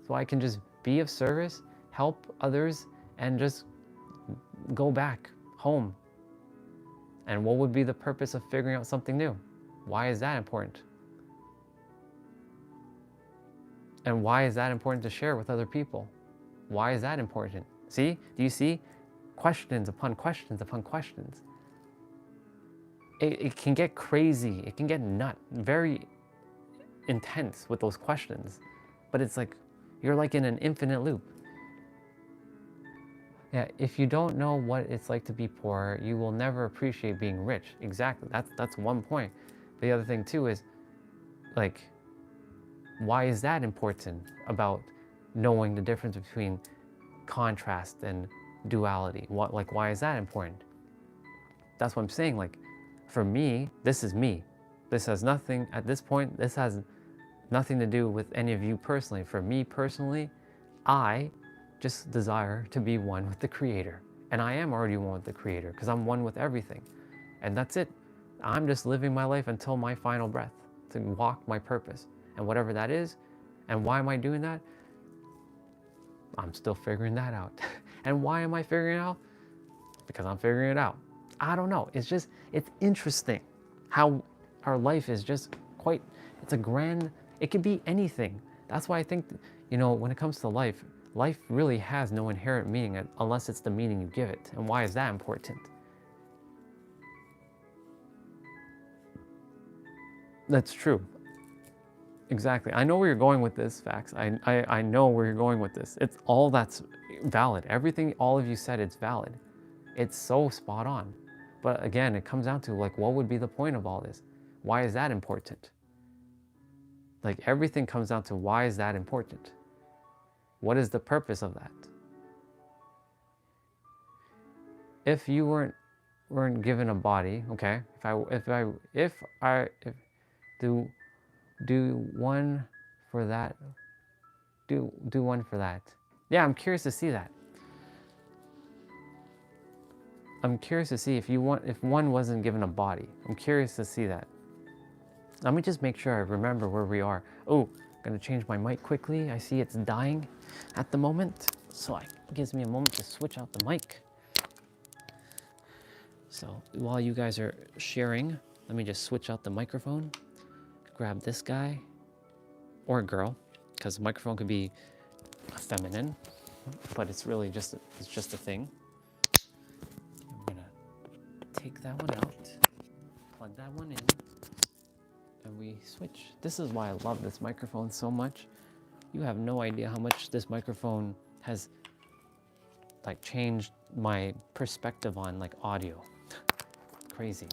Speaker 2: So I can just be of service, help others, and just go back home. And what would be the purpose of figuring out something new? Why is that important? And why is that important to share with other people? Why is that important? See? Do you see? Questions upon questions upon questions. It can get crazy. It can get very intense with those questions. But it's like, you're like in an infinite loop. Yeah, if you don't know what it's like to be poor, you will never appreciate being rich. Exactly, that's one point. The other thing too is, like, why is that important about knowing the difference between contrast and duality? Why is that important? That's what I'm saying. Like, for me, this is me. This has nothing, at this point, this has nothing to do with any of you personally. For me personally, I just desire to be one with the Creator. And I am already one with the Creator, because I'm one with everything. And that's it. I'm just living my life until my final breath, to walk my purpose. And whatever that is, and why am I doing that? I'm still figuring that out. And why am I figuring it out? Because I'm figuring it out. I don't know. It's interesting how our life is just quite, it could be anything. That's why I think, when it comes to life really has no inherent meaning unless it's the meaning you give it. And why is that important? That's true. Exactly. I know where you're going with this, Fax. I know where you're going with this. It's all that's valid. Everything all of you said, it's valid. It's so spot on. But again, it comes down to, like, what would be the point of all this? Why is that important? Like, everything comes down to, why is that important? What is the purpose of that? If you weren't given a body, okay? If do one for that, Do one for that. Yeah, I'm curious to see that. I'm curious to see if one wasn't given a body. I'm curious to see that. Let me just make sure I remember where we are. Oh, I'm gonna change my mic quickly. I see it's dying at the moment, so it gives me a moment to switch out the mic. So while you guys are sharing, let me just switch out the microphone. Grab this guy or a girl, because the microphone could be feminine, but it's really just a thing. I'm gonna take that one out, plug that one in, and we switch. This is why I love this microphone so much. You have no idea how much this microphone has like changed my perspective on like audio. Crazy.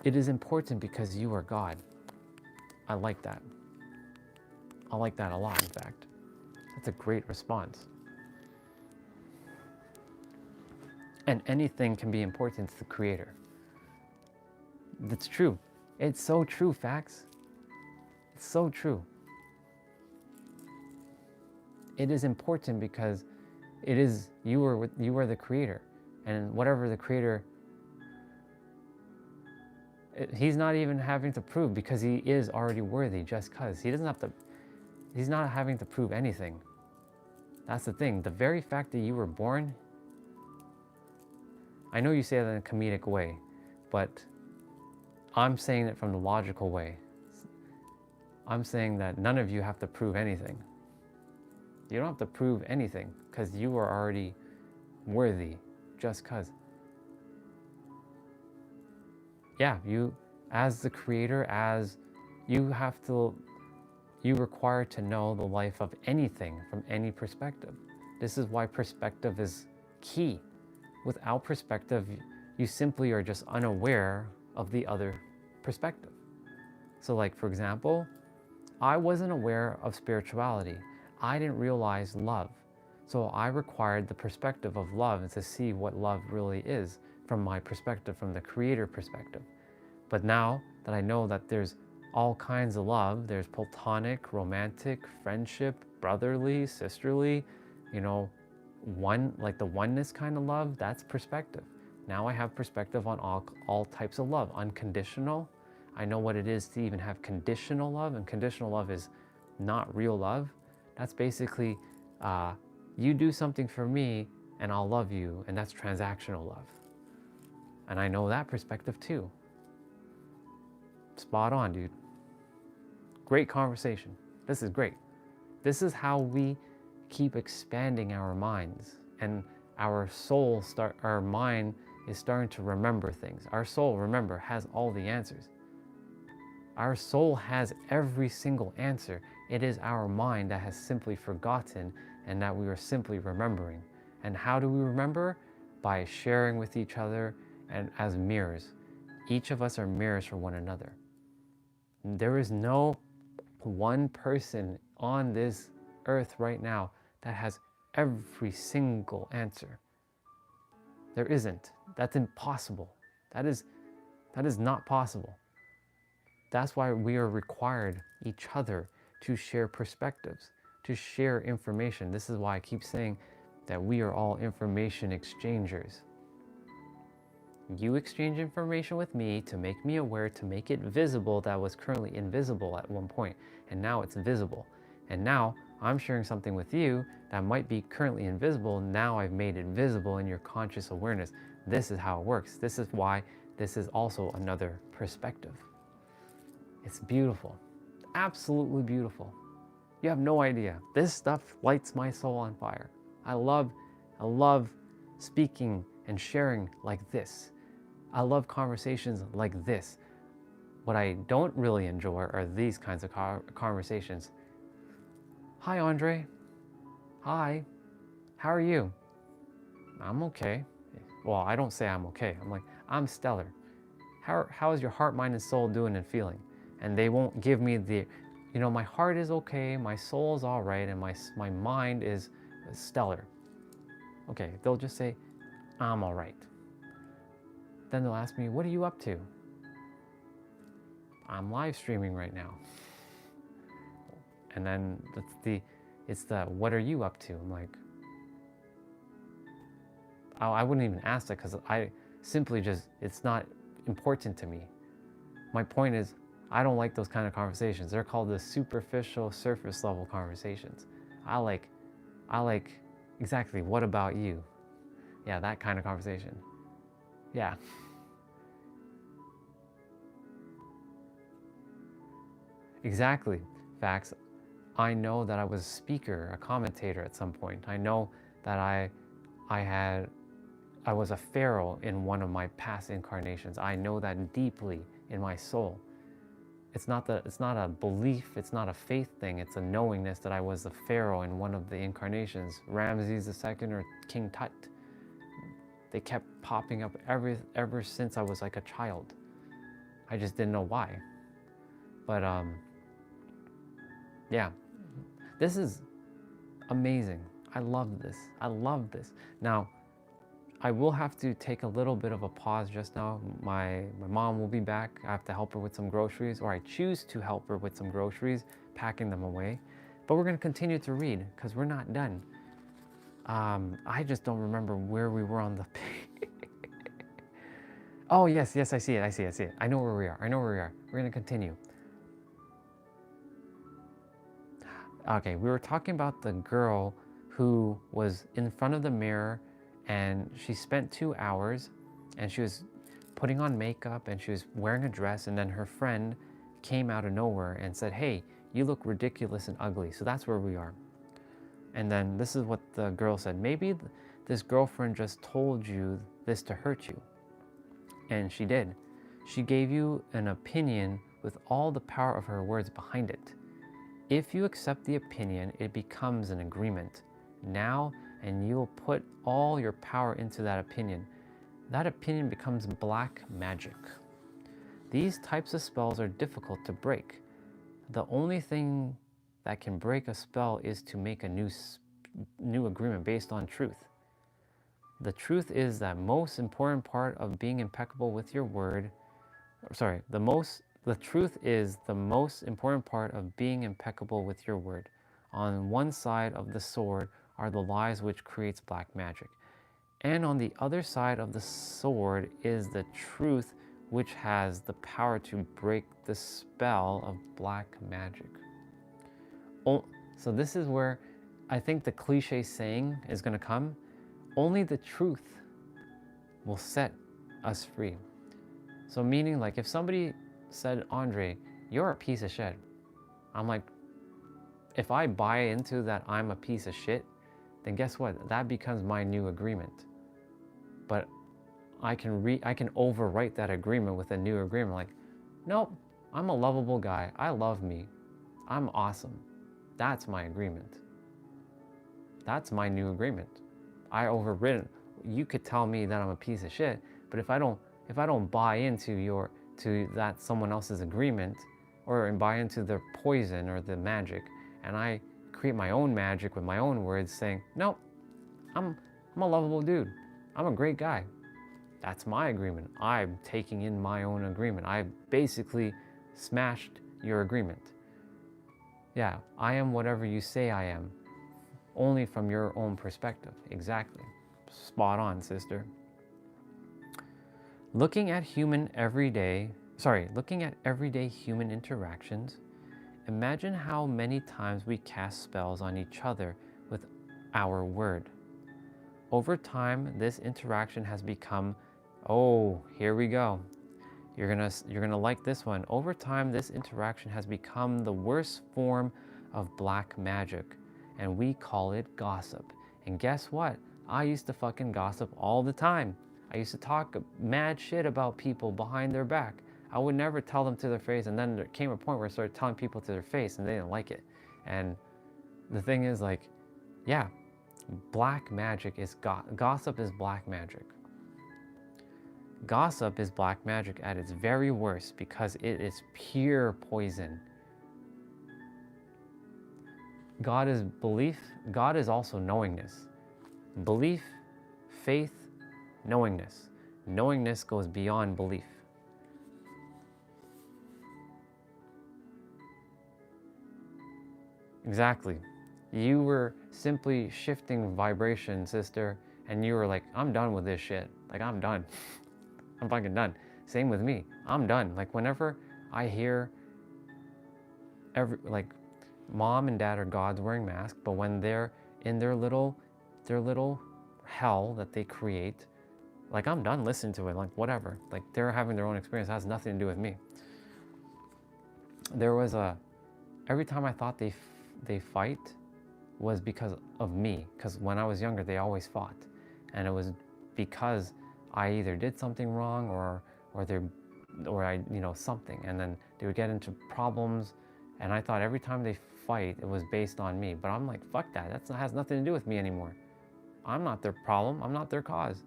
Speaker 2: It is important because you are God. I like that. I like that a lot, in fact. That's a great response. And anything can be important to the Creator. That's true. It's so true, Fax. It's so true. It is important because it is you are the Creator, and whatever the Creator, he's not even having to prove, because he is already worthy just because. He doesn't have to, he's not having to prove anything. That's the thing. The very fact that you were born, I know you say that in a comedic way, but I'm saying it from the logical way. I'm saying that none of you have to prove anything. You don't have to prove anything because you are already worthy just because. Yeah, you, as the Creator, as you you require to know the life of anything from any perspective. This is why perspective is key. Without perspective, you simply are just unaware of the other perspective. So like, for example, I wasn't aware of spirituality. I didn't realize love. So I required the perspective of love to see what love really is from my perspective, from the Creator perspective. But now that I know that there's all kinds of love, there's platonic, romantic, friendship, brotherly, sisterly, one, like the oneness kind of love, that's perspective. Now I have perspective on all types of love. Unconditional, I know what it is to even have conditional love, and conditional love is not real love. That's basically, you do something for me and I'll love you, and that's transactional love. And I know that perspective too. Spot on, dude. Great conversation. This is great. This is how we keep expanding our minds, and our soul our mind is starting to remember things. Our soul, remember, has all the answers. Our soul has every single answer. It is our mind that has simply forgotten, and that we are simply remembering. And how do we remember? By sharing with each other and as mirrors. Each of us are mirrors for one another. There is no one person on this earth right now that has every single answer. There isn't. That's impossible. That is not possible. That's why we are required each other to share perspectives, to share information. This is why I keep saying that we are all information exchangers. You exchange information with me to make me aware, to make it visible that was currently invisible at one point, and now it's visible. And now I'm sharing something with you that might be currently invisible. Now I've made it visible in your conscious awareness. This is how it works. This is why this is also another perspective. It's beautiful, absolutely beautiful. You have no idea. This stuff lights my soul on fire. I love speaking and sharing like this. I love conversations like this. What I don't really enjoy are these kinds of conversations. Hi, Andre. Hi. How are you? I'm okay. Well, I don't say I'm okay. I'm like, I'm stellar. How is your heart, mind, and soul doing and feeling? And they won't give me the, my heart is okay, my soul is all right, and my mind is stellar. Okay, they'll just say, I'm all right. Then they'll ask me, what are you up to? I'm live streaming right now. And then it's the what are you up to? I'm like, I wouldn't even ask that because I simply just, it's not important to me. My point is, I don't like those kind of conversations. They're called the superficial, surface level conversations. I like exactly, what about you? Yeah, that kind of conversation. Yeah. Exactly. Facts. I know that I was a speaker, a commentator at some point. I know that I was a pharaoh in one of my past incarnations. I know that deeply in my soul. It's not a belief, it's not a faith thing, it's a knowingness that I was the pharaoh in one of the incarnations, Ramses II or King Tut. They kept popping up ever since I was like a child. I just didn't know why. But yeah, this is amazing. I love this. I love this. Now, I will have to take a little bit of a pause just now. My mom will be back. I have to help her with some groceries, or I choose to help her with some groceries, packing them away. But we're going to continue to read because we're not done. I just don't remember where we were on the page. Oh, yes, I see it. I know where we are. We're going to continue. Okay, we were talking about the girl who was in front of the mirror and she spent 2 hours and she was putting on makeup and she was wearing a dress, and then her friend came out of nowhere and said, hey, you look ridiculous and ugly. So that's where we are. And then this is what the girl said. Maybe this girlfriend just told you this to hurt you. And she did. She gave you an opinion with all the power of her words behind it. If you accept the opinion, it becomes an agreement. Now, and you'll put all your power into that opinion. That opinion becomes black magic. These types of spells are difficult to break. The only thing that can break a spell is to make a new agreement based on truth. The truth is that most important part of being impeccable with your word, the truth is the most important part of being impeccable with your word. On one side of the sword are the lies which creates black magic. And on the other side of the sword is the truth which has the power to break the spell of black magic. So this is where I think the cliche saying is going to come. Only the truth will set us free. So meaning, like, if somebody said, Andre, you're a piece of shit. I'm like, if I buy into that I'm a piece of shit, then guess what? That becomes my new agreement. But I can overwrite that agreement with a new agreement. Like, nope, I'm a lovable guy. I love me. I'm awesome. That's my agreement. That's my new agreement. I overwritten. You could tell me that I'm a piece of shit, but if I don't buy into that someone else's agreement, or buy into their poison or the magic, and I create my own magic with my own words saying, no, I'm a lovable dude. I'm a great guy. That's my agreement. I'm taking in my own agreement. I basically smashed your agreement. Yeah, I am whatever you say I am, only from your own perspective. Exactly. Spot on, sister. Looking at everyday human interactions, imagine how many times we cast spells on each other with our word. Over time, this interaction has become, oh, here we go. You're gonna like this one. Over time, this interaction has become the worst form of black magic, and we call it gossip. And guess what? I used to fucking gossip all the time. I used to talk mad shit about people behind their back. I would never tell them to their face, and then there came a point where I started telling people to their face and they didn't like it. And the thing is, like, yeah, black magic is gossip is black magic. Gossip is black magic at its very worst because it is pure poison. God is belief. God is also knowingness. Belief, faith, knowingness. Knowingness goes beyond belief. Exactly. You were simply shifting vibration, sister, and you were like, I'm done with this shit. Like, I'm done. I'm fucking done. Same with me. I'm done. Like, whenever I hear like, mom and dad are gods wearing masks, but when they're in their little hell that they create, like, I'm done listening to it. Like, whatever. Like, they're having their own experience. It has nothing to do with me. There was every time I thought they fight was because of me. Because when I was younger, they always fought, and it was because I either did something wrong or I something, and then they would get into problems, and I thought every time they fight it was based on me. But I'm like, fuck that. That has nothing to do with me anymore. I'm not their problem. I'm not their cause.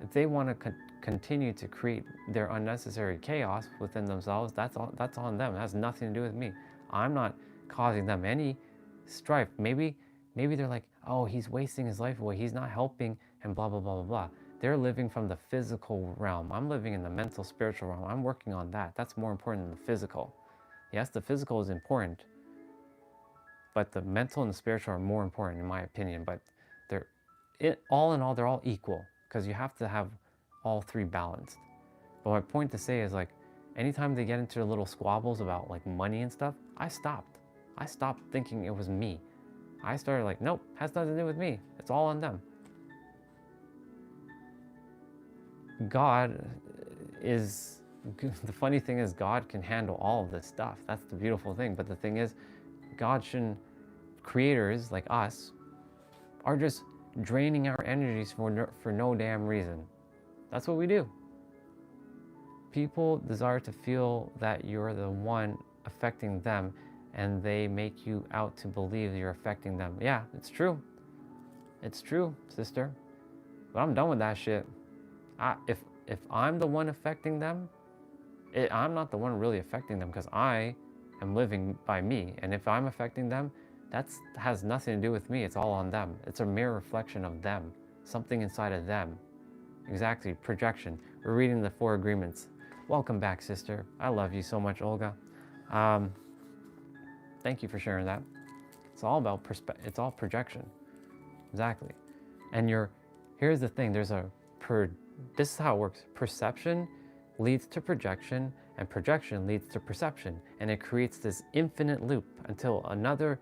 Speaker 2: If they want to continue to create their unnecessary chaos within themselves, that's on them. It has nothing to do with me. I'm not causing them any strife. Maybe they're like, oh, he's wasting his life away. He's not helping, and blah, blah, blah, blah, blah. They're living from the physical realm. I'm living in the mental, spiritual realm. I'm working on that. That's more important than the physical. Yes, the physical is important, but the mental and the spiritual are more important, in my opinion. But all in all, they're all equal, because you have to have all three balanced. But my point to say is, like, anytime they get into little squabbles about like money and stuff, I stopped thinking it was me. I started like, nope, has nothing to do with me. It's all on them. God is, the funny thing is, God can handle all of this stuff. That's the beautiful thing. But the thing is, God shouldn't, creators like us are just draining our energies for no damn reason. That's what we do. People desire to feel that you're the one affecting them, and they make you out to believe you're affecting them. Yeah, it's true. It's true, sister. But I'm done with that shit. If I'm the one affecting them, I'm not the one really affecting them, because I am living by me. And if I'm affecting them, that has nothing to do with me. It's all on them. It's a mere reflection of them. Something inside of them. Exactly, projection. We're reading the 4 agreements. Welcome back, sister. I love you so much, Olga. Thank you for sharing that. It's all about it's all projection. Exactly. And here's the thing. This is how it works. Perception leads to projection, and projection leads to perception, and it creates this infinite loop until another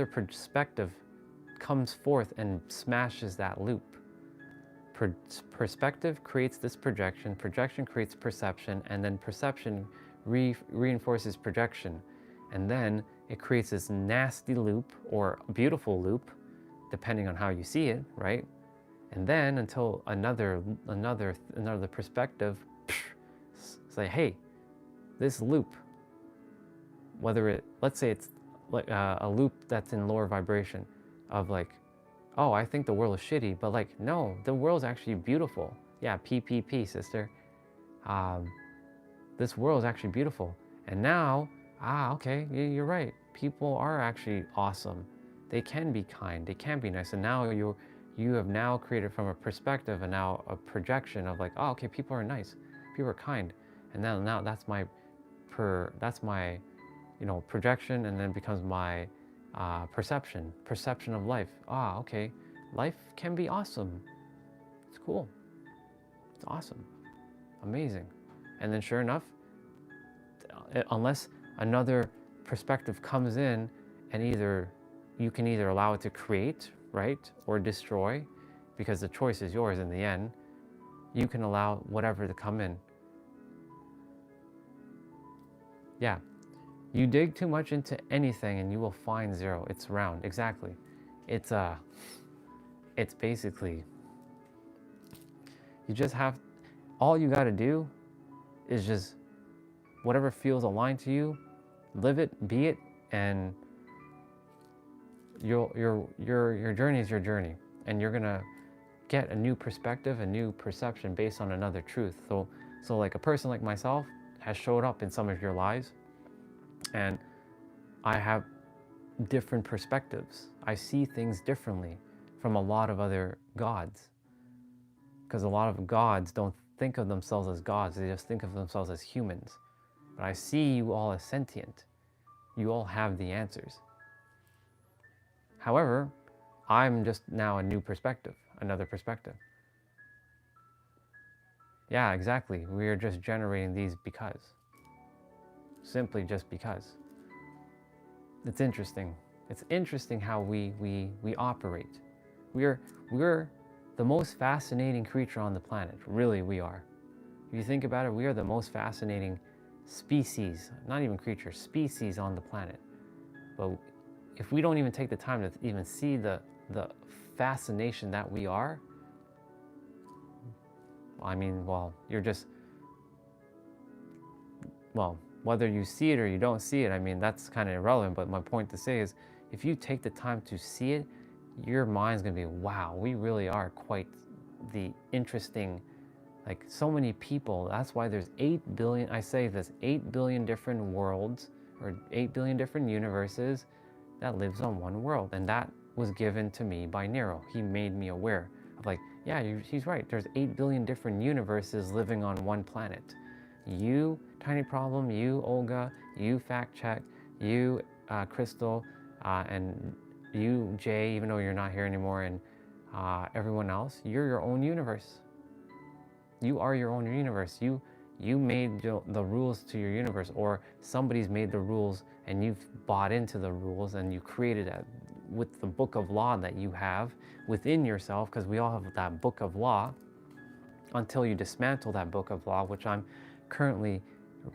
Speaker 2: perspective comes forth and smashes that loop. Perspective creates this projection creates perception, and then perception reinforces projection, and then it creates this nasty loop, or beautiful loop, depending on how you see it, right? And then until another perspective say, hey, this loop, let's say it's like a loop that's in lower vibration of like, oh, I think the world is shitty, but like, no, the world's actually beautiful. Yeah, PPP, sister. This world is actually beautiful. And now, okay, you're right. People are actually awesome. They can be kind. They can be nice. And now you have now created from a perspective and now a projection of like, oh, okay, people are nice. People are kind. And now that's my projection, and then becomes my perception of life. Okay, life can be awesome. It's cool. It's awesome. Amazing. And then sure enough, unless another perspective comes in, and you can either allow it to create, right, or destroy, because the choice is yours in the end. You can allow whatever to come in. Yeah. You dig too much into anything and you will find zero. It's round. Exactly. It's basically, you just have, all you got to do is just whatever feels aligned to you, live it, be it, and your journey is your journey, and you're gonna get a new perspective, a new perception based on another truth. So like a person like myself has showed up in some of your lives, and I have different perspectives. I see things differently from a lot of other gods, because a lot of gods don't think of themselves as gods, they just think of themselves as humans. But I see you all as sentient. You all have the answers. However, I'm just now a new perspective, another perspective. Yeah, exactly. We are just generating these because. Simply just because. It's interesting. It's interesting how we operate. We're the most fascinating creature on the planet. Really, we are. If you think about it, we are the most fascinating species, not even creature, species on the planet. But if we don't even take the time to even see the fascination that we are, I mean, well, you're just, well, whether you see it or you don't see it, I mean, that's kind of irrelevant. But my point to say is, if you take the time to see it, your mind's gonna be, wow, we really are quite the interesting, like so many people. That's why there's 8 billion, I say this, 8 billion different worlds or 8 billion different universes that lives on one world. And that was given to me by Nero. He made me aware of like, yeah, he's right. There's 8 billion different universes living on one planet. You, Tiny Problem, you, Olga, you, Fact Check, you, Crystal, and you, Jay, even though you're not here anymore, and everyone else, you're your own universe. You are your own universe. You made the rules to your universe, or somebody's made the rules and you've bought into the rules and you created it with the book of law that you have within yourself, because we all have that book of law, until you dismantle that book of law, which I'm currently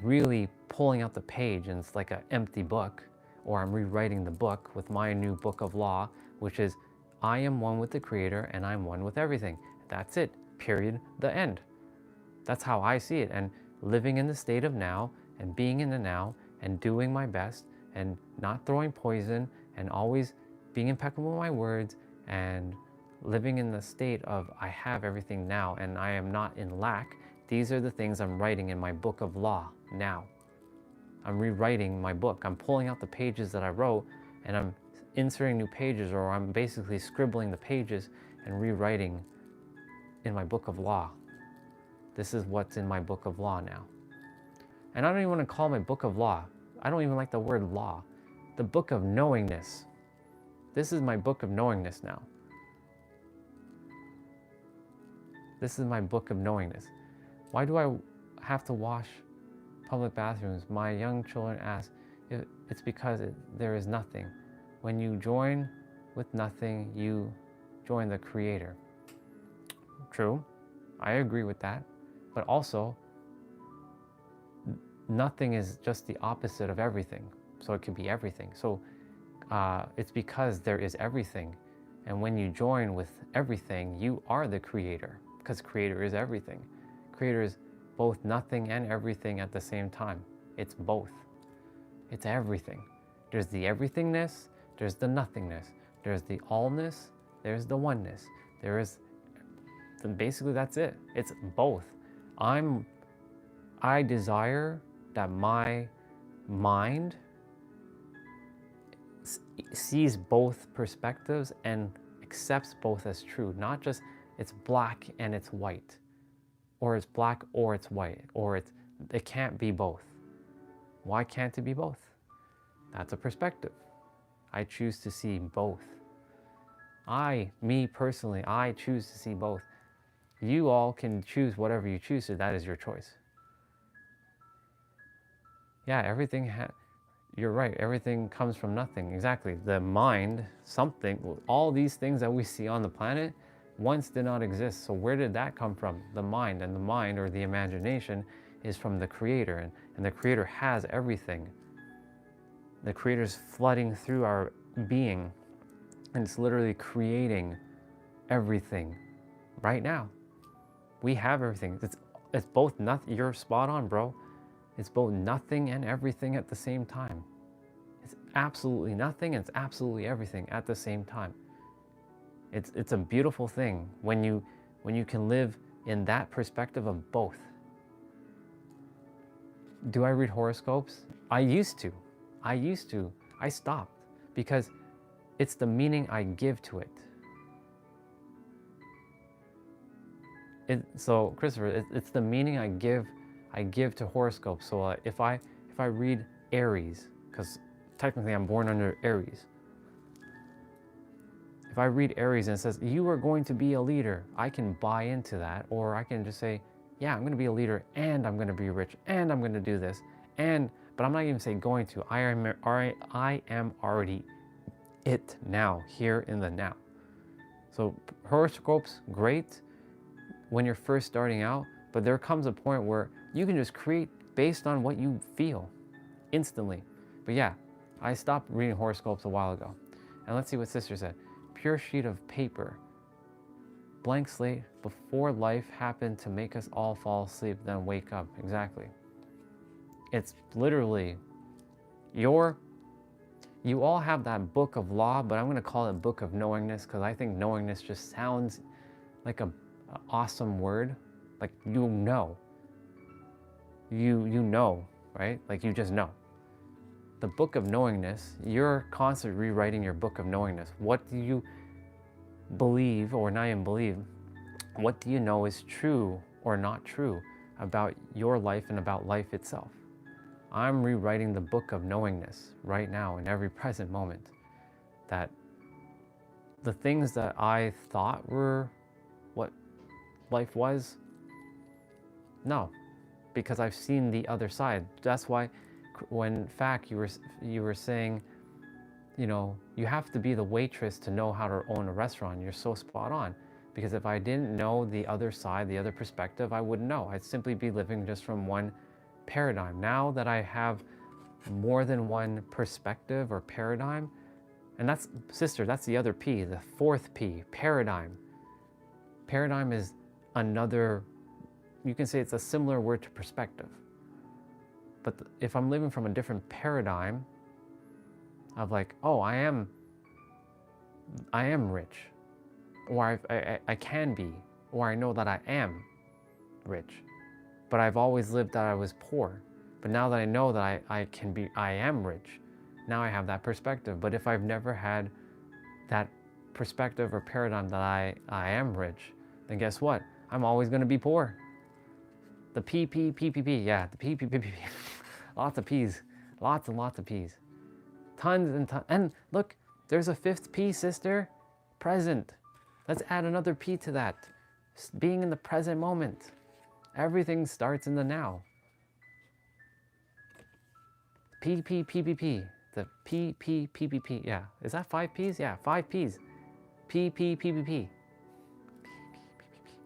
Speaker 2: really pulling out the page and it's like an empty book, or I'm rewriting the book with my new book of law, which is I am one with the Creator and I'm one with everything. That's it, period, the end. That's how I see it. And living in the state of now and being in the now and doing my best and not throwing poison and always being impeccable with my words and living in the state of I have everything now and I am not in lack. These are the things I'm writing in my book of law now. I'm rewriting my book. I'm pulling out the pages that I wrote and I'm inserting new pages, or I'm basically scribbling the pages and rewriting in my book of law. This is what's in my book of law now. And I don't even want to call my book of law. I don't even like the word law. The book of knowingness. This is my book of knowingness now. This is my book of knowingness. Why do I have to wash public bathrooms? My young children ask. It's because there is nothing. When you join with nothing, you join the Creator. True, I agree with that. But also, nothing is just the opposite of everything. So it could be everything. So it's because there is everything. And when you join with everything, you are the Creator, because Creator is everything. Creator is both nothing and everything at the same time. It's both. It's everything. There's the everythingness, there's the nothingness, there's the allness, there's the oneness. There is, basically that's it. It's both. I desire that my mind sees both perspectives and accepts both as true, not just it's black and it's white, or it's black or it's white, or it can't be both. Why can't it be both? That's a perspective. I choose to see both. Me personally, I choose to see both. You all can choose whatever you choose to, that is your choice. Yeah, everything, you're right, everything comes from nothing, exactly. The mind, something, all these things that we see on the planet once did not exist. So where did that come from? The mind, and the mind, or the imagination, is from the Creator, and the Creator has everything. The Creator's flooding through our being, and it's literally creating everything right now. We have everything. It's both nothing. You're spot on, bro. It's both nothing and everything at the same time. It's absolutely nothing and it's absolutely everything at the same time. It's a beautiful thing when you can live in that perspective of both. Do I read horoscopes? I used to. I stopped because it's the meaning I give to it. So Christopher, it's the meaning I give to horoscopes. So if I read Aries, because technically I'm born under Aries, if I read Aries and it says, you are going to be a leader, I can buy into that. Or I can just say, yeah, I'm going to be a leader and I'm going to be rich and I'm going to do this. But I'm not even saying going to. I am already it now, here in the now. So horoscopes, great when you're first starting out, but there comes a point where you can just create based on what you feel instantly. But yeah, I stopped reading horoscopes a while ago. And let's see what sister said. Pure sheet of paper, blank slate, before life happened to make us all fall asleep, then wake up. Exactly. It's literally you all have that book of law, but I'm going to call it book of knowingness because I think knowingness just sounds like an awesome word. Like you know, right? Like you just know. The book of knowingness, you're constantly rewriting your book of knowingness. What do you believe or not even believe? What do you know is true or not true about your life and about life itself? I'm rewriting the book of knowingness right now in every present moment. That the things that I thought were what life was, no, because I've seen the other side. That's why when you were saying, you know, you have to be the waitress to know how to own a restaurant. You're so spot on. Because if I didn't know the other side, the other perspective, I wouldn't know. I'd simply be living just from one paradigm. Now that I have more than one perspective or paradigm, and that's, sister, that's the other P, the fourth P, paradigm. Paradigm is another, you can say it's a similar word to perspective. But if I'm living from a different paradigm of like, oh, I am rich, or I can be, or I know that I am rich, but I've always lived that I was poor. But now that I know that I am rich, now I have that perspective. But if I've never had that perspective or paradigm that I am rich, then guess what? I'm always going to be poor. The P, yeah, the P. Lots of P's, lots and lots of P's. Tons and tons. And look, there's a fifth P, sister, present. Let's add another P to that. Being in the present moment. Everything starts in the now. P. The P. Yeah. Is that 5 P's? Yeah, 5 P's. P.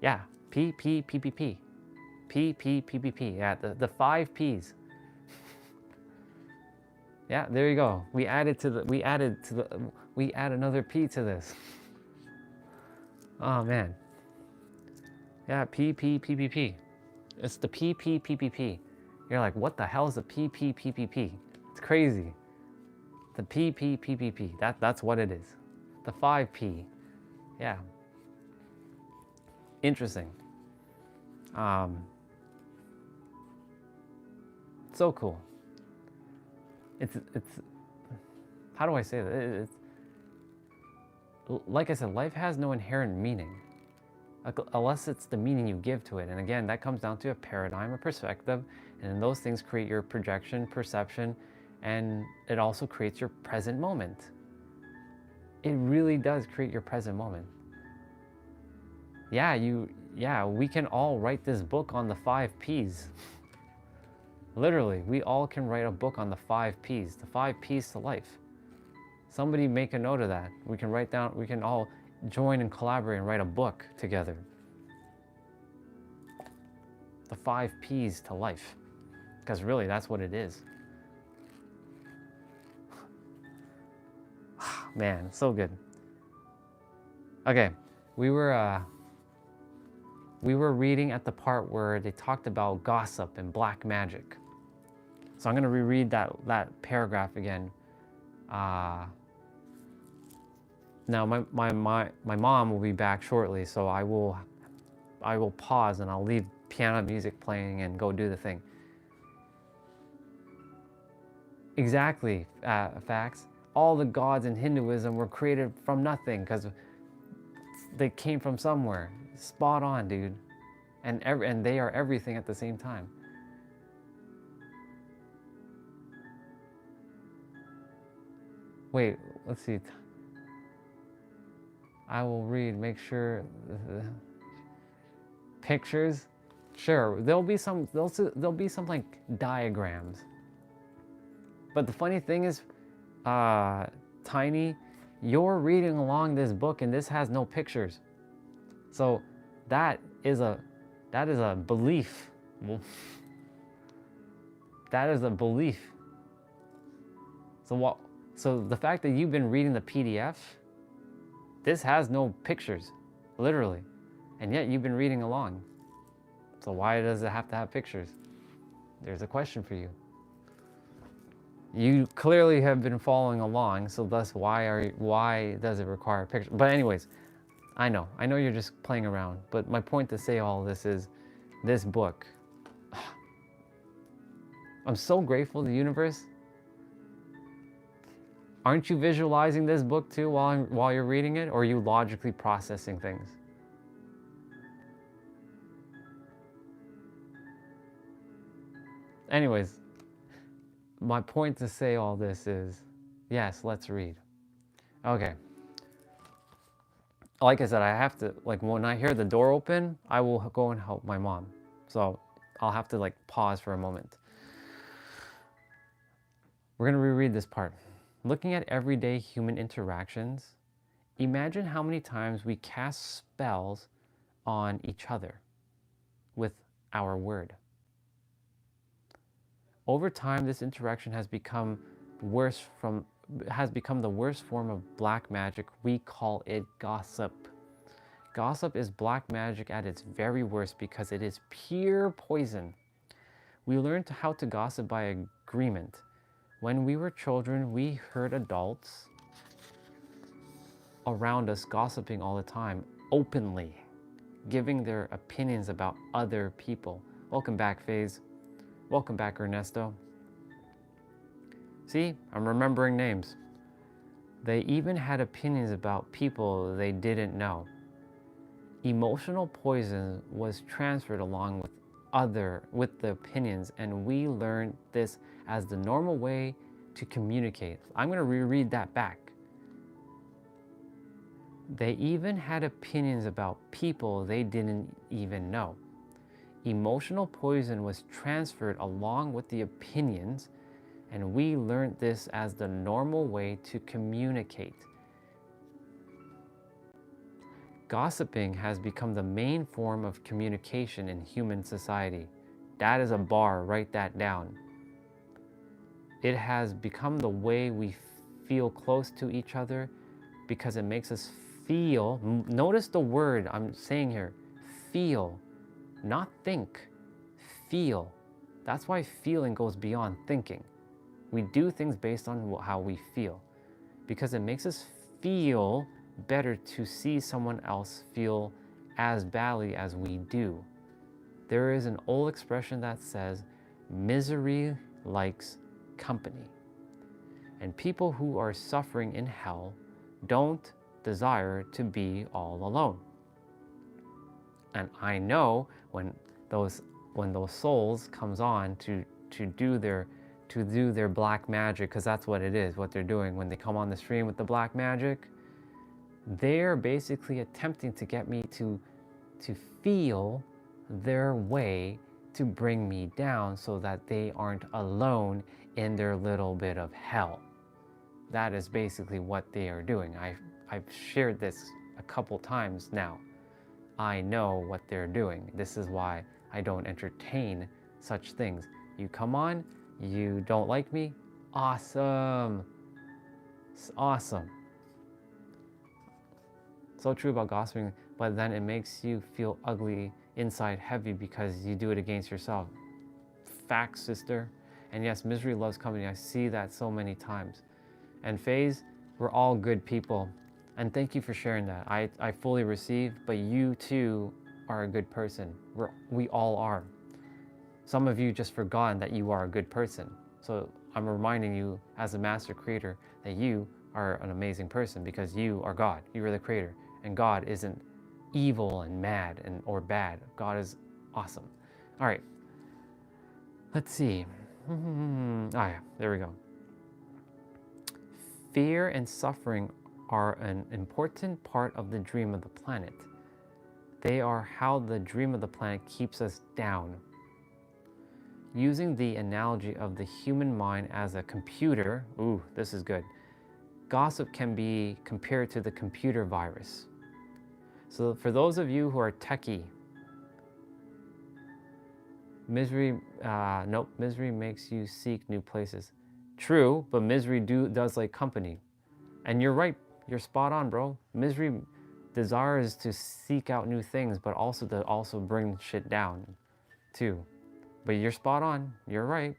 Speaker 2: Yeah. P. P. Yeah, the 5 P's. Yeah, there you go. We add another P to this. Oh man. Yeah, P. It's the P. You're like, what the hell is a P? It's crazy. The P. That's what it is. The 5P. Yeah. Interesting. So cool. It's how do I say that? It's like I said, life has no inherent meaning unless it's the meaning you give to it. And again, that comes down to a paradigm, a perspective, and those things create your projection, perception, and it also creates your present moment. It really does create your present moment. Yeah, we can all write this book on the 5 P's. Literally, we all can write a book on the 5 P's, the 5 P's to life. Somebody make a note of that. We can all join and collaborate and write a book together. The 5 P's to life. Because really, that's what it is. Man, so good. Okay, we were reading at the part where they talked about gossip and black magic. So I'm going to reread that paragraph again. Now my mom will be back shortly, so I will pause and I'll leave piano music playing and go do the thing. Exactly, facts. All the gods in Hinduism were created from nothing because they came from somewhere. Spot on, dude. And they are everything at the same time. Wait, let's see. I will read. Make sure pictures. Sure, there'll be some like diagrams. But the funny thing is, Tiny, you're reading along this book and this has no pictures. So that is a belief. That is a belief. So the fact that you've been reading the PDF, this has no pictures, literally. And yet you've been reading along. So why does it have to have pictures? There's a question for you. You clearly have been following along, so thus why does it require a picture? But anyways, I know you're just playing around, but my point to say all this is this book. I'm so grateful to the universe. Aren't you visualizing this book too while you're reading it, or are you logically processing things? Anyways, my point to say all this is, yes, let's read. Okay. Like I said, I have to, like, when I hear the door open, I will go and help my mom. So I'll have to, like, pause for a moment. We're going to reread this part. Looking at everyday human interactions, imagine how many times we cast spells on each other with our word. Over time, this interaction has become the worst form of black magic. We call it gossip. Gossip is black magic at its very worst because it is pure poison. We learned how to gossip by agreement. When we were children, we heard adults around us gossiping all the time, openly, giving their opinions about other people. Welcome back, FaZe. Welcome back, Ernesto. See, I'm remembering names. They even had opinions about people they didn't know. Emotional poison was transferred along with the opinions, and we learned this as the normal way to communicate. I'm going to reread that back. They even had opinions about people they didn't even know. Emotional poison was transferred along with the opinions, and we learned this as the normal way to communicate. Gossiping has become the main form of communication in human society. That is a bar, write that down. It has become the way we feel close to each other because it makes us feel, notice the word I'm saying here, feel, not think, feel. That's why feeling goes beyond thinking. We do things based on how we feel because it makes us feel better to see someone else feel as badly as we do. There is an old expression that says, misery likes company. And people who are suffering in hell don't desire to be all alone. And I know when those souls comes on to do their black magic, because that's what it is, what they're doing when they come on the stream with the black magic, they're basically attempting to get me to feel their way to bring me down so that they aren't alone in their little bit of hell. That is basically what they are doing. I've shared this a couple times now. I know what they're doing. This is why I don't entertain such things. You come on, you don't like me, awesome. It's awesome. So true about gossiping, but then it makes you feel ugly inside heavy because you do it against yourself. Facts, sister. And yes, misery loves company. I see that so many times. And FaZe, we're all good people. And thank you for sharing that. I fully receive, but you too are a good person. We all are. Some of you just forgotten that you are a good person. So I'm reminding you as a master creator that you are an amazing person because you are God. You are the creator. And God isn't evil and mad or bad. God is awesome. All right. Let's see. Yeah, there we go. Fear and suffering an important part of the dream of the planet. They are how the dream of the planet keeps us down. Using the analogy of the human mind as a computer, ooh, this is good. Gossip can be compared to the computer virus. So for those of you who are techie, misery makes you seek new places. True, but misery does like company. And you're right, you're spot on, bro. Misery desires to seek out new things, but also to bring shit down too. But you're spot on, you're right.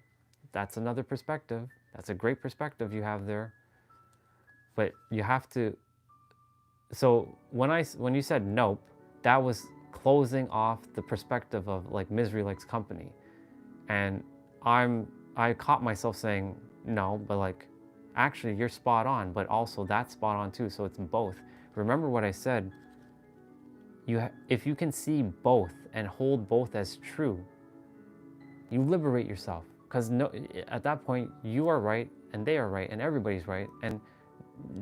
Speaker 2: That's another perspective. That's a great perspective you have there. But you have to, so when you said nope, that was closing off the perspective of like misery likes company. And I caught myself saying no, but like, actually you're spot on, but also that's spot on too, so it's both. Remember what I said, if you can see both and hold both as true, you liberate yourself. Because at that point, you are right and they are right and everybody's right. And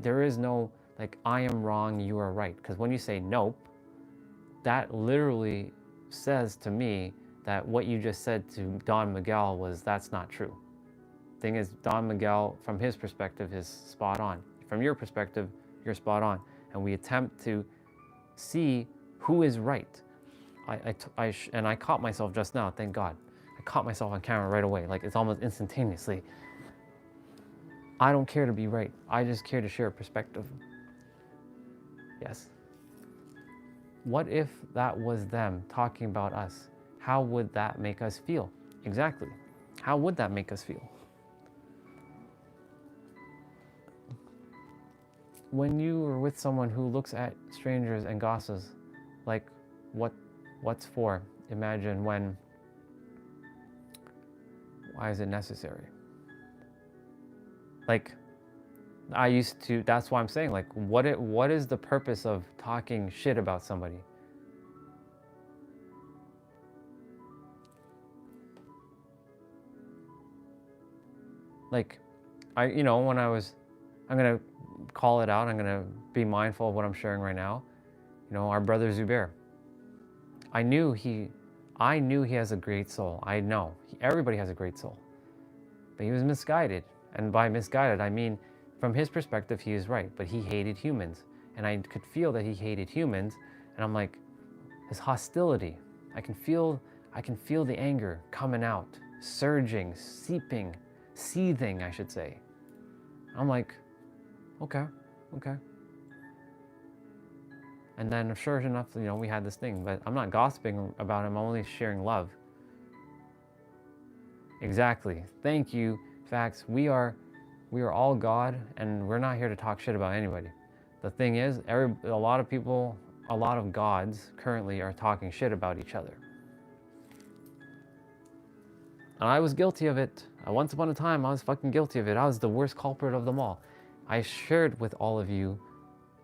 Speaker 2: there is no like, I am wrong, you are right. Because when you say nope, that literally says to me that what you just said to Don Miguel was, that's not true. Thing is, Don Miguel, from his perspective, is spot on. From your perspective, you're spot on. And we attempt to see who is right. And I caught myself just now, thank God. I caught myself on camera right away, like it's almost instantaneously. I don't care to be right. I just care to share a perspective. Yes. What if that was them talking about us? How would that make us feel? Exactly. How would that make us feel? When you are with someone who looks at strangers and gossips, like what's for? Imagine when, why is it necessary? Like, I used to, that's why I'm saying, like, what is the purpose of talking shit about somebody? Like, when I'm gonna call it out, I'm gonna be mindful of what I'm sharing right now. Our brother Zubair. I knew he has a great soul. I know, everybody has a great soul. But he was misguided. And by misguided, I mean, from his perspective, he is right, but he hated humans. And I could feel that he hated humans. And I'm like, his hostility, I can feel the anger coming out, surging, seething, I should say. I'm like, okay. And then sure enough, we had this thing, but I'm not gossiping about him, I'm only sharing love. Exactly, thank you. Facts, we are all God, and we're not here to talk shit about anybody. The thing is, a lot of people, a lot of gods currently are talking shit about each other. And I was guilty of it. Once upon a time, I was fucking guilty of it. I was the worst culprit of them all. I shared with all of you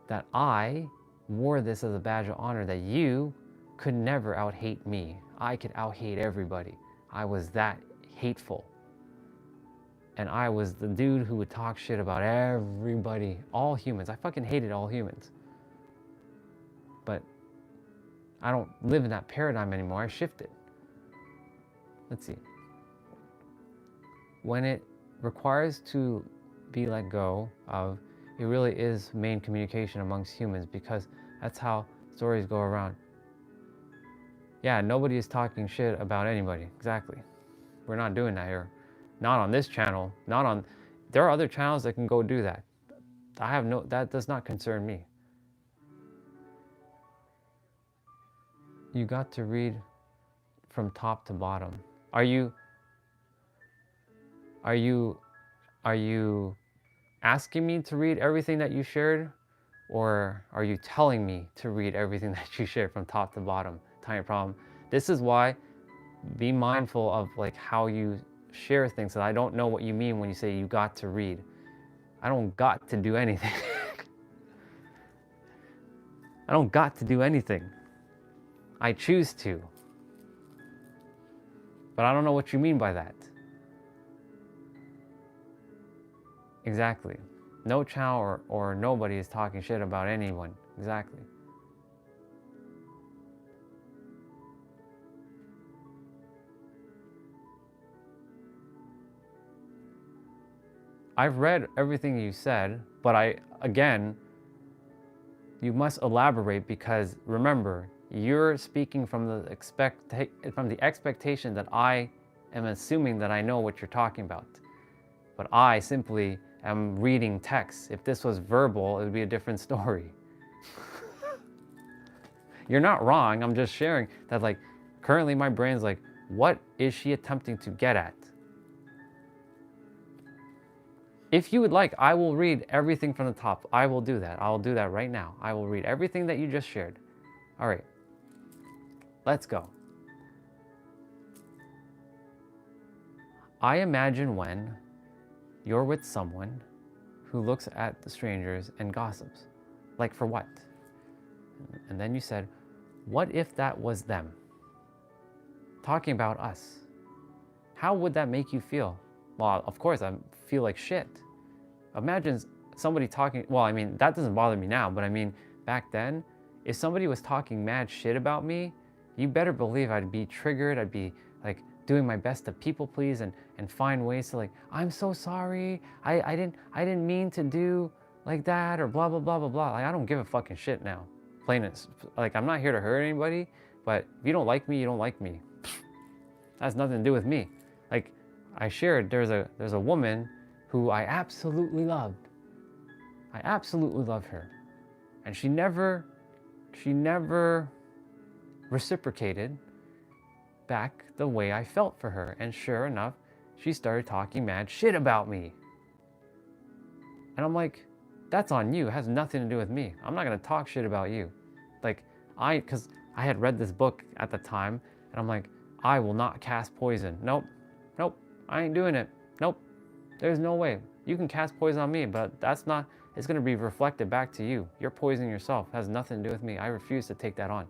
Speaker 2: that I wore this as a badge of honor, that you could never out-hate me. I could out-hate everybody. I was that hateful. And I was the dude who would talk shit about everybody, all humans. I fucking hated all humans. But I don't live in that paradigm anymore. I shifted. Let's see. When it requires to be let go of, it really is main communication amongst humans, because that's how stories go around. Yeah, nobody is talking shit about anybody. Exactly. We're not doing that here. Not on this channel. There are other channels that can go do that. That does not concern me. You got to read from top to bottom. Are you asking me to read everything that you shared? Or are you telling me to read everything that you shared from top to bottom? Tiny problem. This is why, be mindful of like how you share things. So I don't know what you mean when you say you got to read. I don't got to do anything. I don't got to do anything. I choose to. But I don't know what you mean by that. Exactly. No chow or nobody is talking shit about anyone. Exactly. I've read everything you said, but again, you must elaborate because remember, you're speaking from the expectation that I am assuming that I know what you're talking about. But I simply am reading text. If this was verbal, it would be a different story. You're not wrong. I'm just sharing that, like, currently my brain's like, what is she attempting to get at? If you would like, I will read everything from the top. I will do that. I'll do that right now. I will read everything that you just shared. All right. Let's go. I imagine when you're with someone who looks at the strangers and gossips. Like for what? And then you said, what if that was them? Talking about us. How would that make you feel? Well, of course, I feel like shit. Imagine somebody talking, well, I mean, that doesn't bother me now, but I mean, back then, if somebody was talking mad shit about me, you better believe I'd be triggered. I'd be like doing my best to people please and find ways to like, I'm so sorry. I didn't mean to do like that or blah, blah, blah, blah, blah. Like, I don't give a fucking shit now. Plain as, like, I'm not here to hurt anybody, but if you don't like me, you don't like me. That has nothing to do with me. Like I shared, there's a woman who I absolutely loved. I absolutely love her. And she never reciprocated back the way I felt for her. And sure enough, she started talking mad shit about me. And I'm like, that's on you. It has nothing to do with me. I'm not gonna talk shit about you. Like, because I had read this book at the time, and I'm like, I will not cast poison. Nope, I ain't doing it. Nope, there's no way. You can cast poison on me, but that's not, it's gonna be reflected back to you. You're poisoning yourself. It has nothing to do with me. I refuse to take that on.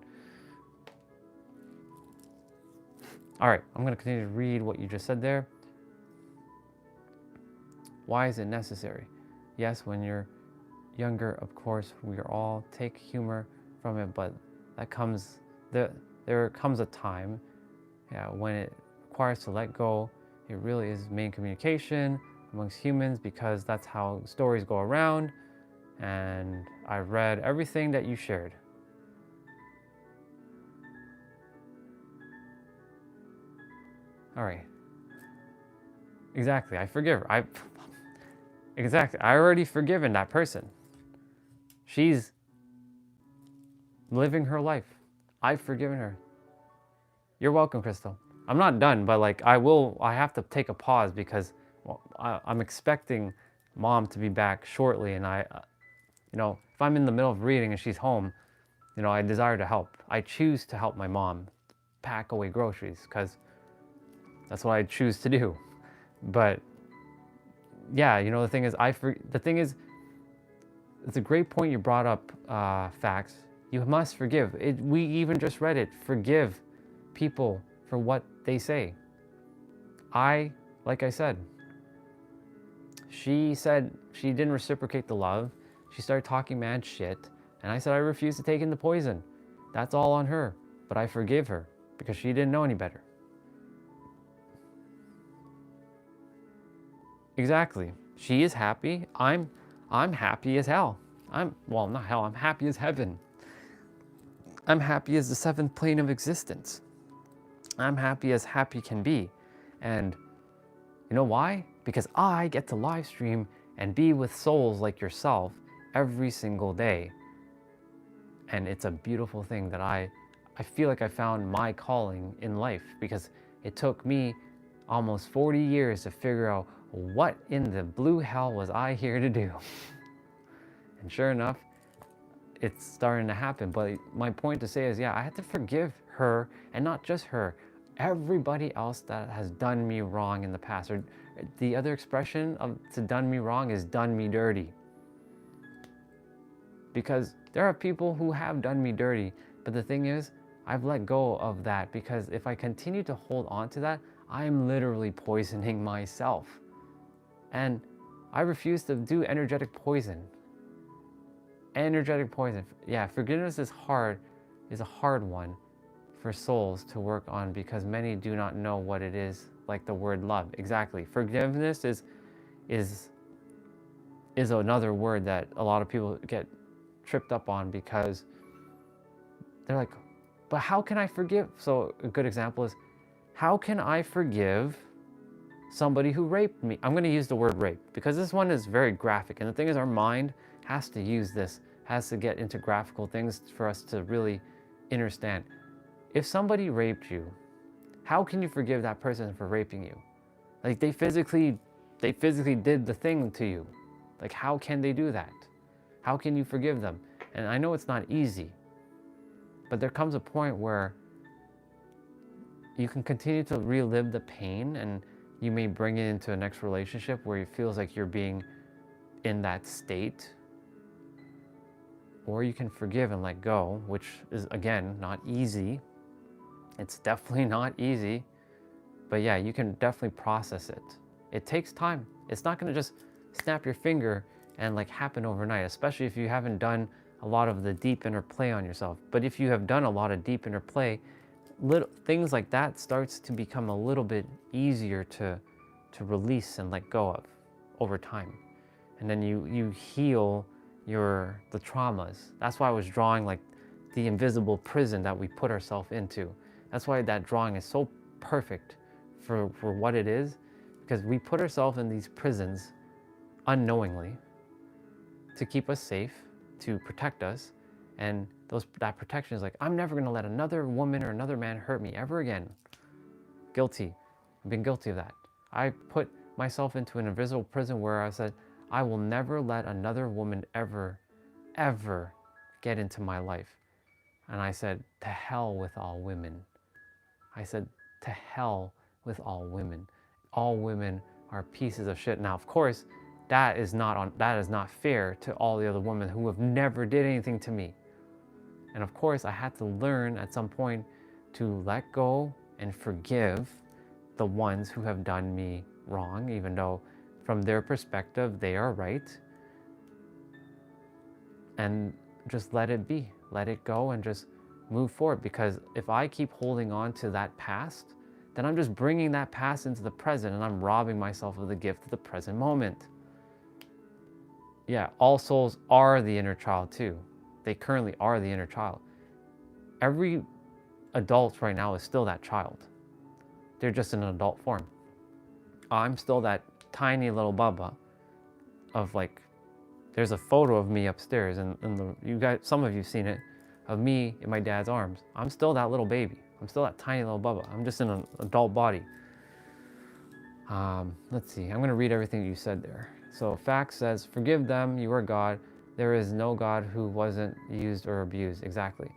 Speaker 2: All right, I'm gonna continue to read what you just said there. Why is it necessary? Yes, when you're younger, of course, we all take humor from it, but that comes, there comes a time when it requires to let go. It really is main communication amongst humans because that's how stories go around. And I read everything that you shared. All right. Exactly. I forgive her. Exactly. I already forgiven that person. She's living her life. I've forgiven her. You're welcome, Crystal. I'm not done, but like I have to take a pause because I'm expecting Mom to be back shortly, and if I'm in the middle of reading and she's home, I desire to help. I choose to help my mom pack away groceries because that's what I choose to do. But yeah, the thing is, it's a great point you brought up, Facts. You must forgive. We even just read it. Forgive people for what they say. Like I said, she said she didn't reciprocate the love. She started talking mad shit. And I said I refuse to take in the poison. That's all on her. But I forgive her because she didn't know any better. Exactly. She is happy. I'm happy as hell. Not hell, I'm happy as heaven. I'm happy as the seventh plane of existence. I'm happy as happy can be. And you know why? Because I get to live stream and be with souls like yourself every single day. And it's a beautiful thing that I feel like I found my calling in life because it took me almost 40 years to figure out what in the blue hell was I here to do. And sure enough, it's starting to happen. But my point to say is, I had to forgive her, and not just her, everybody else that has done me wrong in the past. Or the other expression of to done me wrong is done me dirty. Because there are people who have done me dirty, but the thing is, I've let go of that because if I continue to hold on to that, I'm literally poisoning myself. And I refuse to do energetic poison. Energetic poison. Yeah, forgiveness is a hard one for souls to work on because many do not know what it is, like the word love. Exactly. Forgiveness is another word that a lot of people get tripped up on because they're like, but how can I forgive? So a good example is, how can I forgive somebody who raped me? I'm going to use the word rape because this one is very graphic. And the thing is, our mind has to use this, has to get into graphical things for us to really understand. If somebody raped you, how can you forgive that person for raping you? Like they physically did the thing to you. Like how can they do that? How can you forgive them? And I know it's not easy, but there comes a point where you can continue to relive the pain and you may bring it into a next relationship where it feels like you're being in that state. Or you can forgive and let go, which is, again, not easy. It's definitely not easy. But yeah, you can definitely process it. It takes time. It's not going to just snap your finger and like happen overnight, especially if you haven't done a lot of the deep inner play on yourself. But if you have done a lot of deep inner play, little things like that starts to become a little bit easier to release and let go of over time. And then you heal the traumas. That's why I was drawing like the invisible prison that we put ourselves into. That's why that drawing is so perfect for what it is, because we put ourselves in these prisons unknowingly to keep us safe, to protect us. And that protection is like, I'm never going to let another woman or another man hurt me ever again. Guilty. I've been guilty of that. I put myself into an invisible prison where I said, I will never let another woman ever get into my life. And I said, to hell with all women. I said, to hell with all women. All women are pieces of shit. Now, of course, that is not fair to all the other women who have never did anything to me. And of course, I had to learn at some point to let go and forgive the ones who have done me wrong, even though from their perspective, they are right. And just let it be, let it go and just move forward. Because if I keep holding on to that past, then I'm just bringing that past into the present and I'm robbing myself of the gift of the present moment. Yeah, all souls are the inner child too. They currently are the inner child. Every adult right now is still that child. They're just in an adult form. I'm still that tiny little Bubba of like, there's a photo of me upstairs and you guys, some of you've seen it, of me in my dad's arms. I'm still that little baby. I'm still that tiny little Bubba. I'm just in an adult body. Let's see, I'm going to read everything you said there. So Fact says, forgive them, you are God. There is no God who wasn't used or abused. Exactly.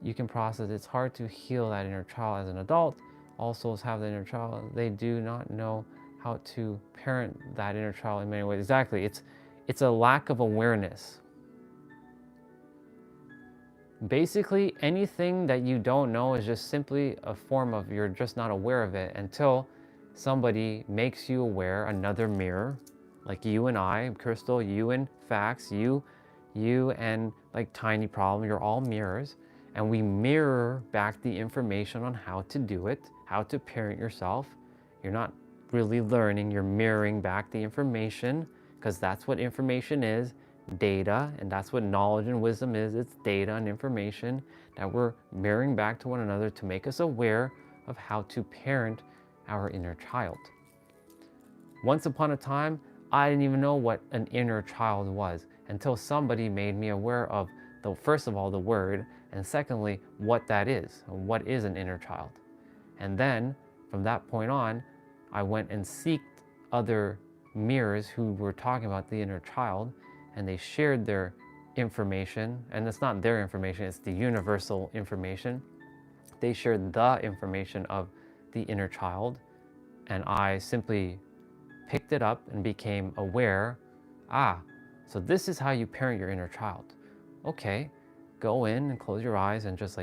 Speaker 2: You can process. It's hard to heal that inner child as an adult. All souls have the inner child. They do not know how to parent that inner child in many ways. Exactly. It's a lack of awareness. Basically, anything that you don't know is just simply a form of you're just not aware of it until somebody makes you aware, another mirror, like you and I, Crystal, you and Facts, you and like Tiny Problem, you're all mirrors. And we mirror back the information on how to do it, how to parent yourself. You're not really learning, you're mirroring back the information, because that's what information is, data, and that's what knowledge and wisdom is. It's data and information that we're mirroring back to one another to make us aware of how to parent our inner child. Once upon a time, I didn't even know what an inner child was until somebody made me aware of, first of all, the word, and secondly, what that is. What is an inner child? And then, from that point on, I went and sought other mirrors who were talking about the inner child, and they shared their information, and it's not their information, it's the universal information. They shared the information of the inner child, and I simply picked it up and became aware, so this is how you parent your inner child. Okay, go in and close your eyes and just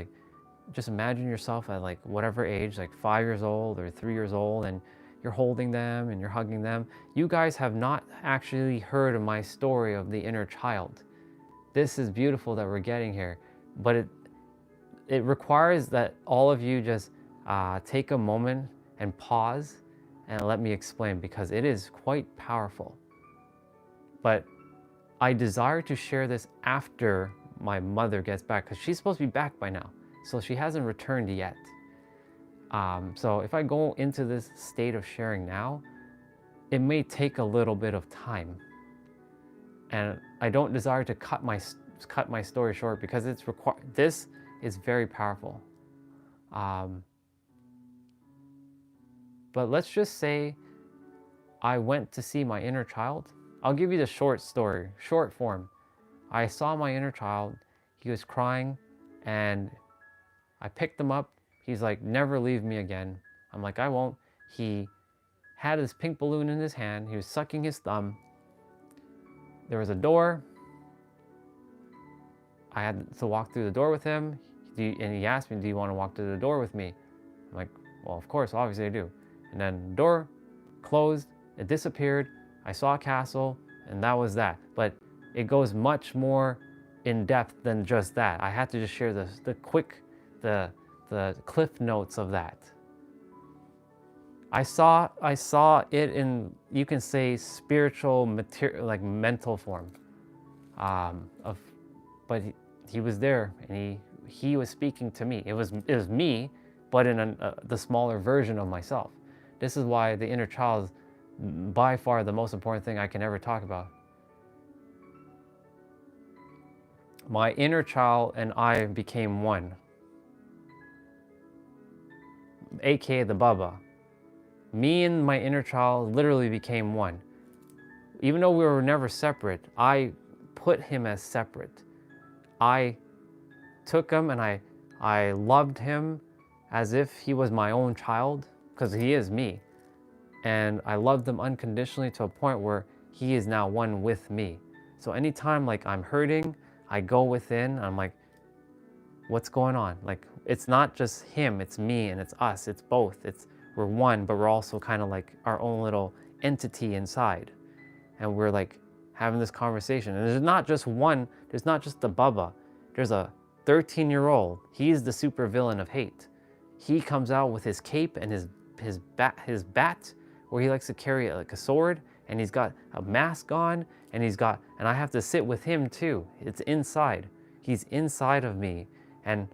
Speaker 2: imagine yourself at like whatever age, like 5 years old or 3 years old, and you're holding them and you're hugging them. You guys have not actually heard of my story of the inner child. This is beautiful that we're getting here, but it requires that all of you just take a moment and pause and let me explain, because it is quite powerful. But I desire to share this after my mother gets back, because she's supposed to be back by now. So she hasn't returned yet. So if I go into this state of sharing now, it may take a little bit of time. And I don't desire to cut my story short, because this is very powerful. But let's just say I went to see my inner child. I'll give you the short story, short form. I saw my inner child. He was crying, and I picked him up. He's like, never leave me again. I'm like, I won't. He had this pink balloon in his hand. He was sucking his thumb. There was a door. I had to walk through the door with him. And he asked me, do you want to walk through the door with me? I'm like, well, of course, obviously I do. And then the door closed, it disappeared. I saw a castle, and that was that. But it goes much more in depth than just that. I had to just share the cliff notes of that. I saw it in, you can say, spiritual material, like mental form. But he was there, and he was speaking to me. It was me, but in the smaller version of myself. This is why the inner child is by far the most important thing I can ever talk about. My inner child and I became one, aka the Baba. Me and my inner child literally became one. Even though we were never separate, I put him as separate. I took him and I loved him as if he was my own child, because he is me. And I loved him unconditionally to a point where he is now one with me. So anytime like I'm hurting, I go within, I'm like, what's going on? Like, it's not just him, it's me and it's us, it's both. We're one, but we're also kind of like our own little entity inside. And we're like having this conversation. And there's not just one, there's not just the Baba. There's a 13-year-old. He's the super villain of hate. He comes out with his cape and his bat, where he likes to carry like a sword, and he's got a mask on, and I have to sit with him too. It's inside. He's inside of me, and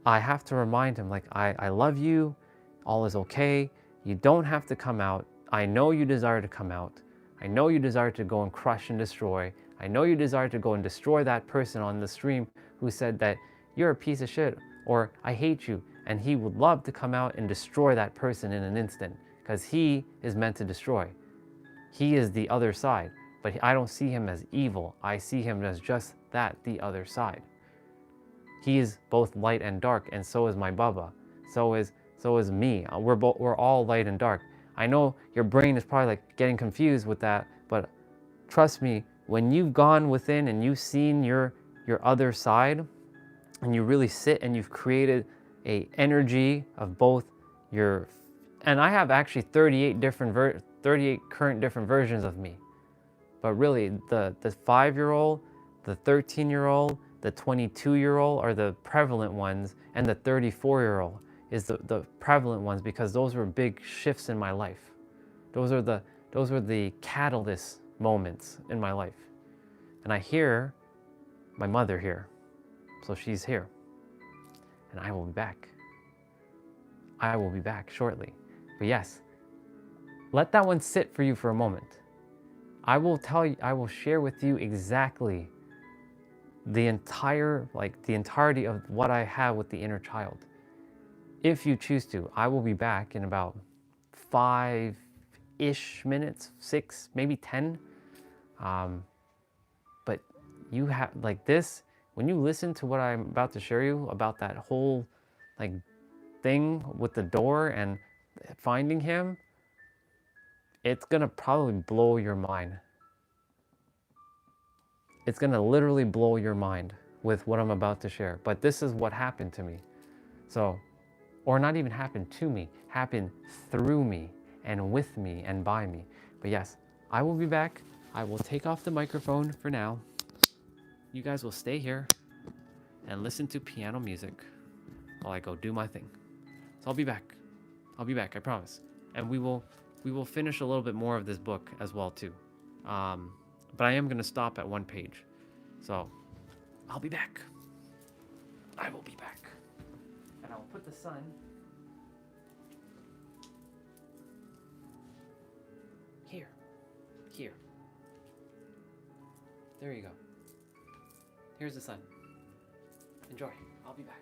Speaker 2: I have to remind him, like, I love you, all is okay, you don't have to come out. I know you desire to come out. I know you desire to go and crush and destroy. I know you desire to go and destroy that person on the stream who said that you're a piece of shit, or I hate you. And he would love to come out and destroy that person in an instant, because he is meant to destroy. He is the other side, but I don't see him as evil. I see him as just that, the other side. He is both light and dark, and so is my Baba. So is me. We're all light and dark. I know your brain is probably like getting confused with that, but trust me, when you've gone within and you've seen your other side, and you really sit and you've created a energy of both your, and I have actually 38 current different versions of me. But really, the 5-year-old, the 13-year-old, the 22-year-old are the prevalent ones, and the 34-year-old is the prevalent ones, because those were big shifts in my life. Those were the catalyst moments in my life. And I hear my mother here. So she's here. And I will be back. I will be back shortly. But yes, let that one sit for you for a moment. I will share with you exactly the entirety of what I have with the inner child. If you choose to, I will be back in about 5-ish minutes, 6, maybe 10. But you have, like this, when you listen to what I'm about to share you about that whole like thing with the door and finding him, it's gonna probably blow your mind. It's gonna literally blow your mind with what I'm about to share. But this is what happened to me. So, or not even happened to me, happened through me. and with me and by me. But yes, I will be back. I will take off the microphone for now. You guys will stay here and listen to piano music while I go do my thing. So I'll be back. I'll be back, I promise. And we will finish a little bit more of this book as well too. But I am gonna stop at one page. So I'll be back. I will be back. And I will put the sun here. Here. There you go. Here's the sun. Enjoy. I'll be back.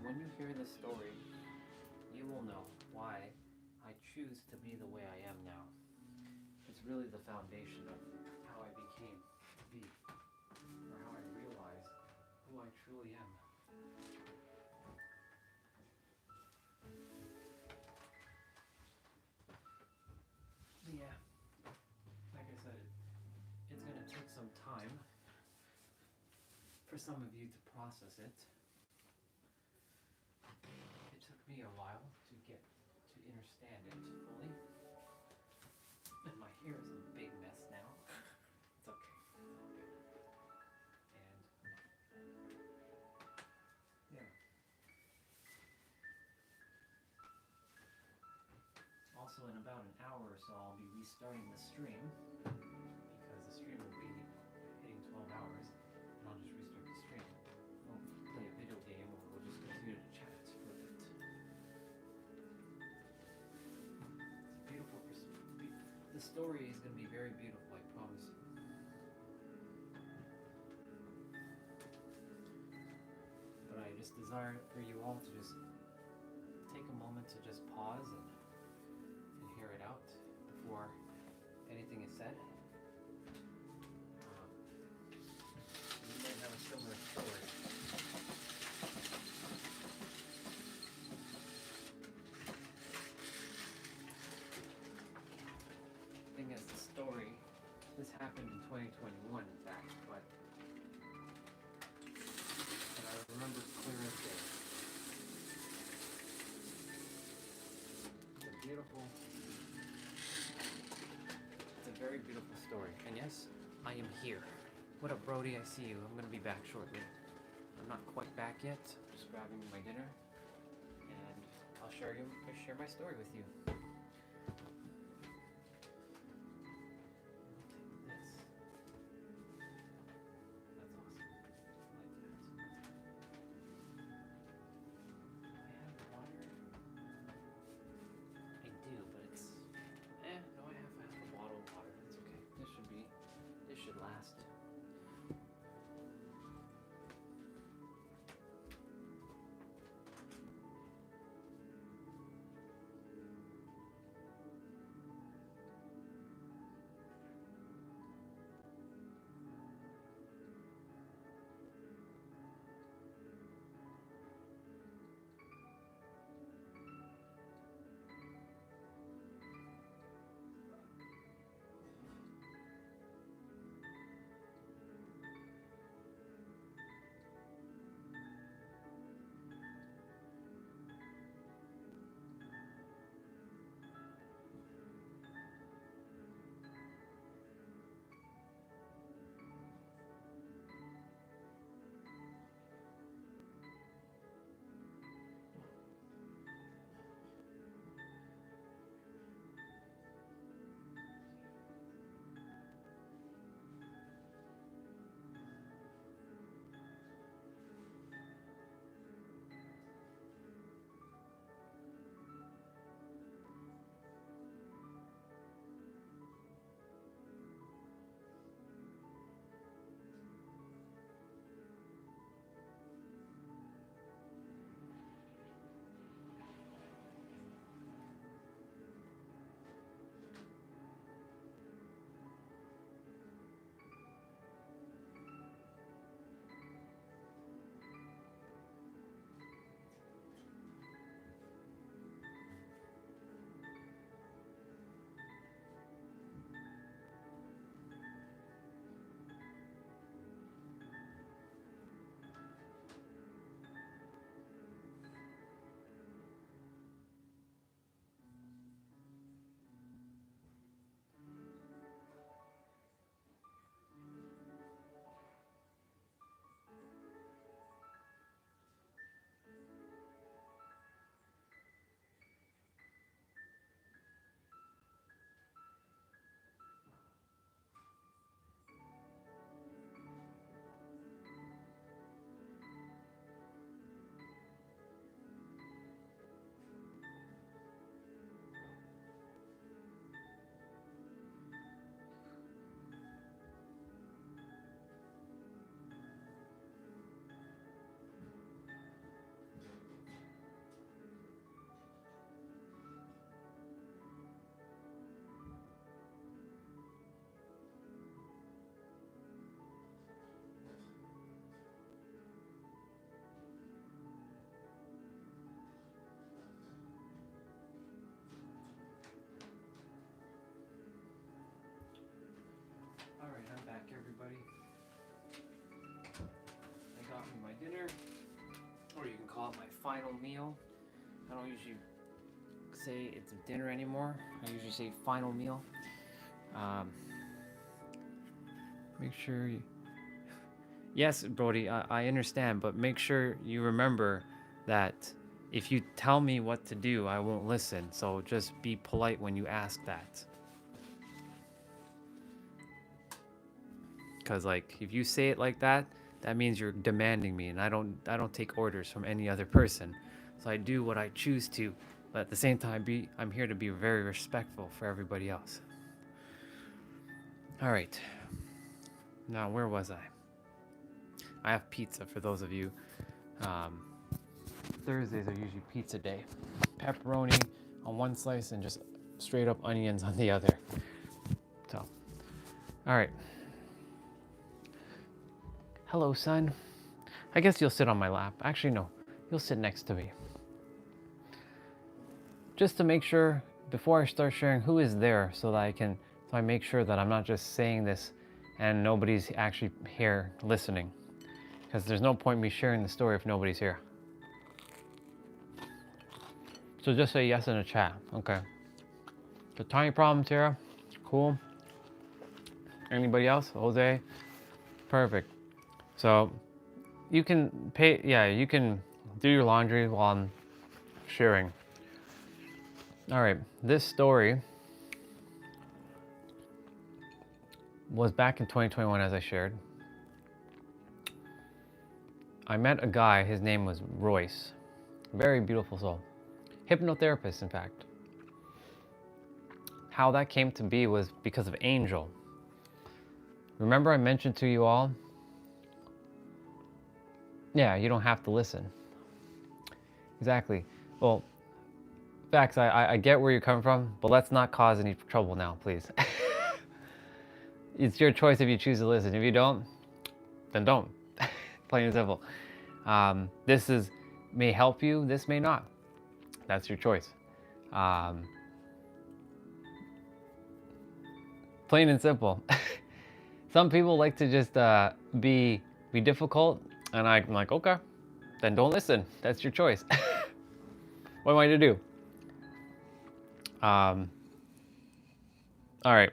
Speaker 1: when you hear this story, you will know why I choose to be the way I am now. It's really the foundation of how I became to be, or how I realized who I truly am. But yeah, like I said, it's gonna take some time for some of you to process it. It took me a while to get to understand it fully. And my hair is a big mess now. It's okay. It's all good. And yeah. Also, in about an hour or so, I'll be restarting the stream because the stream will be hitting 12 hours, and I'll just restart the stream. We'll play a video game, or we'll just continue to chat for a bit. It's a beautiful. The story is going to be very beautiful, I promise you. But I just desire for you all to just take a moment to just pause and hear it out before anything is said. You might have a similar story. The thing is, the story, this happened in 2021, in fact, but I remember clear as day. It's a beautiful, it's a very beautiful story. And yes, I am here. What up, Brody? I see you. I'm gonna be back shortly. I'm not quite back yet. I'm just grabbing my dinner, and I'll share my story with you. This. That's awesome. I like that. Do I have water? I do, but it's no, I have half a bottle of water. That's okay. This should last. or you can call it my final meal. I don't usually say it's dinner anymore. I usually say final meal. Make sure you... Yes, Brody, I understand, but make sure you remember that if you tell me what to do, I won't listen. So just be polite when you ask that. Because like if you say it like that, that means you're demanding me, and I don't take orders from any other person. So I do what I choose to, but at the same time I'm here to be very respectful for everybody else. All right. Now, where was I? I have pizza for those of you. Thursdays are usually pizza day. Pepperoni on one slice and just straight up onions on the other. So, all right. Hello, son. I guess you'll sit on my lap. Actually, no. You'll sit next to me. Just to make sure, before I start sharing who is there, so that I make sure that I'm not just saying this and nobody's actually here listening. Because there's no point me sharing the story if nobody's here. So just say yes in the chat. Okay. So tiny problem, Tara. Cool. Anybody else? Jose? Perfect. So you can you can do your laundry while I'm sharing. All right, this story was back in 2021, as I shared. I met a guy, his name was Royce. Very beautiful soul. Hypnotherapist, in fact. How that came to be was because of Angel. Remember I mentioned to you all, yeah, you don't have to listen. Exactly. Well, facts, I get where you're coming from, but let's not cause any trouble now, please. It's your choice if you choose to listen. If you don't, then don't. Plain and simple. This may help you, this may not. That's your choice. Plain and simple. Some people like to just be difficult, and I'm like, okay, then don't listen. That's your choice. What am I to do? All right.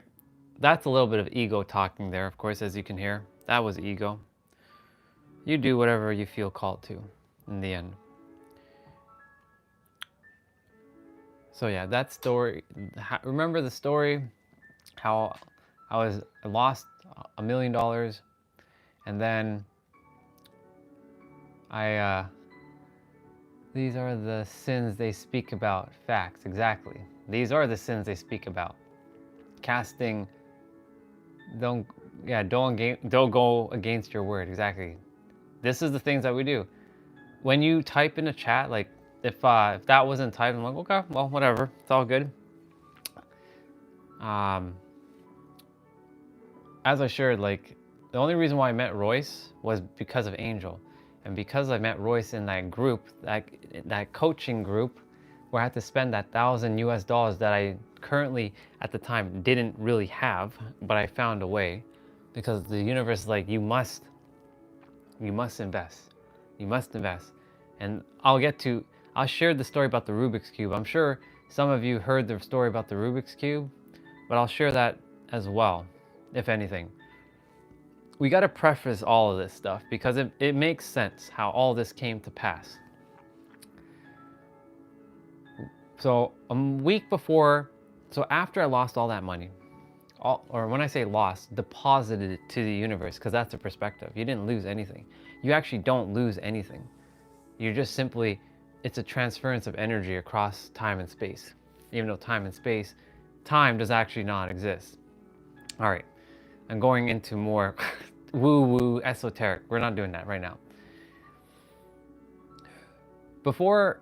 Speaker 1: That's a little bit of ego talking there, of course, as you can hear. That was ego. You do whatever you feel called to in the end. So yeah, that story, remember the story, how I lost $1 million, and then these are the sins they speak about. Facts, exactly. These are the sins they speak about. Casting, don't go against your word, exactly. This is the things that we do. When you type in a chat, like if that wasn't typed, I'm like, okay, well, whatever, it's all good. As I shared, like the only reason why I met Royce was because of Angel. And because I met Royce in that group, that coaching group, where I had to spend that $1,000 US that I currently, at the time, didn't really have, but I found a way, because the universe is like, you must invest. You must invest. And I'll share the story about the Rubik's Cube. I'm sure some of you heard the story about the Rubik's Cube, but I'll share that as well, if anything. We got to preface all of this stuff because it makes sense how all this came to pass. So a week before, so after I lost all that money, or when I say lost, deposited it to the universe, because that's a perspective. You didn't lose anything. You actually don't lose anything. You're just simply, it's a transference of energy across time and space. Even though time does actually not exist. All right, I'm going into more woo-woo esoteric. We're not doing that right now. Before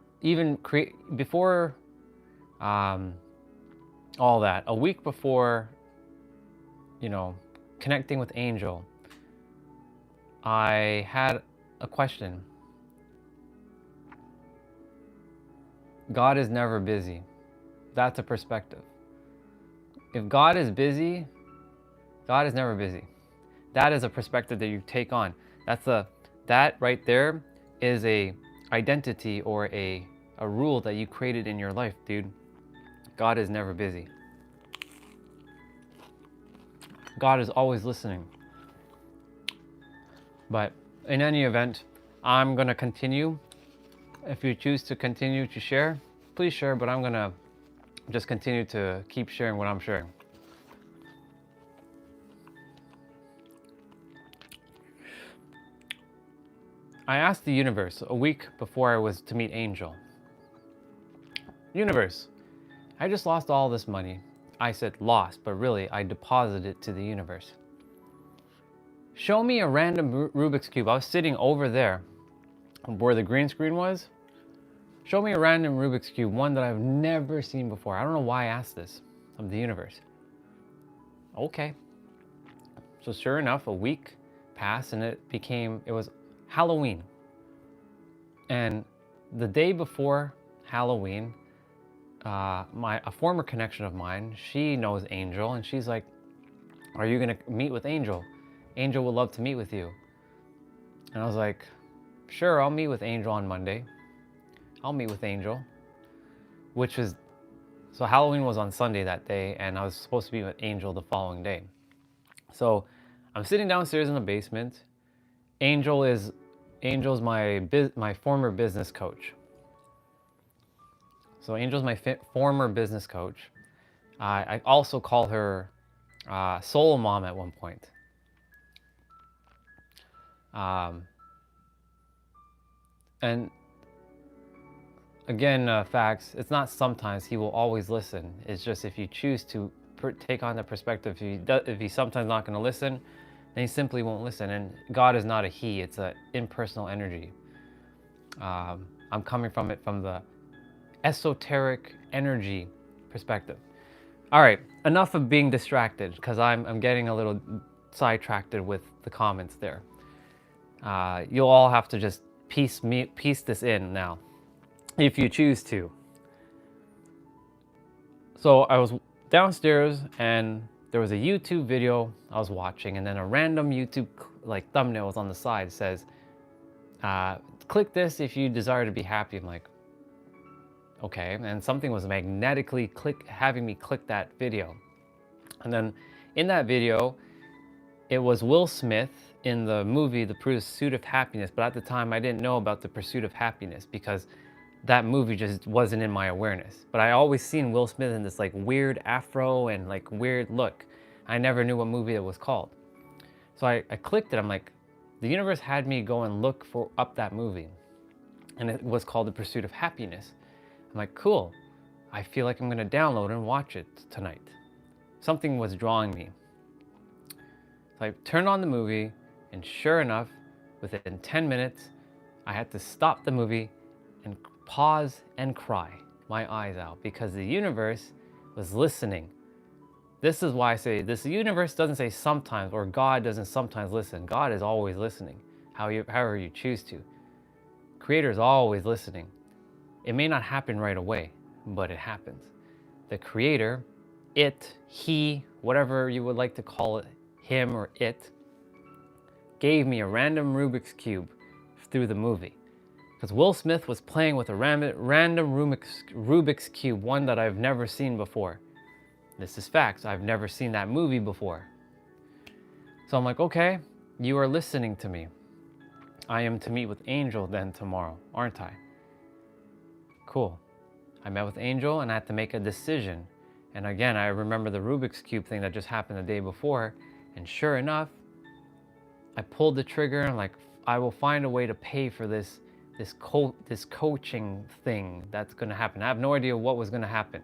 Speaker 1: all that, a week before, connecting with Angel, I had a question. God is never busy. That's a perspective. If God is busy, God is never busy. That is a perspective that you take on. That right there is a
Speaker 2: identity or a rule that you created in your life, dude. God is never busy. God is always listening. But in any event, I'm going to continue. If you choose to continue to share, please share, but I'm going to just continue to keep sharing what I'm sharing. I asked the universe a week before I was to meet Angel. Universe, I just lost all this money. I said lost, but really I deposited it to the universe. Show me a random Rubik's Cube. I was sitting over there where the green screen was. Show me a random Rubik's Cube, one that I've never seen before. I don't know why I asked this of the universe. Okay. So sure enough, a week passed and it was Halloween. And the day before Halloween, a former connection of mine, she knows Angel, and she's like, are you gonna meet with Angel? Angel would love to meet with you. And I was like, sure, I'll meet with Angel on Monday. I'll meet with Angel. So Halloween was on Sunday that day, and I was supposed to be with Angel the following day. So I'm sitting downstairs in the basement. Angel's my former business coach. So Angel's my former business coach. I also call her soul mom at one point. And again, facts, it's not sometimes, he will always listen. It's just if you choose to take on the perspective, if he's sometimes not going to listen, then he simply won't listen. And God is not a he, it's an impersonal energy. I'm coming from it from the esoteric energy perspective. All right, enough of being distracted, because I'm getting a little sidetracked with the comments there. You'll all have to just piece this in now, if you choose to. So I was downstairs and there was a YouTube video I was watching, and then a random YouTube like thumbnail was on the side, says, click this if you desire to be happy. I'm like, okay, and something was magnetically having me click that video. And then in that video, it was Will Smith in the movie The Pursuit of Happiness, but at the time I didn't know about The Pursuit of Happiness because that movie just wasn't in my awareness. But I always seen Will Smith in this like weird afro and like weird look. I never knew what movie it was called. So I clicked it. I'm like, the universe had me go and look up that movie, and it was called The Pursuit of Happiness. I'm like, cool. I feel like I'm gonna download and watch it tonight. Something was drawing me. So I turned on the movie, and sure enough, within 10 minutes, I had to stop the movie and pause and cry my eyes out, because the universe was listening. This is why I say this. The universe doesn't say sometimes, or God doesn't sometimes listen. God is always listening, however you choose to. Creator is always listening. It may not happen right away, but it happens. The creator, it, he, whatever you would like to call it, him or it, gave me a random Rubik's Cube through the movie. Because Will Smith was playing with a random Rubik's Cube, one that I've never seen before. This is facts. I've never seen that movie before. So I'm like, okay, you are listening to me. I am to meet with Angel then tomorrow, aren't I? Cool. I met with Angel and I had to make a decision. And again, I remember the Rubik's Cube thing that just happened the day before. And sure enough, I pulled the trigger and I'm like, I will find a way to pay for this coaching thing that's going to happen. I have no idea what was going to happen.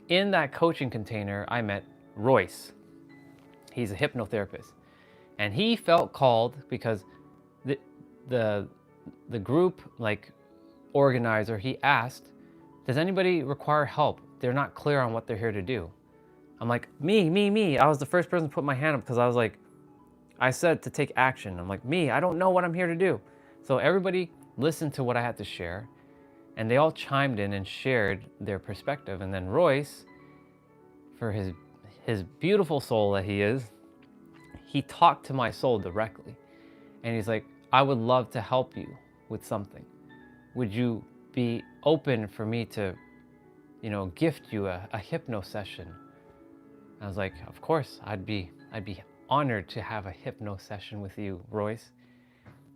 Speaker 2: In that coaching container, I met Royce. He's a hypnotherapist. And he felt called because the group like organizer, he asked, does anybody require help? They're not clear on what they're here to do. I'm like, me. I was the first person to put my hand up because I was like, I said to take action. I'm like, me, I don't know what I'm here to do. So everybody listened to what I had to share, and they all chimed in and shared their perspective. And then Royce, for his beautiful soul that he is, he talked to my soul directly. And he's like, I would love to help you with something. would you be open for me to, you know, gift you a hypno session? I was like, of course, I'd be honored to have a hypno session with you, Royce.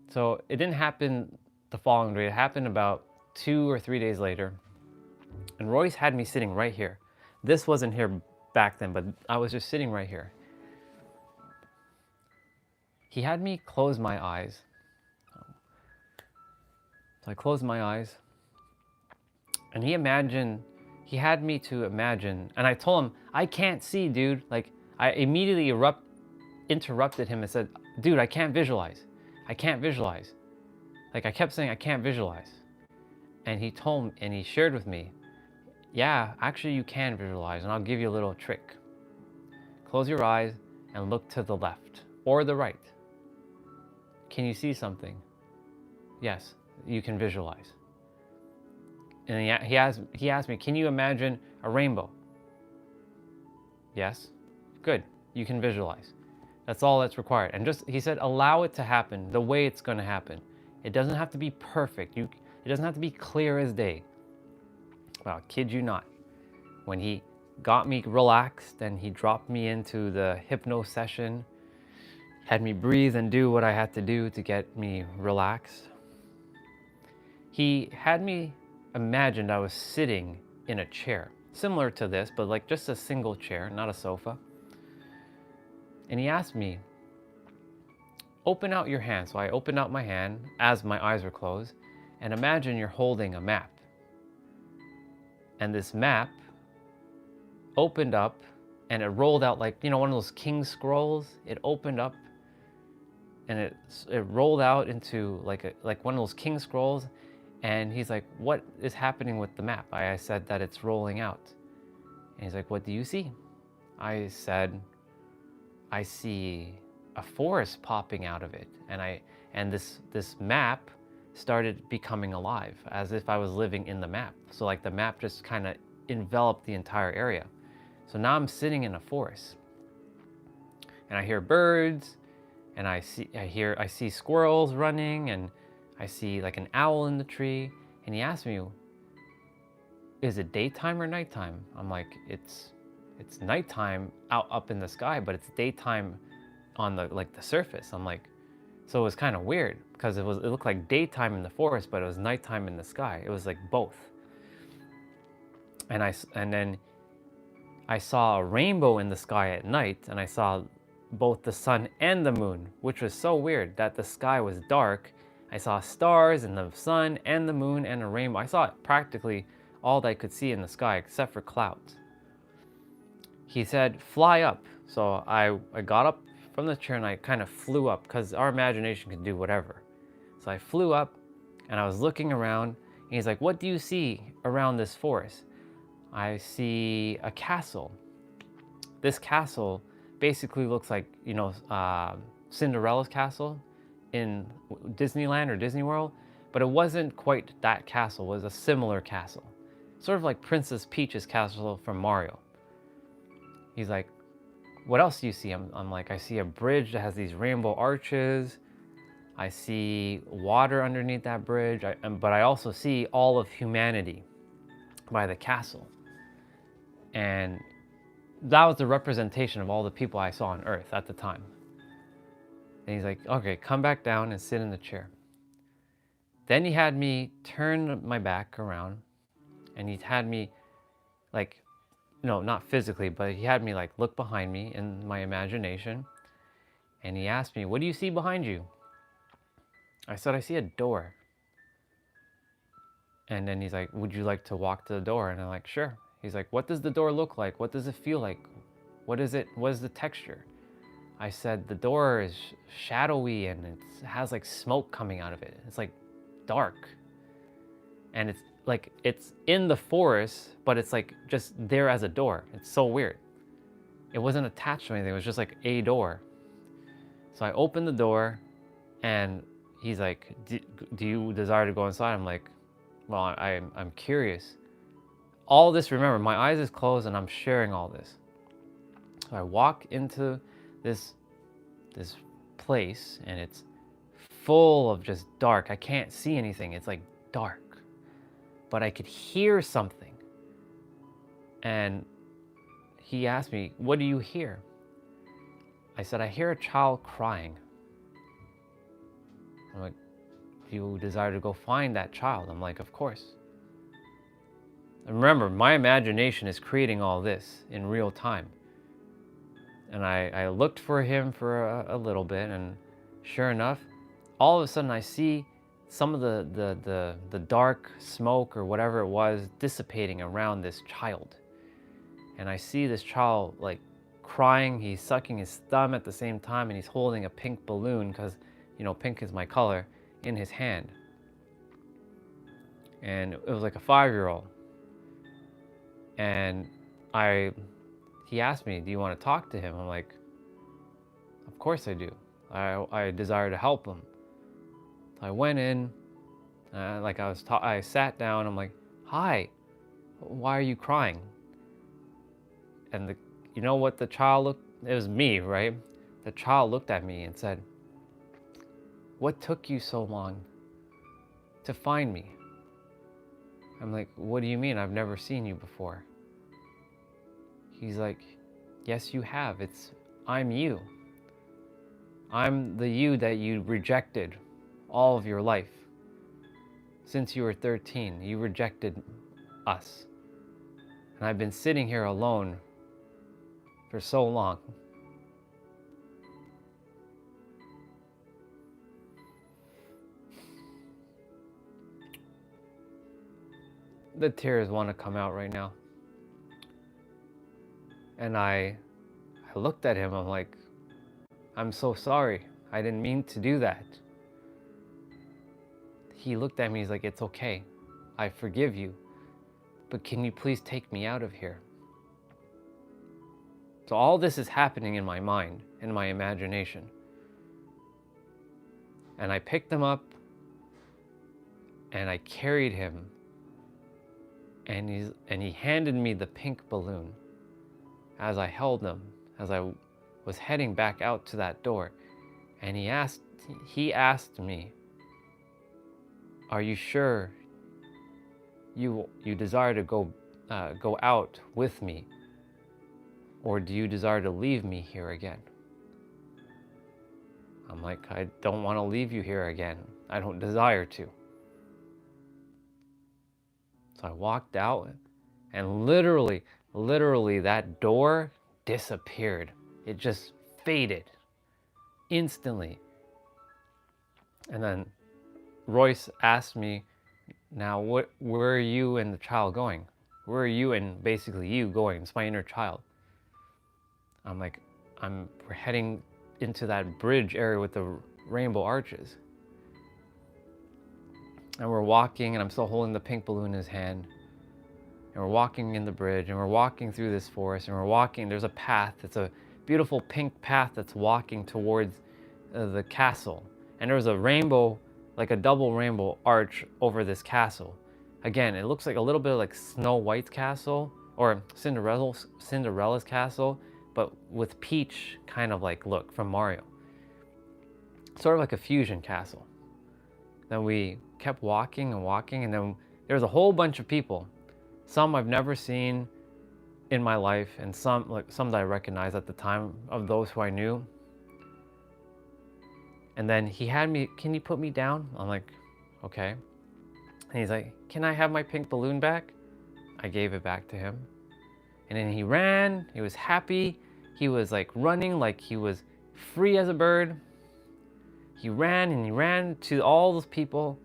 Speaker 2: So it didn't happen the following day. It happened about 2 or 3 days later. And Royce had me sitting right here. This wasn't here back then, but I was just sitting right here. He had me close my eyes. So I closed my eyes. And he had me to imagine, and I told him, I can't see, dude. Like, I immediately interrupted him and said, dude, I can't visualize. I can't visualize. Like, I kept saying, I can't visualize. And he told me, and he shared with me, yeah, actually you can visualize, and I'll give you a little trick. Close your eyes and look to the left or the right. Can you see something? Yes, you can visualize. And he asked me, can you imagine a rainbow? Yes. Good. You can visualize. That's all that's required. And he said, allow it to happen the way it's going to happen. It doesn't have to be perfect. It doesn't have to be clear as day. Well, I kid you not. When he got me relaxed and he dropped me into the hypno session, had me breathe and do what I had to do to get me relaxed, he had me imagined I was sitting in a chair, similar to this, but like just a single chair, not a sofa. And he asked me, open out your hand. So I opened out my hand as my eyes were closed, and imagine you're holding a map. And this map opened up and it rolled out like, you know, one of those king scrolls. It opened up and it rolled out into like one of those king scrolls. And he's like, what is happening with the map? I said that it's rolling out. And he's like, what do you see? I said, I see a forest popping out of it. And this map started becoming alive, as if I was living in the map. So like the map just kind of enveloped the entire area. So now I'm sitting in a forest. And I hear birds, and I see squirrels running, and I see like an owl in the tree. And he asked me, is it daytime or nighttime? I'm like, it's nighttime out up in the sky, but it's daytime on the surface. I'm like, so it was kind of weird because it looked like daytime in the forest, but it was nighttime in the sky. It was like both. And then I saw a rainbow in the sky at night, and I saw both the sun and the moon, which was so weird that the sky was dark. I saw stars and the sun and the moon and a rainbow. I saw practically all that I could see in the sky except for clouds. He said, fly up. So I got up from the chair and I kind of flew up because our imagination can do whatever. So I flew up and I was looking around, and he's like, what do you see around this forest? I see a castle. This castle basically looks like, you know, Cinderella's castle in Disneyland or Disney World, but it wasn't quite that castle. It was a similar castle, sort of like Princess Peach's castle from Mario. He's like, what else do you see? I'm like, I see a bridge that has these rainbow arches. I see water underneath that bridge, but I also see all of humanity by the castle. And that was the representation of all the people I saw on Earth at the time. And he's like, okay, come back down and sit in the chair. Then he had me turn my back around, and he had me like, no, not physically, but he had me like look behind me in my imagination. And he asked me, what do you see behind you? I said, I see a door. And then he's like, would you like to walk to the door? And I'm like, sure. He's like, what does the door look like? What does it feel like? What is it? What is the texture? I said, the door is shadowy and it has like smoke coming out of it. It's like dark. And it's like, it's in the forest, but it's like just there as a door. It's so weird. It wasn't attached to anything. It was just like a door. So I opened the door and he's like, do you desire to go inside? I'm like, well, I'm curious. All this, remember, my eyes is closed and I'm sharing all this. So I walk into this place and it's full of just dark. I can't see anything. It's like dark. but I could hear something. And he asked me, what do you hear? I said, I hear a child crying. I'm like, do you desire to go find that child? I'm like, of course. And remember, my imagination is creating all this in real time. And I looked for him for a little bit, and sure enough, all of a sudden I see some of the dark smoke or whatever it was dissipating around this child. And I see this child like crying, he's sucking his thumb at the same time, and he's holding a pink balloon, because, you know, pink is my color, in his hand. And it was like a 5-year-old. And he asked me, do you want to talk to him? I'm like, of course I do. I desire to help him. I went in, I sat down, I'm like, hi, why are you crying? And you know what the child looked, it was me, right? The child looked at me and said, what took you so long to find me? I'm like, what do you mean? I've never seen you before. He's like, yes, you have. I'm you. I'm the you that you rejected all of your life. Since you were 13, you rejected us. And I've been sitting here alone for so long. The tears want to come out right now. And I looked at him, I'm like, I'm so sorry. I didn't mean to do that. He looked at me, he's like, it's okay. I forgive you. But can you please take me out of here? So all this is happening in my mind, in my imagination. And I picked him up and I carried him, and he handed me the pink balloon as I held him, as I was heading back out to that door. And he asked me, are you sure you desire to go out with me, or do you desire to leave me here again? I'm like, I don't want to leave you here again. I don't desire to. So I walked out, and literally that door disappeared. It just faded instantly. And then Royce asked me, now where are you and the child going? Where are you and basically you going? It's my inner child. I'm like, we're heading into that bridge area with the rainbow arches. And we're walking, and I'm still holding the pink balloon in his hand. And we're walking in the bridge, and we're walking through this forest, and we're walking, there's a path, it's a beautiful pink path that's walking towards the castle. And there's a rainbow, like a double rainbow arch over this castle. Again, it looks like a little bit like Snow White's castle, or Cinderella's castle, but with peach kind of like look from Mario. Sort of like a fusion castle. Then we kept walking and walking, and then there was a whole bunch of people. Some I've never seen in my life, and some that I recognized at the time of those who I knew. And then he had me, can you put me down? I'm like, okay. And he's like, can I have my pink balloon back? I gave it back to him. And then he ran, he was happy. He was like running like he was free as a bird. He ran and he ran to all those people,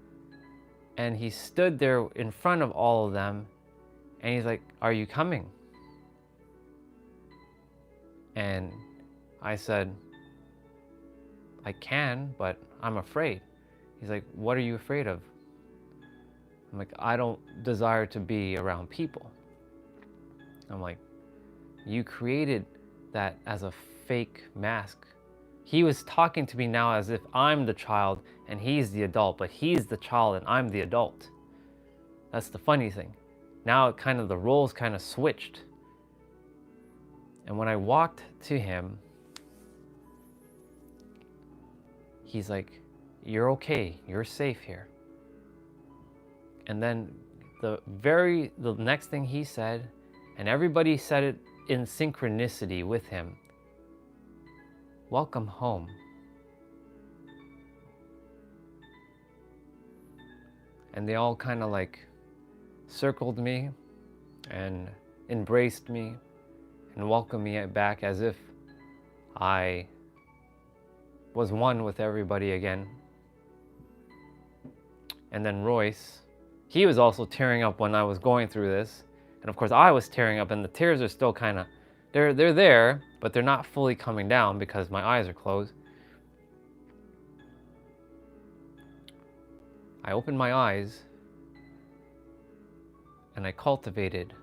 Speaker 2: and he stood there in front of all of them, and he's like, are you coming? And I said, I can, but I'm afraid. He's like, what are you afraid of? I'm like, I don't desire to be around people. I'm like, you created that as a fake mask. He was talking to me now as if I'm the child and he's the adult, but he's the child and I'm the adult. That's the funny thing. Now the roles kind of switched. And when I walked to him, he's like, you're okay, you're safe here. And then the next thing he said, and everybody said it in synchronicity with him, welcome home. And they all kind of like circled me and embraced me and welcomed me back as if I was one with everybody again. And then Royce, he was also tearing up when I was going through this. And of course I was tearing up, and the tears are still kind of, they're there, but they're not fully coming down because my eyes are closed. I opened my eyes and I cultivated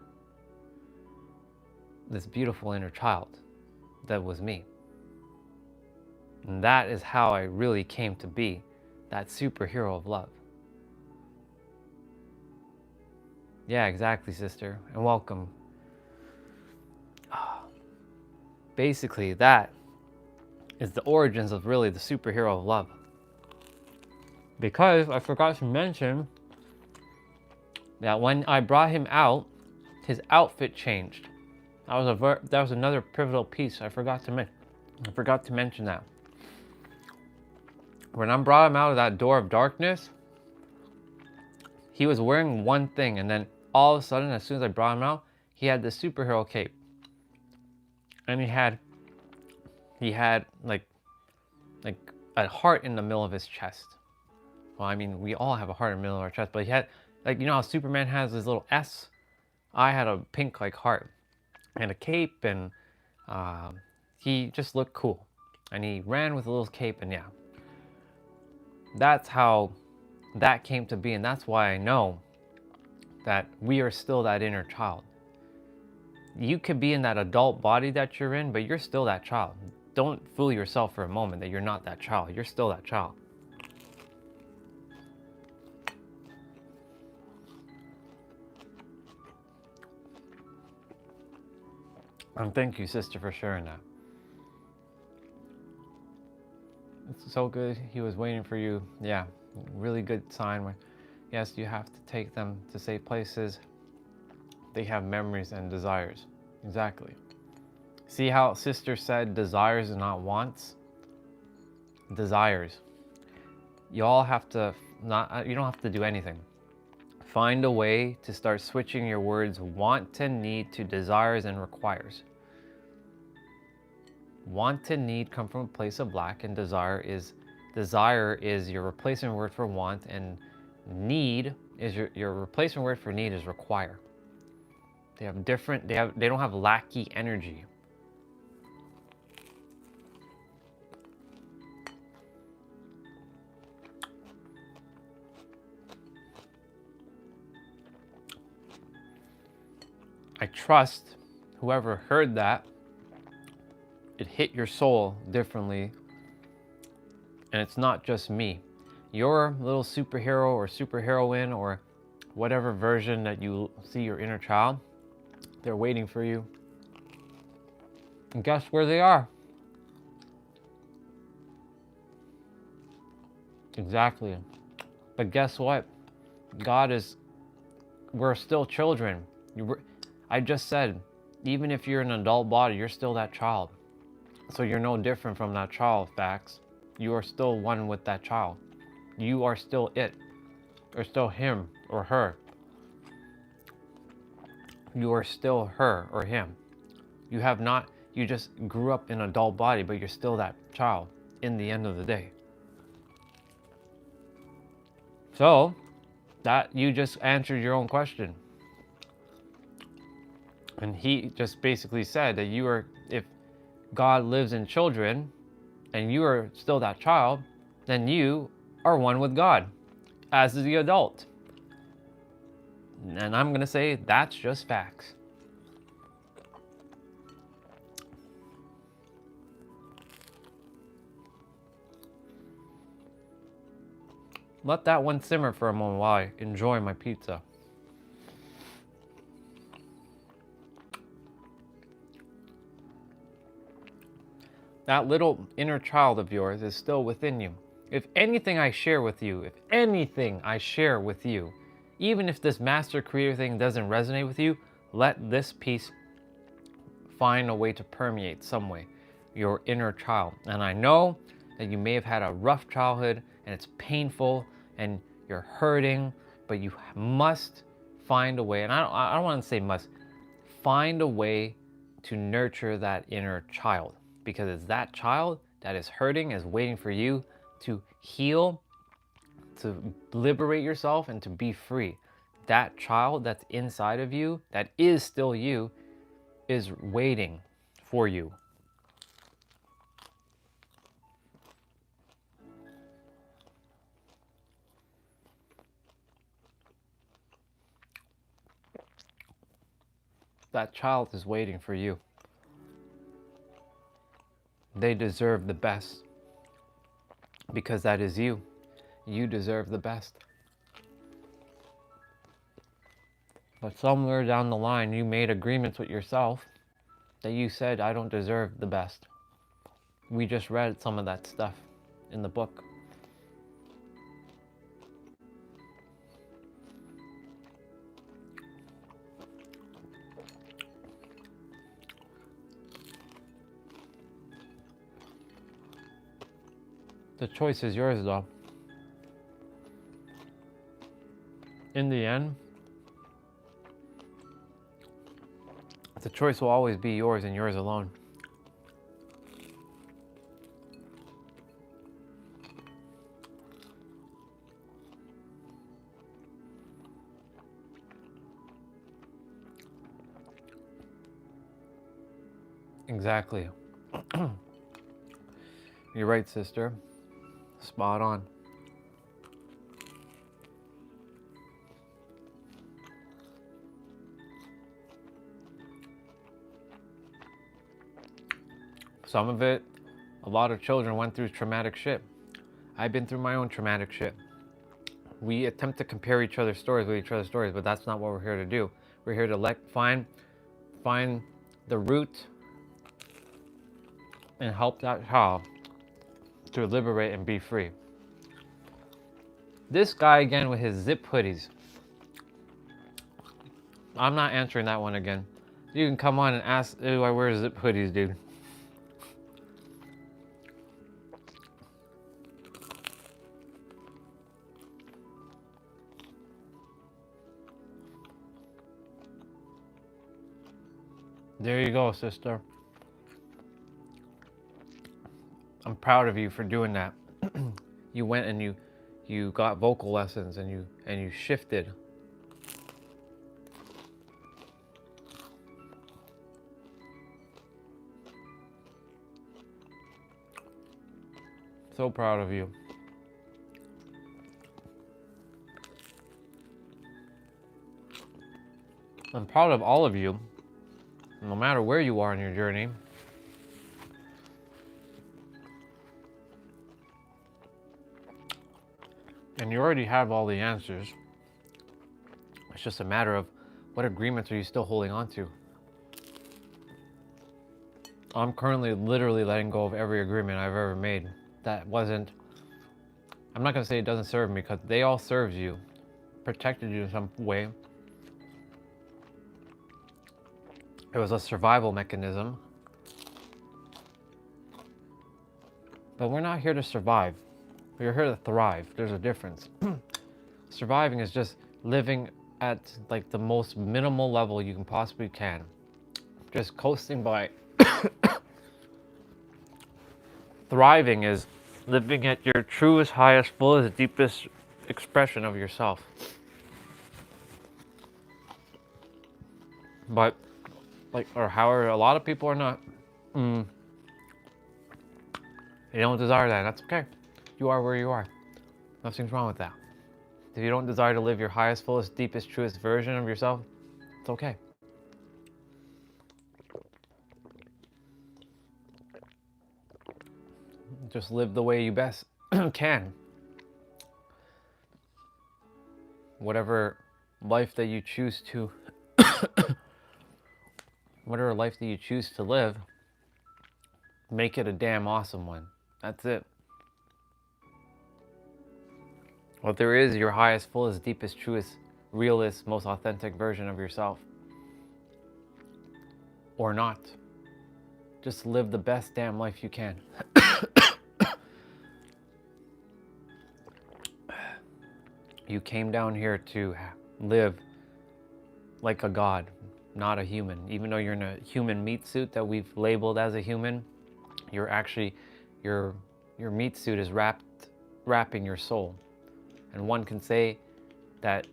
Speaker 2: this beautiful inner child that was me. And that is how I really came to be that superhero of love. Yeah, exactly, sister, and welcome. Basically, that is the origins of really the superhero of love. Because I forgot to mention that when I brought him out, his outfit changed. That was another pivotal piece I forgot to mention that. When I brought him out of that door of darkness, he was wearing one thing, and then all of a sudden, as soon as I brought him out, he had this superhero cape. And he had like a heart in the middle of his chest. Well, I mean, we all have a heart in the middle of our chest, but he had, like, you know how Superman has his little S? I had a pink like heart and a cape, and he just looked cool. And he ran with a little cape, and yeah. That's how that came to be, and that's why I know that we are still that inner child. You could be in that adult body that you're in, but you're still that child. Don't fool yourself for a moment that you're not that child. You're still that child. And thank you, sister, for sharing that. It's so good. He was waiting for you. Yeah, really good sign. Yes, you have to take them to safe places. They have memories and desires. Exactly. See how sister said desires and not wants? Desires. You all have to, you don't have to do anything. Find a way to start switching your words want and need to desires and requires. Want and need come from a place of lack, and desire is your replacement word for want, and need is your replacement word for need is require. They have different, they don't have lackey energy. I trust whoever heard that, it hit your soul differently. And it's not just me. Your little superhero or superheroine or whatever version that you see your inner child, they're waiting for you. And guess where they are? Exactly. But guess what? We're still children. I just said, even if you're in an adult body, you're still that child. So you're no different from that child, facts. You are still one with that child. You are still it, or still him or her. You are still her or him. You just grew up in an adult body, but you're still that child in the end of the day. So, that you just answered your own question. And he just basically said that if God lives in children and you are still that child, then you are one with God as the adult. And I'm going to say that's just facts. Let that one simmer for a moment while I enjoy my pizza. That little inner child of yours is still within you. If anything I share with you, Even if this master creator thing doesn't resonate with you, let this piece find a way to permeate some way your inner child. And I know that you may have had a rough childhood and it's painful and you're hurting, but you must find a way, and I don't want to say must, find a way to nurture that inner child, because it's that child that is hurting, is waiting for you to heal, to liberate yourself, and to be free. That child that's inside of you, that is still you, is waiting for you. That child is waiting for you. They deserve the best, because that is you. You deserve the best. But somewhere down the line, you made agreements with yourself that you said, I don't deserve the best. We just read some of that stuff in the book. The choice is yours, though. In the end, the choice will always be yours and yours alone. Exactly. You're right, sister. Spot on. Some of it, a lot of children went through traumatic shit. I've been through my own traumatic shit. We attempt to compare each other's stories with each other's stories, but that's not what we're here to do. We're here to find the root and help that child to liberate and be free. This guy again with his zip hoodies. I'm not answering that one again. You can come on and ask, do I wear zip hoodies, dude? There you go, sister. I'm proud of you for doing that. You went and you got vocal lessons and you shifted. So proud of you. I'm proud of all of you, no matter where you are in your journey. And you already have all the answers. It's just a matter of what agreements are you still holding on to. I'm currently literally letting go of every agreement I've ever made that wasn't, I'm not gonna say it doesn't serve me, because they all served you, protected you in some way. It was a survival mechanism. But we're not here to survive. We're here to thrive. There's a difference. Surviving is just living at like the most minimal level you can possibly can. Just coasting by. Thriving is living at your truest, highest, fullest, deepest expression of yourself. But, like, or however, a lot of people are not. They don't desire that. That's okay. You are where you are. Nothing's wrong with that. If you don't desire to live your highest, fullest, deepest, truest version of yourself, it's okay. Just live the way you best can. Whatever life that you choose to, whatever life that you choose to live, make it a damn awesome one. That's it. What there is your highest, fullest, deepest, truest realest, most authentic version of yourself. Or not. Just live the best damn life you can. You came down here to live like a god, not a human. Even though you're in a human meat suit that we've labeled as a human, you're actually, your meat suit is wrapping your soul. And one can say that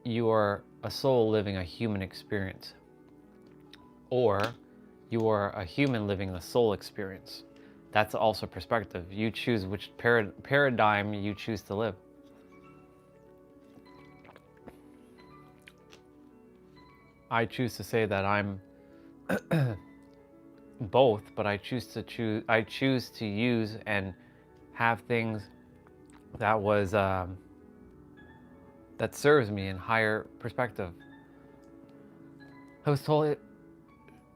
Speaker 2: you are a soul living a human experience, or you are a human living a soul experience. That's also perspective. You choose which paradigm you choose to live. I choose to say that I'm both, but I choose to use and have things that was that serves me in higher perspective. I was told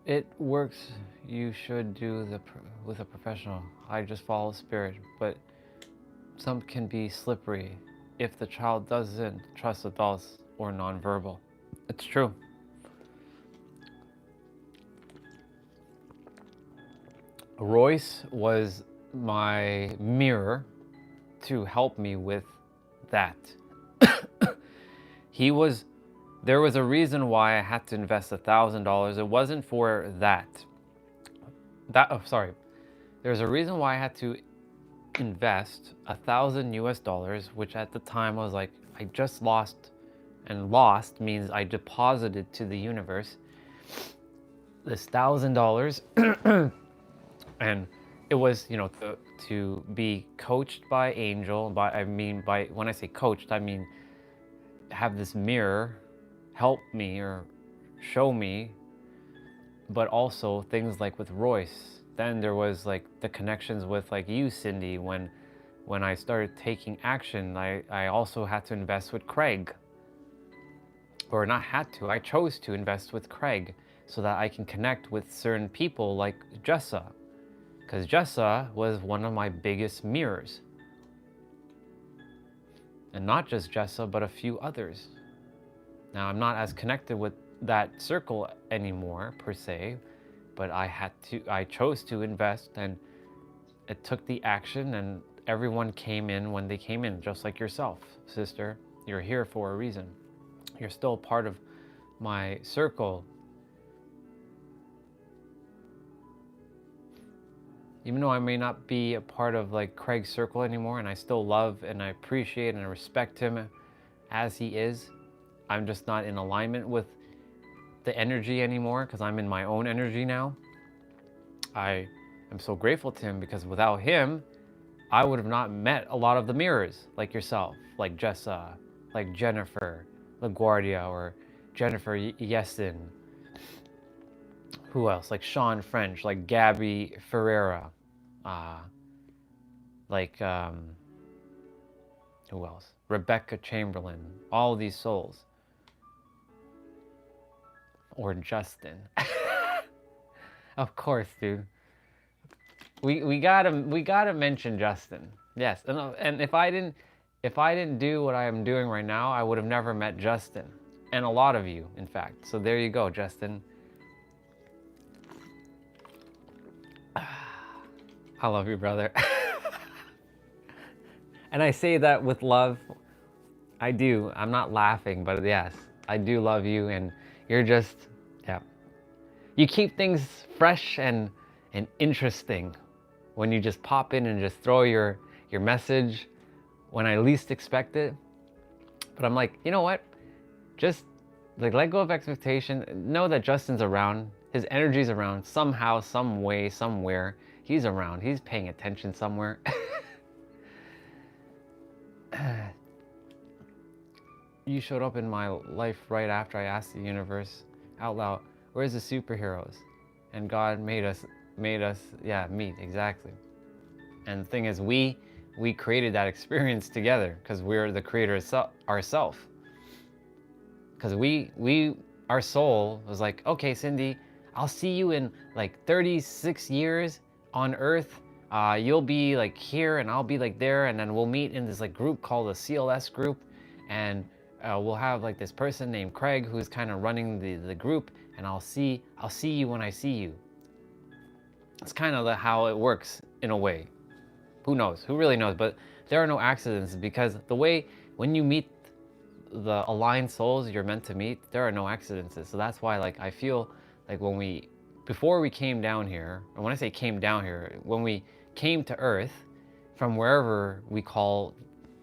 Speaker 2: it works. You should do with a professional. I just follow spirit, but some can be slippery if the child doesn't trust adults or nonverbal. It's true. Royce was my mirror to help me with that. There was a reason why I had to invest $1,000. It wasn't for that. There's a reason why I had to invest $1,000 US, which at the time was like, I just lost, and lost means I deposited to the universe this $1,000. And it was, you know, to be coached by Angel. When I say coached, I mean have this mirror help me or show me, but also things like with Royce. Then there was like the connections with like you, Cindy. When I started taking action, I also had to invest with Craig. Or not had to, I chose to invest with Craig so that I can connect with certain people like Jessa. Because Jessa was one of my biggest mirrors. And not just Jessa, but a few others. Now, I'm not as connected with that circle anymore, per se, but I chose to invest, and it took the action, and everyone came in when they came in, just like yourself, sister. You're here for a reason. You're still part of my circle. Even though I may not be a part of like Craig's circle anymore, and I still love and I appreciate and I respect him as he is, I'm just not in alignment with the energy anymore because I'm in my own energy now. I am so grateful to him because without him, I would have not met a lot of the mirrors like yourself, like Jessa, like Jennifer LaGuardia, or Jennifer Yestin. Who else? Like Sean French, like Gabby Ferreira. Who else? Rebecca Chamberlain. All of these souls. Or Justin. Of course, dude. We gotta mention Justin. Yes, and if I didn't do what I am doing right now, I would have never met Justin, and a lot of you, in fact. So there you go, Justin. I love you, brother. And I say that with love. I do. I'm not laughing, but yes, I do love you, and you're just, yeah. You keep things fresh and interesting when you just pop in and just throw your message when I least expect it. But I'm like, you know what? Just like let go of expectation. Know that Justin's around. His energy's around somehow, some way, somewhere. He's around. He's paying attention somewhere. You showed up in my life right after I asked the universe out loud, where's the superheroes? And God made us, yeah, meet, exactly. And the thing is, we created that experience together because we're the creators ourselves. Because our soul was like, okay, Cindy, I'll see you in like 36 years on Earth. You'll be like here and I'll be like there, and then we'll meet in this like group called the CLS group, and we'll have like this person named Craig who's kind of running the group, and I'll see you when I see you. It's kind of how it works in a way. Who knows? Who really knows? But there are no accidents, because the way when you meet the aligned souls you're meant to meet, there are no accidents. So that's why, like, I feel like before we came down here, and when I say came down here, when we came to Earth from wherever we call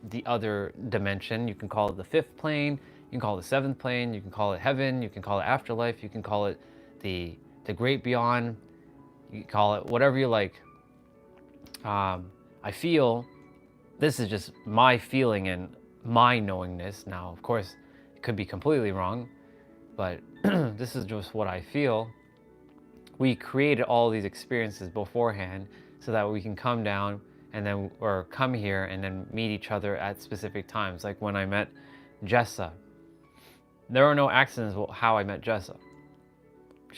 Speaker 2: the other dimension, you can call it the fifth plane, you can call it the seventh plane, you can call it heaven, you can call it afterlife, you can call it the great beyond, you can call it whatever you like. I feel, this is just my feeling and my knowingness. Now, of course, it could be completely wrong, but this is just what I feel. We created all these experiences beforehand so that we can come down and then, or come here and then meet each other at specific times. Like when I met Jessa, there were no accidents how I met Jessa.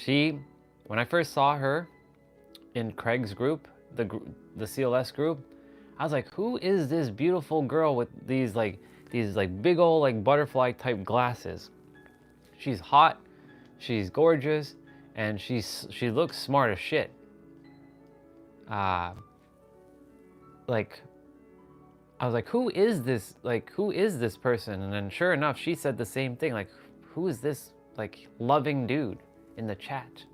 Speaker 2: When I first saw her in Craig's group, the CLS group, I was like, who is this beautiful girl with these big old like butterfly type glasses? She's hot, she's gorgeous, and she looks smart as shit. Like, I was like, who is this? Like, who is this person? And then sure enough, she said the same thing. Like, who is this like loving dude in the chat?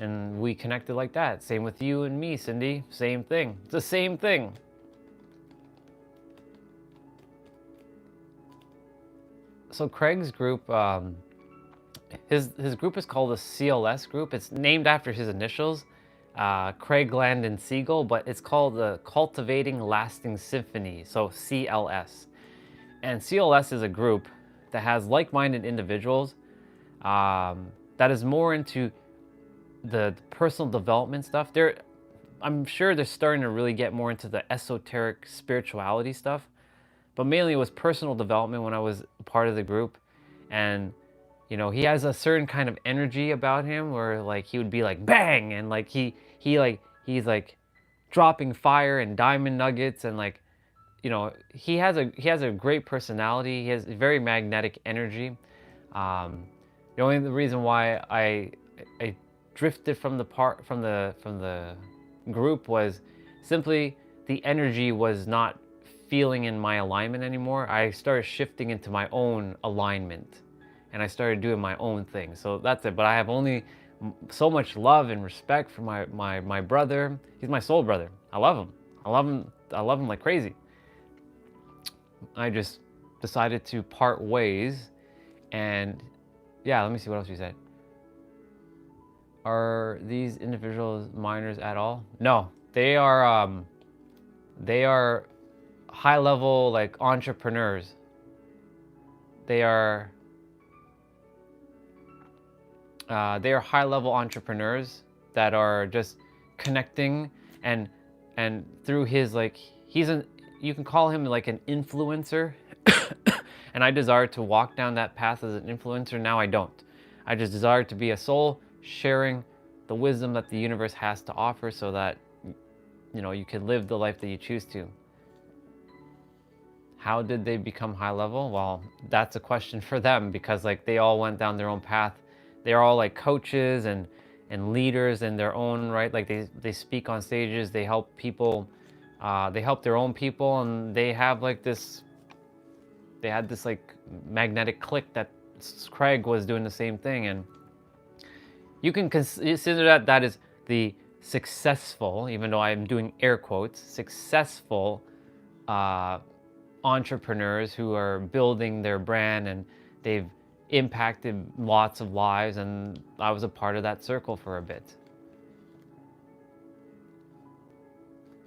Speaker 2: And we connected like that. Same with you and me, Cindy. Same thing. It's the same thing. So Craig's group, his group is called the CLS group. It's named after his initials, Craig Landon Siegel, but it's called the Cultivating Lasting Symphony, so CLS. And CLS is a group that has like-minded individuals that is more into the personal development stuff. I'm sure they're starting to really get more into the esoteric spirituality stuff, but mainly it was personal development when I was part of the group. And you know, he has a certain kind of energy about him where like he would be like bang, and like he's like dropping fire and diamond nuggets, and like, you know, he has a great personality. He has very magnetic energy. The only reason why I drifted from the group was simply the energy was not feeling in my alignment anymore. I started shifting into my own alignment, and I started doing my own thing. So that's it. But I have only so much love and respect for my brother. He's my soul brother. I love him. I love him like crazy. I just decided to part ways, and yeah, let me see what else you said. Are these individuals minors at all? No, they are high level like entrepreneurs. They are high level entrepreneurs that are just connecting, and through his like, you can call him like an influencer. And I desire to walk down that path as an influencer. Now I don't. I just desire to be a soul sharing the wisdom that the universe has to offer, so that, you know, you can live the life that you choose to. How did they become high level? Well, that's a question for them, because like they all went down their own path. They're all like coaches and leaders in their own right. Like they speak on stages, they help people, they help their own people, and they had this like magnetic click that Craig was doing the same thing. And you can consider that is the successful, even though I'm doing air quotes, successful entrepreneurs who are building their brand, and they've impacted lots of lives, and I was a part of that circle for a bit.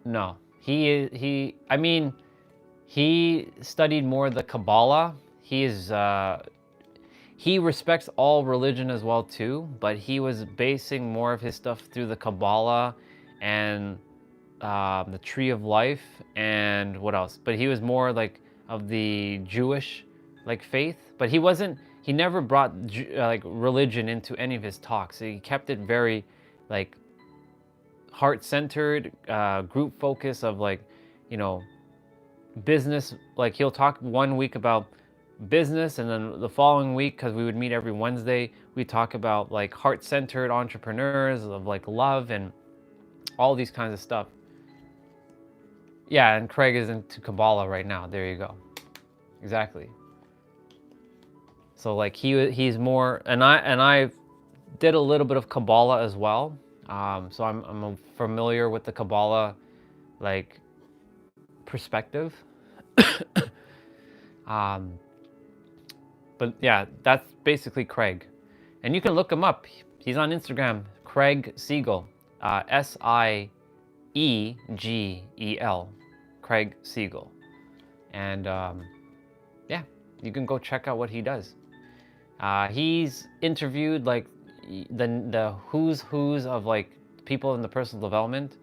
Speaker 2: No, he studied more the Kabbalah. He respects all religion as well too, but he was basing more of his stuff through the Kabbalah and the Tree of Life, and what else? But he was more like of the Jewish like faith, but he never brought like religion into any of his talks. He kept it very like heart-centered, group focus of like, you know, business. Like he'll talk one week about business, and then the following week, because we would meet every Wednesday, we talk about like heart-centered entrepreneurs of like love and all these kinds of stuff. Yeah, and Craig is into Kabbalah right now. There you go. Exactly. So like he's more, and I did a little bit of Kabbalah as well. So I'm familiar with the Kabbalah like perspective. But yeah, that's basically Craig, and you can look him up. He's on Instagram, Craig Siegel, Siegel, Craig Siegel, and yeah, you can go check out what he does. He's interviewed like the who's of like people in the personal development.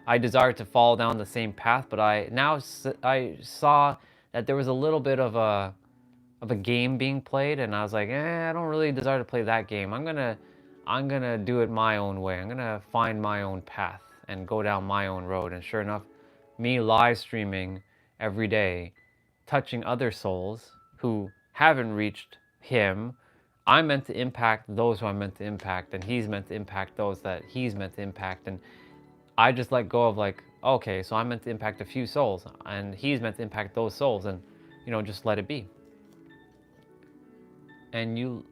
Speaker 2: I desire to follow down the same path, but I saw that there was a little bit of a game being played, and I was like, I don't really desire to play that game. I'm gonna do it my own way. I'm gonna find my own path and go down my own road. And sure enough, me live streaming every day, touching other souls who haven't reached him. I'm meant to impact those who I'm meant to impact, and he's meant to impact those that he's meant to impact. And I just let go of like, okay, so I'm meant to impact a few souls, and he's meant to impact those souls, and just let it be. And you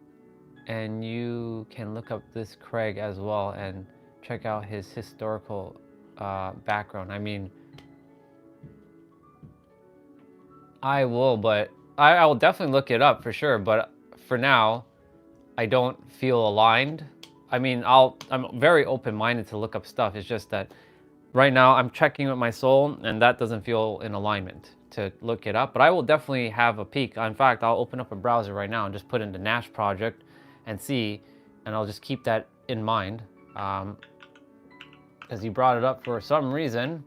Speaker 2: can look up this Craig as well and check out his historical background. I mean, I will, but I will definitely look it up for sure. But for now, I don't feel aligned. I mean, I'm very open-minded to look up stuff. It's just that right now I'm checking with my soul, and that doesn't feel in alignment to look it up. But I will definitely have a peek. In fact, I'll open up a browser right now and just put in the Nash project and see, and I'll just keep that in mind, because he brought it up for some reason.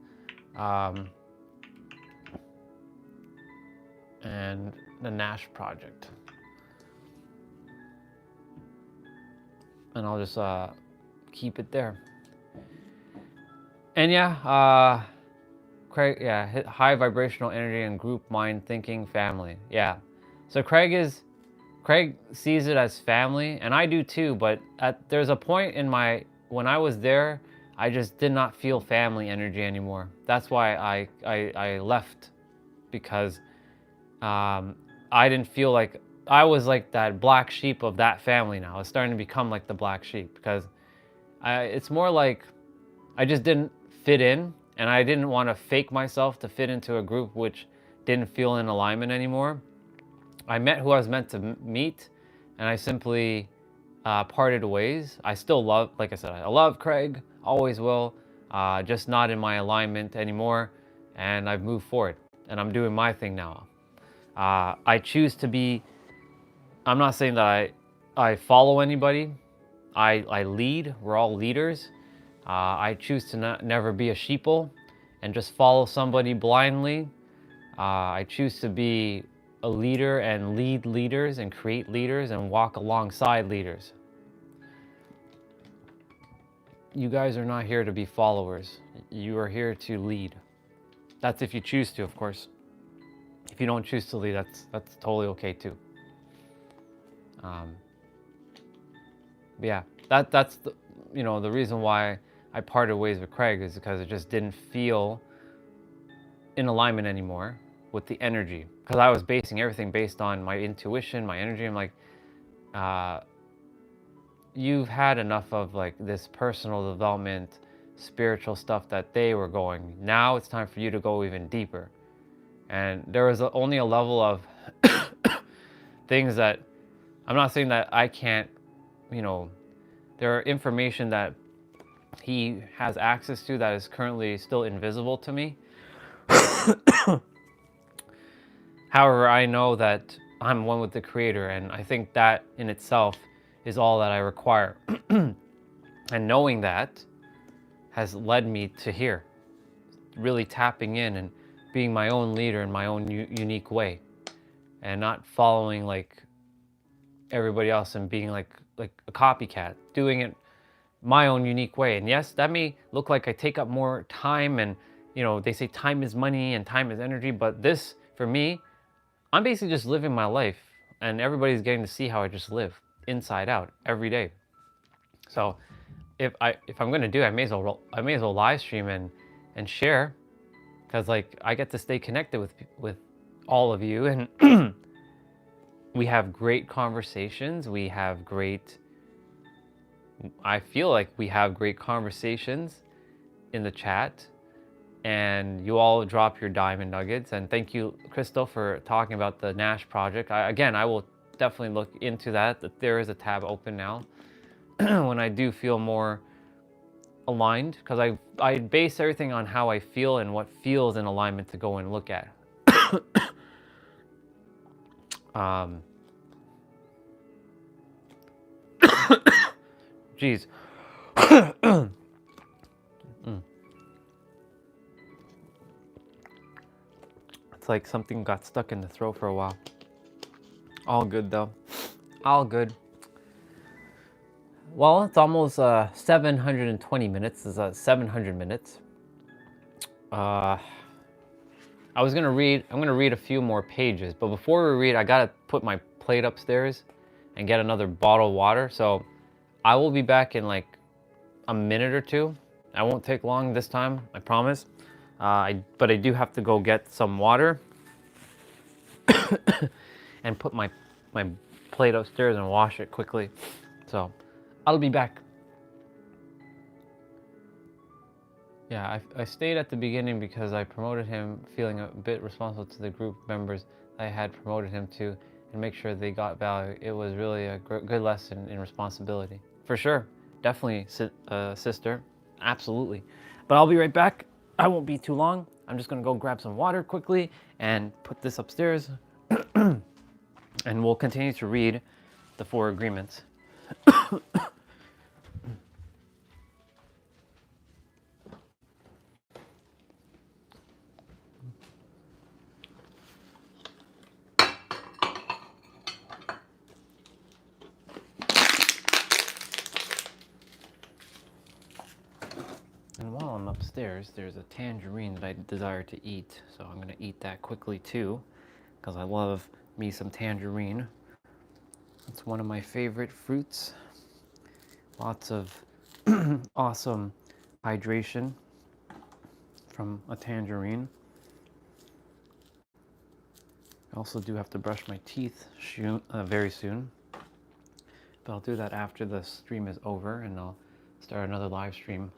Speaker 2: And the Nash project. And I'll just keep it there. And yeah, Craig, yeah, high vibrational energy and group mind thinking family. Yeah. So Craig sees it as family, and I do too, but there's a point in when I was there, I just did not feel family energy anymore. That's why I left, because I didn't feel like I was like that black sheep of that family now. It's starting to become like the black sheep, because it's more like I just didn't fit in, and I didn't want to fake myself to fit into a group which didn't feel in alignment anymore. I met who I was meant to meet, and I simply parted ways. I still love, like I said, I love Craig, always will, just not in my alignment anymore, and I've moved forward, and I'm doing my thing now. I choose to be, I'm not saying that I follow anybody. I lead. We're all leaders. I choose to never be a sheeple and just follow somebody blindly. I choose to be a leader and lead leaders and create leaders and walk alongside leaders. You guys are not here to be followers. You are here to lead. That's if you choose to, of course. If you don't choose to lead, that's totally okay too. But yeah, that's the, the reason why I parted ways with Craig is because it just didn't feel in alignment anymore with the energy. Because I was basing everything based on my intuition, my energy. I'm like, you've had enough of like this personal development, spiritual stuff that they were going. Now it's time for you to go even deeper. And there was only a level of things that, I'm not saying that I can't, there are information that he has access to that is currently still invisible to me. However, I know that I'm one with the Creator, and I think that in itself is all that I require. And knowing that has led me to here, really tapping in and being my own leader in my own unique way, and not following like everybody else and being like a copycat, doing it my own unique way. And yes, that may look like I take up more time, and they say time is money and time is energy, but this, for me, I'm basically just living my life and everybody's getting to see how I just live inside out every day. So if I'm gonna do it, I may as well live stream and share, because like I get to stay connected with all of you, and we have great conversations. I feel like we have great conversations in the chat, and you all drop your diamond nuggets. And thank you, Crystal, for talking about the Nash project. Again, I will definitely look into that. There is a tab open now when I do feel more aligned, because I base everything on how I feel and what feels in alignment to go and look at. Geez. It's like something got stuck in the throat for a while. All good though. All good. Well, it's almost 720 minutes. It's 700 minutes. I'm gonna read a few more pages, but before we read, I gotta put my plate upstairs and get another bottle of water. So I will be back in like a minute or two. I won't take long this time, I promise. But I do have to go get some water and put my plate upstairs and wash it quickly. So I'll be back. Yeah, I stayed at the beginning because I promoted him, feeling a bit responsible to the group members I had promoted him to, and make sure they got value. It was really a good lesson in responsibility. For sure, definitely, sister, absolutely. But I'll be right back. I won't be too long. I'm just gonna go grab some water quickly and put this upstairs, and we'll continue to read the 4 agreements. And while I'm upstairs, there's a tangerine that I desire to eat, so I'm gonna eat that quickly too, because I love me some tangerine. It's one of my favorite fruits. Lots of awesome hydration from a tangerine. I also do have to brush my teeth very soon, but I'll do that after the stream is over, and I'll start another live stream.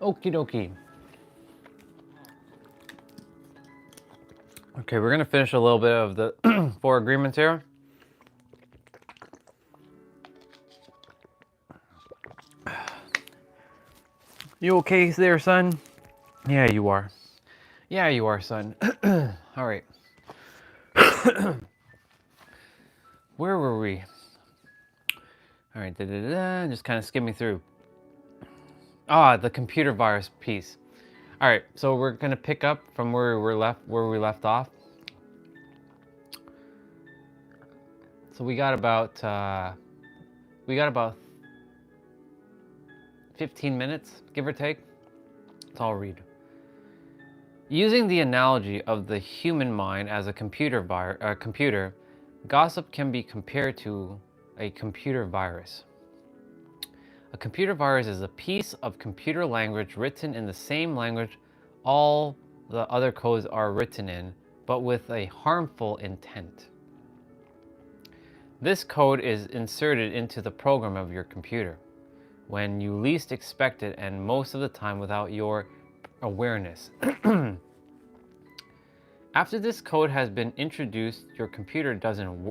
Speaker 2: Okie dokie. Okay, we're gonna finish a little bit of the 4 agreements here. You okay there, son? Yeah, you are. Yeah, you are, son. All right. Where were we? All right, just kind of skimming through. The computer virus piece. All right, so we're gonna pick up from where we left off. So we got about 15 minutes, give or take. So I'll read. Using the analogy of the human mind as a computer, gossip can be compared to a computer virus. A computer virus is a piece of computer language written in the same language all the other codes are written in, but with a harmful intent. This code is inserted into the program of your computer when you least expect it, and most of the time without your awareness. After this code has been introduced, your computer doesn't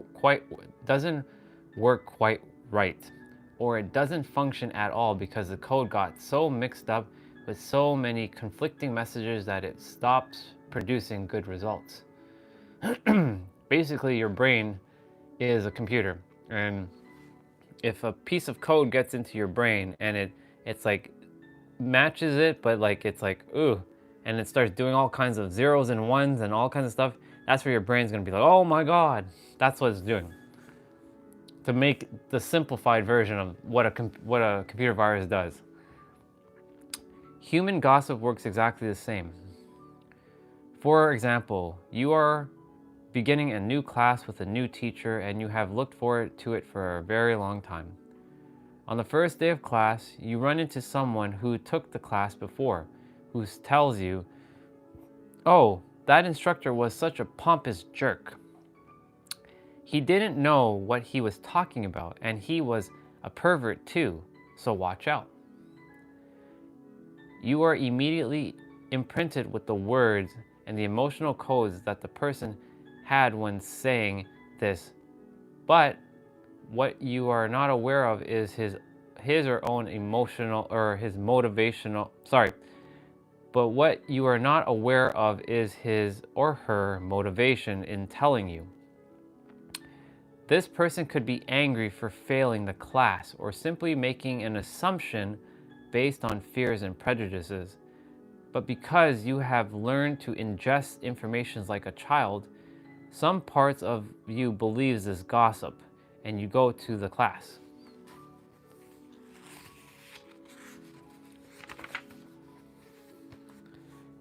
Speaker 2: work quite right, or it doesn't function at all because the code got so mixed up with so many conflicting messages that it stops producing good results. Basically, your brain is a computer, and if a piece of code gets into your brain and it's like matches it, but like it's like ooh, and it starts doing all kinds of zeros and ones and all kinds of stuff, that's where your brain's gonna be like, oh my god, that's what it's doing. To make the simplified version of what a computer virus does. Human gossip works exactly the same. For example, you are beginning a new class with a new teacher and you have looked forward to it for a very long time. On the first day of class, you run into someone who took the class before, who tells you, oh, that instructor was such a pompous jerk. He didn't know what he was talking about, and he was a pervert too, so watch out. You are immediately imprinted with the words and the emotional codes that the person had when saying this, but what you are not aware of is his or own emotional or his motivational, but what you are not aware of is his or her motivation in telling you. This person could be angry for failing the class or simply making an assumption based on fears and prejudices. But because you have learned to ingest information like a child, some parts of you believes this gossip and you go to the class.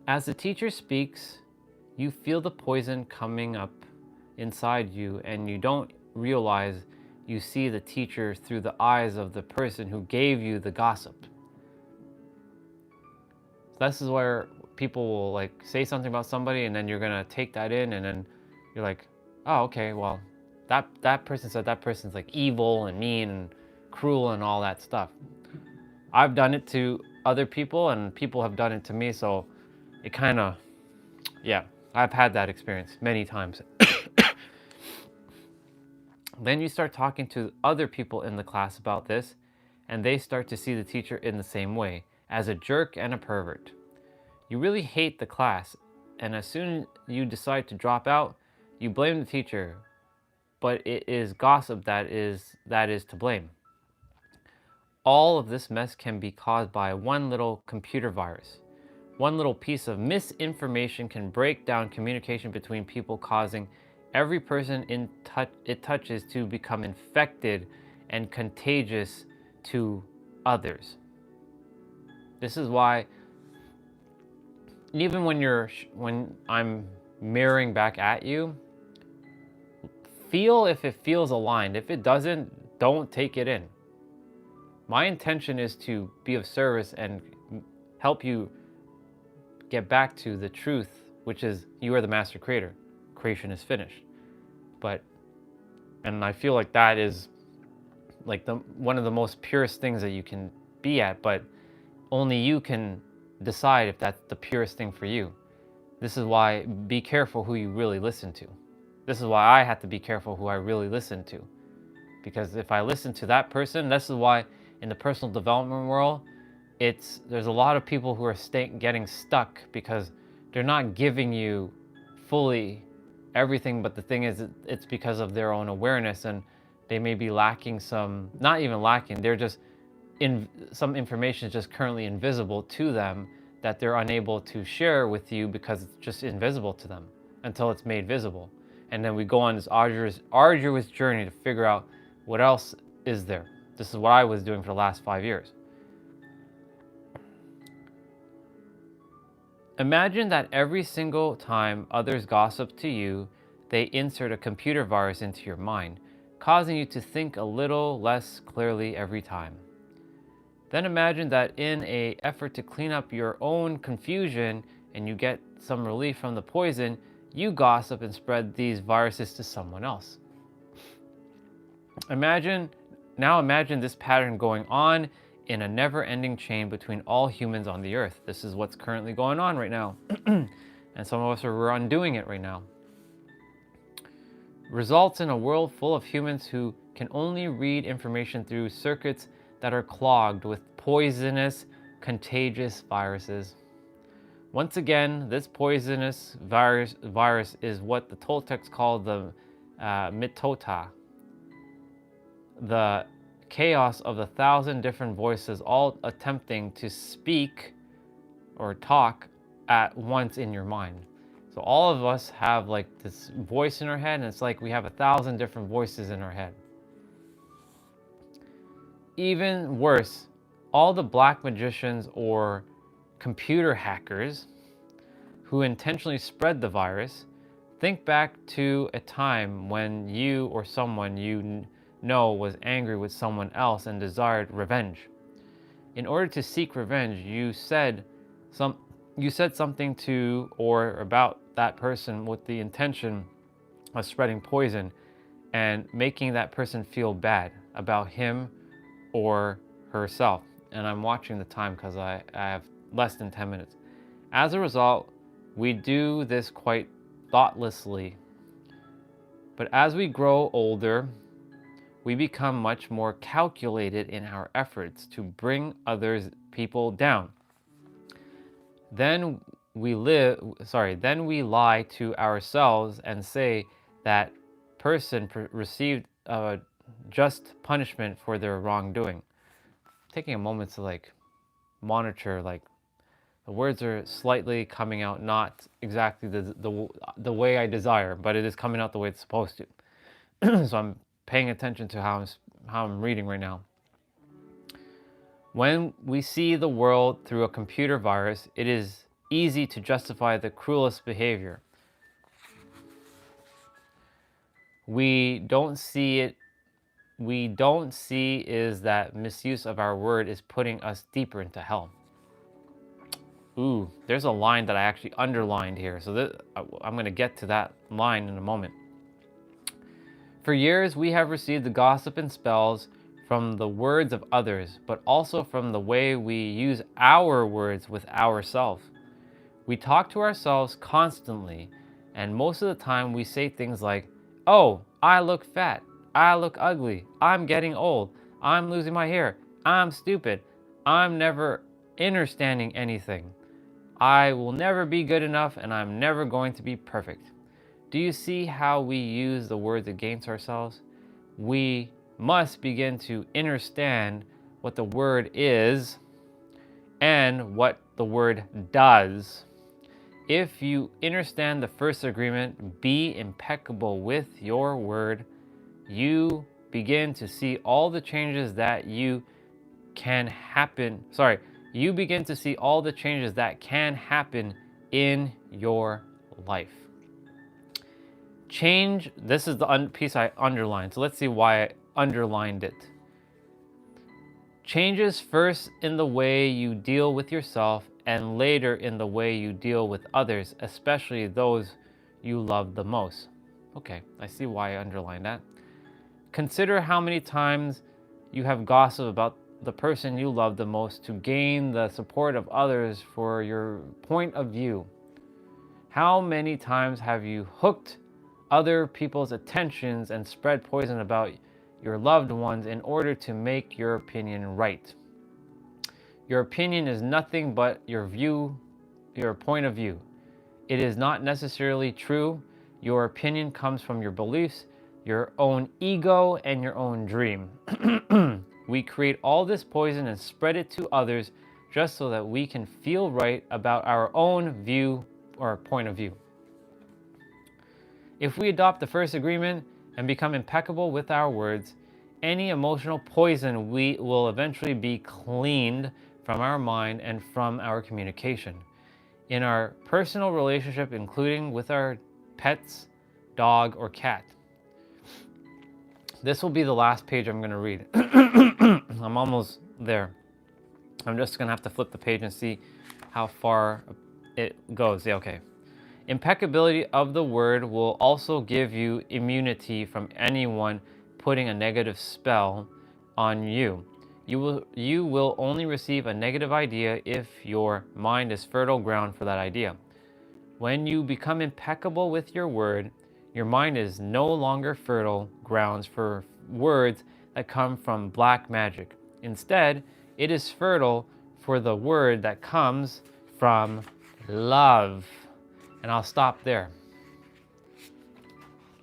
Speaker 2: As the teacher speaks, you feel the poison coming up inside you and you don't realize you see the teacher through the eyes of the person who gave you the gossip. So this is where people will like say something about somebody and then you're gonna take that in and then you're like, oh, okay, well, that person said that person's like evil and mean and cruel and all that stuff. I've done it to other people and people have done it to me, so it kind of, yeah, I've had that experience many times. Then you start talking to other people in the class about this, and they start to see the teacher in the same way, as a jerk and a pervert. You really hate the class, and as soon as you decide to drop out, you blame the teacher, but it is gossip that is to blame. All of this mess can be caused by one little computer virus. One little piece of misinformation can break down communication between people, causing every person it touches to become infected and contagious to others. This is why even when I'm mirroring back at you, feel if it feels aligned. If it doesn't, don't take it in. My intention is to be of service and help you get back to the truth, which is you are the master creator. Creation is finished. And I feel like that is like one of the most purest things that you can be at, but only you can decide if that's the purest thing for you. This is why be careful who you really listen to. This is why I have to be careful who I really listen to. Because if I listen to that person, this is why in the personal development world, there's a lot of people who are getting stuck because they're not giving you fully everything, but the thing is it's because of their own awareness and they may be lacking some, not even lacking, they're just some information is just currently invisible to them that they're unable to share with you because it's just invisible to them until it's made visible. And then we go on this arduous journey to figure out what else is there. This is what I was doing for the last 5 years. Imagine that every single time others gossip to you, they insert a computer virus into your mind, causing you to think a little less clearly every time. Then imagine that in an effort to clean up your own confusion and you get some relief from the poison, you gossip and spread these viruses to someone else. Imagine this pattern going on in a never-ending chain between all humans on the earth. This is what's currently going on right now. And some of us are undoing it right now. Results in a world full of humans who can only read information through circuits that are clogged with poisonous, contagious viruses. Once again, this poisonous virus is what the Toltecs call the mitota, the chaos of 1,000 different voices all attempting to speak or talk at once in your mind. So all of us have like this voice in our head, and it's like we have 1,000 different voices in our head. Even worse, all the black magicians or computer hackers who intentionally spread the virus, think back to a time when you or someone you know was angry with someone else and desired revenge. In order to seek revenge, you said something to or about that person with the intention of spreading poison and making that person feel bad about him or herself. And I'm watching the time because I have less than 10 minutes. As a result, we do this quite thoughtlessly. But as we grow older, we become much more calculated in our efforts to bring people down. Then we lie to ourselves and say that person received just punishment for their wrongdoing. Taking a moment to like monitor, like the words are slightly coming out not exactly the way I desire, but it is coming out the way it's supposed to. So I'm paying attention to how I'm reading right now. When we see the world through a computer virus, it is easy to justify the cruelest behavior. We don't see is that misuse of our word is putting us deeper into hell. Ooh, there's a line that I actually underlined here. So I'm going to get to that line in a moment. For years, we have received the gossip and spells from the words of others, but also from the way we use our words with ourselves. We talk to ourselves constantly, and most of the time we say things like, "Oh, I look fat. I look ugly. I'm getting old. I'm losing my hair. I'm stupid. I'm never understanding anything. I will never be good enough, and I'm never going to be perfect." Do you see how we use the words against ourselves? We must begin to understand what the word is and what the word does. If you understand the first agreement, be impeccable with your word, you begin to see all the changes that you begin to see all the changes that can happen in your life. Change, this is the piece I underlined, so let's see why I underlined it. Changes first in the way you deal with yourself and later in the way you deal with others, especially those you love the most. Okay, I see why I underlined that. Consider how many times you have gossiped about the person you love the most to gain the support of others for your point of view. How many times have you hooked other people's attentions and spread poison about your loved ones in order to make your opinion right? Your opinion is nothing but your point of view. It is not necessarily true. Your opinion comes from your beliefs, your own ego, and your own dream. We create all this poison and spread it to others just so that we can feel right about our own view or point of view. If we adopt the first agreement and become impeccable with our words, any emotional poison will eventually be cleaned from our mind and from our communication. In our personal relationship, including with our pets, dog, or cat. This will be the last page I'm going to read. I'm almost there. I'm just going to have to flip the page and see how far it goes. Yeah, okay. Impeccability of the word will also give you immunity from anyone putting a negative spell on you. You will only receive a negative idea if your mind is fertile ground for that idea. When you become impeccable with your word, your mind is no longer fertile grounds for words that come from black magic. Instead, it is fertile for the word that comes from love. And I'll stop there.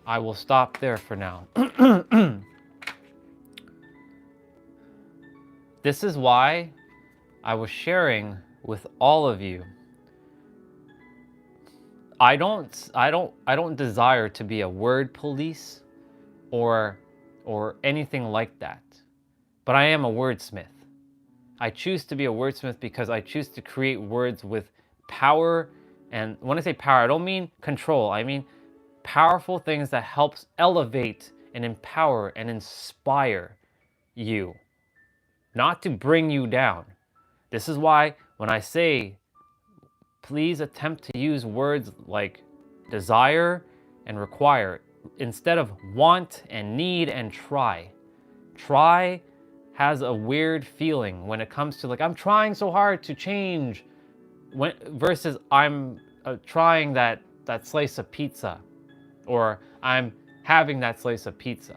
Speaker 2: I will stop there for now. This is why I was sharing with all of you. I don't desire to be a word police or anything like that. But I am a wordsmith. I choose to be a wordsmith because I choose to create words with power. And when I say power, I don't mean control. I mean powerful things that helps elevate and empower and inspire you, not to bring you down. This is why when I say, please attempt to use words like desire and require instead of want and need and try. Try has a weird feeling when it comes to like, I'm trying so hard to change, versus I'm trying that slice of pizza, or I'm having that slice of pizza.